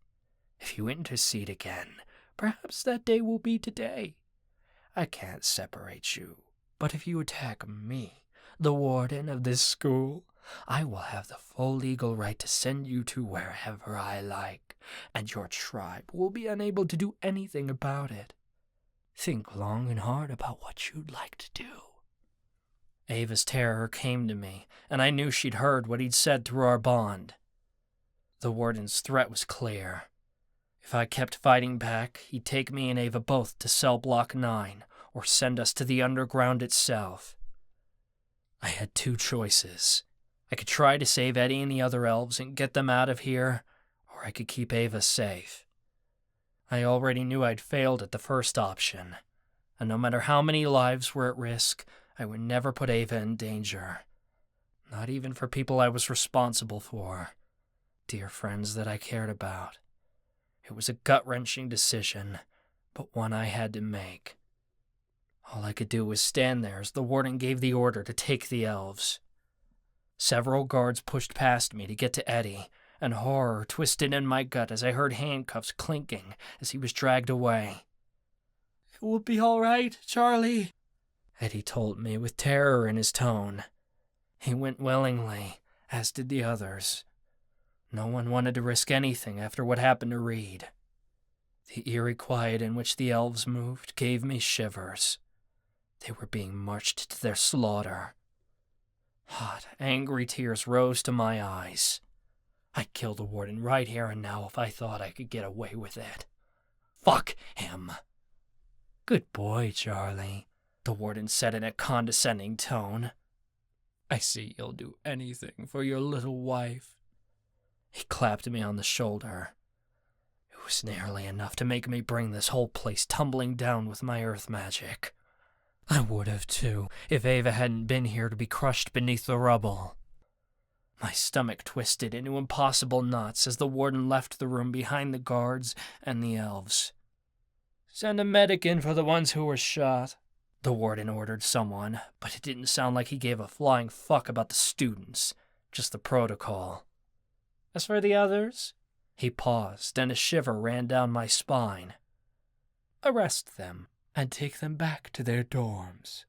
If you intercede again, perhaps that day will be today. I can't separate you, but if you attack me, the Warden of this school, I will have the full legal right to send you to wherever I like, and your tribe will be unable to do anything about it. Think long and hard about what you'd like to do. Ava's terror came to me, and I knew she'd heard what he'd said through our bond. The Warden's threat was clear. If I kept fighting back, he'd take me and Ava both to cell block 9, or send us to the underground itself. I had two choices. I could try to save Eddie and the other elves and get them out of here, or I could keep Ava safe. I already knew I'd failed at the first option, and no matter how many lives were at risk, I would never put Ava in danger. Not even for people I was responsible for, dear friends that I cared about. It was a gut-wrenching decision, but one I had to make. All I could do was stand there as the Warden gave the order to take the elves. Several guards pushed past me to get to Eddie, and horror twisted in my gut as I heard handcuffs clinking as he was dragged away. It will be all right, Charlie, Eddie told me with terror in his tone. He went willingly, as did the others. No one wanted to risk anything after what happened to Reed. The eerie quiet in which the elves moved gave me shivers. They were being marched to their slaughter. Hot, angry tears rose to my eyes. I'd kill the Warden right here and now if I thought I could get away with it. Fuck him. Good boy, Charlie, the Warden said in a condescending tone. I see you'll do anything for your little wife. He clapped me on the shoulder. It was nearly enough to make me bring this whole place tumbling down with my earth magic. I would have, too, if Ava hadn't been here to be crushed beneath the rubble. My stomach twisted into impossible knots as the Warden left the room behind the guards and the elves. Send a medic in for the ones who were shot, the Warden ordered someone, but it didn't sound like he gave a flying fuck about the students, just the protocol. As for the others, he paused and a shiver ran down my spine. Arrest them and take them back to their dorms.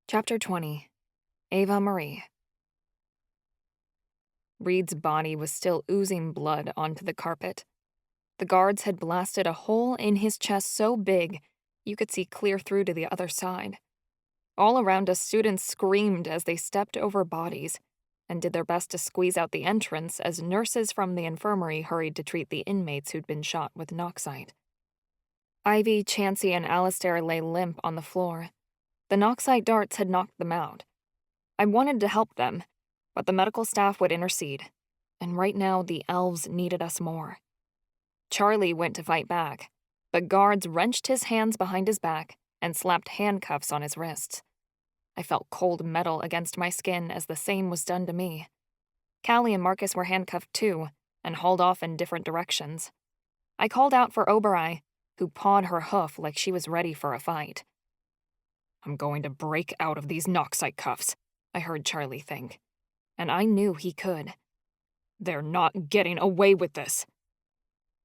Chapter 20. Ava-Marie. Reed's body was still oozing blood onto the carpet. The guards had blasted a hole in his chest so big you could see clear through to the other side. All around us, students screamed as they stepped over bodies and did their best to squeeze out the entrance as nurses from the infirmary hurried to treat the inmates who'd been shot with Noxite. Ivy, Chansey, and Alistair lay limp on the floor. The Noxite darts had knocked them out. I wanted to help them, but the medical staff would intercede, and right now the elves needed us more. Charlie went to fight back, but guards wrenched his hands behind his back and slapped handcuffs on his wrists. I felt cold metal against my skin as the same was done to me. Callie and Marcus were handcuffed too, and hauled off in different directions. I called out for Oberai, who pawed her hoof like she was ready for a fight. I'm going to break out of these Noxite cuffs, I heard Charlie think. And I knew he could. They're not getting away with this.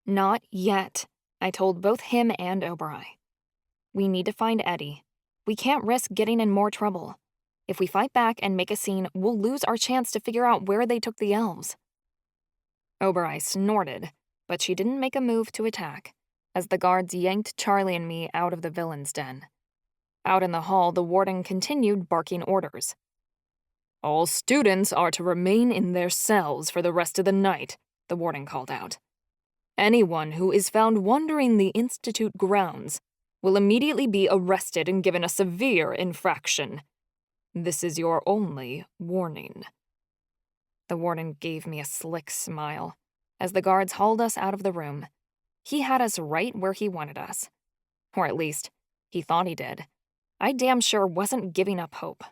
Not yet, I told both him and Oberai. We need to find Eddie. We can't risk getting in more trouble. If we fight back and make a scene, we'll lose our chance to figure out where they took the elves. Oberai snorted, but she didn't make a move to attack, as the guards yanked Charlie and me out of the villain's den. Out in the hall, the warden continued barking orders. All students are to remain in their cells for the rest of the night, the warden called out. Anyone who is found wandering the institute grounds will immediately be arrested and given a severe infraction. This is your only warning. The warden gave me a slick smile as the guards hauled us out of the room. He had us right where he wanted us. Or at least, he thought he did. I damn sure wasn't giving up hope.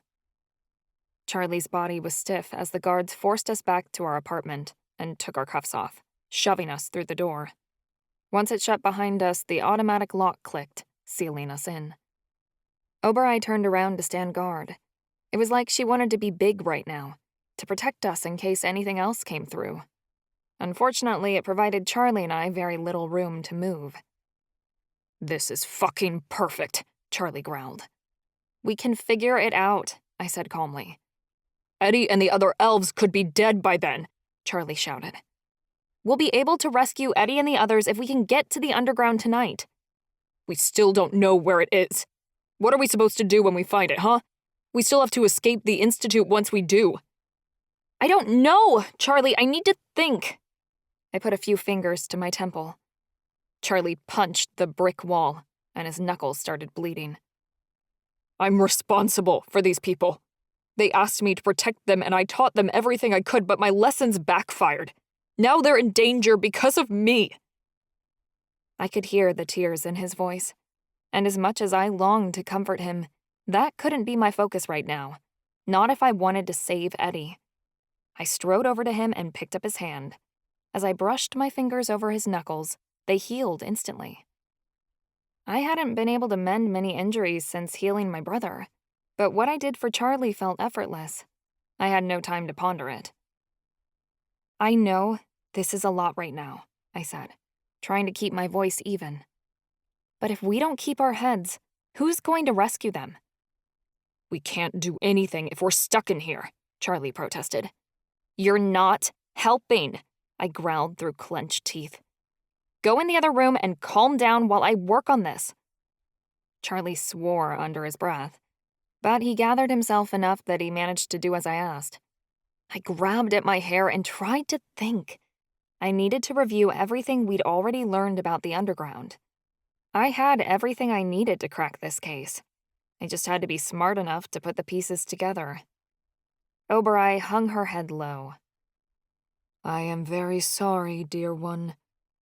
Charlie's body was stiff as the guards forced us back to our apartment and took our cuffs off, shoving us through the door. Once it shut behind us, the automatic lock clicked, sealing us in. Oberai turned around to stand guard. It was like she wanted to be big right now, to protect us in case anything else came through. Unfortunately, it provided Charlie and I very little room to move. This is fucking perfect, Charlie growled. We can figure it out, I said calmly. Eddie and the other elves could be dead by then, Charlie shouted. We'll be able to rescue Eddie and the others if we can get to the underground tonight. We still don't know where it is. What are we supposed to do when we find it, huh? We still have to escape the Institute once we do. I don't know, Charlie. I need to think. I put a few fingers to my temple. Charlie punched the brick wall, and his knuckles started bleeding. I'm responsible for these people. They asked me to protect them, and I taught them everything I could, but my lessons backfired. Now they're in danger because of me. I could hear the tears in his voice, and as much as I longed to comfort him, that couldn't be my focus right now. Not if I wanted to save Eddie. I strode over to him and picked up his hand. As I brushed my fingers over his knuckles, they healed instantly. I hadn't been able to mend many injuries since healing my brother, but what I did for Charlie felt effortless. I had no time to ponder it. I know this is a lot right now, I said, trying to keep my voice even. But if we don't keep our heads, who's going to rescue them? We can't do anything if we're stuck in here, Charlie protested. You're not helping, I growled through clenched teeth. Go in the other room and calm down while I work on this. Charlie swore under his breath, but he gathered himself enough that he managed to do as I asked. I grabbed at my hair and tried to think. I needed to review everything we'd already learned about the underground. I had everything I needed to crack this case. I just had to be smart enough to put the pieces together. Oberai hung her head low. I am very sorry, dear one.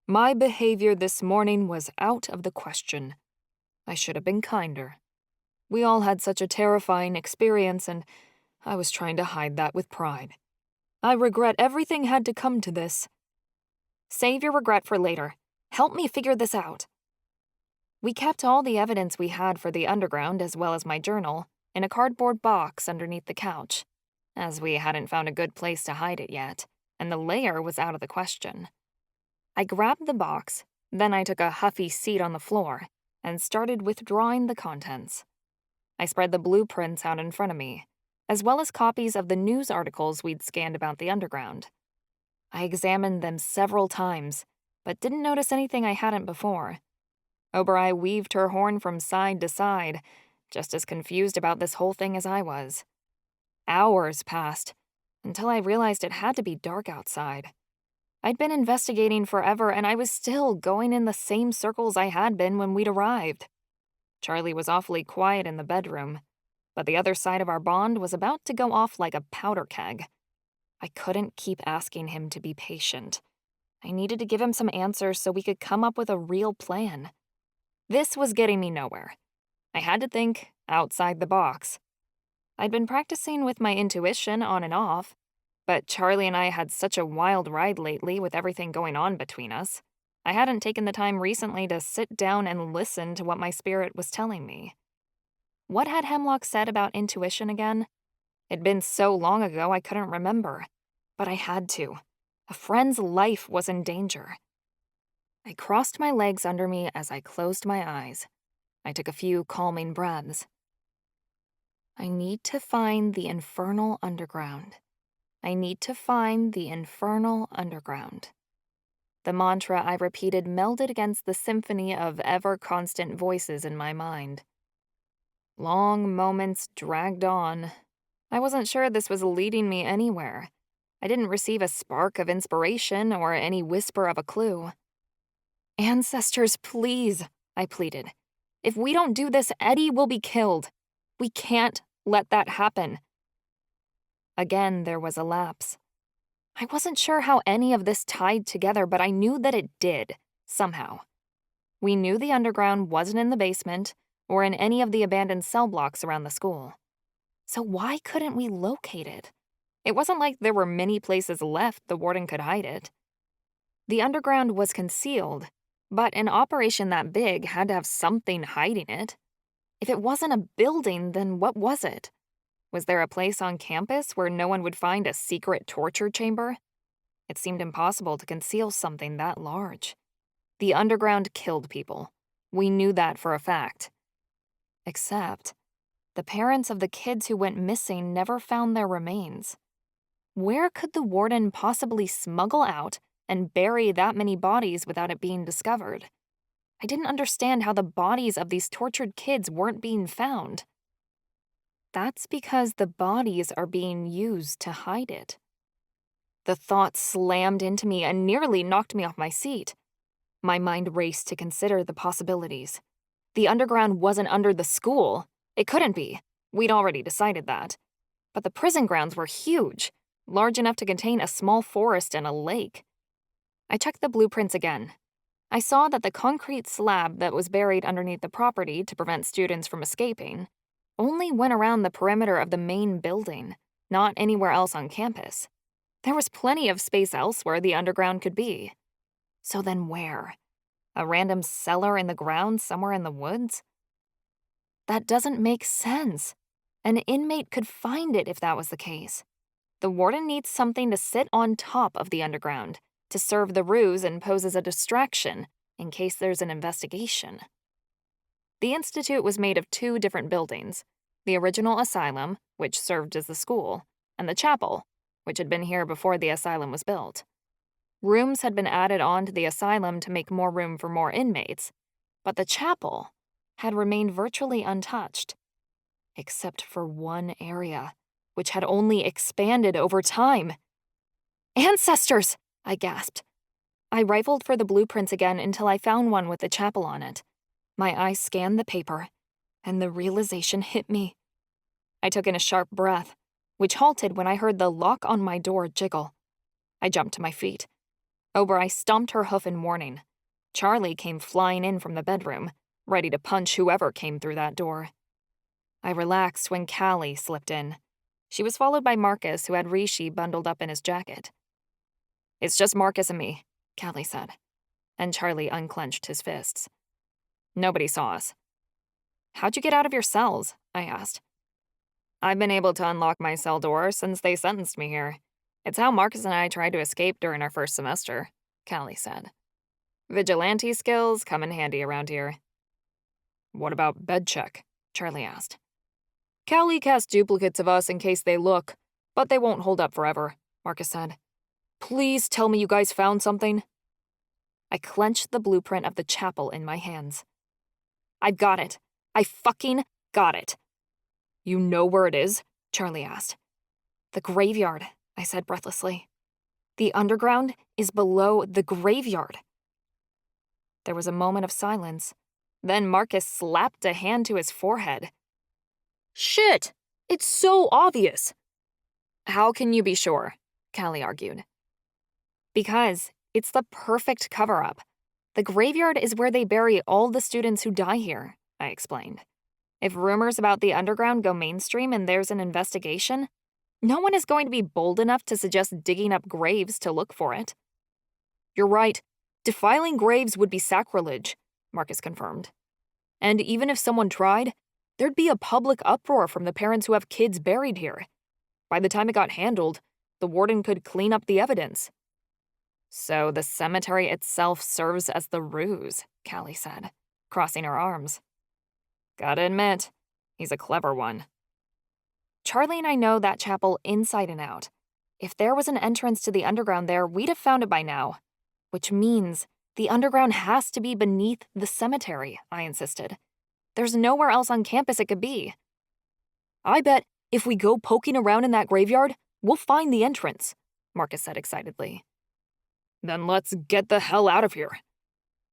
My behavior this morning was out of the question. I should have been kinder. We all had such a terrifying experience, and I was trying to hide that with pride. I regret everything had to come to this. Save your regret for later. Help me figure this out. We kept all the evidence we had for the underground, as well as my journal, in a cardboard box underneath the couch, as we hadn't found a good place to hide it yet, and the lair was out of the question. I grabbed the box, then I took a huffy seat on the floor, and started withdrawing the contents. I spread the blueprints out in front of me, as well as copies of the news articles we'd scanned about the underground. I examined them several times, but didn't notice anything I hadn't before. Oberai weaved her horn from side to side, just as confused about this whole thing as I was. Hours passed, until I realized it had to be dark outside. I'd been investigating forever, and I was still going in the same circles I had been when we'd arrived. Charlie was awfully quiet in the bedroom, but the other side of our bond was about to go off like a powder keg. I couldn't keep asking him to be patient. I needed to give him some answers so we could come up with a real plan. This was getting me nowhere. I had to think outside the box. I'd been practicing with my intuition on and off, but Charlie and I had such a wild ride lately with everything going on between us. I hadn't taken the time recently to sit down and listen to what my spirit was telling me. What had Hemlock said about intuition again? It'd been so long ago I couldn't remember, but I had to. A friend's life was in danger. I crossed my legs under me as I closed my eyes. I took a few calming breaths. I need to find the Infernal Underground. I need to find the Infernal Underground. The mantra I repeated melded against the symphony of ever-constant voices in my mind. Long moments dragged on. I wasn't sure this was leading me anywhere. I didn't receive a spark of inspiration or any whisper of a clue. "Ancestors, please," I pleaded. "If we don't do this, Eddie will be killed. We can't let that happen." Again, there was a lapse. I wasn't sure how any of this tied together, but I knew that it did, somehow. We knew the underground wasn't in the basement or in any of the abandoned cell blocks around the school. So why couldn't we locate it? It wasn't like there were many places left the warden could hide it. The underground was concealed, but an operation that big had to have something hiding it. If it wasn't a building, then what was it? Was there a place on campus where no one would find a secret torture chamber? It seemed impossible to conceal something that large. The underground killed people. We knew that for a fact. Except, the parents of the kids who went missing never found their remains. Where could the warden possibly smuggle out and bury that many bodies without it being discovered? I didn't understand how the bodies of these tortured kids weren't being found. That's because the bodies are being used to hide it. The thought slammed into me and nearly knocked me off my seat. My mind raced to consider the possibilities. The underground wasn't under the school. It couldn't be. We'd already decided that. But the prison grounds were huge, large enough to contain a small forest and a lake. I checked the blueprints again. I saw that the concrete slab that was buried underneath the property to prevent students from escaping only went around the perimeter of the main building, not anywhere else on campus. There was plenty of space elsewhere the underground could be. So then where? A random cellar in the ground somewhere in the woods? That doesn't make sense. An inmate could find it if that was the case. The warden needs something to sit on top of the underground, to serve the ruse and pose as a distraction in case there's an investigation. The institute was made of 2 different buildings, the original asylum, which served as the school, and the chapel, which had been here before the asylum was built. Rooms had been added on to the asylum to make more room for more inmates, but the chapel had remained virtually untouched, except for one area, which had only expanded over time. "Ancestors!" I gasped. I rifled for the blueprints again until I found one with the chapel on it. My eyes scanned the paper, and the realization hit me. I took in a sharp breath, which halted when I heard the lock on my door jiggle. I jumped to my feet. Oberei stomped her hoof in warning. Charlie came flying in from the bedroom, ready to punch whoever came through that door. I relaxed when Callie slipped in. She was followed by Marcus, who had Rishi bundled up in his jacket. "It's just Marcus and me," Callie said, and Charlie unclenched his fists. "Nobody saw us." "How'd you get out of your cells?" I asked. "I've been able to unlock my cell door since they sentenced me here. It's how Marcus and I tried to escape during our first semester," Callie said. "Vigilante skills come in handy around here." "What about bed check?" Charlie asked. "Callie cast duplicates of us in case they look, but they won't hold up forever," Marcus said. "Please tell me you guys found something." I clenched the blueprint of the chapel in my hands. "I've got it. I fucking got it." "You know where it is?" Charlie asked. "The graveyard," I said breathlessly. "The underground is below the graveyard." There was a moment of silence. Then Marcus slapped a hand to his forehead. "Shit! It's so obvious!" "How can you be sure?" Callie argued. "Because it's the perfect cover-up. The graveyard is where they bury all the students who die here," I explained. "If rumors about the underground go mainstream and there's an investigation, No one is going to be bold enough to suggest digging up graves to look for it. You're right. Defiling graves would be sacrilege, Marcus confirmed. And even if someone tried, there'd be a public uproar from the parents who have kids buried here. By the time it got handled, the warden could clean up the evidence. So the cemetery itself serves as the ruse, Callie said, crossing her arms. Gotta admit, he's a clever one. Charlie and I know that chapel inside and out. If there was an entrance to the underground there, we'd have found it by now. Which means the underground has to be beneath the cemetery, I insisted. There's nowhere else on campus it could be. I bet if we go poking around in that graveyard, we'll find the entrance, Marcus said excitedly. Then let's get the hell out of here.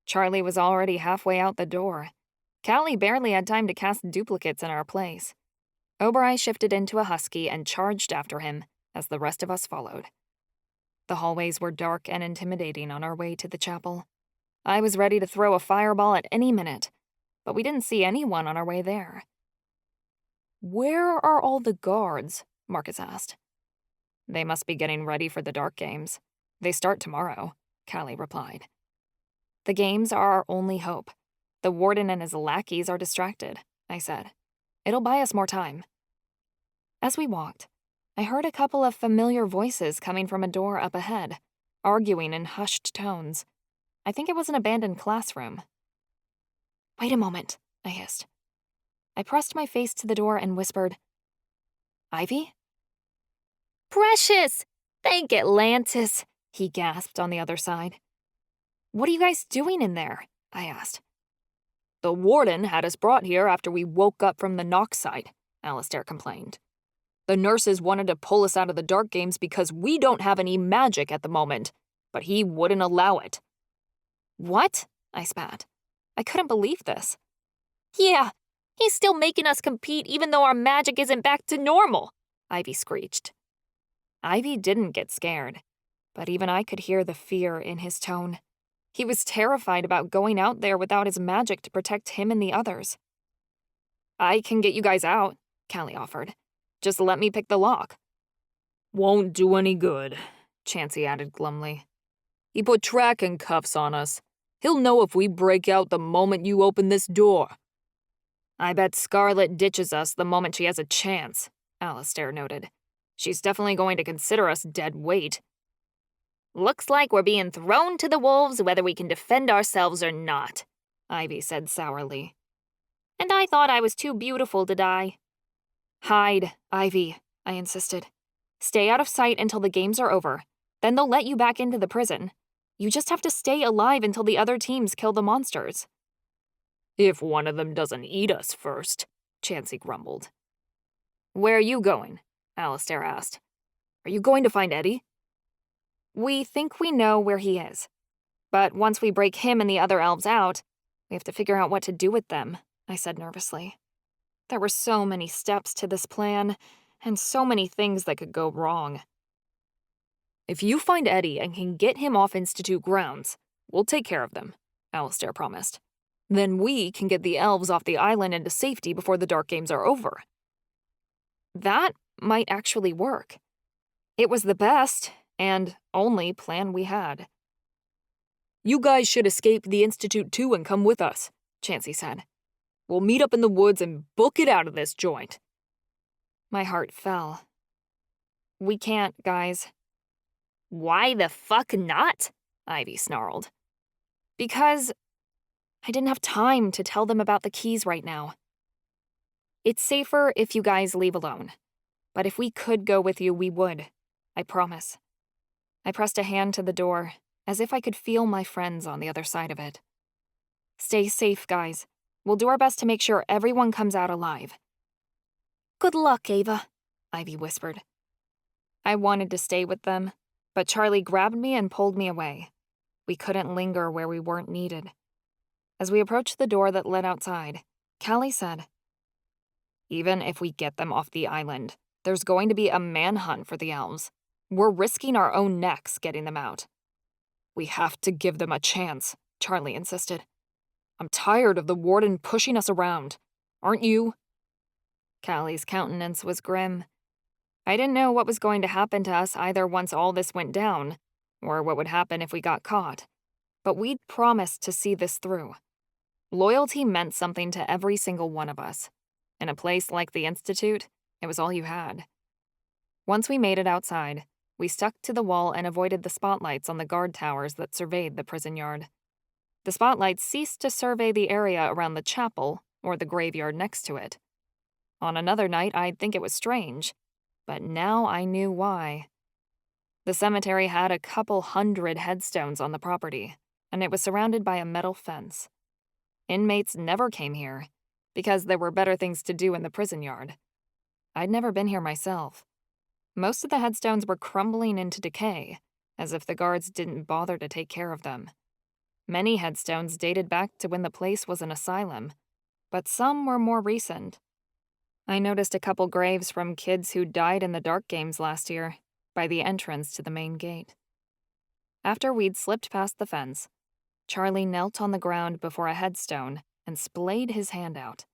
Charlie was already halfway out the door. Callie barely had time to cast duplicates in our place. Obereye shifted into a husky and charged after him as the rest of us followed. The hallways were dark and intimidating on our way to the chapel. I was ready to throw a fireball at any minute, but we didn't see anyone on our way there. Where are all the guards? Marcus asked. They must be getting ready for the dark games. They start tomorrow, Callie replied. The games are our only hope. The warden and his lackeys are distracted, I said. It'll buy us more time. As we walked, I heard a couple of familiar voices coming from a door up ahead, arguing in hushed tones. I think it was an abandoned classroom. Wait a moment, I hissed. I pressed my face to the door and whispered, Ivy? Precious! Thank Atlantis, he gasped on the other side. What are you guys doing in there? I asked. The warden had us brought here after we woke up from the knock site, Alistair complained. The nurses wanted to pull us out of the dark games because we don't have any magic at the moment, but he wouldn't allow it. What? I spat. I couldn't believe this. Yeah, he's still making us compete even though our magic isn't back to normal, Ivy screeched. Ivy didn't get scared, but even I could hear the fear in his tone. He was terrified about going out there without his magic to protect him and the others. I can get you guys out, Callie offered. Just let me pick the lock. Won't do any good, Chansey added glumly. He put tracking cuffs on us. He'll know if we break out the moment you open this door. I bet Scarlet ditches us the moment she has a chance, Alistair noted. She's definitely going to consider us dead weight. Looks like we're being thrown to the wolves whether we can defend ourselves or not, Ivy said sourly. And I thought I was too beautiful to die. Hide, Ivy, I insisted. Stay out of sight until the games are over. Then they'll let you back into the prison. You just have to stay alive until the other teams kill the monsters. If one of them doesn't eat us first, Chansey grumbled. Where are you going? Alistair asked. Are you going to find Eddie? We think we know where he is. But once we break him and the other elves out, we have to figure out what to do with them, I said nervously. There were so many steps to this plan, and so many things that could go wrong. If you find Eddie and can get him off Institute grounds, we'll take care of them, Alistair promised. Then we can get the elves off the island into safety before the dark games are over. That might actually work. It was the best and only plan we had. You guys should escape the Institute too and come with us, Chansey said. We'll meet up in the woods and book it out of this joint. My heart fell. We can't, guys. Why the fuck not? Ivy snarled. Because I didn't have time to tell them about the keys right now. It's safer if you guys leave alone. But if we could go with you, we would. I promise. I pressed a hand to the door, as if I could feel my friends on the other side of it. Stay safe, guys. We'll do our best to make sure everyone comes out alive. Good luck, Ava, Ivy whispered. I wanted to stay with them, but Charlie grabbed me and pulled me away. We couldn't linger where we weren't needed. As we approached the door that led outside, Callie said, Even if we get them off the island, there's going to be a manhunt for the elves. We're risking our own necks getting them out. We have to give them a chance, Charlie insisted. I'm tired of the warden pushing us around. Aren't you? Callie's countenance was grim. I didn't know what was going to happen to us either once all this went down, or what would happen if we got caught. But we'd promised to see this through. Loyalty meant something to every single one of us. In a place like the Institute, it was all you had. Once we made it outside, we stuck to the wall and avoided the spotlights on the guard towers that surveyed the prison yard. The spotlights ceased to survey the area around the chapel or the graveyard next to it. On another night, I'd think it was strange, but now I knew why. The cemetery had a couple hundred headstones on the property, and it was surrounded by a metal fence. Inmates never came here, because there were better things to do in the prison yard. I'd never been here myself. Most of the headstones were crumbling into decay, as if the guards didn't bother to take care of them. Many headstones dated back to when the place was an asylum, but some were more recent. I noticed a couple graves from kids who died in the dark games last year, by the entrance to the main gate. After we'd slipped past the fence, Charlie knelt on the ground before a headstone and splayed his hand out.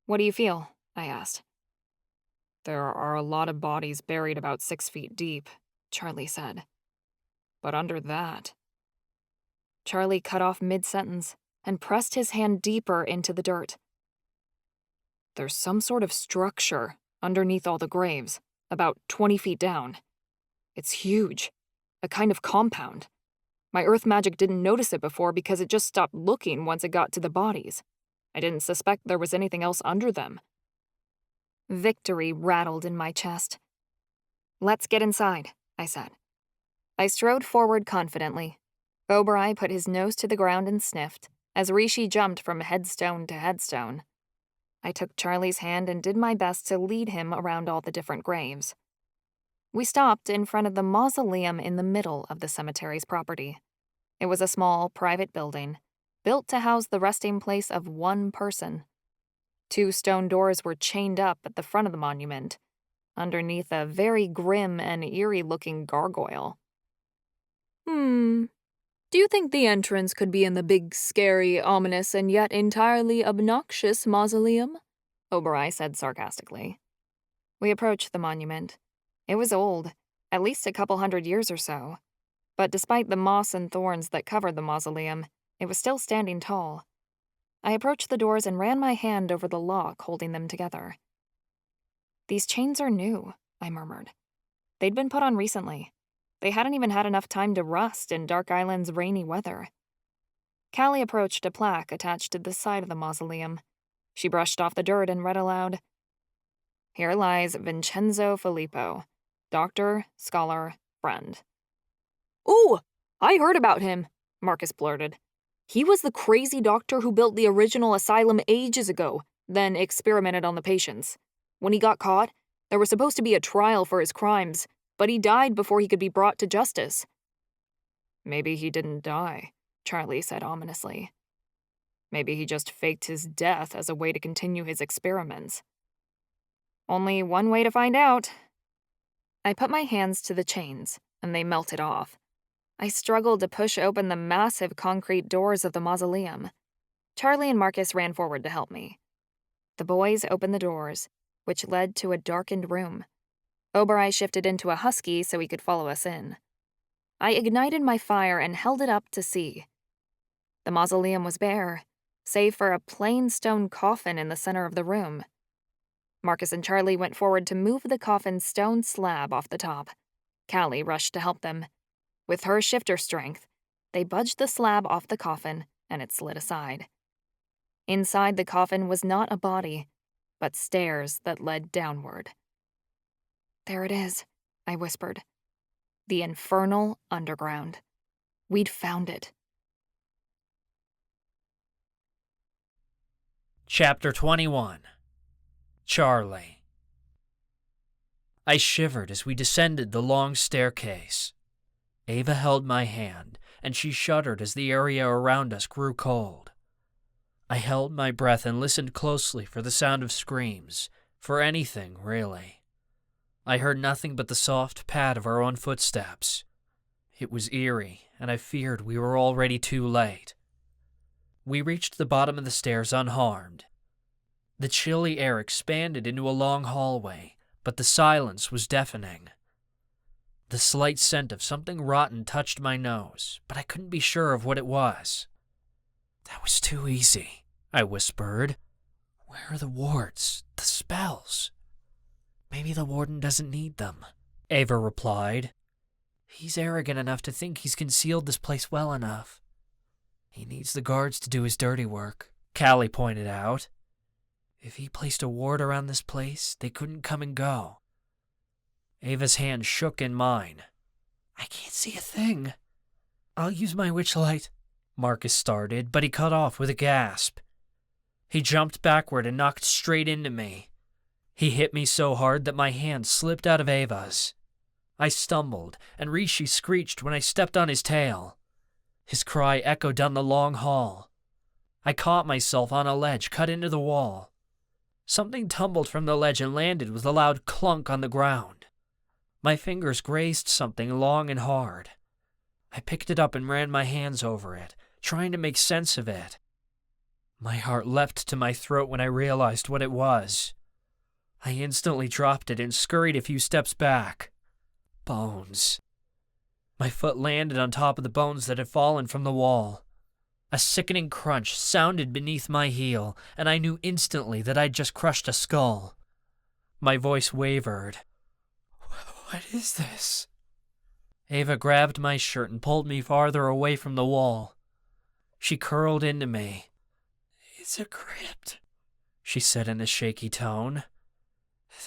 "What do you feel?" I asked. "There are a lot of bodies buried about 6 feet deep," Charlie said. "But under that..." Charlie cut off mid-sentence and pressed his hand deeper into the dirt. "There's some sort of structure underneath all the graves, about 20 feet down. It's huge, a kind of compound. My earth magic didn't notice it before because it just stopped looking once it got to the bodies. I didn't suspect there was anything else under them." Victory rattled in my chest. "Let's get inside," I said. I strode forward confidently. Ova-Marie put his nose to the ground and sniffed, as Rishi jumped from headstone to headstone. I took Charlie's hand and did my best to lead him around all the different graves. We stopped in front of the mausoleum in the middle of the cemetery's property. It was a small, private building, built to house the resting place of one person. 2 stone doors were chained up at the front of the monument, underneath a very grim and eerie-looking gargoyle. Do you think the entrance could be in the big, scary, ominous, and yet entirely obnoxious mausoleum?" Ova-Marie said sarcastically. We approached the monument. It was old, at least a couple hundred years or so. But despite the moss and thorns that covered the mausoleum, it was still standing tall. I approached the doors and ran my hand over the lock holding them together. "These chains are new," I murmured. They'd been put on recently. They hadn't even had enough time to rust in Dark Island's rainy weather. Callie approached a plaque attached to the side of the mausoleum. She brushed off the dirt and read aloud, "Here lies Vincenzo Filippo, doctor, scholar, friend." "Ooh, I heard about him," Marcus blurted. "He was the crazy doctor who built the original asylum ages ago, then experimented on the patients. When he got caught, there was supposed to be a trial for his crimes, but he died before he could be brought to justice." "Maybe he didn't die," Charlie said ominously. "Maybe he just faked his death as a way to continue his experiments." "Only one way to find out." I put my hands to the chains, and they melted off. I struggled to push open the massive concrete doors of the mausoleum. Charlie and Marcus ran forward to help me. The boys opened the doors, which led to a darkened room. Ova-Marie shifted into a husky so he could follow us in. I ignited my fire and held it up to see. The mausoleum was bare, save for a plain stone coffin in the center of the room. Marcus and Charlie went forward to move the coffin's stone slab off the top. Callie rushed to help them. With her shifter strength, they budged the slab off the coffin, and it slid aside. Inside the coffin was not a body, but stairs that led downward. "There it is," I whispered. "The Infernal Underground. We'd found it." Chapter 21. Charlie. I shivered as we descended the long staircase. Ava held my hand, and she shuddered as the area around us grew cold. I held my breath and listened closely for the sound of screams, for anything, really. I heard nothing but the soft pad of our own footsteps. It was eerie, and I feared we were already too late. We reached the bottom of the stairs unharmed. The chilly air expanded into a long hallway, but the silence was deafening. The slight scent of something rotten touched my nose, but I couldn't be sure of what it was. "That was too easy," I whispered. "Where are the wards, the spells?" "Maybe the warden doesn't need them," Ava replied. "He's arrogant enough to think he's concealed this place well enough. He needs the guards to do his dirty work," Callie pointed out. "If he placed a ward around this place, they couldn't come and go." Ava's hand shook in mine. "I can't see a thing." "I'll use my witchlight," Marcus started, but he cut off with a gasp. He jumped backward and knocked straight into me. He hit me so hard that my hand slipped out of Ava's. I stumbled, and Rishi screeched when I stepped on his tail. His cry echoed down the long hall. I caught myself on a ledge cut into the wall. Something tumbled from the ledge and landed with a loud clunk on the ground. My fingers grazed something long and hard. I picked it up and ran my hands over it, trying to make sense of it. My heart leapt to my throat when I realized what it was. I instantly dropped it and scurried a few steps back. Bones. My foot landed on top of the bones that had fallen from the wall. A sickening crunch sounded beneath my heel, and I knew instantly that I'd just crushed a skull. My voice wavered. What is this? Ava grabbed my shirt and pulled me farther away from the wall. She curled into me. It's a crypt, she said in a shaky tone.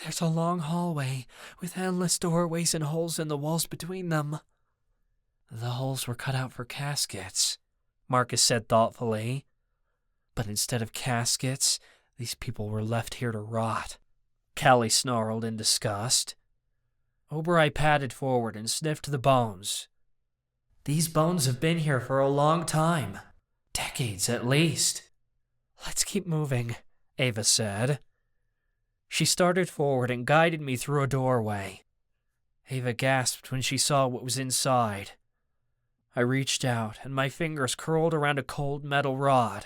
There's a long hallway with endless doorways and holes in the walls between them. The holes were cut out for caskets, Marcus said thoughtfully. But instead of caskets, these people were left here to rot. Callie snarled in disgust. Oberoi padded forward and sniffed the bones. These bones have been here for a long time. Decades at least. Let's keep moving, Ava said. She started forward and guided me through a doorway. Ava gasped when she saw what was inside. I reached out, and my fingers curled around a cold metal rod.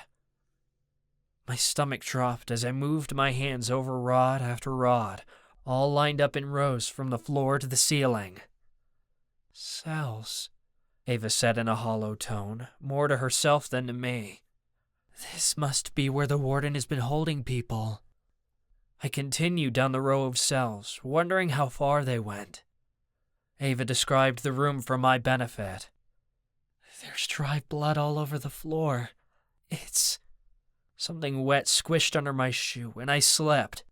My stomach dropped as I moved my hands over rod after rod, all lined up in rows from the floor to the ceiling. Cells, Ava said in a hollow tone, more to herself than to me. This must be where the warden has been holding people. I continued down the row of cells, wondering how far they went. Ava described the room for my benefit. There's dry blood all over the floor. It's... Something wet squished under my shoe, and I slipped.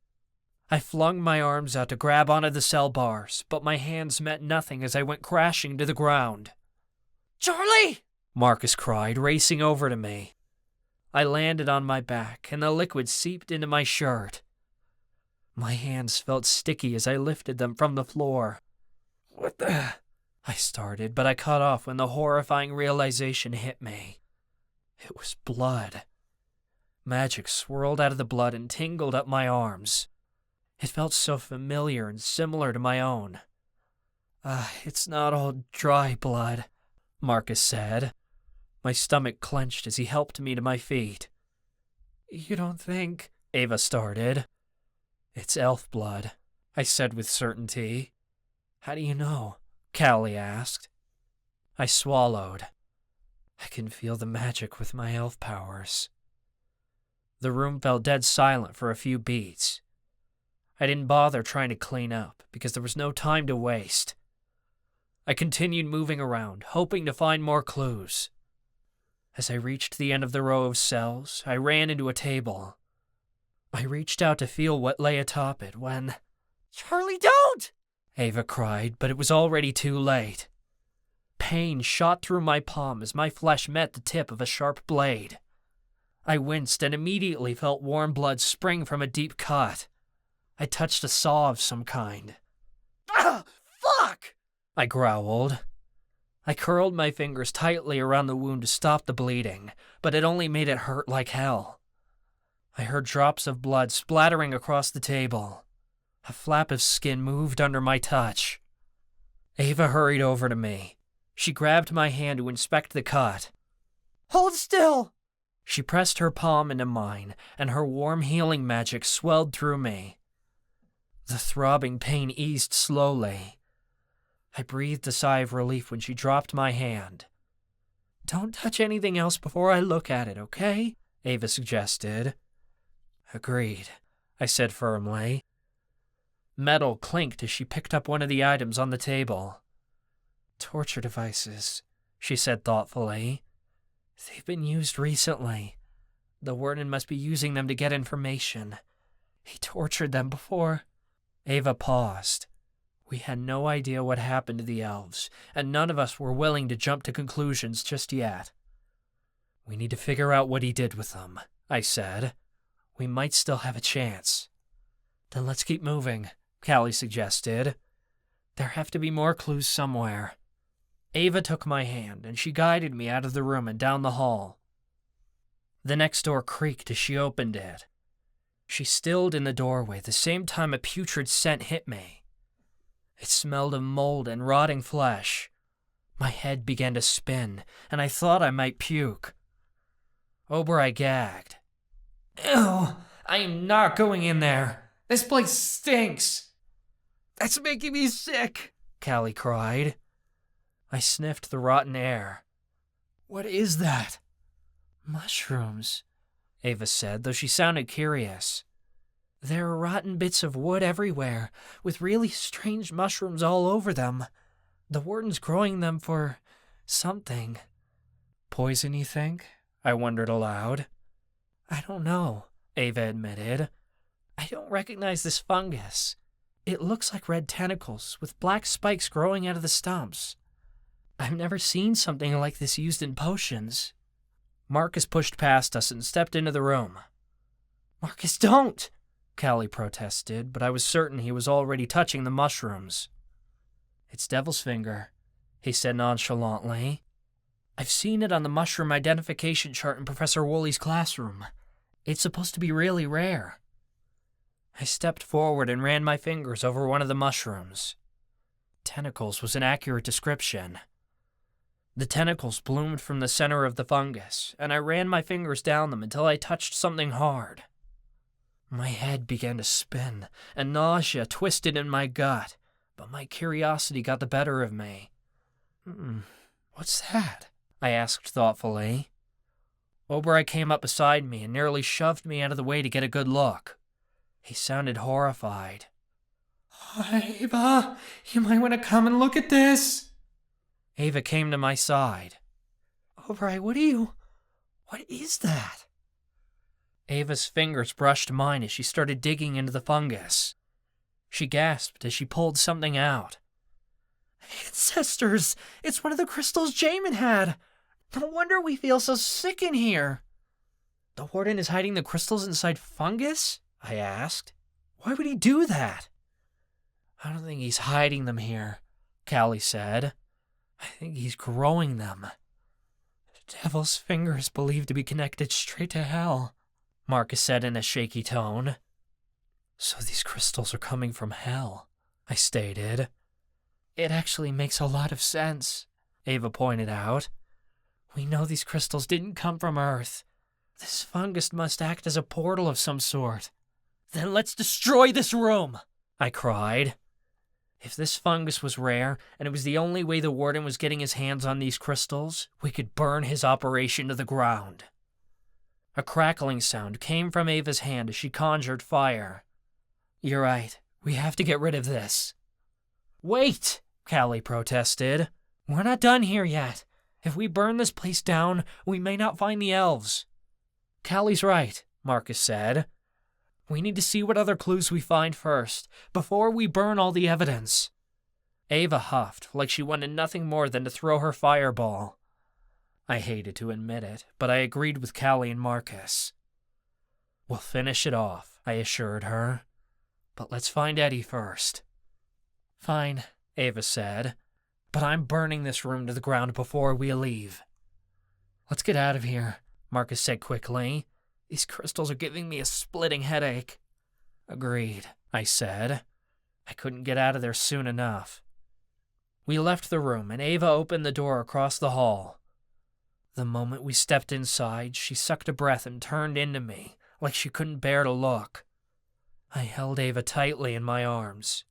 I flung my arms out to grab onto the cell bars, but my hands met nothing as I went crashing to the ground. "Charlie!" Marcus cried, racing over to me. I landed on my back, and the liquid seeped into my shirt. My hands felt sticky as I lifted them from the floor. "What the..." I started, but I cut off when the horrifying realization hit me. It was blood. Magic swirled out of the blood and tingled up my arms. It felt so familiar and similar to my own. It's not all dry blood," Marcus said. My stomach clenched as he helped me to my feet. "You don't think..." Ava started. "It's elf blood," I said with certainty. "How do you know?" Callie asked. I swallowed. I can feel the magic with my elf powers. The room fell dead silent for a few beats. I didn't bother trying to clean up because there was no time to waste. I continued moving around, hoping to find more clues. As I reached the end of the row of cells, I ran into a table. I reached out to feel what lay atop it when... "Charlie, don't!" Ava cried, but it was already too late. Pain shot through my palm as my flesh met the tip of a sharp blade. I winced and immediately felt warm blood spring from a deep cut. I touched a saw of some kind. "Ah, fuck!" I growled. I curled my fingers tightly around the wound to stop the bleeding, but it only made it hurt like hell. I heard drops of blood splattering across the table. A flap of skin moved under my touch. Ava hurried over to me. She grabbed my hand to inspect the cut. "Hold still!" She pressed her palm into mine, and her warm healing magic swelled through me. The throbbing pain eased slowly. I breathed a sigh of relief when she dropped my hand. "Don't touch anything else before I look at it, okay?" Ava suggested. "Agreed," I said firmly. Metal clinked as she picked up one of the items on the table. "Torture devices," she said thoughtfully. "They've been used recently. The Warden must be using them to get information. He tortured them before." Ava paused. We had no idea what happened to the elves, and none of us were willing to jump to conclusions just yet. "We need to figure out what he did with them," I said. "We might still have a chance." "Then let's keep moving," Callie suggested. "There have to be more clues somewhere." Ava took my hand, and she guided me out of the room and down the hall. The next door creaked as she opened it. She stilled in the doorway the same time a putrid scent hit me. It smelled of mold and rotting flesh. My head began to spin, and I thought I might puke. I gagged. "Ew! I am not going in there! This place stinks!" "That's making me sick!" Callie cried. I sniffed the rotten air. "What is that?" "Mushrooms," Ava said, though she sounded curious. "There are rotten bits of wood everywhere, with really strange mushrooms all over them. The Warden's growing them for something." "Poison, you think?" I wondered aloud. "I don't know," Ava admitted. "I don't recognize this fungus. It looks like red tentacles, with black spikes growing out of the stumps. I've never seen something like this used in potions." Marcus pushed past us and stepped into the room. "Marcus, don't!" Callie protested, but I was certain he was already touching the mushrooms. "It's devil's finger," he said nonchalantly. "I've seen it on the mushroom identification chart in Professor Woolley's classroom. It's supposed to be really rare." I stepped forward and ran my fingers over one of the mushrooms. Tentacles was an accurate description. The tentacles bloomed from the center of the fungus, and I ran my fingers down them until I touched something hard. My head began to spin, and nausea twisted in my gut, but my curiosity got the better of me. "What's that?" I asked thoughtfully. Oberoi came up beside me and nearly shoved me out of the way to get a good look. He sounded horrified. "Ava, you might want to come and look at this." Ava came to my side. "Oberoi, what is that?" Ava's fingers brushed mine as she started digging into the fungus. She gasped as she pulled something out. "Ancestors! It's one of the crystals Jamin had! No wonder we feel so sick in here!" "The Warden is hiding the crystals inside fungus?" I asked. "Why would he do that?" "I don't think he's hiding them here," Callie said. "I think he's growing them." "Devil's finger is believed to be connected straight to hell," Marcus said in a shaky tone. "So these crystals are coming from hell," I stated. "It actually makes a lot of sense," Ava pointed out. "We know these crystals didn't come from Earth. This fungus must act as a portal of some sort." "Then let's destroy this room!" I cried. If this fungus was rare, and it was the only way the Warden was getting his hands on these crystals, we could burn his operation to the ground. A crackling sound came from Ava's hand as she conjured fire. "You're right. We have to get rid of this." "Wait!" Callie protested. "We're not done here yet. If we burn this place down, we may not find the elves." "Callie's right," Marcus said. "We need to see what other clues we find first, before we burn all the evidence." Ava huffed, like she wanted nothing more than to throw her fireball. I hated to admit it, but I agreed with Callie and Marcus. "We'll finish it off," I assured her. "But let's find Eddie first." "Fine," Ava said. "But I'm burning this room to the ground before we leave." "Let's get out of here," Marcus said quickly. "These crystals are giving me a splitting headache." "Agreed," I said. I couldn't get out of there soon enough. We left the room, and Ava opened the door across the hall. The moment we stepped inside, she sucked a breath and turned into me, like she couldn't bear to look. I held Ava tightly in my arms.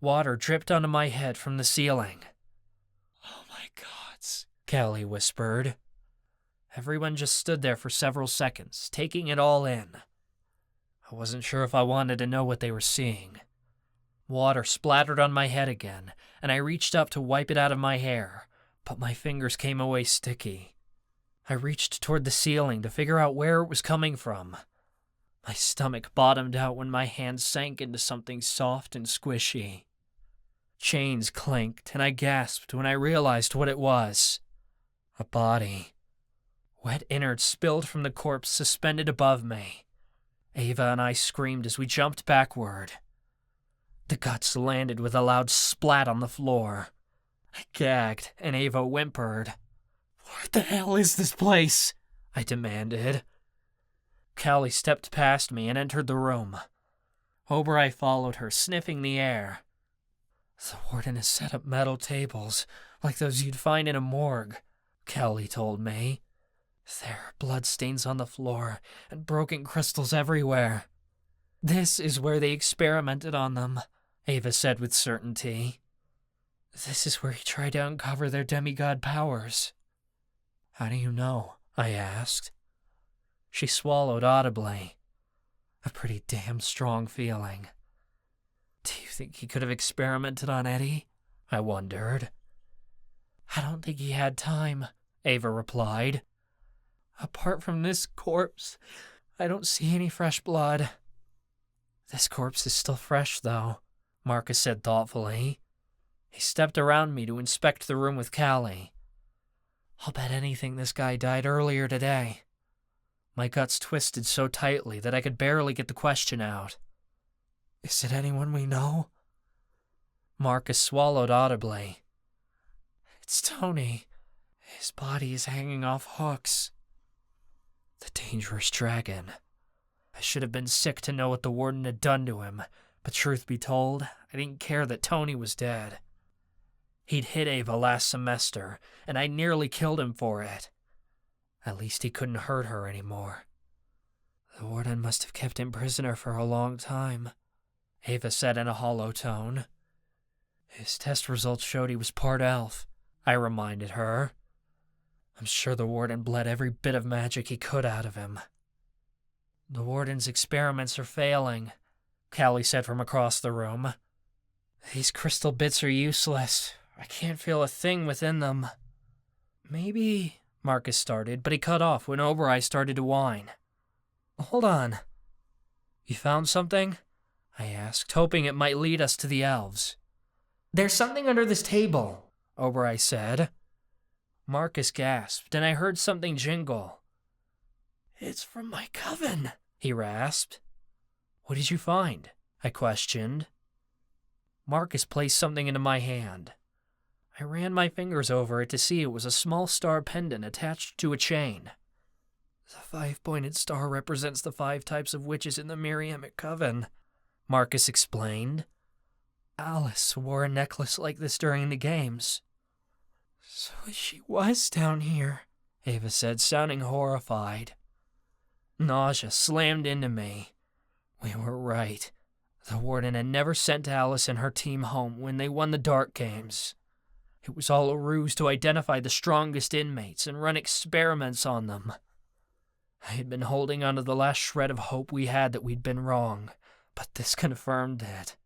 Water dripped onto my head from the ceiling. Oh my gods, Callie whispered. Everyone just stood there for several seconds, taking it all in. I wasn't sure if I wanted to know what they were seeing. Water splattered on my head again, and I reached up to wipe it out of my hair, but my fingers came away sticky. I reached toward the ceiling to figure out where it was coming from. My stomach bottomed out when my hand sank into something soft and squishy. Chains clanked, and I gasped when I realized what it was. A body. Wet innards spilled from the corpse suspended above me. Ava and I screamed as we jumped backward. The guts landed with a loud splat on the floor. I gagged, and Ava whimpered. What the hell is this place? I demanded. Callie stepped past me and entered the room. Oberei followed her, sniffing the air. The warden has set up metal tables, like those you'd find in a morgue, Callie told me. There are bloodstains on the floor and broken crystals everywhere. This is where they experimented on them, Ava said with certainty. This is where he tried to uncover their demigod powers. How do you know? I asked. She swallowed audibly. A pretty damn strong feeling. Do you think he could have experimented on Eddie? I wondered. I don't think he had time, Ava replied. Apart from this corpse, I don't see any fresh blood. This corpse is still fresh, though, Marcus said thoughtfully. He stepped around me to inspect the room with Callie. I'll bet anything this guy died earlier today. My guts twisted so tightly that I could barely get the question out. Is it anyone we know? Marcus swallowed audibly. It's Tony. His body is hanging off hooks. The dangerous dragon. I should have been sick to know what the warden had done to him, but truth be told, I didn't care that Tony was dead. He'd hit Ava last semester, and I nearly killed him for it. At least he couldn't hurt her anymore. The warden must have kept him prisoner for a long time, Ava said in a hollow tone. His test results showed he was part elf, I reminded her. I'm sure the warden bled every bit of magic he could out of him. The warden's experiments are failing, Callie said from across the room. These crystal bits are useless. I can't feel a thing within them. Maybe, Marcus started, but he cut off when Oberei started to whine. Hold on. You found something? I asked, hoping it might lead us to the elves. There's something under this table, Oberei said. Marcus gasped, and I heard something jingle. It's from my coven, he rasped. What did you find? I questioned. Marcus placed something into my hand. I ran my fingers over it to see it was a small star pendant attached to a chain. The 5-pointed star represents the 5 types of witches in the Miriamic Coven, Marcus explained. Alice wore a necklace like this during the games. So she was down here, Ava said, sounding horrified. Nausea slammed into me. We were right. The warden had never sent Alice and her team home when they won the dark games. It was all a ruse to identify the strongest inmates and run experiments on them. I had been holding on to the last shred of hope we had that we'd been wrong, but this confirmed it.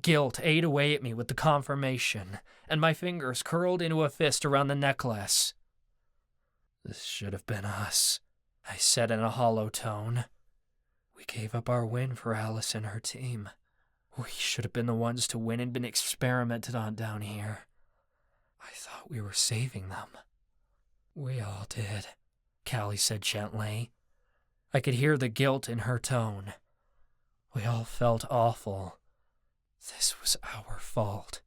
Guilt ate away at me with the confirmation, and my fingers curled into a fist around the necklace. This should have been us, I said in a hollow tone. We gave up our win for Alice and her team. We should have been the ones to win and been experimented on down here. I thought we were saving them. We all did, Callie said gently. I could hear the guilt in her tone. We all felt awful. This was our fault.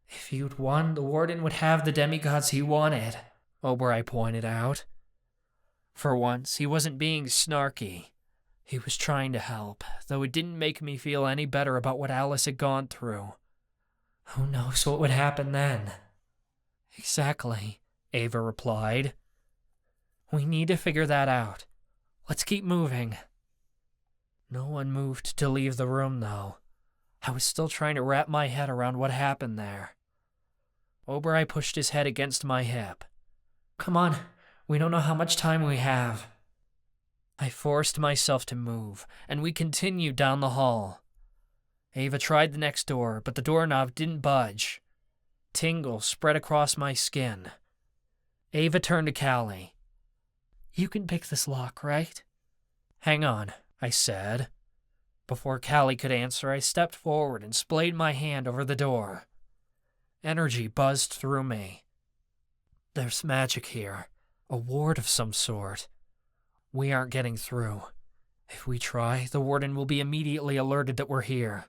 If you'd won, the warden would have the demigods he wanted, Oberei pointed out. For once, he wasn't being snarky. He was trying to help, though it didn't make me feel any better about what Alice had gone through. Who knows what would happen then? Exactly, Ava replied. We need to figure that out. Let's keep moving. No one moved to leave the room, though. I was still trying to wrap my head around what happened there. Oberei pushed his head against my hip. Come on, we don't know how much time we have. I forced myself to move, and we continued down the hall. Ava tried the next door, but the doorknob didn't budge. Tingles spread across my skin. Ava turned to Callie. You can pick this lock, right? Hang on, I said. Before Callie could answer, I stepped forward and splayed my hand over the door. Energy buzzed through me. There's magic here, a ward of some sort. We aren't getting through. If we try, the Warden will be immediately alerted that we're here.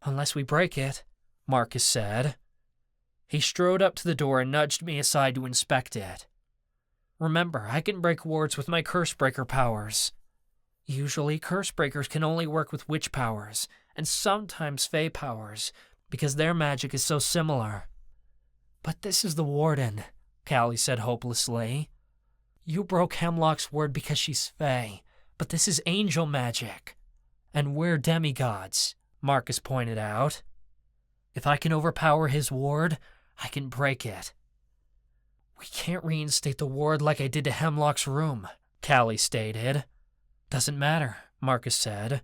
Unless we break it, Marcus said. He strode up to the door and nudged me aside to inspect it. Remember, I can break wards with my Cursebreaker powers. Usually, Cursebreakers can only work with witch powers, and sometimes Fey powers, because their magic is so similar. But this is the Warden, Callie said hopelessly. You broke Hemlock's ward because she's Fey, but this is angel magic. And we're demigods, Marcus pointed out. If I can overpower his ward, I can break it. We can't reinstate the ward like I did to Hemlock's room, Callie stated. Doesn't matter, Marcus said.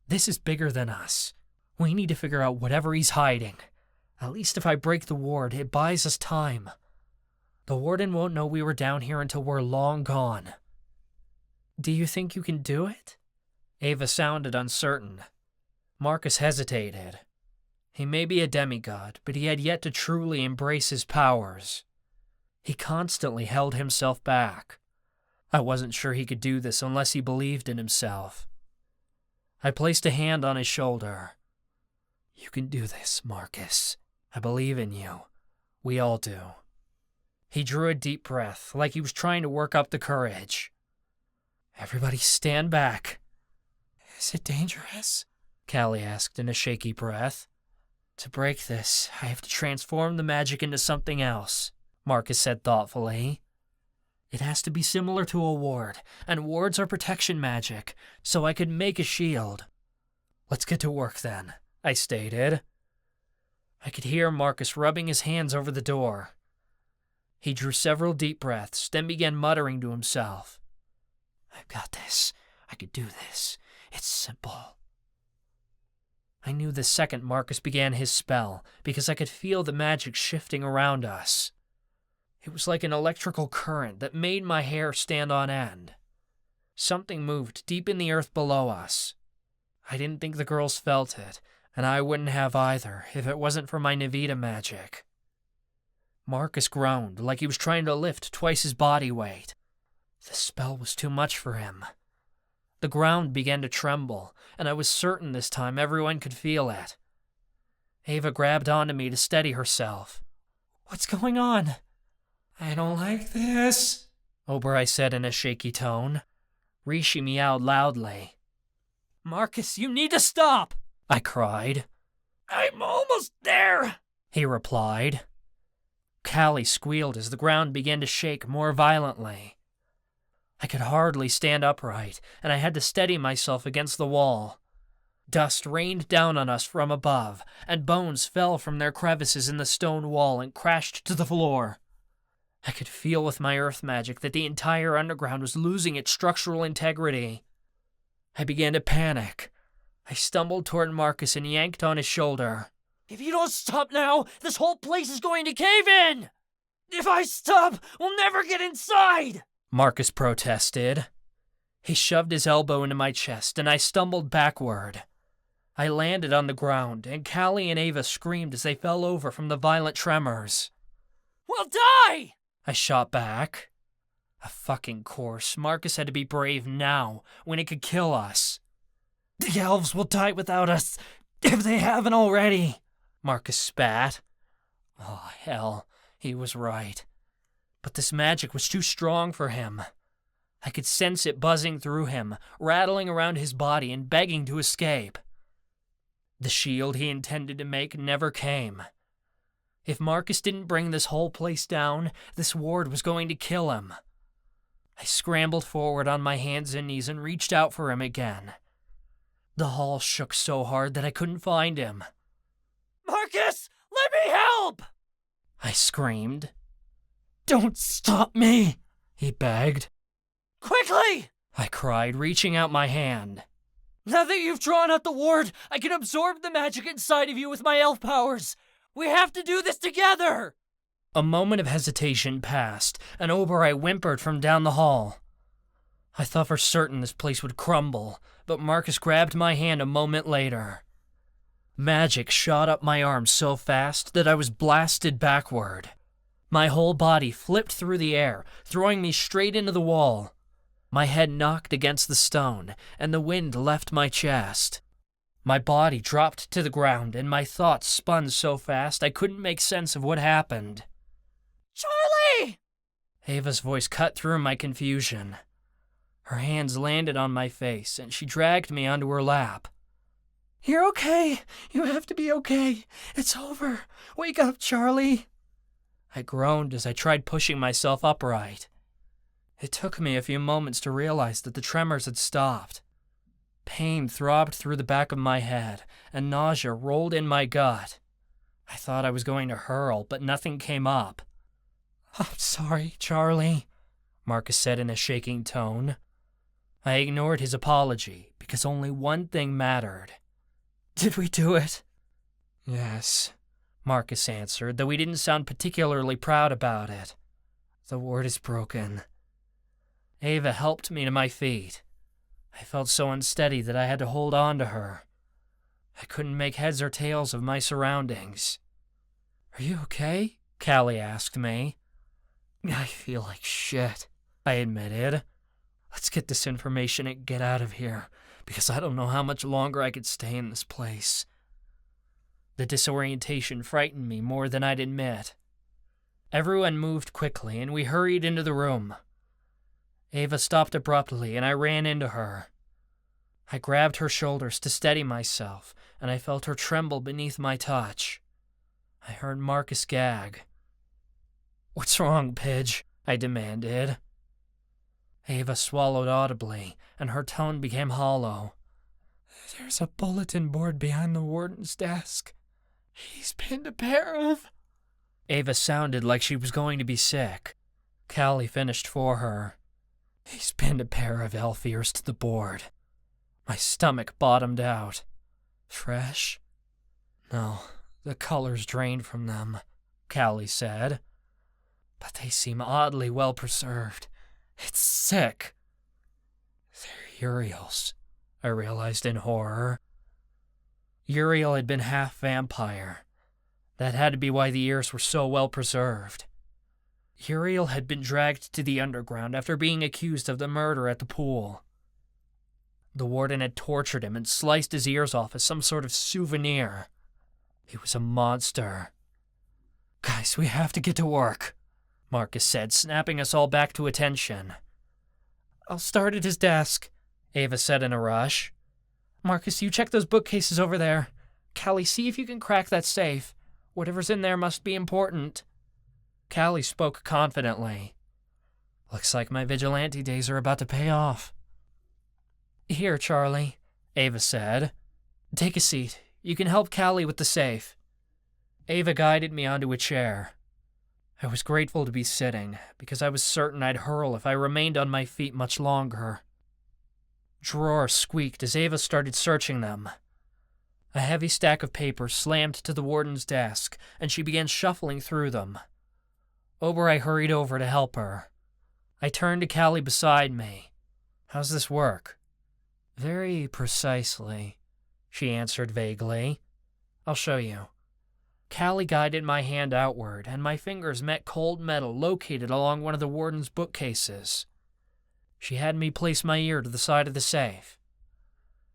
This is bigger than us. We need to figure out whatever he's hiding. At least if I break the ward, it buys us time. The Warden won't know we were down here until we're long gone. Do you think you can do it? Ava sounded uncertain. Marcus hesitated. He may be a demigod, but he had yet to truly embrace his powers. He constantly held himself back. I wasn't sure he could do this unless he believed in himself. I placed a hand on his shoulder. You can do this, Marcus. I believe in you. We all do. He drew a deep breath, like he was trying to work up the courage. Everybody stand back. Is it dangerous? Callie asked in a shaky breath. To break this, I have to transform the magic into something else, Marcus said thoughtfully. It has to be similar to a ward, and wards are protection magic, so I could make a shield. Let's get to work then, I stated. I could hear Marcus rubbing his hands over the door. He drew several deep breaths, then began muttering to himself. I've got this. I could do this. It's simple. I knew the second Marcus began his spell, because I could feel the magic shifting around us. It was like an electrical current that made my hair stand on end. Something moved deep in the earth below us. I didn't think the girls felt it, and I wouldn't have either if it wasn't for my Navita magic. Marcus groaned like he was trying to lift twice his body weight. The spell was too much for him. The ground began to tremble, and I was certain this time everyone could feel it. Ava grabbed onto me to steady herself. What's going on? I don't like this, Oberei said in a shaky tone. Rishi meowed loudly. Marcus, you need to stop, I cried. I'm almost there, he replied. Callie squealed as the ground began to shake more violently. I could hardly stand upright, and I had to steady myself against the wall. Dust rained down on us from above, and bones fell from their crevices in the stone wall and crashed to the floor. I could feel with my earth magic that the entire underground was losing its structural integrity. I began to panic. I stumbled toward Marcus and yanked on his shoulder. If you don't stop now, this whole place is going to cave in! If I stop, we'll never get inside! Marcus protested. He shoved his elbow into my chest, and I stumbled backward. I landed on the ground, and Callie and Ava screamed as they fell over from the violent tremors. We'll die! I shot back. Of fucking course, Marcus had to be brave now, when it could kill us. The elves will die without us, if they haven't already, Marcus spat. Oh, hell, he was right. But this magic was too strong for him. I could sense it buzzing through him, rattling around his body and begging to escape. The shield he intended to make never came. If Marcus didn't bring this whole place down, this ward was going to kill him. I scrambled forward on my hands and knees and reached out for him again. The hall shook so hard that I couldn't find him. "Marcus, let me help!" I screamed. "Don't stop me," he begged. "Quickly!" I cried, reaching out my hand. "Now that you've drawn out the ward, I can absorb the magic inside of you with my elf powers. We have to do this together!" A moment of hesitation passed, and Oberei whimpered from down the hall. I thought for certain this place would crumble, but Marcus grabbed my hand a moment later. Magic shot up my arm so fast that I was blasted backward. My whole body flipped through the air, throwing me straight into the wall. My head knocked against the stone, and the wind left my chest. My body dropped to the ground, and my thoughts spun so fast I couldn't make sense of what happened. "Charlie!" Ava's voice cut through my confusion. Her hands landed on my face, and she dragged me onto her lap. "You're okay. You have to be okay. It's over. Wake up, Charlie." I groaned as I tried pushing myself upright. It took me a few moments to realize that the tremors had stopped. Pain throbbed through the back of my head, and nausea rolled in my gut. I thought I was going to hurl, but nothing came up. "I'm sorry, Charlie," Marcus said in a shaking tone. I ignored his apology, because only one thing mattered. "Did we do it?" "Yes," Marcus answered, though he didn't sound particularly proud about it. "The ward is broken." Ava helped me to my feet. I felt so unsteady that I had to hold on to her. I couldn't make heads or tails of my surroundings. "Are you okay?" Callie asked me. "I feel like shit," I admitted. "Let's get this information and get out of here, because I don't know how much longer I could stay in this place." The disorientation frightened me more than I'd admit. Everyone moved quickly, and we hurried into the room. Ava stopped abruptly, and I ran into her. I grabbed her shoulders to steady myself, and I felt her tremble beneath my touch. I heard Marcus gag. "What's wrong, Pidge?" I demanded. Ava swallowed audibly, and her tone became hollow. "There's a bulletin board behind the warden's desk. He's pinned a pair of..." Ava sounded like she was going to be sick. Callie finished for her. "He's pinned a pair of elf ears to the board." My stomach bottomed out. "Fresh?" "No, the color's drained from them," Callie said. "But they seem oddly well preserved. It's sick." "They're Uriel's," I realized in horror. Uriel had been half vampire. That had to be why the ears were so well preserved. Uriel had been dragged to the underground after being accused of the murder at the pool. The warden had tortured him and sliced his ears off as some sort of souvenir. He was a monster. "Guys, we have to get to work," Marcus said, snapping us all back to attention. "I'll start at his desk," Ava said in a rush. "Marcus, you check those bookcases over there. Callie, see if you can crack that safe. Whatever's in there must be important." Callie spoke confidently. "Looks like my vigilante days are about to pay off." "Here, Charlie," Ava said. "Take a seat. You can help Callie with the safe." Ava guided me onto a chair. I was grateful to be sitting, because I was certain I'd hurl if I remained on my feet much longer. Drawers squeaked as Ava started searching them. A heavy stack of papers slammed to the warden's desk, and she began shuffling through them. Oberei hurried over to help her. I turned to Callie beside me. "How's this work?" "Very precisely," she answered vaguely. "I'll show you." Callie guided my hand outward, and my fingers met cold metal located along one of the warden's bookcases. She had me place my ear to the side of the safe.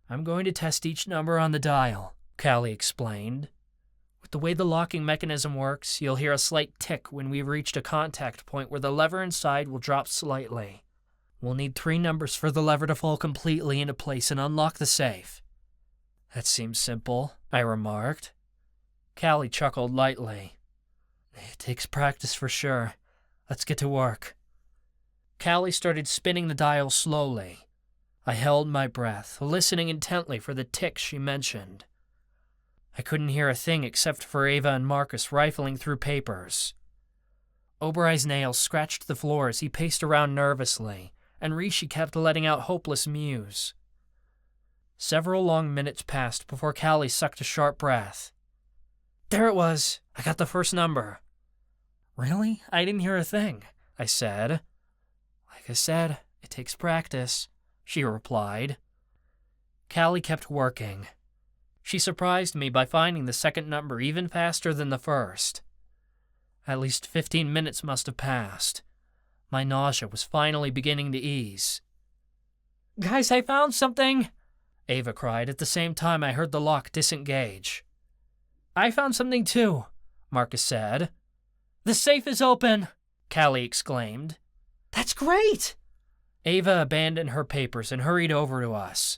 "I'm going to test each number on the dial," Callie explained. "With the way the locking mechanism works, you'll hear a slight tick when we've reached a contact point where the lever inside will drop slightly. We'll need 3 numbers for the lever to fall completely into place and unlock the safe." "That seems simple," I remarked. Callie chuckled lightly. "It takes practice for sure. Let's get to work." Callie started spinning the dial slowly. I held my breath, listening intently for the ticks she mentioned. I couldn't hear a thing except for Ava and Marcus rifling through papers. Oberei's nails scratched the floor as he paced around nervously, and Rishi kept letting out hopeless mews. Several long minutes passed before Callie sucked a sharp breath. There it was. I got the first number. Really? I didn't hear a thing, I said. Like I said, it takes practice, she replied. Callie kept working. She surprised me by finding the second number even faster than the first. At least 15 minutes must have passed. My nausea was finally beginning to ease. Guys, I found something! Ava cried at the same time I heard the lock disengage. I found something too, Marcus said. The safe is open, Callie exclaimed. That's great! Ava abandoned her papers and hurried over to us.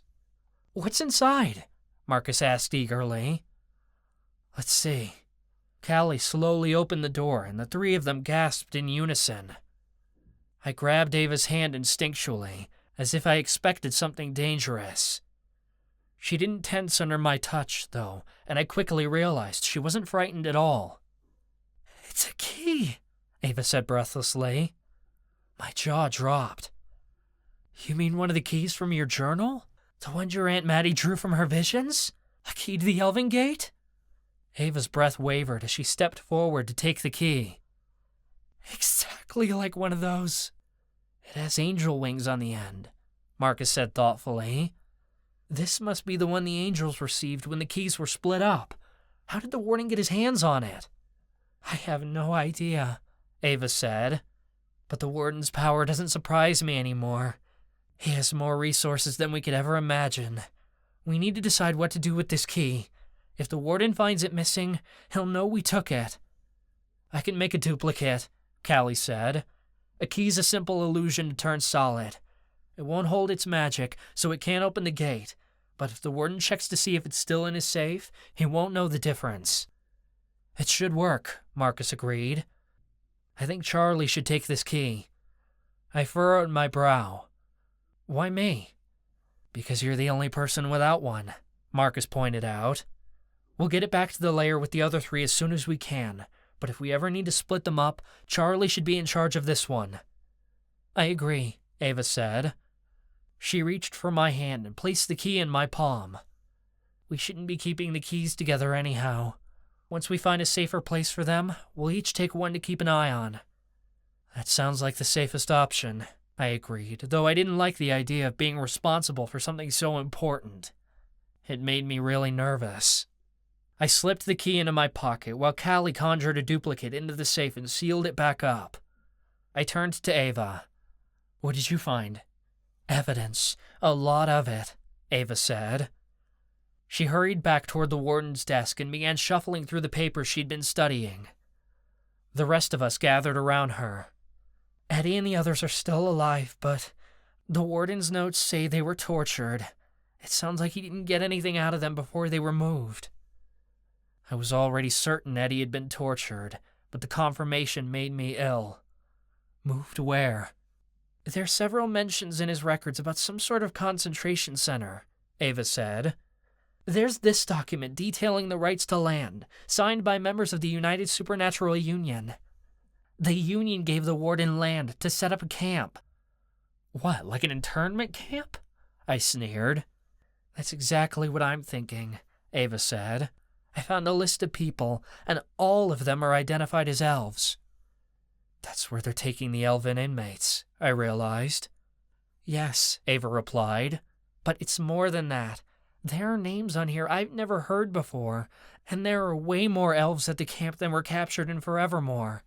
What's inside? Marcus asked eagerly. Let's see. Callie slowly opened the door, and the three of them gasped in unison. I grabbed Ava's hand instinctually, as if I expected something dangerous. She didn't tense under my touch, though, and I quickly realized she wasn't frightened at all. It's a key, Ava said breathlessly. My jaw dropped. You mean one of the keys from your journal? The one your Aunt Maddie drew from her visions? A key to the Elven Gate? Ava's breath wavered as she stepped forward to take the key. Exactly like one of those. It has angel wings on the end, Marcus said thoughtfully. This must be the one the angels received when the keys were split up. How did the Warden get his hands on it? I have no idea, Ava said. But the Warden's power doesn't surprise me anymore. He has more resources than we could ever imagine. We need to decide what to do with this key. If the Warden finds it missing, he'll know we took it. I can make a duplicate, Callie said. A key's a simple illusion to turn solid. It won't hold its magic, so it can't open the gate. But if the Warden checks to see if it's still in his safe, he won't know the difference. It should work, Marcus agreed. I think Charlie should take this key. I furrowed my brow. Why me? Because you're the only person without one, Marcus pointed out. We'll get it back to the lair with the other three as soon as we can, but if we ever need to split them up, Charlie should be in charge of this one. I agree, Ava said. She reached for my hand and placed the key in my palm. We shouldn't be keeping the keys together anyhow. Once we find a safer place for them, we'll each take one to keep an eye on. That sounds like the safest option, I agreed, though I didn't like the idea of being responsible for something so important. It made me really nervous. I slipped the key into my pocket while Callie conjured a duplicate into the safe and sealed it back up. I turned to Ava. What did you find? Evidence. A lot of it, Ava said. She hurried back toward the Warden's desk and began shuffling through the papers she'd been studying. The rest of us gathered around her. Eddie and the others are still alive, but the Warden's notes say they were tortured. It sounds like he didn't get anything out of them before they were moved. I was already certain Eddie had been tortured, but the confirmation made me ill. Moved where? There are several mentions in his records about some sort of concentration center, Ava said. There's this document detailing the rights to land, signed by members of the United Supernatural Union. The Union gave the Warden land to set up a camp. What, like an internment camp? I sneered. That's exactly what I'm thinking, Ava said. I found a list of people, and all of them are identified as elves. That's where they're taking the elven inmates, I realized. Yes, Ava replied, but it's more than that. There are names on here I've never heard before, and there are way more elves at the camp than were captured in Forevermore.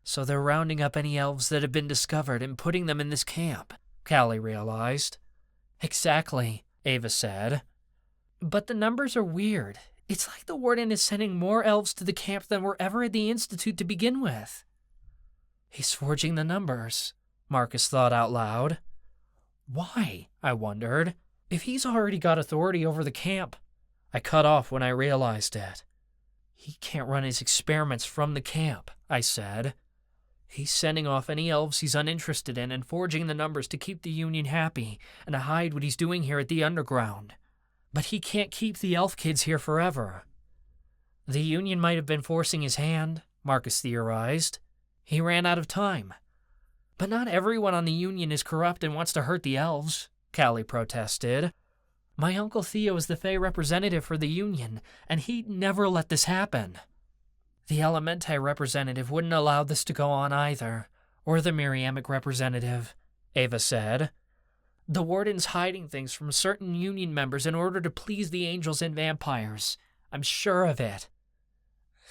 So they're rounding up any elves that have been discovered and putting them in this camp, Callie realized. Exactly, Ava said. But the numbers are weird. It's like the Warden is sending more elves to the camp than were ever at the Institute to begin with. He's forging the numbers, Marcus thought out loud. Why? I wondered. If he's already got authority over the camp. I cut off when I realized it. He can't run his experiments from the camp, I said. He's sending off any elves he's uninterested in and forging the numbers to keep the Union happy and to hide what he's doing here at the Underground. But he can't keep the elf kids here forever. The Union might have been forcing his hand, Marcus theorized. He ran out of time. But not everyone on the Union is corrupt and wants to hurt the elves, Callie protested. My Uncle Theo is the Fey representative for the Union, and he'd never let this happen. The Elementai representative wouldn't allow this to go on either, or the Miriamic representative, Ava said. The Warden's hiding things from certain Union members in order to please the angels and vampires. I'm sure of it.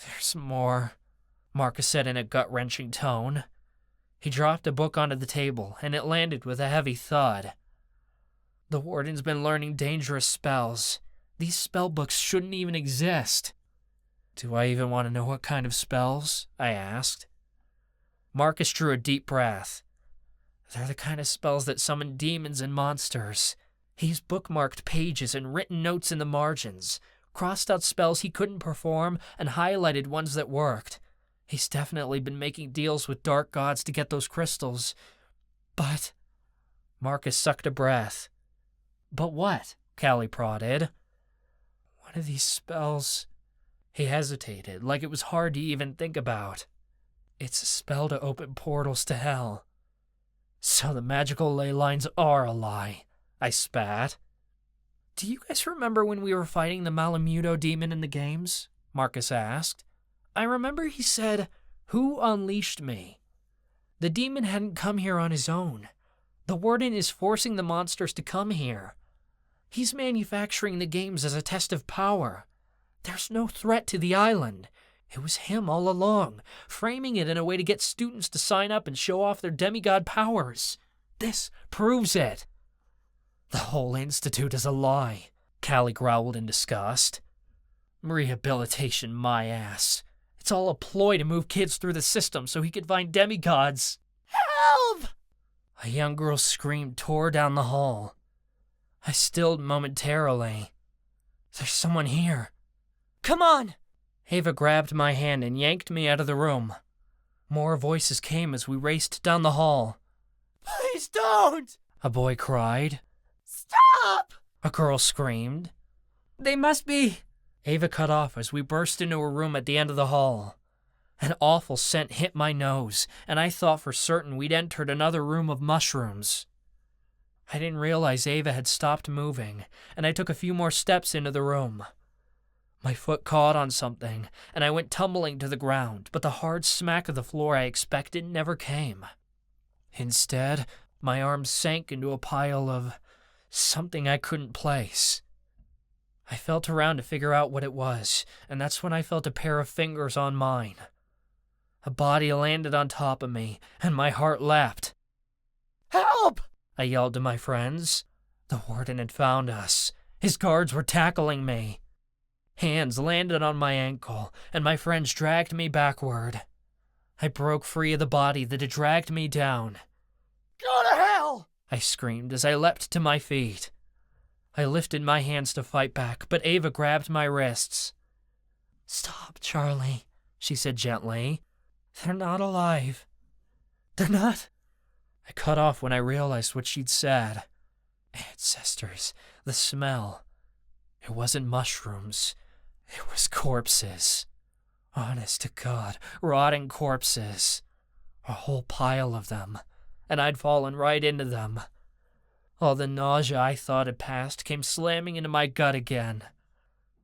There's more, Marcus said in a gut-wrenching tone. He dropped a book onto the table, and it landed with a heavy thud. The Warden's been learning dangerous spells. These spell books shouldn't even exist. Do I even want to know what kind of spells? I asked. Marcus drew a deep breath. They're the kind of spells that summon demons and monsters. He's bookmarked pages and written notes in the margins, crossed out spells he couldn't perform, and highlighted ones that worked. He's definitely been making deals with dark gods to get those crystals. But... Marcus sucked a breath. But what? Callie prodded. One of these spells... He hesitated, like it was hard to even think about. It's a spell to open portals to hell. So the magical ley lines are a lie, I spat. Do you guys remember when we were fighting the Malamuto demon in the games? Marcus asked. I remember he said, "Who unleashed me?" The demon hadn't come here on his own. The Warden is forcing the monsters to come here. He's manufacturing the games as a test of power. There's no threat to the island. It was him all along, framing it in a way to get students to sign up and show off their demigod powers. This proves it. The whole institute is a lie, Callie growled in disgust. Rehabilitation, my ass. It's all a ploy to move kids through the system so he could find demigods. Help! A young girl's scream tore down the hall. I stilled momentarily. There's someone here. Come on! Ava grabbed my hand and yanked me out of the room. More voices came as we raced down the hall. Please don't! A boy cried. Stop! A girl screamed. They must be... Ava cut off as we burst into a room at the end of the hall. An awful scent hit my nose, and I thought for certain we'd entered another room of mushrooms. I didn't realize Ava had stopped moving, and I took a few more steps into the room. My foot caught on something, and I went tumbling to the ground, but the hard smack of the floor I expected never came. Instead, my arm sank into a pile of something I couldn't place. I felt around to figure out what it was, and that's when I felt a pair of fingers on mine. A body landed on top of me, and my heart leapt. Help! I yelled to my friends. The Warden had found us. His guards were tackling me. Hands landed on my ankle, and my friends dragged me backward. I broke free of the body that had dragged me down. Go to hell! I screamed as I leapt to my feet. I lifted my hands to fight back, but Ava grabbed my wrists. Stop, Charlie, she said gently. They're not alive. They're not... I cut off when I realized what she'd said. Ancestors, the smell. It wasn't mushrooms. It was corpses. Honest to God, rotting corpses. A whole pile of them, and I'd fallen right into them. All the nausea I thought had passed came slamming into my gut again.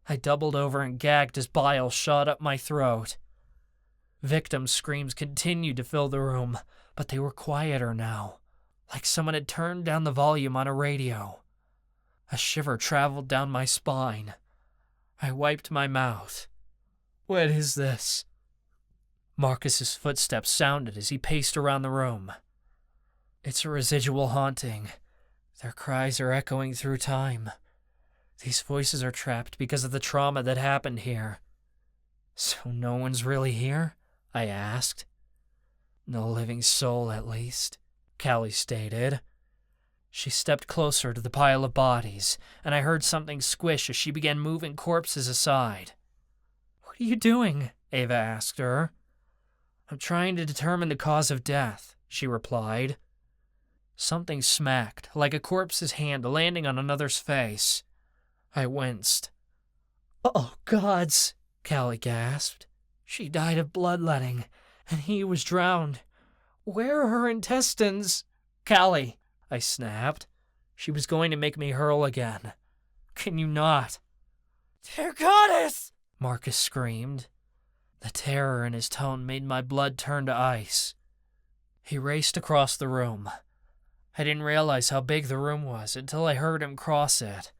I doubled over and gagged as bile shot up my throat. Victim screams continued to fill the room, but they were quieter now, like someone had turned down the volume on a radio. A shiver traveled down my spine. I wiped my mouth. What is this? Marcus's footsteps sounded as he paced around the room. It's a residual haunting. Their cries are echoing through time. These voices are trapped because of the trauma that happened here. So no one's really here? I asked. No living soul, at least, Callie stated. She stepped closer to the pile of bodies, and I heard something squish as she began moving corpses aside. What are you doing? Ava asked her. I'm trying to determine the cause of death, she replied. Something smacked, like a corpse's hand landing on another's face. I winced. Oh, gods, Callie gasped. She died of bloodletting, and he was drowned. Where are her intestines? Callie, I snapped. She was going to make me hurl again. Can you not? Dear goddess! Marcus screamed. The terror in his tone made my blood turn to ice. He raced across the room. I didn't realize how big the room was until I heard him cross it.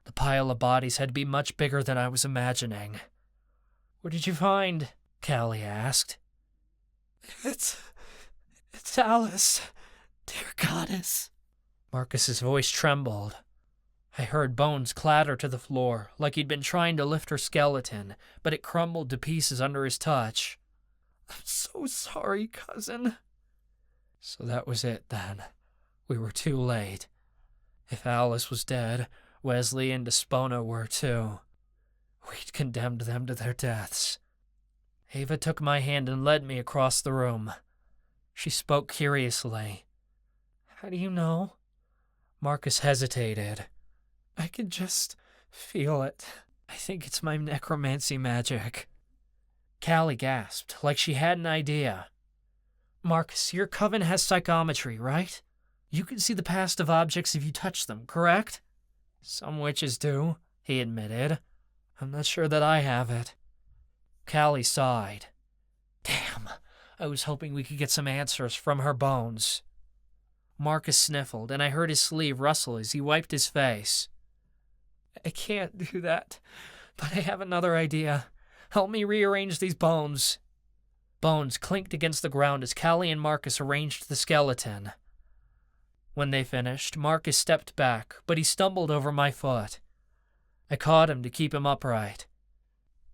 The pile of bodies had to be much bigger than I was imagining. What did you find? Callie asked. It's Alice, dear goddess. Marcus's voice trembled. I heard bones clatter to the floor, like he'd been trying to lift her skeleton, but it crumbled to pieces under his touch. I'm so sorry, cousin. So that was it, then. We were too late. If Alice was dead, Wesley and Despona were too. We'd condemned them to their deaths. Ava took my hand and led me across the room. She spoke curiously. How do you know? Marcus hesitated. I can just feel it. I think it's my necromancy magic. Callie gasped, like she had an idea. Marcus, your coven has psychometry, right? You can see the past of objects if you touch them, correct? Some witches do, he admitted. I'm not sure that I have it. Callie sighed. Damn, I was hoping we could get some answers from her bones. Marcus sniffled, and I heard his sleeve rustle as he wiped his face. I can't do that, but I have another idea. Help me rearrange these bones. Bones clinked against the ground as Callie and Marcus arranged the skeleton. When they finished, Marcus stepped back, but he stumbled over my foot. I caught him to keep him upright.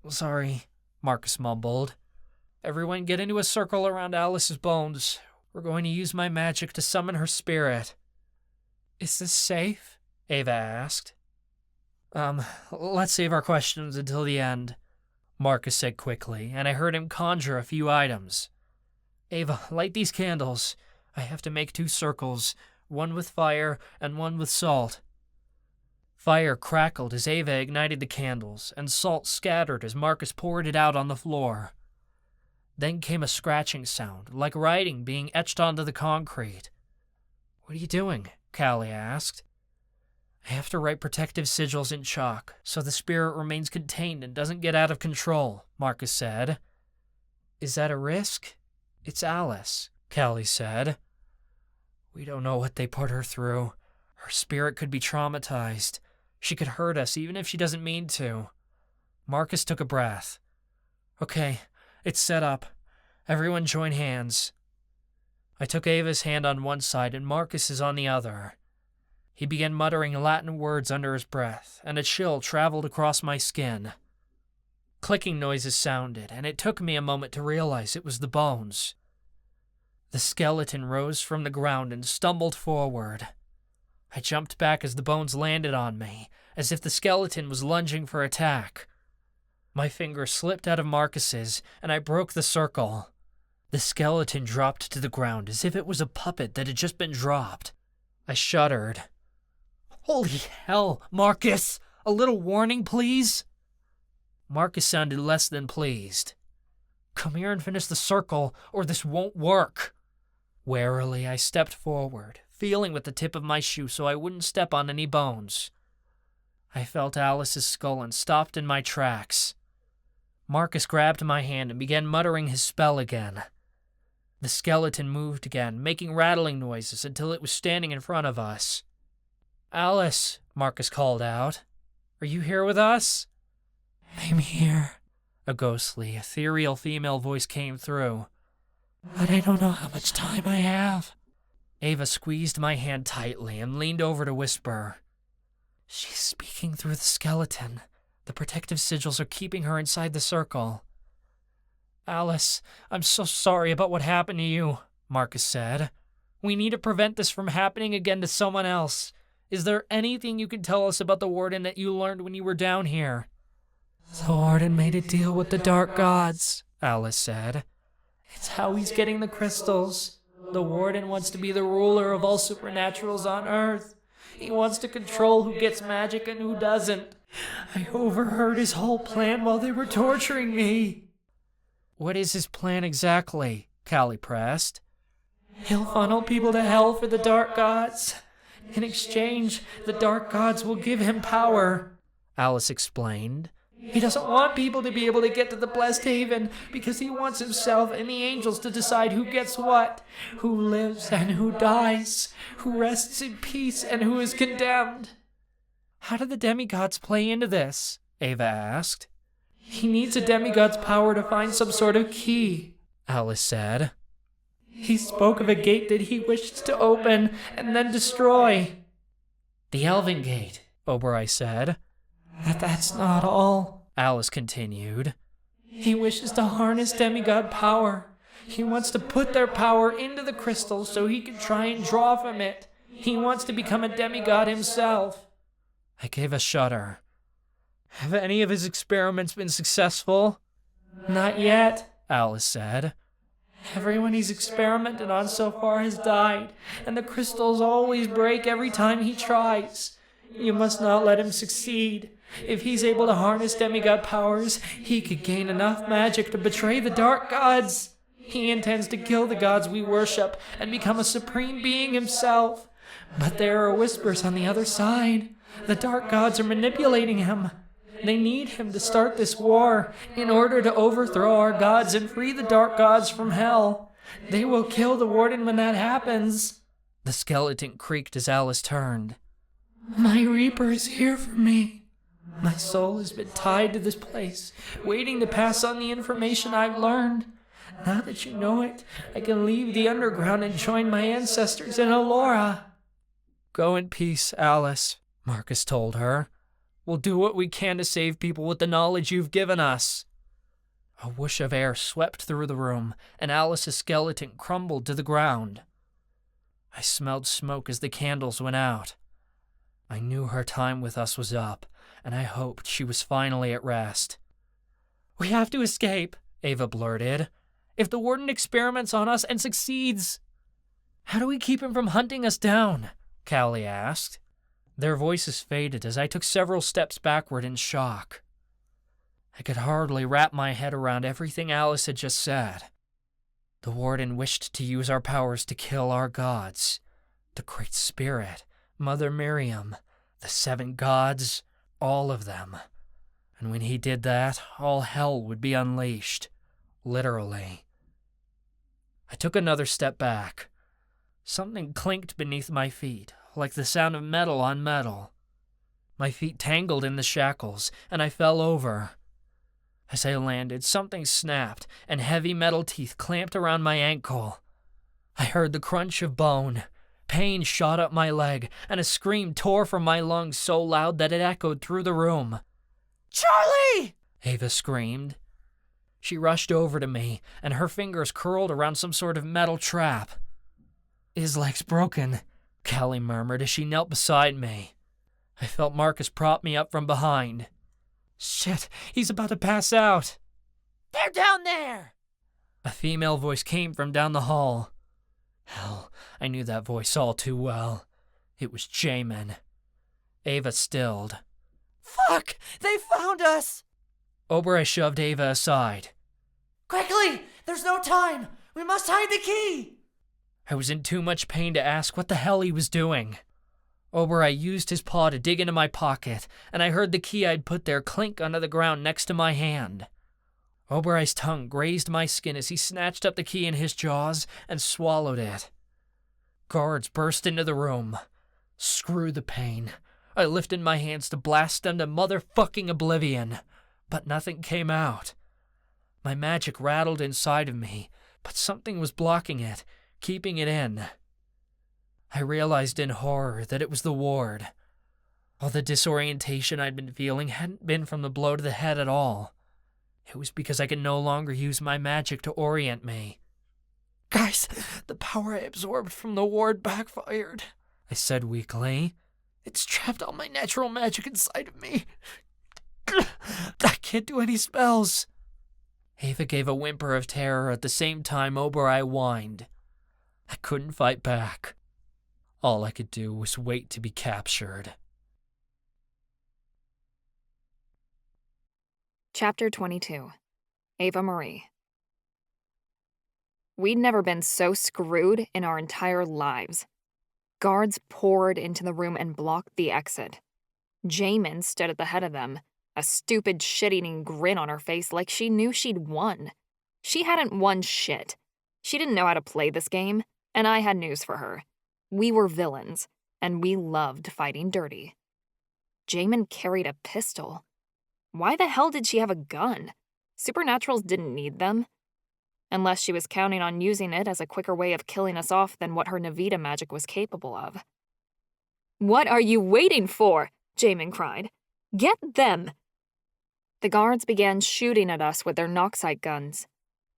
Sorry, Marcus mumbled. Everyone get into a circle around Alice's bones. We're going to use my magic to summon her spirit. Is this safe? Ava asked. Let's save our questions until the end, Marcus said quickly, and I heard him conjure a few items. Ava, light these candles. I have to make 2 circles, one with fire and one with salt. Fire crackled as Ava ignited the candles, and salt scattered as Marcus poured it out on the floor. Then came a scratching sound, like writing being etched onto the concrete. What are you doing? Callie asked. I have to write protective sigils in chalk, so the spirit remains contained and doesn't get out of control, Marcus said. Is that a risk? It's Alice, Callie said. We don't know what they put her through. Her spirit could be traumatized. She could hurt us even if she doesn't mean to. Marcus took a breath. Okay, it's set up. Everyone join hands. I took Ava's hand on one side and Marcus's on the other. He began muttering Latin words under his breath, and a chill traveled across my skin. Clicking noises sounded, and it took me a moment to realize it was the bones. The skeleton rose from the ground and stumbled forward. I jumped back as the bones landed on me, as if the skeleton was lunging for attack. My finger slipped out of Marcus's, and I broke the circle. The skeleton dropped to the ground as if it was a puppet that had just been dropped. I shuddered. Holy hell, Marcus! A little warning, please? Marcus sounded less than pleased. Come here and finish the circle, or this won't work. Warily, I stepped forward, feeling with the tip of my shoe so I wouldn't step on any bones. I felt Alice's skull and stopped in my tracks. Marcus grabbed my hand and began muttering his spell again. The skeleton moved again, making rattling noises until it was standing in front of us. Alice, Marcus called out. Are you here with us? I'm here, a ghostly, ethereal female voice came through. But I don't know how much time I have. Ava squeezed my hand tightly and leaned over to whisper. She's speaking through the skeleton. The protective sigils are keeping her inside the circle. Alice, I'm so sorry about what happened to you, Marcus said. We need to prevent this from happening again to someone else. Is there anything you can tell us about the Warden that you learned when you were down here? The Warden made a deal with the dark gods, Alice said. It's how he's getting the crystals. The Warden wants to be the ruler of all supernaturals on Earth. He wants to control who gets magic and who doesn't. I overheard his whole plan while they were torturing me. What is his plan exactly? Callie pressed. He'll funnel people to hell for the dark gods. In exchange, the dark gods will give him power, Alice explained. He doesn't want people to be able to get to the Blessed Haven because he wants himself and the angels to decide who gets what, who lives and who dies, who rests in peace and who is condemned. How do the demigods play into this? Ava asked. He needs a demigod's power to find some sort of key, Alice said. He spoke of a gate that he wished to open and then destroy. The Elven Gate, Oberei said. That's not all, Alice continued. He wishes to harness demigod power. He wants to put their power into the crystal so he can try and draw from it. He wants to become a demigod himself. I gave a shudder. Have any of his experiments been successful? Not yet, Alice said. Everyone he's experimented on so far has died, and the crystals always break every time he tries. You must not let him succeed. If he's able to harness demigod powers, he could gain enough magic to betray the dark gods. He intends to kill the gods we worship and become a supreme being himself. But there are whispers on the other side. The dark gods are manipulating him. They need him to start this war in order to overthrow our gods and free the dark gods from hell. They will kill the Warden when that happens. The skeleton creaked as Alice turned. My Reaper is here for me. My soul has been tied to this place, waiting to pass on the information I've learned. Now that you know it, I can leave the underground and join my ancestors in Alora. Go in peace, Alice, Marcus told her. We'll do what we can to save people with the knowledge you've given us. A whoosh of air swept through the room, and Alice's skeleton crumbled to the ground. I smelled smoke as the candles went out. I knew her time with us was up, and I hoped she was finally at rest. We have to escape, Ava blurted. If the Warden experiments on us and succeeds. How do we keep him from hunting us down? Callie asked. Their voices faded as I took several steps backward in shock. I could hardly wrap my head around everything Alice had just said. The Warden wished to use our powers to kill our gods. The Great Spirit, Mother Miriam, the 7 gods, all of them. And when he did that, all hell would be unleashed. Literally. I took another step back. Something clinked beneath my feet, like the sound of metal on metal. My feet tangled in the shackles, and I fell over. As I landed, something snapped, and heavy metal teeth clamped around my ankle. I heard the crunch of bone. Pain shot up my leg, and a scream tore from my lungs so loud that it echoed through the room. Charlie! Ava screamed. She rushed over to me, and her fingers curled around some sort of metal trap. His leg's broken, Callie murmured as she knelt beside me. I felt Marcus prop me up from behind. Shit, he's about to pass out. They're down there! A female voice came from down the hall. Hell, I knew that voice all too well. It was Jamin. Ava stilled. Fuck! They found us! Oberei shoved Ava aside. Quickly! There's no time! We must hide the key! I was in too much pain to ask what the hell he was doing. Oberei used his paw to dig into my pocket, and I heard the key I'd put there clink onto the ground next to my hand. Oberei's tongue grazed my skin as he snatched up the key in his jaws and swallowed it. Guards burst into the room. Screw the pain. I lifted my hands to blast them to motherfucking oblivion, but nothing came out. My magic rattled inside of me, but something was blocking it, keeping it in. I realized in horror that it was the ward. All the disorientation I'd been feeling hadn't been from the blow to the head at all. It was because I could no longer use my magic to orient me. Guys, the power I absorbed from the ward backfired, I said weakly. It's trapped all my natural magic inside of me. I can't do any spells. Ava gave a whimper of terror at the same time Oberai whined. I couldn't fight back. All I could do was wait to be captured. Chapter 22. Ava-Marie. We'd never been so screwed in our entire lives. Guards poured into the room and blocked the exit. Jamin stood at the head of them, a stupid shit-eating grin on her face like she knew she'd won. She hadn't won shit. She didn't know how to play this game, and I had news for her. We were villains, and we loved fighting dirty. Jamin carried a pistol. Why the hell did she have a gun? Supernaturals didn't need them. Unless she was counting on using it as a quicker way of killing us off than what her Navita magic was capable of. "What are you waiting for?" Jamin cried. "Get them!" The guards began shooting at us with their Noxite guns.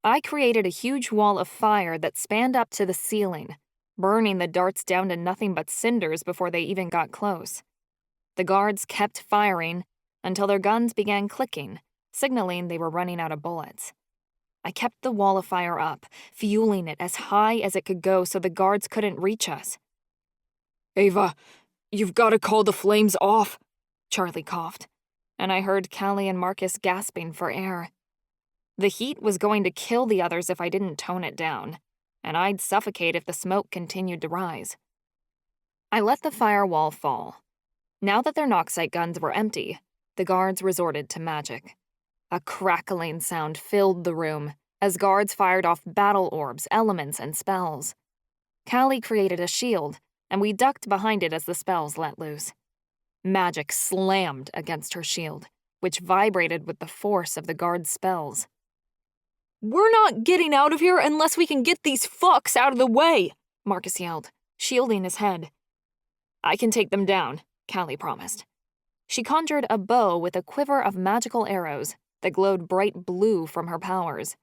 I created a huge wall of fire that spanned up to the ceiling, burning the darts down to nothing but cinders before they even got close. The guards kept firing until their guns began clicking, signaling they were running out of bullets. I kept the wall of fire up, fueling it as high as it could go so the guards couldn't reach us. "Ava, you've got to call the flames off," Charlie coughed, and I heard Callie and Marcus gasping for air. The heat was going to kill the others if I didn't tone it down, and I'd suffocate if the smoke continued to rise. I let the firewall fall. Now that their Noxite guns were empty, the guards resorted to magic. A crackling sound filled the room as guards fired off battle orbs, elements, and spells. Callie created a shield, and we ducked behind it as the spells let loose. Magic slammed against her shield, which vibrated with the force of the guards' spells. "We're not getting out of here unless we can get these fucks out of the way," Marcus yelled, shielding his head. "I can take them down," Callie promised. She conjured a bow with a quiver of magical arrows that glowed bright blue from her powers.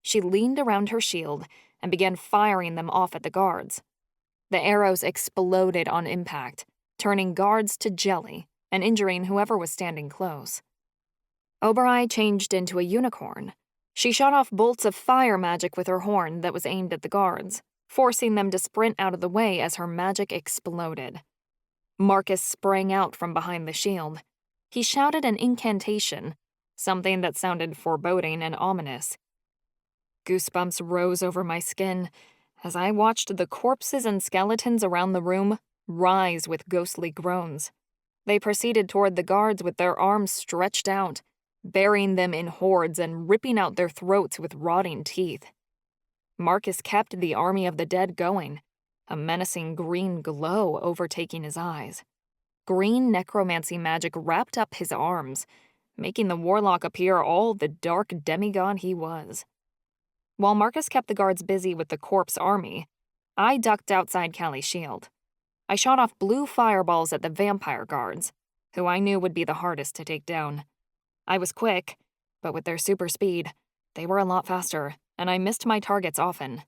She leaned around her shield and began firing them off at the guards. The arrows exploded on impact, turning guards to jelly and injuring whoever was standing close. Oberai changed into a unicorn. She shot off bolts of fire magic with her horn that was aimed at the guards, forcing them to sprint out of the way as her magic exploded. Marcus sprang out from behind the shield. He shouted an incantation, something that sounded foreboding and ominous. Goosebumps rose over my skin as I watched the corpses and skeletons around the room rise with ghostly groans. They proceeded toward the guards with their arms stretched out, burying them in hordes and ripping out their throats with rotting teeth. Marcus kept the army of the dead going, a menacing green glow overtaking his eyes. Green necromancy magic wrapped up his arms, making the warlock appear all the dark demigod he was. While Marcus kept the guards busy with the corpse army, I ducked outside Callie's shield. I shot off blue fireballs at the vampire guards, who I knew would be the hardest to take down. I was quick, but with their super speed, they were a lot faster, and I missed my targets often.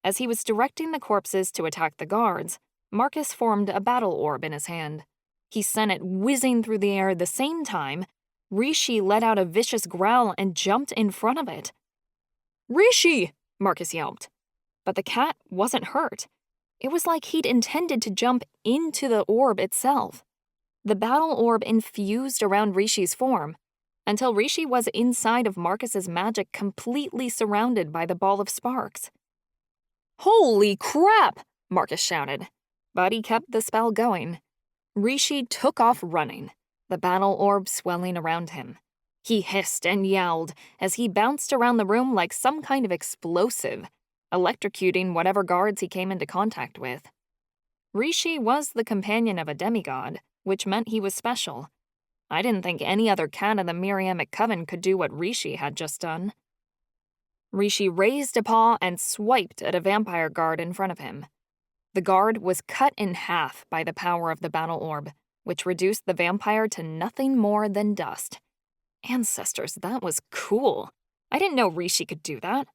As he was directing the corpses to attack the guards, Marcus formed a battle orb in his hand. He sent it whizzing through the air at the same time. Rishi let out a vicious growl and jumped in front of it. "Rishi!" Marcus yelped. But the cat wasn't hurt. It was like he'd intended to jump into the orb itself. The battle orb infused around Rishi's form, until Rishi was inside of Marcus's magic, completely surrounded by the ball of sparks. "Holy crap!" Marcus shouted, but he kept the spell going. Rishi took off running, the battle orb swelling around him. He hissed and yelled as he bounced around the room like some kind of explosive, electrocuting whatever guards he came into contact with. Rishi was the companion of a demigod, which meant he was special. I didn't think any other cat in the Miriamic Coven could do what Rishi had just done. Rishi raised a paw and swiped at a vampire guard in front of him. The guard was cut in half by the power of the battle orb, which reduced the vampire to nothing more than dust. Ancestors, that was cool. I didn't know Rishi could do that.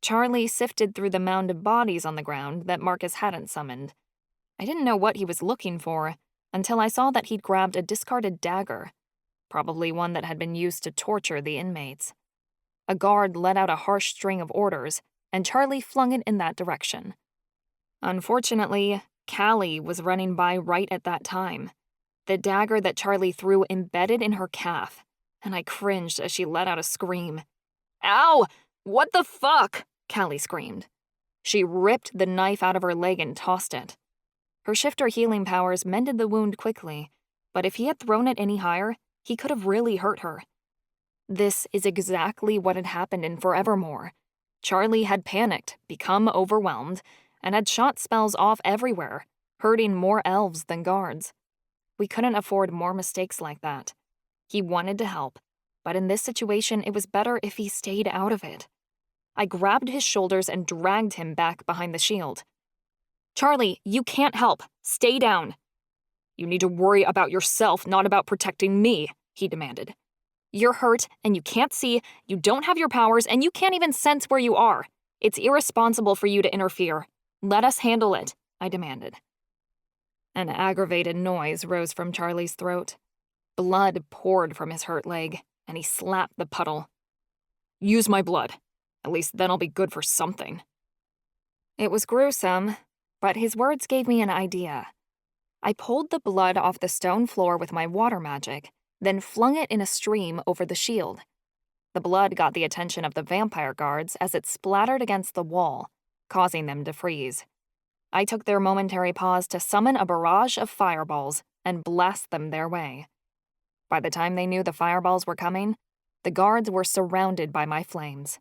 Charlie sifted through the mound of bodies on the ground that Marcus hadn't summoned. I didn't know what he was looking for until I saw that he'd grabbed a discarded dagger, probably one that had been used to torture the inmates. A guard let out a harsh string of orders, and Charlie flung it in that direction. Unfortunately, Callie was running by right at that time. The dagger that Charlie threw embedded in her calf, and I cringed as she let out a scream. "Ow! What the fuck?" Callie screamed. She ripped the knife out of her leg and tossed it. Her shifter healing powers mended the wound quickly, but if he had thrown it any higher, he could have really hurt her. This is exactly what had happened in Forevermore. Charlie had panicked, become overwhelmed, and had shot spells off everywhere, hurting more elves than guards. We couldn't afford more mistakes like that. He wanted to help, but in this situation it was better if he stayed out of it. I grabbed his shoulders and dragged him back behind the shield. "Charlie, you can't help. Stay down." "You need to worry about yourself, not about protecting me," he demanded. "You're hurt, and you can't see, you don't have your powers, and you can't even sense where you are. It's irresponsible for you to interfere. Let us handle it," I demanded. An aggravated noise rose from Charlie's throat. Blood poured from his hurt leg, and he slapped the puddle. "Use my blood. At least then I'll be good for something." It was gruesome, but his words gave me an idea. I pulled the blood off the stone floor with my water magic, then flung it in a stream over the shield. The blood got the attention of the vampire guards as it splattered against the wall, causing them to freeze. I took their momentary pause to summon a barrage of fireballs and blast them their way. By the time they knew the fireballs were coming, the guards were surrounded by my flames.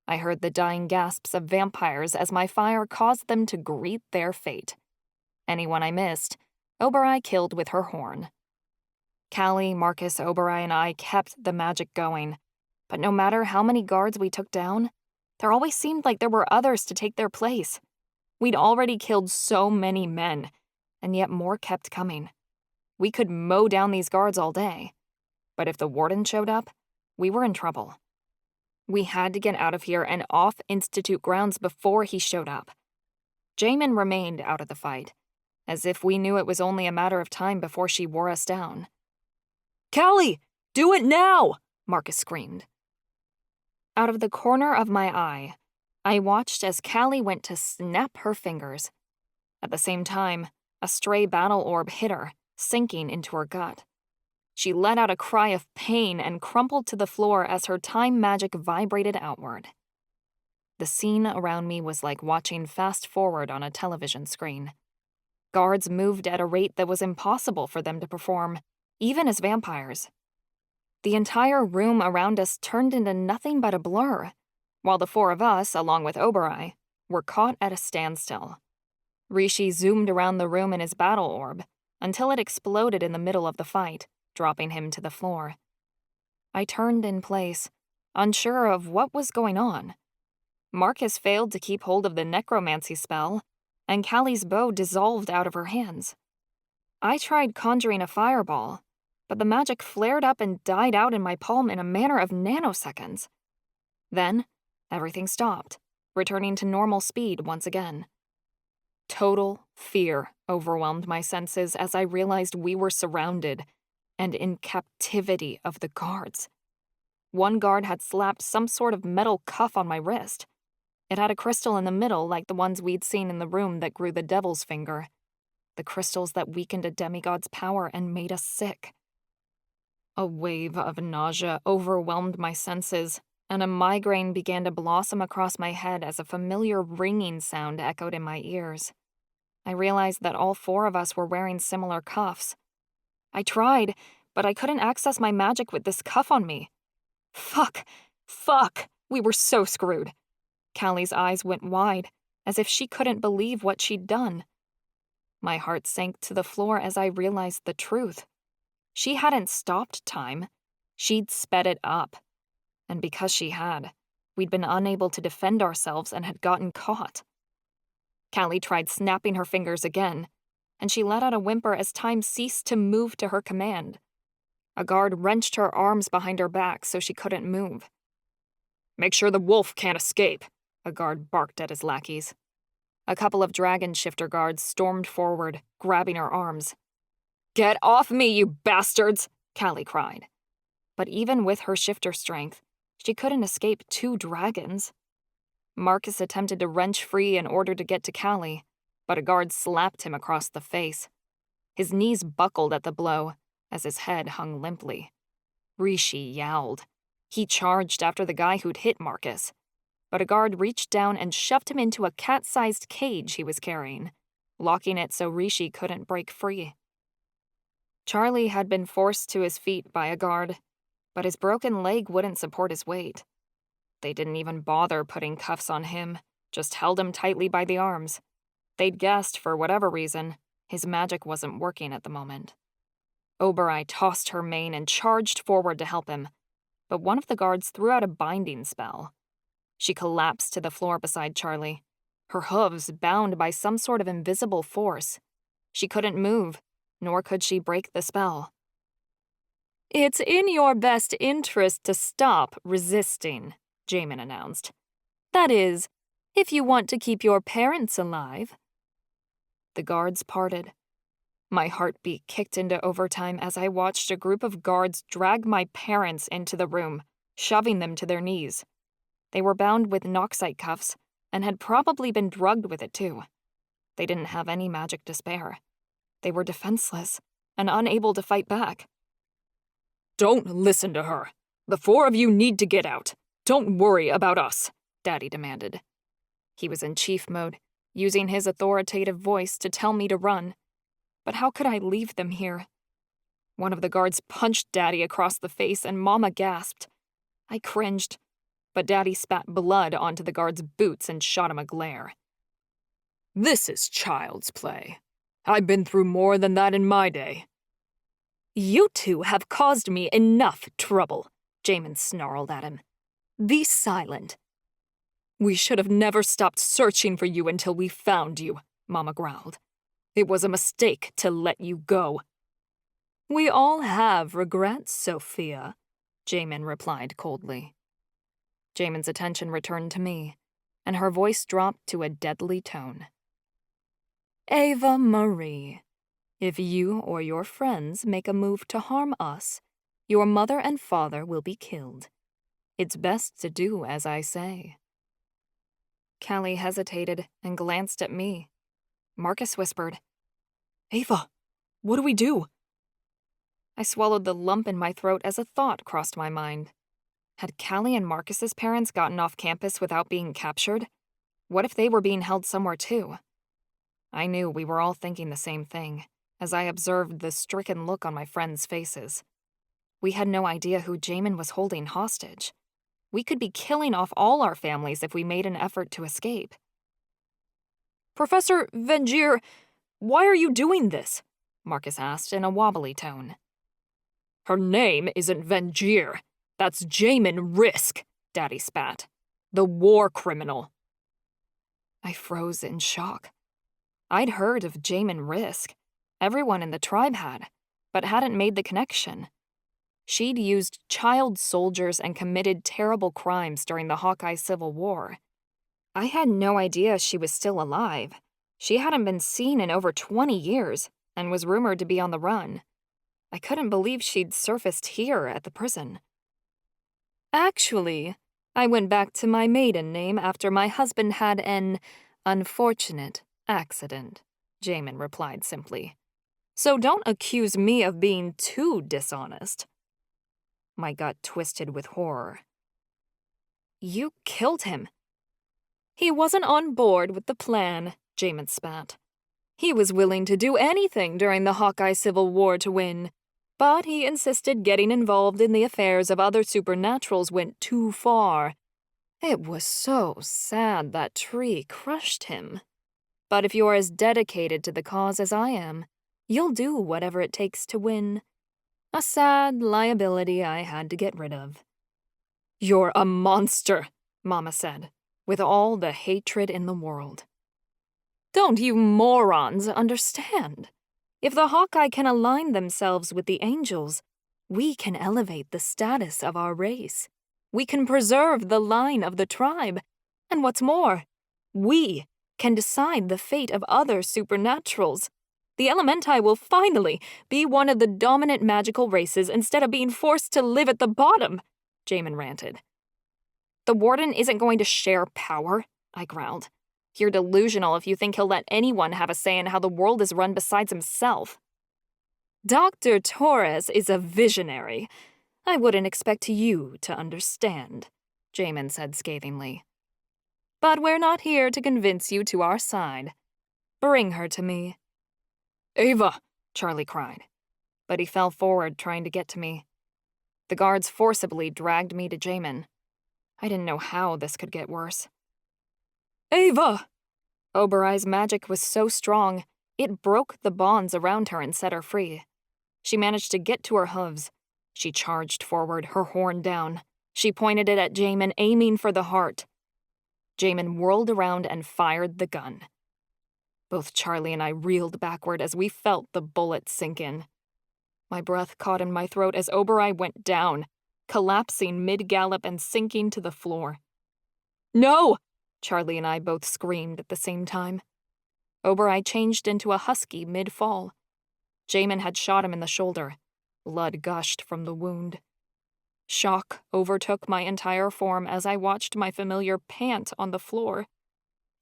I heard the dying gasps of vampires as my fire caused them to greet their fate. Anyone I missed, Obereye killed with her horn. Callie, Marcus, Obereye, and I kept the magic going, but no matter how many guards we took down, there always seemed like there were others to take their place. We'd already killed so many men, and yet more kept coming. We could mow down these guards all day, but if the Warden showed up, we were in trouble. We had to get out of here and off Institute grounds before he showed up. Jamin remained out of the fight, as if we knew it was only a matter of time before she wore us down. "Callie, do it now!" Marcus screamed. Out of the corner of my eye, I watched as Callie went to snap her fingers. At the same time, a stray battle orb hit her, sinking into her gut. She let out a cry of pain and crumpled to the floor as her time magic vibrated outward. The scene around me was like watching fast forward on a television screen. Guards moved at a rate that was impossible for them to perform, even as vampires. The entire room around us turned into nothing but a blur, while the four of us, along with Obereye, were caught at a standstill. Rishi zoomed around the room in his battle orb until it exploded in the middle of the fight, dropping him to the floor. I turned in place, unsure of what was going on. Marcus failed to keep hold of the necromancy spell, and Callie's bow dissolved out of her hands. I tried conjuring a fireball, but the magic flared up and died out in my palm in a matter of nanoseconds. Then, everything stopped, returning to normal speed once again. Total fear overwhelmed my senses as I realized we were surrounded and in captivity of the guards. One guard had slapped some sort of metal cuff on my wrist. It had a crystal in the middle like the ones we'd seen in the room that grew the devil's finger. The crystals that weakened a demigod's power and made us sick. A wave of nausea overwhelmed my senses, and a migraine began to blossom across my head as a familiar ringing sound echoed in my ears. I realized that all four of us were wearing similar cuffs. I tried, but I couldn't access my magic with this cuff on me. Fuck! We were so screwed. Callie's eyes went wide, as if she couldn't believe what she'd done. My heart sank to the floor as I realized the truth. She hadn't stopped time. She'd sped it up. And because she had, we'd been unable to defend ourselves and had gotten caught. Callie tried snapping her fingers again, and she let out a whimper as time ceased to move to her command. A guard wrenched her arms behind her back so she couldn't move. "Make sure the wolf can't escape," a guard barked at his lackeys. A couple of dragon shifter guards stormed forward, grabbing her arms. "Get off me, you bastards!" Callie cried. But even with her shifter strength, She couldn't escape 2 dragons. Marcus attempted to wrench free in order to get to Callie, but a guard slapped him across the face. His knees buckled at the blow as his head hung limply. Rishi yowled. He charged after the guy who'd hit Marcus, but a guard reached down and shoved him into a cat-sized cage he was carrying, locking it so Rishi couldn't break free. Charlie had been forced to his feet by a guard, but his broken leg wouldn't support his weight. They didn't even bother putting cuffs on him, just held him tightly by the arms. They'd guessed, for whatever reason, his magic wasn't working at the moment. Obereye tossed her mane and charged forward to help him, but one of the guards threw out a binding spell. She collapsed to the floor beside Charlie, her hooves bound by some sort of invisible force. She couldn't move, nor could she break the spell. "It's in your best interest to stop resisting," Jamin announced. "That is, if you want to keep your parents alive." The guards parted. My heartbeat kicked into overtime as I watched a group of guards drag my parents into the room, shoving them to their knees. They were bound with Noxite cuffs and had probably been drugged with it too. They didn't have any magic to spare. They were defenseless and unable to fight back. "Don't listen to her. The 4 of you need to get out. Don't worry about us," Daddy demanded. He was in chief mode, using his authoritative voice to tell me to run. But how could I leave them here? One of the guards punched Daddy across the face and Mama gasped. I cringed, but Daddy spat blood onto the guard's boots and shot him a glare. "This is child's play. I've been through more than that in my day." "You 2 have caused me enough trouble," Jamin snarled at him. "Be silent." "We should have never stopped searching for you until we found you," Mama growled. "It was a mistake to let you go." "We all have regrets, Sophia," Jamin replied coldly. Jamin's attention returned to me, and her voice dropped to a deadly tone. "Ava-Marie, if you or your friends make a move to harm us, your mother and father will be killed. It's best to do as I say." Callie hesitated and glanced at me. Marcus whispered, "Ava, what do we do?" I swallowed the lump in my throat as a thought crossed my mind. Had Callie and Marcus's parents gotten off campus without being captured? What if they were being held somewhere too? I knew we were all thinking the same thing, as I observed the stricken look on my friends' faces. We had no idea who Jamin was holding hostage. We could be killing off all our families if we made an effort to escape. "Professor Vengier, why are you doing this?" Marcus asked in a wobbly tone. "Her name isn't Vengier. That's Jamin Risk," Daddy spat. "The war criminal." I froze in shock. I'd heard of Jamin Risk. Everyone in the tribe had, but hadn't made the connection. She'd used child soldiers and committed terrible crimes during the Hawkeye Civil War. I had no idea she was still alive. She hadn't been seen in over 20 years and was rumored to be on the run. I couldn't believe she'd surfaced here at the prison. "Actually, I went back to my maiden name after my husband had an unfortunate accident," Jamin replied simply. "So don't accuse me of being too dishonest." My gut twisted with horror. "You killed him." "He wasn't on board with the plan," Jamin spat. "He was willing to do anything during the Hawkeye Civil War to win, but he insisted getting involved in the affairs of other supernaturals went too far. It was so sad that tree crushed him. But if you're as dedicated to the cause as I am, you'll do whatever it takes to win. A sad liability I had to get rid of." "You're a monster," Mama said, with all the hatred in the world. "Don't you morons understand? If the Hawkeye can align themselves with the angels, we can elevate the status of our race. We can preserve the line of the tribe. And what's more, we can decide the fate of other supernaturals. The Elementi will finally be one of the dominant magical races instead of being forced to live at the bottom," Jamin ranted. The Warden isn't going to share power, I growled. You're delusional if you think he'll let anyone have a say in how the world is run besides himself. Dr. Torres is a visionary. I wouldn't expect you to understand, Jamin said scathingly. But we're not here to convince you to our side. Bring her to me. Ava, Charlie cried, but he fell forward trying to get to me. The guards forcibly dragged me to Jamin. I didn't know how this could get worse. Ava! Oberai's magic was so strong, it broke the bonds around her and set her free. She managed to get to her hooves. She charged forward, her horn down. She pointed it at Jamin, aiming for the heart. Jamin whirled around and fired the gun. Both Charlie and I reeled backward as we felt the bullet sink in. My breath caught in my throat as Oberai went down, collapsing mid-gallop and sinking to the floor. No! Charlie and I both screamed at the same time. Oberai changed into a husky mid-fall. Jamin had shot him in the shoulder. Blood gushed from the wound. Shock overtook my entire form as I watched my familiar pant on the floor.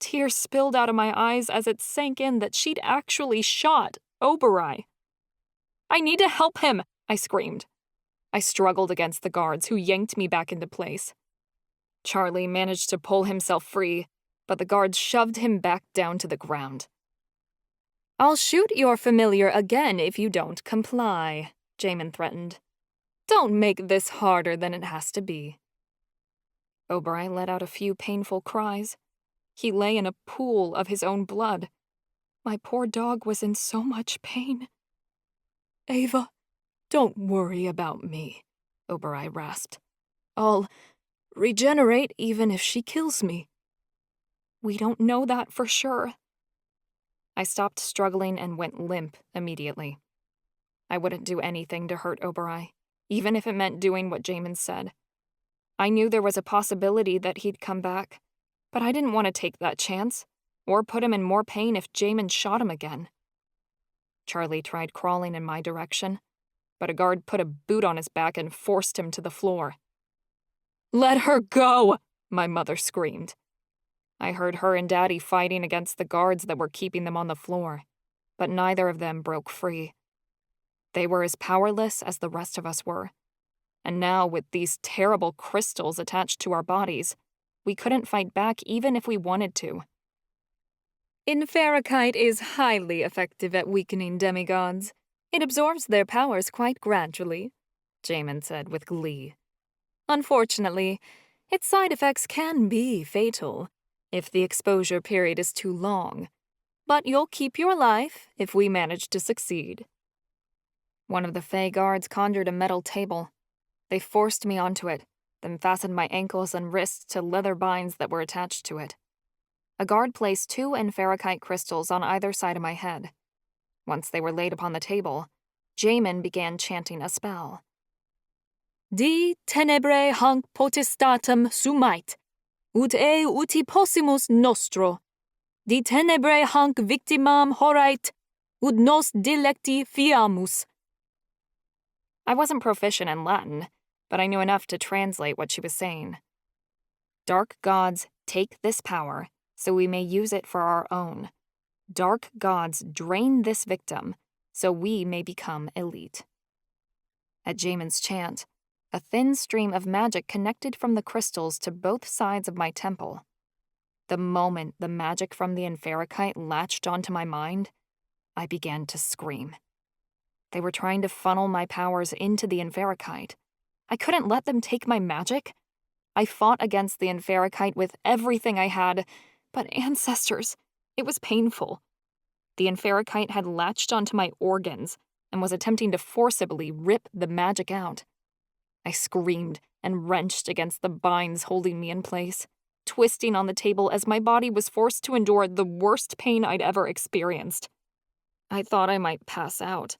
Tears spilled out of my eyes as it sank in that she'd actually shot Oberai. I need to help him, I screamed. I struggled against the guards, who yanked me back into place. Charlie managed to pull himself free, but the guards shoved him back down to the ground. I'll shoot your familiar again if you don't comply, Jamin threatened. Don't make this harder than it has to be. Oberai let out a few painful cries. He lay in a pool of his own blood. My poor dog was in so much pain. Ava, don't worry about me, Oberai rasped. I'll regenerate even if she kills me. We don't know that for sure. I stopped struggling and went limp immediately. I wouldn't do anything to hurt Oberai, even if it meant doing what Jamin said. I knew there was a possibility that he'd come back, but I didn't want to take that chance, or put him in more pain if Jamin shot him again. Charlie tried crawling in my direction, but a guard put a boot on his back and forced him to the floor. Let her go, my mother screamed. I heard her and Daddy fighting against the guards that were keeping them on the floor, but neither of them broke free. They were as powerless as the rest of us were, and now with these terrible crystals attached to our bodies, we couldn't fight back even if we wanted to. Inferokite is highly effective at weakening demigods. It absorbs their powers quite gradually, Jamin said with glee. Unfortunately, its side effects can be fatal if the exposure period is too long, but you'll keep your life if we manage to succeed. One of the Fey guards conjured a metal table. They forced me onto it, then fastened my ankles and wrists to leather binds that were attached to it. A guard placed 2 Inferokite crystals on either side of my head. Once they were laid upon the table, Jamin began chanting a spell. Di tenebrae hanc potestatem sumait, ut e uti possimus nostro. Di tenebrae hanc victimam horait, ut nos dilecti fiamus. I wasn't proficient in Latin, but I knew enough to translate what she was saying. Dark gods take this power, so we may use it for our own. Dark gods drain this victim, so we may become elite. At Jamin's chant, a thin stream of magic connected from the crystals to both sides of my temple. The moment the magic from the Inferokite latched onto my mind, I began to scream. They were trying to funnel my powers into the Inferokite. I couldn't let them take my magic. I fought against the Inferokite with everything I had, but ancestors, it was painful. The Inferokite had latched onto my organs and was attempting to forcibly rip the magic out. I screamed and wrenched against the binds holding me in place, twisting on the table as my body was forced to endure the worst pain I'd ever experienced. I thought I might pass out,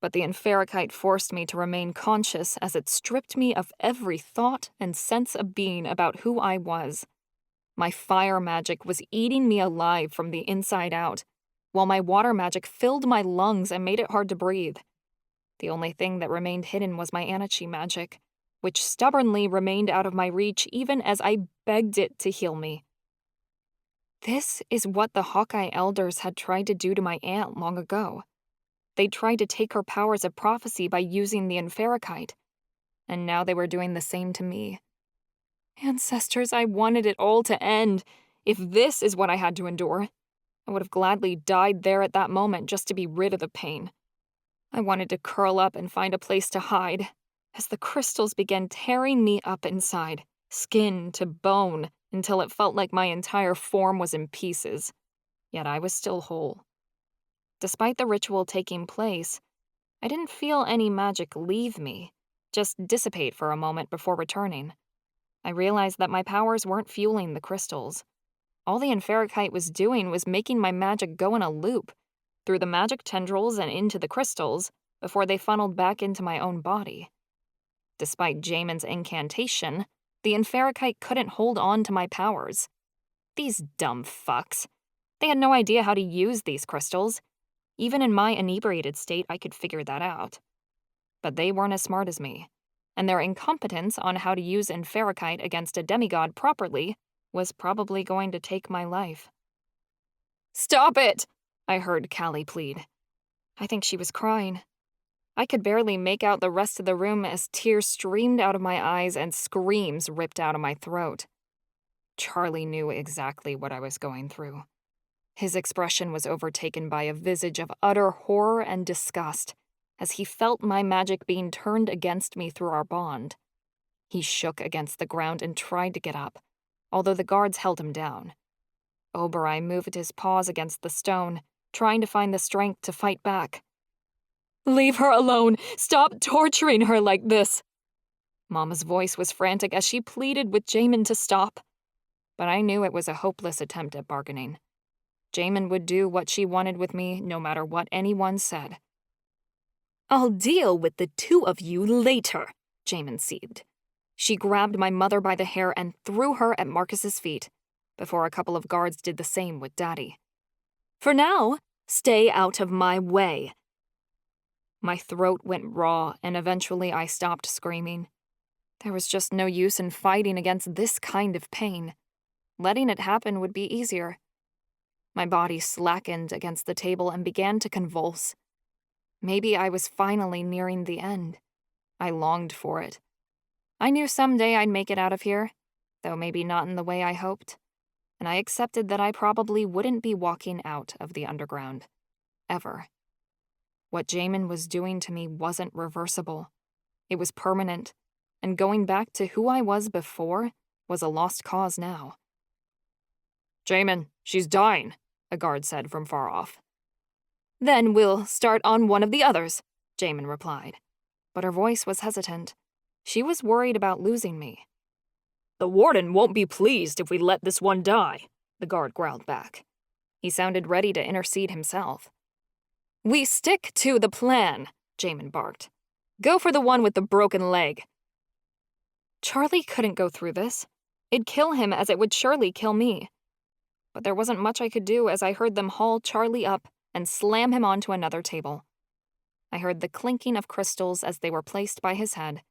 but the Inferokite forced me to remain conscious as it stripped me of every thought and sense of being about who I was. My fire magic was eating me alive from the inside out, while my water magic filled my lungs and made it hard to breathe. The only thing that remained hidden was my Anachi magic, which stubbornly remained out of my reach even as I begged it to heal me. This is what the Hawkeye elders had tried to do to my aunt long ago. They tried to take her powers of prophecy by using the Inferokite, and now they were doing the same to me. Ancestors, I wanted it all to end. If this is what I had to endure, I would have gladly died there at that moment just to be rid of the pain. I wanted to curl up and find a place to hide, as the crystals began tearing me up inside, skin to bone, until it felt like my entire form was in pieces. Yet I was still whole. Despite the ritual taking place, I didn't feel any magic leave me, just dissipate for a moment before returning. I realized that my powers weren't fueling the crystals. All the Inferokite was doing was making my magic go in a loop, through the magic tendrils and into the crystals, before they funneled back into my own body. Despite Jamin's incantation, the Inferokite couldn't hold on to my powers. These dumb fucks. They had no idea how to use these crystals. Even in my inebriated state, I could figure that out. But they weren't as smart as me, and their incompetence on how to use Inferokite against a demigod properly was probably going to take my life. "Stop it!" I heard Callie plead. I think she was crying. I could barely make out the rest of the room as tears streamed out of my eyes and screams ripped out of my throat. Charlie knew exactly what I was going through. His expression was overtaken by a visage of utter horror and disgust as he felt my magic being turned against me through our bond. He shook against the ground and tried to get up, although the guards held him down. Oberei moved his paws against the stone, trying to find the strength to fight back. "Leave her alone! Stop torturing her like this!" Mama's voice was frantic as she pleaded with Jamin to stop. But I knew it was a hopeless attempt at bargaining. Jamin would do what she wanted with me, no matter what anyone said. "I'll deal with the two of you later," Jamin seethed. She grabbed my mother by the hair and threw her at Marcus's feet, before a couple of guards did the same with Daddy. "For now, stay out of my way." My throat went raw, and eventually I stopped screaming. There was just no use in fighting against this kind of pain. Letting it happen would be easier. My body slackened against the table and began to convulse. Maybe I was finally nearing the end. I longed for it. I knew someday I'd make it out of here, though maybe not in the way I hoped, and I accepted that I probably wouldn't be walking out of the underground. Ever. What Jamin was doing to me wasn't reversible. It was permanent, and going back to who I was before was a lost cause now. "Jamin, she's dying," a guard said from far off. "Then we'll start on one of the others," Jamin replied. But her voice was hesitant. She was worried about losing me. "The Warden won't be pleased if we let this one die," the guard growled back. He sounded ready to intercede himself. "We stick to the plan," Jamin barked. "Go for the one with the broken leg." Charlie couldn't go through this. It'd kill him as it would surely kill me. But there wasn't much I could do as I heard them haul Charlie up and slam him onto another table. I heard the clinking of crystals as they were placed by his head,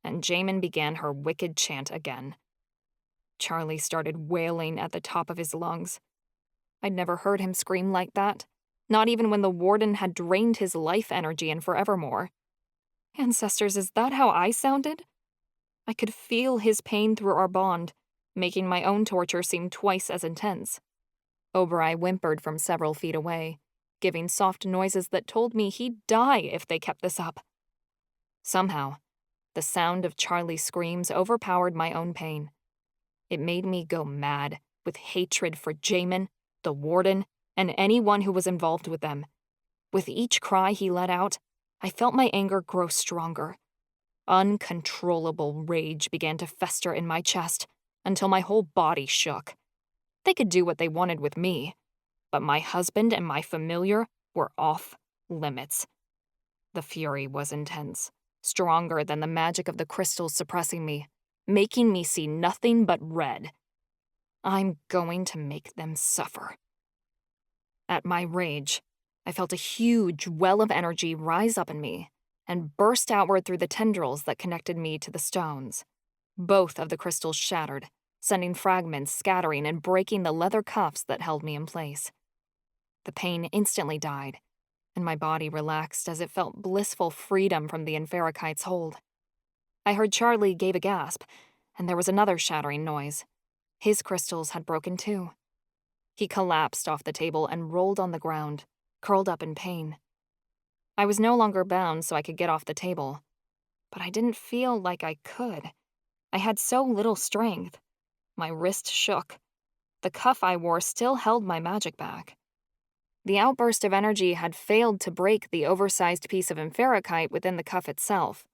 and Jamin began her wicked chant again. Charlie started wailing at the top of his lungs. I'd never heard him scream like that, not even when the Warden had drained his life energy and forevermore. Ancestors, is that how I sounded? I could feel his pain through our bond, making my own torture seem twice as intense. Oberei whimpered from several feet away, giving soft noises that told me he'd die if they kept this up. Somehow, the sound of Charlie's screams overpowered my own pain. It made me go mad with hatred for Jamin, the Warden, and anyone who was involved with them. With each cry he let out, I felt my anger grow stronger. Uncontrollable rage began to fester in my chest until my whole body shook. They could do what they wanted with me, but my husband and my familiar were off limits. The fury was intense, stronger than the magic of the crystals suppressing me, making me see nothing but red. I'm going to make them suffer. At my rage, I felt a huge well of energy rise up in me, and burst outward through the tendrils that connected me to the stones. Both of the crystals shattered, sending fragments scattering and breaking the leather cuffs that held me in place. The pain instantly died, and my body relaxed as it felt blissful freedom from the Inferokite's hold. I heard Charlie gave a gasp, and there was another shattering noise. His crystals had broken too. He collapsed off the table and rolled on the ground, curled up in pain. I was no longer bound so I could get off the table, but I didn't feel like I could. I had so little strength. My wrist shook. The cuff I wore still held my magic back. The outburst of energy had failed to break the oversized piece of Inferokite within the cuff itself,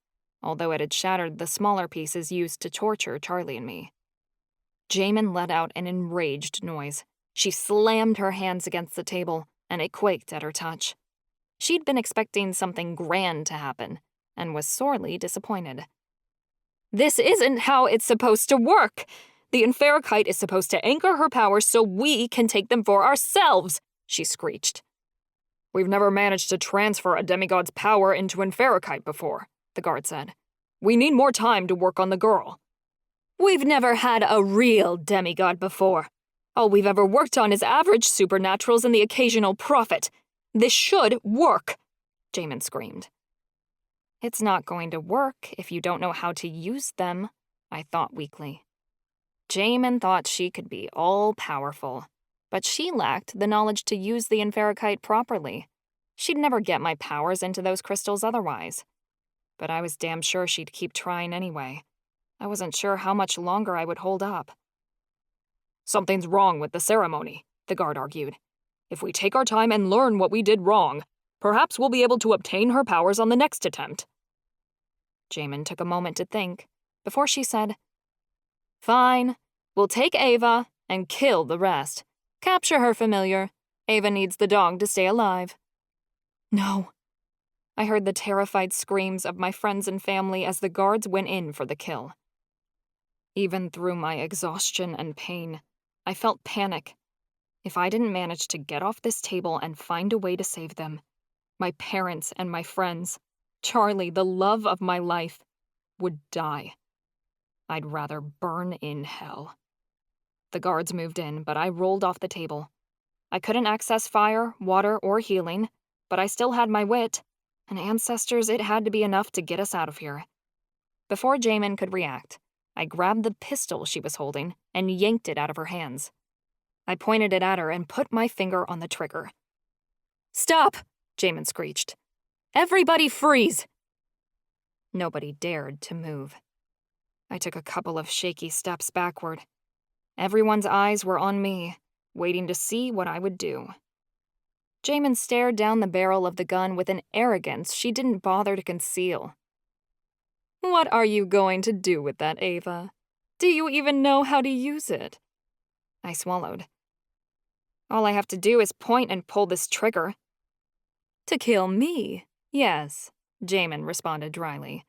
although it had shattered the smaller pieces used to torture Charlie and me. Jamin let out an enraged noise. She slammed her hands against the table, and it quaked at her touch. She'd been expecting something grand to happen, and was sorely disappointed. "This isn't how it's supposed to work! The Inferokite is supposed to anchor her powers so we can take them for ourselves!" she screeched. "We've never managed to transfer a demigod's power into Inferokite before," the guard said. "We need more time to work on the girl." "We've never had a real demigod before. All we've ever worked on is average supernaturals and the occasional prophet. This should work," Jamin screamed. "It's not going to work if you don't know how to use them," I thought weakly. Jamin thought she could be all-powerful, but she lacked the knowledge to use the Inferokite properly. She'd never get my powers into those crystals otherwise. But I was damn sure she'd keep trying anyway. I wasn't sure how much longer I would hold up. "Something's wrong with the ceremony," the guard argued. "If we take our time and learn what we did wrong, perhaps we'll be able to obtain her powers on the next attempt." Jamin took a moment to think, before she said, "Fine, we'll take Ava and kill the rest. Capture her familiar. Ava needs the dog to stay alive." "No." I heard the terrified screams of my friends and family as the guards went in for the kill. Even through my exhaustion and pain, I felt panic. If I didn't manage to get off this table and find a way to save them, my parents and my friends, Charlie, the love of my life, would die. I'd rather burn in hell. The guards moved in, but I rolled off the table. I couldn't access fire, water, or healing, but I still had my wit, and ancestors, it had to be enough to get us out of here. Before Jamin could react, I grabbed the pistol she was holding and yanked it out of her hands. I pointed it at her and put my finger on the trigger. "Stop!" Jamin screeched. "Everybody freeze!" Nobody dared to move. I took a couple of shaky steps backward. Everyone's eyes were on me, waiting to see what I would do. Jamin stared down the barrel of the gun with an arrogance she didn't bother to conceal. "What are you going to do with that, Ava? Do you even know how to use it?" I swallowed. "All I have to do is point and pull this trigger." "To kill me, yes," Jamin responded dryly.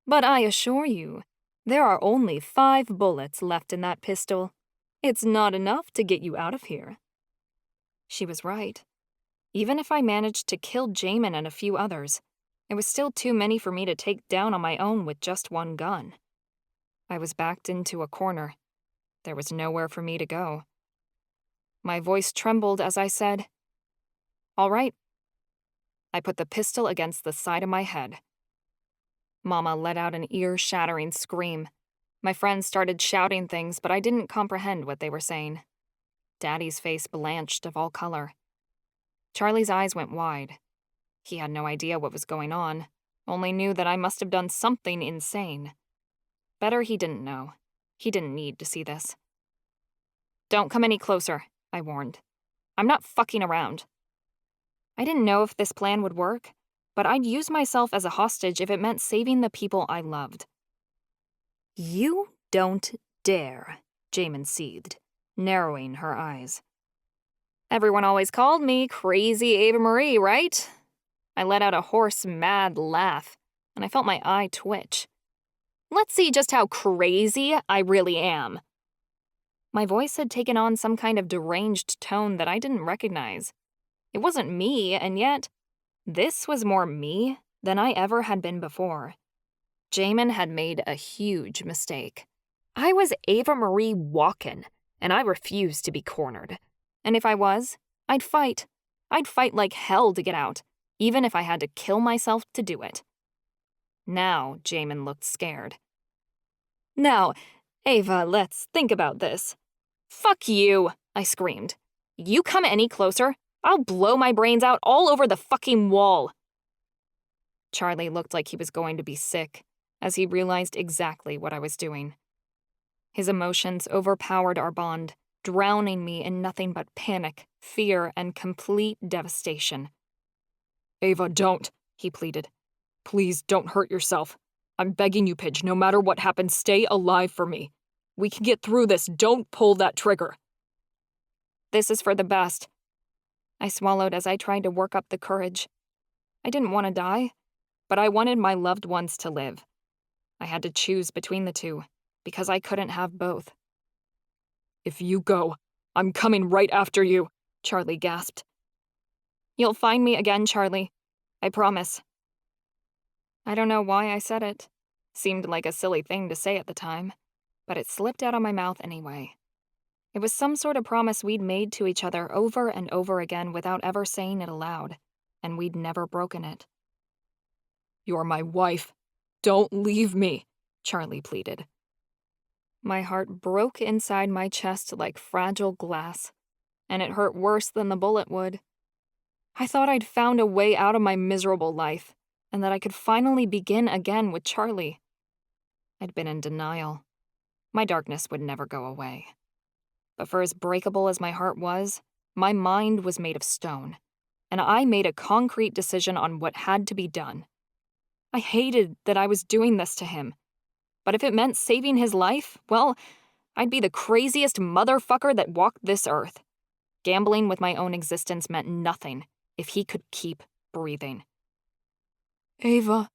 "But I assure you, there are only 5 bullets left in that pistol. It's not enough to get you out of here." She was right. Even if I managed to kill Jamin and a few others, it was still too many for me to take down on my own with just one gun. I was backed into a corner. There was nowhere for me to go. My voice trembled as I said, "All right." I put the pistol against the side of my head. Mama let out an ear-shattering scream. My friends started shouting things, but I didn't comprehend what they were saying. Daddy's face blanched of all color. Charlie's eyes went wide. He had no idea what was going on, only knew that I must have done something insane. Better he didn't know. He didn't need to see this. "Don't come any closer," I warned. "I'm not fucking around." I didn't know if this plan would work, but I'd use myself as a hostage if it meant saving the people I loved. "You don't dare," Jamin seethed, narrowing her eyes. "Everyone always called me Crazy Ava-Marie, right?" I let out a hoarse, mad laugh, and I felt my eye twitch. "Let's see just how crazy I really am." My voice had taken on some kind of deranged tone that I didn't recognize. It wasn't me, and yet, this was more me than I ever had been before. Jamin had made a huge mistake. I was Ava-Marie Walken, and I refused to be cornered. And if I was, I'd fight. I'd fight like hell to get out, even if I had to kill myself to do it. Now, Jamin looked scared. Now, Ava, let's think about this. Fuck you, I screamed. You come any closer, I'll blow my brains out all over the fucking wall. Charlie looked like he was going to be sick, as he realized exactly what I was doing. His emotions overpowered our bond, drowning me in nothing but panic, fear, and complete devastation. Ava, don't, he pleaded. Please don't hurt yourself. I'm begging you, Pidge, no matter what happens, stay alive for me. We can get through this. Don't pull that trigger. This is for the best. I swallowed as I tried to work up the courage. I didn't want to die, but I wanted my loved ones to live. I had to choose between the two, because I couldn't have both. If you go, I'm coming right after you, Charlie gasped. You'll find me again, Charlie. I promise. I don't know why I said it. Seemed like a silly thing to say at the time, but it slipped out of my mouth anyway. It was some sort of promise we'd made to each other over and over again without ever saying it aloud, and we'd never broken it. You're my wife. Don't leave me, Charlie pleaded. My heart broke inside my chest like fragile glass, and it hurt worse than the bullet would. I thought I'd found a way out of my miserable life, and that I could finally begin again with Charlie. I'd been in denial. My darkness would never go away. But for as breakable as my heart was, my mind was made of stone, and I made a concrete decision on what had to be done. I hated that I was doing this to him, but if it meant saving his life, well, I'd be the craziest motherfucker that walked this earth. Gambling with my own existence meant nothing if he could keep breathing. Ava,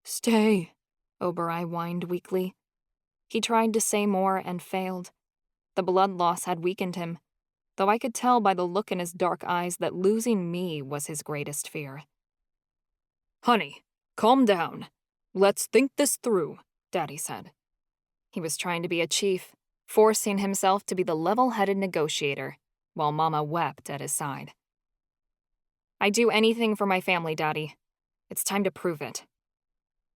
stay, Oberoi whined weakly. He tried to say more and failed. The blood loss had weakened him, though I could tell by the look in his dark eyes that losing me was his greatest fear. Honey, calm down. Let's think this through, Daddy said. He was trying to be a chief, forcing himself to be the level-headed negotiator, while Mama wept at his side. I'd do anything for my family, Daddy. It's time to prove it.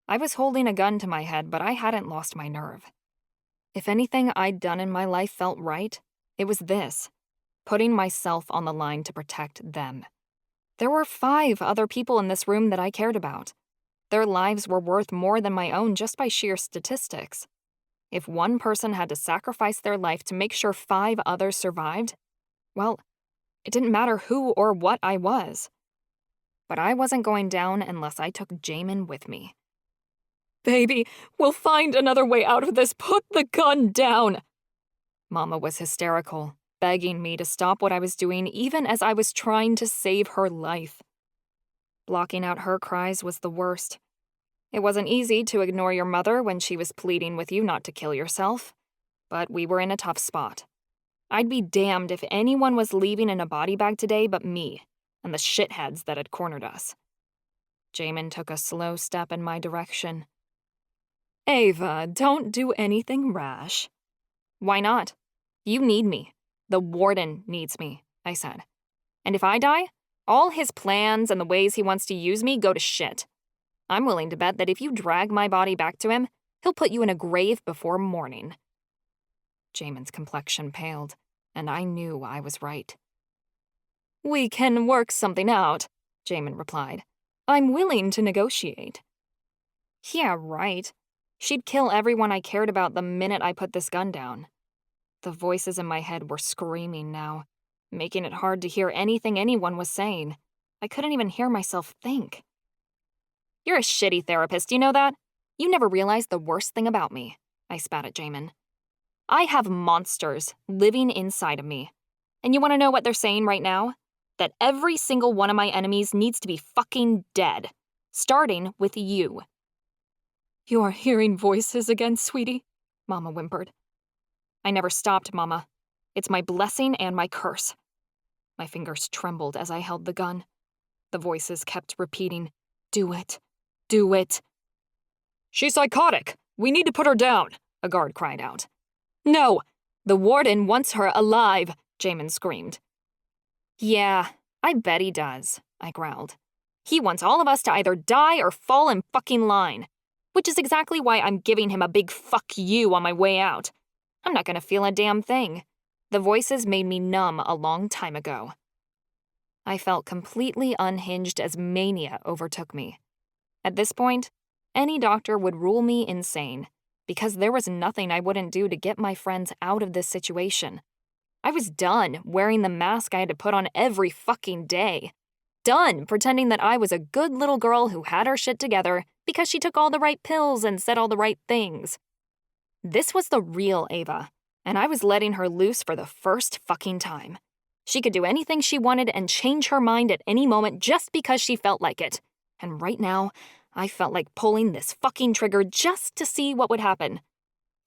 I was holding a gun to my head, but I hadn't lost my nerve. If anything I'd done in my life felt right, it was this, putting myself on the line to protect them. There were 5 other people in this room that I cared about. Their lives were worth more than my own just by sheer statistics. If one person had to sacrifice their life to make sure 5 others survived, well, it didn't matter who or what I was. But I wasn't going down unless I took Jamin with me. Baby, we'll find another way out of this. Put the gun down. Mama was hysterical, begging me to stop what I was doing even as I was trying to save her life. Blocking out her cries was the worst. It wasn't easy to ignore your mother when she was pleading with you not to kill yourself, but we were in a tough spot. I'd be damned if anyone was leaving in a body bag today but me and the shitheads that had cornered us. Jamin took a slow step in my direction. Ava, don't do anything rash. Why not? You need me. The Warden needs me, I said. And if I die, all his plans and the ways he wants to use me go to shit. I'm willing to bet that if you drag my body back to him, he'll put you in a grave before morning. Jamin's complexion paled, and I knew I was right. We can work something out, Jamin replied. I'm willing to negotiate. Yeah, right. She'd kill everyone I cared about the minute I put this gun down. The voices in my head were screaming now, making it hard to hear anything anyone was saying. I couldn't even hear myself think. You're a shitty therapist, you know that? You never realized the worst thing about me, I spat at Jamin. I have monsters living inside of me. And you want to know what they're saying right now? That every single one of my enemies needs to be fucking dead. Starting with you. You're hearing voices again, sweetie, Mama whimpered. I never stopped, Mama. It's my blessing and my curse. My fingers trembled as I held the gun. The voices kept repeating, do it, do it. She's psychotic. We need to put her down, a guard cried out. No, the warden wants her alive, Jamin screamed. Yeah, I bet he does, I growled. He wants all of us to either die or fall in fucking line, which is exactly why I'm giving him a big fuck you on my way out. I'm not gonna feel a damn thing. The voices made me numb a long time ago. I felt completely unhinged as mania overtook me. At this point, any doctor would rule me insane, because there was nothing I wouldn't do to get my friends out of this situation. I was done wearing the mask I had to put on every fucking day. Done pretending that I was a good little girl who had her shit together because she took all the right pills and said all the right things. This was the real Ava, and I was letting her loose for the first fucking time. She could do anything she wanted and change her mind at any moment just because she felt like it. And right now, I felt like pulling this fucking trigger just to see what would happen.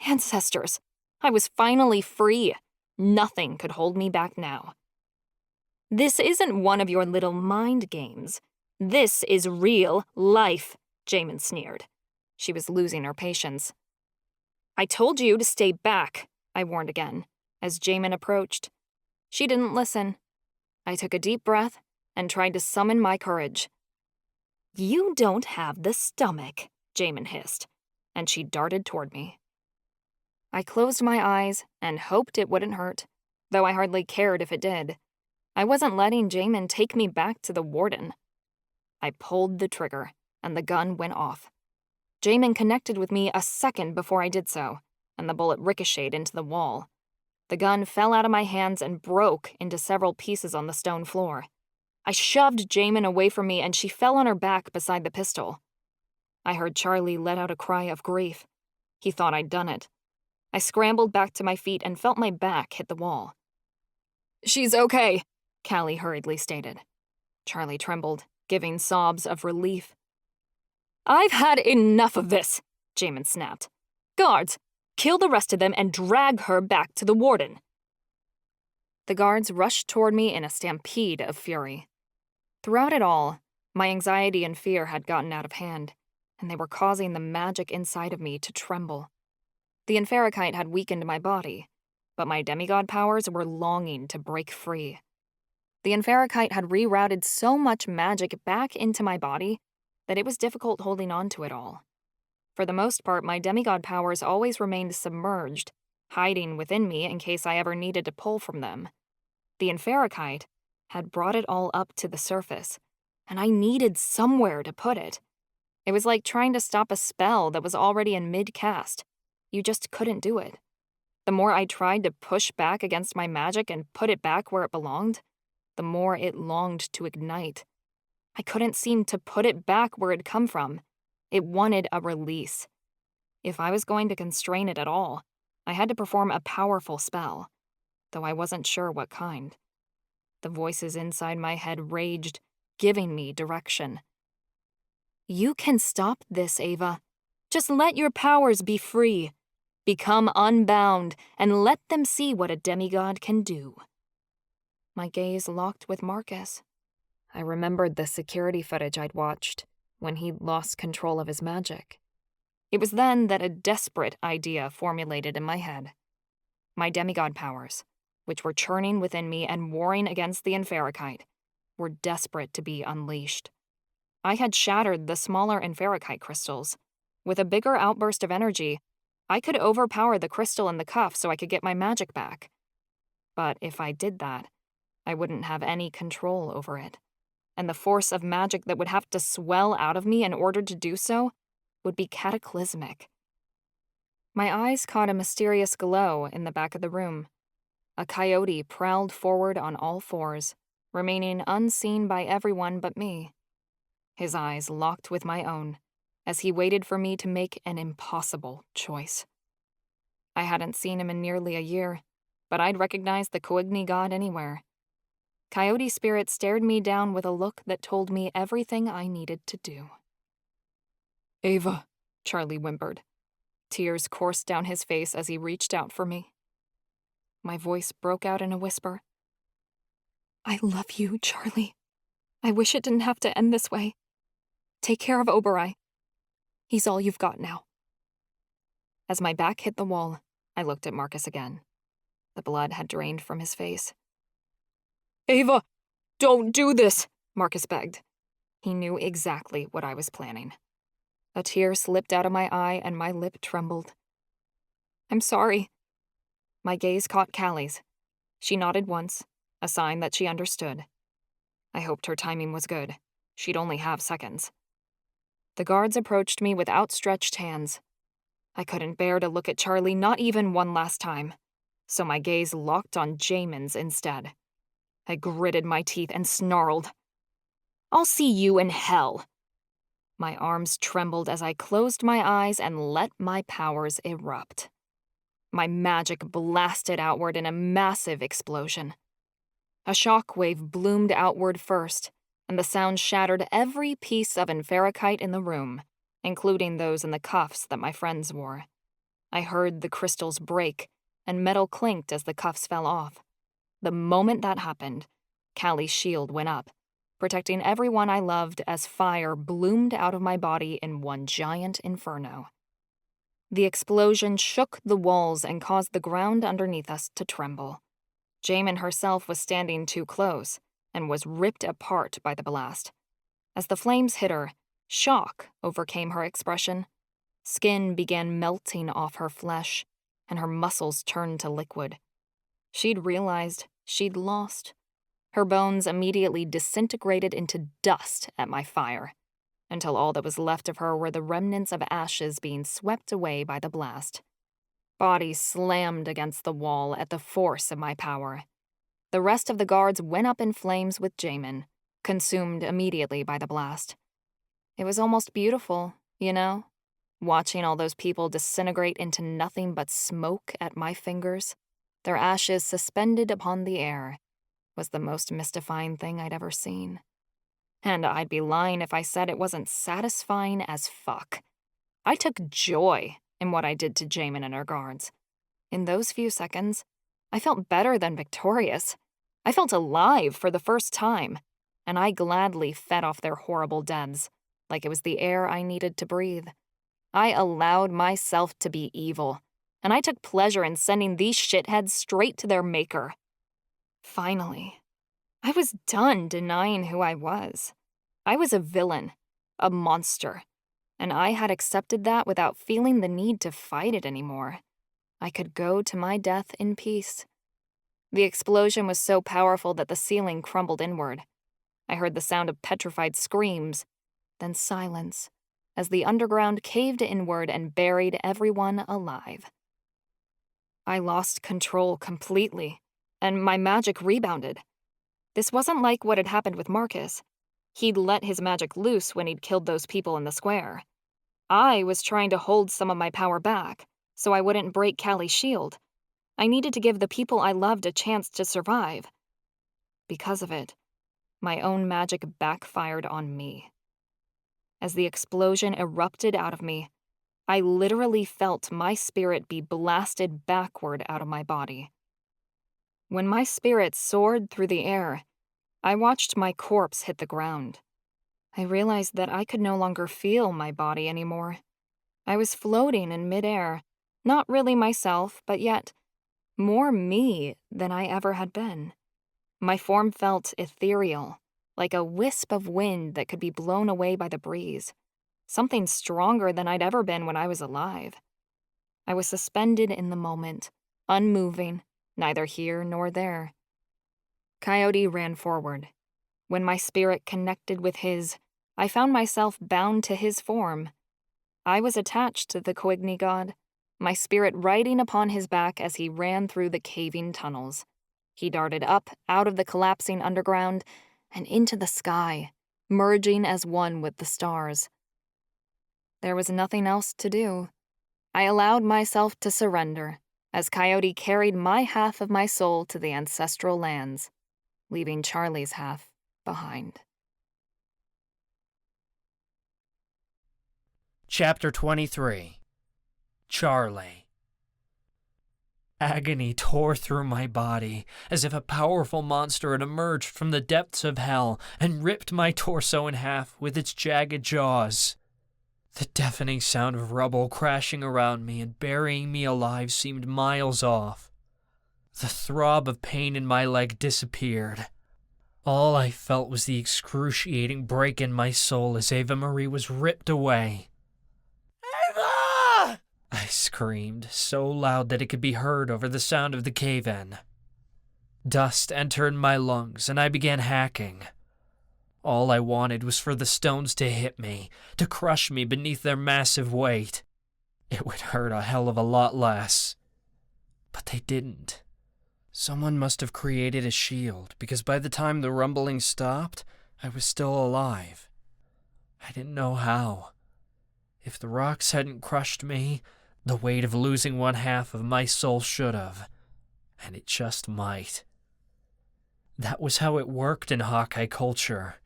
Ancestors, I was finally free. Nothing could hold me back now. This isn't one of your little mind games. This is real life, Jamin sneered. She was losing her patience. I told you to stay back, I warned again, as Jamin approached. She didn't listen. I took a deep breath and tried to summon my courage. You don't have the stomach, Jamin hissed, and she darted toward me. I closed my eyes and hoped it wouldn't hurt, though I hardly cared if it did. I wasn't letting Jamin take me back to the warden. I pulled the trigger, and the gun went off. Jamin connected with me a second before I did so, and the bullet ricocheted into the wall. The gun fell out of my hands and broke into several pieces on the stone floor. I shoved Jamin away from me, and she fell on her back beside the pistol. I heard Charlie let out a cry of grief. He thought I'd done it. I scrambled back to my feet and felt my back hit the wall. She's okay, Callie hurriedly stated. Charlie trembled, giving sobs of relief. I've had enough of this, Jamin snapped. Guards, kill the rest of them and drag her back to the warden. The guards rushed toward me in a stampede of fury. Throughout it all, my anxiety and fear had gotten out of hand, and they were causing the magic inside of me to tremble. The Inferokite had weakened my body, but my demigod powers were longing to break free. The Inferokite had rerouted so much magic back into my body that it was difficult holding on to it all. For the most part, my demigod powers always remained submerged, hiding within me in case I ever needed to pull from them. The Inferokite had brought it all up to the surface, and I needed somewhere to put it. It was like trying to stop a spell that was already in mid-cast. You just couldn't do it. The more I tried to push back against my magic and put it back where it belonged, the more it longed to ignite. I couldn't seem to put it back where it'd come from. It wanted a release. If I was going to constrain it at all, I had to perform a powerful spell, though I wasn't sure what kind. The voices inside my head raged, giving me direction. You can stop this, Ava. Just let your powers be free. Become unbound and let them see what a demigod can do. My gaze locked with Marcus. I remembered the security footage I'd watched when he lost control of his magic. It was then that a desperate idea formulated in my head. My demigod powers, which were churning within me and warring against the Inferokite, were desperate to be unleashed. I had shattered the smaller Inferokite crystals. With a bigger outburst of energy, I could overpower the crystal in the cuff so I could get my magic back. But if I did that, I wouldn't have any control over it, and the force of magic that would have to swell out of me in order to do so would be cataclysmic. My eyes caught a mysterious glow in the back of the room. A coyote prowled forward on all fours, remaining unseen by everyone but me. His eyes locked with my own, as he waited for me to make an impossible choice. I hadn't seen him in nearly a year, but I'd recognize the Coigny god anywhere. Coyote Spirit stared me down with a look that told me everything I needed to do. Ava, Charlie whimpered. Tears coursed down his face as he reached out for me. My voice broke out in a whisper. I love you, Charlie. I wish it didn't have to end this way. Take care of Oberai. He's all you've got now. As my back hit the wall, I looked at Marcus again. The blood had drained from his face. Ava, don't do this, Marcus begged. He knew exactly what I was planning. A tear slipped out of my eye and my lip trembled. I'm sorry. My gaze caught Callie's. She nodded once, a sign that she understood. I hoped her timing was good. She'd only have seconds. The guards approached me with outstretched hands. I couldn't bear to look at Charlie not even one last time, so my gaze locked on Jamin's instead. I gritted my teeth and snarled. I'll see you in hell. My arms trembled as I closed my eyes and let my powers erupt. My magic blasted outward in a massive explosion. A shockwave bloomed outward first, and the sound shattered every piece of inferokite in the room, including those in the cuffs that my friends wore. I heard the crystals break, and metal clinked as the cuffs fell off. The moment that happened, Callie's shield went up, protecting everyone I loved as fire bloomed out of my body in one giant inferno. The explosion shook the walls and caused the ground underneath us to tremble. Jamin herself was standing too close and was ripped apart by the blast. As the flames hit her, shock overcame her expression. Skin began melting off her flesh, and her muscles turned to liquid. She'd realized she'd lost. Her bones immediately disintegrated into dust at my fire, until all that was left of her were the remnants of ashes being swept away by the blast. Bodies slammed against the wall at the force of my power. The rest of the guards went up in flames with Jamin, consumed immediately by the blast. It was almost beautiful, you know? Watching all those people disintegrate into nothing but smoke at my fingers, their ashes suspended upon the air, was the most mystifying thing I'd ever seen. And I'd be lying if I said it wasn't satisfying as fuck. I took joy in what I did to Jamin and her guards. In those few seconds, I felt better than victorious. I felt alive for the first time, and I gladly fed off their horrible deaths, like it was the air I needed to breathe. I allowed myself to be evil, and I took pleasure in sending these shitheads straight to their maker. Finally, I was done denying who I was. I was a villain, a monster, and I had accepted that without feeling the need to fight it anymore. I could go to my death in peace. The explosion was so powerful that the ceiling crumbled inward. I heard the sound of petrified screams, then silence, as the underground caved inward and buried everyone alive. I lost control completely, and my magic rebounded. This wasn't like what had happened with Marcus. He'd let his magic loose when he'd killed those people in the square. I was trying to hold some of my power back, so I wouldn't break Callie's shield. I needed to give the people I loved a chance to survive. Because of it, my own magic backfired on me. As the explosion erupted out of me, I literally felt my spirit be blasted backward out of my body. When my spirit soared through the air, I watched my corpse hit the ground. I realized that I could no longer feel my body anymore. I was floating in midair, not really myself, but yet more me than I ever had been. My form felt ethereal, like a wisp of wind that could be blown away by the breeze, something stronger than I'd ever been when I was alive. I was suspended in the moment, unmoving, neither here nor there. Coyote ran forward. When my spirit connected with his, I found myself bound to his form. I was attached to the Coigny god, my spirit riding upon his back as he ran through the caving tunnels. He darted up, out of the collapsing underground, and into the sky, merging as one with the stars. There was nothing else to do. I allowed myself to surrender, as Coyote carried my half of my soul to the ancestral lands, leaving Charlie's half behind. Chapter 23. Charlie. Agony tore through my body, as if a powerful monster had emerged from the depths of hell and ripped my torso in half with its jagged jaws. The deafening sound of rubble crashing around me and burying me alive seemed miles off. The throb of pain in my leg disappeared. All I felt was the excruciating break in my soul as Ava-Marie was ripped away. Ava! I screamed, so loud that it could be heard over the sound of the cave-in. Dust entered my lungs, and I began hacking. All I wanted was for the stones to hit me, to crush me beneath their massive weight. It would hurt a hell of a lot less. But they didn't. Someone must have created a shield, because by the time the rumbling stopped, I was still alive. I didn't know how. If the rocks hadn't crushed me, the weight of losing one half of my soul should have. And it just might. That was how it worked in Hawkeye culture.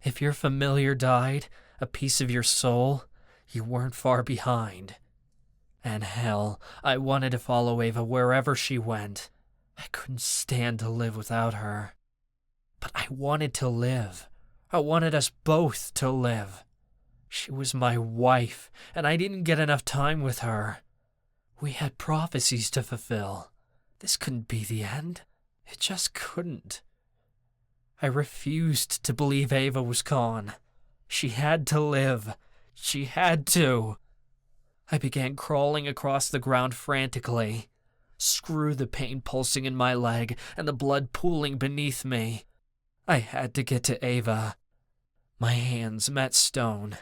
If your familiar died, a piece of your soul, you weren't far behind. And hell, I wanted to follow Ava wherever she went. I couldn't stand to live without her. But I wanted to live. I wanted us both to live. She was my wife, and I didn't get enough time with her. We had prophecies to fulfill. This couldn't be the end. It just couldn't. I refused to believe Ava was gone. She had to live. She had to. I began crawling across the ground frantically. Screw the pain pulsing in my leg and the blood pooling beneath me. I had to get to Ava. My hands met stone.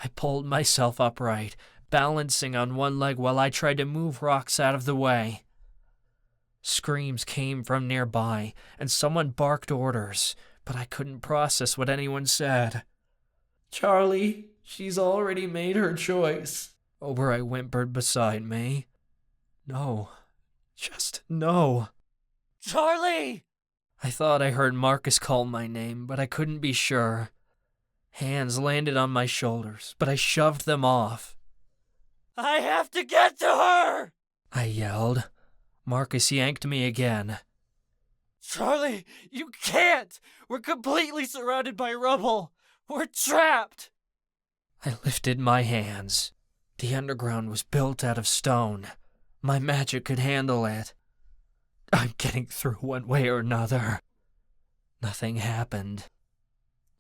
I pulled myself upright, balancing on one leg while I tried to move rocks out of the way. Screams came from nearby, and someone barked orders, but I couldn't process what anyone said. Charlie, she's already made her choice. Oberoi whimpered beside me. No. Just no. Charlie! I thought I heard Marcus call my name, but I couldn't be sure. Hands landed on my shoulders, but I shoved them off. I have to get to her! I yelled. Marcus yanked me again. Charlie, you can't! We're completely surrounded by rubble! We're trapped! I lifted my hands. The underground was built out of stone. My magic could handle it. I'm getting through one way or another. Nothing happened.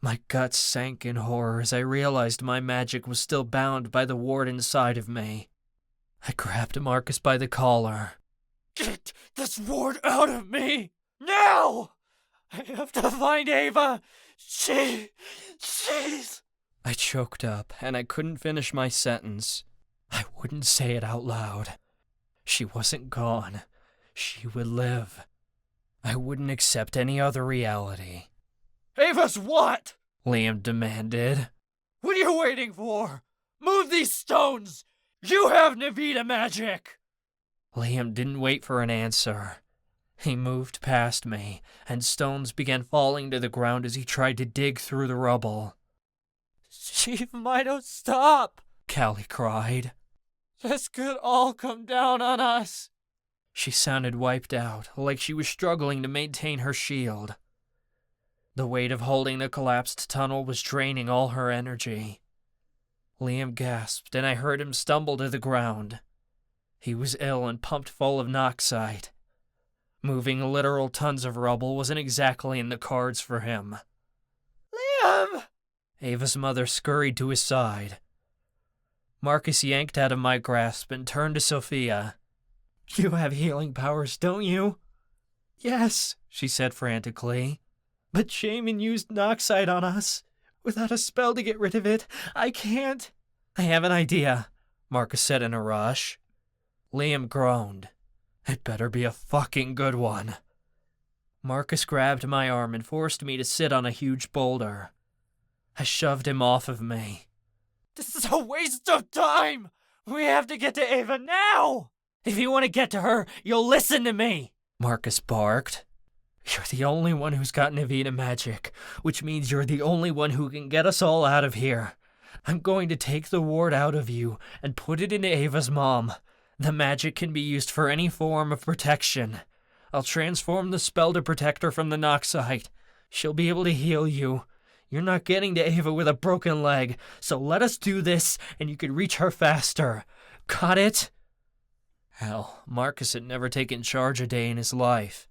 My guts sank in horror as I realized my magic was still bound by the ward inside of me. I grabbed Marcus by the collar. Get this ward out of me! Now! I have to find Ava! She's... I choked up, and I couldn't finish my sentence. I wouldn't say it out loud. She wasn't gone. She would live. I wouldn't accept any other reality. Ava's what? Liam demanded. What are you waiting for? Move these stones! You have Navita magic! Liam didn't wait for an answer. He moved past me, and stones began falling to the ground as he tried to dig through the rubble. Chief Mido, stop! Callie cried. This could all come down on us. She sounded wiped out, like she was struggling to maintain her shield. The weight of holding the collapsed tunnel was draining all her energy. Liam gasped, and I heard him stumble to the ground. He was ill and pumped full of noxite. Moving literal tons of rubble wasn't exactly in the cards for him. Liam! Ava's mother scurried to his side. Marcus yanked out of my grasp and turned to Sophia. You have healing powers, don't you? Yes, she said frantically. But Shaman used noxite on us. Without a spell to get rid of it, I can't. I have an idea, Marcus said in a rush. Liam groaned. It better be a fucking good one. Marcus grabbed my arm and forced me to sit on a huge boulder. I shoved him off of me. This is a waste of time! We have to get to Ava now! If you want to get to her, you'll listen to me, Marcus barked. You're the only one who's got Navita magic, which means you're the only one who can get us all out of here. I'm going to take the ward out of you and put it into Ava's mom. The magic can be used for any form of protection. I'll transform the spell to protect her from the noxite. She'll be able to heal you. You're not getting to Ava with a broken leg, so let us do this and you can reach her faster. Got it? Hell, Marcus had never taken charge a day in his life.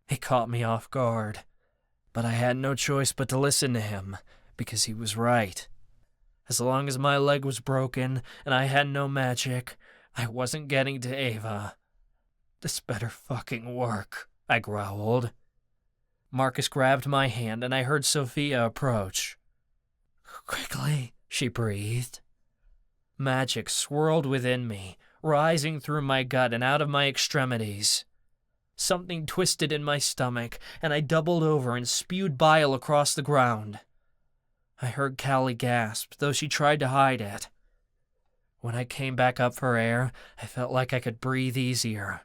It caught me off guard, but I had no choice but to listen to him, because he was right. As long as my leg was broken and I had no magic, I wasn't getting to Ava. This better fucking work, I growled. Marcus grabbed my hand and I heard Sophia approach. Quickly, she breathed. Magic swirled within me, rising through my gut and out of my extremities. Something twisted in my stomach, and I doubled over and spewed bile across the ground. I heard Callie gasp, though she tried to hide it. When I came back up for air, I felt like I could breathe easier.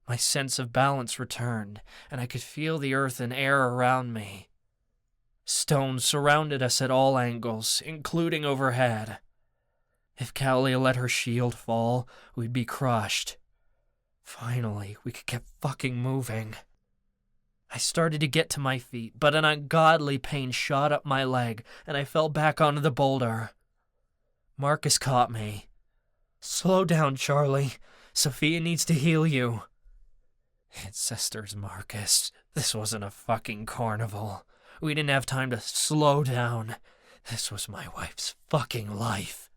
My sense of balance returned, and I could feel the earth and air around me. Stones surrounded us at all angles, including overhead. If Callie let her shield fall, we'd be crushed. Finally, we could get fucking moving. I started to get to my feet, but an ungodly pain shot up my leg, and I fell back onto the boulder. Marcus caught me. Slow down, Charlie. Sophia needs to heal you. Ancestors, Marcus. This wasn't a fucking carnival. We didn't have time to slow down. This was my wife's fucking life.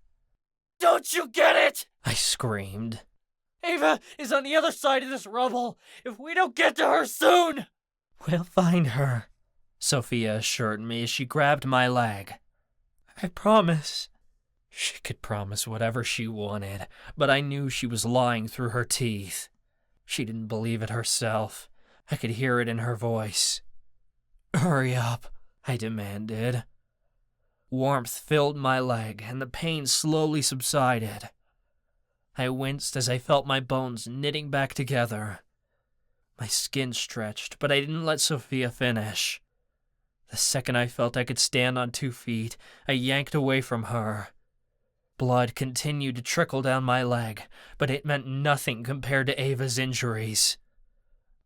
Don't you get it? I screamed. Ava is on the other side of this rubble. If we don't get to her soon, we'll find her, Sophia assured me as she grabbed my leg. I promise. She could promise whatever she wanted, but I knew she was lying through her teeth. She didn't believe it herself. I could hear it in her voice. Hurry up, I demanded. Warmth filled my leg, and the pain slowly subsided. I winced as I felt my bones knitting back together. My skin stretched, but I didn't let Sophia finish. The second I felt I could stand on 2 feet, I yanked away from her. Blood continued to trickle down my leg, but it meant nothing compared to Ava's injuries.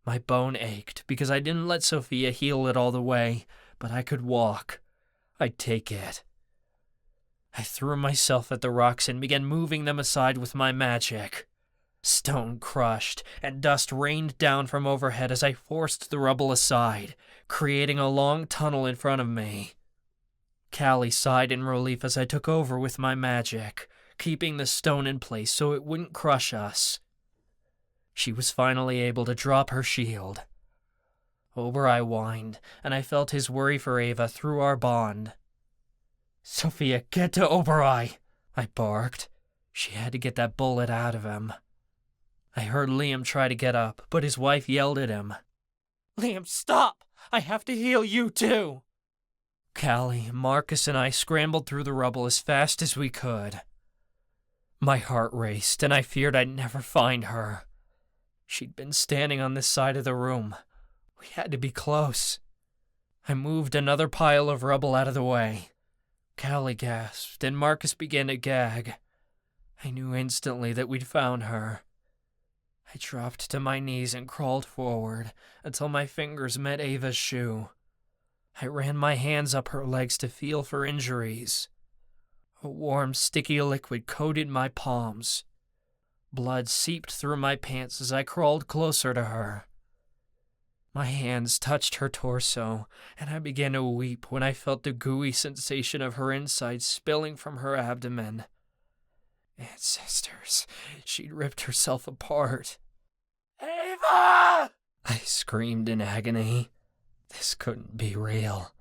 My bone ached because I didn't let Sophia heal it all the way, but I could walk. I'd take it. I threw myself at the rocks and began moving them aside with my magic. Stone crushed, and dust rained down from overhead as I forced the rubble aside, creating a long tunnel in front of me. Callie sighed in relief as I took over with my magic, keeping the stone in place so it wouldn't crush us. She was finally able to drop her shield. Over I whined, and I felt his worry for Ava through our bond. Sophia, get to Obereye, I barked. She had to get that bullet out of him. I heard Liam try to get up, but his wife yelled at him. Liam, stop! I have to heal you too! Callie, Marcus, and I scrambled through the rubble as fast as we could. My heart raced, and I feared I'd never find her. She'd been standing on this side of the room. We had to be close. I moved another pile of rubble out of the way. Callie gasped, and Marcus began to gag. I knew instantly that we'd found her. I dropped to my knees and crawled forward until my fingers met Ava's shoe. I ran my hands up her legs to feel for injuries. A warm, sticky liquid coated my palms. Blood seeped through my pants as I crawled closer to her. My hands touched her torso, and I began to weep when I felt the gooey sensation of her insides spilling from her abdomen. Ancestors, she'd ripped herself apart. Ava! I screamed in agony. This couldn't be real.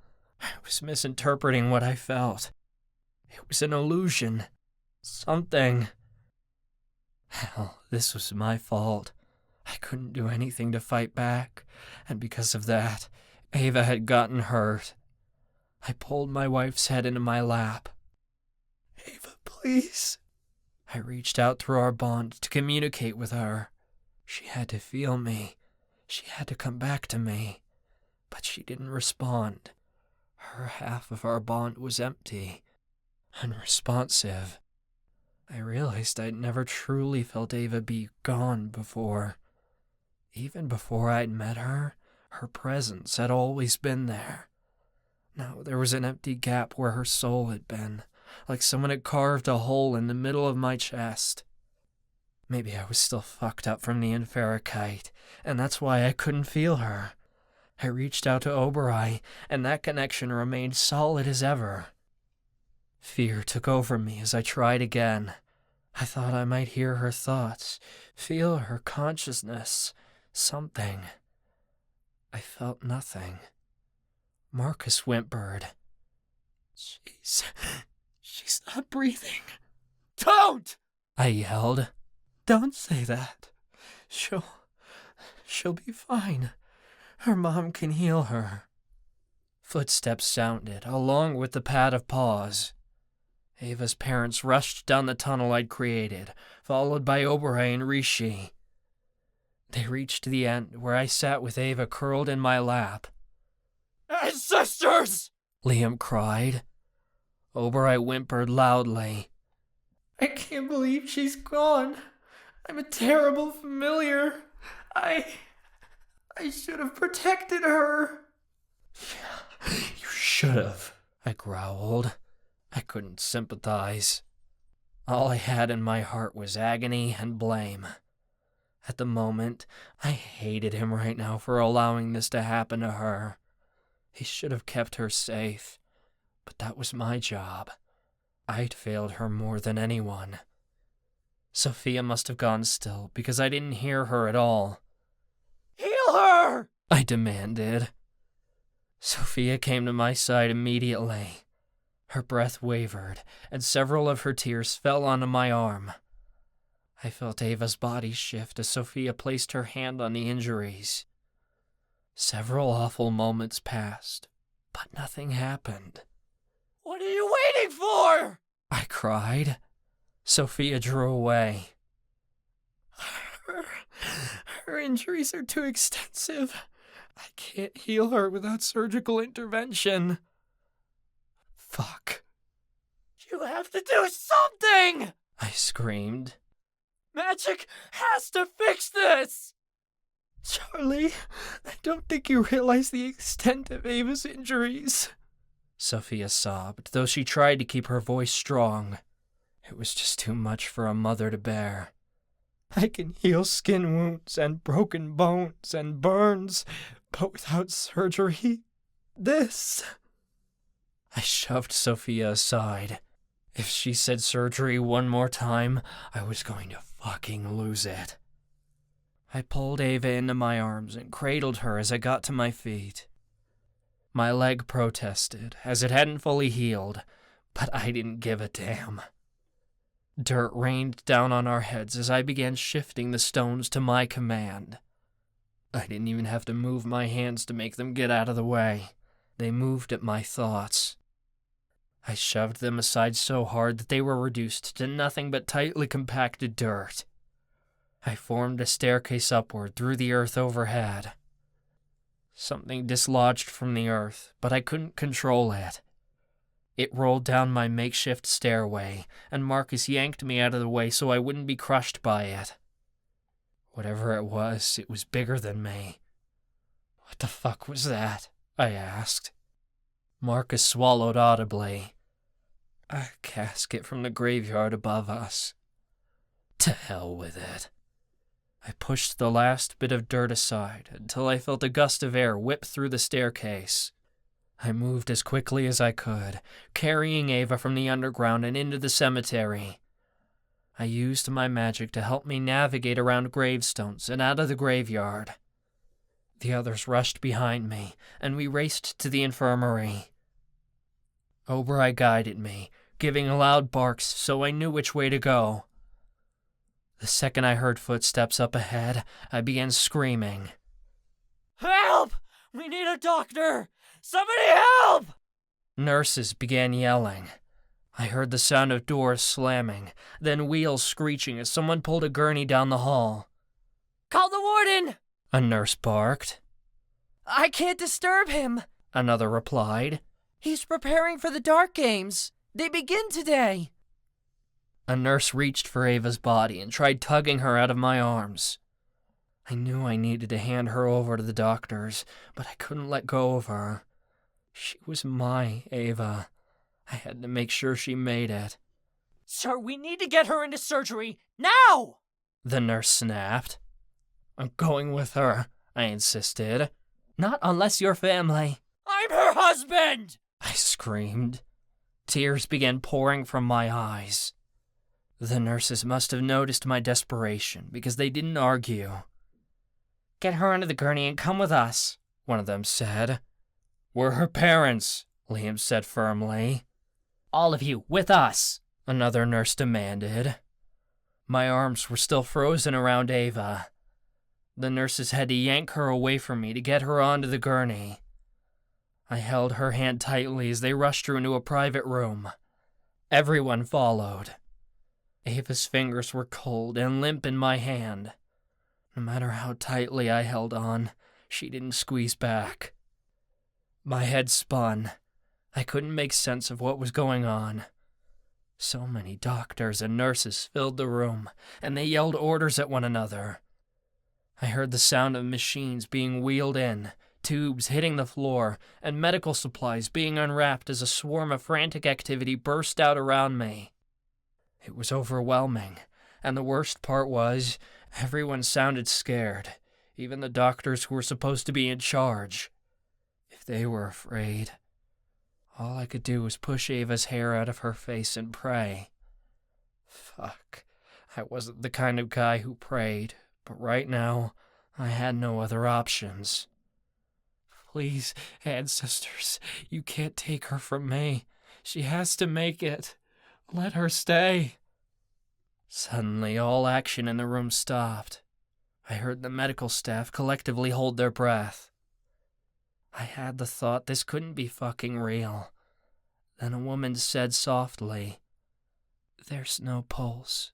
I was misinterpreting what I felt. It was an illusion. Something. Hell, this was my fault. I couldn't do anything to fight back, and because of that, Ava had gotten hurt. I pulled my wife's head into my lap. Ava, please. I reached out through our bond to communicate with her. She had to feel me. She had to come back to me. But she didn't respond. Her half of our bond was empty, unresponsive. I realized I'd never truly felt Ava be gone before. Even before I'd met her, her presence had always been there. Now there was an empty gap where her soul had been, like someone had carved a hole in the middle of my chest. Maybe I was still fucked up from the inferocite, and that's why I couldn't feel her. I reached out to Oberai, and that connection remained solid as ever. Fear took over me as I tried again. I thought I might hear her thoughts, feel her consciousness, something. I felt nothing. Marcus whimpered. She's not breathing. Don't! I yelled. Don't say that. She'll be fine. Her mom can heal her. Footsteps sounded, along with the pad of paws. Ava's parents rushed down the tunnel I'd created, followed by Oberai and Rishi. They reached the end, where I sat with Ava curled in my lap. Ancestors! Liam cried. Oberai whimpered loudly. I can't believe she's gone. I'm a terrible familiar. I should have protected her. You should have, I growled. I couldn't sympathize. All I had in my heart was agony and blame. At the moment, I hated him right now for allowing this to happen to her. He should have kept her safe, but that was my job. I'd failed her more than anyone. Sophia must have gone still, because I didn't hear her at all. Heal her! I demanded. Sophia came to my side immediately. Her breath wavered, and several of her tears fell onto my arm. I felt Ava's body shift as Sophia placed her hand on the injuries. Several awful moments passed, but nothing happened. What are you waiting for? I cried. Sophia drew away. Her injuries are too extensive. I can't heal her without surgical intervention. Fuck. You have to do something! I screamed. Magic has to fix this! Charlie, I don't think you realize the extent of Ava's injuries. Sophia sobbed, though she tried to keep her voice strong. It was just too much for a mother to bear. I can heal skin wounds and broken bones and burns, but without surgery, this... I shoved Sophia aside. If she said surgery one more time, I was going to fucking lose it. I pulled Ava into my arms and cradled her as I got to my feet. My leg protested, as it hadn't fully healed, but I didn't give a damn. Dirt rained down on our heads as I began shifting the stones to my command. I didn't even have to move my hands to make them get out of the way. They moved at my thoughts. I shoved them aside so hard that they were reduced to nothing but tightly compacted dirt. I formed a staircase upward through the earth overhead. Something dislodged from the earth, but I couldn't control it. It rolled down my makeshift stairway, and Marcus yanked me out of the way so I wouldn't be crushed by it. Whatever it was bigger than me. What the fuck was that? I asked. Marcus swallowed audibly. A casket from the graveyard above us. To hell with it. I pushed the last bit of dirt aside until I felt a gust of air whip through the staircase. I moved as quickly as I could, carrying Ava from the underground and into the cemetery. I used my magic to help me navigate around gravestones and out of the graveyard. The others rushed behind me, and we raced to the infirmary. Oberai guided me, giving loud barks so I knew which way to go. The second I heard footsteps up ahead, I began screaming. Help! We need a doctor! Somebody help! Nurses began yelling. I heard the sound of doors slamming, then wheels screeching as someone pulled a gurney down the hall. Call the warden! A nurse barked. I can't disturb him, Another replied. He's preparing for the dark games. They begin today. A nurse reached for Ava's body and tried tugging her out of my arms. I knew I needed to hand her over to the doctors, but I couldn't let go of her. She was my Ava. I had to make sure she made it. Sir, we need to get her into surgery, now! The nurse snapped. I'm going with her, I insisted. Not unless you're family. I'm her husband! I screamed. Tears began pouring from my eyes. The nurses must have noticed my desperation because they didn't argue. Get her into the gurney and come with us, one of them said. We're her parents, Liam said firmly. All of you, with us, another nurse demanded. My arms were still frozen around Ava. The nurses had to yank her away from me to get her onto the gurney. I held her hand tightly as they rushed her into a private room. Everyone followed. Ava's fingers were cold and limp in my hand. No matter how tightly I held on, she didn't squeeze back. My head spun. I couldn't make sense of what was going on. So many doctors and nurses filled the room, and they yelled orders at one another. I heard the sound of machines being wheeled in, tubes hitting the floor, and medical supplies being unwrapped as a swarm of frantic activity burst out around me. It was overwhelming, and the worst part was, everyone sounded scared, even the doctors who were supposed to be in charge. If they were afraid, all I could do was push Ava's hair out of her face and pray. Fuck, I wasn't the kind of guy who prayed, but right now, I had no other options. Please, ancestors, you can't take her from me. She has to make it. Let her stay. Suddenly, all action in the room stopped. I heard the medical staff collectively hold their breath. I had the thought this couldn't be fucking real. Then a woman said softly, "There's no pulse."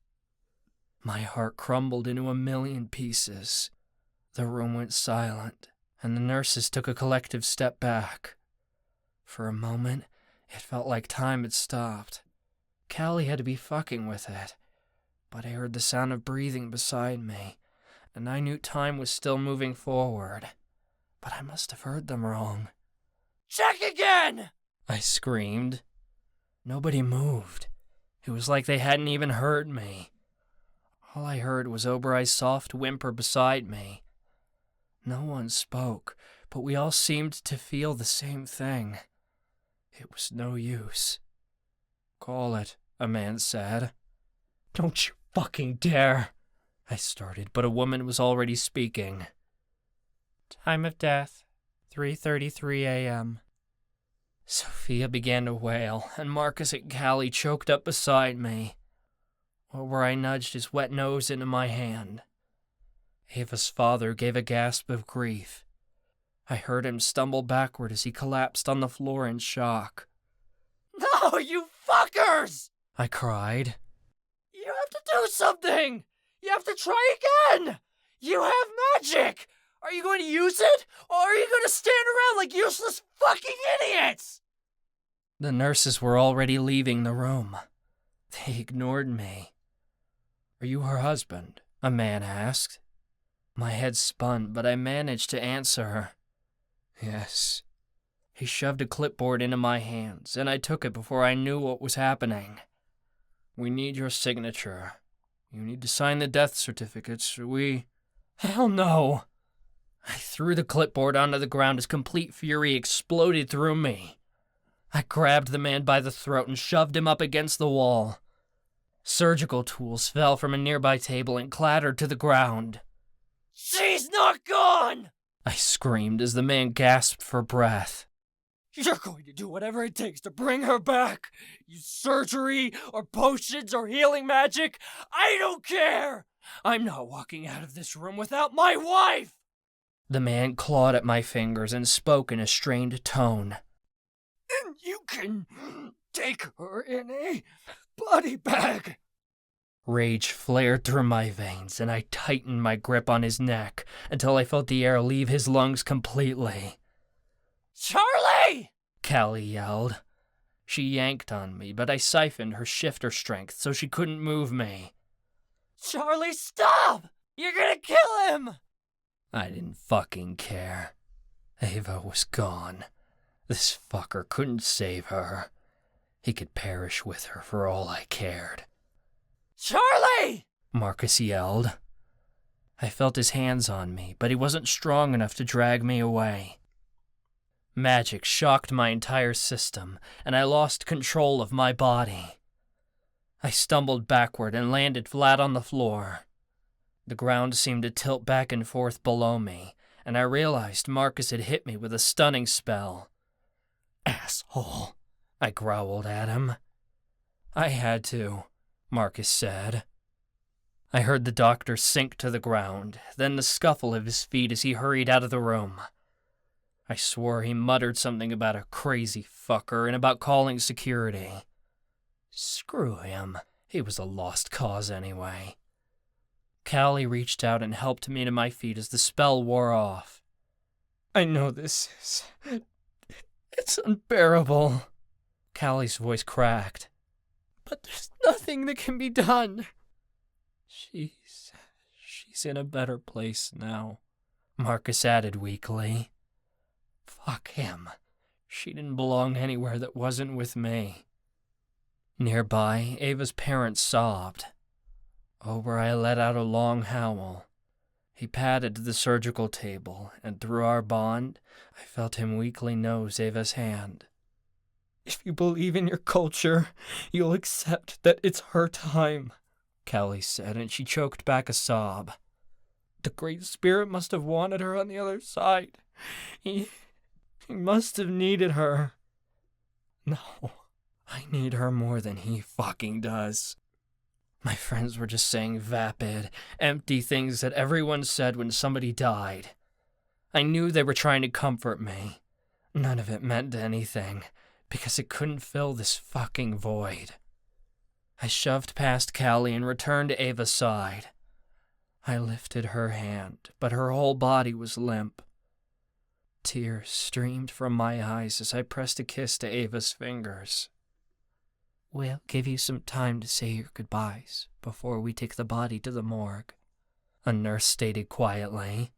My heart crumbled into a million pieces. The room went silent, and the nurses took a collective step back. For a moment, it felt like time had stopped. Callie had to be fucking with it. But I heard the sound of breathing beside me, and I knew time was still moving forward. But I must have heard them wrong. Check again! I screamed. Nobody moved. It was like they hadn't even heard me. All I heard was Oberai's soft whimper beside me. No one spoke, but we all seemed to feel the same thing. It was no use. Call it, a man said. Don't you fucking dare, I started, but a woman was already speaking. Time of death, 3:33 a.m. Sophia began to wail, and Marcus and Callie choked up beside me. Oberai nudged his wet nose into my hand. Ava's father gave a gasp of grief. I heard him stumble backward as he collapsed on the floor in shock. No, you fuckers! I cried. You have to do something! You have to try again! You have magic! Are you going to use it? Or are you going to stand around like useless fucking idiots? The nurses were already leaving the room. They ignored me. Are you her husband? A man asked. My head spun, but I managed to answer. Yes. He shoved a clipboard into my hands, and I took it before I knew what was happening. We need your signature. You need to sign the death certificates, or we... Hell no! I threw the clipboard onto the ground as complete fury exploded through me. I grabbed the man by the throat and shoved him up against the wall. Surgical tools fell from a nearby table and clattered to the ground. She's not gone! I screamed as the man gasped for breath. You're going to do whatever it takes to bring her back. Use surgery, or potions, or healing magic. I don't care! I'm not walking out of this room without my wife! The man clawed at my fingers and spoke in a strained tone. And you can take her in a body bag. Rage flared through my veins, and I tightened my grip on his neck until I felt the air leave his lungs completely. Charlie! Callie yelled. She yanked on me, but I siphoned her shifter strength so she couldn't move me. Charlie, stop! You're gonna kill him! I didn't fucking care. Ava was gone. This fucker couldn't save her. He could perish with her for all I cared. Charlie! Marcus yelled. I felt his hands on me, but he wasn't strong enough to drag me away. Magic shocked my entire system, and I lost control of my body. I stumbled backward and landed flat on the floor. The ground seemed to tilt back and forth below me, and I realized Marcus had hit me with a stunning spell. "Asshole," I growled at him. "I had to," Marcus said. I heard the doctor sink to the ground, then the scuffle of his feet as he hurried out of the room. I swore he muttered something about a crazy fucker and about calling security. Screw him. He was a lost cause anyway. Callie reached out and helped me to my feet as the spell wore off. "I know this is... it's unbearable." Callie's voice cracked. "But there's nothing that can be done." She's in a better place now," Marcus added weakly. Fuck him. She didn't belong anywhere that wasn't with me. Nearby, Ava's parents sobbed. I let out a long howl. He padded to the surgical table, and through our bond, I felt him weakly nose Ava's hand. "If you believe in your culture, you'll accept that it's her time," Callie said, and she choked back a sob. "The Great Spirit must have wanted her on the other side. He must have needed her. No, I need her more than he fucking does." My friends were just saying vapid, empty things that everyone said when somebody died. I knew they were trying to comfort me. None of it meant anything, because it couldn't fill this fucking void. I shoved past Callie and returned to Ava's side. I lifted her hand, but her whole body was limp. Tears streamed from my eyes as I pressed a kiss to Ava's fingers. "We'll give you some time to say your goodbyes before we take the body to the morgue," a nurse stated quietly.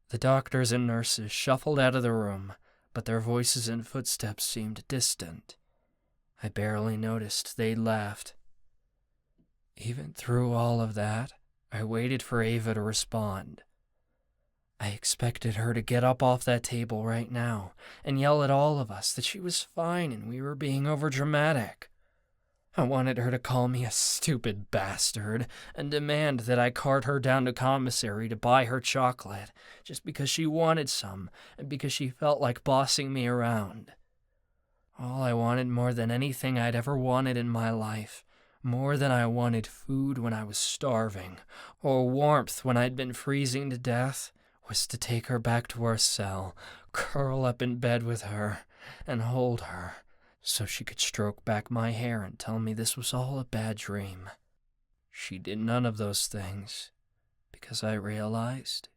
The doctors and nurses shuffled out of the room, but their voices and footsteps seemed distant. I barely noticed they'd left. Even through all of that, I waited for Ava to respond. I expected her to get up off that table right now and yell at all of us that she was fine and we were being overdramatic. I wanted her to call me a stupid bastard and demand that I cart her down to commissary to buy her chocolate just because she wanted some and because she felt like bossing me around. All I wanted more than anything I'd ever wanted in my life, more than I wanted food when I was starving or warmth when I'd been freezing to death, was to take her back to our cell, curl up in bed with her, and hold her, so she could stroke back my hair and tell me this was all a bad dream. She did none of those things, because I realized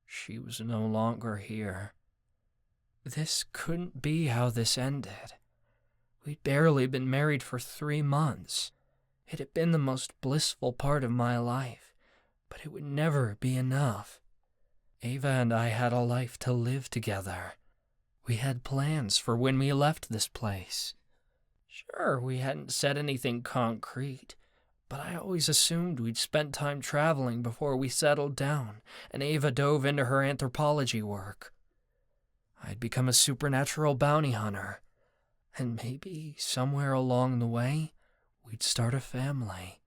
she was no longer here. This couldn't be how this ended. We'd barely been married for 3 months. It had been the most blissful part of my life, but it would never be enough. Ava and I had a life to live together. We had plans for when we left this place. Sure, we hadn't said anything concrete, but I always assumed we'd spent time traveling before we settled down, and Ava dove into her anthropology work. I'd become a supernatural bounty hunter, and maybe somewhere along the way, we'd start a family.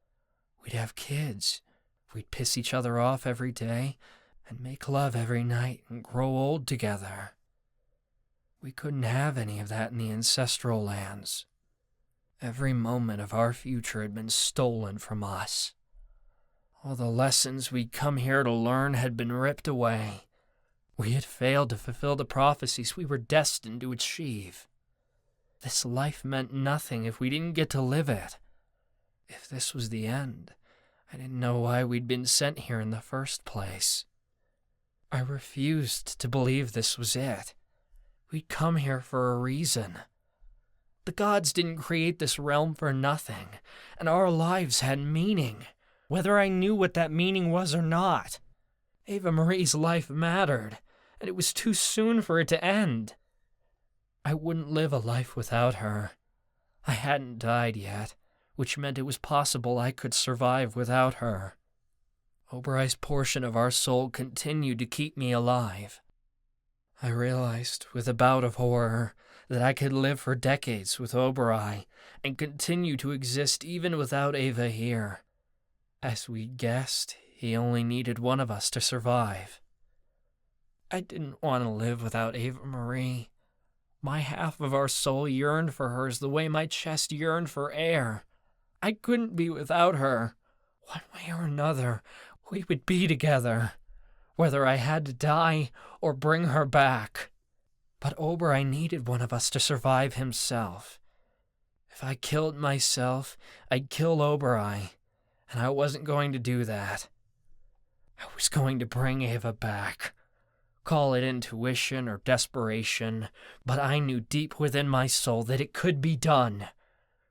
We'd have kids. We'd piss each other off every day, and make love every night and grow old together. We couldn't have any of that in the ancestral lands. Every moment of our future had been stolen from us. All the lessons we'd come here to learn had been ripped away. We had failed to fulfill the prophecies we were destined to achieve. This life meant nothing if we didn't get to live it. If this was the end, I didn't know why we'd been sent here in the first place. I refused to believe this was it. We'd come here for a reason. The gods didn't create this realm for nothing, and our lives had meaning, whether I knew what that meaning was or not. Ava-Marie's life mattered, and it was too soon for it to end. I wouldn't live a life without her. I hadn't died yet, which meant it was possible I could survive without her. Oberon's portion of our soul continued to keep me alive. I realized, with a bout of horror, that I could live for decades with Oberon and continue to exist even without Ava here. As we guessed, he only needed one of us to survive. I didn't want to live without Ava-Marie. My half of our soul yearned for hers the way my chest yearned for air. I couldn't be without her. One way or another, we would be together, whether I had to die or bring her back. But Oberon needed one of us to survive himself. If I killed myself, I'd kill Oberon, and I wasn't going to do that. I was going to bring Ava back. Call it intuition or desperation, but I knew deep within my soul that it could be done.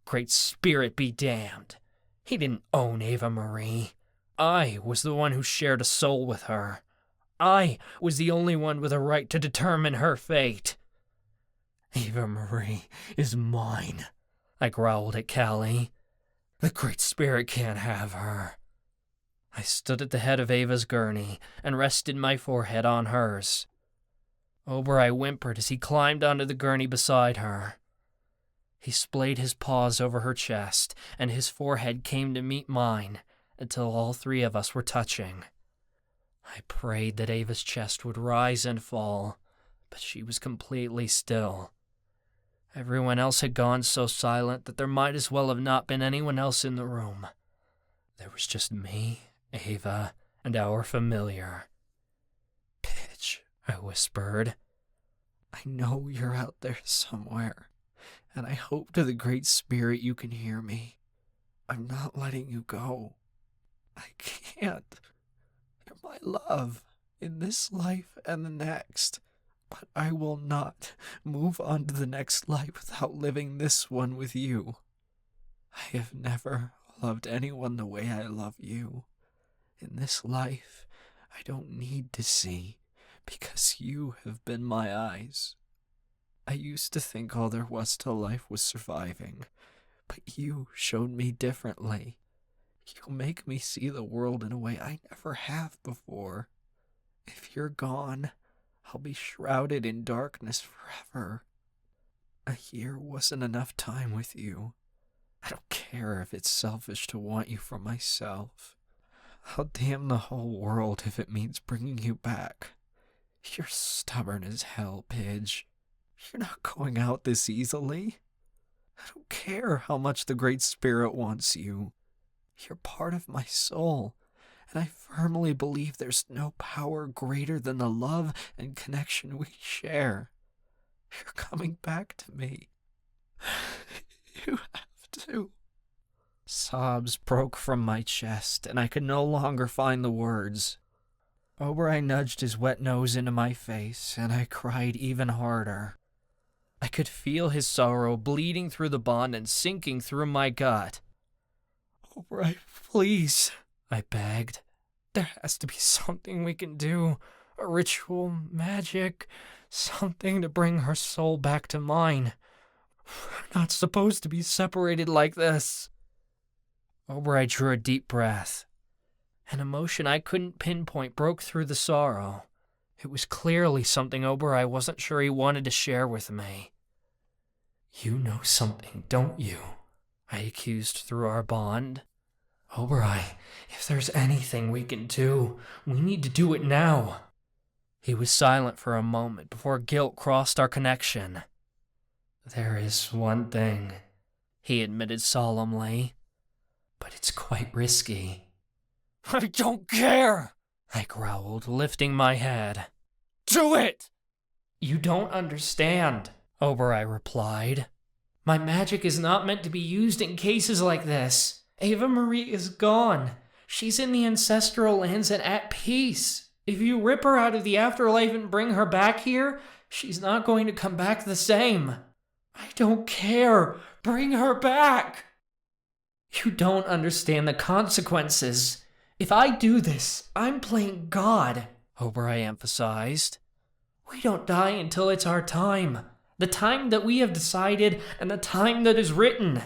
Great Spirit be damned. He didn't own Ava-Marie. I was the one who shared a soul with her. I was the only one with a right to determine her fate. Ava-Marie is mine, I growled at Callie. The Great Spirit can't have her. I stood at the head of Ava's gurney and rested my forehead on hers. Oberon whimpered as he climbed onto the gurney beside her. He splayed his paws over her chest, and his forehead came to meet mine until all three of us were touching. I prayed that Ava's chest would rise and fall, but she was completely still. Everyone else had gone so silent that there might as well have not been anyone else in the room. There was just me, Ava, and our familiar. "Pitch," I whispered. "I know you're out there somewhere, and I hope to the Great Spirit you can hear me. I'm not letting you go. I can't. You're my love, in this life and the next. But I will not move on to the next life without living this one with you. I have never loved anyone the way I love you. In this life, I don't need to see, because you have been my eyes. I used to think all there was to life was surviving, but you showed me differently. You make me see the world in a way I never have before. If you're gone, I'll be shrouded in darkness forever. A year wasn't enough time with you. I don't care if it's selfish to want you for myself. I'll damn the whole world if it means bringing you back. You're stubborn as hell, Pidge. You're not going out this easily. I don't care how much the Great Spirit wants you. You're part of my soul, and I firmly believe there's no power greater than the love and connection we share. You're coming back to me. You have to." Sobs broke from my chest, and I could no longer find the words. Oberon nudged his wet nose into my face, and I cried even harder. I could feel his sorrow bleeding through the bond and sinking through my gut. "Oberon, please," I begged. "There has to be something we can do. A ritual, magic, something to bring her soul back to mine. We're not supposed to be separated like this." Oberon drew a deep breath. An emotion I couldn't pinpoint broke through the sorrow. It was clearly something Oberon wasn't sure he wanted to share with me. "You know something, don't you?" I accused through our bond. "Oberon, if there's anything we can do, we need to do it now." He was silent for a moment before guilt crossed our connection. "There is one thing," he admitted solemnly, "but it's quite risky." "I don't care," I growled, lifting my head. "Do it!" "You don't understand," Oberon replied. "My magic is not meant to be used in cases like this. Ava-Marie is gone. She's in the ancestral lands and at peace. If you rip her out of the afterlife and bring her back here, she's not going to come back the same. I don't care. Bring her back." "You don't understand the consequences. If I do this, I'm playing God," Oberon emphasized. "We don't die until it's our time. The time that we have decided and the time that is written.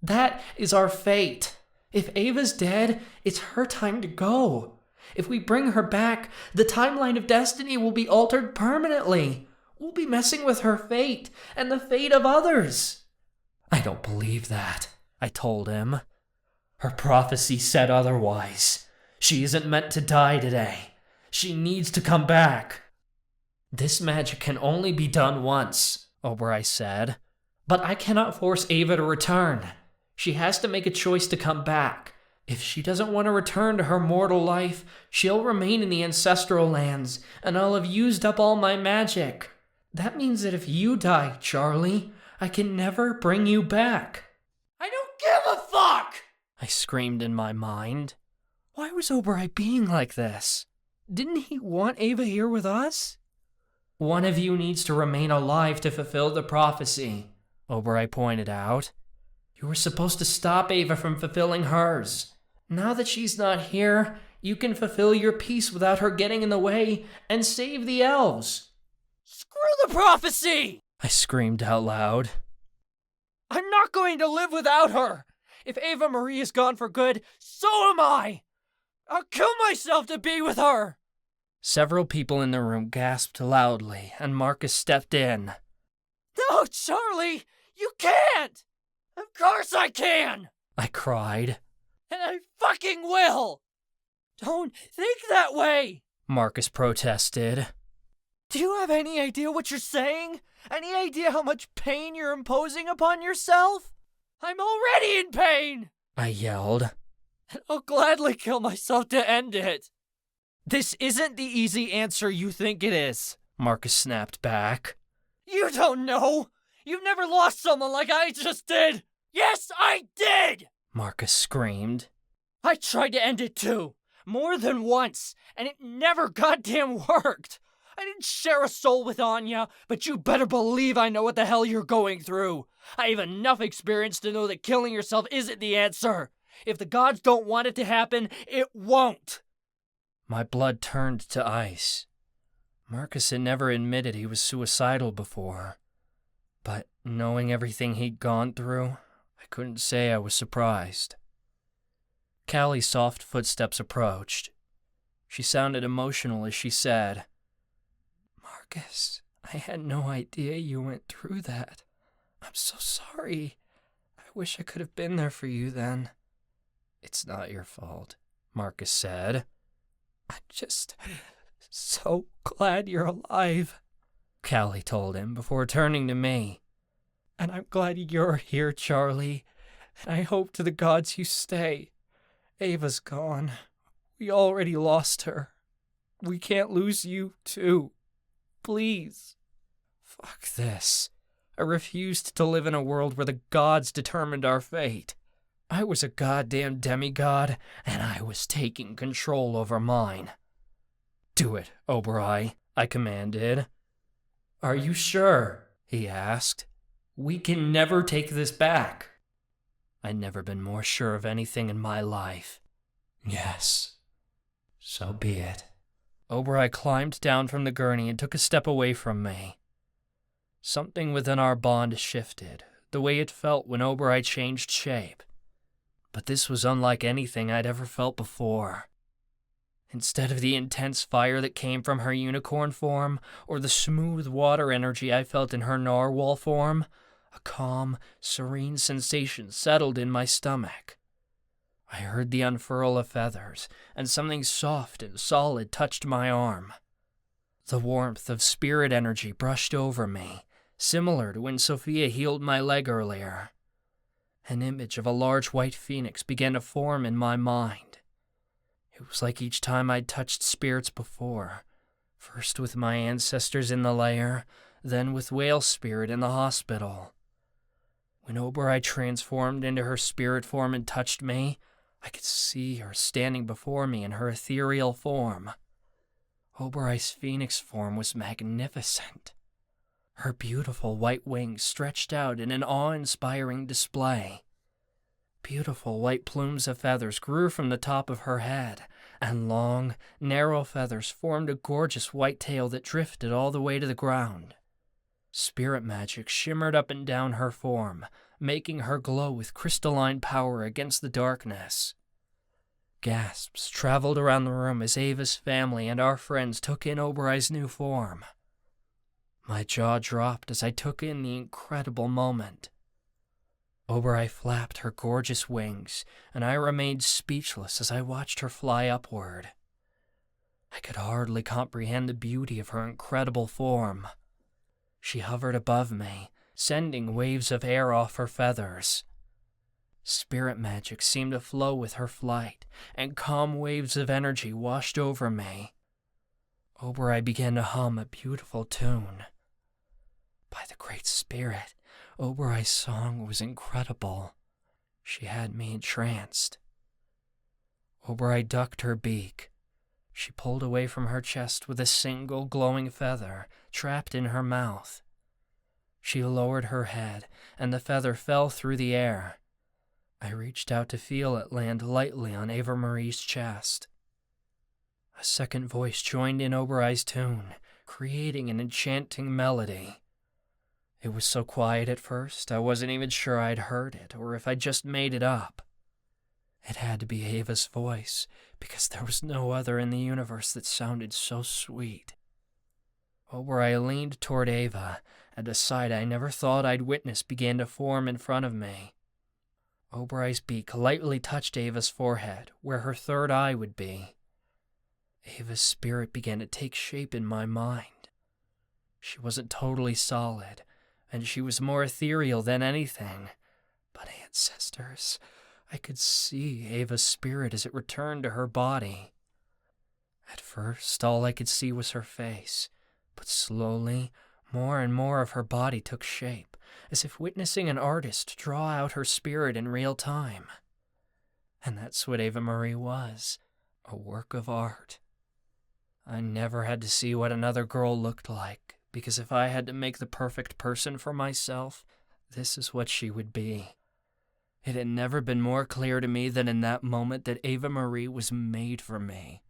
That is our fate. If Ava's dead, it's her time to go. If we bring her back, the timeline of destiny will be altered permanently. We'll be messing with her fate and the fate of others. I don't believe that, I told him. Her prophecy said otherwise. She isn't meant to die today. She needs to come back. This magic can only be done once, Oberei said. But I cannot force Ava to return. She has to make a choice to come back. If she doesn't want to return to her mortal life, she'll remain in the ancestral lands, and I'll have used up all my magic. That means that if you die, Charlie, I can never bring you back. I don't give a fuck! I screamed in my mind. Why was Oberei being like this? Didn't he want Ava here with us? One of you needs to remain alive to fulfill the prophecy, Oberei pointed out. You were supposed to stop Ava from fulfilling hers. Now that she's not here, you can fulfill your piece without her getting in the way and save the elves. Screw the prophecy! I screamed out loud. I'm not going to live without her! If Ava-Marie is gone for good, so am I! I'll kill myself to be with her! Several people in the room gasped loudly, and Marcus stepped in. No, Charlie! You can't! Of course I can! I cried. And I fucking will! Don't think that way! Marcus protested. Do you have any idea what you're saying? Any idea how much pain you're imposing upon yourself? I'm already in pain! I yelled. And I'll gladly kill myself to end it. This isn't the easy answer you think it is, Marcus snapped back. You don't know! You've never lost someone like I just did! Yes, I did! Marcus screamed. I tried to end it too, more than once, and it never goddamn worked. I didn't share a soul with Anya, but you better believe I know what the hell you're going through. I have enough experience to know that killing yourself isn't the answer. If the gods don't want it to happen, it won't. My blood turned to ice. Marcus had never admitted he was suicidal before. But knowing everything he'd gone through, I couldn't say I was surprised. Callie's soft footsteps approached. She sounded emotional as she said, Marcus, I had no idea you went through that. I'm so sorry. I wish I could have been there for you then. It's not your fault, Marcus said. I'm just so glad you're alive, Callie told him before turning to me. And I'm glad you're here, Charlie, and I hope to the gods you stay. Ava's gone. We already lost her. We can't lose you, too. Please. Fuck this. I refused to live in a world where the gods determined our fate. I was a goddamn demigod, and I was taking control over mine. Do it, Oberei, I commanded. Are you sure? He asked. We can never take this back. I'd never been more sure of anything in my life. Yes, so be it. Oberei climbed down from the gurney and took a step away from me. Something within our bond shifted, the way it felt when Oberei changed shape. But this was unlike anything I'd ever felt before. Instead of the intense fire that came from her unicorn form, or the smooth water energy I felt in her narwhal form, a calm, serene sensation settled in my stomach. I heard the unfurl of feathers, and something soft and solid touched my arm. The warmth of spirit energy brushed over me, similar to when Sophia healed my leg earlier. An image of a large white phoenix began to form in my mind. It was like each time I'd touched spirits before, first with my ancestors in the lair, then with Whale Spirit in the hospital. When Oberei transformed into her spirit form and touched me, I could see her standing before me in her ethereal form. Oberei's phoenix form was magnificent. Her beautiful white wings stretched out in an awe-inspiring display. Beautiful white plumes of feathers grew from the top of her head, and long, narrow feathers formed a gorgeous white tail that drifted all the way to the ground. Spirit magic shimmered up and down her form, making her glow with crystalline power against the darkness. Gasps traveled around the room as Ava's family and our friends took in Oberei's new form. My jaw dropped as I took in the incredible moment. Oberei flapped her gorgeous wings, and I remained speechless as I watched her fly upward. I could hardly comprehend the beauty of her incredible form. She hovered above me, sending waves of air off her feathers. Spirit magic seemed to flow with her flight, and calm waves of energy washed over me. Oberei began to hum a beautiful tune. By the Great Spirit, Oberei's song was incredible. She had me entranced. Oberei ducked her beak. She pulled away from her chest with a single glowing feather trapped in her mouth. She lowered her head, and the feather fell through the air. I reached out to feel it land lightly on Ava-Marie's chest. A second voice joined in Oberei's tune, creating an enchanting melody. It was so quiet at first, I wasn't even sure I'd heard it, or if I'd just made it up. It had to be Ava's voice, because there was no other in the universe that sounded so sweet. Oberei leaned toward Ava, and a sight I never thought I'd witness began to form in front of me. Oberei's beak lightly touched Ava's forehead, where her third eye would be. Ava's spirit began to take shape in my mind. She wasn't totally solid, and she was more ethereal than anything. But ancestors, I could see Ava's spirit as it returned to her body. At first, all I could see was her face, but slowly, more and more of her body took shape, as if witnessing an artist draw out her spirit in real time. And that's what Ava-Marie was, a work of art. I never had to see what another girl looked like, because if I had to make the perfect person for myself, this is what she would be. It had never been more clear to me than in that moment that Ava-Marie was made for me.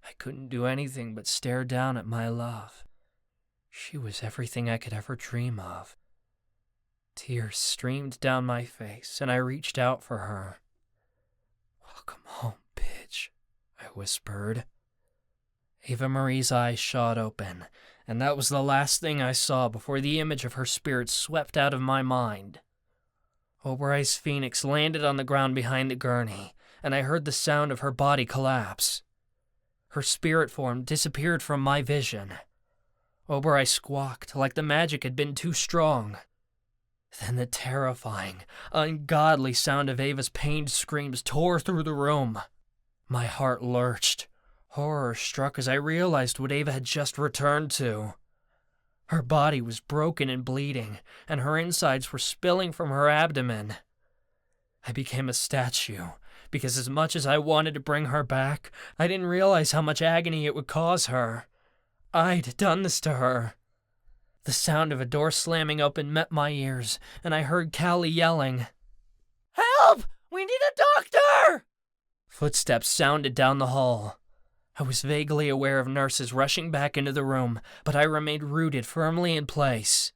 I couldn't do anything but stare down at my love. She was everything I could ever dream of. Tears streamed down my face, and I reached out for her. "Welcome home, bitch," I whispered. Ava-Marie's eyes shot open, and that was the last thing I saw before the image of her spirit swept out of my mind. Oberei's phoenix landed on the ground behind the gurney, and I heard the sound of her body collapse. Her spirit form disappeared from my vision. Oberei squawked like the magic had been too strong. Then the terrifying, ungodly sound of Ava's pained screams tore through the room. My heart lurched, horror struck as I realized what Ava had just returned to. Her body was broken and bleeding, and her insides were spilling from her abdomen. I became a statue, because as much as I wanted to bring her back, I didn't realize how much agony it would cause her. I'd done this to her. The sound of a door slamming open met my ears, and I heard Callie yelling, "Help! We need a doctor!" Footsteps sounded down the hall. I was vaguely aware of nurses rushing back into the room, but I remained rooted firmly in place.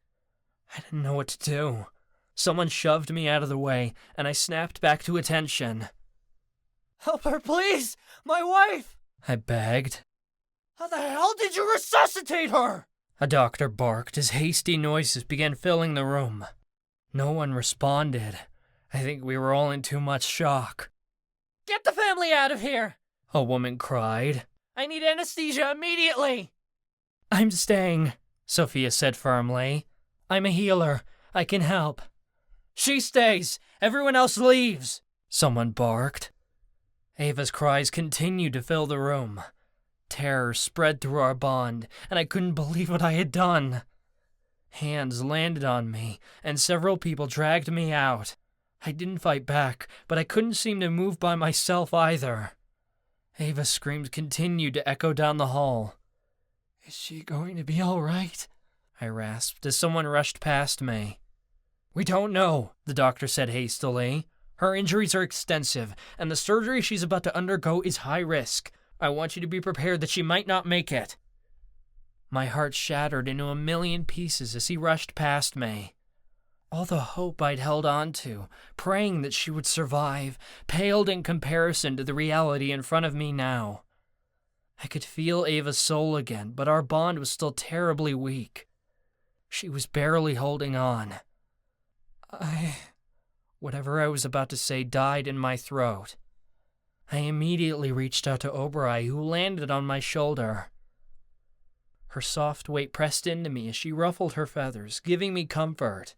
I didn't know what to do. Someone shoved me out of the way, and I snapped back to attention. "Help her, please! My wife!" I begged. "How the hell did you resuscitate her?" A doctor barked as hasty noises began filling the room. No one responded. I think we were all in too much shock. "Get the family out of here!" a woman cried. "I need anesthesia immediately!" "I'm staying," Sophia said firmly. "I'm a healer. I can help." "She stays! Everyone else leaves!" someone barked. Ava's cries continued to fill the room. Terror spread through our bond, and I couldn't believe what I had done. Hands landed on me, and several people dragged me out. I didn't fight back, but I couldn't seem to move by myself either. Ava's screams continued to echo down the hall. "Is she going to be all right?" I rasped as someone rushed past me. "We don't know," the doctor said hastily. "Her injuries are extensive, and the surgery she's about to undergo is high risk. I want you to be prepared that she might not make it." My heart shattered into a million pieces as he rushed past me. All the hope I'd held on to, praying that she would survive, paled in comparison to the reality in front of me now. I could feel Ava's soul again, but our bond was still terribly weak. She was barely holding on. Whatever I was about to say died in my throat. I immediately reached out to Oberai, who landed on my shoulder. Her soft weight pressed into me as she ruffled her feathers, giving me comfort.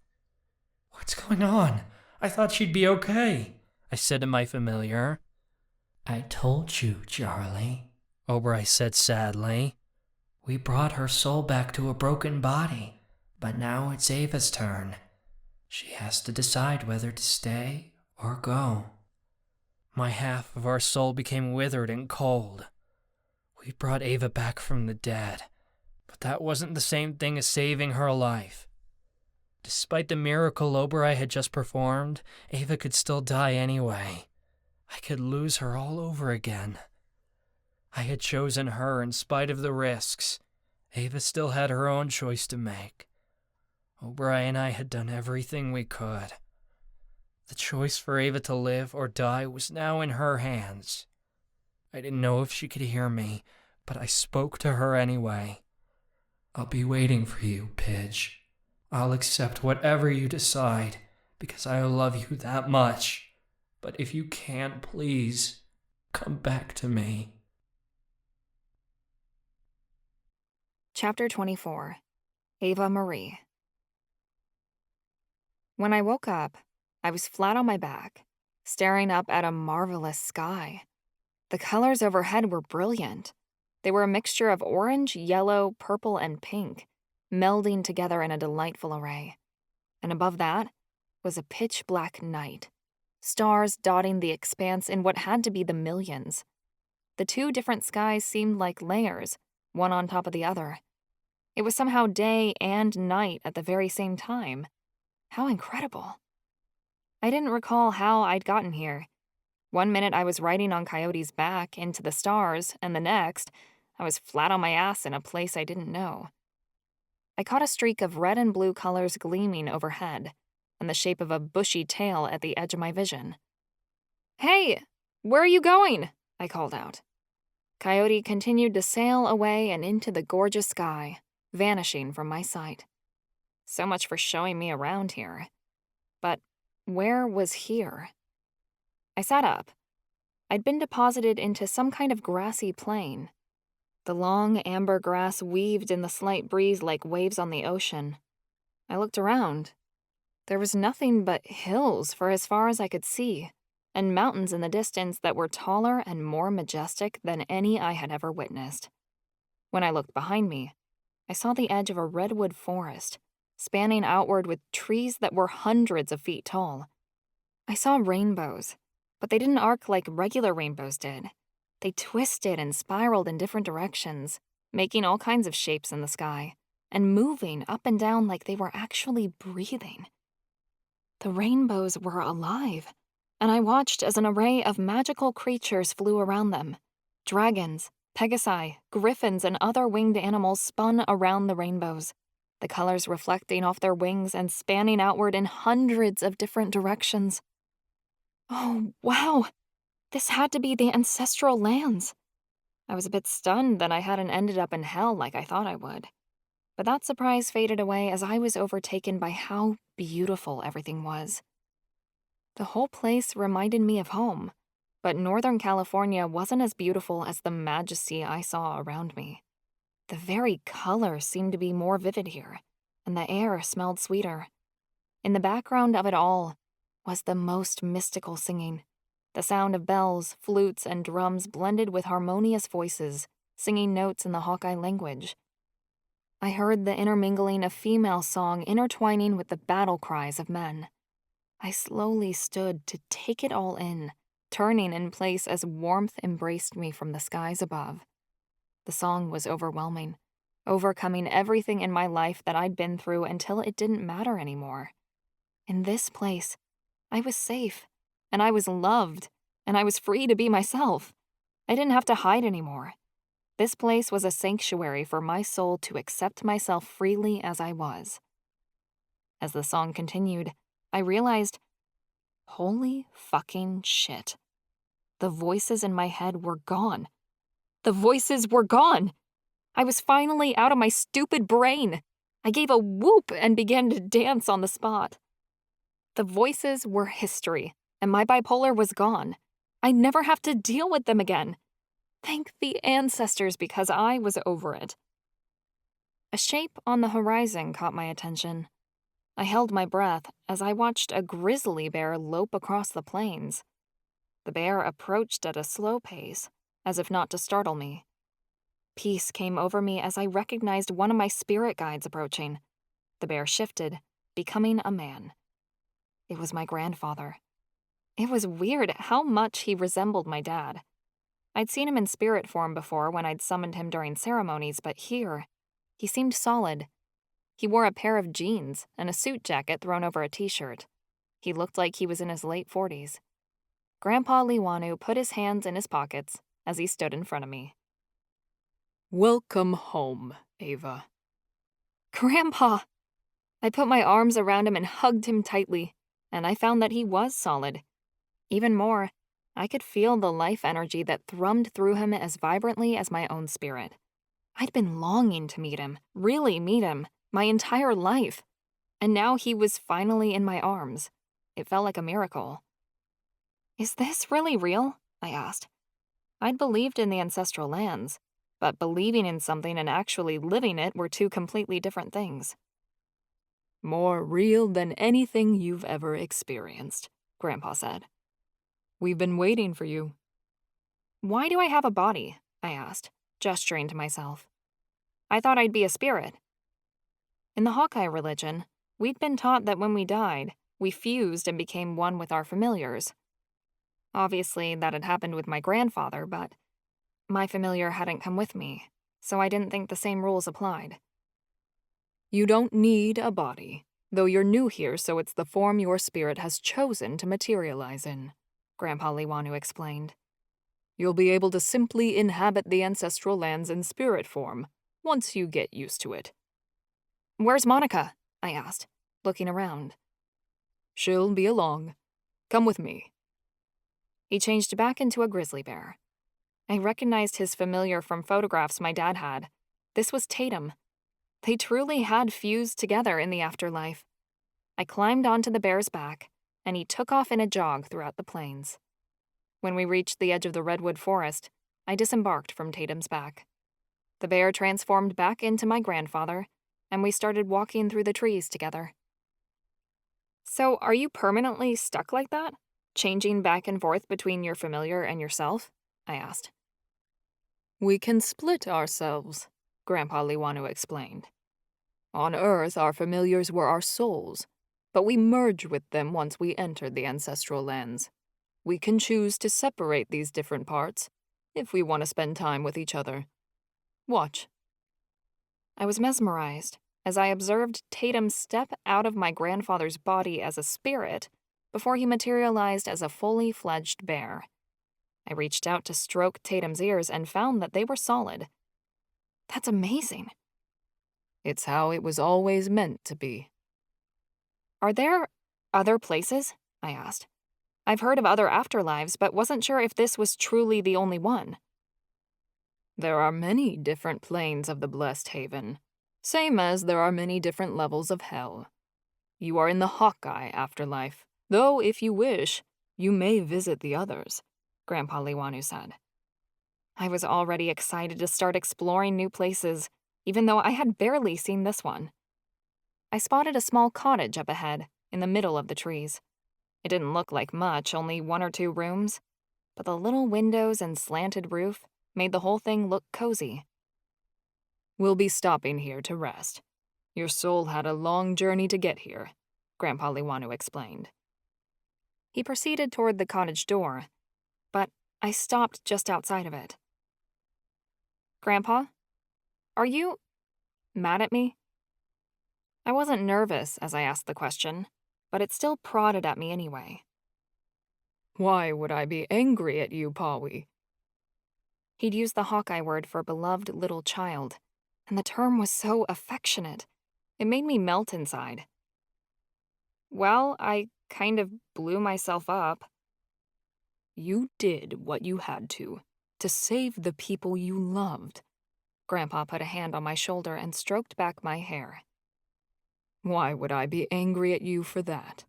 "What's going on? I thought she'd be okay," I said to my familiar. "I told you, Charlie," Oberai said sadly. "We brought her soul back to a broken body, but now it's Ava's turn. She has to decide whether to stay or go." My half of our soul became withered and cold. We brought Ava back from the dead, but that wasn't the same thing as saving her life. Despite the miracle Oberai had just performed, Ava could still die anyway. I could lose her all over again. I had chosen her in spite of the risks. Ava still had her own choice to make. Oberai and I had done everything we could. The choice for Ava to live or die was now in her hands. I didn't know if she could hear me, but I spoke to her anyway. "I'll be waiting for you, Pidge. I'll accept whatever you decide, because I love you that much. But if you can't, please, come back to me." Chapter 24. Ava-Marie. When I woke up, I was flat on my back, staring up at a marvelous sky. The colors overhead were brilliant. They were a mixture of orange, yellow, purple, and pink, melding together in a delightful array. And above that was a pitch-black night, stars dotting the expanse in what had to be the millions. The two different skies seemed like layers, one on top of the other. It was somehow day and night at the very same time. How incredible. I didn't recall how I'd gotten here. One minute I was riding on Coyote's back into the stars, and the next, I was flat on my ass in a place I didn't know. I caught a streak of red and blue colors gleaming overhead, and the shape of a bushy tail at the edge of my vision. "Hey, where are you going?" I called out. Coyote continued to sail away and into the gorgeous sky, vanishing from my sight. So much for showing me around here. But where was here? I sat up. I'd been deposited into some kind of grassy plain. The long amber grass weaved in the slight breeze like waves on the ocean. I looked around. There was nothing but hills for as far as I could see, and mountains in the distance that were taller and more majestic than any I had ever witnessed. When I looked behind me, I saw the edge of a redwood forest, spanning outward with trees that were hundreds of feet tall. I saw rainbows, but they didn't arc like regular rainbows did. They twisted and spiraled in different directions, making all kinds of shapes in the sky, and moving up and down like they were actually breathing. The rainbows were alive, and I watched as an array of magical creatures flew around them. Dragons, pegasi, griffins, and other winged animals spun around the rainbows, the colors reflecting off their wings and spanning outward in hundreds of different directions. Oh, wow! This had to be the ancestral lands. I was a bit stunned that I hadn't ended up in hell like I thought I would. But that surprise faded away as I was overtaken by how beautiful everything was. The whole place reminded me of home, but Northern California wasn't as beautiful as the majesty I saw around me. The very colors seemed to be more vivid here, and the air smelled sweeter. In the background of it all was the most mystical singing. The sound of bells, flutes, and drums blended with harmonious voices, singing notes in the Hawkeye language. I heard the intermingling of female song intertwining with the battle cries of men. I slowly stood to take it all in, turning in place as warmth embraced me from the skies above. The song was overwhelming, overcoming everything in my life that I'd been through until it didn't matter anymore. In this place, I was safe, and I was loved, and I was free to be myself. I didn't have to hide anymore. This place was a sanctuary for my soul to accept myself freely as I was. As the song continued, I realized, holy fucking shit. The voices in my head were gone. The voices were gone! I was finally out of my stupid brain. I gave a whoop and began to dance on the spot. The voices were history, and my bipolar was gone. I'd never have to deal with them again. Thank the ancestors, because I was over it. A shape on the horizon caught my attention. I held my breath as I watched a grizzly bear lope across the plains. The bear approached at a slow pace, as if not to startle me. Peace came over me as I recognized one of my spirit guides approaching. The bear shifted, becoming a man. It was my grandfather. It was weird how much he resembled my dad. I'd seen him in spirit form before when I'd summoned him during ceremonies, but here, he seemed solid. He wore a pair of jeans and a suit jacket thrown over a t-shirt. He looked like he was in his late 40s. Grandpa Liwanu put his hands in his pockets as he stood in front of me. Welcome home, Ava. Grandpa! I put my arms around him and hugged him tightly, and I found that he was solid. Even more, I could feel the life energy that thrummed through him as vibrantly as my own spirit. I'd been longing to meet him, really meet him, my entire life. And now he was finally in my arms. It felt like a miracle. Is this really real? I asked. I'd believed in the ancestral lands, but believing in something and actually living it were two completely different things. More real than anything you've ever experienced, Grandpa said. We've been waiting for you. Why do I have a body? I asked, gesturing to myself. I thought I'd be a spirit. In the Hawkeye religion, we'd been taught that when we died, we fused and became one with our familiars. Obviously, that had happened with my grandfather, but my familiar hadn't come with me, so I didn't think the same rules applied. You don't need a body, though you're new here, so it's the form your spirit has chosen to materialize in, Grandpa Liwanu explained. You'll be able to simply inhabit the ancestral lands in spirit form, once you get used to it. Where's Monica? I asked, looking around. She'll be along. Come with me. He changed back into a grizzly bear. I recognized his familiar from photographs my dad had. This was Tatum. They truly had fused together in the afterlife. I climbed onto the bear's back, and he took off in a jog throughout the plains. When we reached the edge of the redwood forest, I disembarked from Tatum's back. The bear transformed back into my grandfather, and we started walking through the trees together. So, are you permanently stuck like that? Changing back and forth between your familiar and yourself? I asked. We can split ourselves, Grandpa Liwanu explained. On Earth, our familiars were our souls, but we merge with them once we enter the ancestral lands. We can choose to separate these different parts if we want to spend time with each other. Watch. I was mesmerized as I observed Tatum step out of my grandfather's body as a spirit before he materialized as a fully fledged bear. I reached out to stroke Tatum's ears and found that they were solid. That's amazing. It's how it was always meant to be. Are there other places? I asked. I've heard of other afterlives, but wasn't sure if this was truly the only one. There are many different planes of the Blessed Haven, same as there are many different levels of hell. You are in the Hawkeye afterlife, though if you wish, you may visit the others, Grandpa Liwanu said. I was already excited to start exploring new places, even though I had barely seen this one. I spotted a small cottage up ahead, in the middle of the trees. It didn't look like much, only 1 or 2 rooms, but the little windows and slanted roof made the whole thing look cozy. We'll be stopping here to rest. Your soul had a long journey to get here, Grandpa Liwanu explained. He proceeded toward the cottage door, but I stopped just outside of it. Grandpa, are you mad at me? I wasn't nervous as I asked the question, but it still prodded at me anyway. Why would I be angry at you, Pawi? He'd used the Hawkeye word for beloved little child, and the term was so affectionate. It made me melt inside. Well, I kind of blew myself up. You did what you had to save the people you loved. Grandpa put a hand on my shoulder and stroked back my hair. Why would I be angry at you for that?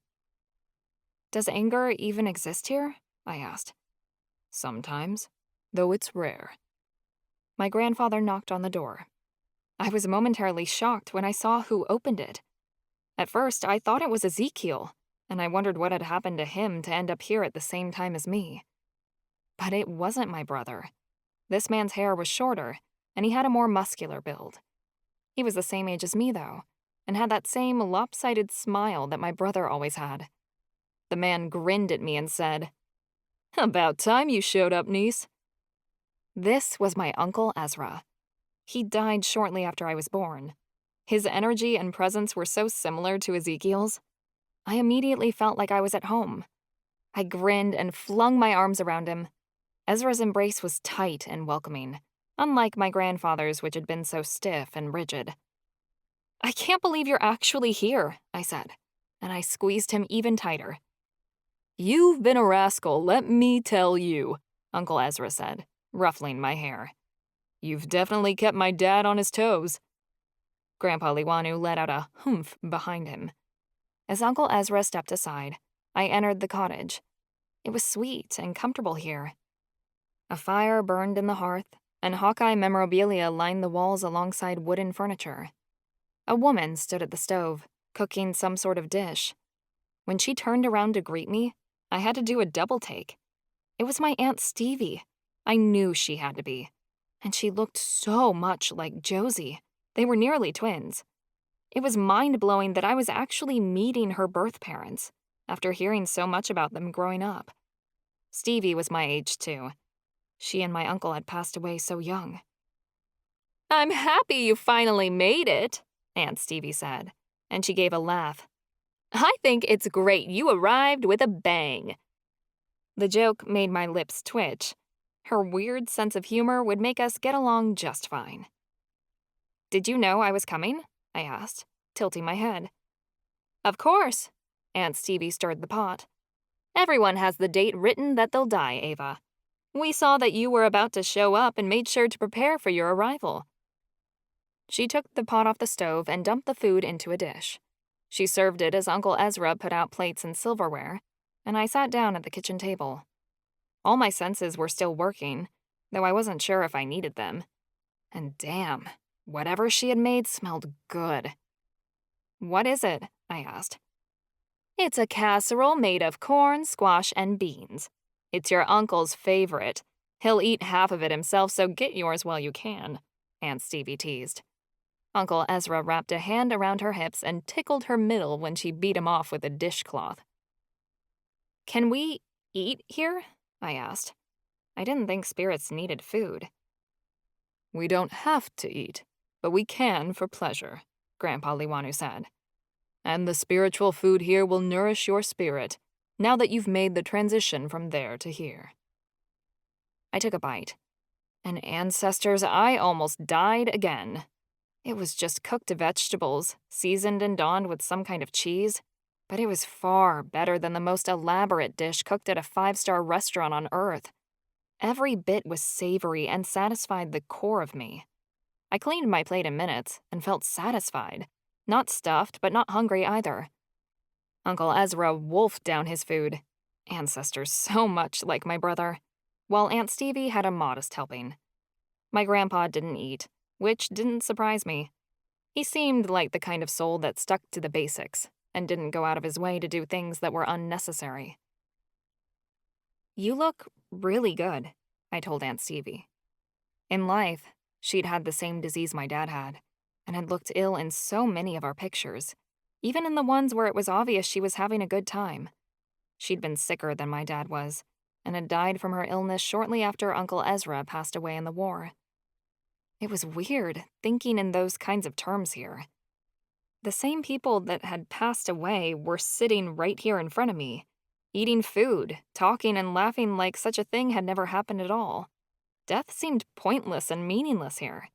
Does anger even exist here? I asked. Sometimes, though it's rare. My grandfather knocked on the door. I was momentarily shocked when I saw who opened it. At first, I thought it was Ezekiel, and I wondered what had happened to him to end up here at the same time as me. But it wasn't my brother. This man's hair was shorter, and he had a more muscular build. He was the same age as me, though, and had that same lopsided smile that my brother always had. The man grinned at me and said, "About time you showed up, niece." This was my Uncle Ezra. He died shortly after I was born. His energy and presence were so similar to Ezekiel's. I immediately felt like I was at home. I grinned and flung my arms around him. Ezra's embrace was tight and welcoming, unlike my grandfather's, which had been so stiff and rigid. "I can't believe you're actually here," I said, and I squeezed him even tighter. "You've been a rascal, let me tell you," Uncle Ezra said, ruffling my hair. "You've definitely kept my dad on his toes." Grandpa Liwanu let out a humph behind him. As Uncle Ezra stepped aside, I entered the cottage. It was sweet and comfortable here. A fire burned in the hearth, and Hawkeye memorabilia lined the walls alongside wooden furniture. A woman stood at the stove, cooking some sort of dish. When she turned around to greet me, I had to do a double take. It was my Aunt Stevie. I knew she had to be. And she looked so much like Josie. They were nearly twins. It was mind-blowing that I was actually meeting her birth parents, after hearing so much about them growing up. Stevie was my age, too. She and my uncle had passed away so young. "I'm happy you finally made it," Aunt Stevie said, and she gave a laugh. "I think it's great you arrived with a bang." The joke made my lips twitch. Her weird sense of humor would make us get along just fine. "Did you know I was coming?" I asked, tilting my head. "Of course." Aunt Stevie stirred the pot. "Everyone has the date written that they'll die, Ava. We saw that you were about to show up and made sure to prepare for your arrival." She took the pot off the stove and dumped the food into a dish. She served it as Uncle Ezra put out plates and silverware, and I sat down at the kitchen table. All my senses were still working, though I wasn't sure if I needed them. And damn, whatever she had made smelled good. "What is it?" I asked. "It's a casserole made of corn, squash, and beans. It's your uncle's favorite. He'll eat half of it himself, so get yours while you can," Aunt Stevie teased. Uncle Ezra wrapped a hand around her hips and tickled her middle when she beat him off with a dishcloth. "Can we eat here?" I asked. I didn't think spirits needed food. "We don't have to eat, but we can for pleasure," Grandpa Liwanu said. "And the spiritual food here will nourish your spirit, now that you've made the transition from there to here." I took a bite. And ancestors, I almost died again. It was just cooked vegetables, seasoned and donned with some kind of cheese, but it was far better than the most elaborate dish cooked at a 5-star restaurant on Earth. Every bit was savory and satisfied the core of me. I cleaned my plate in minutes and felt satisfied, not stuffed but not hungry either. Uncle Ezra wolfed down his food, ancestors so much like my brother, while Aunt Stevie had a modest helping. My grandpa didn't eat, which didn't surprise me. He seemed like the kind of soul that stuck to the basics and didn't go out of his way to do things that were unnecessary. "You look really good," I told Aunt Stevie. In life, she'd had the same disease my dad had, and had looked ill in so many of our pictures, even in the ones where it was obvious she was having a good time. She'd been sicker than my dad was, and had died from her illness shortly after Uncle Ezra passed away in the war. It was weird thinking in those kinds of terms here. The same people that had passed away were sitting right here in front of me, eating food, talking and laughing like such a thing had never happened at all. Death seemed pointless and meaningless here.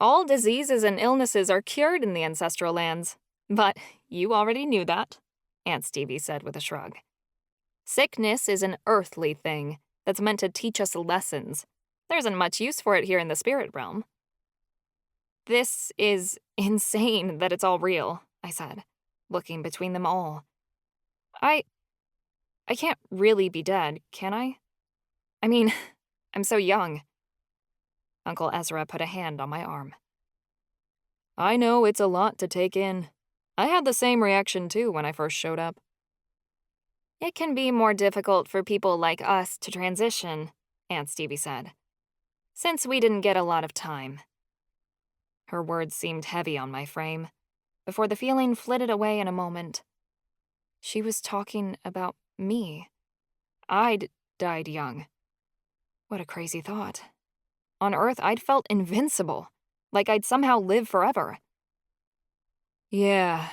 All diseases and illnesses are cured in the ancestral lands, but you already knew that, Aunt Stevie said with a shrug. Sickness is an earthly thing that's meant to teach us lessons. There isn't much use for it here in the spirit realm. This is insane that it's all real, I said, looking between them all. I can't really be dead, can I? I mean, I'm so young. Uncle Ezra put a hand on my arm. I know it's a lot to take in. I had the same reaction too when I first showed up. It can be more difficult for people like us to transition, Aunt Stevie said, since we didn't get a lot of time. Her words seemed heavy on my frame, before the feeling flitted away in a moment. She was talking about me. I'd died young. What a crazy thought. On Earth, I'd felt invincible, like I'd somehow live forever. Yeah,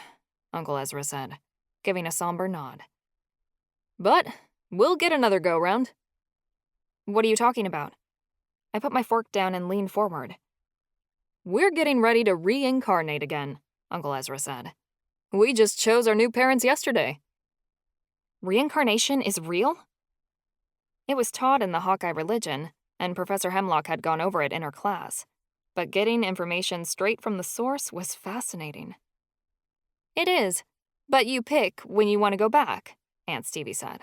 Uncle Ezra said, giving a somber nod. But we'll get another go-round. What are you talking about? I put my fork down and leaned forward. We're getting ready to reincarnate again, Uncle Ezra said. We just chose our new parents yesterday. Reincarnation is real? It was taught in the Hawkeye religion, and Professor Hemlock had gone over it in her class, but getting information straight from the source was fascinating. It is, but you pick when you want to go back, Aunt Stevie said.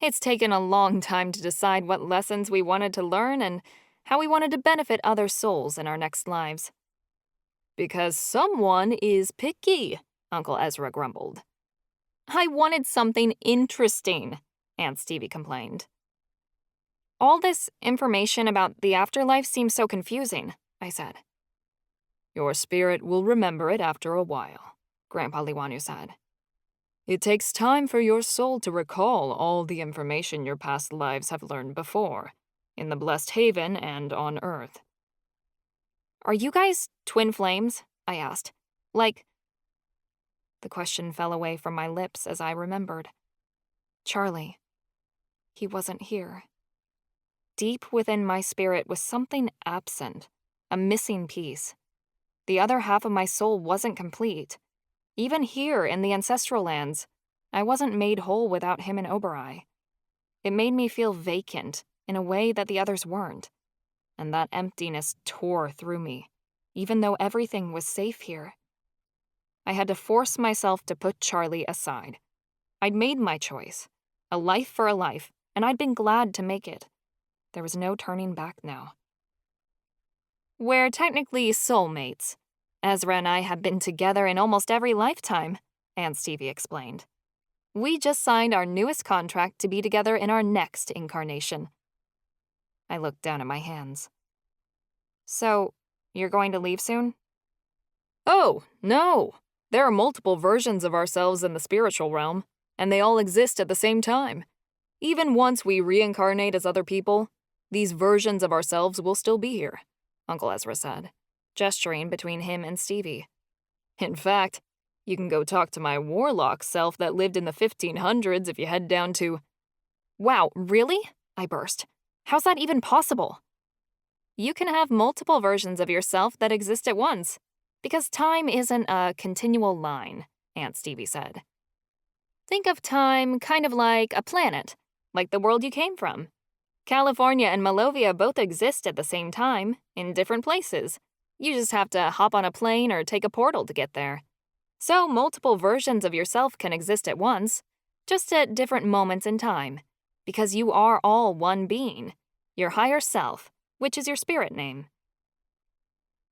It's taken a long time to decide what lessons we wanted to learn and how we wanted to benefit other souls in our next lives. Because someone is picky, Uncle Ezra grumbled. I wanted something interesting, Aunt Stevie complained. All this information about the afterlife seems so confusing, I said. Your spirit will remember it after a while, Grandpa Liwanu said. It takes time for your soul to recall all the information your past lives have learned before, in the blessed haven and on Earth. Are you guys twin flames? I asked. Like... The question fell away from my lips as I remembered. Charlie. He wasn't here. Deep within my spirit was something absent, a missing piece. The other half of my soul wasn't complete. Even here in the ancestral lands, I wasn't made whole without him and Oberai. It made me feel vacant in a way that the others weren't, and that emptiness tore through me, even though everything was safe here. I had to force myself to put Charlie aside. I'd made my choice, a life for a life, and I'd been glad to make it. There was no turning back now. We're technically soulmates. Ezra and I have been together in almost every lifetime, Aunt Stevie explained. We just signed our newest contract to be together in our next incarnation. I looked down at my hands. So, you're going to leave soon? Oh, no. There are multiple versions of ourselves in the spiritual realm, and they all exist at the same time. Even once we reincarnate as other people, these versions of ourselves will still be here, Uncle Ezra said, gesturing between him and Stevie. In fact, you can go talk to my warlock self that lived in the 1500s if you head down to... Wow, really? I burst. How's that even possible? You can have multiple versions of yourself that exist at once, because time isn't a continual line, Aunt Stevie said. Think of time kind of like a planet, like the world you came from. California and Malovia both exist at the same time, in different places. You just have to hop on a plane or take a portal to get there. So multiple versions of yourself can exist at once, just at different moments in time, because you are all one being, your higher self, which is your spirit name.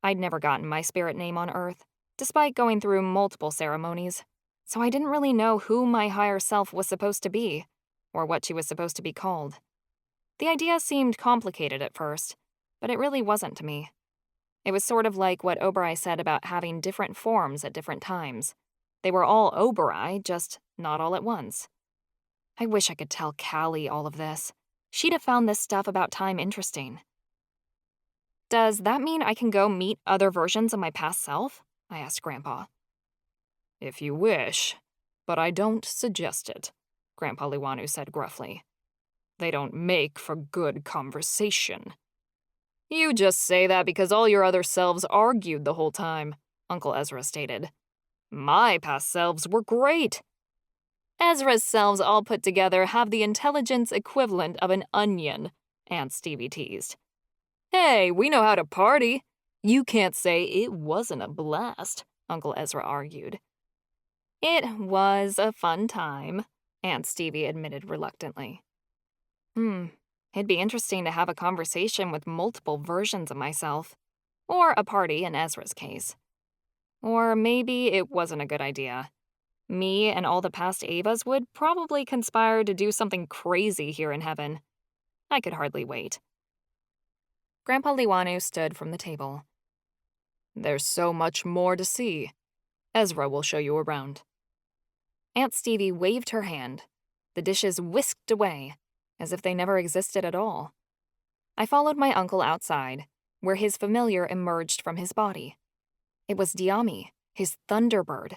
I'd never gotten my spirit name on Earth, despite going through multiple ceremonies, so I didn't really know who my higher self was supposed to be, or what she was supposed to be called. The idea seemed complicated at first, but it really wasn't to me. It was sort of like what Oberai said about having different forms at different times. They were all Oberai, just not all at once. I wish I could tell Callie all of this. She'd have found this stuff about time interesting. Does that mean I can go meet other versions of my past self? I asked Grandpa. If you wish, but I don't suggest it, Grandpa Liwanu said gruffly. They don't make for good conversation. You just say that because all your other selves argued the whole time, Uncle Ezra stated. My past selves were great. Ezra's selves all put together have the intelligence equivalent of an onion, Aunt Stevie teased. Hey, we know how to party. You can't say it wasn't a blast, Uncle Ezra argued. It was a fun time, Aunt Stevie admitted reluctantly. It'd be interesting to have a conversation with multiple versions of myself. Or a party in Ezra's case. Or maybe it wasn't a good idea. Me and all the past Avas would probably conspire to do something crazy here in heaven. I could hardly wait. Grandpa Liwanu stood from the table. There's so much more to see. Ezra will show you around. Aunt Stevie waved her hand. The dishes whisked away, as if they never existed at all. I followed my uncle outside, where his familiar emerged from his body. It was Diami, his thunderbird.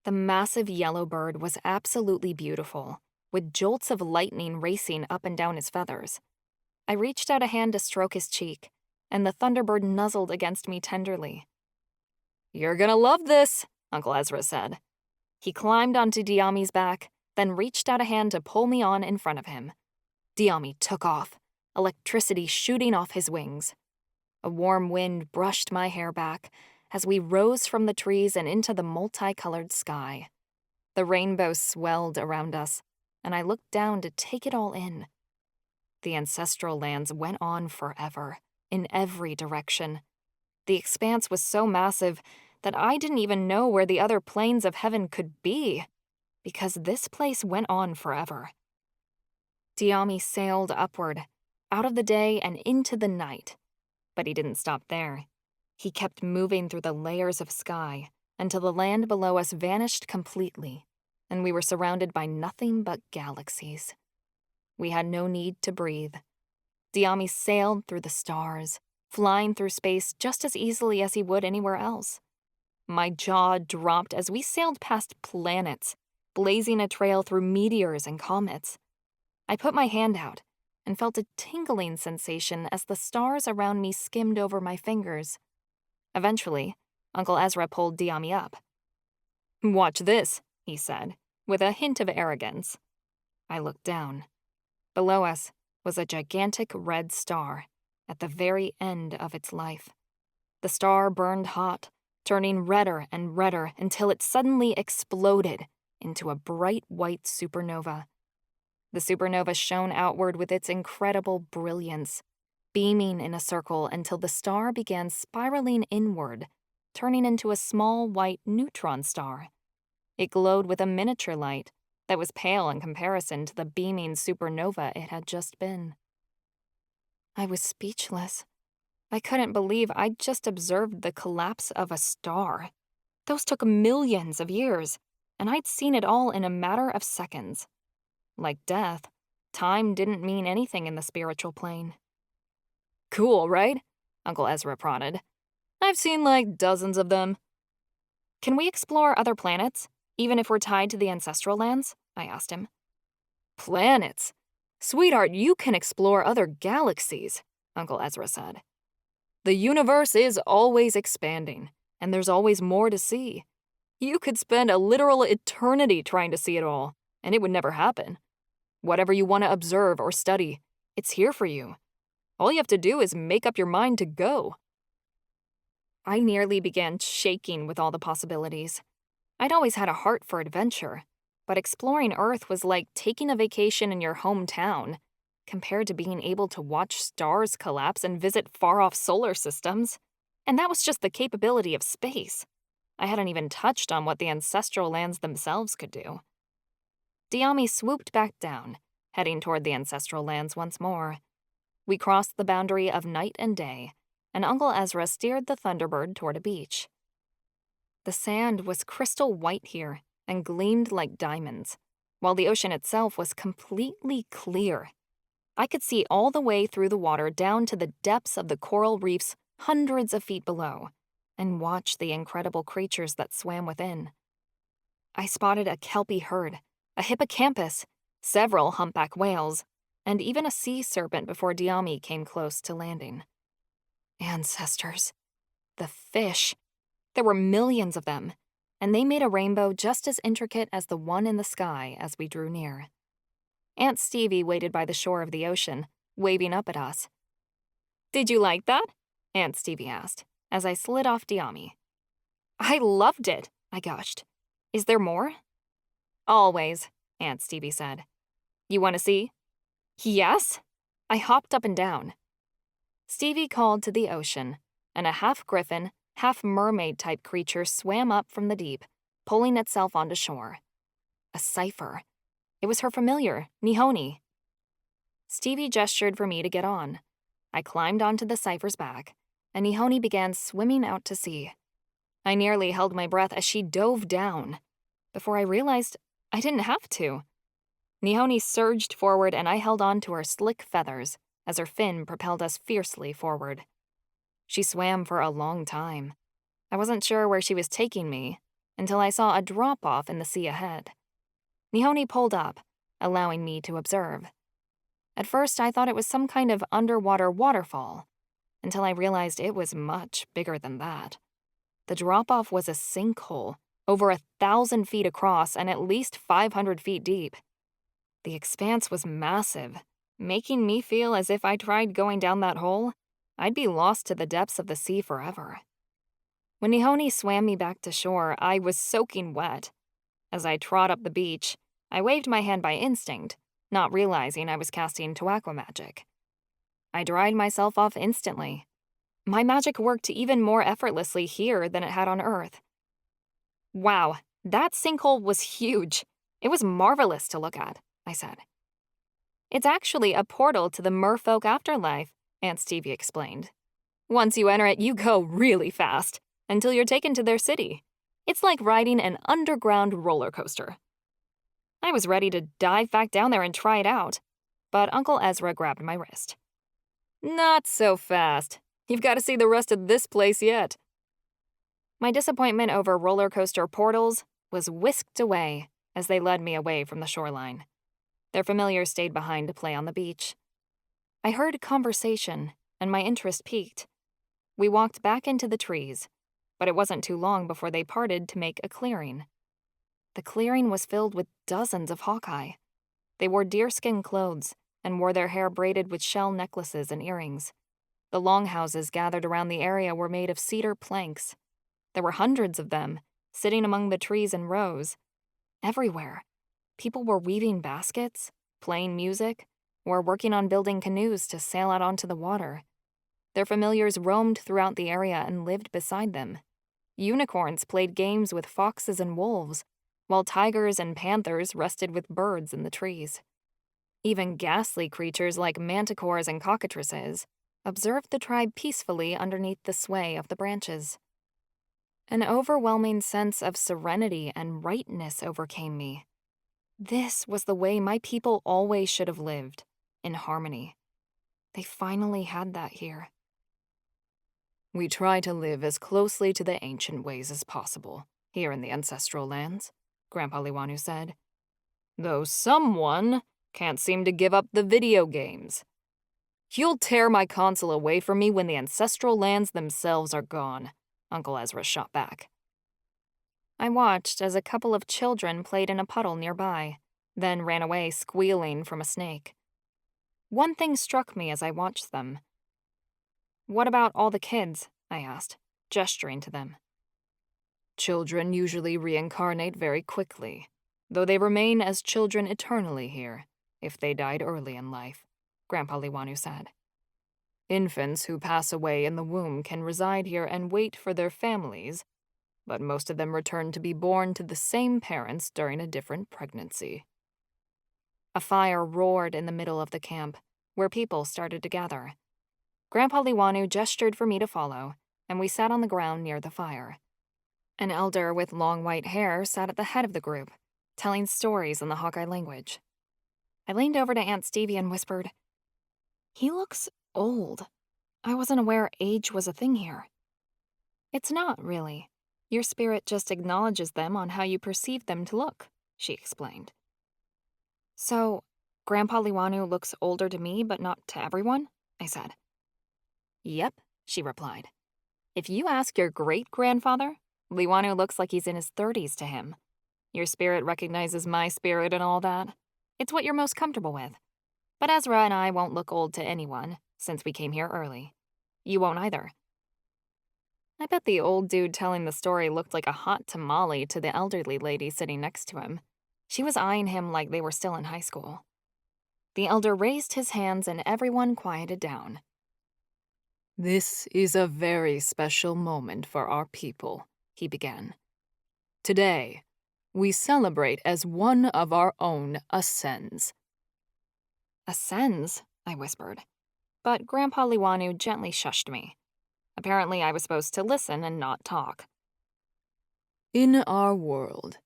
The massive yellow bird was absolutely beautiful, with jolts of lightning racing up and down his feathers. I reached out a hand to stroke his cheek, and the thunderbird nuzzled against me tenderly. You're gonna love this, Uncle Ezra said. He climbed onto Diami's back, then reached out a hand to pull me on in front of him. Diami took off, electricity shooting off his wings. A warm wind brushed my hair back as we rose from the trees and into the multicolored sky. The rainbow swelled around us, and I looked down to take it all in. The ancestral lands went on forever, in every direction. The expanse was so massive that I didn't even know where the other planes of heaven could be, because this place went on forever. Diami sailed upward, out of the day and into the night. But he didn't stop there. He kept moving through the layers of sky until the land below us vanished completely, and we were surrounded by nothing but galaxies. We had no need to breathe. Diami sailed through the stars, flying through space just as easily as he would anywhere else. My jaw dropped as we sailed past planets, blazing a trail through meteors and comets. I put my hand out and felt a tingling sensation as the stars around me skimmed over my fingers. Eventually, Uncle Ezra pulled Diami up. Watch this, he said, with a hint of arrogance. I looked down. Below us was a gigantic red star at the very end of its life. The star burned hot, turning redder and redder until it suddenly exploded into a bright white supernova. The supernova shone outward with its incredible brilliance, beaming in a circle until the star began spiraling inward, turning into a small white neutron star. It glowed with a miniature light that was pale in comparison to the beaming supernova it had just been. I was speechless. I couldn't believe I'd just observed the collapse of a star. Those took millions of years, and I'd seen it all in a matter of seconds. Like death, time didn't mean anything in the spiritual plane. Cool, right? Uncle Ezra prodded. I've seen like dozens of them. Can we explore other planets, even if we're tied to the ancestral lands? I asked him. Planets? Sweetheart, you can explore other galaxies, Uncle Ezra said. The universe is always expanding, and there's always more to see. You could spend a literal eternity trying to see it all, and it would never happen. Whatever you want to observe or study, it's here for you. All you have to do is make up your mind to go. I nearly began shaking with all the possibilities. I'd always had a heart for adventure, but exploring Earth was like taking a vacation in your hometown, compared to being able to watch stars collapse and visit far-off solar systems. And that was just the capability of space. I hadn't even touched on what the ancestral lands themselves could do. Diami swooped back down, heading toward the ancestral lands once more. We crossed the boundary of night and day, and Uncle Ezra steered the Thunderbird toward a beach. The sand was crystal white here and gleamed like diamonds, while the ocean itself was completely clear. I could see all the way through the water down to the depths of the coral reefs hundreds of feet below, and watch the incredible creatures that swam within. I spotted a kelpie herd, a hippocampus, several humpback whales, and even a sea serpent before Diami came close to landing. Ancestors. The fish. There were millions of them, and they made a rainbow just as intricate as the one in the sky as we drew near. Aunt Stevie waited by the shore of the ocean, waving up at us. "Did you like that?" Aunt Stevie asked, as I slid off Diami. "I loved it," I gushed. "Is there more?" "Always," Aunt Stevie said. "You want to see?" "Yes." I hopped up and down. Stevie called to the ocean, and a half-griffin, half-mermaid-type creature swam up from the deep, pulling itself onto shore. A cipher. It was her familiar, Nihoni. Stevie gestured for me to get on. I climbed onto the cipher's back, and Nihoni began swimming out to sea. I nearly held my breath as she dove down, before I realized I didn't have to. Nihoni surged forward, and I held on to her slick feathers as her fin propelled us fiercely forward. She swam for a long time. I wasn't sure where she was taking me until I saw a drop-off in the sea ahead. Nihoni pulled up, allowing me to observe. At first, I thought it was some kind of underwater waterfall, until I realized it was much bigger than that. The drop-off was a sinkhole, over 1,000 feet across and at least 500 feet deep. The expanse was massive, making me feel as if I tried going down that hole, I'd be lost to the depths of the sea forever. When Nihoni swam me back to shore, I was soaking wet. As I trod up the beach, I waved my hand by instinct, not realizing I was casting Tuaqua magic. I dried myself off instantly. My magic worked even more effortlessly here than it had on Earth. "Wow, that sinkhole was huge. It was marvelous to look at," I said. "It's actually a portal to the merfolk afterlife," Aunt Stevie explained. "Once you enter it, you go really fast, until you're taken to their city. It's like riding an underground roller coaster." I was ready to dive back down there and try it out, but Uncle Ezra grabbed my wrist. "Not so fast. You've got to see the rest of this place yet." My disappointment over roller coaster portals was whisked away as they led me away from the shoreline. Their familiars stayed behind to play on the beach. I heard conversation, and my interest piqued. We walked back into the trees, but it wasn't too long before they parted to make a clearing. The clearing was filled with dozens of Hawkeye. They wore deerskin clothes and wore their hair braided with shell necklaces and earrings. The longhouses gathered around the area were made of cedar planks. There were hundreds of them, sitting among the trees in rows. Everywhere, people were weaving baskets, playing music, or working on building canoes to sail out onto the water. Their familiars roamed throughout the area and lived beside them. Unicorns played games with foxes and wolves, while tigers and panthers rested with birds in the trees. Even ghastly creatures like manticores and cockatrices observed the tribe peacefully underneath the sway of the branches. An overwhelming sense of serenity and rightness overcame me. This was the way my people always should have lived, in harmony. They finally had that here. "We try to live as closely to the ancient ways as possible, here in the ancestral lands," Grandpa Liwanu said. "Though someone can't seem to give up the video games. You'll tear my console away from me when the ancestral lands themselves are gone," Uncle Ezra shot back. I watched as a couple of children played in a puddle nearby, then ran away squealing from a snake. One thing struck me as I watched them. "What about all the kids?" I asked, gesturing to them. "Children usually reincarnate very quickly, though they remain as children eternally here, if they died early in life," Grandpa Liwanu said. "Infants who pass away in the womb can reside here and wait for their families, but most of them return to be born to the same parents during a different pregnancy." A fire roared in the middle of the camp, where people started to gather. Grandpa Liwanu gestured for me to follow, and we sat on the ground near the fire. An elder with long white hair sat at the head of the group, telling stories in the Hawkeye language. I leaned over to Aunt Stevie and whispered, "He looks old. I wasn't aware age was a thing here." "It's not, really. Your spirit just acknowledges them on how you perceive them to look," she explained. "So, Grandpa Liwanu looks older to me, but not to everyone? I said. Yep, she replied. If you ask your great-grandfather, Liwanu looks like he's in his 30s to him. Your spirit recognizes my spirit and all that. It's what you're most comfortable with. But Ezra and I won't look old to anyone, since we came here early. You won't either. I bet the old dude telling the story looked like a hot tamale to the elderly lady sitting next to him. She was eyeing him like they were still in high school. The elder raised his hands and everyone quieted down. This is a very special moment for our people, he began. Today, we celebrate as one of our own ascends. Ascends? I whispered. But Grandpa Liwanu gently shushed me. Apparently I was supposed to listen and not talk. In our world,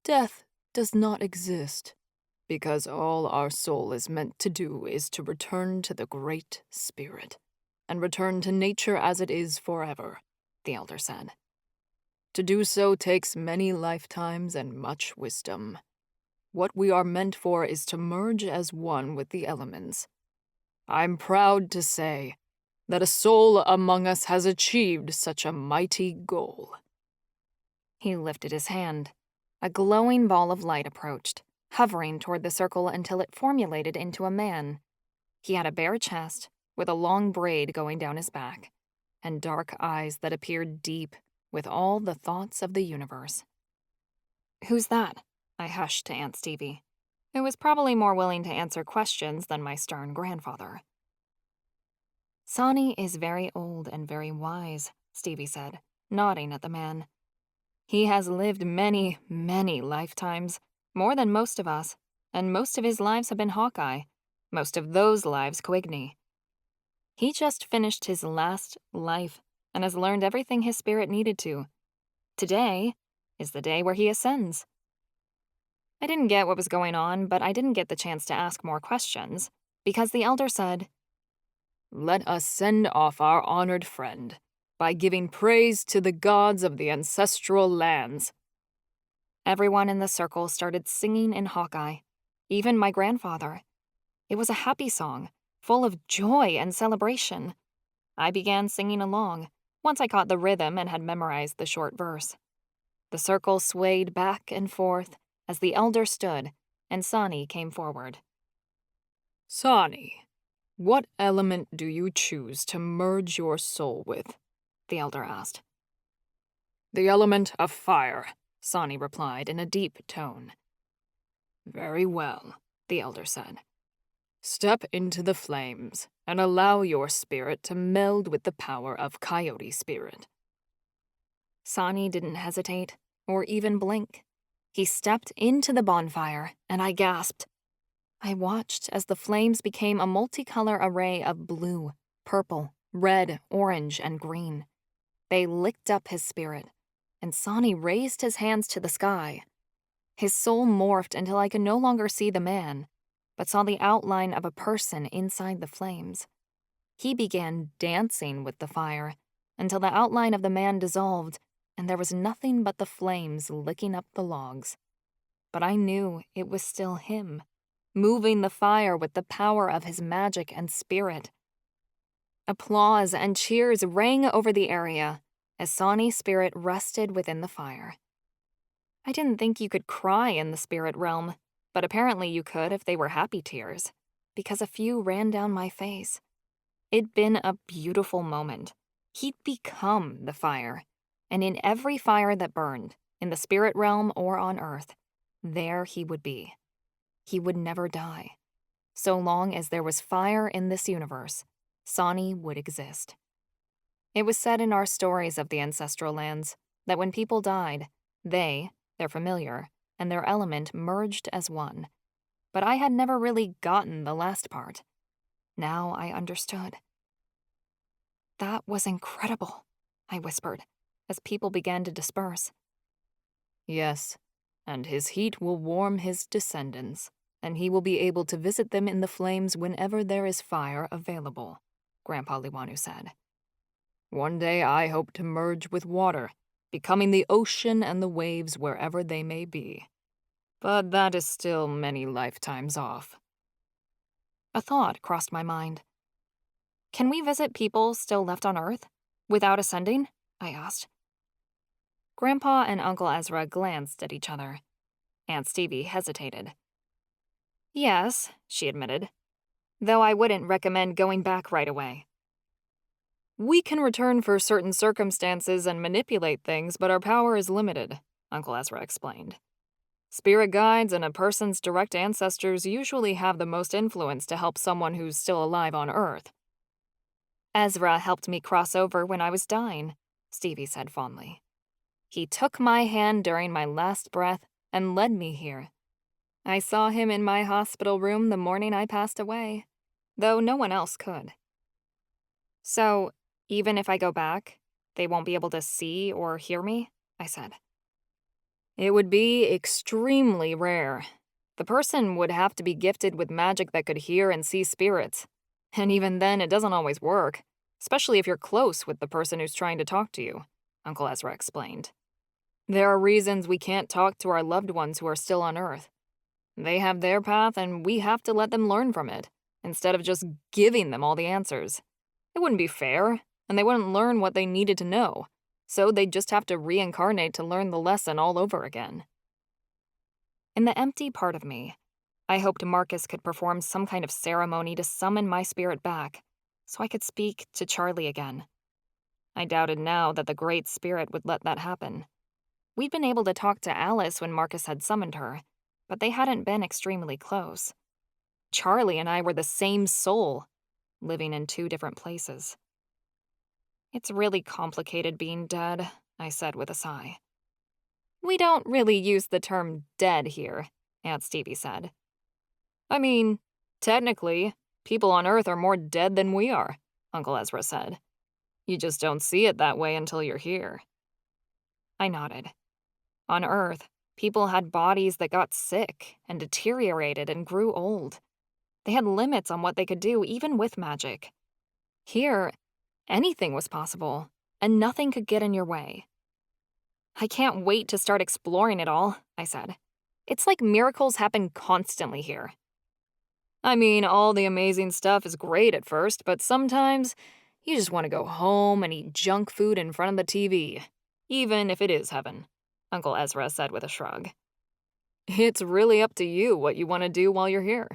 death does not exist, because all our soul is meant to do is to return to the Great Spirit, and return to nature as it is forever, the elder said. To do so takes many lifetimes and much wisdom. What we are meant for is to merge as one with the elements. I'm proud to say that a soul among us has achieved such a mighty goal. He lifted his hand. A glowing ball of light approached, hovering toward the circle until it formulated into a man. He had a bare chest, with a long braid going down his back, and dark eyes that appeared deep with all the thoughts of the universe. Who's that? I hushed to Aunt Stevie, who was probably more willing to answer questions than my stern grandfather. Sani is very old and very wise, Stevie said, nodding at the man. He has lived many, many lifetimes, more than most of us, and most of his lives have been Hawkeye, most of those lives Coigny. He just finished his last life and has learned everything his spirit needed to. Today is the day where he ascends. I didn't get what was going on, but I didn't get the chance to ask more questions, because the elder said, "Let us send off our honored friend by giving praise to the gods of the ancestral lands." Everyone in the circle started singing in Hawkeye, even my grandfather. It was a happy song, full of joy and celebration. I began singing along, once I caught the rhythm and had memorized the short verse. The circle swayed back and forth as the elder stood, and Sani came forward. Sani, what element do you choose to merge your soul with? The elder asked. The element of fire, Sani replied in a deep tone. Very well, the elder said. Step into the flames and allow your spirit to meld with the power of Coyote spirit. Sani didn't hesitate or even blink. He stepped into the bonfire, and I gasped. I watched as the flames became a multicolor array of blue, purple, red, orange, and green. They licked up his spirit, and Sani raised his hands to the sky. His soul morphed until I could no longer see the man, but saw the outline of a person inside the flames. He began dancing with the fire until the outline of the man dissolved, and there was nothing but the flames licking up the logs. But I knew it was still him, moving the fire with the power of his magic and spirit. Applause and cheers rang over the area as Sani's spirit rested within the fire. I didn't think you could cry in the spirit realm, but apparently you could if they were happy tears, because a few ran down my face. It'd been a beautiful moment. He'd become the fire, and in every fire that burned, in the spirit realm or on Earth, there he would be. He would never die. So long as there was fire in this universe, Sani would exist. It was said in our stories of the ancestral lands that when people died, they, their familiar, and their element merged as one. But I had never really gotten the last part. Now I understood. That was incredible, I whispered, as people began to disperse. Yes, and his heat will warm his descendants, and he will be able to visit them in the flames whenever there is fire available, Grandpa Liwanu said. One day I hope to merge with water, becoming the ocean and the waves wherever they may be. But that is still many lifetimes off. A thought crossed my mind. Can we visit people still left on Earth? Without ascending? I asked. Grandpa and Uncle Ezra glanced at each other. Aunt Stevie hesitated. Yes, she admitted, though I wouldn't recommend going back right away. We can return for certain circumstances and manipulate things, but our power is limited, Uncle Ezra explained. Spirit guides and a person's direct ancestors usually have the most influence to help someone who's still alive on Earth. Ezra helped me cross over when I was dying, Stevie said fondly. He took my hand during my last breath and led me here. I saw him in my hospital room the morning I passed away, though no one else could. So, even if I go back, they won't be able to see or hear me? I said. It would be extremely rare. The person would have to be gifted with magic that could hear and see spirits. And even then, it doesn't always work, especially if you're close with the person who's trying to talk to you, Uncle Ezra explained. There are reasons we can't talk to our loved ones who are still on Earth. They have their path, and we have to let them learn from it, instead of just giving them all the answers. It wouldn't be fair, and they wouldn't learn what they needed to know, so they'd just have to reincarnate to learn the lesson all over again. In the empty part of me, I hoped Marcus could perform some kind of ceremony to summon my spirit back, so I could speak to Charlie again. I doubted now that the Great Spirit would let that happen. We'd been able to talk to Alice when Marcus had summoned her, but they hadn't been extremely close. Charlie and I were the same soul, living in two different places. It's really complicated being dead, I said with a sigh. We don't really use the term dead here, Aunt Stevie said. I mean, technically, people on Earth are more dead than we are, Uncle Ezra said. You just don't see it that way until you're here. I nodded. On Earth, people had bodies that got sick and deteriorated and grew old. They had limits on what they could do, even with magic. Here, anything was possible, and nothing could get in your way. I can't wait to start exploring it all, I said. It's like miracles happen constantly here. I mean, all the amazing stuff is great at first, but sometimes you just want to go home and eat junk food in front of the TV, even if it is heaven, Uncle Ezra said with a shrug. It's really up to you what you want to do while you're here.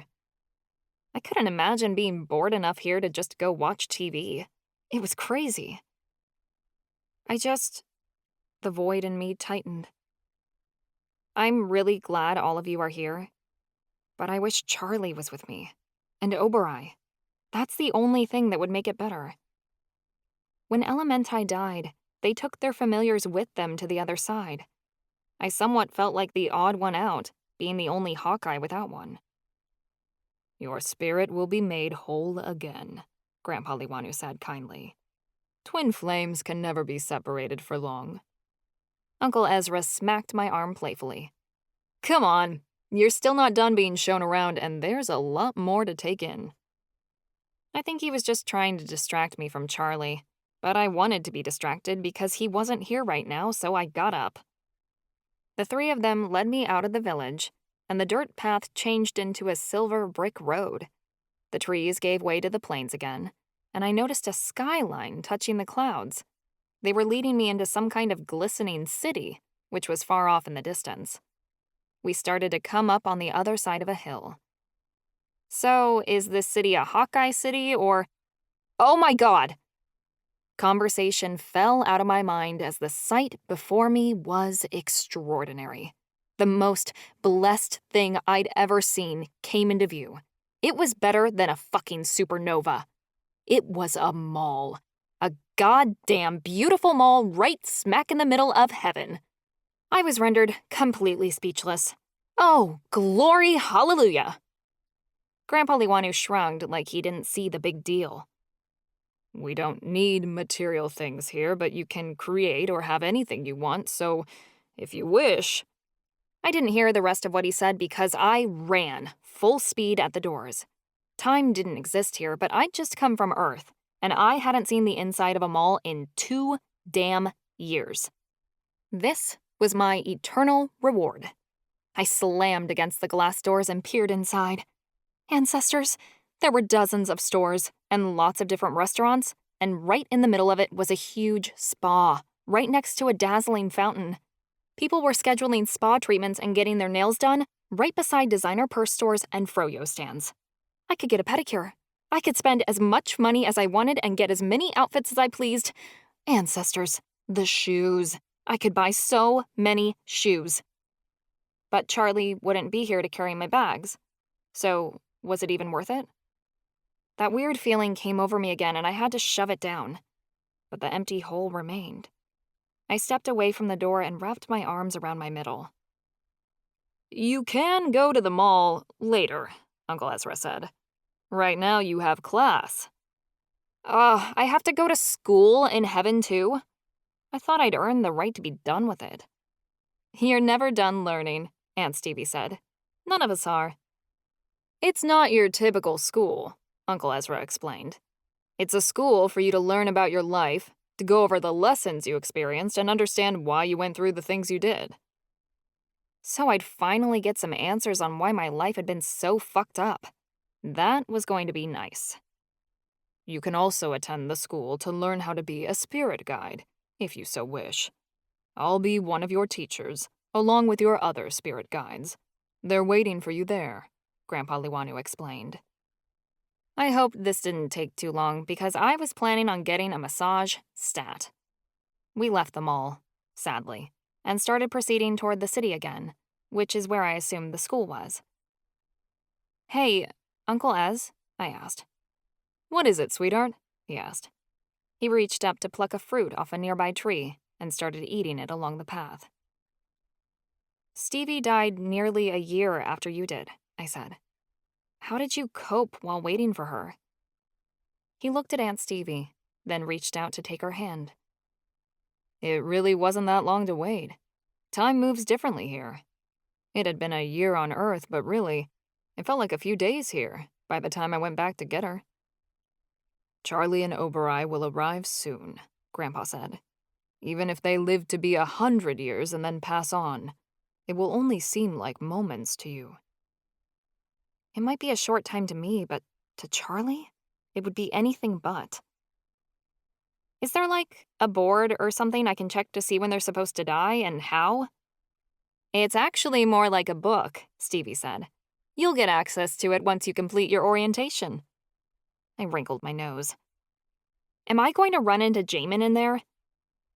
I couldn't imagine being bored enough here to just go watch TV. It was crazy. The void in me tightened. I'm really glad all of you are here, but I wish Charlie was with me, and Oberai. That's the only thing that would make it better. When Elementi died, they took their familiars with them to the other side. I somewhat felt like the odd one out, being the only Hawkeye without one. Your spirit will be made whole again, Grandpa Liwanu said kindly. Twin flames can never be separated for long. Uncle Ezra smacked my arm playfully. Come on, you're still not done being shown around, and there's a lot more to take in. I think he was just trying to distract me from Charlie, but I wanted to be distracted because he wasn't here right now, so I got up. The three of them led me out of the village, and the dirt path changed into a silver brick road. The trees gave way to the plains again, and I noticed a skyline touching the clouds. They were leading me into some kind of glistening city, which was far off in the distance. We started to come up on the other side of a hill. So, is this city a Hawkeye city, or... Oh my God! Conversation fell out of my mind as the sight before me was extraordinary. The most blessed thing I'd ever seen came into view. It was better than a fucking supernova. It was a mall. A goddamn beautiful mall right smack in the middle of heaven. I was rendered completely speechless. Oh, glory hallelujah! Grandpa Liwanu shrugged like he didn't see the big deal. We don't need material things here, but you can create or have anything you want, so if you wish... I didn't hear the rest of what he said because I ran, full speed at the doors. Time didn't exist here, but I'd just come from Earth, and I hadn't seen the inside of a mall in 2 damn years. This was my eternal reward. I slammed against the glass doors and peered inside. Ancestors, There were dozens of stores and lots of different restaurants, and right in the middle of it was a huge spa, right next to a dazzling fountain. People were scheduling spa treatments and getting their nails done right beside designer purse stores and froyo stands. I could get a pedicure. I could spend as much money as I wanted and get as many outfits as I pleased. Ancestors, the shoes. I could buy so many shoes. But Charlie wouldn't be here to carry my bags. So, was it even worth it? That weird feeling came over me again and I had to shove it down. But the empty hole remained. I stepped away from the door and wrapped my arms around my middle. "You can go to the mall later," Uncle Ezra said. "Right now you have class." I have to go to school in heaven too? I thought I'd earned the right to be done with it. "You're never done learning," Aunt Stevie said. "None of us are." "It's not your typical school," Uncle Ezra explained. "It's a school for you to learn about your life, to go over the lessons you experienced and understand why you went through the things you did." So I'd finally get some answers on why my life had been so fucked up. That was going to be nice. "You can also attend the school to learn how to be a spirit guide, if you so wish. I'll be one of your teachers, along with your other spirit guides. They're waiting for you there," Grandpa Liwanu explained. I hoped this didn't take too long because I was planning on getting a massage stat. We left the mall, sadly, and started proceeding toward the city again, which is where I assumed the school was. "Hey, Uncle Ez?" I asked. "What is it, sweetheart?" he asked. He reached up to pluck a fruit off a nearby tree and started eating it along the path. "Stevie died nearly a year after you did," I said. "How did you cope while waiting for her?" He looked at Aunt Stevie, then reached out to take her hand. "It really wasn't that long to wait. Time moves differently here. It had been a year on Earth, but really, it felt like a few days here by the time I went back to get her." "Charlie and Oberai will arrive soon," Grandpa said. "Even if they live to be 100 years and then pass on, it will only seem like moments to you." It might be a short time to me, but to Charlie, it would be anything but. "Is there like a board or something I can check to see when they're supposed to die and how?" "It's actually more like a book," Stevie said. "You'll get access to it once you complete your orientation." I wrinkled my nose. "Am I going to run into Jamin in there?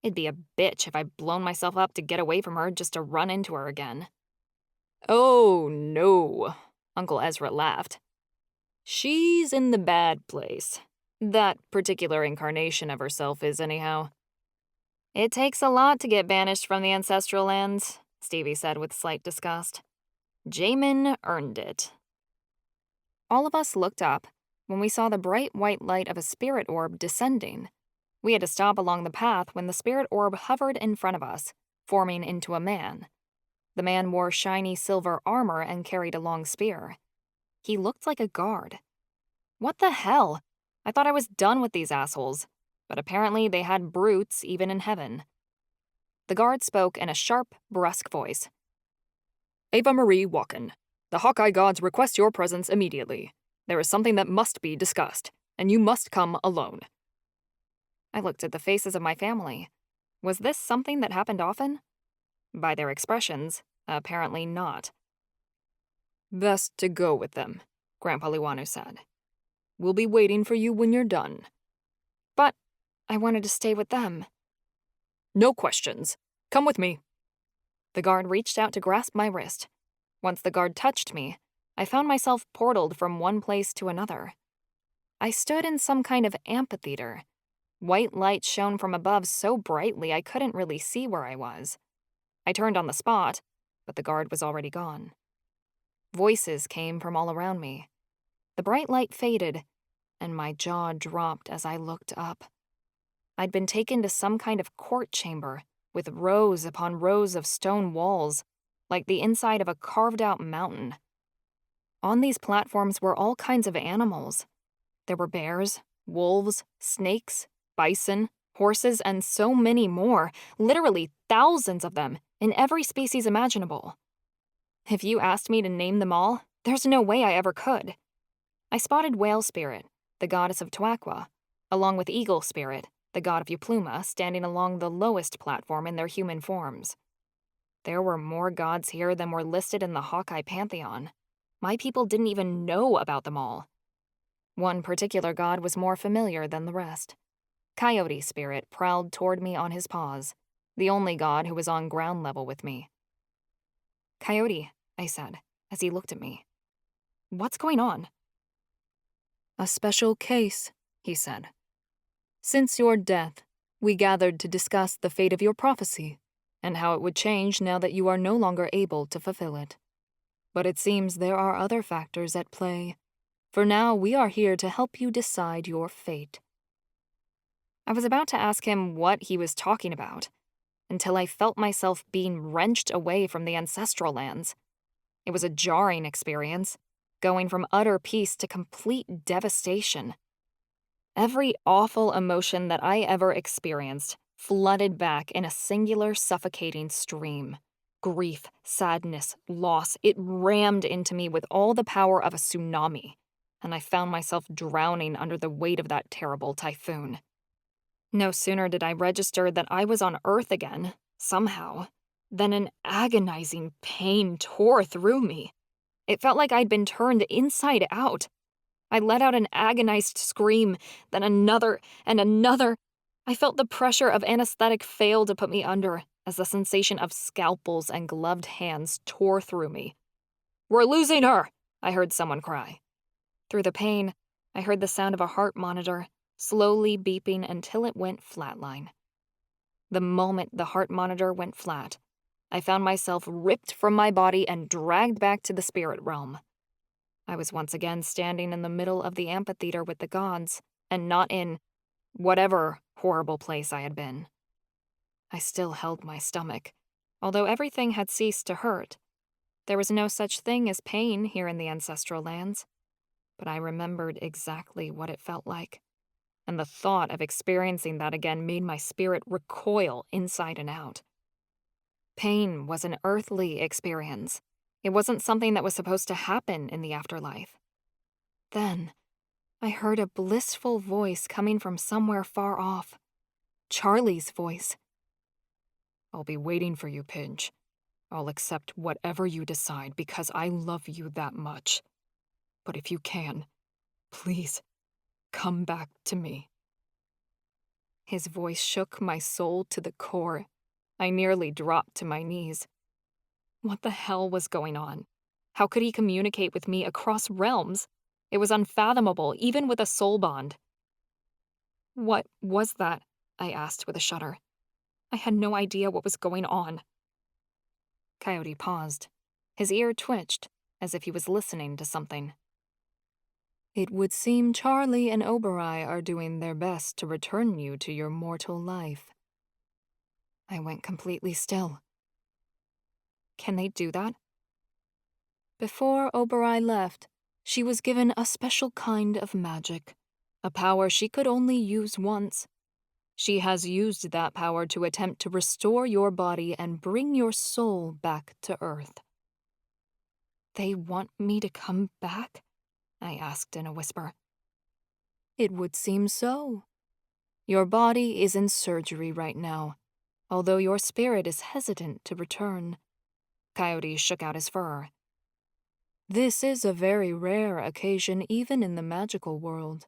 It'd be a bitch if I'd blown myself up to get away from her just to run into her again." "Oh, no," Uncle Ezra laughed. "She's in the bad place. That particular incarnation of herself is, anyhow." "It takes a lot to get banished from the ancestral lands," Stevie said with slight disgust. "Jamin earned it." All of us looked up when we saw the bright white light of a spirit orb descending. We had to stop along the path when the spirit orb hovered in front of us, forming into a man. The man wore shiny silver armor and carried a long spear. He looked like a guard. What the hell? I thought I was done with these assholes, but apparently they had brutes even in heaven. The guard spoke in a sharp, brusque voice. "Ava-Marie Walken, the Hawkeye gods request your presence immediately. There is something that must be discussed, and you must come alone." I looked at the faces of my family. Was this something that happened often? By their expressions, apparently not. "Best to go with them," Grandpa Liwanu said. "We'll be waiting for you when you're done." "But I wanted to stay with them." "No questions. Come with me." The guard reached out to grasp my wrist. Once the guard touched me, I found myself portaled from one place to another. I stood in some kind of amphitheater. White light shone from above so brightly I couldn't really see where I was. I turned on the spot, but the guard was already gone. Voices came from all around me. The bright light faded, and my jaw dropped as I looked up. I'd been taken to some kind of court chamber with rows upon rows of stone walls, like the inside of a carved-out mountain. On these platforms were all kinds of animals. There were bears, wolves, snakes, bison, horses, and so many more, literally thousands of them, in every species imaginable. If you asked me to name them all, there's no way I ever could. I spotted Whale Spirit, the goddess of Tuaqua, along with Eagle Spirit, the god of Upluma, standing along the lowest platform in their human forms. There were more gods here than were listed in the Hawkeye Pantheon. My people didn't even know about them all. One particular god was more familiar than the rest. Coyote Spirit prowled toward me on his paws, the only god who was on ground level with me. "Coyote," I said, as he looked at me. "What's going on?" "A special case," he said. "Since your death, we gathered to discuss the fate of your prophecy and how it would change now that you are no longer able to fulfill it. But it seems there are other factors at play. For now, we are here to help you decide your fate." I was about to ask him what he was talking about, until I felt myself being wrenched away from the ancestral lands. It was a jarring experience, going from utter peace to complete devastation. Every awful emotion that I ever experienced flooded back in a singular suffocating stream. Grief, sadness, loss, it rammed into me with all the power of a tsunami, and I found myself drowning under the weight of that terrible typhoon. No sooner did I register that I was on Earth again, somehow, than an agonizing pain tore through me. It felt like I'd been turned inside out. I let out an agonized scream, then another and another. I felt the pressure of anesthetic fail to put me under as the sensation of scalpels and gloved hands tore through me. "We're losing her!" I heard someone cry. Through the pain, I heard the sound of a heart monitor, slowly beeping until it went flatline. The moment the heart monitor went flat, I found myself ripped from my body and dragged back to the spirit realm. I was once again standing in the middle of the amphitheater with the gods, and not in whatever horrible place I had been. I still held my stomach, although everything had ceased to hurt. There was no such thing as pain here in the ancestral lands, but I remembered exactly what it felt like, and the thought of experiencing that again made my spirit recoil inside and out. Pain was an earthly experience. It wasn't something that was supposed to happen in the afterlife. Then, I heard a blissful voice coming from somewhere far off. Charlie's voice. "I'll be waiting for you, Pinch. I'll accept whatever you decide because I love you that much. But if you can, please, come back to me." His voice shook my soul to the core. I nearly dropped to my knees. What the hell was going on? How could he communicate with me across realms? It was unfathomable, even with a soul bond. "What was that?" I asked with a shudder. I had no idea what was going on. Coyote paused. His ear twitched, as if he was listening to something. "It would seem Charlie and Oberai are doing their best to return you to your mortal life." I went completely still. Can they do that? Before Oberai left, she was given a special kind of magic, a power she could only use once. She has used that power to attempt to restore your body and bring your soul back to Earth. "They want me to come back?" I asked in a whisper. "It would seem so. Your body is in surgery right now, although your spirit is hesitant to return." Coyote shook out his fur. "This is a very rare occasion even in the magical world.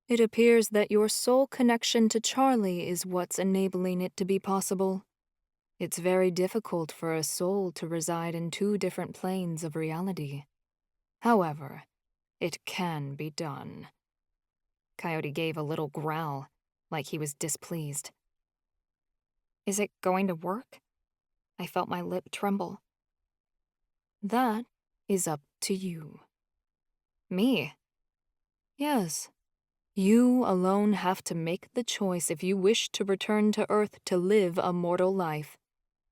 It appears that your soul connection to Charlie is what's enabling it to be possible. It's very difficult for a soul to reside in two different planes of reality. However, it can be done." Coyote gave a little growl, like he was displeased. "Is it going to work?" I felt my lip tremble. "That is up to you." "Me?" "Yes. You alone have to make the choice if you wish to return to Earth to live a mortal life,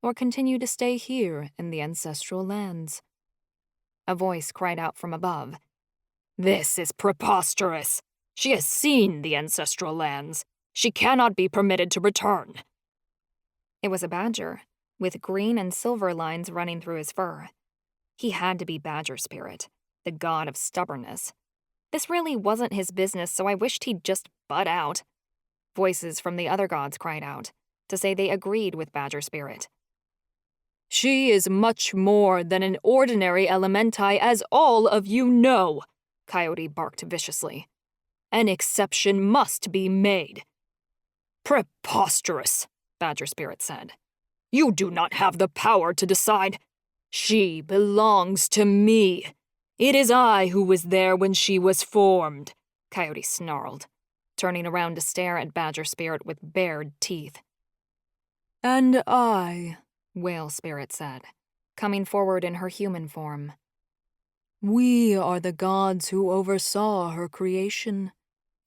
or continue to stay here in the ancestral lands." A voice cried out from above. "This is preposterous! She has seen the ancestral lands. She cannot be permitted to return." It was a badger, with green and silver lines running through his fur. He had to be Badger Spirit, the god of stubbornness. This really wasn't his business, so I wished he'd just butt out. Voices from the other gods cried out, to say they agreed with Badger Spirit. She is much more than an ordinary elementai, as all of you know, Coyote barked viciously. An exception must be made. Preposterous, Badger Spirit said. You do not have the power to decide. She belongs to me. It is I who was there when she was formed, Coyote snarled, turning around to stare at Badger Spirit with bared teeth. And I, Whale Spirit said, coming forward in her human form. We are the gods who oversaw her creation.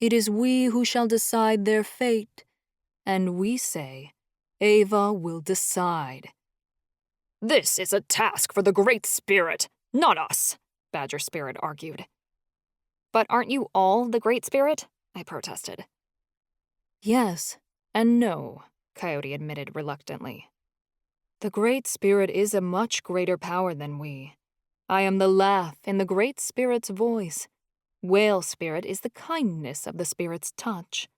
It is we who shall decide their fate, and we say, Ava will decide. This is a task for the Great Spirit, not us, Badger Spirit argued. But aren't you all the Great Spirit? I protested. Yes and no, Coyote admitted reluctantly. The Great Spirit is a much greater power than we. I am the laugh in the Great Spirit's voice. Whale Spirit is the kindness of the Spirit's touch.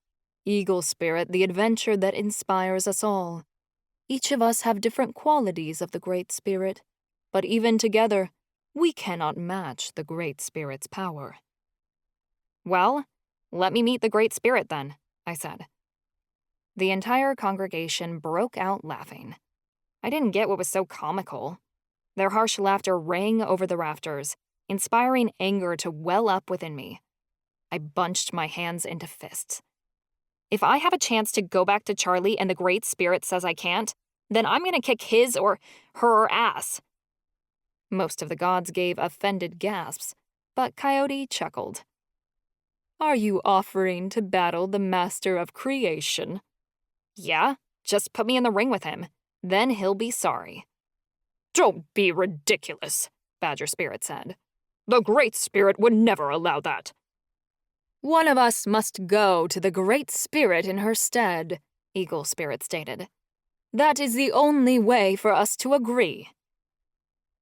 Eagle Spirit, the adventure that inspires us all. Each of us have different qualities of the Great Spirit, but even together, we cannot match the Great Spirit's power. Well, let me meet the Great Spirit then, I said. The entire congregation broke out laughing. I didn't get what was so comical. Their harsh laughter rang over the rafters, inspiring anger to well up within me. I bunched my hands into fists. If I have a chance to go back to Charlie and the Great Spirit says I can't, then I'm going to kick his or her ass. Most of the gods gave offended gasps, but Coyote chuckled. Are you offering to battle the Master of Creation? Yeah, just put me in the ring with him. Then he'll be sorry. Don't be ridiculous, Badger Spirit said. The Great Spirit would never allow that. One of us must go to the Great Spirit in her stead, Eagle Spirit stated. That is the only way for us to agree.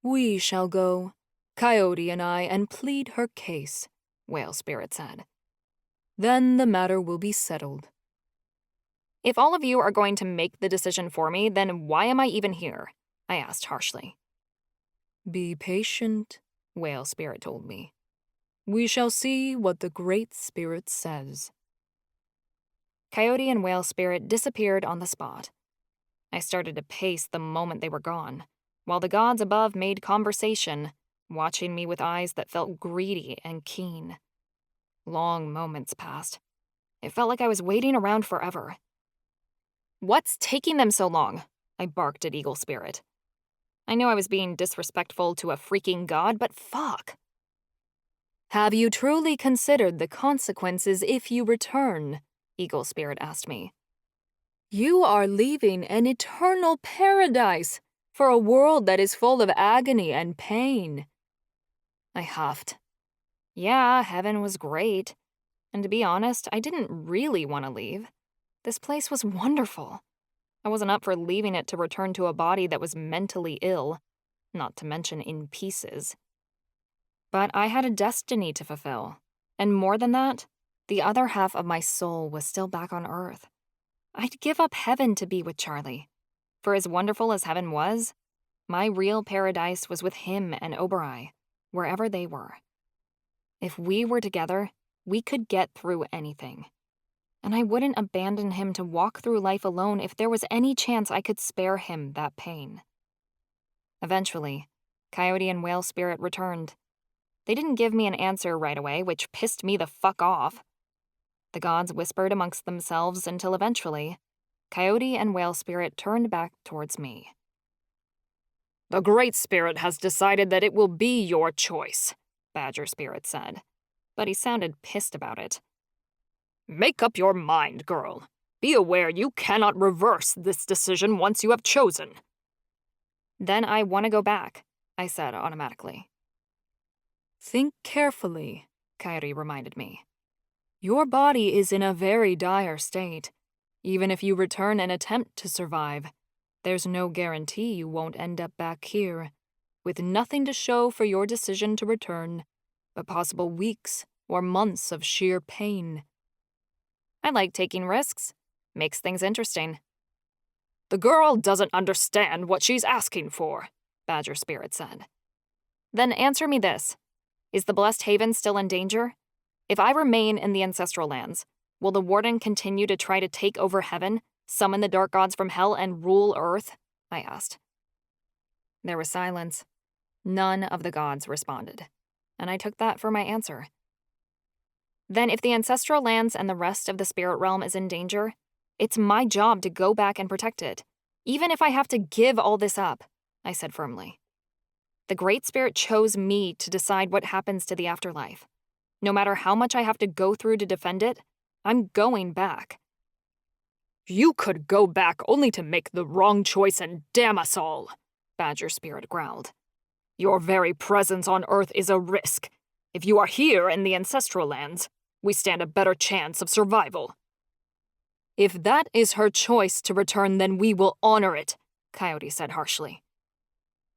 We shall go, Coyote and I, and plead her case, Whale Spirit said. Then the matter will be settled. If all of you are going to make the decision for me, then why am I even here? I asked harshly. Be patient, Whale Spirit told me. We shall see what the Great Spirit says. Coyote and Whale Spirit disappeared on the spot. I started to pace the moment they were gone, while the gods above made conversation, watching me with eyes that felt greedy and keen. Long moments passed. It felt like I was waiting around forever. What's taking them so long? I barked at Eagle Spirit. I knew I was being disrespectful to a freaking god, but fuck. Have you truly considered the consequences if you return? Eagle Spirit asked me. You are leaving an eternal paradise for a world that is full of agony and pain. I huffed. Yeah, heaven was great. And to be honest, I didn't really want to leave. This place was wonderful. I wasn't up for leaving it to return to a body that was mentally ill, not to mention in pieces. But I had a destiny to fulfill, and more than that, the other half of my soul was still back on Earth. I'd give up heaven to be with Charlie. For as wonderful as heaven was, my real paradise was with him and Obereye, wherever they were. If we were together, we could get through anything. And I wouldn't abandon him to walk through life alone if there was any chance I could spare him that pain. Eventually, Coyote and Whale Spirit returned. They didn't give me an answer right away, which pissed me the fuck off. The gods whispered amongst themselves until eventually, Coyote and Whale Spirit turned back towards me. The Great Spirit has decided that it will be your choice, Badger Spirit said, but he sounded pissed about it. Make up your mind, girl. Be aware you cannot reverse this decision once you have chosen. Then I want to go back, I said automatically. Think carefully, Coyote reminded me. Your body is in a very dire state. Even if you return and attempt to survive, there's no guarantee you won't end up back here, with nothing to show for your decision to return, but possible weeks or months of sheer pain. I like taking risks. Makes things interesting. The girl doesn't understand what she's asking for, Badger Spirit said. Then answer me this. Is the Blessed Haven still in danger? If I remain in the Ancestral Lands, will the Warden continue to try to take over heaven, summon the dark gods from hell, and rule Earth? I asked. There was silence. None of the gods responded, and I took that for my answer. Then if the Ancestral Lands and the rest of the spirit realm is in danger, it's my job to go back and protect it, even if I have to give all this up, I said firmly. The Great Spirit chose me to decide what happens to the afterlife. No matter how much I have to go through to defend it, I'm going back. You could go back only to make the wrong choice and damn us all, Badger Spirit growled. Your very presence on Earth is a risk. If you are here in the Ancestral Lands, we stand a better chance of survival. If that is her choice to return, then we will honor it, Coyote said harshly.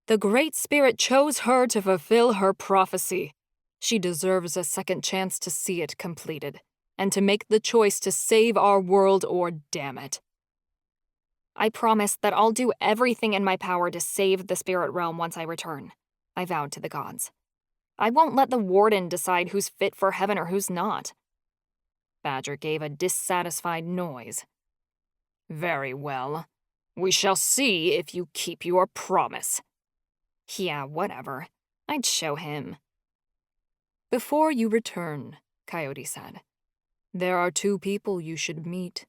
The Great Spirit chose her to fulfill her prophecy. She deserves a second chance to see it completed, and to make the choice to save our world or damn it. I promise that I'll do everything in my power to save the spirit realm once I return, I vowed to the gods. I won't let the Warden decide who's fit for heaven or who's not. Badger gave a dissatisfied noise. Very well. We shall see if you keep your promise. Yeah, whatever. I'd show him. Before you return, Coyote said, there are two people you should meet.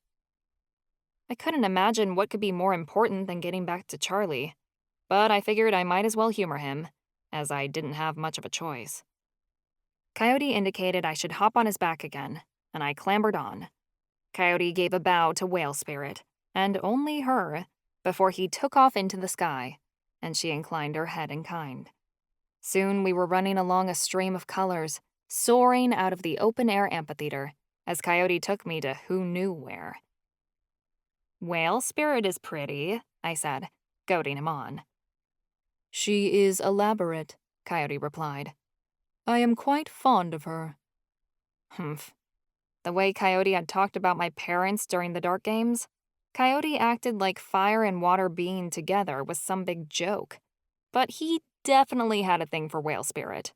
I couldn't imagine what could be more important than getting back to Charlie, but I figured I might as well humor him, as I didn't have much of a choice. Coyote indicated I should hop on his back again, and I clambered on. Coyote gave a bow to Whale Spirit, and only her, before he took off into the sky, and she inclined her head in kind. Soon we were running along a stream of colors, soaring out of the open-air amphitheater, as Coyote took me to who knew where. Whale Spirit is pretty, I said, goading him on. She is elaborate, Coyote replied. I am quite fond of her. Humph. The way Coyote had talked about my parents during the Dark Games, Coyote acted like fire and water being together was some big joke. But he definitely had a thing for Whale Spirit.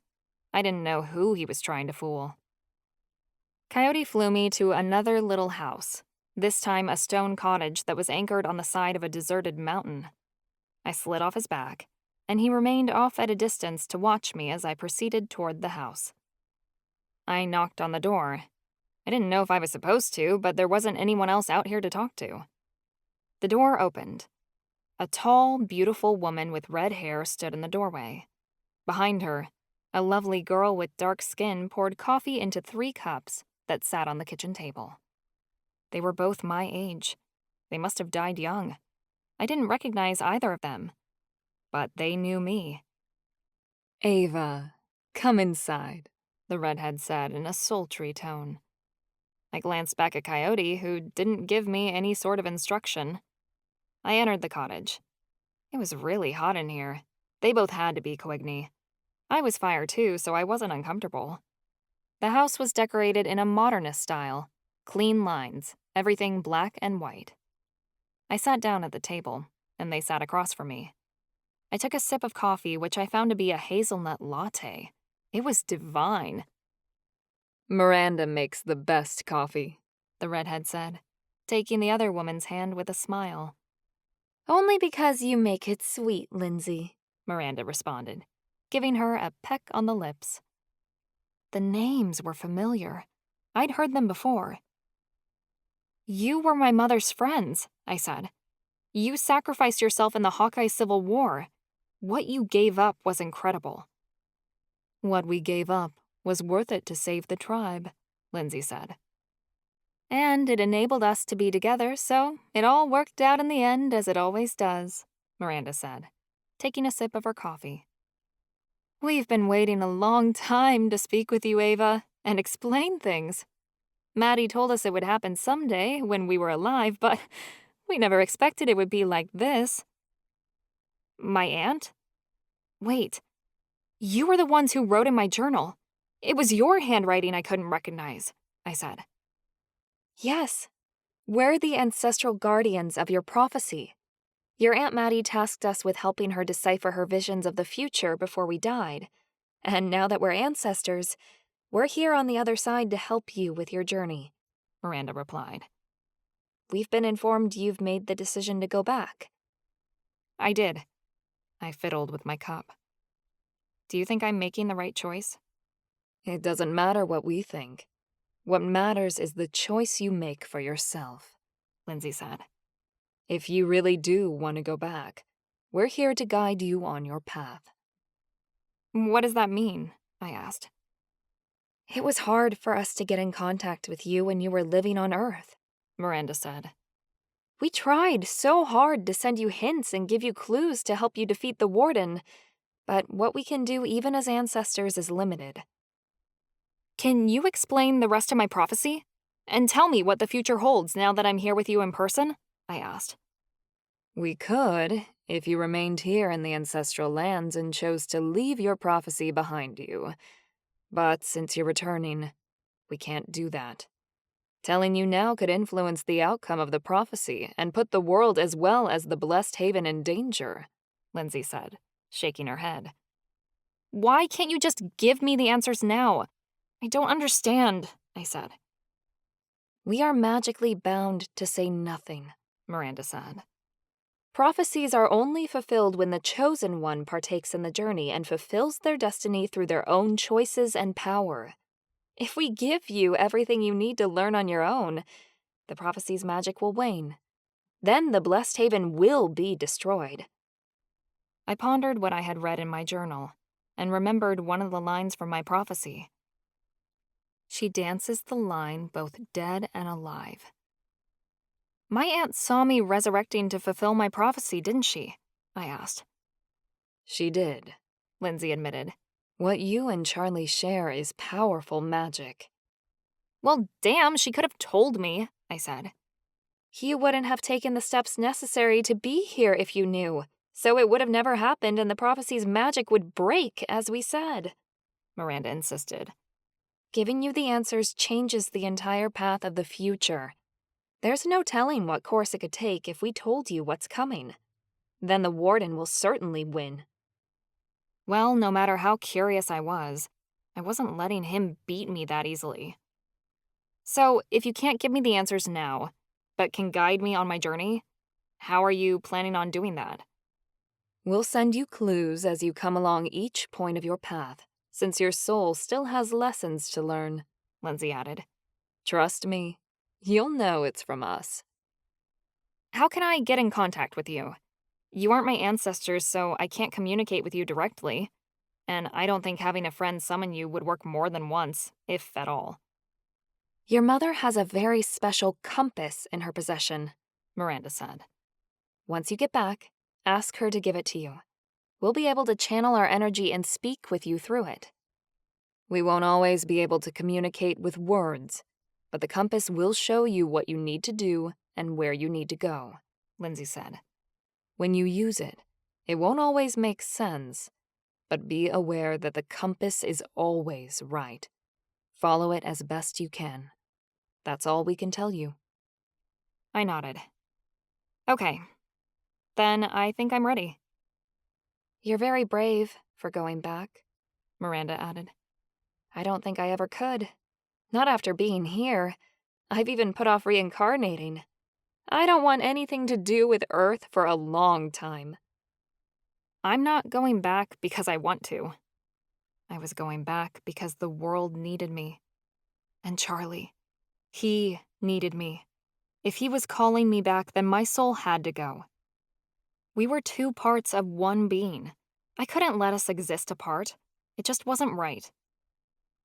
I didn't know who he was trying to fool. Coyote flew me to another little house, this time a stone cottage that was anchored on the side of a deserted mountain. I slid off his back, and he remained off at a distance to watch me as I proceeded toward the house. I knocked on the door. I didn't know if I was supposed to, but there wasn't anyone else out here to talk to. The door opened. A tall, beautiful woman with red hair stood in the doorway. Behind her, a lovely girl with dark skin poured coffee into 3 cups that sat on the kitchen table. They were both my age. They must have died young. I didn't recognize either of them, but they knew me. Ava, come inside, the redhead said in a sultry tone. I glanced back at Coyote, who didn't give me any sort of instruction. I entered the cottage. It was really hot in here. They both had to be Coigny. I was fire too, so I wasn't uncomfortable. The house was decorated in a modernist style. Clean lines, everything black and white. I sat down at the table, and they sat across from me. I took a sip of coffee, which I found to be a hazelnut latte. It was divine. Miranda makes the best coffee, the redhead said, taking the other woman's hand with a smile. Only because you make it sweet, Lindsay, Miranda responded, giving her a peck on the lips. The names were familiar. I'd heard them before. You were my mother's friends, I said. You sacrificed yourself in the Hawkeye Civil War. What you gave up was incredible. What we gave up was worth it to save the tribe, Lindsay said. And it enabled us to be together, so it all worked out in the end, as it always does, Miranda said, taking a sip of her coffee. We've been waiting a long time to speak with you, Ava, and explain things. Maddie told us it would happen someday when we were alive, but we never expected it would be like this. My aunt? Wait, you were the ones who wrote in my journal. It was your handwriting I couldn't recognize, I said. Yes, we're the ancestral guardians of your prophecy. Your Aunt Maddie tasked us with helping her decipher her visions of the future before we died. And now that we're ancestors, we're here on the other side to help you with your journey, Miranda replied. We've been informed you've made the decision to go back. I did. I fiddled with my cup. Do you think I'm making the right choice? It doesn't matter what we think. What matters is the choice you make for yourself, Lindsay said. If you really do want to go back, we're here to guide you on your path. What does that mean? I asked. It was hard for us to get in contact with you when you were living on Earth, Miranda said. We tried so hard to send you hints and give you clues to help you defeat the Warden, but what we can do even as ancestors is limited. Can you explain the rest of my prophecy? And tell me what the future holds now that I'm here with you in person? I asked. We could, if you remained here in the ancestral lands and chose to leave your prophecy behind you. But since you're returning, we can't do that. Telling you now could influence the outcome of the prophecy and put the world as well as the blessed haven in danger, Lindsay said, shaking her head. Why can't you just give me the answers now? I don't understand, I said. We are magically bound to say nothing, Miranda said. Prophecies are only fulfilled when the chosen one partakes in the journey and fulfills their destiny through their own choices and power. If we give you everything you need to learn on your own, the prophecy's magic will wane. Then the blessed haven will be destroyed. I pondered what I had read in my journal and remembered one of the lines from my prophecy. She dances the line both dead and alive. My aunt saw me resurrecting to fulfill my prophecy, didn't she? I asked. She did, Lindsay admitted. What you and Charlie share is powerful magic. Well, damn, she could have told me, I said. You wouldn't have taken the steps necessary to be here if you knew, so it would have never happened and the prophecy's magic would break, as we said, Miranda insisted. Giving you the answers changes the entire path of the future. There's no telling what course it could take if we told you what's coming. Then the Warden will certainly win. Well, no matter how curious I wasn't letting him beat me that easily. So, if you can't give me the answers now, but can guide me on my journey, how are you planning on doing that? We'll send you clues as you come along each point of your path, since your soul still has lessons to learn, Lindsay added. Trust me, you'll know it's from us. How can I get in contact with you? You aren't my ancestors, so I can't communicate with you directly. And I don't think having a friend summon you would work more than once, if at all. Your mother has a very special compass in her possession, Miranda said. Once you get back, ask her to give it to you. We'll be able to channel our energy and speak with you through it. We won't always be able to communicate with words, but the compass will show you what you need to do and where you need to go, Lindsay said. When you use it, it won't always make sense, but be aware that the compass is always right. Follow it as best you can. That's all we can tell you. I nodded. Okay. Then I think I'm ready. You're very brave for going back, Miranda added. I don't think I ever could. Not after being here. I've even put off reincarnating. I don't want anything to do with Earth for a long time. I'm not going back because I want to. I was going back because the world needed me. And Charlie. He needed me. If he was calling me back, then my soul had to go. We were two parts of one being. I couldn't let us exist apart. It just wasn't right.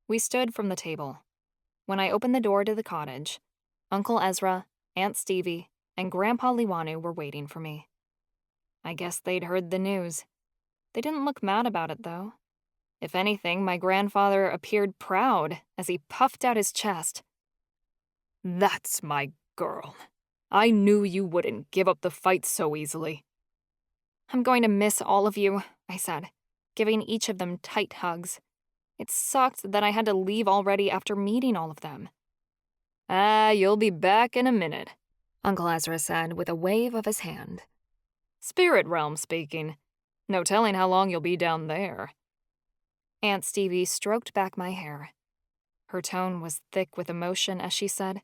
We stood from the table. When I opened the door to the cottage, Uncle Ezra, Aunt Stevie, and Grandpa Liwanu were waiting for me. I guess they'd heard the news. They didn't look mad about it, though. If anything, my grandfather appeared proud as he puffed out his chest. That's my girl. I knew you wouldn't give up the fight so easily. I'm going to miss all of you, I said, giving each of them tight hugs. It sucked that I had to leave already after meeting all of them. "Ah, you'll be back in a minute," Uncle Ezra said with a wave of his hand. "Spirit realm speaking. No telling how long you'll be down there." Aunt Stevie stroked back my hair. Her tone was thick with emotion as she said,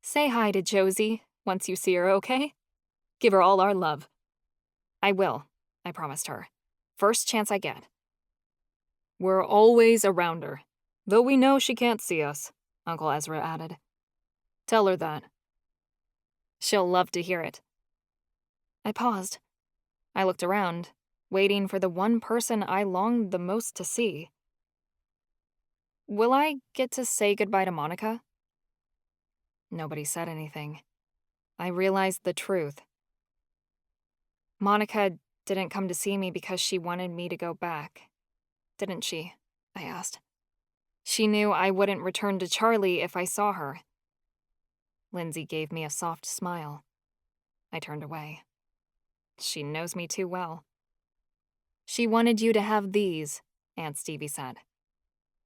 "Say hi to Josie once you see her, okay? Give her all our love." "I will," I promised her. "First chance I get." "We're always around her, though we know she can't see us," Uncle Ezra added. "Tell her that." "She'll love to hear it." I paused. I looked around, waiting for the one person I longed the most to see. "Will I get to say goodbye to Monica?" Nobody said anything. I realized the truth. Monica didn't come to see me because she wanted me to go back, didn't she? I asked. She knew I wouldn't return to Charlie if I saw her. Lindsay gave me a soft smile. I turned away. She knows me too well. "She wanted you to have these," Aunt Stevie said.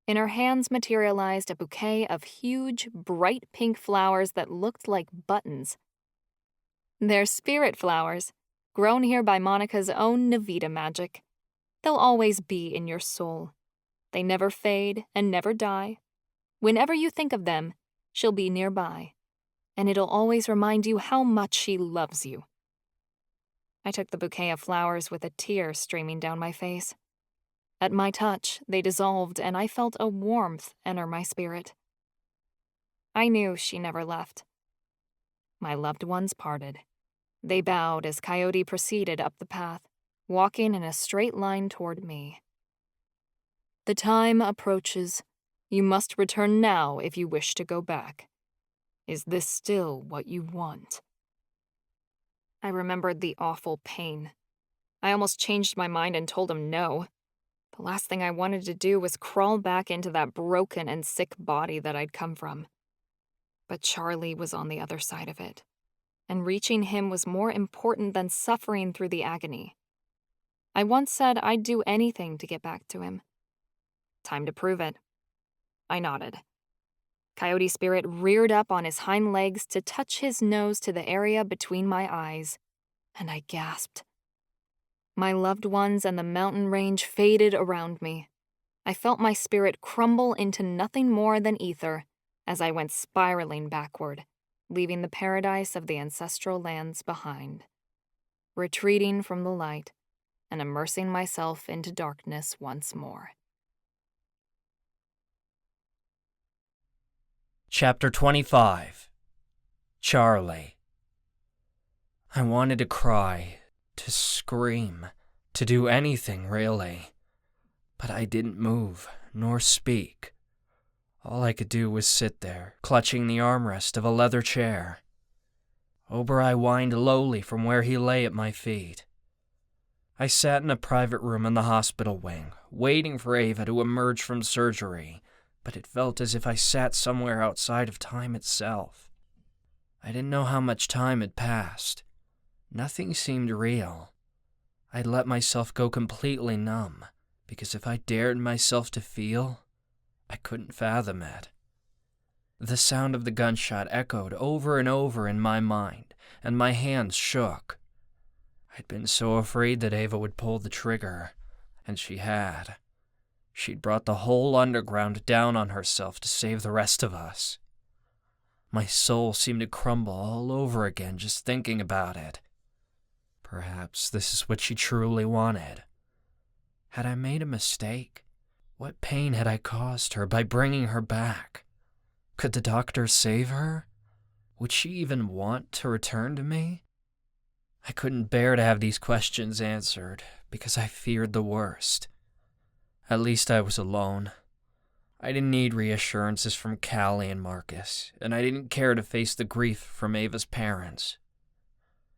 In her hands materialized a bouquet of huge, bright pink flowers that looked like buttons. "They're spirit flowers, grown here by Monica's own Navita magic. They'll always be in your soul. They never fade and never die. Whenever you think of them, she'll be nearby, and it'll always remind you how much she loves you." I took the bouquet of flowers with a tear streaming down my face. At my touch, they dissolved, and I felt a warmth enter my spirit. I knew she never left. My loved ones parted. They bowed as Coyote proceeded up the path, walking in a straight line toward me. "The time approaches. You must return now if you wish to go back. Is this still what you want?" I remembered the awful pain. I almost changed my mind and told him no. The last thing I wanted to do was crawl back into that broken and sick body that I'd come from. But Charlie was on the other side of it, and reaching him was more important than suffering through the agony. I once said I'd do anything to get back to him. Time to prove it. I nodded. Coyote Spirit reared up on his hind legs to touch his nose to the area between my eyes, and I gasped. My loved ones and the mountain range faded around me. I felt my spirit crumble into nothing more than ether as I went spiraling backward, leaving the paradise of the ancestral lands behind, retreating from the light and immersing myself into darkness once more. Chapter 25. Charlie. I wanted to cry, to scream, to do anything, really. But I didn't move, nor speak. All I could do was sit there, clutching the armrest of a leather chair. Obereye whined lowly from where he lay at my feet. I sat in a private room in the hospital wing, waiting for Ava to emerge from surgery, but it felt as if I sat somewhere outside of time itself. I didn't know how much time had passed. Nothing seemed real. I'd let myself go completely numb, because if I dared myself to feel, I couldn't fathom it. The sound of the gunshot echoed over and over in my mind, and my hands shook. I'd been so afraid that Ava would pull the trigger, and she had. She'd brought the whole underground down on herself to save the rest of us. My soul seemed to crumble all over again just thinking about it. Perhaps this is what she truly wanted. Had I made a mistake? What pain had I caused her by bringing her back? Could the doctor save her? Would she even want to return to me? I couldn't bear to have these questions answered because I feared the worst. At least I was alone. I didn't need reassurances from Callie and Marcus, and I didn't care to face the grief from Ava's parents.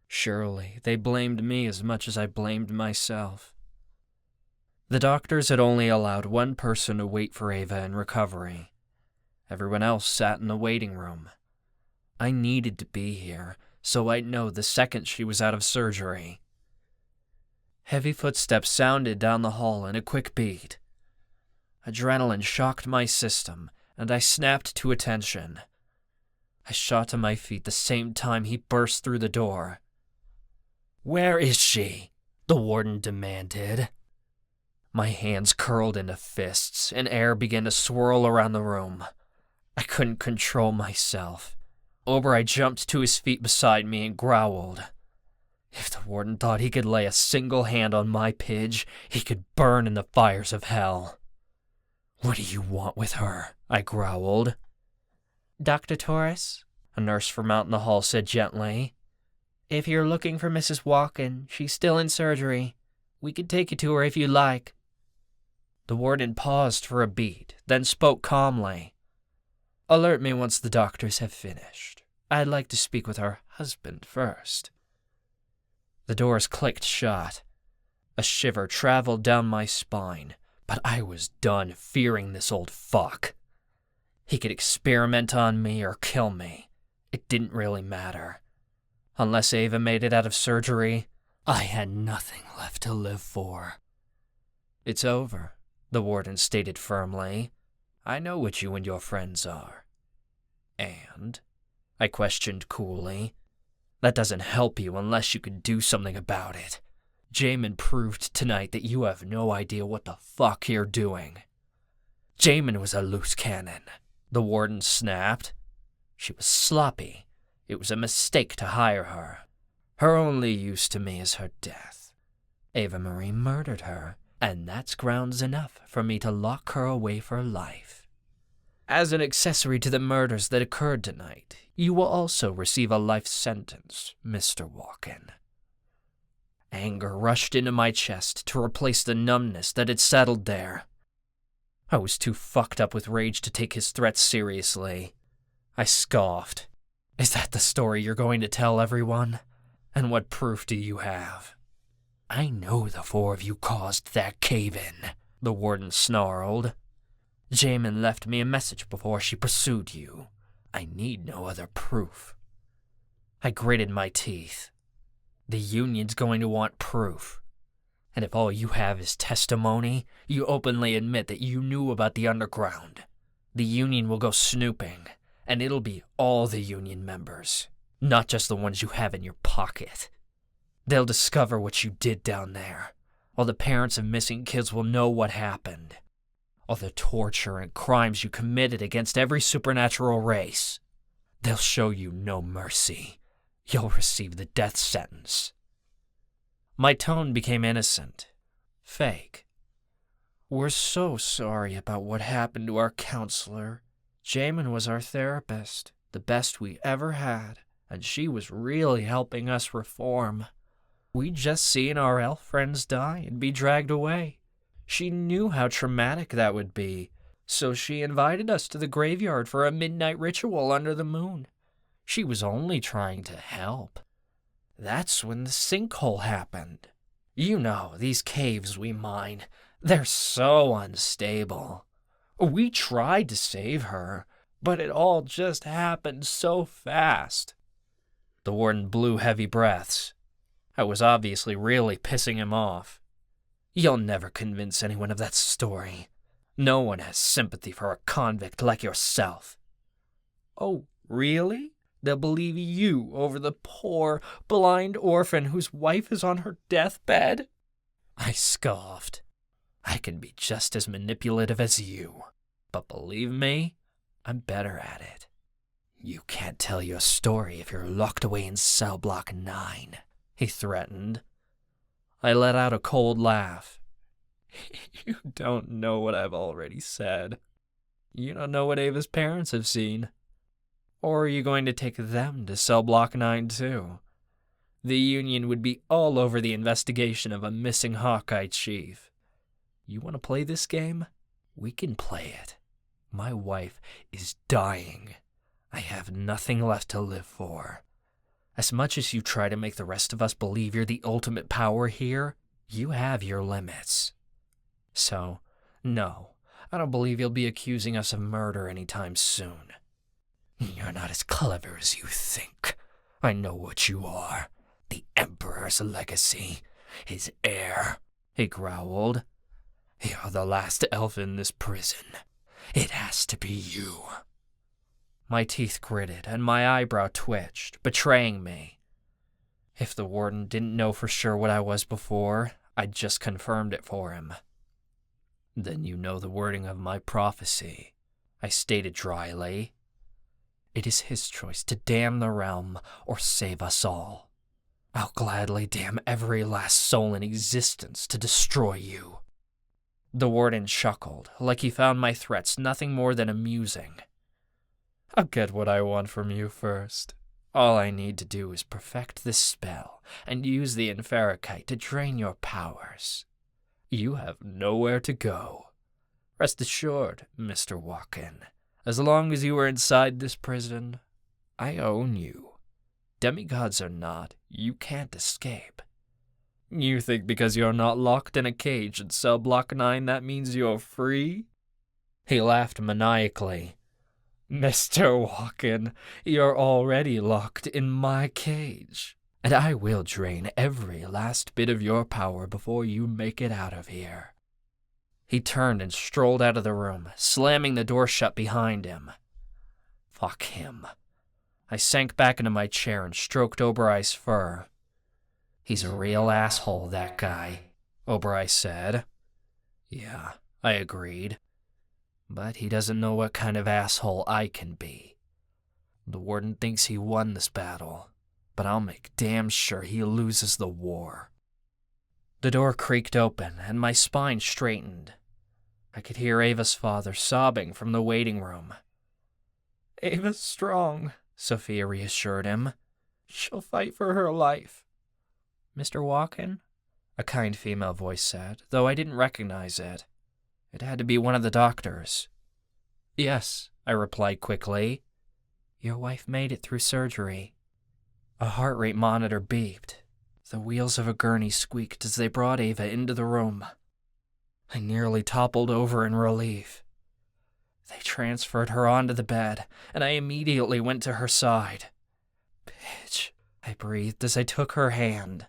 Surely they blamed me as much as I blamed myself. The doctors had only allowed one person to wait for Ava in recovery. Everyone else sat in the waiting room. I needed to be here, so I'd know the second she was out of surgery. Heavy footsteps sounded down the hall in a quick beat. Adrenaline shocked my system, and I snapped to attention. I shot to my feet the same time he burst through the door. "Where is she?" the warden demanded. My hands curled into fists, and air began to swirl around the room. I couldn't control myself. Oberei jumped to his feet beside me and growled. If the warden thought he could lay a single hand on my Pidge, he could burn in the fires of hell. "What do you want with her?" I growled. "Dr. Torres," a nurse from out in the hall said gently, "if you're looking for Mrs. Walken, she's still in surgery. We could take you to her if you like." The warden paused for a beat, then spoke calmly. "Alert me once the doctors have finished. I'd like to speak with her husband first." The doors clicked shut. A shiver traveled down my spine, but I was done fearing this old fuck. He could experiment on me or kill me. It didn't really matter. Unless Ava made it out of surgery, I had nothing left to live for. "It's over," the warden stated firmly. "I know what you and your friends are." "And?" I questioned coolly. "That doesn't help you unless you can do something about it. Jamin proved tonight that you have no idea what the fuck you're doing." "Jamin was a loose cannon," the warden snapped. "She was sloppy. It was a mistake to hire her. Her only use to me is her death. Ava-Marie murdered her, and that's grounds enough for me to lock her away for life. As an accessory to the murders that occurred tonight, you will also receive a life sentence, Mr. Walken." Anger rushed into my chest to replace the numbness that had settled there. I was too fucked up with rage to take his threats seriously. I scoffed. "Is that the story you're going to tell everyone? And what proof do you have?" "I know the four of you caused that cave-in," the warden snarled. "Jamin left me a message before she pursued you. I need no other proof." I gritted my teeth. The Union's going to want proof. And if all you have is testimony, you openly admit that you knew about the Underground. The Union will go snooping, and it'll be all the Union members, not just the ones you have in your pocket. They'll discover what you did down there. All the parents of missing kids will know what happened. All the torture and crimes you committed against every supernatural race. They'll show you no mercy. You'll receive the death sentence. My tone became innocent, fake. "We're so sorry about what happened to our counselor. Jamin was our therapist, the best we ever had, and she was really helping us reform. We'd just seen our elf friends die and be dragged away. She knew how traumatic that would be, so she invited us to the graveyard for a midnight ritual under the moon. She was only trying to help. That's when the sinkhole happened. You know, these caves we mine, they're so unstable. We tried to save her, but it all just happened so fast." The warden blew heavy breaths. I was obviously really pissing him off. "You'll never convince anyone of that story. No one has sympathy for a convict like yourself." "Oh, really? They'll believe you over the poor, blind orphan whose wife is on her deathbed?" I scoffed. "I can be just as manipulative as you, but believe me, I'm better at it. You can't tell your story if you're locked away in cell block 9, he threatened. I let out a cold laugh. "You don't know what I've already said. You don't know what Ava's parents have seen. Or are you going to take them to cell block 9 too? The Union would be all over the investigation of a missing Hawkeye chief. You want to play this game? We can play it. My wife is dying. I have nothing left to live for. As much as you try to make the rest of us believe you're the ultimate power here, you have your limits. So, no, I don't believe you'll be accusing us of murder anytime soon. You're not as clever as you think. I know what you are. The Emperor's legacy. His heir," he growled. You're the last elf in this prison. It has to be you. My teeth gritted and my eyebrow twitched, betraying me. If the warden didn't know for sure what I was before, I'd just confirmed it for him. Then you know the wording of my prophecy, I stated dryly. It is his choice to damn the realm or save us all. I'll gladly damn every last soul in existence to destroy you. The warden chuckled, like he found my threats nothing more than amusing. I'll get what I want from you first. All I need to do is perfect this spell and use the inferokite to drain your powers. You have nowhere to go. Rest assured, Mr. Walken, as long as you are inside this prison, I own you. Demigods or not, you can't escape. You think because you're not locked in a cage in cell block 9 that means you're free? He laughed maniacally. Mr. Walken, you're already locked in my cage, and I will drain every last bit of your power before you make it out of here. He turned and strolled out of the room, slamming the door shut behind him. Fuck him. I sank back into my chair and stroked Oberei's fur. He's a real asshole, that guy, Oberei said. Yeah, I agreed. But he doesn't know what kind of asshole I can be. The warden thinks he won this battle, but I'll make damn sure he loses the war. The door creaked open, and my spine straightened. I could hear Ava's father sobbing from the waiting room. Ava's strong, Sophia reassured him. She'll fight for her life. Mr. Walken? A kind female voice said, though I didn't recognize it. It had to be one of the doctors. Yes, I replied quickly. Your wife made it through surgery. A heart rate monitor beeped. The wheels of a gurney squeaked as they brought Ava into the room. I nearly toppled over in relief. They transferred her onto the bed, and I immediately went to her side. Bitch, I breathed as I took her hand.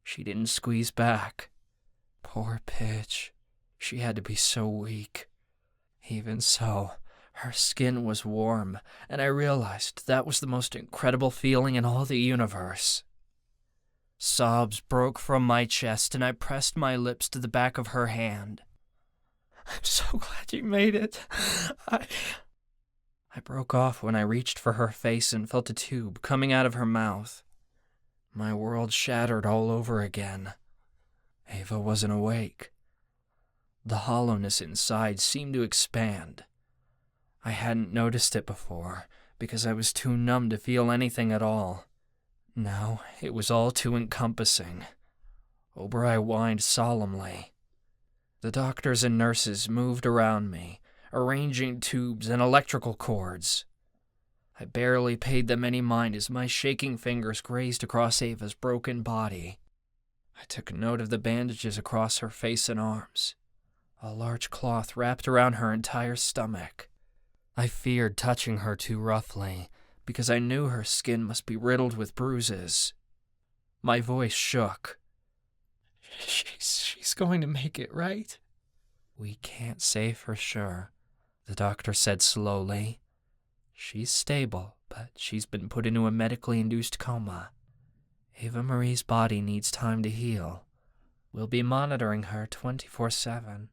She didn't squeeze back. Poor Pitch. She had to be so weak. Even so, her skin was warm, and I realized that was the most incredible feeling in all the universe. Sobs broke from my chest, and I pressed my lips to the back of her hand. I'm so glad you made it. I broke off when I reached for her face and felt a tube coming out of her mouth. My world shattered all over again. Ava wasn't awake. The hollowness inside seemed to expand. I hadn't noticed it before, because I was too numb to feel anything at all. Now it was all too encompassing. Oberei whined solemnly. The doctors and nurses moved around me, arranging tubes and electrical cords. I barely paid them any mind as my shaking fingers grazed across Ava's broken body. I took note of the bandages across her face and arms. A large cloth wrapped around her entire stomach. I feared touching her too roughly, because I knew her skin must be riddled with bruises. My voice shook. She's going to make it, right? We can't say for sure, the doctor said slowly. She's stable, but she's been put into a medically induced coma. Ava-Marie's body needs time to heal. We'll be monitoring her 24/7.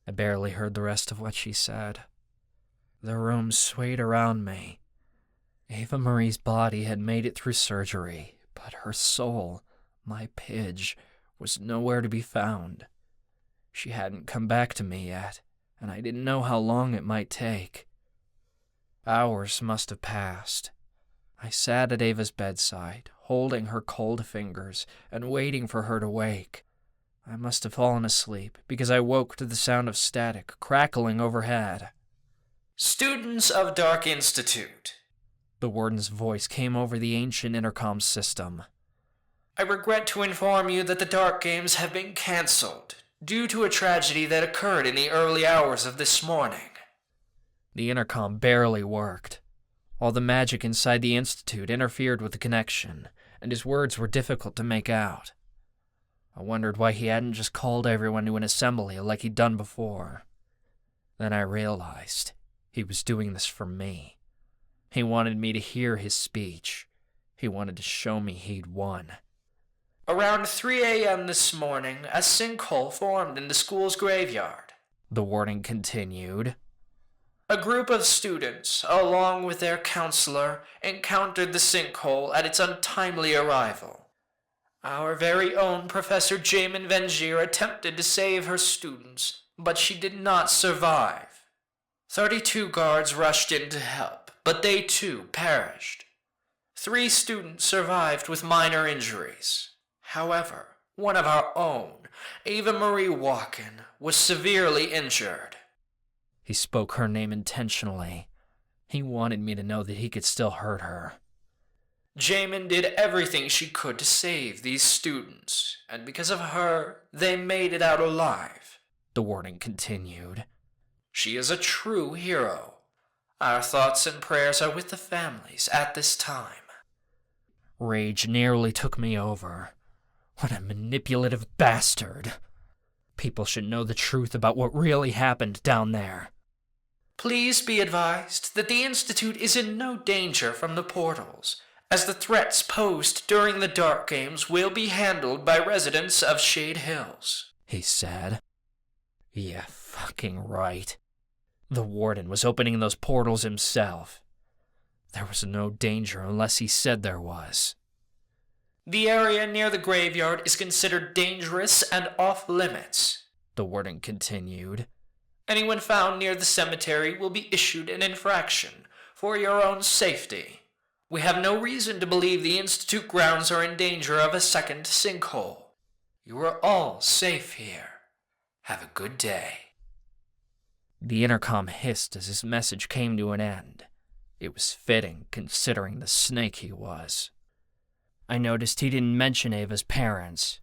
I barely heard the rest of what she said. The room swayed around me. Ava-Marie's body had made it through surgery, but her soul, my Pidge, was nowhere to be found. She hadn't come back to me yet, and I didn't know how long it might take. Hours must have passed. I sat at Ava's bedside, holding her cold fingers and waiting for her to wake. I must have fallen asleep because I woke to the sound of static crackling overhead. Students of Dark Institute. The warden's voice came over the ancient intercom system. I regret to inform you that the Dark Games have been cancelled due to a tragedy that occurred in the early hours of this morning. The intercom barely worked. All the magic inside the Institute interfered with the connection, and his words were difficult to make out. I wondered why he hadn't just called everyone to an assembly like he'd done before. Then I realized he was doing this for me. He wanted me to hear his speech. He wanted to show me he'd won. Around 3 a.m. this morning, a sinkhole formed in the school's graveyard, the warden continued. A group of students, along with their counselor, encountered the sinkhole at its untimely arrival. Our very own Professor Jamin Vengier attempted to save her students, but she did not survive. 32 guards rushed in to help, but they too perished. 3 students survived with minor injuries. However, one of our own, Ava-Marie Warden, was severely injured. He spoke her name intentionally. He wanted me to know that he could still hurt her. Jamin did everything she could to save these students, and because of her, they made it out alive, the warden continued. She is a true hero. Our thoughts and prayers are with the families at this time. Rage nearly took me over. What a manipulative bastard. People should know the truth about what really happened down there. Please be advised that the Institute is in no danger from the portals, as the threats posed during the Dark Games will be handled by residents of Shade Hills, he said. Yeah, fucking right. The warden was opening those portals himself. There was no danger unless he said there was. The area near the graveyard is considered dangerous and off-limits, the warden continued. Anyone found near the cemetery will be issued an infraction for your own safety. We have no reason to believe the Institute grounds are in danger of a second sinkhole. You are all safe here. Have a good day. The intercom hissed as his message came to an end. It was fitting, considering the snake he was. I noticed he didn't mention Ava's parents.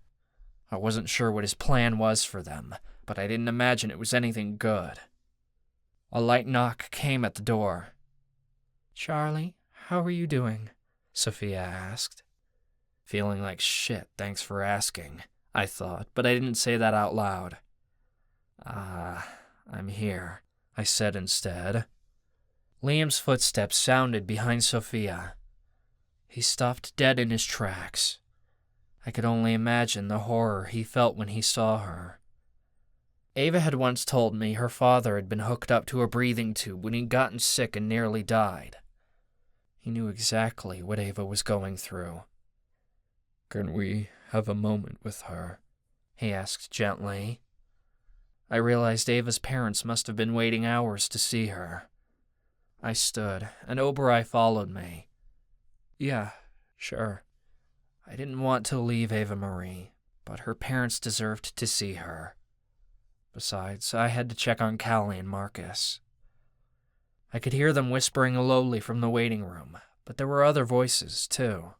I wasn't sure what his plan was for them, but I didn't imagine it was anything good. A light knock came at the door. Charlie, how are you doing? Sophia asked. Feeling like shit, thanks for asking, I thought, but I didn't say that out loud. I'm here, I said instead. Liam's footsteps sounded behind Sophia. He stopped dead in his tracks. I could only imagine the horror he felt when he saw her. Ava had once told me her father had been hooked up to a breathing tube when he'd gotten sick and nearly died. He knew exactly what Ava was going through. Can we have a moment with her? He asked gently. I realized Ava's parents must have been waiting hours to see her. I stood, and Oberoi followed me. Yeah, sure. I didn't want to leave Ava-Marie, but her parents deserved to see her. Besides, I had to check on Callie and Marcus. I could hear them whispering lowly from the waiting room, but there were other voices, too.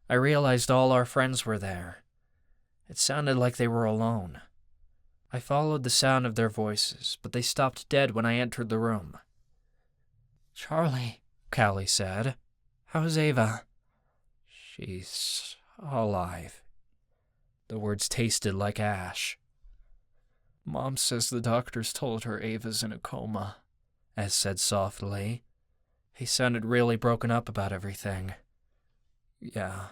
I realized all our friends were there. It sounded like they were alone. I followed the sound of their voices, but they stopped dead when I entered the room. Charlie, Callie said. How's Ava? She's alive. The words tasted like ash. Mom says the doctors told her Ava's in a coma, Ez said softly. He sounded really broken up about everything. Yeah.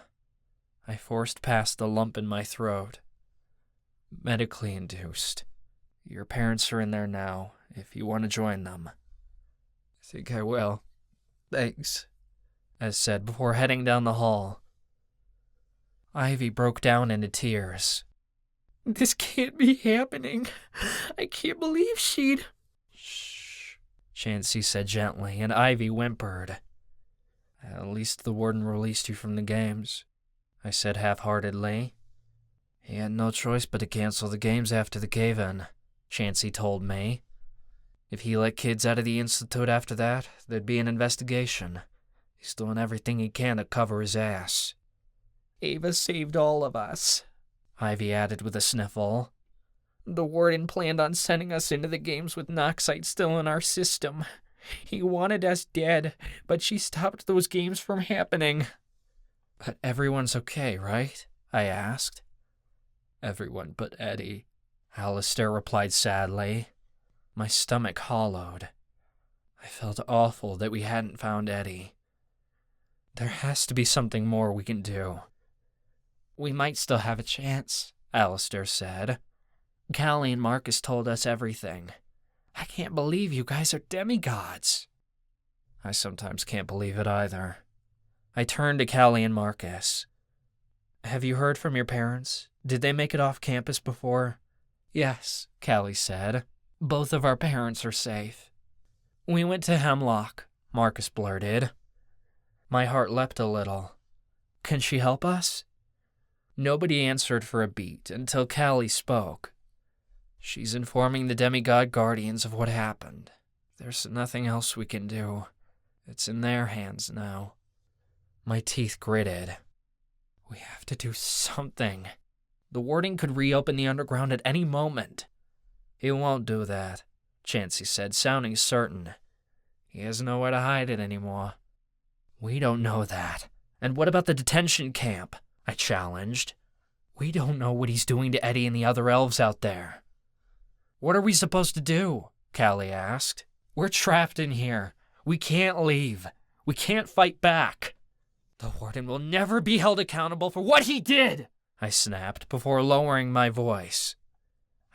I forced past the lump in my throat. Medically induced. Your parents are in there now, if you want to join them. I think I will. Thanks, Ez said before heading down the hall. Ivy broke down into tears. This can't be happening. I can't believe she'd... Shh, Chansey said gently, and Ivy whimpered. At least the warden released you from the games, I said half-heartedly. He had no choice but to cancel the games after the cave-in, Chansey told me. If he let kids out of the Institute after that, there'd be an investigation. He's doing everything he can to cover his ass. Ava saved all of us, Ivy added with a sniffle. The warden planned on sending us into the games with Noxite still in our system. He wanted us dead, but she stopped those games from happening. But everyone's okay, right? I asked. Everyone but Eddie. Alistair replied sadly. My stomach hollowed. I felt awful that we hadn't found Eddie. There has to be something more we can do. We might still have a chance, Alistair said. Callie and Marcus told us everything. I can't believe you guys are demigods. I sometimes can't believe it either. I turned to Callie and Marcus. Have you heard from your parents? Did they make it off campus before? Yes, Callie said. Both of our parents are safe. We went to Hemlock, Marcus blurted. My heart leapt a little. Can she help us? Nobody answered for a beat until Callie spoke. She's informing the demigod guardians of what happened. There's nothing else we can do. It's in their hands now. My teeth gritted. We have to do something. The Warden could reopen the underground at any moment. He won't do that, Chansey said, sounding certain. He has nowhere to hide it anymore. We don't know that. And what about the detention camp? I challenged. We don't know what he's doing to Eddie and the other elves out there. What are we supposed to do? Callie asked. We're trapped in here. We can't leave. We can't fight back. The Warden will never be held accountable for what he did, I snapped before lowering my voice.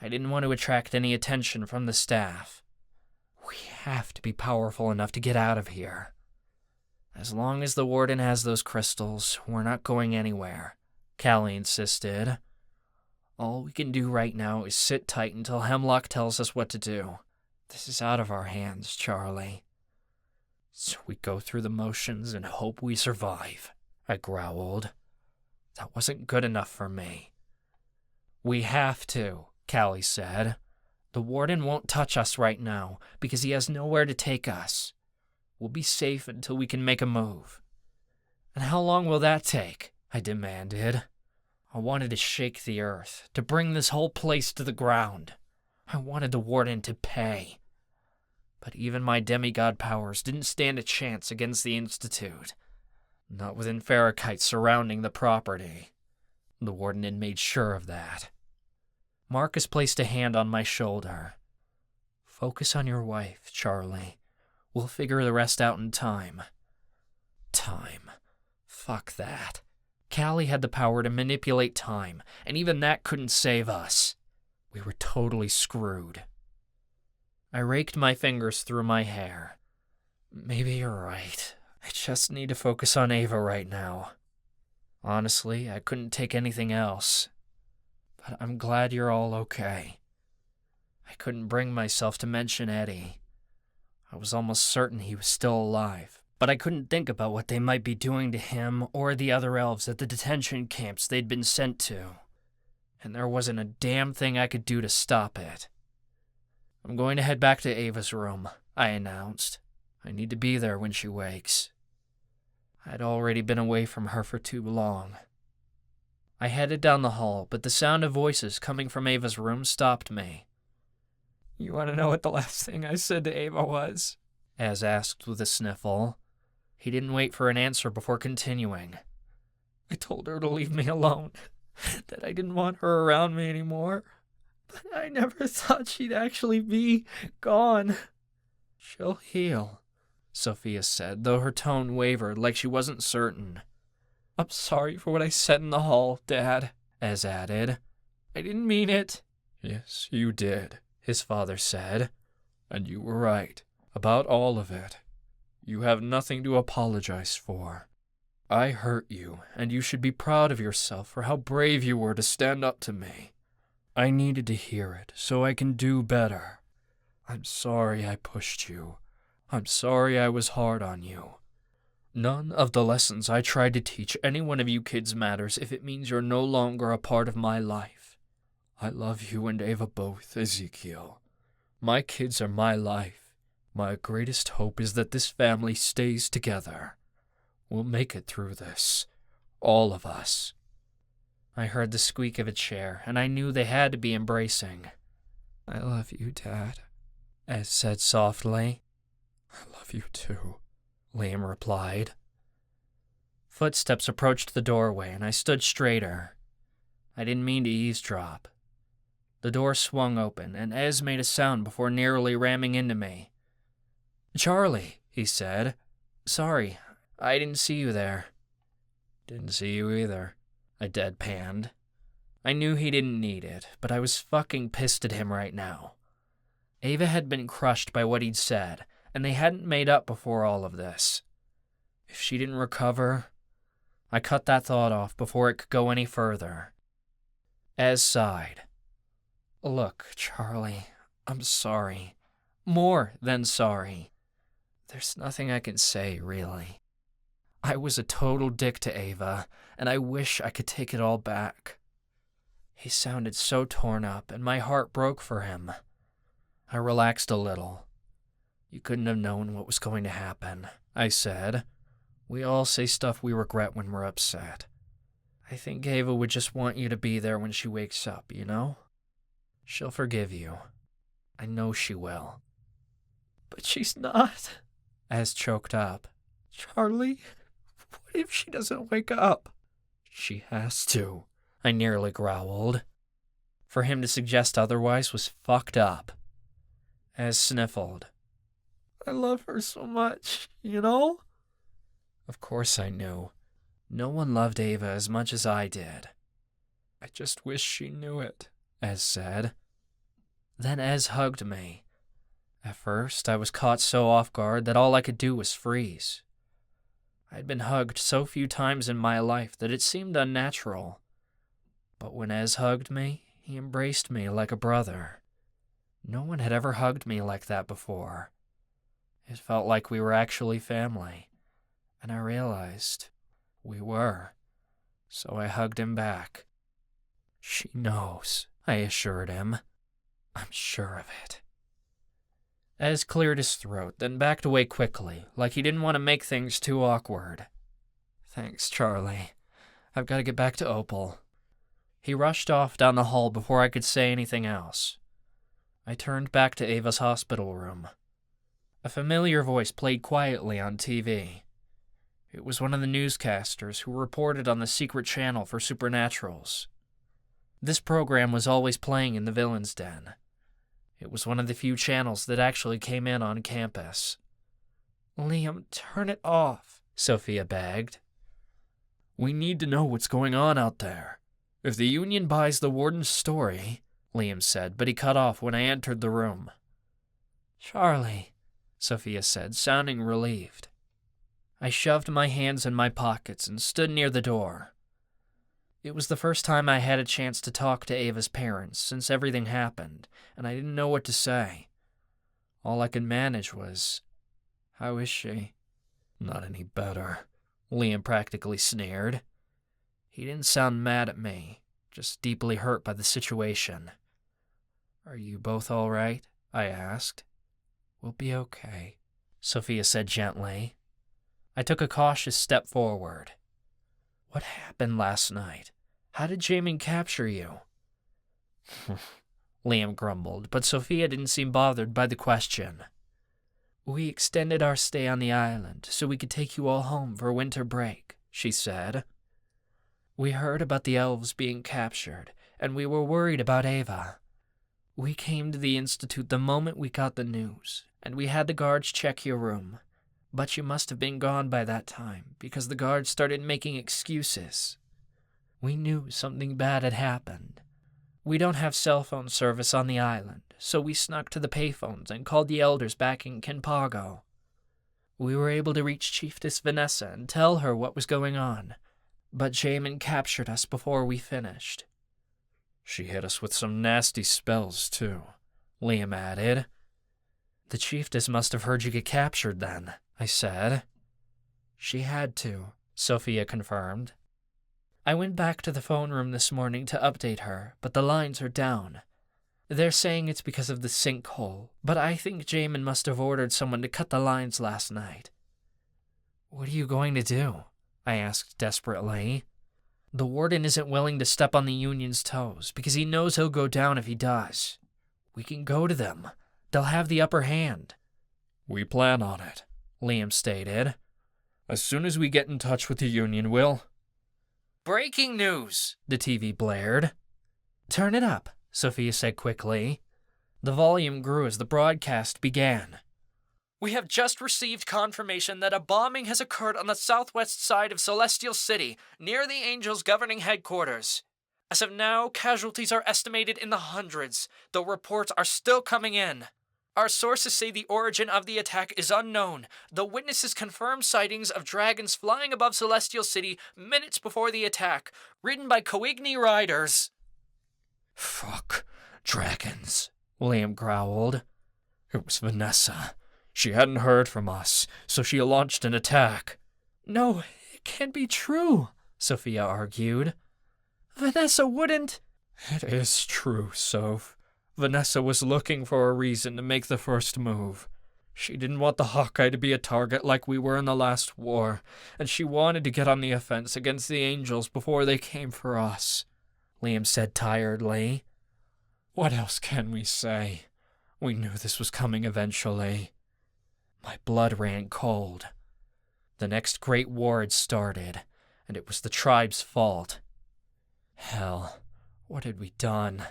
I didn't want to attract any attention from the staff. We have to be powerful enough to get out of here. As long as the Warden has those crystals, we're not going anywhere, Callie insisted. All we can do right now is sit tight until Hemlock tells us what to do. This is out of our hands, Charlie. So we go through the motions and hope we survive, I growled. That wasn't good enough for me. We have to, Callie said. The Warden won't touch us right now because he has nowhere to take us. We'll be safe until we can make a move. And how long will that take? I demanded. I wanted to shake the earth, to bring this whole place to the ground. I wanted the Warden to pay. But even my demigod powers didn't stand a chance against the Institute. Not with Inferakites surrounding the property. The Warden had made sure of that. Marcus placed a hand on my shoulder. Focus on your wife, Charlie. We'll figure the rest out in time. Time. Fuck that. Callie had the power to manipulate time, and even that couldn't save us. We were totally screwed. I raked my fingers through my hair. Maybe you're right. I just need to focus on Ava right now. Honestly, I couldn't take anything else. But I'm glad you're all okay. I couldn't bring myself to mention Eddie. I was almost certain he was still alive, but I couldn't think about what they might be doing to him or the other elves at the detention camps they'd been sent to. And there wasn't a damn thing I could do to stop it. I'm going to head back to Ava's room, I announced. I need to be there when she wakes. I'd already been away from her for too long. I headed down the hall, but the sound of voices coming from Ava's room stopped me. You want to know what the last thing I said to Ava was? Az asked with a sniffle. He didn't wait for an answer before continuing. I told her to leave me alone, that I didn't want her around me anymore. But I never thought she'd actually be gone. She'll heal, Sophia said, though her tone wavered like she wasn't certain. I'm sorry for what I said in the hall, Dad, Az added. I didn't mean it. Yes, you did, his father said. And you were right about all of it. You have nothing to apologize for. I hurt you, and you should be proud of yourself for how brave you were to stand up to me. I needed to hear it so I can do better. I'm sorry I pushed you. I'm sorry I was hard on you. None of the lessons I tried to teach any one of you kids matters if it means you're no longer a part of my life. I love you and Ava both, Ezekiel. My kids are my life. My greatest hope is that this family stays together. We'll make it through this. All of us. I heard the squeak of a chair, and I knew they had to be embracing. I love you, Dad, Az said softly. I love you too, Liam replied. Footsteps approached the doorway, and I stood straighter. I didn't mean to eavesdrop. The door swung open, and Ez made a sound before nearly ramming into me. "Charlie," he said. "Sorry, I didn't see you there." "Didn't see you either," I deadpanned. I knew he didn't need it, but I was fucking pissed at him right now. Ava had been crushed by what he'd said, and they hadn't made up before all of this. If she didn't recover... I cut that thought off before it could go any further. Ez sighed. "Look, Charlie, I'm sorry. More than sorry. There's nothing I can say, really. I was a total dick to Ava, and I wish I could take it all back." He sounded so torn up, and my heart broke for him. I relaxed a little. "You couldn't have known what was going to happen," I said. "We all say stuff we regret when we're upset. I think Ava would just want you to be there when she wakes up, you know? She'll forgive you. I know she will." "But she's not," Ez choked up. "Charlie, what if she doesn't wake up?" "She has to," I nearly growled. For him to suggest otherwise was fucked up. Ez sniffled. "I love her so much, you know?" Of course I knew. No one loved Ava as much as I did. "I just wish she knew it," Ez said. Then Ez hugged me. At first, I was caught so off guard that all I could do was freeze. I'd been hugged so few times in my life that it seemed unnatural. But when Ez hugged me, he embraced me like a brother. No one had ever hugged me like that before. It felt like we were actually family, and I realized we were. So I hugged him back. "She knows," I assured him. "I'm sure of it." Ez cleared his throat, then backed away quickly, like he didn't want to make things too awkward. "Thanks, Charlie. I've got to get back to Opal." He rushed off down the hall before I could say anything else. I turned back to Ava's hospital room. A familiar voice played quietly on TV. It was one of the newscasters who reported on the secret channel for supernaturals. This program was always playing in the Villain's Den. It was one of the few channels that actually came in on campus. "Liam, turn it off," Sophia begged. "We need to know what's going on out there. If the Union buys the Warden's story," Liam said, but he cut off when I entered the room. "Charlie," Sophia said, sounding relieved. I shoved my hands in my pockets and stood near the door. It was the first time I had a chance to talk to Ava's parents since everything happened, and I didn't know what to say. All I could manage was, "How is she?" "Not any better," Liam practically sneered. He didn't sound mad at me, just deeply hurt by the situation. "Are you both all right?" I asked. "We'll be okay," Sophia said gently. I took a cautious step forward. "What happened last night? How did Jamin capture you?" Liam grumbled, but Sophia didn't seem bothered by the question. "We extended our stay on the island so we could take you all home for winter break," she said. "We heard about the elves being captured, and we were worried about Ava. We came to the Institute the moment we got the news, and we had the guards check your room. But you must have been gone by that time, because the guards started making excuses. We knew something bad had happened. We don't have cell phone service on the island, so we snuck to the payphones and called the elders back in Kinpago. We were able to reach Chiefess Vanessa and tell her what was going on, but Jamin captured us before we finished." "She hit us with some nasty spells, too," Liam added. "The Chiefess must have heard you get captured then," I said. "She had to," Sophia confirmed. "I went back to the phone room this morning to update her, but the lines are down. They're saying it's because of the sinkhole, but I think Jamin must have ordered someone to cut the lines last night." "What are you going to do?" I asked desperately. "The Warden isn't willing to step on the Union's toes because he knows he'll go down if he does. We can go to them. They'll have the upper hand." "We plan on it," Liam stated. "As soon as we get in touch with the Union, we'll..." Breaking news, the TV blared. Turn it up, Sophia said quickly. The volume grew as the broadcast began. We have just received confirmation that a bombing has occurred on the southwest side of Celestial City, near the Angels' governing headquarters. As of now, casualties are estimated in the hundreds, though reports are still coming in. Our sources say the origin of the attack is unknown, though witnesses confirm sightings of dragons flying above Celestial City minutes before the attack, ridden by Coigny riders. Fuck, dragons, Liam growled. It was Vanessa. She hadn't heard from us, so she launched an attack. No, it can't be true, Sophia argued. Vanessa wouldn't. It is true, Soph. Vanessa was looking for a reason to make the first move. She didn't want the Hawkeye to be a target like we were in the last war, and she wanted to get on the offense against the Angels before they came for us, Liam said tiredly. What else can we say? We knew this was coming eventually. My blood ran cold. The next great war had started, and it was the tribe's fault. Hell, what had we done?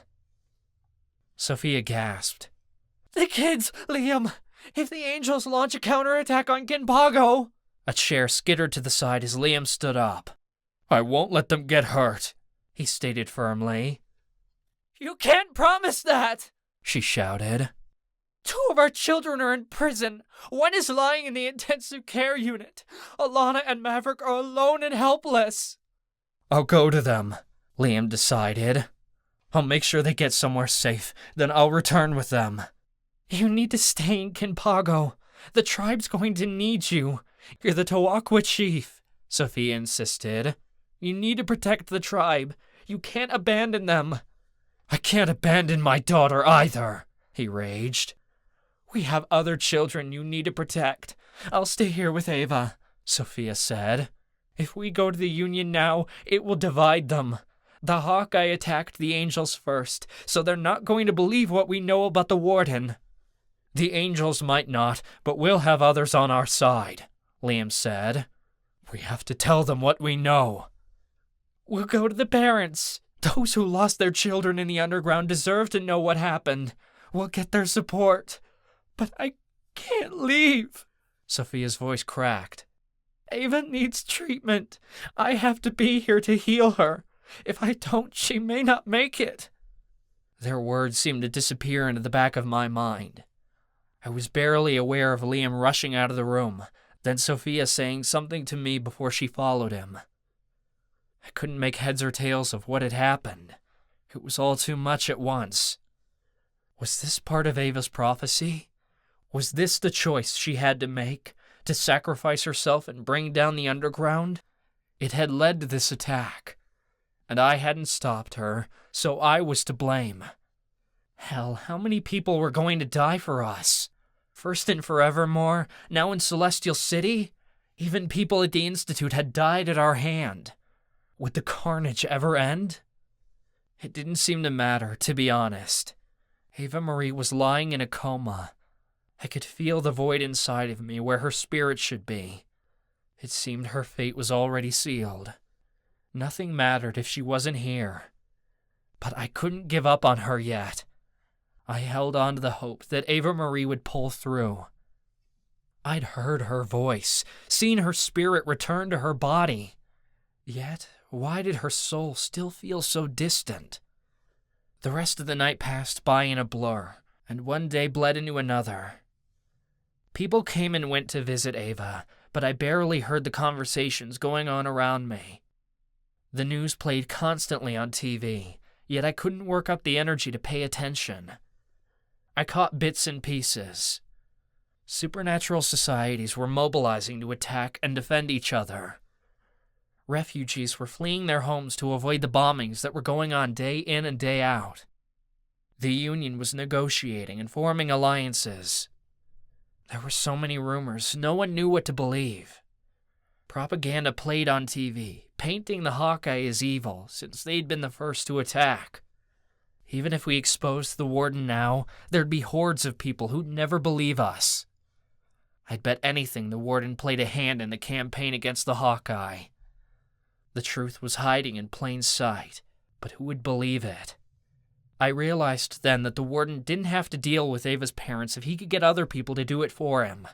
Sophia gasped. The kids, Liam! If the Angels launch a counterattack on Kinpago! A chair skittered to the side as Liam stood up. I won't let them get hurt, he stated firmly. You can't promise that! She shouted. 2 of our children are in prison. 1 is lying in the intensive care unit. Alana and Maverick are alone and helpless. I'll go to them, Liam decided. I'll make sure they get somewhere safe, then I'll return with them. You need to stay in Kinpago. The tribe's going to need you. You're the Tawakwa chief, Sophia insisted. You need to protect the tribe. You can't abandon them. I can't abandon my daughter either, he raged. We have other children you need to protect. I'll stay here with Ava, Sophia said. If we go to the Union now, it will divide them. The Hawkeye attacked the Angels first, so they're not going to believe what we know about the Warden. The Angels might not, but we'll have others on our side, Liam said. We have to tell them what we know. We'll go to the parents. Those who lost their children in the underground deserve to know what happened. We'll get their support. But I can't leave. Sophia's voice cracked. Ava needs treatment. I have to be here to heal her. If I don't, she may not make it. Their words seemed to disappear into the back of my mind. I was barely aware of Liam rushing out of the room, then Sophia saying something to me before she followed him. I couldn't make heads or tails of what had happened. It was all too much at once. Was this part of Ava's prophecy? Was this the choice she had to make, to sacrifice herself and bring down the underground? It had led to this attack, and I hadn't stopped her, so I was to blame. Hell, how many people were going to die for us? First in Forevermore, now in Celestial City? Even people at the Institute had died at our hand. Would the carnage ever end? It didn't seem to matter, to be honest. Ava-Marie was lying in a coma. I could feel the void inside of me where her spirit should be. It seemed her fate was already sealed. Nothing mattered if she wasn't here. But I couldn't give up on her yet. I held on to the hope that Ava-Marie would pull through. I'd heard her voice, seen her spirit return to her body. Yet, why did her soul still feel so distant? The rest of the night passed by in a blur, and one day bled into another. People came and went to visit Ava, but I barely heard the conversations going on around me. The news played constantly on TV, yet I couldn't work up the energy to pay attention. I caught bits and pieces. Supernatural societies were mobilizing to attack and defend each other. Refugees were fleeing their homes to avoid the bombings that were going on day in and day out. The Union was negotiating and forming alliances. There were so many rumors, no one knew what to believe. Propaganda played on TV, painting the Hawkeye as evil, since they'd been the first to attack. Even if we exposed the Warden now, there'd be hordes of people who'd never believe us. I'd bet anything the Warden played a hand in the campaign against the Hawkeye. The truth was hiding in plain sight, but who would believe it? I realized then that the warden didn't have to deal with Ava's parents if he could get other people to do it for him.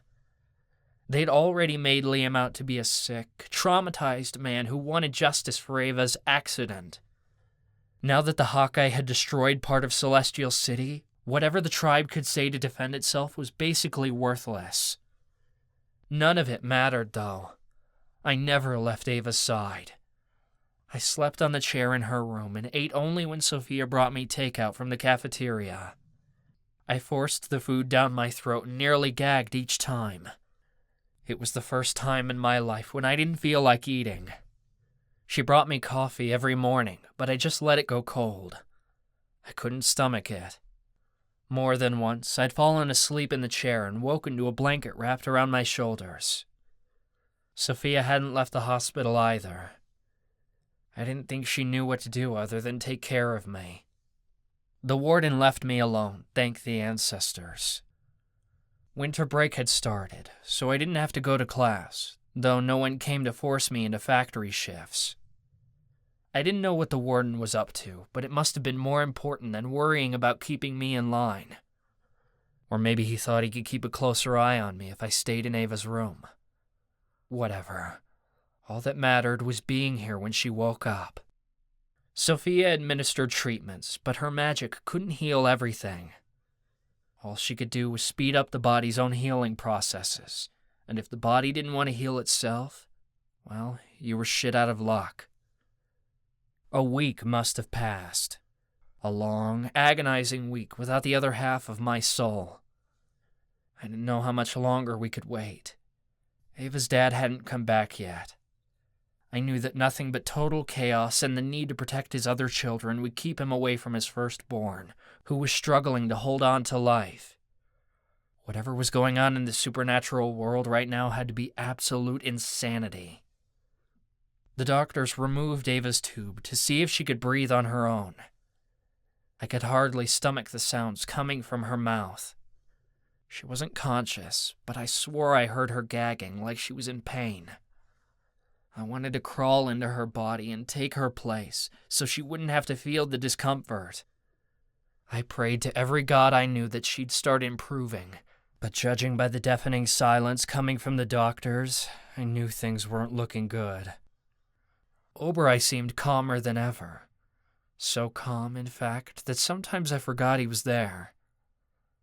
They'd already made Liam out to be a sick, traumatized man who wanted justice for Ava's accident. Now that the Hawkeye had destroyed part of Celestial City, whatever the tribe could say to defend itself was basically worthless. None of it mattered, though. I never left Ava's side. I slept on the chair in her room and ate only when Sophia brought me takeout from the cafeteria. I forced the food down my throat and nearly gagged each time. It was the first time in my life when I didn't feel like eating. She brought me coffee every morning, but I just let it go cold. I couldn't stomach it. More than once, I'd fallen asleep in the chair and woken to a blanket wrapped around my shoulders. Sophia hadn't left the hospital either. I didn't think she knew what to do other than take care of me. The warden left me alone, thank the ancestors. Winter break had started, so I didn't have to go to class, though no one came to force me into factory shifts. I didn't know what the warden was up to, but it must have been more important than worrying about keeping me in line. Or maybe he thought he could keep a closer eye on me if I stayed in Ava's room. Whatever. All that mattered was being here when she woke up. Sophia administered treatments, but her magic couldn't heal everything. All she could do was speed up the body's own healing processes, and if the body didn't want to heal itself, well, you were shit out of luck. A week must have passed. A long, agonizing week without the other half of my soul. I didn't know how much longer we could wait. Ava's dad hadn't come back yet. I knew that nothing but total chaos and the need to protect his other children would keep him away from his firstborn, who was struggling to hold on to life. Whatever was going on in the supernatural world right now had to be absolute insanity. The doctors removed Ava's tube to see if she could breathe on her own. I could hardly stomach the sounds coming from her mouth. She wasn't conscious, but I swore I heard her gagging like she was in pain. I wanted to crawl into her body and take her place so she wouldn't have to feel the discomfort. I prayed to every god I knew that she'd start improving, but judging by the deafening silence coming from the doctors, I knew things weren't looking good. Oberei seemed calmer than ever. So calm, in fact, that sometimes I forgot he was there.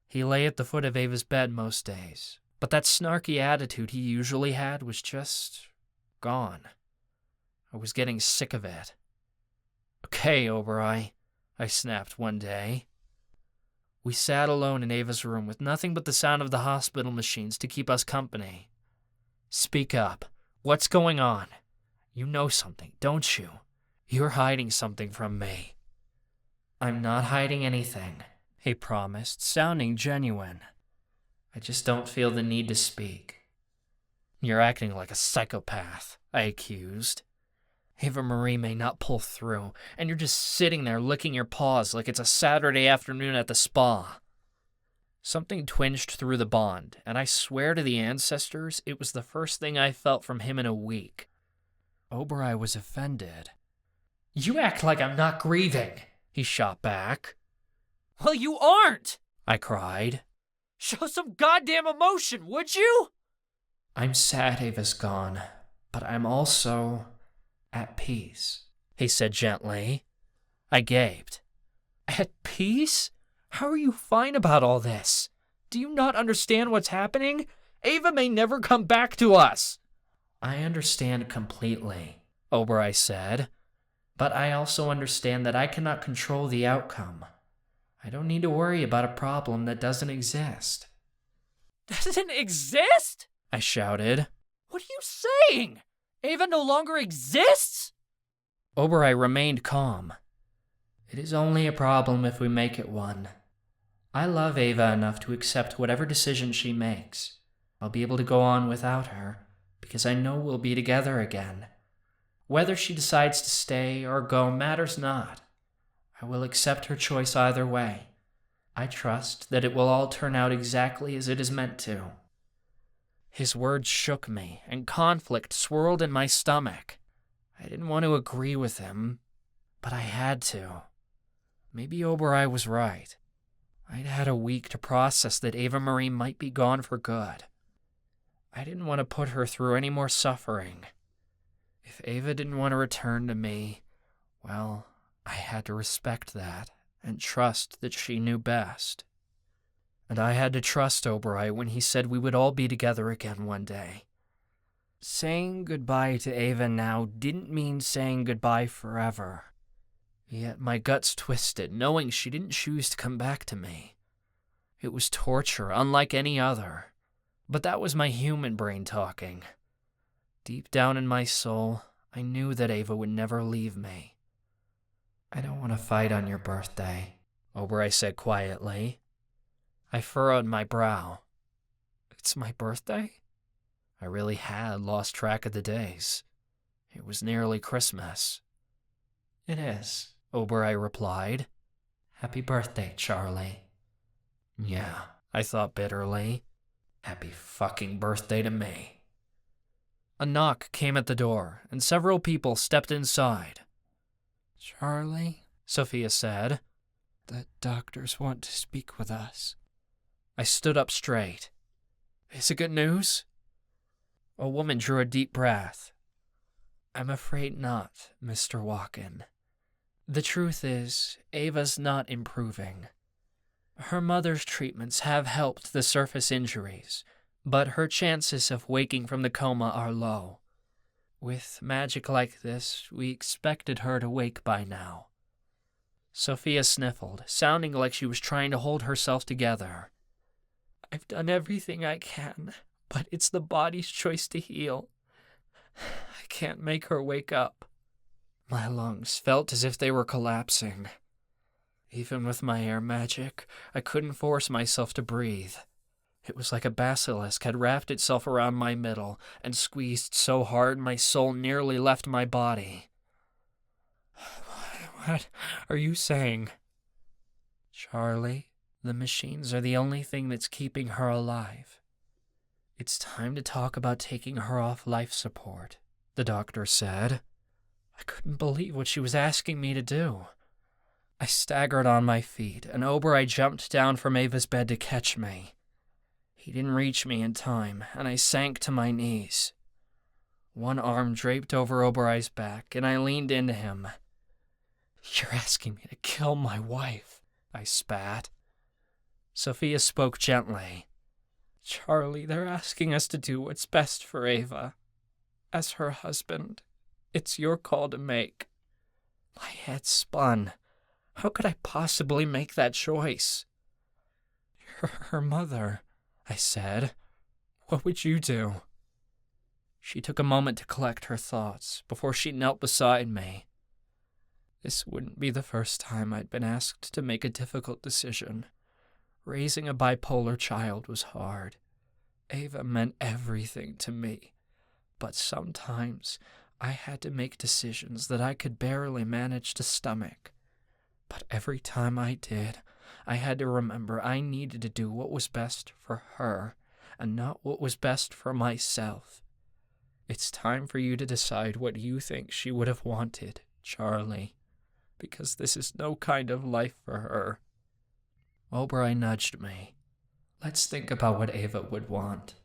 He lay at the foot of Ava's bed most days, but that snarky attitude he usually had was just gone. I was getting sick of it. "Okay, Oberei," I snapped one day. We sat alone in Ava's room with nothing but the sound of the hospital machines to keep us company. "Speak up. What's going on? You know something, don't you? You're hiding something from me." "I'm not hiding anything," he promised, sounding genuine. "I just don't feel the need to speak." "You're acting like a psychopath," I accused. "Ava-Marie may not pull through, and you're just sitting there licking your paws like it's a Saturday afternoon at the spa." Something twinged through the bond, and I swear to the ancestors it was the first thing I felt from him in a week. Oberei was offended. "You act like I'm not grieving," he shot back. "Well, you aren't!" I cried. "Show some goddamn emotion, would you?" "I'm sad Ava's gone, but I'm also at peace," he said gently. I gaped. "At peace? How are you fine about all this? Do you not understand what's happening? Ava may never come back to us." "I understand completely," Oberei said, "but I also understand that I cannot control the outcome. I don't need to worry about a problem that doesn't exist." "Doesn't exist?" I shouted. "What are you saying? Ava no longer exists?" Oberei remained calm. "It is only a problem if we make it one. I love Ava enough to accept whatever decision she makes. I'll be able to go on without her, because I know we'll be together again. Whether she decides to stay or go matters not. I will accept her choice either way. I trust that it will all turn out exactly as it is meant to." His words shook me, and conflict swirled in my stomach. I didn't want to agree with him, but I had to. Maybe Oberei was right. I'd had a week to process that Ava-Marie might be gone for good. I didn't want to put her through any more suffering. If Ava didn't want to return to me, well, I had to respect that and trust that she knew best. And I had to trust Oberei when he said we would all be together again one day. Saying goodbye to Ava now didn't mean saying goodbye forever. Yet my guts twisted, knowing she didn't choose to come back to me. It was torture, unlike any other. But that was my human brain talking. Deep down in my soul, I knew that Ava would never leave me. I don't want to fight on your birthday, Oberei said quietly. I furrowed my brow. It's my birthday? I really had lost track of the days. It was nearly Christmas. It is, Oberei replied. Happy birthday, Charlie. Yeah, I thought bitterly. Happy fucking birthday to me. A knock came at the door, and several people stepped inside. Charlie, Sophia said. The doctors want to speak with us. I stood up straight. Is it good news? A woman drew a deep breath. I'm afraid not, Mr. Walken. The truth is, Ava's not improving. Her mother's treatments have helped the surface injuries, but her chances of waking from the coma are low. With magic like this, we expected her to wake by now. Sophia sniffled, sounding like she was trying to hold herself together. I've done everything I can, but it's the body's choice to heal. I can't make her wake up. My lungs felt as if they were collapsing. Even with my air magic, I couldn't force myself to breathe. It was like a basilisk had wrapped itself around my middle and squeezed so hard my soul nearly left my body. What are you saying? Charlie, the machines are the only thing that's keeping her alive. It's time to talk about taking her off life support, the doctor said. I couldn't believe what she was asking me to do. I staggered on my feet, and Oberei jumped down from Ava's bed to catch me. He didn't reach me in time, and I sank to my knees. One arm draped over Oberei's back, and I leaned into him. You're asking me to kill my wife, I spat. Sophia spoke gently. Charlie, they're asking us to do what's best for Ava. As her husband, it's your call to make. My head spun. How could I possibly make that choice? You're her mother, I said. What would you do? She took a moment to collect her thoughts before she knelt beside me. This wouldn't be the first time I'd been asked to make a difficult decision. Raising a bipolar child was hard. Ava meant everything to me, but sometimes I had to make decisions that I could barely manage to stomach. But every time I did, I had to remember I needed to do what was best for her, and not what was best for myself. It's time for you to decide what you think she would have wanted, Charlie, because this is no kind of life for her. Oberei nudged me. Let's think about what Ava would want.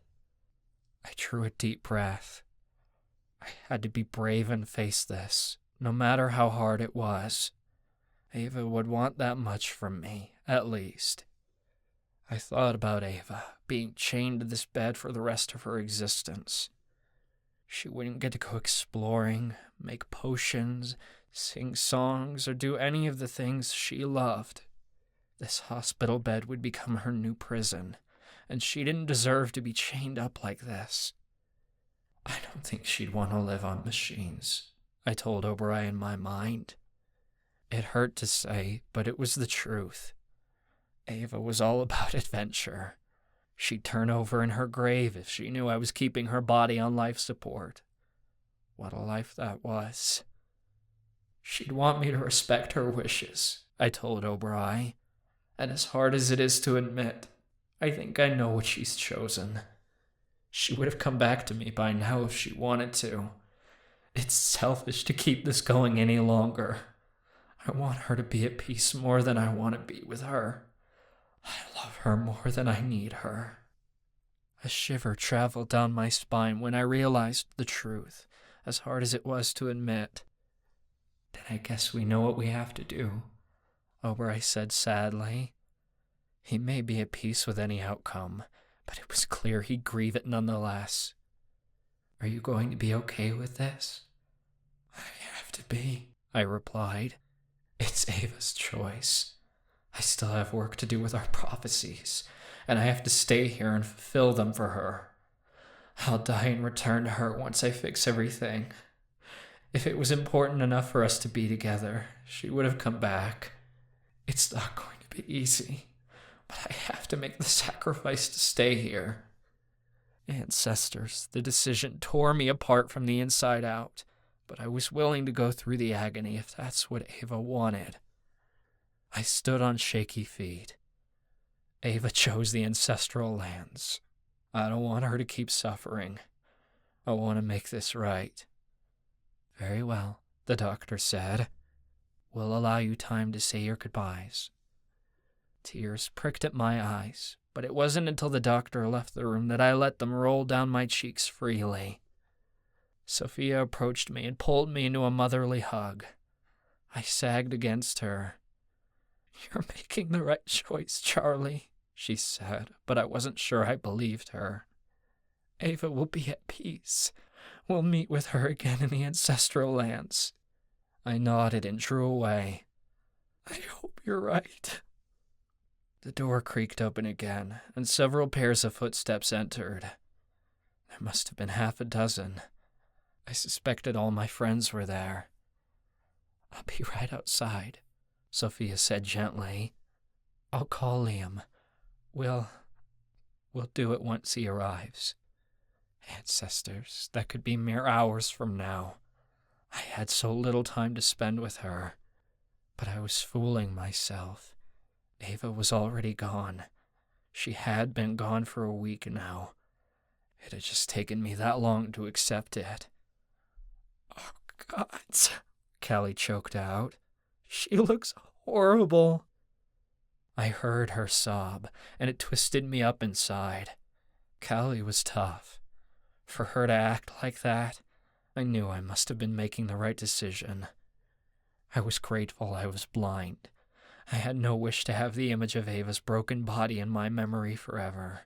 I drew a deep breath. I had to be brave and face this, no matter how hard it was. Ava would want that much from me, at least. I thought about Ava being chained to this bed for the rest of her existence. She wouldn't get to go exploring, make potions, sing songs, or do any of the things she loved. This hospital bed would become her new prison, and she didn't deserve to be chained up like this. I don't think she'd want to live on machines, I told Oberei in my mind. It hurt to say, but it was the truth. Ava was all about adventure. She'd turn over in her grave if she knew I was keeping her body on life support. What a life that was. She'd want me to respect her wishes, I told Oberei. And as hard as it is to admit, I think I know what she's chosen. She would have come back to me by now if she wanted to. It's selfish to keep this going any longer. I want her to be at peace more than I want to be with her. I love her more than I need her. A shiver traveled down my spine when I realized the truth, as hard as it was to admit. Then I guess we know what we have to do, Oberei said sadly. He may be at peace with any outcome, but it was clear he'd grieve it nonetheless. Are you going to be okay with this? I have to be, I replied. It's Ava's choice. I still have work to do with our prophecies, and I have to stay here and fulfill them for her. I'll die and return to her once I fix everything. If it was important enough for us to be together, she would have come back. It's not going to be easy, but I have to make the sacrifice to stay here. Ancestors, the decision tore me apart from the inside out, but I was willing to go through the agony if that's what Ava wanted. I stood on shaky feet. Ava chose the ancestral lands. I don't want her to keep suffering. I want to make this right. Very well, the doctor said. We'll allow you time to say your goodbyes. Tears pricked at my eyes, but it wasn't until the doctor left the room that I let them roll down my cheeks freely. Sophia approached me and pulled me into a motherly hug. I sagged against her. You're making the right choice, Charlie, she said, but I wasn't sure I believed her. Ava will be at peace. We'll meet with her again in the ancestral lands. I nodded and drew away. I hope you're right. The door creaked open again, and several pairs of footsteps entered. There must have been half a dozen. I suspected all my friends were there. I'll be right outside, Sophia said gently. I'll call Liam. We'll do it once he arrives. Ancestors, that could be mere hours from now. I had so little time to spend with her, but I was fooling myself. Ava was already gone. She had been gone for a week now. It had just taken me that long to accept it. Oh, God, Callie choked out. She looks horrible. I heard her sob, and it twisted me up inside. Callie was tough. For her to act like that, I knew I must have been making the right decision. I was grateful I was blind. I had no wish to have the image of Ava's broken body in my memory forever,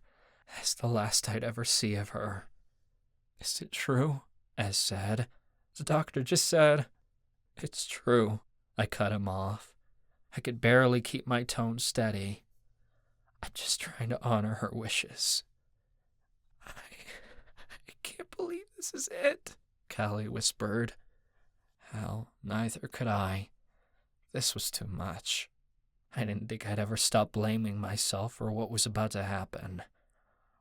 as the last I'd ever see of her. Is it true? Ez said. The doctor just said. It's true. I cut him off. I could barely keep my tone steady. I'm just trying to honor her wishes. I can't believe this is it, Callie whispered. Hell, neither could I. This was too much. I didn't think I'd ever stop blaming myself for what was about to happen.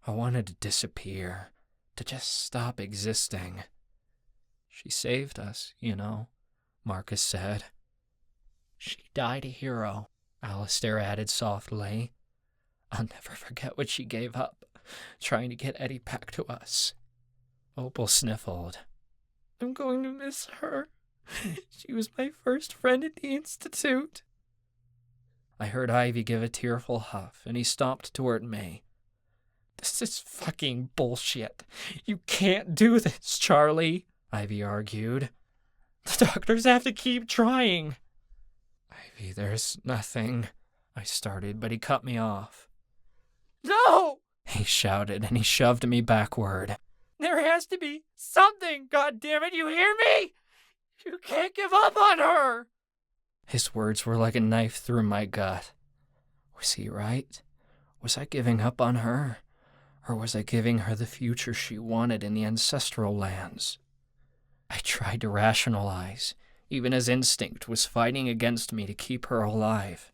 I wanted to disappear, to just stop existing. She saved us, you know, Marcus said. She died a hero, Alistair added softly. I'll never forget what she gave up, trying to get Eddie back to us. Opal sniffled. I'm going to miss her. She was my first friend at the Institute. I heard Ivy give a tearful huff, and he stomped toward me. This is fucking bullshit. You can't do this, Charlie, Ivy argued. The doctors have to keep trying. Ivy, there's nothing, I started, but he cut me off. No! He shouted, and he shoved me backward. There has to be something, goddammit, you hear me? You can't give up on her! His words were like a knife through my gut. Was he right? Was I giving up on her? Or was I giving her the future she wanted in the ancestral lands? I tried to rationalize, even as instinct was fighting against me to keep her alive.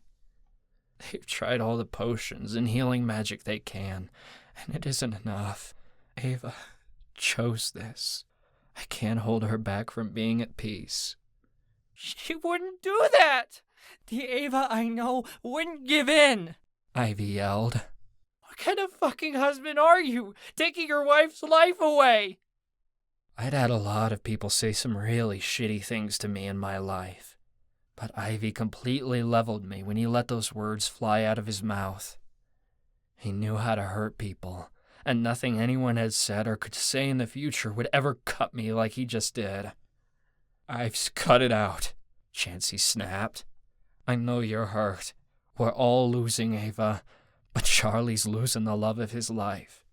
They've tried all the potions and healing magic they can, and it isn't enough. Ava chose this. I can't hold her back from being at peace. She wouldn't do that! The Ava I know wouldn't give in! Ivy yelled. What kind of fucking husband are you, taking your wife's life away? I'd had a lot of people say some really shitty things to me in my life, but Ivy completely leveled me when he let those words fly out of his mouth. He knew how to hurt people, and nothing anyone had said or could say in the future would ever cut me like he just did. "Ives, cut it out," Chansey snapped. "I know you're hurt. We're all losing Ava, but Charlie's losing the love of his life."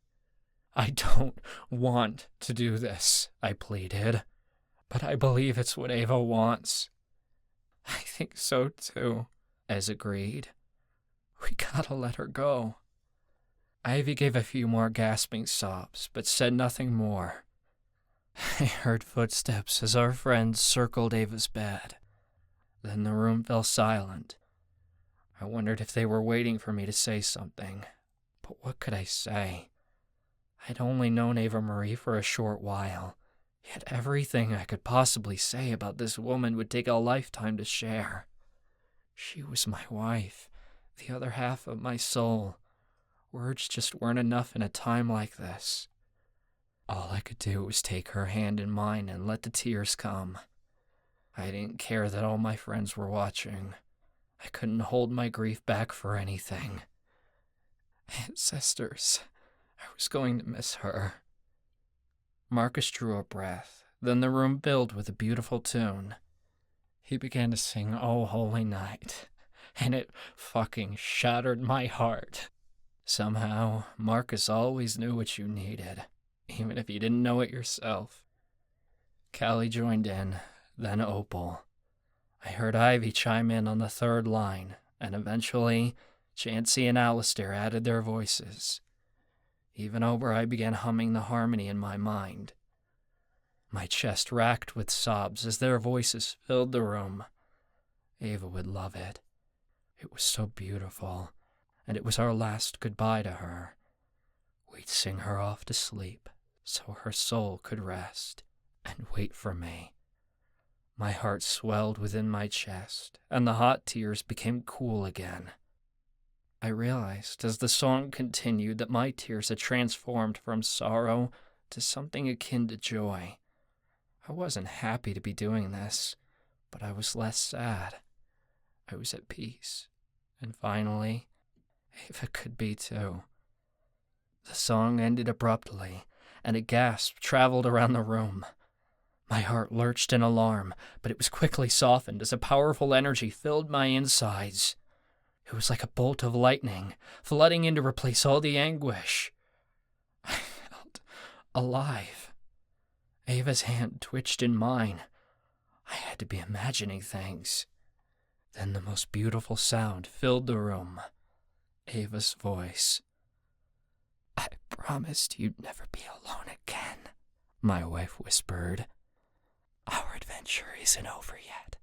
"I don't want to do this," I pleaded, "but I believe it's what Ava wants." "I think so too," Ez agreed. "We gotta let her go." Ivy gave a few more gasping sobs, but said nothing more. I heard footsteps as our friends circled Ava's bed. Then the room fell silent. I wondered if they were waiting for me to say something, but what could I say? I'd only known Ava-Marie for a short while, yet everything I could possibly say about this woman would take a lifetime to share. She was my wife, the other half of my soul. Words just weren't enough in a time like this. All I could do was take her hand in mine and let the tears come. I didn't care that all my friends were watching. I couldn't hold my grief back for anything. Ancestors, I was going to miss her. Marcus drew a breath, then the room filled with a beautiful tune. He began to sing "Oh Holy Night," and it fucking shattered my heart. Somehow, Marcus always knew what you needed, even if you didn't know it yourself. Callie joined in, then Opal. I heard Ivy chime in on the third line, and eventually, Chansey and Alistair added their voices. Even over, I began humming the harmony in my mind. My chest racked with sobs as their voices filled the room. Ava would love it. It was so beautiful, and it was our last goodbye to her. We'd sing her off to sleep, so her soul could rest and wait for me. My heart swelled within my chest, and the hot tears became cool again. I realized as the song continued that my tears had transformed from sorrow to something akin to joy. I wasn't happy to be doing this, but I was less sad. I was at peace, and finally, Ava could be too. The song ended abruptly, and a gasp traveled around the room. My heart lurched in alarm, but it was quickly softened as a powerful energy filled my insides. It was like a bolt of lightning, flooding in to replace all the anguish. I felt alive. Ava's hand twitched in mine. I had to be imagining things. Then the most beautiful sound filled the room. Ava's voice. "I promised you'd never be alone again," my wife whispered. "Our adventure isn't over yet."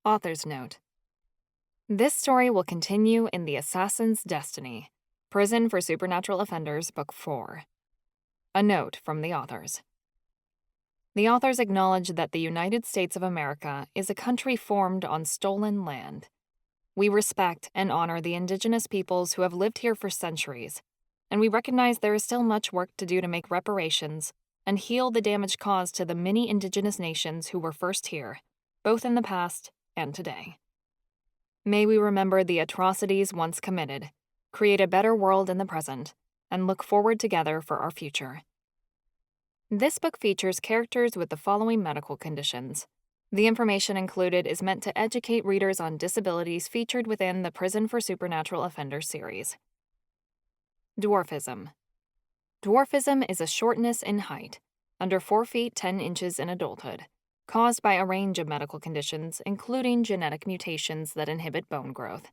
Author's note. This story will continue in The Assassin's Destiny, Prison for Supernatural Offenders, Book 4. A note from the authors. The authors acknowledge that the United States of America is a country formed on stolen land. We respect and honor the indigenous peoples who have lived here for centuries, and we recognize there is still much work to do to make reparations and heal the damage caused to the many indigenous nations who were first here, both in the past and today. May we remember the atrocities once committed, create a better world in the present, and look forward together for our future. This book features characters with the following medical conditions. The information included is meant to educate readers on disabilities featured within the Prison for Supernatural Offenders series. Dwarfism. Dwarfism is a shortness in height, under 4 feet 10 inches in adulthood, caused by a range of medical conditions, including genetic mutations that inhibit bone growth.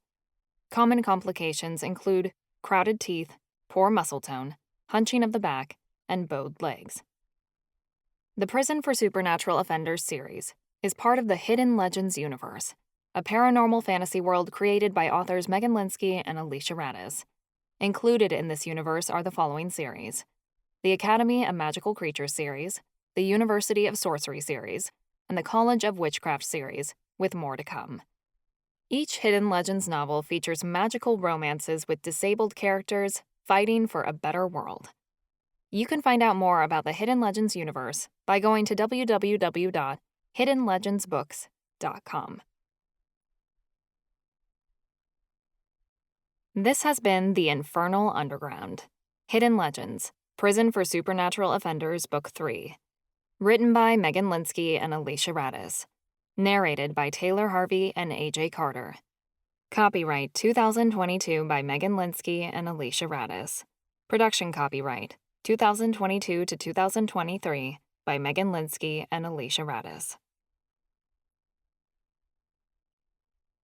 Common complications include crowded teeth, poor muscle tone, hunching of the back, and bowed legs. The Prison for Supernatural Offenders series is part of the Hidden Legends universe, a paranormal fantasy world created by authors Megan Linsky and Alicia Radice. Included in this universe are the following series: the Academy of Magical Creatures series, the University of Sorcery series, and the College of Witchcraft series, with more to come. Each Hidden Legends novel features magical romances with disabled characters fighting for a better world. You can find out more about the Hidden Legends universe by going to www.hiddenlegendsbooks.com. This has been The Infernal Underground, Hidden Legends, Prison for Supernatural Offenders, Book 3. Written by Megan Linsky and Alicia Radis. Narrated by Taylor Harvey and AJ Carter. Copyright 2022 by Megan Linsky and Alicia Radis. Production copyright 2022 to 2023 by Megan Linsky and Alicia Radis.